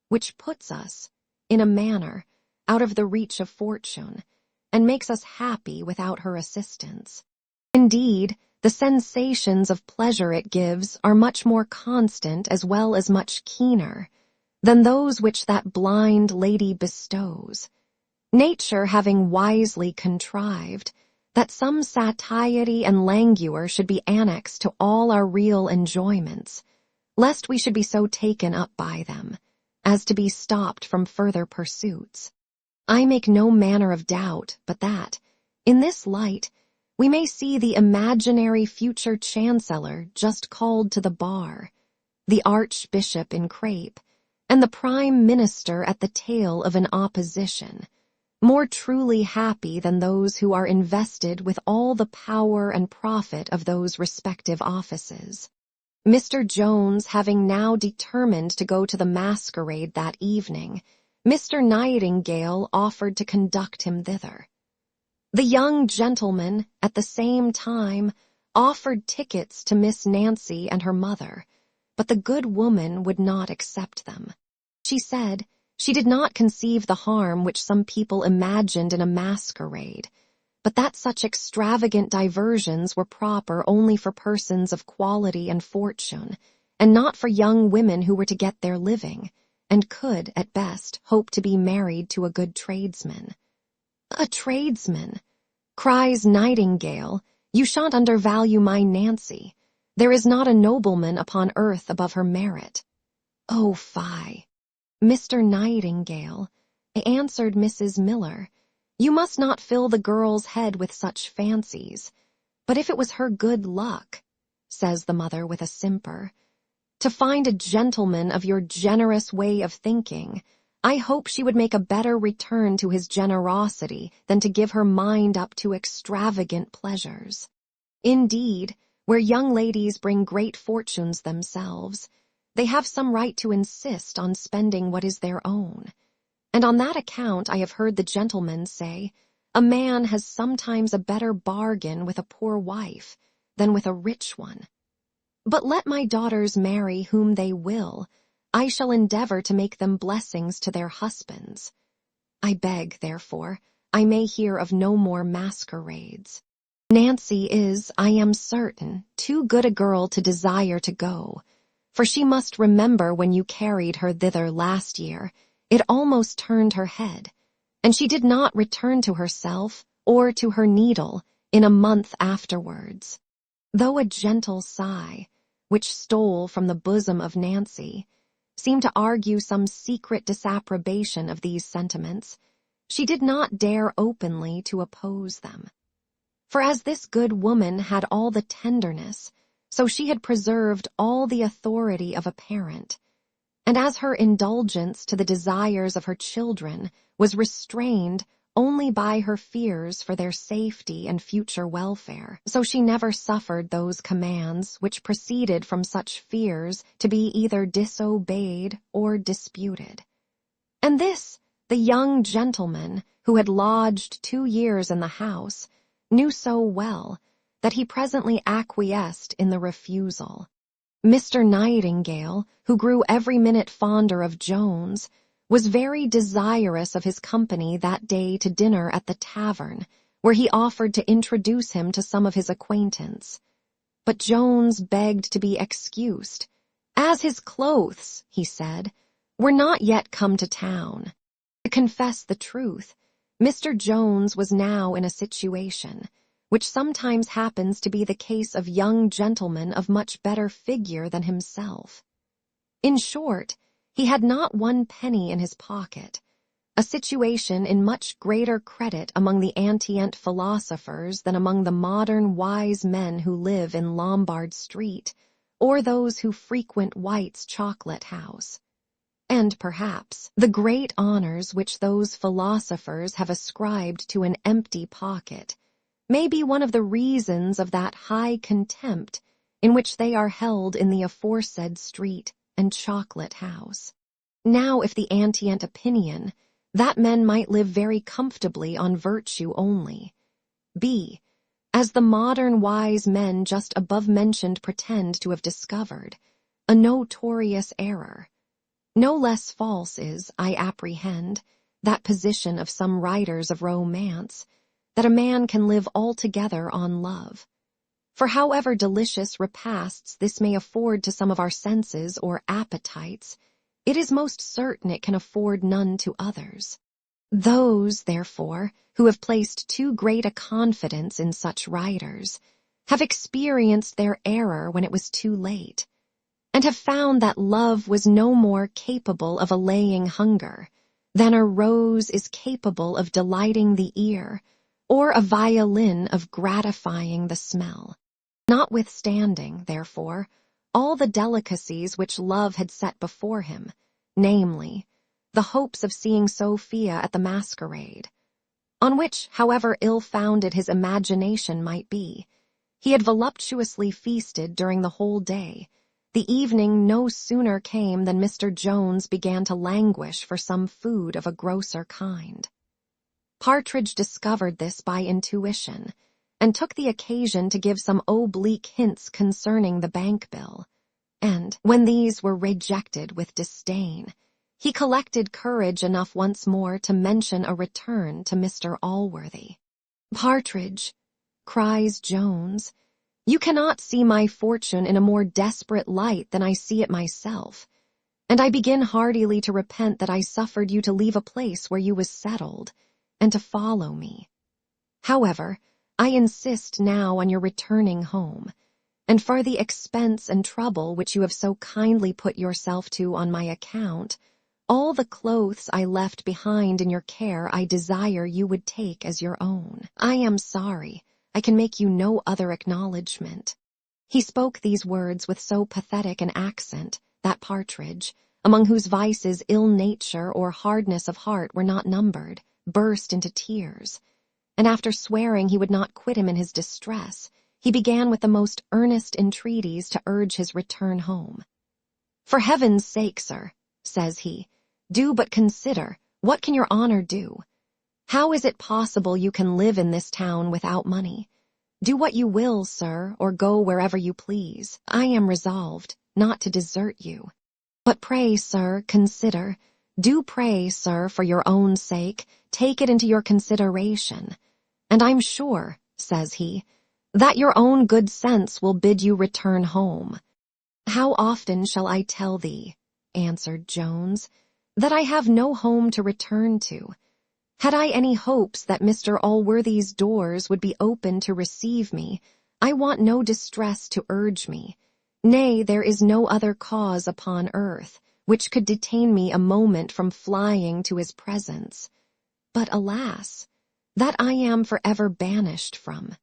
which puts us, in a manner, out of the reach of fortune, and makes us happy without her assistance. Indeed, the sensations of pleasure it gives are much more constant as well as much keener than those which that blind lady bestows, nature having wisely contrived that some satiety and languor should be annexed to all our real enjoyments, lest we should be so taken up by them as to be stopped from further pursuits. I make no manner of doubt but that, in this light, we may see the imaginary future chancellor just called to the bar, the archbishop in crape, and the prime minister at the tail of an opposition, more truly happy than those who are invested with all the power and profit of those respective offices. Mr. Jones having now determined to go to the masquerade that evening, Mr. Nightingale offered to conduct him thither. The young gentleman, at the same time, offered tickets to Miss Nancy and her mother, but the good woman would not accept them. She said she did not conceive the harm which some people imagined in a masquerade, but that such extravagant diversions were proper only for persons of quality and fortune, and not for young women who were to get their living, and could, at best, hope to be married to a good tradesman. "A tradesman!" cries Nightingale, "you shan't undervalue my Nancy. There is not a nobleman upon earth above her merit." "Oh, fie!" "Mr. Nightingale," answered Mrs. Miller, "you must not fill the girl's head with such fancies. But if it was her good luck," says the mother with a simper, "to find a gentleman of your generous way of thinking, I hope she would make a better return to his generosity than to give her mind up to extravagant pleasures. Indeed, where young ladies bring great fortunes themselves, they have some right to insist on spending what is their own. And on that account I have heard the gentlemen say, a man has sometimes a better bargain with a poor wife than with a rich one. But let my daughters marry whom they will, I shall endeavor to make them blessings to their husbands. I beg, therefore, I may hear of no more masquerades. Nancy is, I am certain, too good a girl to desire to go, for she must remember when you carried her thither last year, it almost turned her head, and she did not return to herself or to her needle in a month afterwards. Though a gentle sigh, which stole from the bosom of Nancy, seemed to argue some secret disapprobation of these sentiments, she did not dare openly to oppose them. For as this good woman had all the tenderness, so she had preserved all the authority of a parent, and as her indulgence to the desires of her children was restrained only by her fears for their safety and future welfare, so she never suffered those commands which proceeded from such fears to be either disobeyed or disputed. And this the young gentleman, who had lodged 2 years in the house, knew so well that he presently acquiesced in the refusal. Mr. Nightingale, who grew every minute fonder of Jones, was very desirous of his company that day to dinner at the tavern, where he offered to introduce him to some of his acquaintance. But Jones begged to be excused, as his clothes, he said, were not yet come to town. To confess the truth, Mr. Jones was now in a situation, which sometimes happens to be the case of young gentlemen of much better figure than himself. In short, he had not 1 penny in his pocket, a situation in much greater credit among the antient philosophers than among the modern wise men who live in Lombard Street, or those who frequent White's chocolate house. And perhaps the great honors which those philosophers have ascribed to an empty pocket may be one of the reasons of that high contempt in which they are held in the aforesaid street and chocolate house. Now, if the antient opinion, that men might live very comfortably on virtue only, be, as the modern wise men just above mentioned pretend to have discovered, a notorious error. No less false is, I apprehend, that position of some writers of romance, that a man can live altogether on love. For however delicious repasts this may afford to some of our senses or appetites, it is most certain it can afford none to others. Those, therefore, who have placed too great a confidence in such writers, have experienced their error when it was too late, and have found that love was no more capable of allaying hunger than a rose is capable of delighting the ear, or a violin of gratifying the smell. Notwithstanding, therefore, all the delicacies which love had set before him, namely, the hopes of seeing Sophia at the masquerade, on which, however ill-founded his imagination might be, he had voluptuously feasted during the whole day. The evening no sooner came than Mr. Jones began to languish for some food of a grosser kind. Partridge discovered this by intuition, and took the occasion to give some oblique hints concerning the bank bill, and, when these were rejected with disdain, he collected courage enough once more to mention a return to Mr. Allworthy. "Partridge," cries Jones, "you cannot see my fortune in a more desperate light than I see it myself, and I begin heartily to repent that I suffered you to leave a place where you was settled, and to follow me. However, I insist now on your returning home, and for the expense and trouble which you have so kindly put yourself to on my account, all the clothes I left behind in your care I desire you would take as your own. I am sorry, I can make you no other acknowledgment." He spoke these words with so pathetic an accent that Partridge, among whose vices ill nature or hardness of heart were not numbered, burst into tears, and after swearing he would not quit him in his distress, he began with the most earnest entreaties to urge his return home. "For heaven's sake, sir," says he, "do but consider, what can your honor do? How is it possible you can live in this town without money? Do what you will, sir, or go wherever you please. I am resolved not to desert you. But pray, sir, consider, Do pray, sir, for your own sake, take it into your consideration. And I'm sure, says he, that your own good sense will bid you return home. How often shall I tell thee, answered Jones, that I have no home to return to? Had I any hopes that Mr. Allworthy's doors would be open to receive me, I want no distress to urge me. Nay, there is no other cause upon earth, which could detain me a moment from flying to his presence. But alas, that I am forever banished from.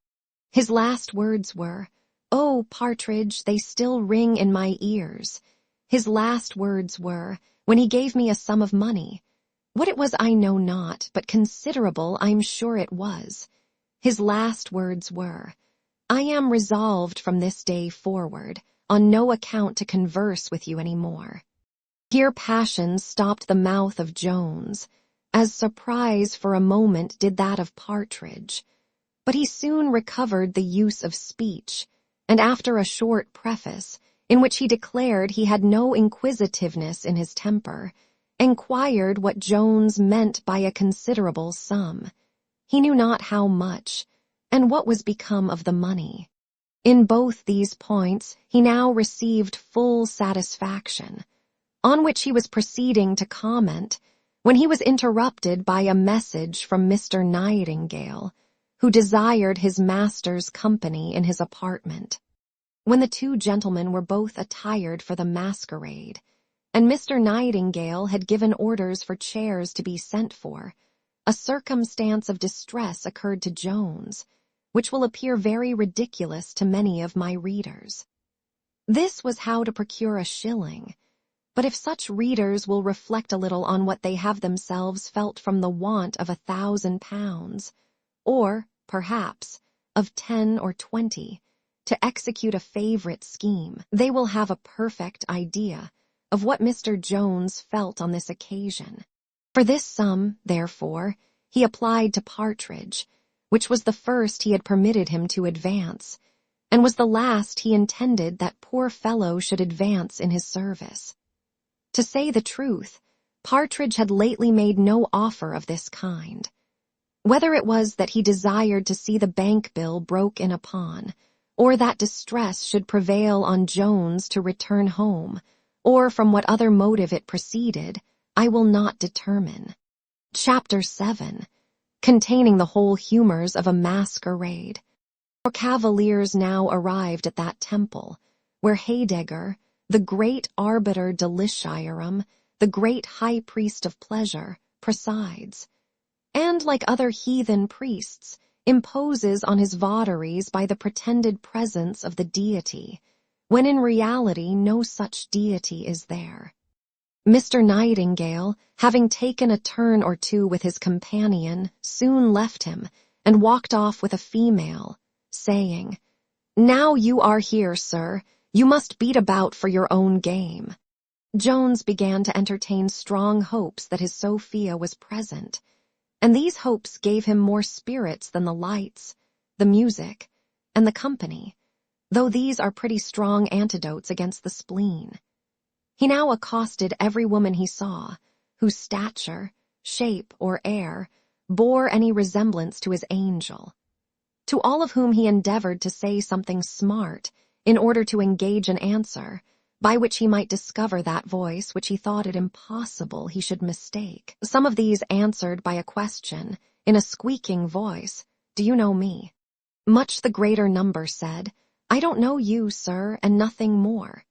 His last words were, "Oh, Partridge, they still ring in my ears." His last words were, when he gave me a sum of money. What it was I know not, but considerable I'm sure it was. His last words were, "I am resolved from this day forward, on no account to converse with you any more." Here passion stopped the mouth of Jones, as surprise for a moment did that of Partridge. But he soon recovered the use of speech, and after a short preface, in which he declared he had no inquisitiveness in his temper, inquired what Jones meant by a considerable sum. He knew not how much, and what was become of the money. In both these points he now received full satisfaction, on which he was proceeding to comment, when he was interrupted by a message from Mr. Nightingale, who desired his master's company in his apartment. When the two gentlemen were both attired for the masquerade, and Mr. Nightingale had given orders for chairs to be sent for, a circumstance of distress occurred to Jones, which will appear very ridiculous to many of my readers. This was how to procure a shilling, but if such readers will reflect a little on what they have themselves felt from the want of £1,000, or, perhaps, of 10 or 20, to execute a favorite scheme, they will have a perfect idea of what Mr. Jones felt on this occasion. For this sum, therefore, he applied to Partridge, which was the first he had permitted him to advance, and was the last he intended that poor fellow should advance in his service. To say the truth, Partridge had lately made no offer of this kind. Whether it was that he desired to see the bank bill broke in upon, or that distress should prevail on Jones to return home, or from what other motive it proceeded, I will not determine. Chapter 7, containing the whole humors of a masquerade. Our cavaliers now arrived at that temple, where Heidegger, the great arbiter deliciarum, the great high priest of pleasure, presides, and, like other heathen priests, imposes on his votaries by the pretended presence of the deity, when in reality no such deity is there. Mr. Nightingale, having taken a turn or two with his companion, soon left him, and walked off with a female, saying, "Now you are here, sir, you must beat about for your own game." Jones began to entertain strong hopes that his Sophia was present, and these hopes gave him more spirits than the lights, the music, and the company, though these are pretty strong antidotes against the spleen. He now accosted every woman he saw, whose stature, shape, or air bore any resemblance to his angel. To all of whom he endeavored to say something smart, in order to engage an answer, by which he might discover that voice which he thought it impossible he should mistake. Some of these answered by a question, in a squeaking voice, "Do you know me?" Much the greater number said, "I don't know you, sir, and nothing more."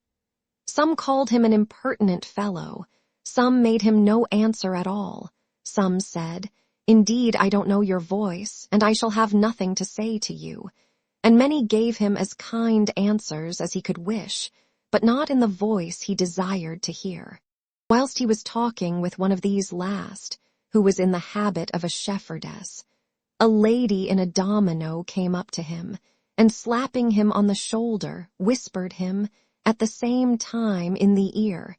Some called him an impertinent fellow, some made him no answer at all, some said, "Indeed, I don't know your voice, and I shall have nothing to say to you," and many gave him as kind answers as he could wish, but not in the voice he desired to hear. Whilst he was talking with one of these last, who was in the habit of a shepherdess, a lady in a domino came up to him, and slapping him on the shoulder, whispered him, at the same time in the ear,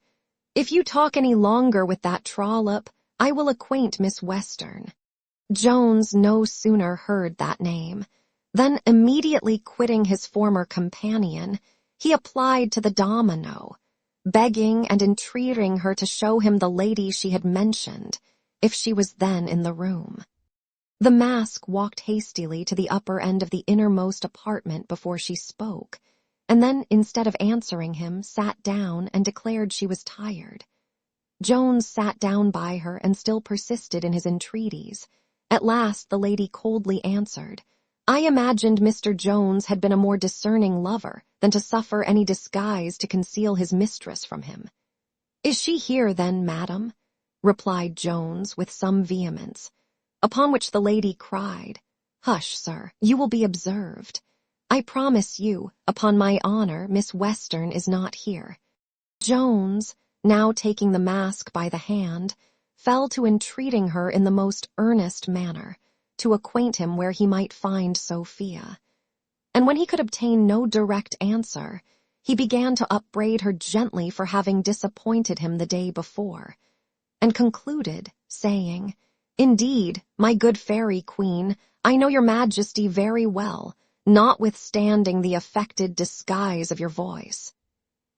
"If you talk any longer with that trollop, I will acquaint Miss Western." Jones no sooner heard that name, than immediately quitting his former companion, he applied to the domino, begging and entreating her to show him the lady she had mentioned, if she was then in the room. The mask walked hastily to the upper end of the innermost apartment before she spoke, and then, instead of answering him, sat down and declared she was tired. Jones sat down by her and still persisted in his entreaties. At last the lady coldly answered, "I imagined Mr. Jones had been a more discerning lover than to suffer any disguise to conceal his mistress from him." "Is she here, then, madam?" replied Jones with some vehemence, upon which the lady cried, "Hush, sir, you will be observed. I promise you, upon my honor, Miss Western is not here." Jones, now taking the mask by the hand, fell to entreating her in the most earnest manner to acquaint him where he might find Sophia. And when he could obtain no direct answer, he began to upbraid her gently for having disappointed him the day before, and concluded, saying, "Indeed, my good fairy queen, I know your majesty very well, notwithstanding the affected disguise of your voice.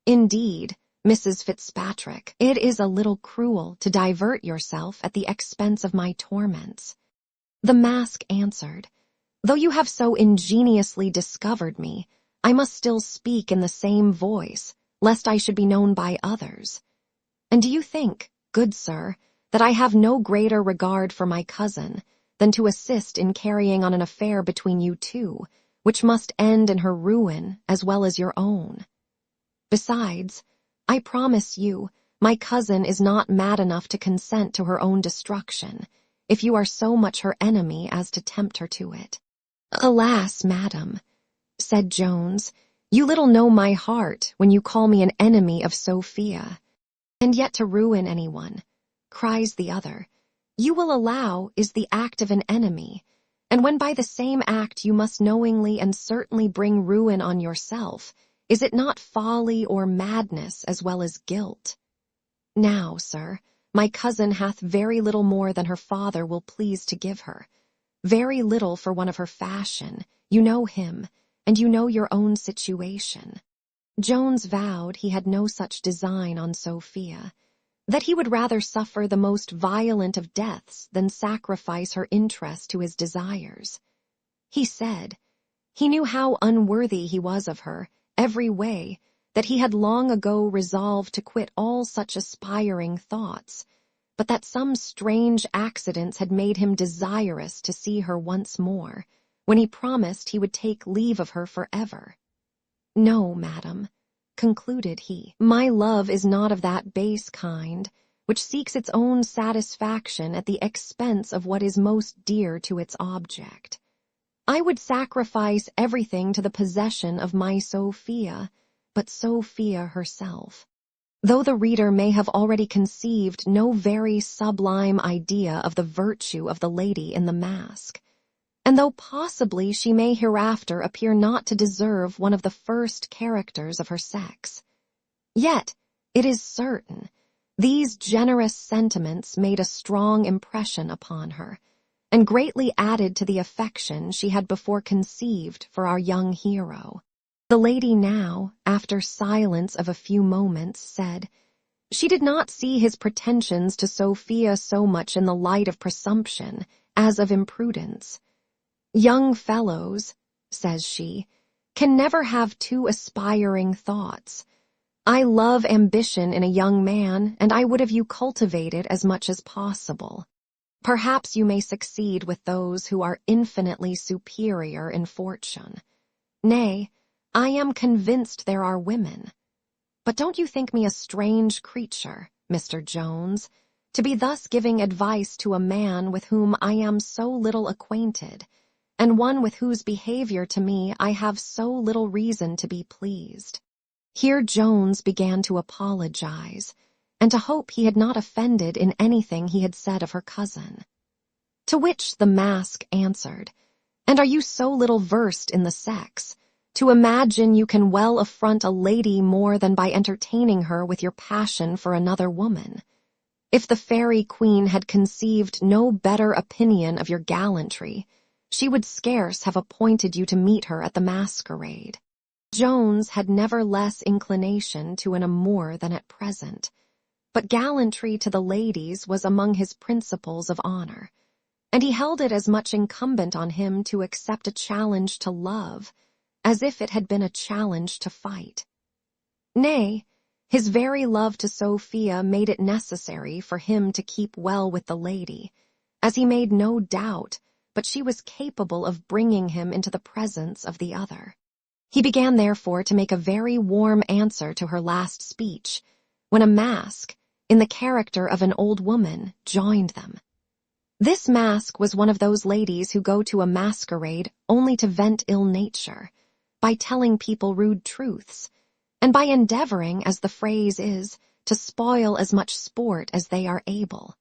Indeed, Mrs. Fitzpatrick, it is a little cruel to divert yourself at the expense of my torments." The mask answered, "Though you have so ingeniously discovered me, I must still speak in the same voice, lest I should be known by others. And do you think, good sir, that I have no greater regard for my cousin than to assist in carrying on an affair between you two, which must end in her ruin as well as your own? Besides, I promise you, my cousin is not mad enough to consent to her own destruction, if you are so much her enemy as to tempt her to it." "Alas, madam," said Jones, "you little know my heart when you call me an enemy of Sophia. And yet to ruin anyone," cries the other, "you will allow is the act of an enemy, and when by the same act you must knowingly and certainly bring ruin on yourself, is it not folly or madness as well as guilt? Now, sir, my cousin hath very little more than her father will please to give her, very little for one of her fashion. You know him, and you know your own situation." Jones vowed he had no such design on Sophia, that he would rather suffer the most violent of deaths than sacrifice her interest to his desires. He said, he knew how unworthy he was of her, every way, that he had long ago resolved to quit all such aspiring thoughts, but that some strange accidents had made him desirous to see her once more, when he promised he would take leave of her forever. "No, madam," concluded he, "my love is not of that base kind which seeks its own satisfaction at the expense of what is most dear to its object. I would sacrifice everything to the possession of my Sophia, but Sophia herself." Though the reader may have already conceived no very sublime idea of the virtue of the lady in the mask, and though possibly she may hereafter appear not to deserve one of the first characters of her sex, yet it is certain these generous sentiments made a strong impression upon her, and greatly added to the affection she had before conceived for our young hero. The lady now, after silence of a few moments, said, she did not see his pretensions to Sophia so much in the light of presumption as of imprudence. "Young fellows," says she, "can never have too aspiring thoughts. I love ambition in a young man, and I would have you cultivate it as much as possible. Perhaps you may succeed with those who are infinitely superior in fortune. Nay, I am convinced there are women. But don't you think me a strange creature, Mr. Jones, to be thus giving advice to a man with whom I am so little acquainted, and one with whose behavior to me I have so little reason to be pleased?" Here Jones began to apologize, and to hope he had not offended in anything he had said of her cousin. To which the mask answered, "And are you so little versed in the sex, to imagine you can well affront a lady more than by entertaining her with your passion for another woman? If the fairy queen had conceived no better opinion of your gallantry, she would scarce have appointed you to meet her at the masquerade." Jones had never less inclination to an amour than at present, but gallantry to the ladies was among his principles of honor, and he held it as much incumbent on him to accept a challenge to love as if it had been a challenge to fight. Nay, his very love to Sophia made it necessary for him to keep well with the lady, as he made no doubt but she was capable of bringing him into the presence of the other. He began therefore to make a very warm answer to her last speech, when a mask, in the character of an old woman, joined them. This mask was one of those ladies who go to a masquerade only to vent ill nature, by telling people rude truths, and by endeavoring, as the phrase is, to spoil as much sport as they are able.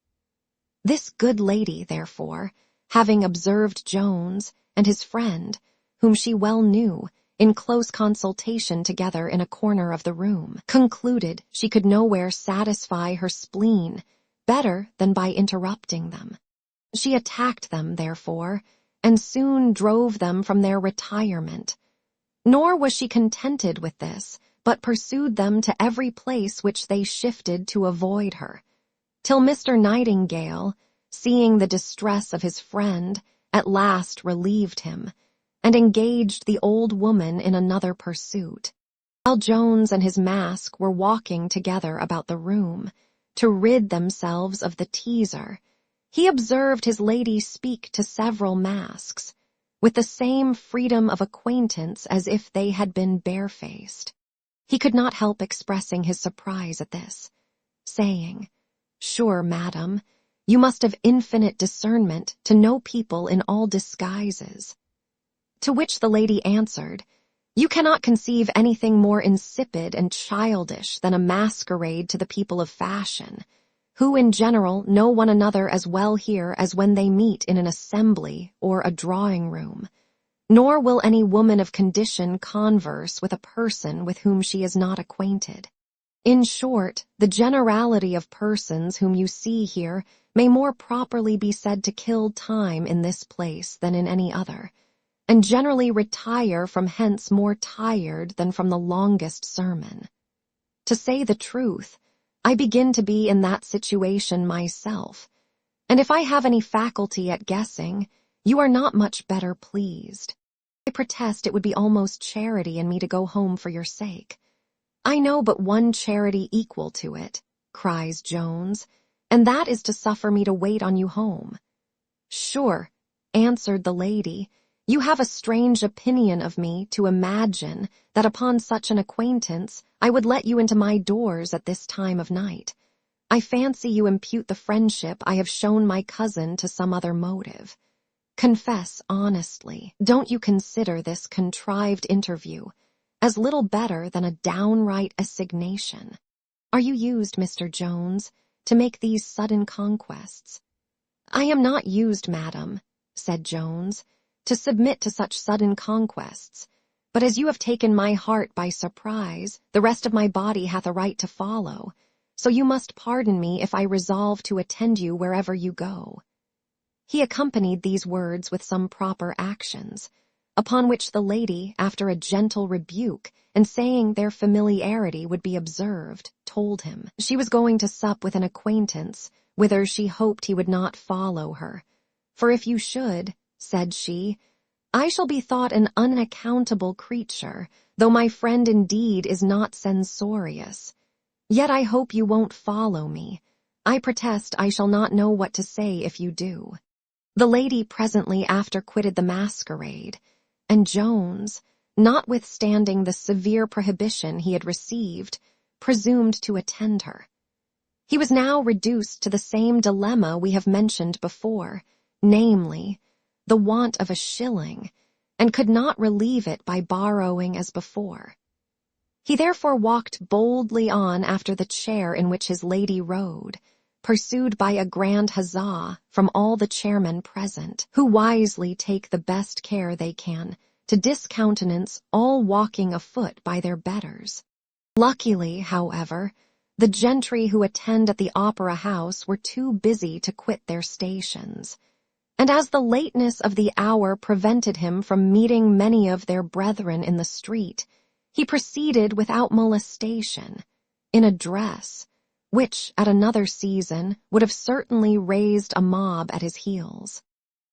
This good lady, therefore, having observed Jones and his friend, whom she well knew, in close consultation together in a corner of the room, concluded she could nowhere satisfy her spleen better than by interrupting them. She attacked them, therefore, and soon drove them from their retirement. Nor was she contented with this, but pursued them to every place which they shifted to avoid her, till Mr. Nightingale, seeing the distress of his friend, at last relieved him, and engaged the old woman in another pursuit. While Jones and his mask were walking together about the room, to rid themselves of the teaser, he observed his lady speak to several masks, with the same freedom of acquaintance as if they had been barefaced. He could not help expressing his surprise at this, saying, "Sure, madam, you must have infinite discernment to know people in all disguises." To which the lady answered, "You cannot conceive anything more insipid and childish than a masquerade to the people of fashion, who in general know one another as well here as when they meet in an assembly or a drawing-room. Nor will any woman of condition converse with a person with whom she is not acquainted. In short, the generality of persons whom you see here may more properly be said to kill time in this place than in any other, and generally retire from hence more tired than from the longest sermon. To say the truth, I begin to be in that situation myself, and if I have any faculty at guessing, you are not much better pleased. I protest it would be almost charity in me to go home for your sake. I know but one charity equal to it, cries Jones, and that is to suffer me to wait on you home. Sure, answered the lady, you have a strange opinion of me to imagine that upon such an acquaintance I would let you into my doors at this time of night. I fancy you impute the friendship I have shown my cousin to some other motive. Confess honestly, don't you consider this contrived interview as little better than a downright assignation? Are you used, Mr. Jones, to make these sudden conquests? I am not used, madam, said Jones, to submit to such sudden conquests, but as you have taken my heart by surprise, the rest of my body hath a right to follow, so you must pardon me if I resolve to attend you wherever you go. He accompanied these words with some proper actions, upon which the lady, after a gentle rebuke, and saying their familiarity would be observed, told him she was going to sup with an acquaintance, whither she hoped he would not follow her. For if you should, said she, I shall be thought an unaccountable creature, though my friend indeed is not censorious. Yet I hope you won't follow me. I protest I shall not know what to say if you do. The lady presently after quitted the masquerade, and Jones, notwithstanding the severe prohibition he had received, presumed to attend her. He was now reduced to the same dilemma we have mentioned before, namely, the want of a shilling, and could not relieve it by borrowing as before. He therefore walked boldly on after the chair in which his lady rode, pursued by a grand huzzah from all the chairmen present, who wisely take the best care they can to discountenance all walking afoot by their betters. Luckily, however, the gentry who attend at the opera house were too busy to quit their stations, and as the lateness of the hour prevented him from meeting many of their brethren in the street, He proceeded without molestation, in a dress, which, at another season, would have certainly raised a mob at his heels.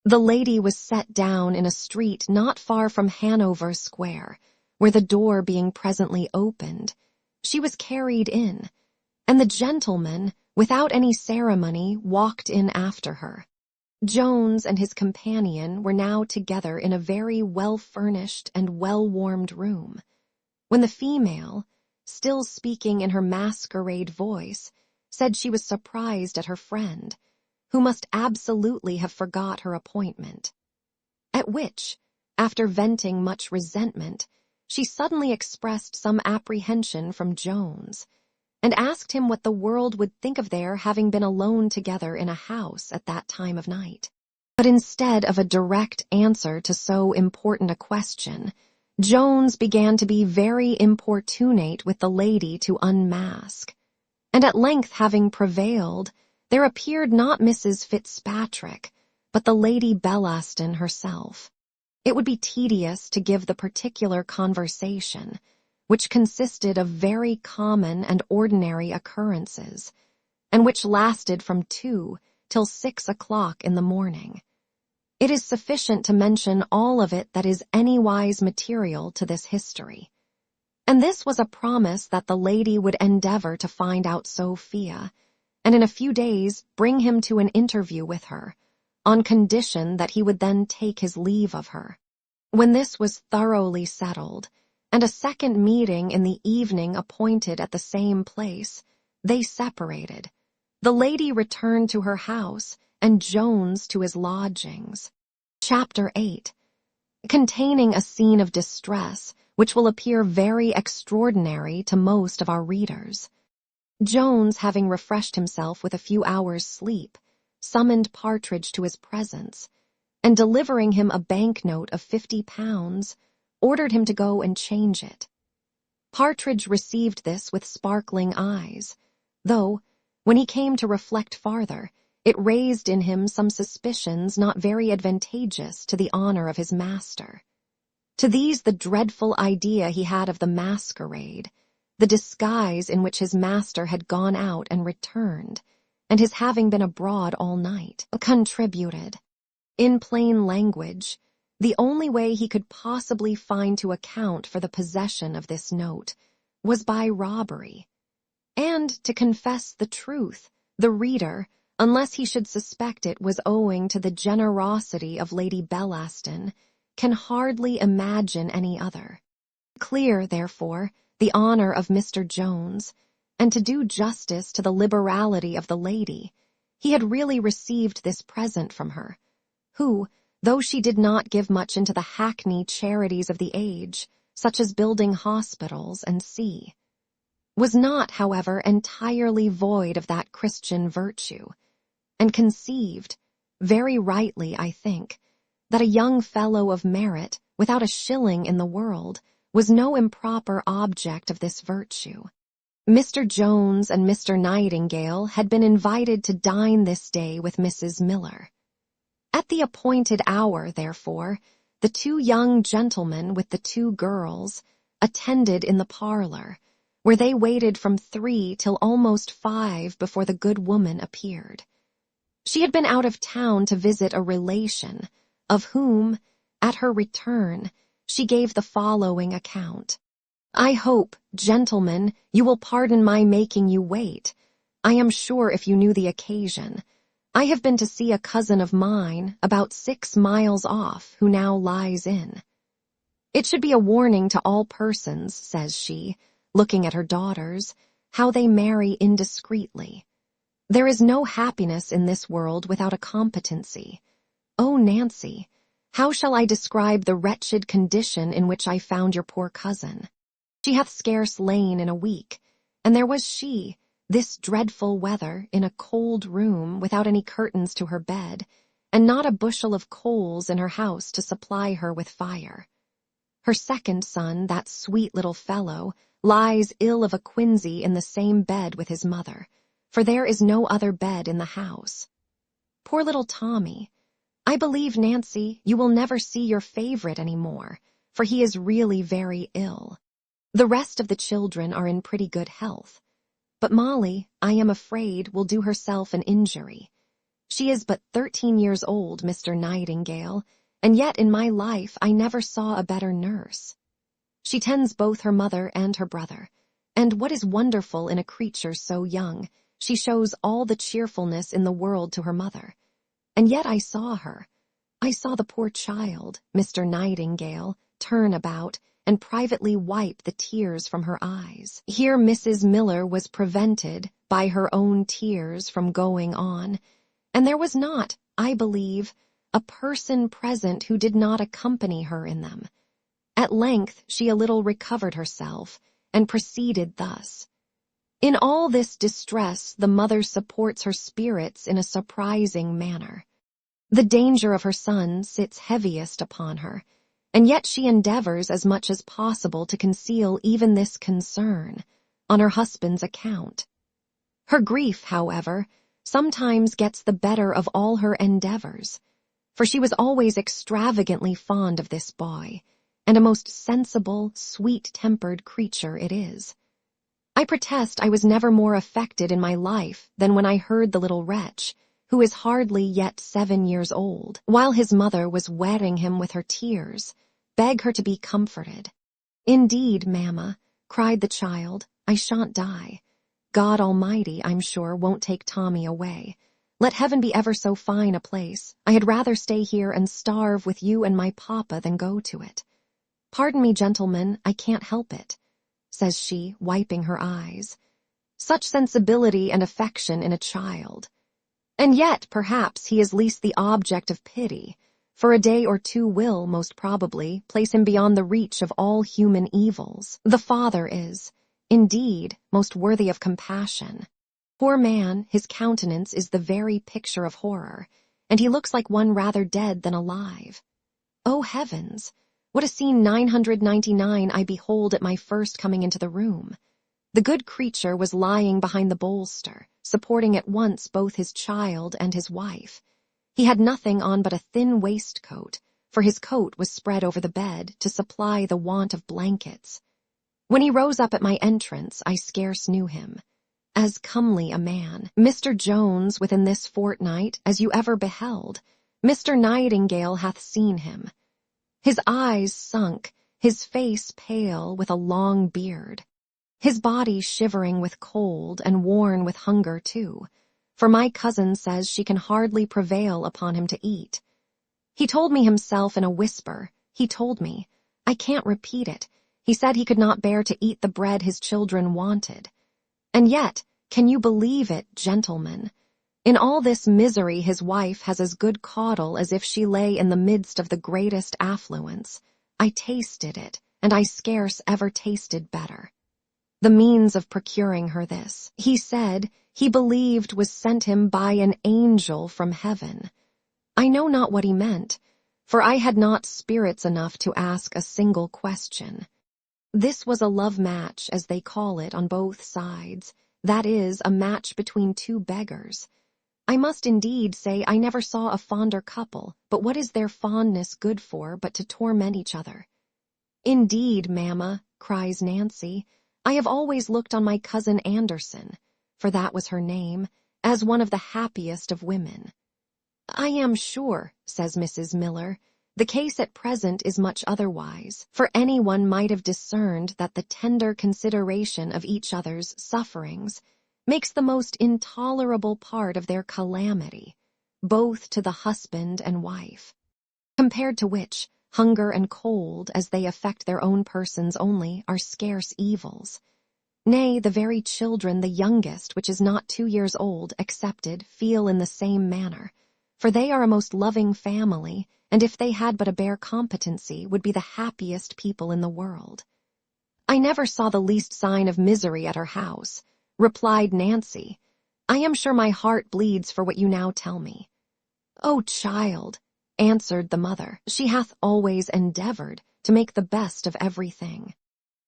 The lady was set down in a street not far from Hanover Square, where the door being presently opened, she was carried in, and the gentleman, without any ceremony, walked in after her. Jones and his companion were now together in a very well-furnished and well-warmed room, when the female, still speaking in her masquerade voice, said she was surprised at her friend, who must absolutely have forgot her appointment. At which, after venting much resentment, she suddenly expressed some apprehension from Jones, and asked him what the world would think of their having been alone together in a house at that time of night. But instead of a direct answer to so important a question, Jones began to be very importunate with the lady to unmask, and at length having prevailed, there appeared not Mrs. Fitzpatrick, but the Lady Bellaston herself. It would be tedious to give the particular conversation, which consisted of very common and ordinary occurrences, and which lasted from 2 till 6 o'clock in the morning. It is sufficient to mention all of it that is anywise material to this history. And this was a promise that the lady would endeavor to find out Sophia, and in a few days bring him to an interview with her, on condition that he would then take his leave of her. When this was thoroughly settled, and a second meeting in the evening appointed at the same place, they separated. The lady returned to her house, and Jones to his lodgings. Chapter 8, containing a scene of distress, which will appear very extraordinary to most of our readers. Jones, having refreshed himself with a few hours' sleep, summoned Partridge to his presence, and delivering him a banknote of £50, ordered him to go and change it. Partridge received this with sparkling eyes, though, when he came to reflect farther, it raised in him some suspicions not very advantageous to the honor of his master. To these the dreadful idea he had of the masquerade, the disguise in which his master had gone out and returned, and his having been abroad all night, contributed. In plain language, the only way he could possibly find to account for the possession of this note was by robbery. And, to confess the truth, the reader, unless he should suspect it was owing to the generosity of Lady Bellaston, can hardly imagine any other. Clear, therefore, the honor of Mr. Jones, and to do justice to the liberality of the lady, he had really received this present from her, who, though she did not give much into the hackney charities of the age, such as building hospitals and sea, was not, however, entirely void of that Christian virtue, and conceived, very rightly, I think, that a young fellow of merit, without a shilling in the world, was no improper object of this virtue. Mr. Jones and Mr. Nightingale had been invited to dine this day with Mrs. Miller. At the appointed hour, therefore, the 2 young gentlemen with the 2 girls attended in the parlor, where they waited from 3 till almost 5 before the good woman appeared. She had been out of town to visit a relation, of whom, at her return, she gave the following account. I hope, gentlemen, you will pardon my making you wait. I am sure if you knew the occasion. I have been to see a cousin of mine, about 6 miles off, who now lies in. It should be a warning to all persons, says she, looking at her daughters, how they marry indiscreetly. There is no happiness in this world without a competency. Oh, Nancy, how shall I describe the wretched condition in which I found your poor cousin? She hath scarce lain in a week, and there was she, this dreadful weather, in a cold room, without any curtains to her bed, and not a bushel of coals in her house to supply her with fire. Her second son, that sweet little fellow, lies ill of a quinsy in the same bed with his mother, for there is no other bed in the house. Poor little Tommy, I believe, Nancy, you will never see your favorite any more, for he is really very ill. The rest of the children are in pretty good health. But Molly, I am afraid, will do herself an injury. She is but 13 years old, Mr. Nightingale, and yet in my life I never saw a better nurse. She tends both her mother and her brother, and what is wonderful in a creature so young, she shows all the cheerfulness in the world to her mother. And yet I saw the poor child, Mr. Nightingale, turn about and privately wipe the tears from her eyes. Here Mrs. Miller was prevented by her own tears from going on, and there was not, I believe, a person present who did not accompany her in them. At length she a little recovered herself, and proceeded thus. In all this distress the mother supports her spirits in a surprising manner. The danger of her son sits heaviest upon her, and yet she endeavors as much as possible to conceal even this concern, on her husband's account. Her grief, however, sometimes gets the better of all her endeavors, for she was always extravagantly fond of this boy, and a most sensible, sweet-tempered creature it is. I protest I was never more affected in my life than when I heard the little wretch, who is hardly yet 7 years old, while his mother was wetting him with her tears, beg her to be comforted. "Indeed, mamma," cried the child, "I shan't die. God Almighty, I'm sure, won't take Tommy away. Let heaven be ever so fine a place. I had rather stay here and starve with you and my papa than go to it. Pardon me, gentlemen, I can't help it," says she, wiping her eyes. Such sensibility and affection in a child. And yet, perhaps, he is least the object of pity, for a day or two will, most probably, place him beyond the reach of all human evils. The father is, indeed, most worthy of compassion. Poor man, his countenance is the very picture of horror, and he looks like one rather dead than alive. Oh, heavens! What a scene 999 I behold at my first coming into the room. The good creature was lying behind the bolster, supporting at once both his child and his wife. He had nothing on but a thin waistcoat, for his coat was spread over the bed to supply the want of blankets. When he rose up at my entrance, I scarce knew him. As comely a man, Mr. Jones, within this fortnight, as you ever beheld, Mr. Nightingale hath seen him. His eyes sunk, his face pale, with a long beard. His body shivering with cold and worn with hunger too, for my cousin says she can hardly prevail upon him to eat. He told me himself in a whisper, I can't repeat it, he said he could not bear to eat the bread his children wanted. And yet, can you believe it, gentlemen? In all this misery his wife has as good caudle as if she lay in the midst of the greatest affluence. I tasted it, and I scarce ever tasted better. The means of procuring her this, he said, he believed was sent him by an angel from heaven. I know not what he meant, for I had not spirits enough to ask a single question. This was a love match, as they call it, on both sides, that is, a match between two beggars. I must indeed say I never saw a fonder couple, but what is their fondness good for but to torment each other? Indeed, mamma, cries Nancy, I have always looked on my cousin Anderson, for that was her name, as one of the happiest of women. I am sure, says Mrs. Miller, the case at present is much otherwise, for anyone might have discerned that the tender consideration of each other's sufferings makes the most intolerable part of their calamity, both to the husband and wife, compared to which hunger and cold, as they affect their own persons only, are scarce evils. Nay, the very children, the youngest, which is not 2 years old, excepted, feel in the same manner, for they are a most loving family, and if they had but a bare competency, would be the happiest people in the world. I never saw the least sign of misery at her house, replied Nancy. I am sure my heart bleeds for what you now tell me. Oh, child, answered the mother, she hath always endeavored to make the best of everything.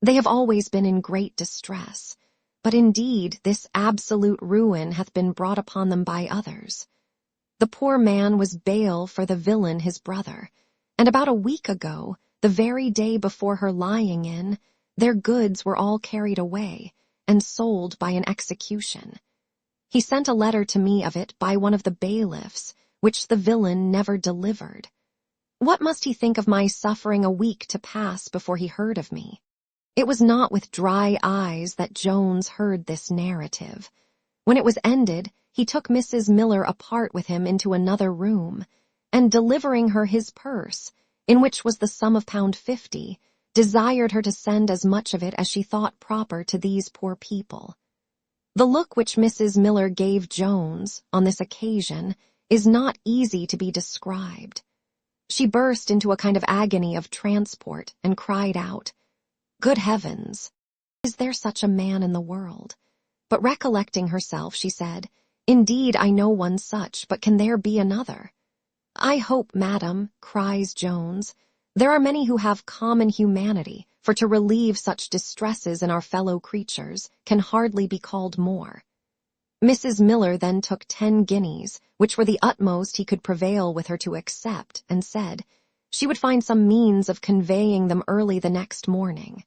They have always been in great distress, but indeed this absolute ruin hath been brought upon them by others. The poor man was bail for the villain his brother, and about a week ago, the very day before her lying in, their goods were all carried away and sold by an execution. He sent a letter to me of it by one of the bailiffs, which the villain never delivered. What must he think of my suffering a week to pass before he heard of me? It was not with dry eyes that Jones heard this narrative. When it was ended, he took Mrs. Miller apart with him into another room, and delivering her his purse, in which was the sum of £50, desired her to send as much of it as she thought proper to these poor people. The look which Mrs. Miller gave Jones on this occasion is not easy to be described. She burst into a kind of agony of transport and cried out, "Good heavens! Is there such a man in the world?" But recollecting herself, she said, "Indeed, I know one such, but can there be another?" "I hope, madam," cries Jones, "there are many who have common humanity, for to relieve such distresses in our fellow creatures can hardly be called more." Mrs. Miller then took 10 guineas, which were the utmost he could prevail with her to accept, and said she would find some means of conveying them early the next morning,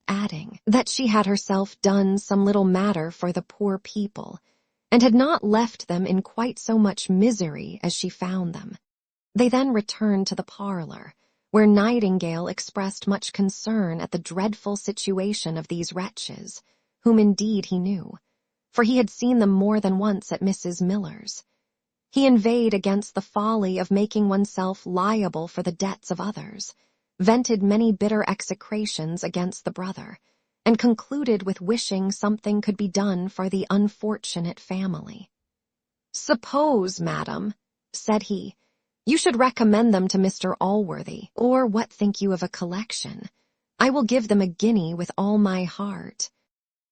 adding that she had herself done some little matter for the poor people, and had not left them in quite so much misery as she found them. They then returned to the parlor, where Nightingale expressed much concern at the dreadful situation of these wretches, whom indeed he knew, for he had seen them more than once at Mrs. Miller's. He inveighed against the folly of making oneself liable for the debts of others, vented many bitter execrations against the brother, and concluded with wishing something could be done for the unfortunate family. "Suppose, madam," said he, "you should recommend them to Mr. Allworthy, or what think you of a collection? I will give them a guinea with all my heart."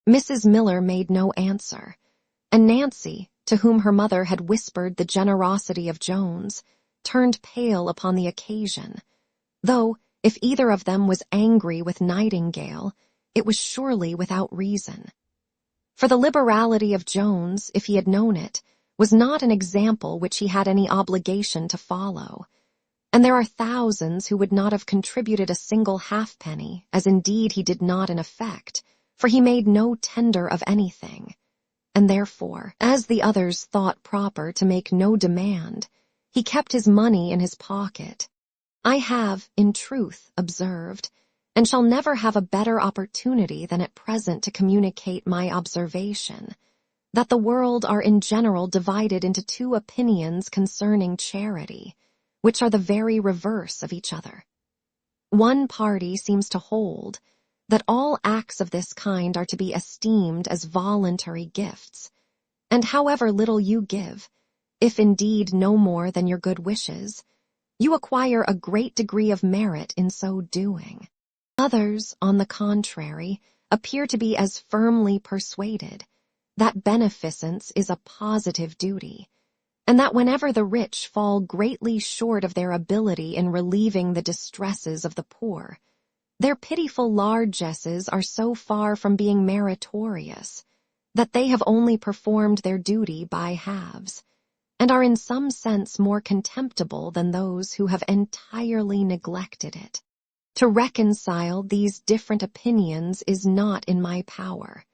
Mrs. Miller made no answer, and Nancy, to whom her mother had whispered the generosity of Jones, turned pale upon the occasion, though, if either of them was angry with Nightingale, it was surely without reason. For the liberality of Jones, if he had known it, was not an example which he had any obligation to follow, and there are thousands who would not have contributed a single halfpenny, as indeed he did not in effect, for he made no tender of anything, and therefore, as the others thought proper to make no demand, he kept his money in his pocket. I have, in truth, observed, and shall never have a better opportunity than at present to communicate my observation, that the world are in general divided into 2 opinions concerning charity, which are the very reverse of each other. One party seems to hold that all acts of this kind are to be esteemed as voluntary gifts, and however little you give, if indeed no more than your good wishes, you acquire a great degree of merit in so doing. Others, on the contrary, appear to be as firmly persuaded that beneficence is a positive duty, and that whenever the rich fall greatly short of their ability in relieving the distresses of the poor, their pitiful largesses are so far from being meritorious that they have only performed their duty by halves, and are in some sense more contemptible than those who have entirely neglected it. To reconcile these different opinions is not in my power.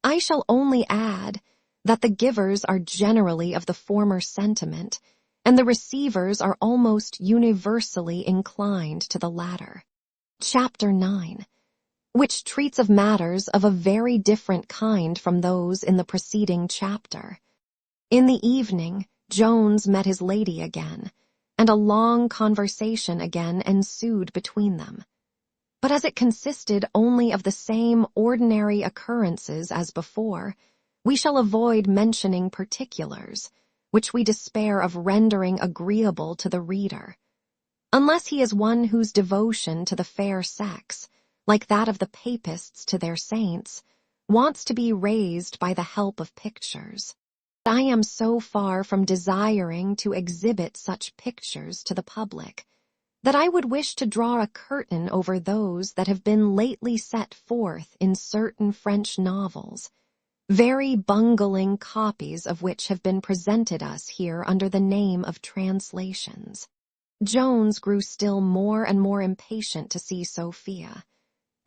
I shall only add that the givers are generally of the former sentiment, and the receivers are almost universally inclined to the latter. Chapter 9, which treats of matters of a very different kind from those in the preceding chapter. In the evening, Jones met his lady again, and a long conversation again ensued between them. But as it consisted only of the same ordinary occurrences as before, we shall avoid mentioning particulars, which we despair of rendering agreeable to the reader, unless he is one whose devotion to the fair sex, like that of the papists to their saints, wants to be raised by the help of pictures. I am so far from desiring to exhibit such pictures to the public, that I would wish to draw a curtain over those that have been lately set forth in certain French novels, very bungling copies of which have been presented us here under the name of translations. Jones grew still more and more impatient to see Sophia,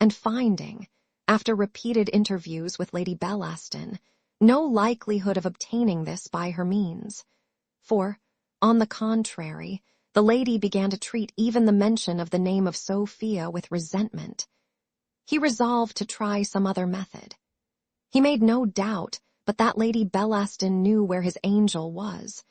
and finding, after repeated interviews with Lady Bellaston, no likelihood of obtaining this by her means. For, on the contrary, the lady began to treat even the mention of the name of Sophia with resentment. He resolved to try some other method. He made no doubt but that Lady Bellaston knew where his angel was,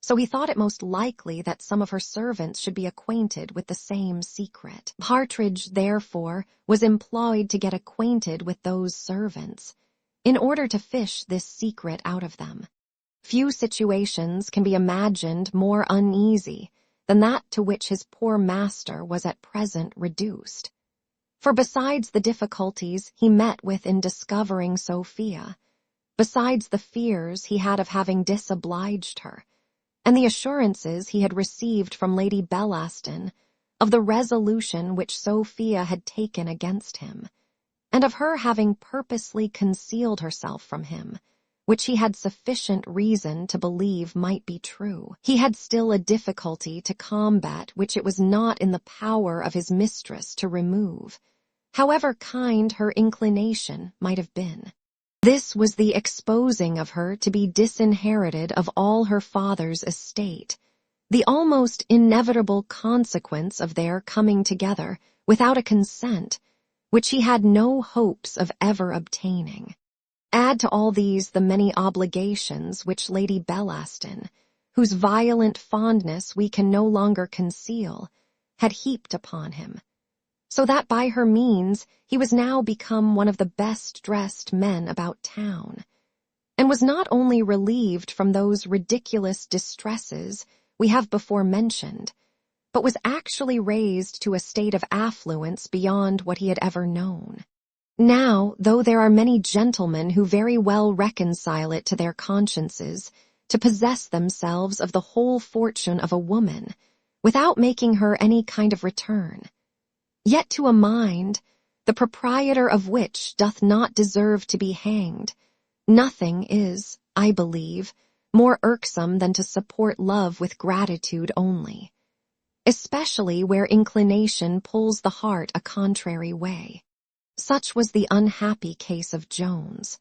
so he thought it most likely that some of her servants should be acquainted with the same secret. Partridge, therefore, was employed to get acquainted with those servants, in order to fish this secret out of them. Few situations can be imagined more uneasy than that to which his poor master was at present reduced. For besides the difficulties he met with in discovering Sophia, besides the fears he had of having disobliged her, and the assurances he had received from Lady Bellaston of the resolution which Sophia had taken against him, and of her having purposely concealed herself from him, which he had sufficient reason to believe might be true, he had still a difficulty to combat which it was not in the power of his mistress to remove, however kind her inclination might have been. This was the exposing of her to be disinherited of all her father's estate, the almost inevitable consequence of their coming together without a consent, which he had no hopes of ever obtaining. Add to all these the many obligations which Lady Bellaston, whose violent fondness we can no longer conceal, had heaped upon him, so that by her means he was now become one of the best-dressed men about town, and was not only relieved from those ridiculous distresses we have before mentioned, but was actually raised to a state of affluence beyond what he had ever known. Now, though there are many gentlemen who very well reconcile it to their consciences to possess themselves of the whole fortune of a woman, without making her any kind of return, yet to a mind, the proprietor of which doth not deserve to be hanged, nothing is, I believe, more irksome than to support love with gratitude only, especially where inclination pulls the heart a contrary way. Such was the unhappy case of Jones,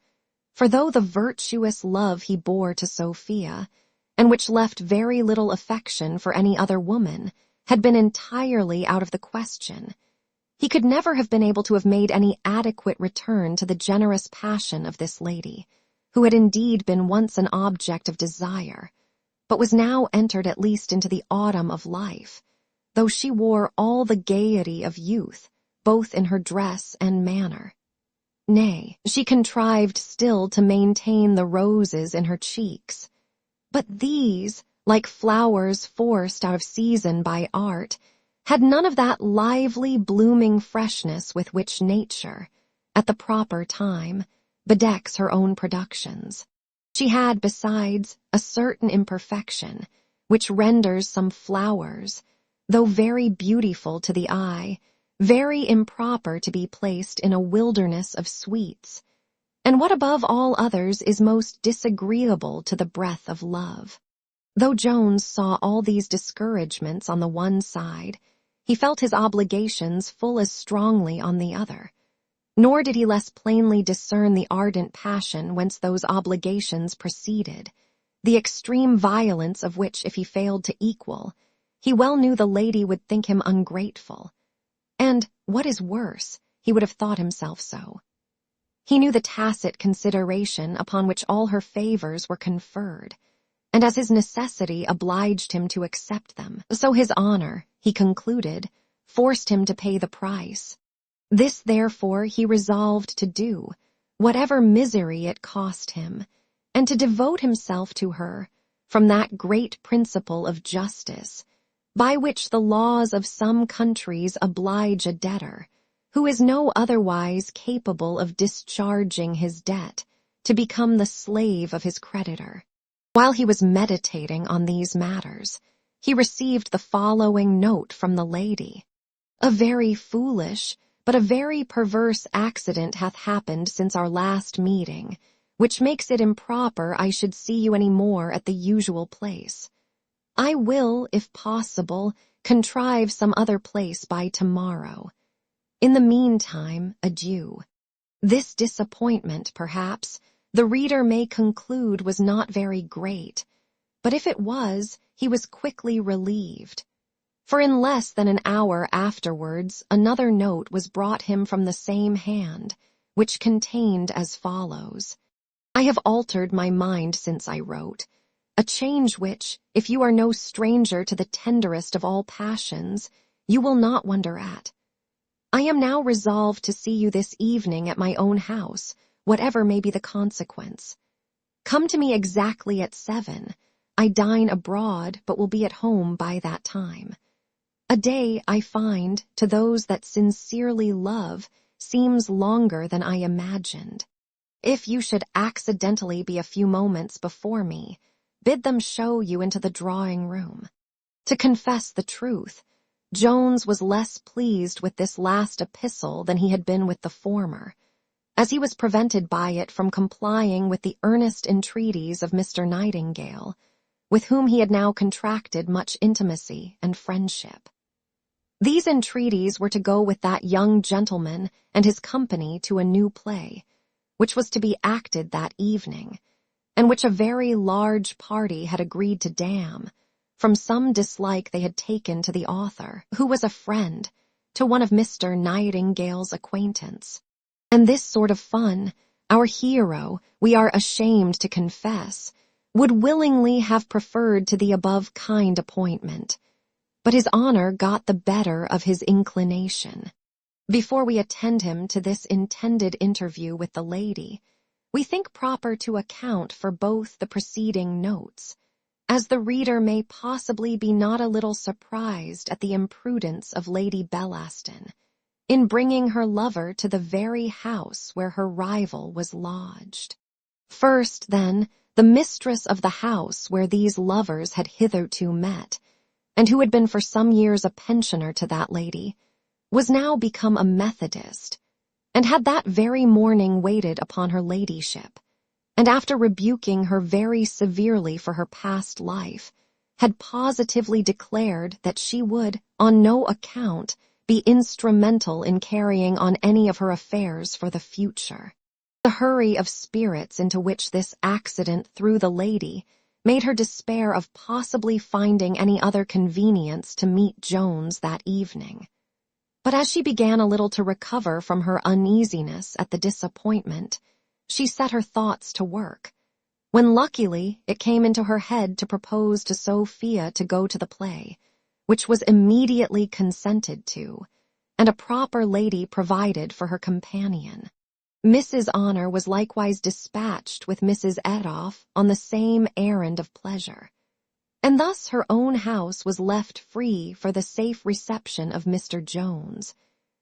for though the virtuous love he bore to Sophia, and which left very little affection for any other woman, had been entirely out of the question, he could never have been able to have made any adequate return to the generous passion of this lady, who had indeed been once an object of desire, but was now entered at least into the autumn of life, though she wore all the gaiety of youth, both in her dress and manner. Nay, she contrived still to maintain the roses in her cheeks, but these, like flowers forced out of season by art, had none of that lively, blooming freshness with which nature, at the proper time, bedecks her own productions. She had, besides, a certain imperfection, which renders some flowers, though very beautiful to the eye, very improper to be placed in a wilderness of sweets, and what above all others is most disagreeable to the breath of love. Though Jones saw all these discouragements on the one side, he felt his obligations full as strongly on the other, nor did he less plainly discern the ardent passion whence those obligations proceeded, the extreme violence of which if he failed to equal, he well knew the lady would think him ungrateful, and, what is worse, he would have thought himself so. He knew the tacit consideration upon which all her favors were conferred, and as his necessity obliged him to accept them, so his honor, he concluded, forced him to pay the price. This, therefore, he resolved to do, whatever misery it cost him, and to devote himself to her, from that great principle of justice, by which the laws of some countries oblige a debtor, who is no otherwise capable of discharging his debt, to become the slave of his creditor. While he was meditating on these matters, he received the following note from the lady. "A very foolish, but a very perverse accident hath happened since our last meeting, which makes it improper I should see you any more at the usual place. I will, if possible, contrive some other place by tomorrow. In the meantime, adieu. This disappointment, perhaps, the reader may conclude was not very great, but if it was, he was quickly relieved. For in less than an hour afterwards, another note was brought him from the same hand, which contained as follows: I have altered my mind since I wrote, a change which, if you are no stranger to the tenderest of all passions, you will not wonder at. I am now resolved to see you this evening at my own house, whatever may be the consequence. Come to me exactly at 7. I dine abroad, but will be at home by that time. A day, I find, to those that sincerely love, seems longer than I imagined. If you should accidentally be a few moments before me, bid them show you into the drawing-room. To confess the truth, Jones was less pleased with this last epistle than he had been with the former, as he was prevented by it from complying with the earnest entreaties of Mr. Nightingale, with whom he had now contracted much intimacy and friendship. These entreaties were to go with that young gentleman and his company to a new play, which was to be acted that evening, and which a very large party had agreed to damn, from some dislike they had taken to the author, who was a friend to one of Mr. Nightingale's acquaintance. And this sort of fun, our hero, we are ashamed to confess, would willingly have preferred to the above kind appointment, but his honor got the better of his inclination. Before we attend him to this intended interview with the lady, we think proper to account for both the preceding notes, as the reader may possibly be not a little surprised at the imprudence of Lady Bellaston in bringing her lover to the very house where her rival was lodged. First, then, the mistress of the house where these lovers had hitherto met, and who had been for some years a pensioner to that lady, was now become a Methodist, and had that very morning waited upon her ladyship, and after rebuking her very severely for her past life, had positively declared that she would, on no account, be instrumental in carrying on any of her affairs for the future. The hurry of spirits into which this accident threw the lady made her despair of possibly finding any other convenience to meet Jones that evening. But as she began a little to recover from her uneasiness at the disappointment, she set her thoughts to work, when luckily it came into her head to propose to Sophia to go to the play, which was immediately consented to, and a proper lady provided for her companion. Mrs. Honor was likewise dispatched with Mrs. Edoff on the same errand of pleasure, and thus her own house was left free for the safe reception of Mr. Jones,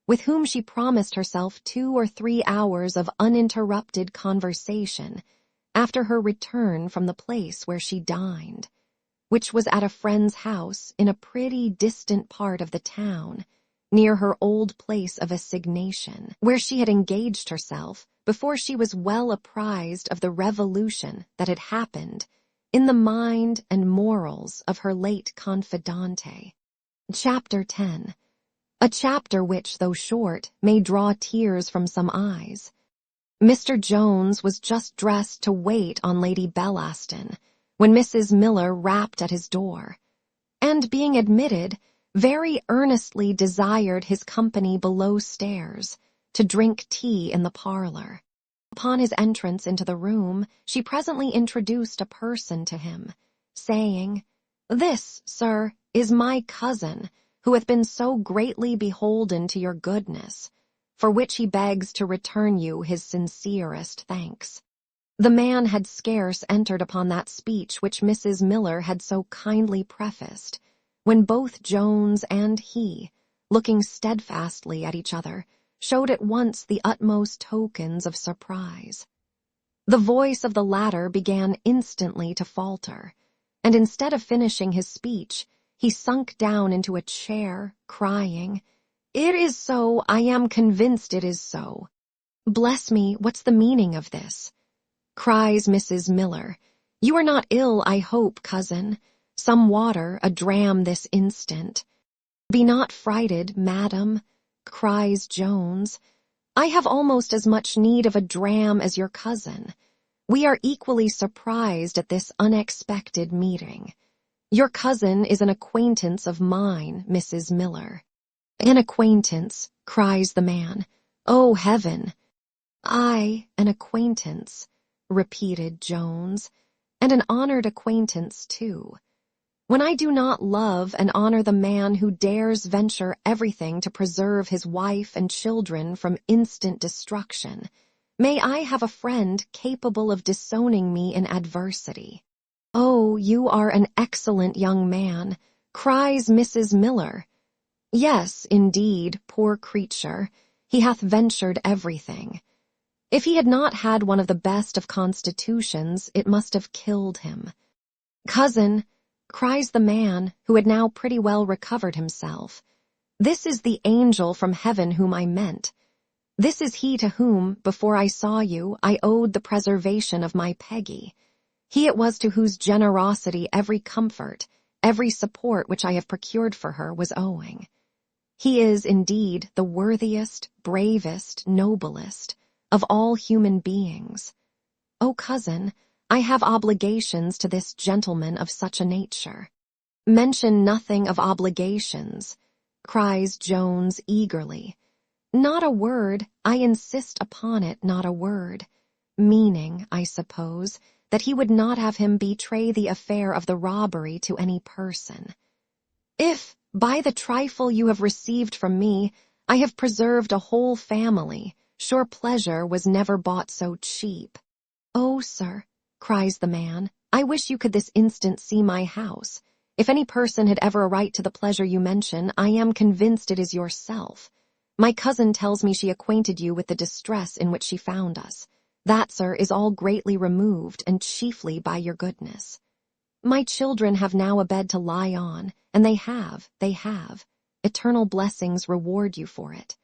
with whom she promised herself 2 or 3 hours of uninterrupted conversation after her return from the place where she dined, which was at a friend's house in a pretty distant part of the town, near her old place of assignation, where she had engaged herself before she was well apprised of the revolution that had happened in the mind and morals of her late confidante. Chapter 10. A chapter which, though short, may draw tears from some eyes. Mr. Jones was just dressed to wait on Lady Bellaston when Mrs. Miller rapped at his door, and being admitted, very earnestly desired his company below stairs to drink tea in the parlor. Upon his entrance into the room, she presently introduced a person to him, saying, "This, sir, is my cousin, who hath been so greatly beholden to your goodness, for which he begs to return you his sincerest thanks." The man had scarce entered upon that speech which Mrs. Miller had so kindly prefaced, when both Jones and he, looking steadfastly at each other, showed at once the utmost tokens of surprise. The voice of the latter began instantly to falter, and instead of finishing his speech, he sunk down into a chair, crying, "It is so, I am convinced it is so." "Bless me, what's the meaning of this?" cries Mrs. Miller. "You are not ill, I hope, cousin. Some water, a dram this instant. Be not frighted, madam. cries Jones. "I have almost as much need of a dram as your cousin. We are equally surprised at this unexpected meeting. Your cousin is an acquaintance of mine, Mrs. Miller." "An acquaintance," cries the man. "Oh, heaven!" "Aye, an acquaintance," repeated Jones, "and an honored acquaintance, too. When I do not love and honor the man who dares venture everything to preserve his wife and children from instant destruction, may I have a friend capable of disowning me in adversity." "Oh, you are an excellent young man," cries Mrs. Miller. "Yes, indeed, poor creature, he hath ventured everything. If he had not had one of the best of constitutions, it must have killed him." "Cousin," cries the man, who had now pretty well recovered himself, "this is the angel from heaven whom I meant. This is he to whom, before I saw you, I owed the preservation of my Peggy. He it was to whose generosity every comfort, every support which I have procured for her was owing. He is, indeed, the worthiest, bravest, noblest of all human beings. Oh, cousin, I have obligations to this gentleman of such a nature." "Mention nothing of obligations," cries Jones eagerly. "Not a word, I insist upon it, not a word," meaning, I suppose, that he would not have him betray the affair of the robbery to any person. "If, by the trifle you have received from me, I have preserved a whole family, sure pleasure was never bought so cheap." "Oh, sir," cries the man, "I wish you could this instant see my house. If any person had ever a right to the pleasure you mention, I am convinced it is yourself. My cousin tells me she acquainted you with the distress in which she found us. That, sir, is all greatly removed, and chiefly by your goodness. My children have now a bed to lie on, and they have. Eternal blessings reward you for it.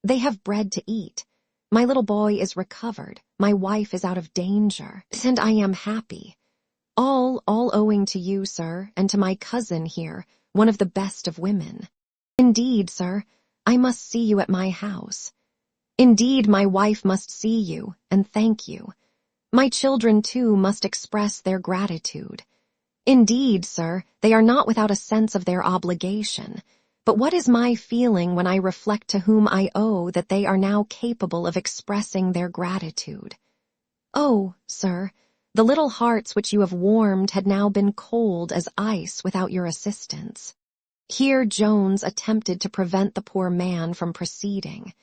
They have bread to eat. My little boy is recovered, my wife is out of danger, and I am happy. All owing to you, sir, and to my cousin here, one of the best of women. Indeed, sir, I must see you at my house. Indeed, my wife must see you, and thank you. My children, too, must express their gratitude. Indeed, sir, they are not without a sense of their obligation. But what is my feeling when I reflect to whom I owe that they are now capable of expressing their gratitude? Oh, sir, the little hearts which you have warmed had now been cold as ice without your assistance." Here Jones attempted to prevent the poor man from proceeding,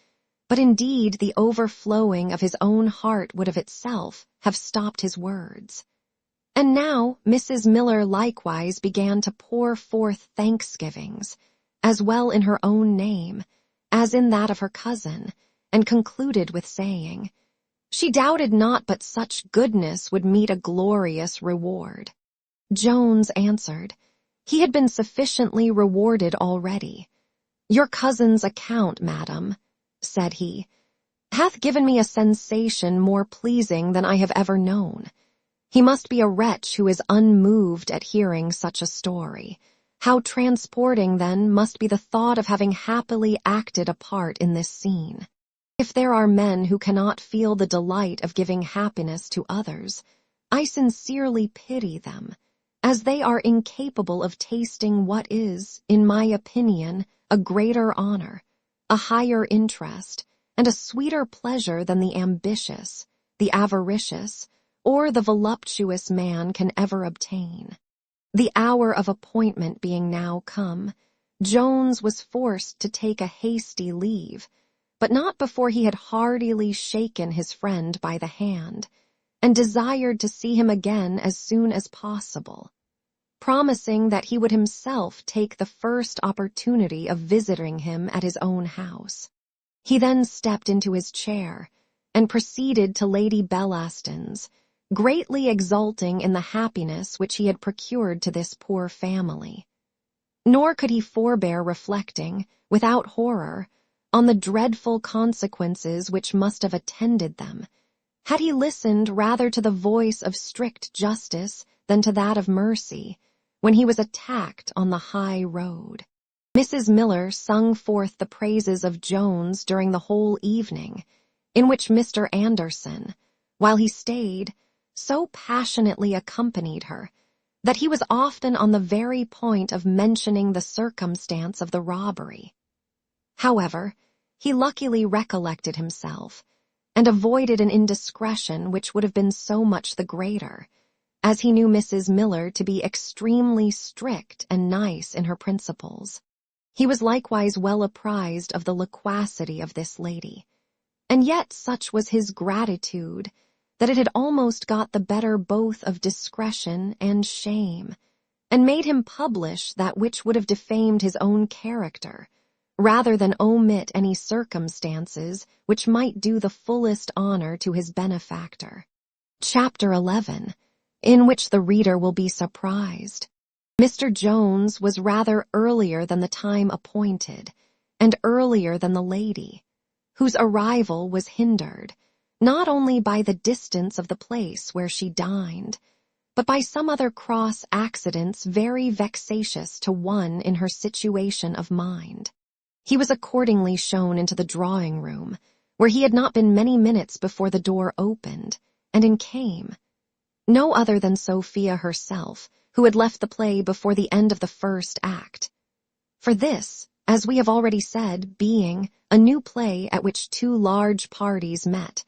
but indeed the overflowing of his own heart would of itself have stopped his words. And now Mrs. Miller likewise began to pour forth thanksgivings, as well in her own name as in that of her cousin, and concluded with saying, "She doubted not but such goodness would meet a glorious reward." Jones answered, he had been sufficiently rewarded already. "Your cousin's account, madam," said he, "hath given me a sensation more pleasing than I have ever known. He must be a wretch who is unmoved at hearing such a story. How transporting, then, must be the thought of having happily acted a part in this scene. If there are men who cannot feel the delight of giving happiness to others, I sincerely pity them, as they are incapable of tasting what is, in my opinion, a greater honor, a higher interest, and a sweeter pleasure than the ambitious, the avaricious, or the voluptuous man can ever obtain." The hour of appointment being now come, Jones was forced to take a hasty leave, but not before he had heartily shaken his friend by the hand, and desired to see him again as soon as possible, promising that he would himself take the first opportunity of visiting him at his own house. He then stepped into his chair, and proceeded to Lady Bellaston's, greatly exulting in the happiness which he had procured to this poor family. Nor could he forbear reflecting, without horror, on the dreadful consequences which must have attended them, had he listened rather to the voice of strict justice than to that of mercy, when he was attacked on the high road. Mrs. Miller sung forth the praises of Jones during the whole evening, in which Mr. Anderson, while he stayed, so passionately accompanied her that he was often on the very point of mentioning the circumstance of the robbery. However, he luckily recollected himself, and avoided an indiscretion which would have been so much the greater, as he knew Mrs. Miller to be extremely strict and nice in her principles. He was likewise well apprised of the loquacity of this lady, and yet such was his gratitude that it had almost got the better both of discretion and shame, and made him publish that which would have defamed his own character, rather than omit any circumstances which might do the fullest honor to his benefactor. Chapter 11, in which the reader will be surprised. Mr. Jones was rather earlier than the time appointed, and earlier than the lady, whose arrival was hindered, not only by the distance of the place where she dined, but by some other cross accidents very vexatious to one in her situation of mind. He was accordingly shown into the drawing-room, where he had not been many minutes before the door opened, and in came no other than Sophia herself, who had left the play before the end of the first act. For this, as we have already said, being a new play at which two large parties met,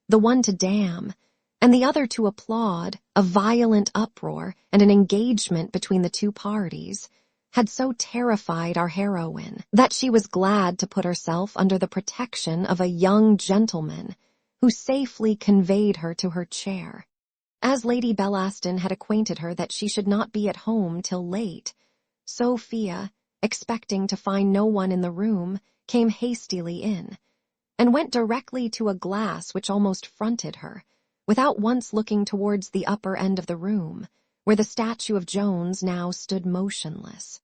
the one to damn, and the other to applaud, a violent uproar and an engagement between the two parties, had so terrified our heroine that she was glad to put herself under the protection of a young gentleman who safely conveyed her to her chair. As Lady Bellaston had acquainted her that she should not be at home till late, Sophia, expecting to find no one in the room, came hastily in, and went directly to a glass which almost fronted her, without once looking towards the upper end of the room, where the statue of Jones now stood motionless.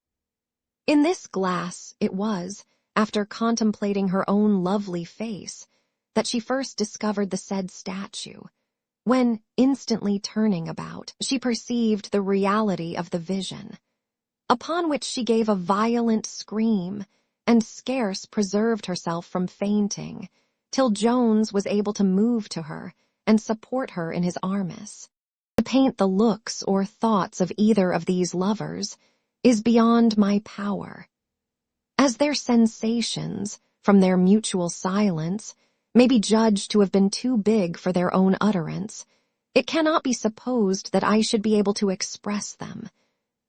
In this glass it was, after contemplating her own lovely face, that she first discovered the said statue, when, instantly turning about, she perceived the reality of the vision, upon which she gave a violent scream, and scarce preserved herself from fainting, till Jones was able to move to her and support her in his arms. To paint the looks or thoughts of either of these lovers is beyond my power. As their sensations, from their mutual silence, may be judged to have been too big for their own utterance, it cannot be supposed that I should be able to express them,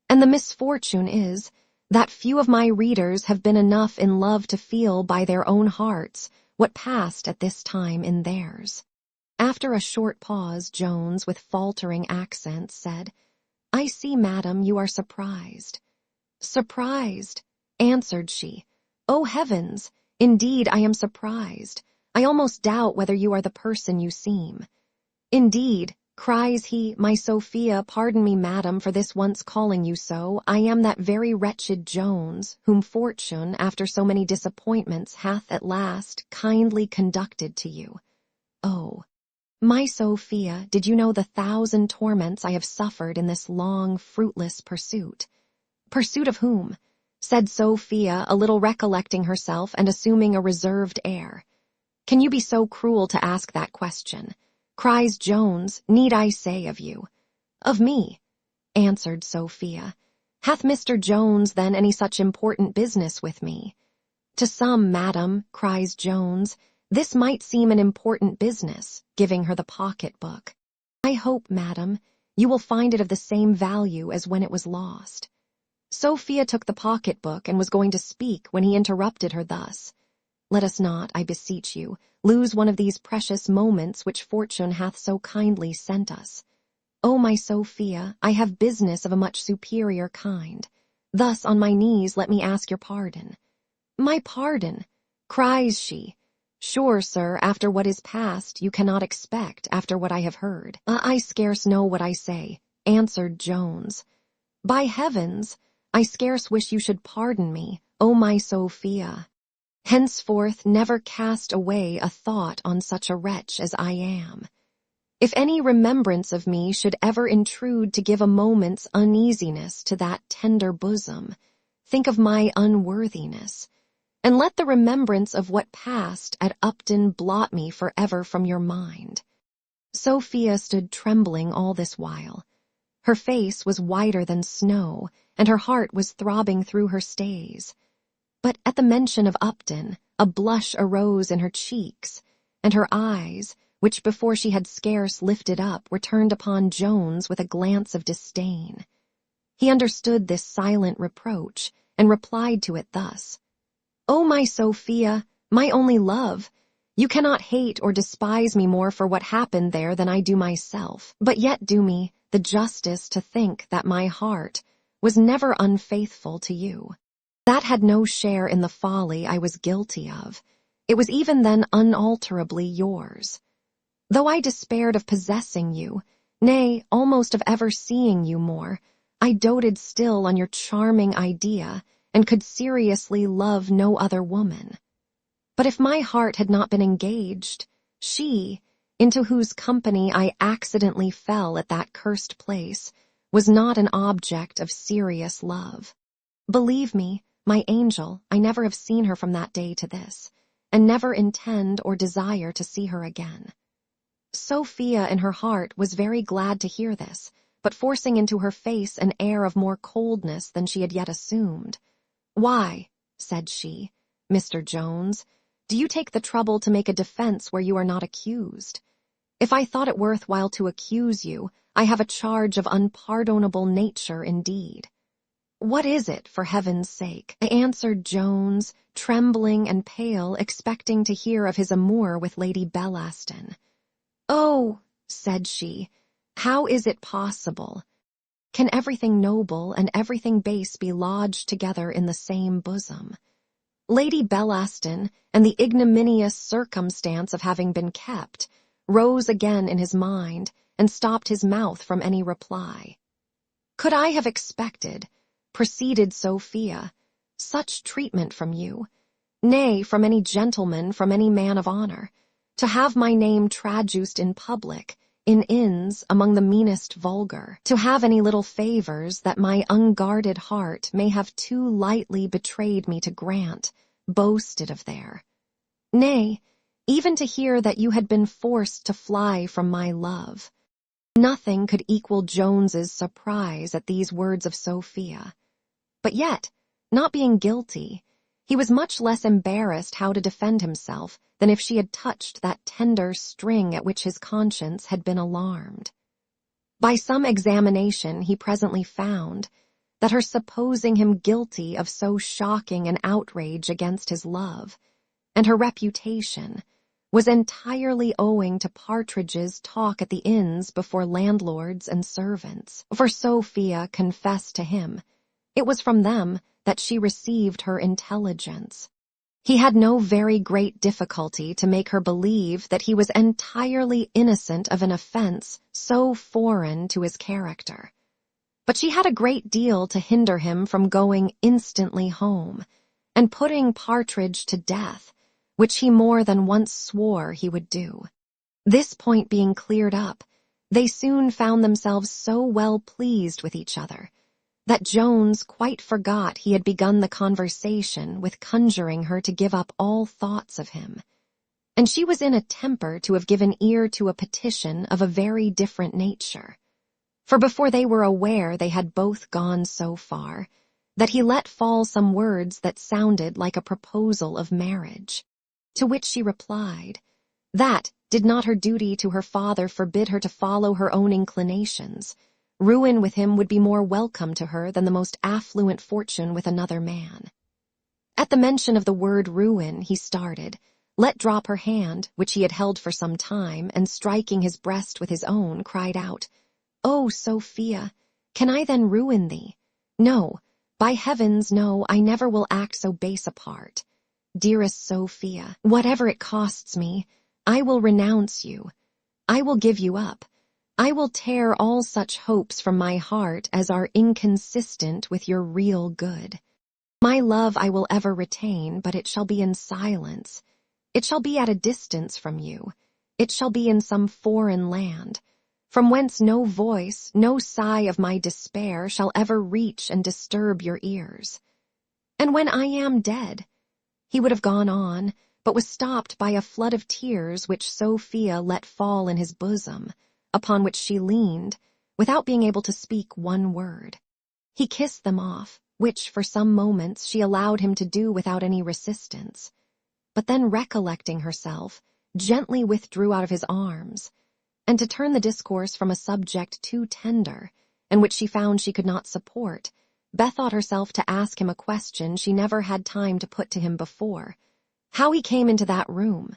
and the misfortune is that few of my readers have been enough in love to feel by their own hearts what passed at this time in theirs. After a short pause, Jones, with faltering accents, said, "I see, madam, you are surprised." "Surprised," answered she. "Oh, heavens! Indeed, I am surprised. I almost doubt whether you are the person you seem." "Indeed," cries he, "my Sophia, pardon me, madam, for this once calling you so. I am that very wretched Jones, whom fortune, after so many disappointments, hath at last kindly conducted to you. Oh, my Sophia, did you know the 1,000 torments I have suffered in this long, fruitless pursuit?" "Pursuit of whom?" said Sophia, a little recollecting herself and assuming a reserved air. "Can you be so cruel to ask that question?" cries Jones. "Need I say of you?" "Of me," answered Sophia. "Hath Mr. Jones, then, any such important business with me?" "To some, madam," cries Jones, "this might seem an important business," giving her the pocket-book. "I hope, madam, you will find it of the same value as when it was lost." Sophia took the pocket-book and was going to speak when he interrupted her thus: "Let us not, I beseech you, lose one of these precious moments which fortune hath so kindly sent us. Oh, my Sophia, I have business of a much superior kind. Thus, on my knees, let me ask your pardon." "My pardon," cries she. "Sure, sir, after what is past, you cannot expect, after what I have heard." I scarce know what I say," answered Jones. "By heavens, I scarce wish you should pardon me, oh, my Sophia. Henceforth never cast away a thought on such a wretch as I am. If any remembrance of me should ever intrude to give a moment's uneasiness to that tender bosom, think of my unworthiness, and let the remembrance of what passed at Upton blot me forever from your mind." Sophia stood trembling all this while. Her face was whiter than snow, and her heart was throbbing through her stays. But at the mention of Upton, a blush arose in her cheeks, and her eyes, which before she had scarce lifted up, were turned upon Jones with a glance of disdain. He understood this silent reproach, and replied to it thus: "Oh, my Sophia, my only love, you cannot hate or despise me more for what happened there than I do myself, but yet do me the justice to think that my heart was never unfaithful to you. That had no share in the folly I was guilty of. It was even then unalterably yours. Though I despaired of possessing you, nay, almost of ever seeing you more, I doted still on your charming idea, and could seriously love no other woman. But if my heart had not been engaged, she, into whose company I accidentally fell at that cursed place, was not an object of serious love. Believe me, my angel, I never have seen her from that day to this, and never intend or desire to see her again." Sophia in her heart was very glad to hear this, but forcing into her face an air of more coldness than she had yet assumed. "Why," said she, "Mr. Jones, do you take the trouble to make a defense where you are not accused? If I thought it worth while to accuse you, I have a charge of unpardonable nature indeed." "What is it, for heaven's sake?" answered Jones, trembling and pale, expecting to hear of his amour with Lady Bellaston. "Oh," said she, "how is it possible? Can everything noble and everything base be lodged together in the same bosom? Lady Bellaston, and the ignominious circumstance of having been kept, rose again in his mind, and stopped his mouth from any reply. Could I have expected, proceeded Sophia, such treatment from you, nay, from any gentleman, from any man of honor, to have my name traduced in public, in inns, among the meanest vulgar, to have any little favors that my unguarded heart may have too lightly betrayed me to grant, boasted of there? Nay, even to hear that you had been forced to fly from my love. Nothing could equal Jones's surprise at these words of Sophia. But yet, not being guilty, he was much less embarrassed how to defend himself than if she had touched that tender string at which his conscience had been alarmed. By some examination he presently found that her supposing him guilty of so shocking an outrage against his love, and her reputation, was entirely owing to Partridge's talk at the inns before landlords and servants, for Sophia confessed to him it was from them that she received her intelligence. He had no very great difficulty to make her believe that he was entirely innocent of an offense so foreign to his character. But she had a great deal to hinder him from going instantly home, and putting Partridge to death, which he more than once swore he would do. This point being cleared up, they soon found themselves so well pleased with each other, that Jones quite forgot he had begun the conversation with conjuring her to give up all thoughts of him, and she was in a temper to have given ear to a petition of a very different nature. For before they were aware they had both gone so far, that he let fall some words that sounded like a proposal of marriage, to which she replied, that did not her duty to her father forbid her to follow her own inclinations, ruin with him would be more welcome to her than the most affluent fortune with another man. At the mention of the word ruin he started, let drop her hand, which he had held for some time, and striking his breast with his own, cried out, "Oh, Sophia, can I then ruin thee? No, by heavens, no, I never will act so base a part. Dearest Sophia, whatever it costs me, I will renounce you. I will give you up. I will tear all such hopes from my heart as are inconsistent with your real good. My love I will ever retain, but it shall be in silence. It shall be at a distance from you. It shall be in some foreign land, from whence no voice, no sigh of my despair shall ever reach and disturb your ears. And when I am dead—" He would have gone on, but was stopped by a flood of tears which Sophia let fall in his bosom, upon which she leaned, without being able to speak one word. He kissed them off, which for some moments she allowed him to do without any resistance, but then, recollecting herself, gently withdrew out of his arms, and to turn the discourse from a subject too tender, and which she found she could not support, bethought herself to ask him a question she never had time to put to him before: how he came into that room.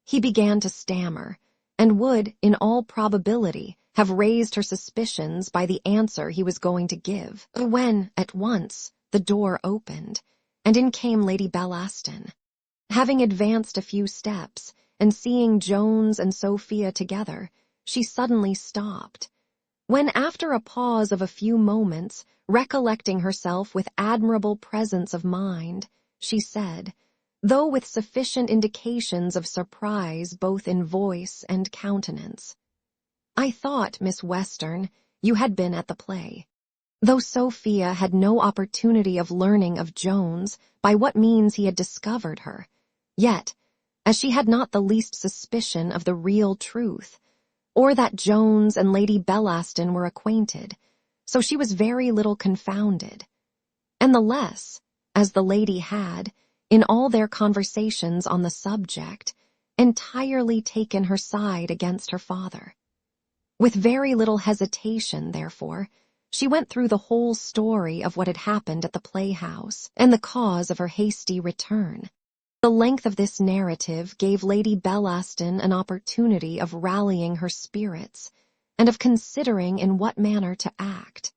He began to stammer, and would, in all probability, have raised her suspicions by the answer he was going to give, when, at once, the door opened, and in came Lady Bellaston. Having advanced a few steps, and seeing Jones and Sophia together, she suddenly stopped, when, after a pause of a few moments, recollecting herself with admirable presence of mind, she said, though with sufficient indications of surprise both in voice and countenance, "I thought, Miss Western, you had been at the play." Though Sophia had no opportunity of learning of Jones by what means he had discovered her, yet, as she had not the least suspicion of the real truth, or that Jones and Lady Bellaston were acquainted, so she was very little confounded, and the less, as the lady had, in all their conversations on the subject, entirely taken her side against her father. With very little hesitation, therefore, she went through the whole story of what had happened at the playhouse, and the cause of her hasty return. The length of this narrative gave Lady Bellaston an opportunity of rallying her spirits, and of considering in what manner to act.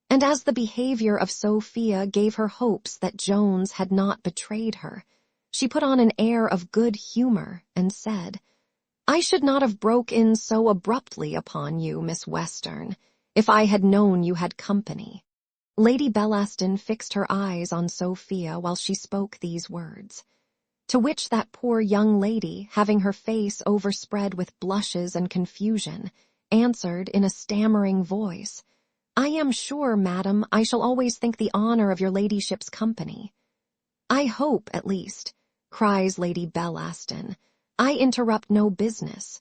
And as the behavior of Sophia gave her hopes that Jones had not betrayed her, she put on an air of good humor and said, "I should not have broke in so abruptly upon you, Miss Western, if I had known you had company." Lady Bellaston fixed her eyes on Sophia while she spoke these words, to which that poor young lady, having her face overspread with blushes and confusion, answered in a stammering voice, "I am sure, madam, I shall always think the honour of your ladyship's company." "I hope, at least," cries Lady Bellaston, "I interrupt no business."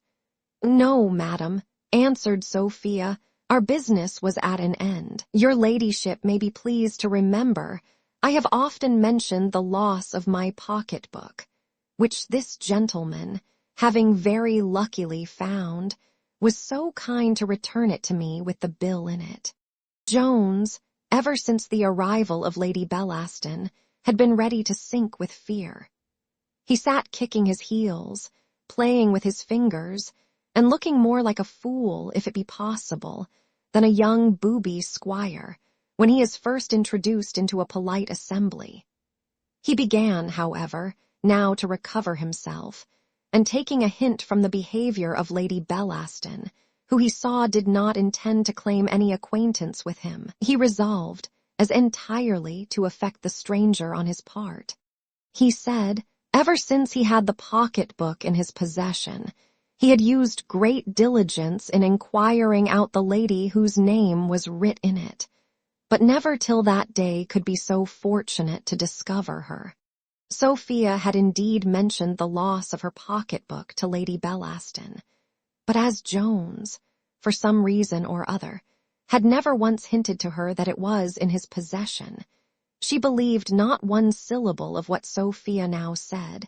"No, madam," answered Sophia, "our business was at an end. Your ladyship may be pleased to remember I have often mentioned the loss of my pocket-book, which this gentleman, having very luckily found, was so kind to return it to me with the bill in it." Jones, ever since the arrival of Lady Bellaston, had been ready to sink with fear. He sat kicking his heels, playing with his fingers, and looking more like a fool, if it be possible, than a young booby squire, when he is first introduced into a polite assembly. He began, however, now to recover himself, and taking a hint from the behavior of Lady Bellaston, who he saw did not intend to claim any acquaintance with him, he resolved, as entirely to affect the stranger on his part. He said, ever since he had the pocket-book in his possession, he had used great diligence in inquiring out the lady whose name was writ in it, but never till that day could be so fortunate to discover her. Sophia had indeed mentioned the loss of her pocket-book to Lady Bellaston, but as Jones, for some reason or other, had never once hinted to her that it was in his possession, she believed not one syllable of what Sophia now said,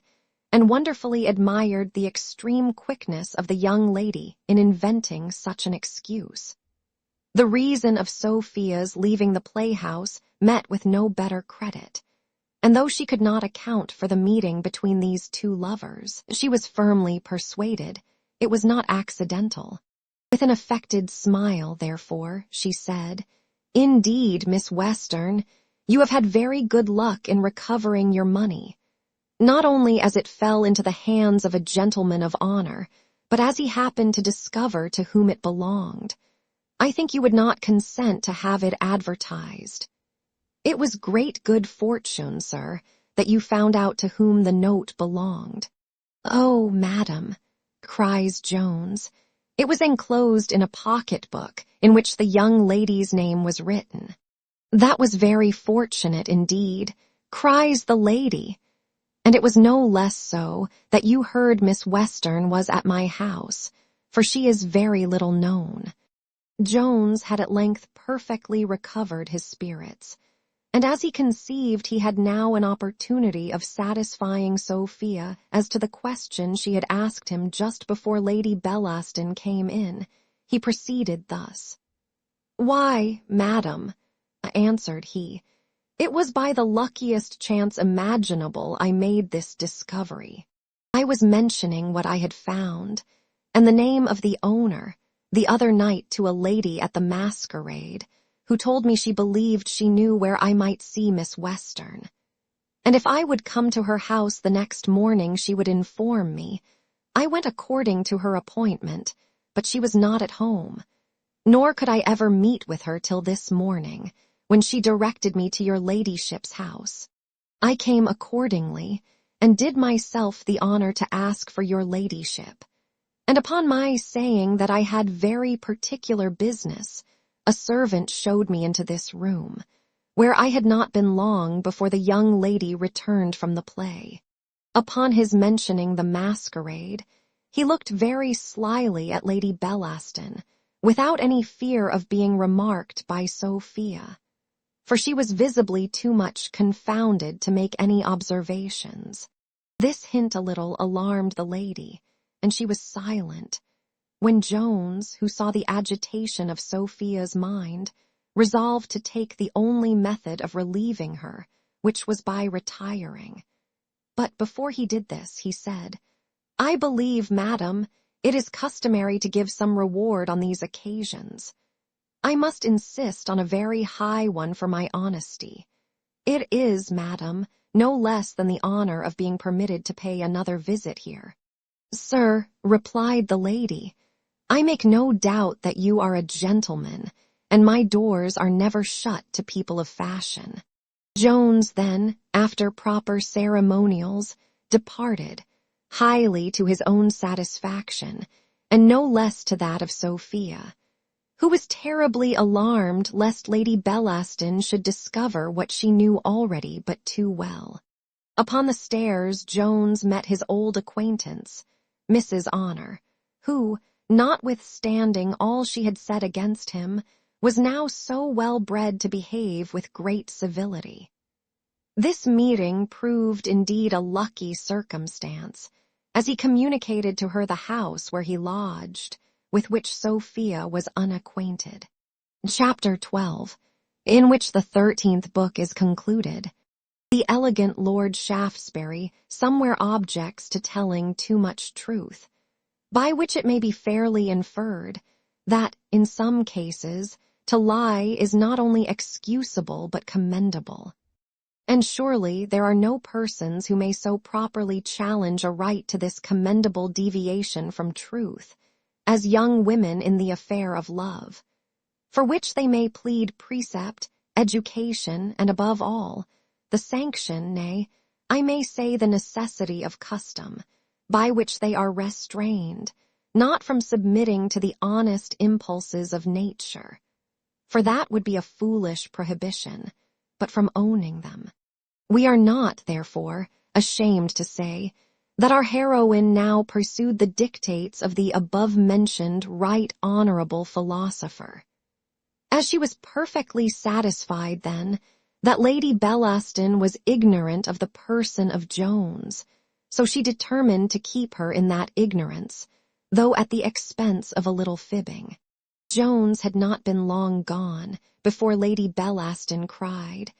and wonderfully admired the extreme quickness of the young lady in inventing such an excuse. The reason of Sophia's leaving the playhouse met with no better credit, and though she could not account for the meeting between these two lovers, she was firmly persuaded it was not accidental. With an affected smile, therefore, she said, "Indeed, Miss Western, you have had very good luck in recovering your money, not only as it fell into the hands of a gentleman of honor, but as he happened to discover to whom it belonged. I think you would not consent to have it advertised. It was great good fortune, sir, that you found out to whom the note belonged." "Oh, madam," cries Jones, "it was enclosed in a pocket-book in which the young lady's name was written." "That was very fortunate indeed," cries the lady, "and it was no less so that you heard Miss Western was at my house, for she is very little known." Jones had at length perfectly recovered his spirits, and as he conceived he had now an opportunity of satisfying Sophia as to the question she had asked him just before Lady Bellaston came in, he proceeded thus. "Why, madam," answered he, "it was by the luckiest chance imaginable I made this discovery. I was mentioning what I had found, and the name of the owner, the other night to a lady at the masquerade, who told me she believed she knew where I might see Miss Western. And if I would come to her house the next morning she would inform me. I went according to her appointment, but she was not at home, nor could I ever meet with her till this morning, when she directed me to your ladyship's house. I came accordingly, and did myself the honor to ask for your ladyship. And upon my saying that I had very particular business, a servant showed me into this room, where I had not been long before the young lady returned from the play. Upon his mentioning the masquerade, he looked very slyly at Lady Bellaston, without any fear of being remarked by Sophia, for she was visibly too much confounded to make any observations. This hint a little alarmed the lady, and she was silent, when Jones, who saw the agitation of Sophia's mind, resolved to take the only method of relieving her, which was by retiring. But before he did this, he said, "I believe, madam, it is customary to give some reward on these occasions. I must insist on a very high one for my honesty. It is, madam, no less than the honor of being permitted to pay another visit here." "Sir," replied the lady, "I make no doubt that you are a gentleman, and my doors are never shut to people of fashion." Jones then, after proper ceremonials, departed, highly to his own satisfaction, and no less to that of Sophia, who was terribly alarmed lest Lady Bellaston should discover what she knew already but too well. Upon the stairs Jones met his old acquaintance, Mrs. Honor, who, notwithstanding all she had said against him, was now so well bred to behave with great civility. This meeting proved indeed a lucky circumstance, as he communicated to her the house where he lodged, with which Sophia was unacquainted. Chapter 12, in which the 13th book is concluded. The elegant Lord Shaftesbury somewhere objects to telling too much truth, by which it may be fairly inferred that, in some cases, to lie is not only excusable but commendable. And surely there are no persons who may so properly challenge a right to this commendable deviation from truth as young women in the affair of love, for which they may plead precept, education, and above all, the sanction, nay, I may say the necessity of custom, by which they are restrained, not from submitting to the honest impulses of nature, for that would be a foolish prohibition, but from owning them. We are not, therefore, ashamed to say that our heroine now pursued the dictates of the above-mentioned right honorable philosopher. As she was perfectly satisfied, then, that Lady Bellaston was ignorant of the person of Jones, so she determined to keep her in that ignorance, though at the expense of a little fibbing. Jones had not been long gone before Lady Bellaston cried,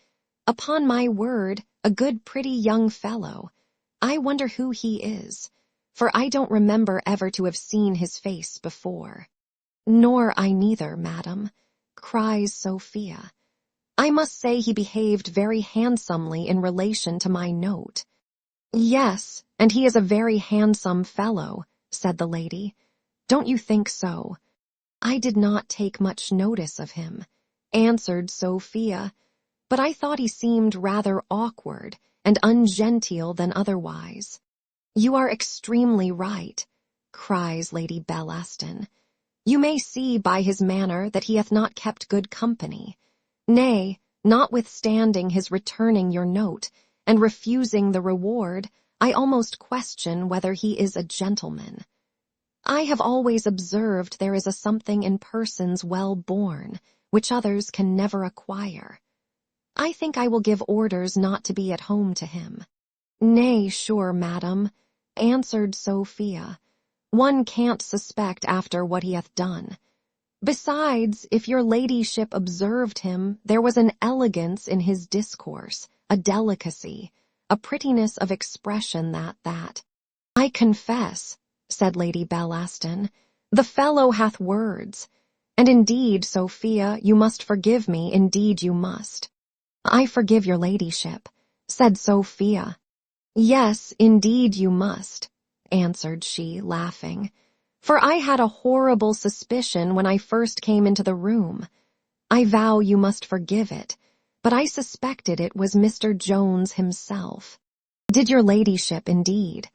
"Upon my word, a good pretty young fellow. I wonder who he is, for I don't remember ever to have seen his face before." "Nor I neither, madam," cries Sophia. "I must say he behaved very handsomely in relation to my note." "Yes, and he is a very handsome fellow," said the lady. "Don't you think so?" "I did not take much notice of him," answered Sophia, "but I thought he seemed rather awkward and ungenteel than otherwise." "You are extremely right," cries Lady Bellaston. "You may see by his manner that he hath not kept good company. Nay, Notwithstanding his returning your note and refusing the reward, I almost question whether he is a gentleman. I have always observed there is a something in persons well born, which others can never acquire. I think I will give orders not to be at home to him." "Nay, sure, madam," answered Sophia, "one can't suspect after what he hath done. Besides, if your ladyship observed him, there was an elegance in his discourse, a delicacy, a prettiness of expression that—" "I confess," said Lady Bellaston, "the fellow hath words. And indeed, Sophia, you must forgive me, indeed you must." "I forgive your ladyship," said Sophia. "Yes, indeed you must," answered she, laughing, "for I had a horrible suspicion when I first came into the room. I vow you must forgive it, but I suspected it was Mr. Jones himself." "Did your ladyship, indeed?"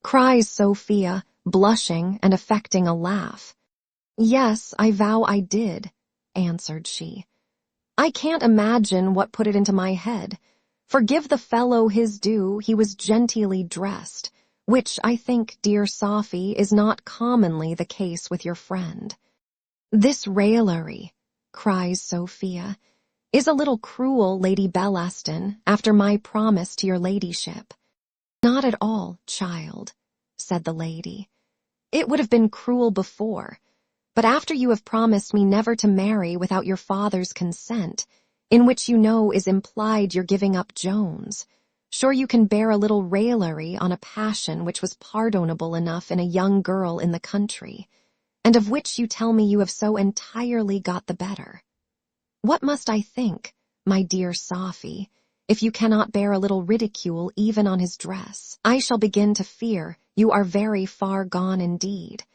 cries Sophia, blushing and affecting a laugh. "Yes, I vow I did," answered she. "I can't imagine what put it into my head. Forgive the fellow his due, he was genteelly dressed, which, I think, dear Sophy, is not commonly the case with your friend." "This raillery," cries Sophia, "is a little cruel, Lady Bellaston, after my promise to your ladyship." "Not at all, child," said the lady. "It would have been cruel before, but after you have promised me never to marry without your father's consent, in which you know is implied your giving up Jones, sure you can bear a little raillery on a passion which was pardonable enough in a young girl in the country, and of which you tell me you have so entirely got the better. What must I think, my dear Sophy, if you cannot bear a little ridicule even on his dress? I shall begin to fear you are very far gone indeed,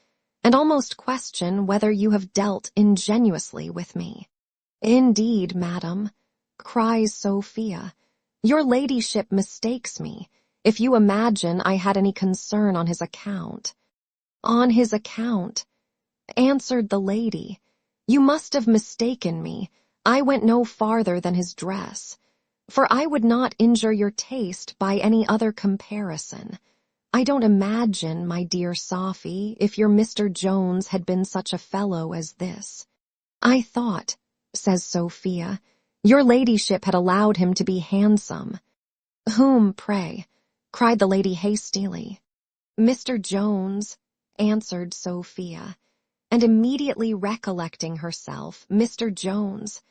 and almost question whether you have dealt ingenuously with me." "Indeed, madam," cries Sophia, "your ladyship mistakes me, if you imagine I had any concern on his account." "On his account," answered the lady, "you must have mistaken me. I went no farther than his dress, for I would not injure your taste by any other comparison. I don't imagine, my dear Sophy, if your Mr. Jones had been such a fellow as this." "I thought," says Sophia, "your ladyship had allowed him to be handsome." "Whom, pray?" cried the lady hastily. "Mr. Jones," answered Sophia, and immediately recollecting herself, "Mr. Jones.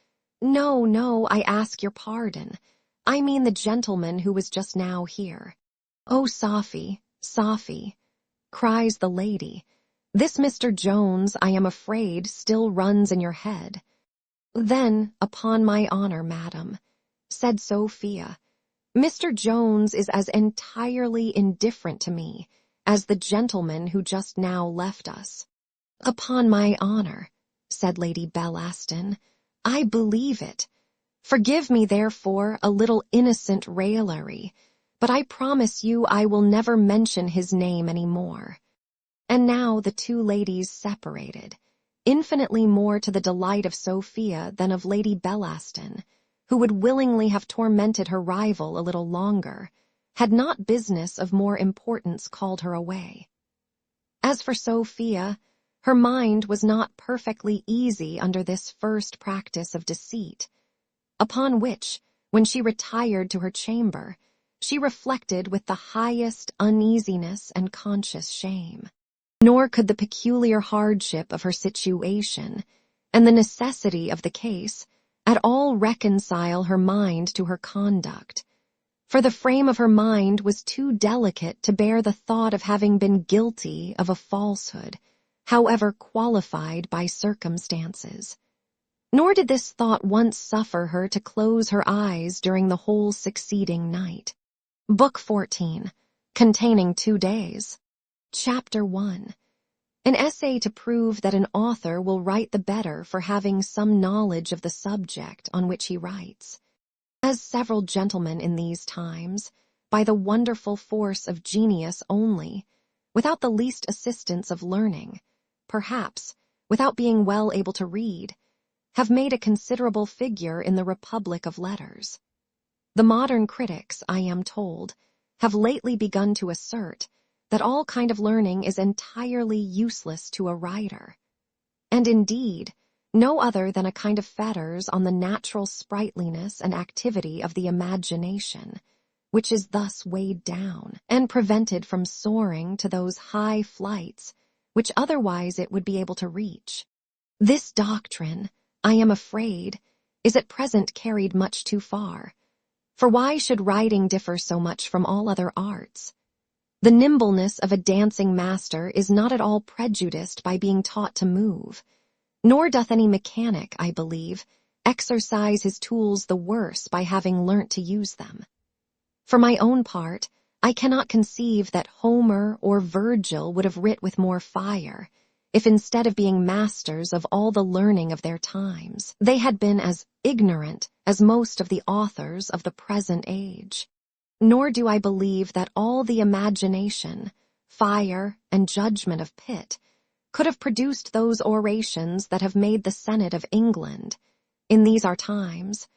No, no, I ask your pardon. I mean the gentleman who was just now here." "Oh, Sophy, Sophy," cries the lady, "this Mr. Jones, I am afraid, still runs in your head." "Then, upon my honor, madam," said Sophia, "Mr. Jones is as entirely indifferent to me as the gentleman who just now left us." "Upon my honor," said Lady Bellaston, "I believe it. Forgive me, therefore, a little innocent raillery, but I promise you I will never mention his name any more." And now the two ladies separated, infinitely more to the delight of Sophia than of Lady Bellaston, who would willingly have tormented her rival a little longer, had not business of more importance called her away. As for Sophia, her mind was not perfectly easy under this first practice of deceit, upon which, when she retired to her chamber, she reflected with the highest uneasiness and conscious shame. Nor could the peculiar hardship of her situation and the necessity of the case at all reconcile her mind to her conduct, for the frame of her mind was too delicate to bear the thought of having been guilty of a falsehood, however qualified by circumstances. Nor did this thought once suffer her to close her eyes during the whole succeeding night. Book 14, containing 2 days. Chapter 1. An essay to prove that an author will write the better for having some knowledge of the subject on which he writes. As several gentlemen in these times, by the wonderful force of genius only, without the least assistance of learning, perhaps, without being well able to read, have made a considerable figure in the republic of letters. The modern critics, I am told, have lately begun to assert that all kind of learning is entirely useless to a writer, and indeed, no other than a kind of fetters on the natural sprightliness and activity of the imagination, which is thus weighed down and prevented from soaring to those high flights which otherwise it would be able to reach. This doctrine, I am afraid, is at present carried much too far. For why should writing differ so much from all other arts? The nimbleness of a dancing master is not at all prejudiced by being taught to move, nor doth any mechanic, I believe, exercise his tools the worse by having learnt to use them. For my own part, I cannot conceive that Homer or Virgil would have writ with more fire, if instead of being masters of all the learning of their times, they had been as ignorant as most of the authors of the present age. Nor do I believe that all the imagination, fire, and judgment of Pitt could have produced those orations that have made the Senate of England, in these our times,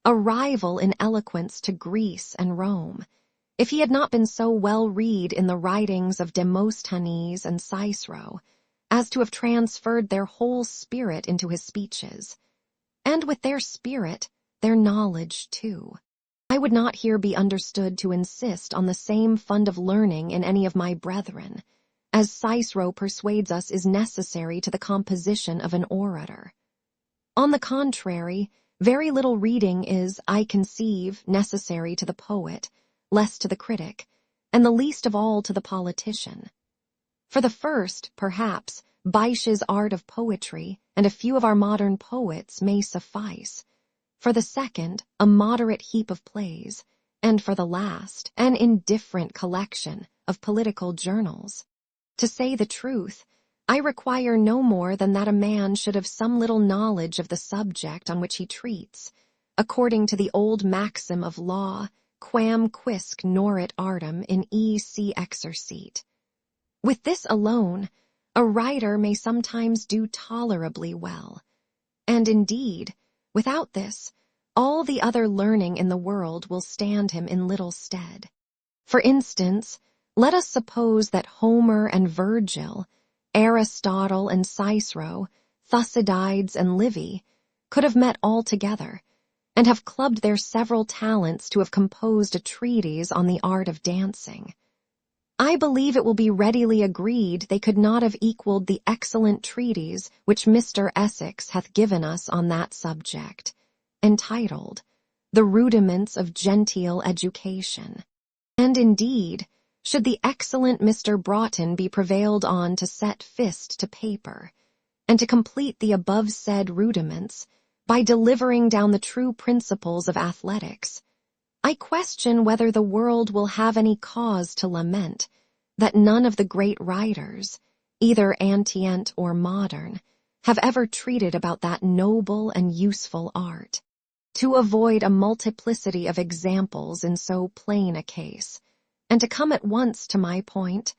a rival in eloquence to Greece and Rome, if he had not been so well read in the writings of Demosthenes and Cicero, as to have transferred their whole spirit into his speeches, and with their spirit, their knowledge too. I would not here be understood to insist on the same fund of learning in any of my brethren, as Cicero persuades us is necessary to the composition of an orator. On the contrary, very little reading is, I conceive, necessary to the poet, less to the critic, and the least of all to the politician. For the first, perhaps, Byche's art of poetry and a few of our modern poets may suffice. For the second, a moderate heap of plays, and for the last, an indifferent collection of political journals. To say the truth, I require no more than that a man should have some little knowledge of the subject on which he treats, according to the old maxim of law, quam quisque norit artem in E.C. exercit. With this alone, a writer may sometimes do tolerably well, and indeed, without this, all the other learning in the world will stand him in little stead. For instance, let us suppose that Homer and Virgil, Aristotle and Cicero, Thucydides and Livy, could have met all together, and have clubbed their several talents to have composed a treatise on the art of dancing. I believe it will be readily agreed they could not have equaled the excellent treatise which Mr. Essex hath given us on that subject, entitled, The Rudiments of Genteel Education. And indeed, should the excellent Mr. Broughton be prevailed on to set fist to paper, and to complete the above said rudiments, by delivering down the true principles of athletics, I question whether the world will have any cause to lament that none of the great writers, either antient or modern, have ever treated about that noble and useful art. To avoid a multiplicity of examples in so plain a case, and to come at once to my point,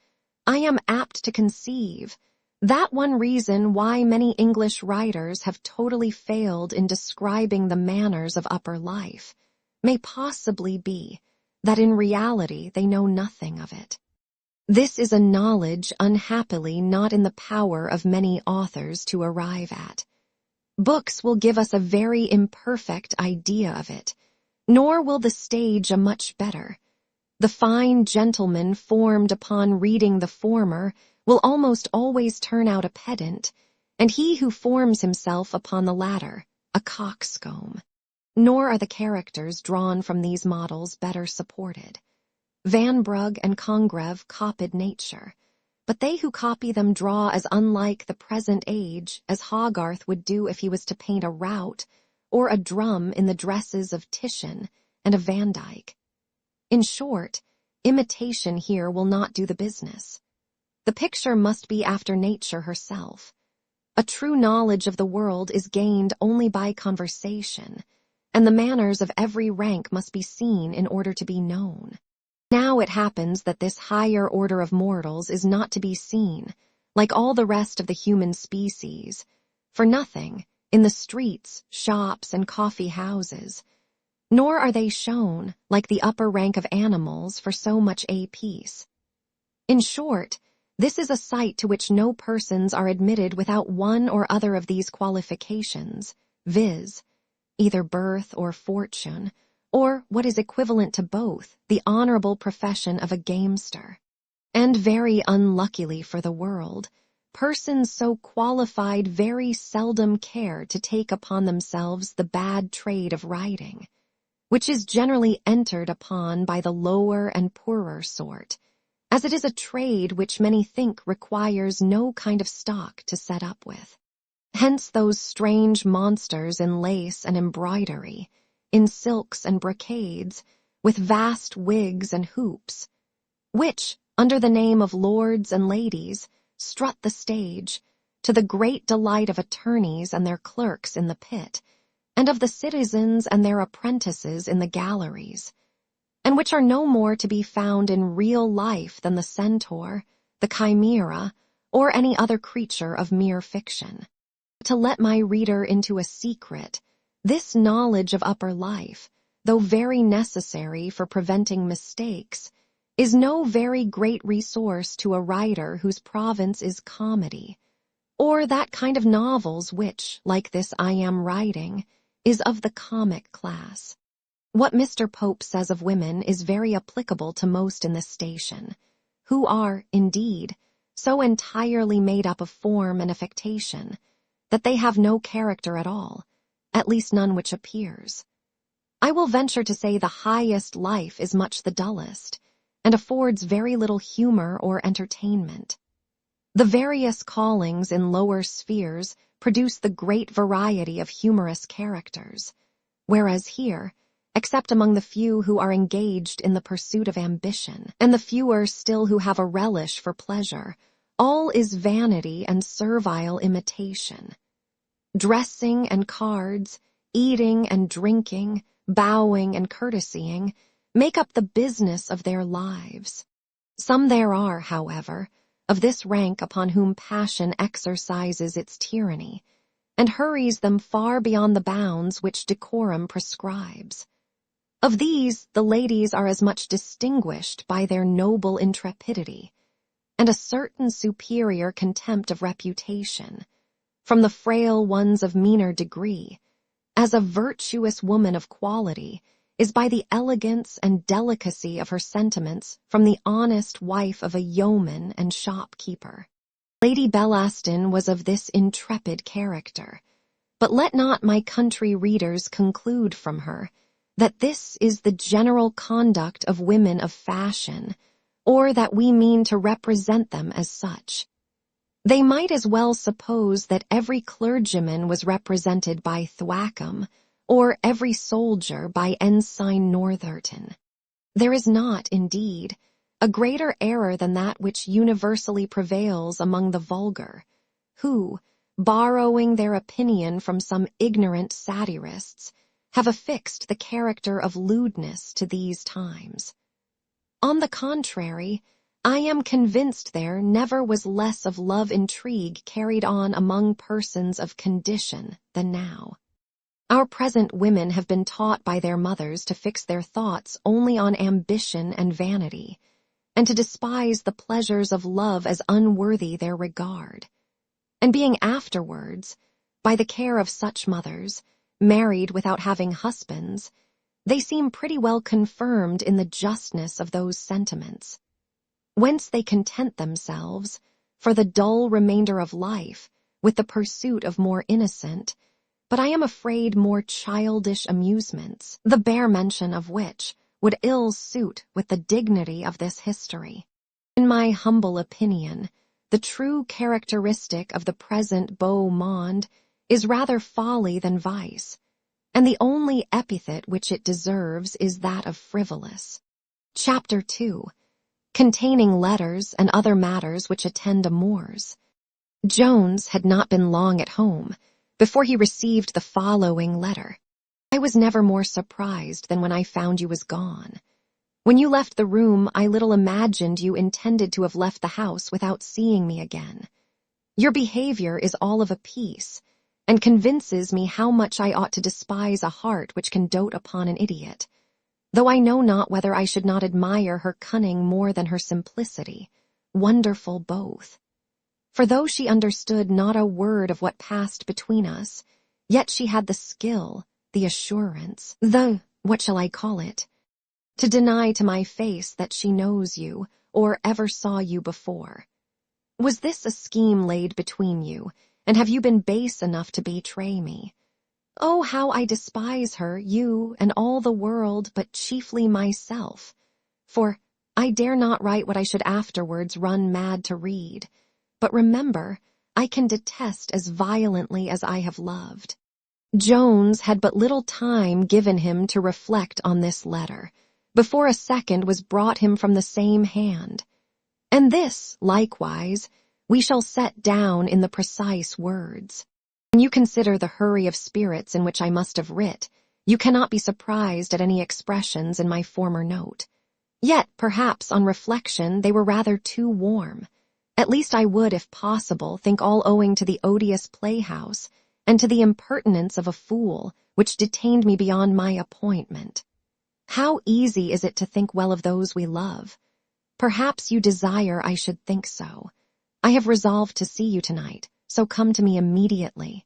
I am apt to conceive that one reason why many English writers have totally failed in describing the manners of upper life may possibly be that in reality they know nothing of it. This is a knowledge unhappily not in the power of many authors to arrive at. Books will give us a very imperfect idea of it, nor will the stage a much better. The fine gentleman formed upon reading the former will almost always turn out a pedant, and he who forms himself upon the latter, a coxcomb. Nor are the characters drawn from these models better supported. Vanbrugh and Congreve copied nature, but they who copy them draw as unlike the present age as Hogarth would do if he was to paint a rout or a drum in the dresses of Titian and of Van Dyck. In short, imitation here will not do the business. The picture must be after nature herself. A true knowledge of the world is gained only by conversation, and the manners of every rank must be seen in order to be known. Now it happens that this higher order of mortals is not to be seen, like all the rest of the human species, for nothing, in the streets, shops, and coffee houses, nor are they shown, like the upper rank of animals, for so much a piece. In short, this is a sight to which no persons are admitted without one or other of these qualifications, viz., either birth or fortune, or, what is equivalent to both, the honorable profession of a gamester. And very unluckily for the world, persons so qualified very seldom care to take upon themselves the bad trade of writing, which is generally entered upon by the lower and poorer sort, as it is a trade which many think requires no kind of stock to set up with. Hence those strange monsters in lace and embroidery, in silks and brocades, with vast wigs and hoops, which, under the name of lords and ladies, strut the stage, to the great delight of attorneys and their clerks in the pit, and of the citizens and their apprentices in the galleries, and which are no more to be found in real life than the centaur, the chimera, or any other creature of mere fiction. To let my reader into a secret, this knowledge of upper life, though very necessary for preventing mistakes, is no very great resource to a writer whose province is comedy, or that kind of novels which, like this I am writing, is of the comic class. What Mr. Pope says of women is very applicable to most in this station, who are, indeed, so entirely made up of form and affectation, that they have no character at all, at least none which appears. I will venture to say the highest life is much the dullest, and affords very little humor or entertainment. The various callings in lower spheres produce the great variety of humorous characters, whereas here, except among the few who are engaged in the pursuit of ambition, and the fewer still who have a relish for pleasure, all is vanity and servile imitation. Dressing and cards, eating and drinking, bowing and courtesying, make up the business of their lives. Some there are, however, of this rank upon whom passion exercises its tyranny, and hurries them far beyond the bounds which decorum prescribes. Of these, the ladies are as much distinguished by their noble intrepidity, and a certain superior contempt of reputation, from the frail ones of meaner degree, as a virtuous woman of quality is by the elegance and delicacy of her sentiments from the honest wife of a yeoman and shopkeeper. Lady Bellaston was of this intrepid character, but let not my country readers conclude from her that this is the general conduct of women of fashion, or that we mean to represent them as such. They might as well suppose that every clergyman was represented by Thwackum, or every soldier by Ensign Northerton. There is not, indeed, a greater error than that which universally prevails among the vulgar, who, borrowing their opinion from some ignorant satirists, have affixed the character of lewdness to these times. On the contrary, I am convinced there never was less of love intrigue carried on among persons of condition than now. Our present women have been taught by their mothers to fix their thoughts only on ambition and vanity, and to despise the pleasures of love as unworthy their regard. And being afterwards, by the care of such mothers, married without having husbands, they seem pretty well confirmed in the justness of those sentiments. Whence they content themselves, for the dull remainder of life, with the pursuit of more innocent, but I am afraid more childish amusements, the bare mention of which would ill suit with the dignity of this history. In my humble opinion, the true characteristic of the present beau monde is rather folly than vice, and the only epithet which it deserves is that of frivolous. Chapter 2. Containing letters and other matters which attend amours. Jones had not been long at home before he received the following letter. I was never more surprised than when I found you was gone. When you left the room, I little imagined you intended to have left the house without seeing me again. Your behavior is all of a piece, and convinces me how much I ought to despise a heart which can dote upon an idiot, though I know not whether I should not admire her cunning more than her simplicity, wonderful both. For though she understood not a word of what passed between us, yet she had the skill, the assurance, what shall I call it, to deny to my face that she knows you, or ever saw you before. Was this a scheme laid between you, and have you been base enough to betray me? Oh, how I despise her, you, and all the world, but chiefly myself. For I dare not write what I should afterwards run mad to read. But remember, I can detest as violently as I have loved. Jones had but little time given him to reflect on this letter, before a second was brought him from the same hand. And this, likewise, we shall set down in the precise words. When you consider the hurry of spirits in which I must have writ, you cannot be surprised at any expressions in my former note. Yet, perhaps, on reflection, they were rather too warm. At least I would, if possible, think all owing to the odious playhouse, and to the impertinence of a fool, which detained me beyond my appointment. How easy is it to think well of those we love? Perhaps you desire I should think so. I have resolved to see you tonight, so come to me immediately.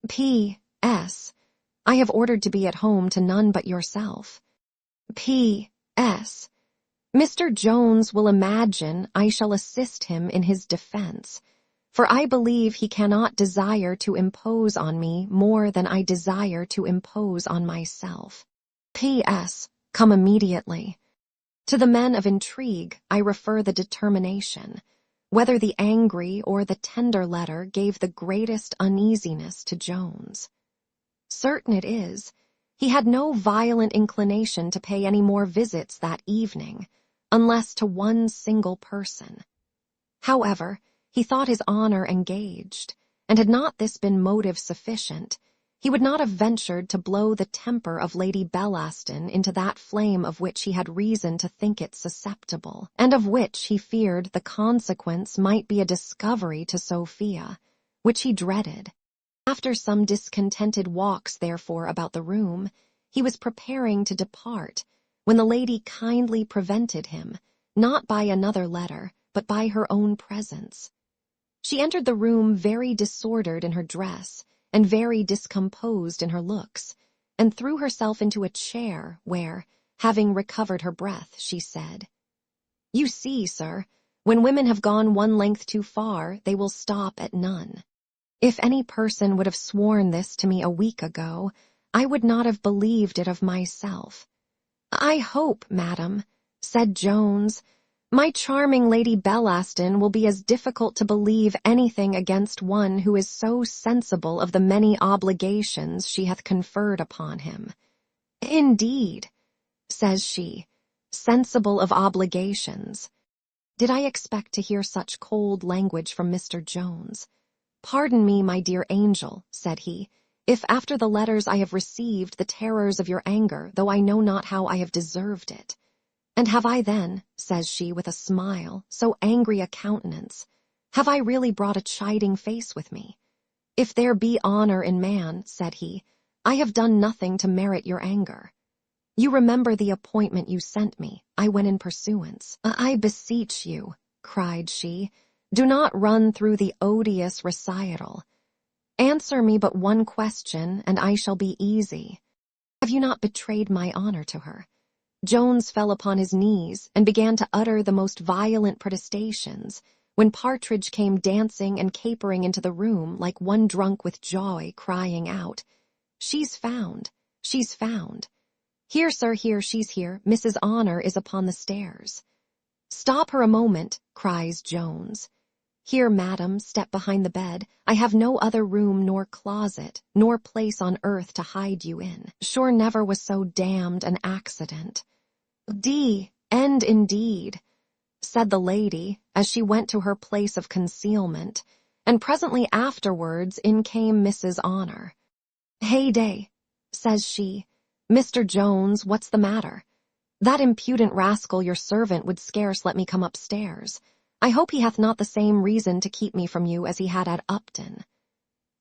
P.S. I have ordered to be at home to none but yourself. P.S. Mr. Jones will imagine I shall assist him in his defense, for I believe he cannot desire to impose on me more than I desire to impose on myself. P.S. Come immediately. To the men of intrigue I refer the determination. Whether the angry or the tender letter gave the greatest uneasiness to Jones. Certain it is, he had no violent inclination to pay any more visits that evening, unless to one single person. However, he thought his honor engaged, and had not this been motive sufficient, he would not have ventured to blow the temper of Lady Bellaston into that flame of which he had reason to think it susceptible, and of which he feared the consequence might be a discovery to Sophia, which he dreaded. After some discontented walks, therefore, about the room, he was preparing to depart, when the lady kindly prevented him, not by another letter, but by her own presence. She entered the room very disordered in her dress, and very discomposed in her looks, and threw herself into a chair where, having recovered her breath, she said, "You see, sir, when women have gone one length too far, they will stop at none. If any person would have sworn this to me a week ago, I would not have believed it of myself. I hope, madam," said Jones, "my charming Lady Bellaston will be as difficult to believe anything against one who is so sensible of the many obligations she hath conferred upon him." "Indeed," says she, "sensible of obligations." Did I expect to hear such cold language from Mr. Jones? "Pardon me, my dear angel," said he, "if after the letters I have received the terrors of your anger, though I know not how I have deserved it. And have I then," says she with a smile, "so angry a countenance? Have I really brought a chiding face with me? If there be honor in man," said he, "I have done nothing to merit your anger. You remember the appointment you sent me. I went in pursuance." "I beseech you," cried she, "do not run through the odious recital. Answer me but one question, and I shall be easy. Have you not betrayed my honor to her?" Jones fell upon his knees and began to utter the most violent protestations, when Partridge came dancing and capering into the room like one drunk with joy, crying out, "She's found! She's found! Here, sir, here, she's here. Mrs. Honor is upon the stairs." "Stop her a moment," cries Jones. "Here, madam, step behind the bed. I have no other room nor closet, nor place on earth to hide you in. Sure never was so damned an accident." "D—end indeed," said the lady, as she went to her place of concealment, and presently afterwards in came Mrs. Honor. "Heyday," says she, "Mr. Jones, what's the matter? That impudent rascal your servant would scarce let me come upstairs. I hope he hath not the same reason to keep me from you as he had at Upton."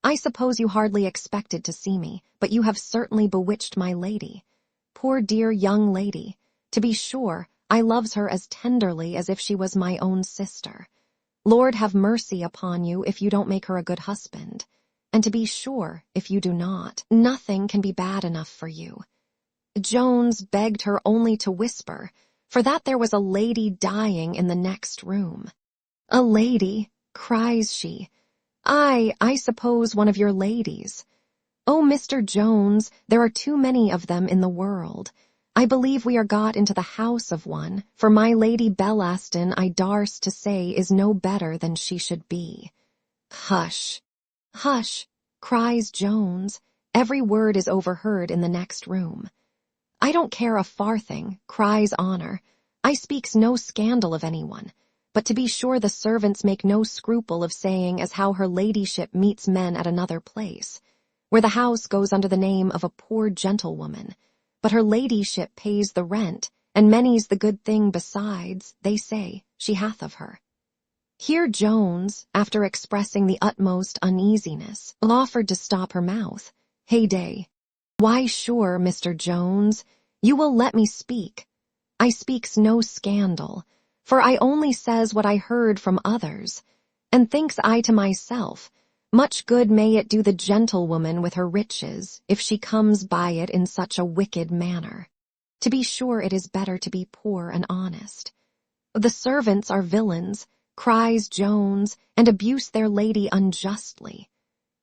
I suppose you hardly expected to see me, but you have certainly bewitched my lady. Poor dear young lady. To be sure, I loves her as tenderly as if she was my own sister. Lord have mercy upon you if you don't make her a good husband. And to be sure, if you do not, nothing can be bad enough for you. Jones begged her only to whisper, for that there was a lady dying in the next room. A lady, cries she. I suppose one of your ladies. Oh, Mr. Jones, there are too many of them in the world. I believe we are got into the house of one, for my Lady Bellaston, I darst to say, is no better than she should be. Hush, hush, cries Jones. Every word is overheard in the next room. I don't care a farthing, cries Honor. I speaks no scandal of anyone, but to be sure the servants make no scruple of saying as how her ladyship meets men at another place, where the house goes under the name of a poor gentlewoman, but her ladyship pays the rent, and many's the good thing besides, they say, she hath of her. Here Jones, after expressing the utmost uneasiness, offered to stop her mouth. Heyday! Why sure, Mr. Jones, you will let me speak. I speaks no scandal, for I only says what I heard from others, and thinks I to myself, much good may it do the gentlewoman with her riches, if she comes by it in such a wicked manner. To be sure it is better to be poor and honest. The servants are villains, cries Jones, and abuse their lady unjustly.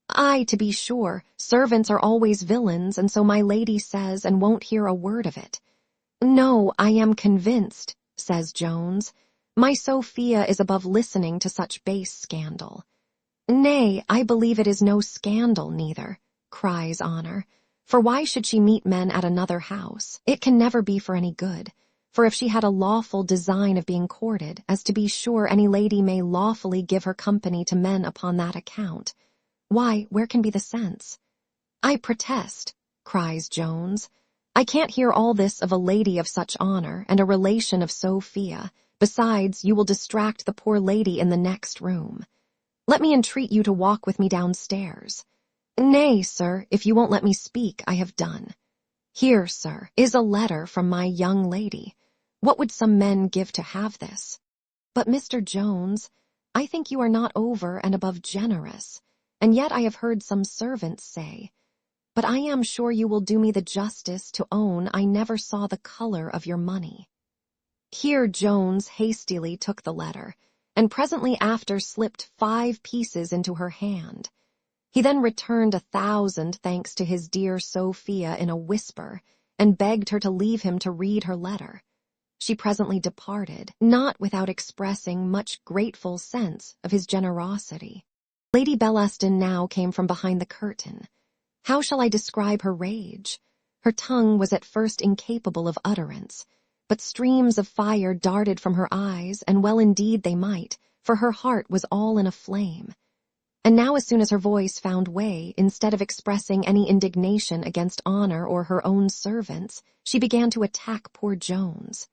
Ay, to be sure, servants are always villains, and so my lady says, and won't hear a word of it. No, I am convinced, says Jones. My Sophia is above listening to such base scandal. Nay, I believe it is no scandal neither, cries Honor, for why should she meet men at another house? It can never be for any good, for if she had a lawful design of being courted, as to be sure any lady may lawfully give her company to men upon that account, why, where can be the sense? I protest, cries Jones, I can't hear all this of a lady of such honor and a relation of Sophia. Besides, you will distract the poor lady in the next room. Let me entreat you to walk with me downstairs. Nay, sir, if you won't let me speak, I have done. Here, sir, is a letter from my young lady. What would some men give to have this? But, Mr. Jones, I think you are not over and above generous, and yet I have heard some servants say, but I am sure you will do me the justice to own I never saw the color of your money. Here Jones hastily took the letter, and presently after slipped 5 pieces into her hand. He then returned 1,000 thanks to his dear Sophia in a whisper, and begged her to leave him to read her letter. She presently departed, not without expressing much grateful sense of his generosity. Lady Bellaston now came from behind the curtain. How shall I describe her rage? Her tongue was at first incapable of utterance, but streams of fire darted from her eyes, and well indeed they might, for her heart was all in a flame. And now as soon as her voice found way, instead of expressing any indignation against Honor or her own servants, she began to attack poor Jones.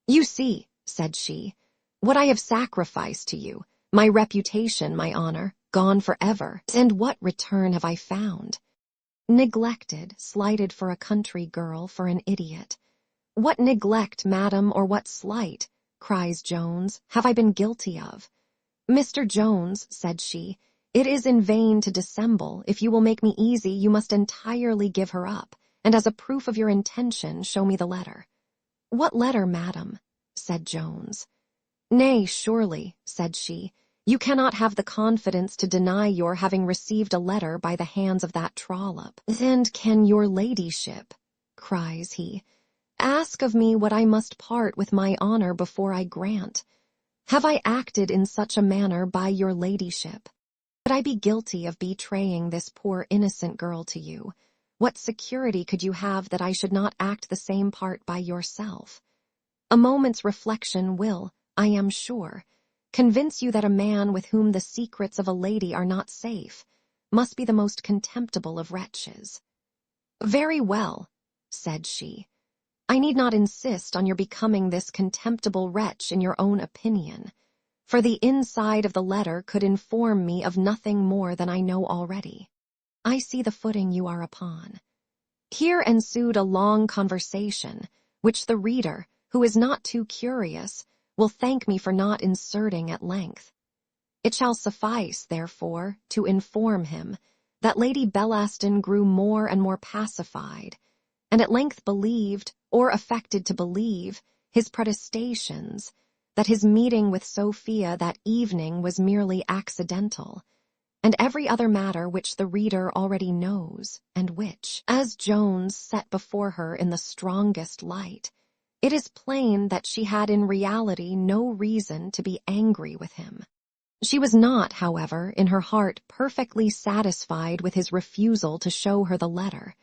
You see, said she, what I have sacrificed to you, my reputation, my honor, gone forever, and what return have I found? Neglected, slighted for a country girl, for an idiot. What neglect, madam, or what slight, cries Jones, have I been guilty of? Mr. Jones, said she, it is in vain to dissemble. If you will make me easy, you must entirely give her up, and as a proof of your intention, show me the letter. What letter, madam? Said Jones. Nay, surely, said she, you cannot have the confidence to deny your having received a letter by the hands of that trollop. And can your ladyship, cries he, ask of me what I must part with my honor before I grant? Have I acted in such a manner by your ladyship? Could I be guilty of betraying this poor innocent girl to you? What security could you have that I should not act the same part by yourself? A moment's reflection will, I am sure, convince you that a man with whom the secrets of a lady are not safe must be the most contemptible of wretches. Very well, said she. I need not insist on your becoming this contemptible wretch in your own opinion, for the inside of the letter could inform me of nothing more than I know already. I see the footing you are upon. Here ensued a long conversation, which the reader, who is not too curious, will thank me for not inserting at length. It shall suffice, therefore, to inform him that Lady Bellaston grew more and more pacified, and at length believed, or affected to believe, his protestations that his meeting with Sophia that evening was merely accidental, and every other matter which the reader already knows, and which, as Jones set before her in the strongest light, it is plain that she had in reality no reason to be angry with him. She was not, however, in her heart perfectly satisfied with his refusal to show her the letter.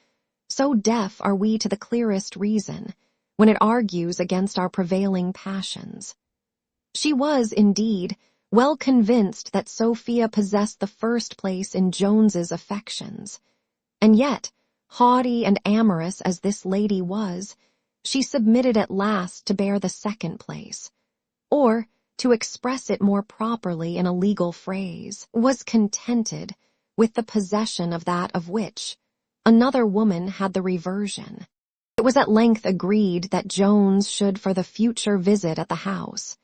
So deaf are we to the clearest reason, when it argues against our prevailing passions. She was, indeed, well convinced that Sophia possessed the first place in Jones's affections, and yet, haughty and amorous as this lady was, she submitted at last to bear the second place, or, to express it more properly in a legal phrase, was contented with the possession of that of which another woman had the reversion. It was at length agreed that Jones should for the future visit at the house,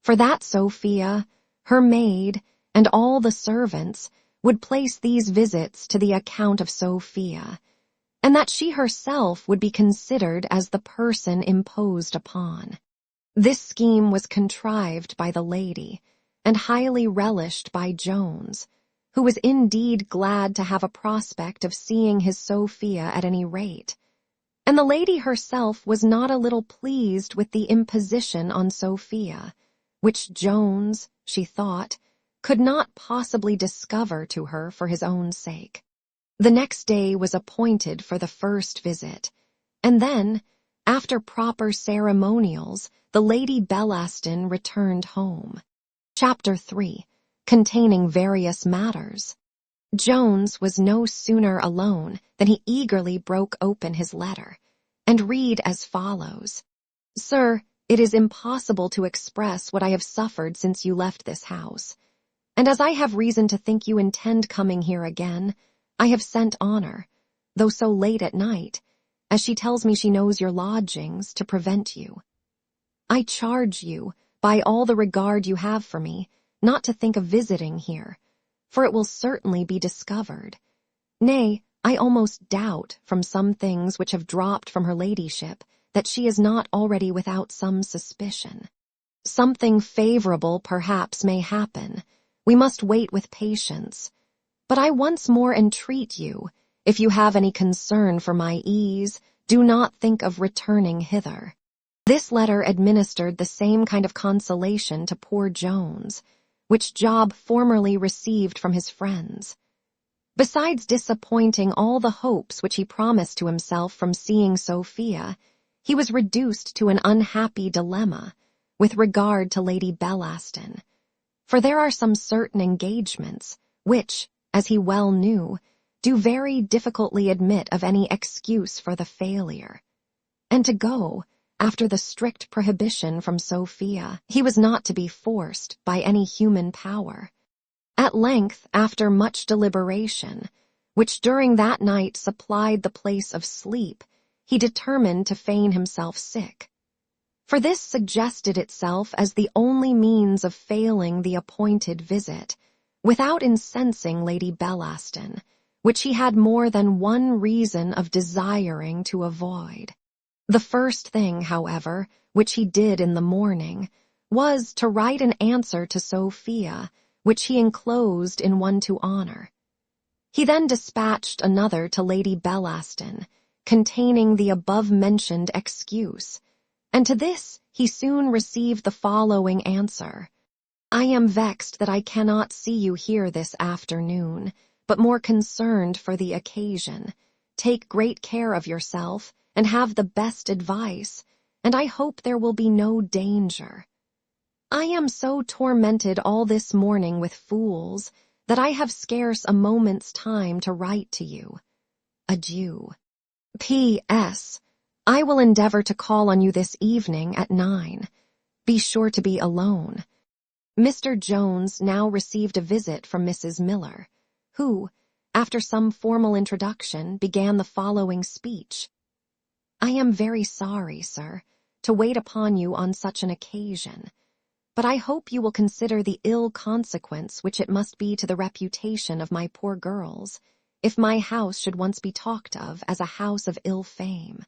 for that Sophia, her maid, and all the servants would place these visits to the account of Sophia, and that she herself would be considered as the person imposed upon. This scheme was contrived by the lady, and highly relished by Jones, who was indeed glad to have a prospect of seeing his Sophia at any rate, and the lady herself was not a little pleased with the imposition on Sophia, which Jones, she thought, could not possibly discover to her for his own sake. The next day was appointed for the first visit, and then, after proper ceremonials, the Lady Bellaston returned home. Chapter 3, containing various matters. Jones was no sooner alone than he eagerly broke open his letter, and read as follows. Sir, it is impossible to express what I have suffered since you left this house, and as I have reason to think you intend coming here again, I have sent Honor, though so late at night, as she tells me she knows your lodgings, to prevent you. I charge you, by all the regard you have for me, not to think of visiting here, for it will certainly be discovered. Nay, I almost doubt, from some things which have dropped from her ladyship, that she is not already without some suspicion. Something favorable perhaps may happen. We must wait with patience. But I once more entreat you, if you have any concern for my ease, do not think of returning hither. This letter administered the same kind of consolation to poor Jones, which Job formerly received from his friends. Besides disappointing all the hopes which he promised to himself from seeing Sophia, he was reduced to an unhappy dilemma with regard to Lady Bellaston, for there are some certain engagements which, as he well knew, do very difficultly admit of any excuse for the failure. And to go, after the strict prohibition from Sophia, he was not to be forced by any human power. At length, after much deliberation, which during that night supplied the place of sleep, he determined to feign himself sick. For this suggested itself as the only means of failing the appointed visit, without incensing Lady Bellaston, which he had more than one reason of desiring to avoid. The first thing, however, which he did in the morning, was to write an answer to Sophia, which he enclosed in one to Honor. He then dispatched another to Lady Bellaston, containing the above-mentioned excuse, and to this he soon received the following answer. I am vexed that I cannot see you here this afternoon, but more concerned for the occasion. Take great care of yourself, and have the best advice, and I hope there will be no danger. I am so tormented all this morning with fools, that I have scarce a moment's time to write to you. Adieu. P.S. I will endeavor to call on you this evening at 9. Be sure to be alone. Mr. Jones now received a visit from Mrs. Miller, who, after some formal introduction, began the following speech. "I am very sorry, sir, to wait upon you on such an occasion, but I hope you will consider the ill consequence which it must be to the reputation of my poor girls, if my house should once be talked of as a house of ill fame.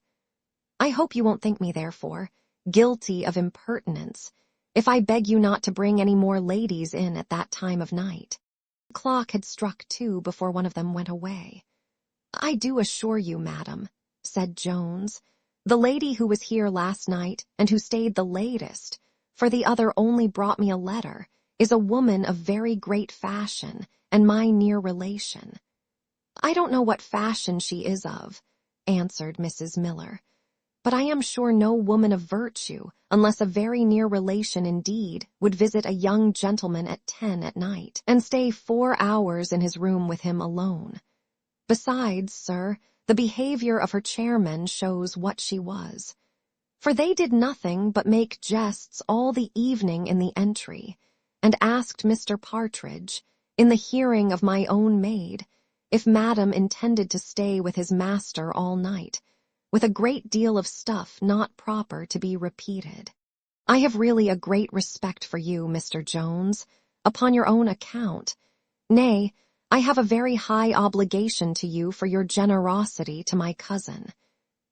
I hope you won't think me, therefore, guilty of impertinence, if I beg you not to bring any more ladies in at that time of night." The clock had struck 2 before one of them went away. "I do assure you, madam," said Jones, "the lady who was here last night and who stayed the latest, for the other only brought me a letter, is a woman of very great fashion and my near relation." "I don't know what fashion she is of," answered Mrs. Miller, "but I am sure no woman of virtue, unless a very near relation indeed, would visit a young gentleman at 10 at night, and stay 4 hours in his room with him alone. Besides, sir, the behavior of her chairmen shows what she was. For they did nothing but make jests all the evening in the entry, and asked Mr. Partridge, in the hearing of my own maid, if madam intended to stay with his master all night, with a great deal of stuff not proper to be repeated. I have really a great respect for you, Mr. Jones, upon your own account. Nay, I have a very high obligation to you for your generosity to my cousin.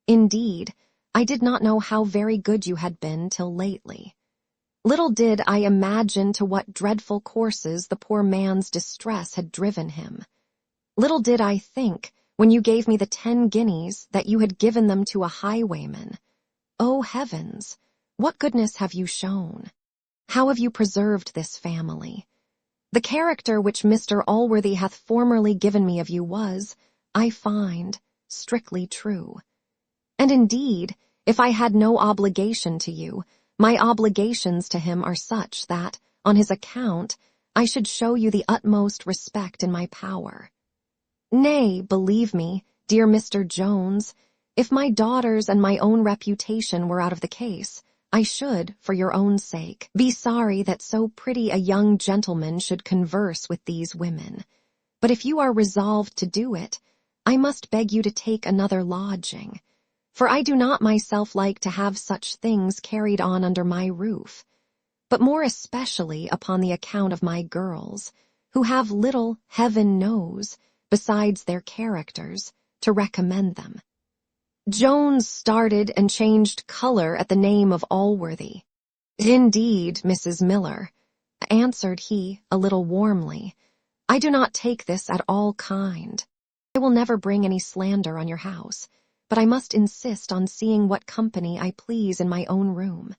Indeed, I did not know how very good you had been till lately. Little did I imagine to what dreadful courses the poor man's distress had driven him. Little did I think, when you gave me the 10 guineas, that you had given them to a highwayman. O heavens, what goodness have you shown! How have you preserved this family! The character which Mr. Allworthy hath formerly given me of you was, I find, strictly true. And indeed, if I had no obligation to you, my obligations to him are such that, on his account, I should show you the utmost respect in my power. Nay, believe me, dear Mr. Jones, if my daughters and my own reputation were out of the case, I should, for your own sake, be sorry that so pretty a young gentleman should converse with these women. But if you are resolved to do it, I must beg you to take another lodging, for I do not myself like to have such things carried on under my roof, but more especially upon the account of my girls, who have little, heaven knows, besides their characters, to recommend them. Jones started and changed color at the name of Allworthy. Indeed, Mrs. Miller, answered he, a little warmly, I do not take this at all kind. I will never bring any slander on your house, but I must insist on seeing what company I please in my own room,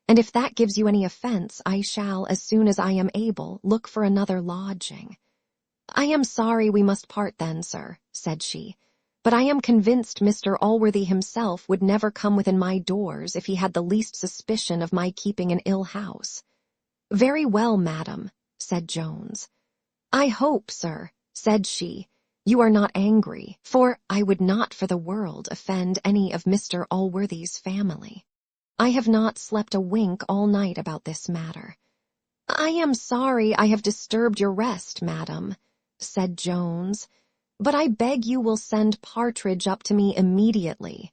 and if that gives you any offense, I shall, as soon as I am able, look for another lodging. I am sorry we must part then, sir, said she, but I am convinced Mr. Allworthy himself would never come within my doors if he had the least suspicion of my keeping an ill house. Very well, madam, said Jones. I hope, sir, said she, you are not angry, for I would not for the world offend any of Mr. Allworthy's family. I have not slept a wink all night about this matter. I am sorry I have disturbed your rest, madam, said Jones, but I beg you will send Partridge up to me immediately,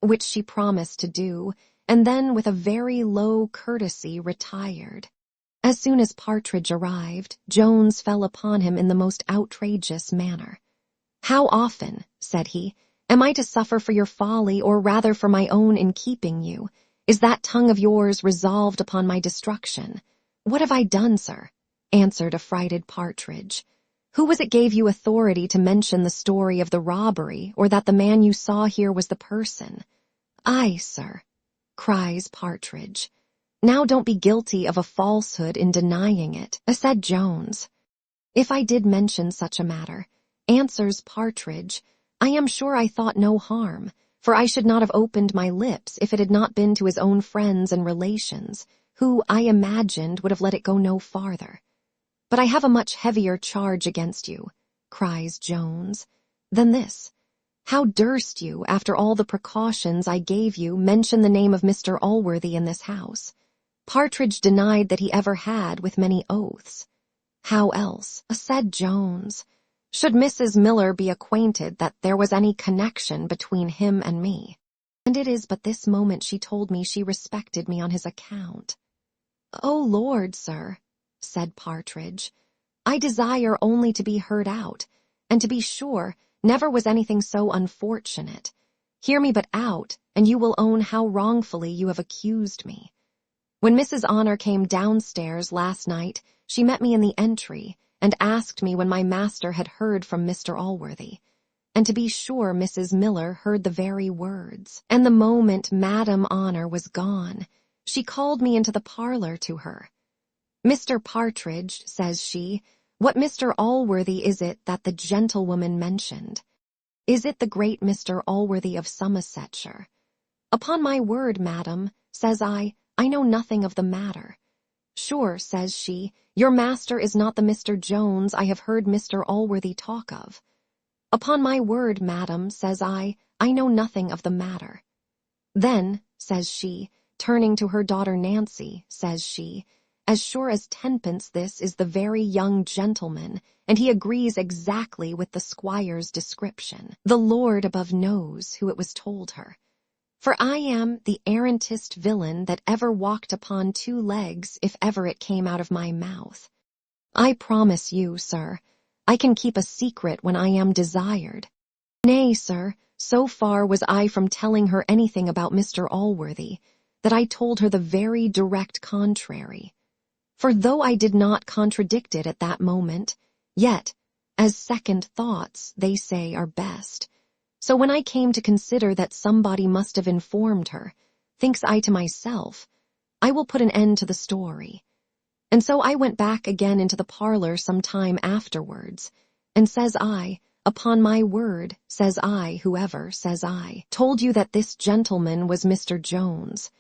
which she promised to do, and then with a very low courtesy retired. As soon as Partridge arrived, Jones fell upon him in the most outrageous manner. How often, said he, am I to suffer for your folly, or rather for my own in keeping you? Is that tongue of yours resolved upon my destruction? What have I done, sir? Answered affrighted Partridge. Who was it gave you authority to mention the story of the robbery, or that the man you saw here was the person? I, sir, cries Partridge. Now don't be guilty of a falsehood in denying it, said Jones. If I did mention such a matter, answers Partridge, I am sure I thought no harm, for I should not have opened my lips if it had not been to his own friends and relations, who, I imagined, would have let it go no farther. But I have a much heavier charge against you, cries Jones, than this. How durst you, after all the precautions I gave you, mention the name of Mr. Allworthy in this house? Partridge denied that he ever had, with many oaths. How else, said Jones, should Mrs. Miller be acquainted that there was any connection between him and me? And it is but this moment she told me she respected me on his account. "Oh, Lord, sir," said Partridge, "I desire only to be heard out, and to be sure, never was anything so unfortunate. Hear me but out, and you will own how wrongfully you have accused me. When Mrs. Honor came downstairs last night, she met me in the entry, and asked me when my master had heard from Mr. Allworthy. And to be sure Mrs. Miller heard the very words, and the moment Madam Honor was gone, she called me into the parlor to her. 'Mr. Partridge,' says she, 'what Mr. Allworthy is it that the gentlewoman mentioned? Is it the great Mr. Allworthy of Somersetshire?' 'Upon my word, madam,' says I know nothing of the matter.' 'Sure,' says she, 'your master is not the Mr. Jones I have heard Mr. Allworthy talk of.' 'Upon my word, madam,' says I know nothing of the matter. 'Then,' says she, turning to her daughter Nancy, says she, 'as sure as tenpence this is the very young gentleman, and he agrees exactly with the squire's description. The Lord above knows who it was told her. For I am the arrantest villain that ever walked upon two legs if ever it came out of my mouth. I promise you, sir, I can keep a secret when I am desired. Nay, sir, so far was I from telling her anything about Mr. Allworthy, that I told her the very direct contrary. For though I did not contradict it at that moment, yet, as second thoughts, they say, are best. So when I came to consider that somebody must have informed her, thinks I to myself, I will put an end to the story. And so I went back again into the parlor some time afterwards, and says I, upon my word, says I, whoever, says I, told you that this gentleman was Mr. Jones.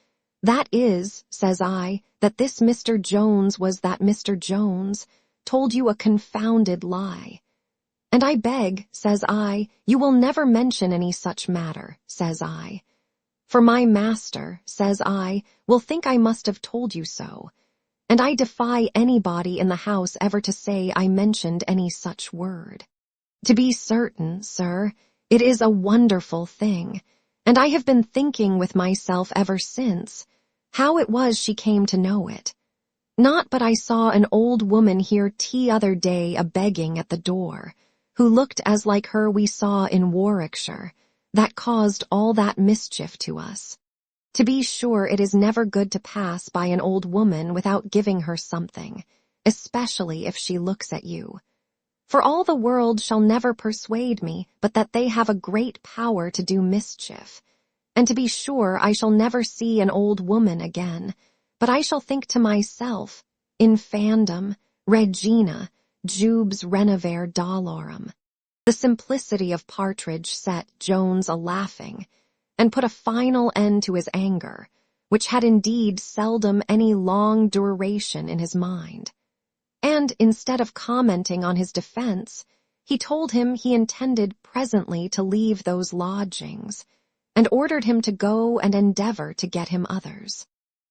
That is, says I, that this Mr. Jones was that Mr. Jones, told you a confounded lie. And I beg, says I, you will never mention any such matter, says I. For my master, says I, will think I must have told you so. And I defy anybody in the house ever to say I mentioned any such word. To be certain, sir, it is a wonderful thing, and I have been thinking with myself ever since, how it was she came to know it. Not but I saw an old woman here t'other day a-begging at the door, who looked as like her we saw in Warwickshire, that caused all that mischief to us. To be sure it is never good to pass by an old woman without giving her something, especially if she looks at you. For all the world shall never persuade me but that they have a great power to do mischief. And to be sure I shall never see an old woman again, but I shall think to myself, infandum, Regina, jubes renovare dolorum. The simplicity of Partridge set Jones a-laughing, and put a final end to his anger, which had indeed seldom any long duration in his mind. And instead of commenting on his defense, he told him he intended presently to leave those lodgings, and ordered him to go and endeavor to get him others.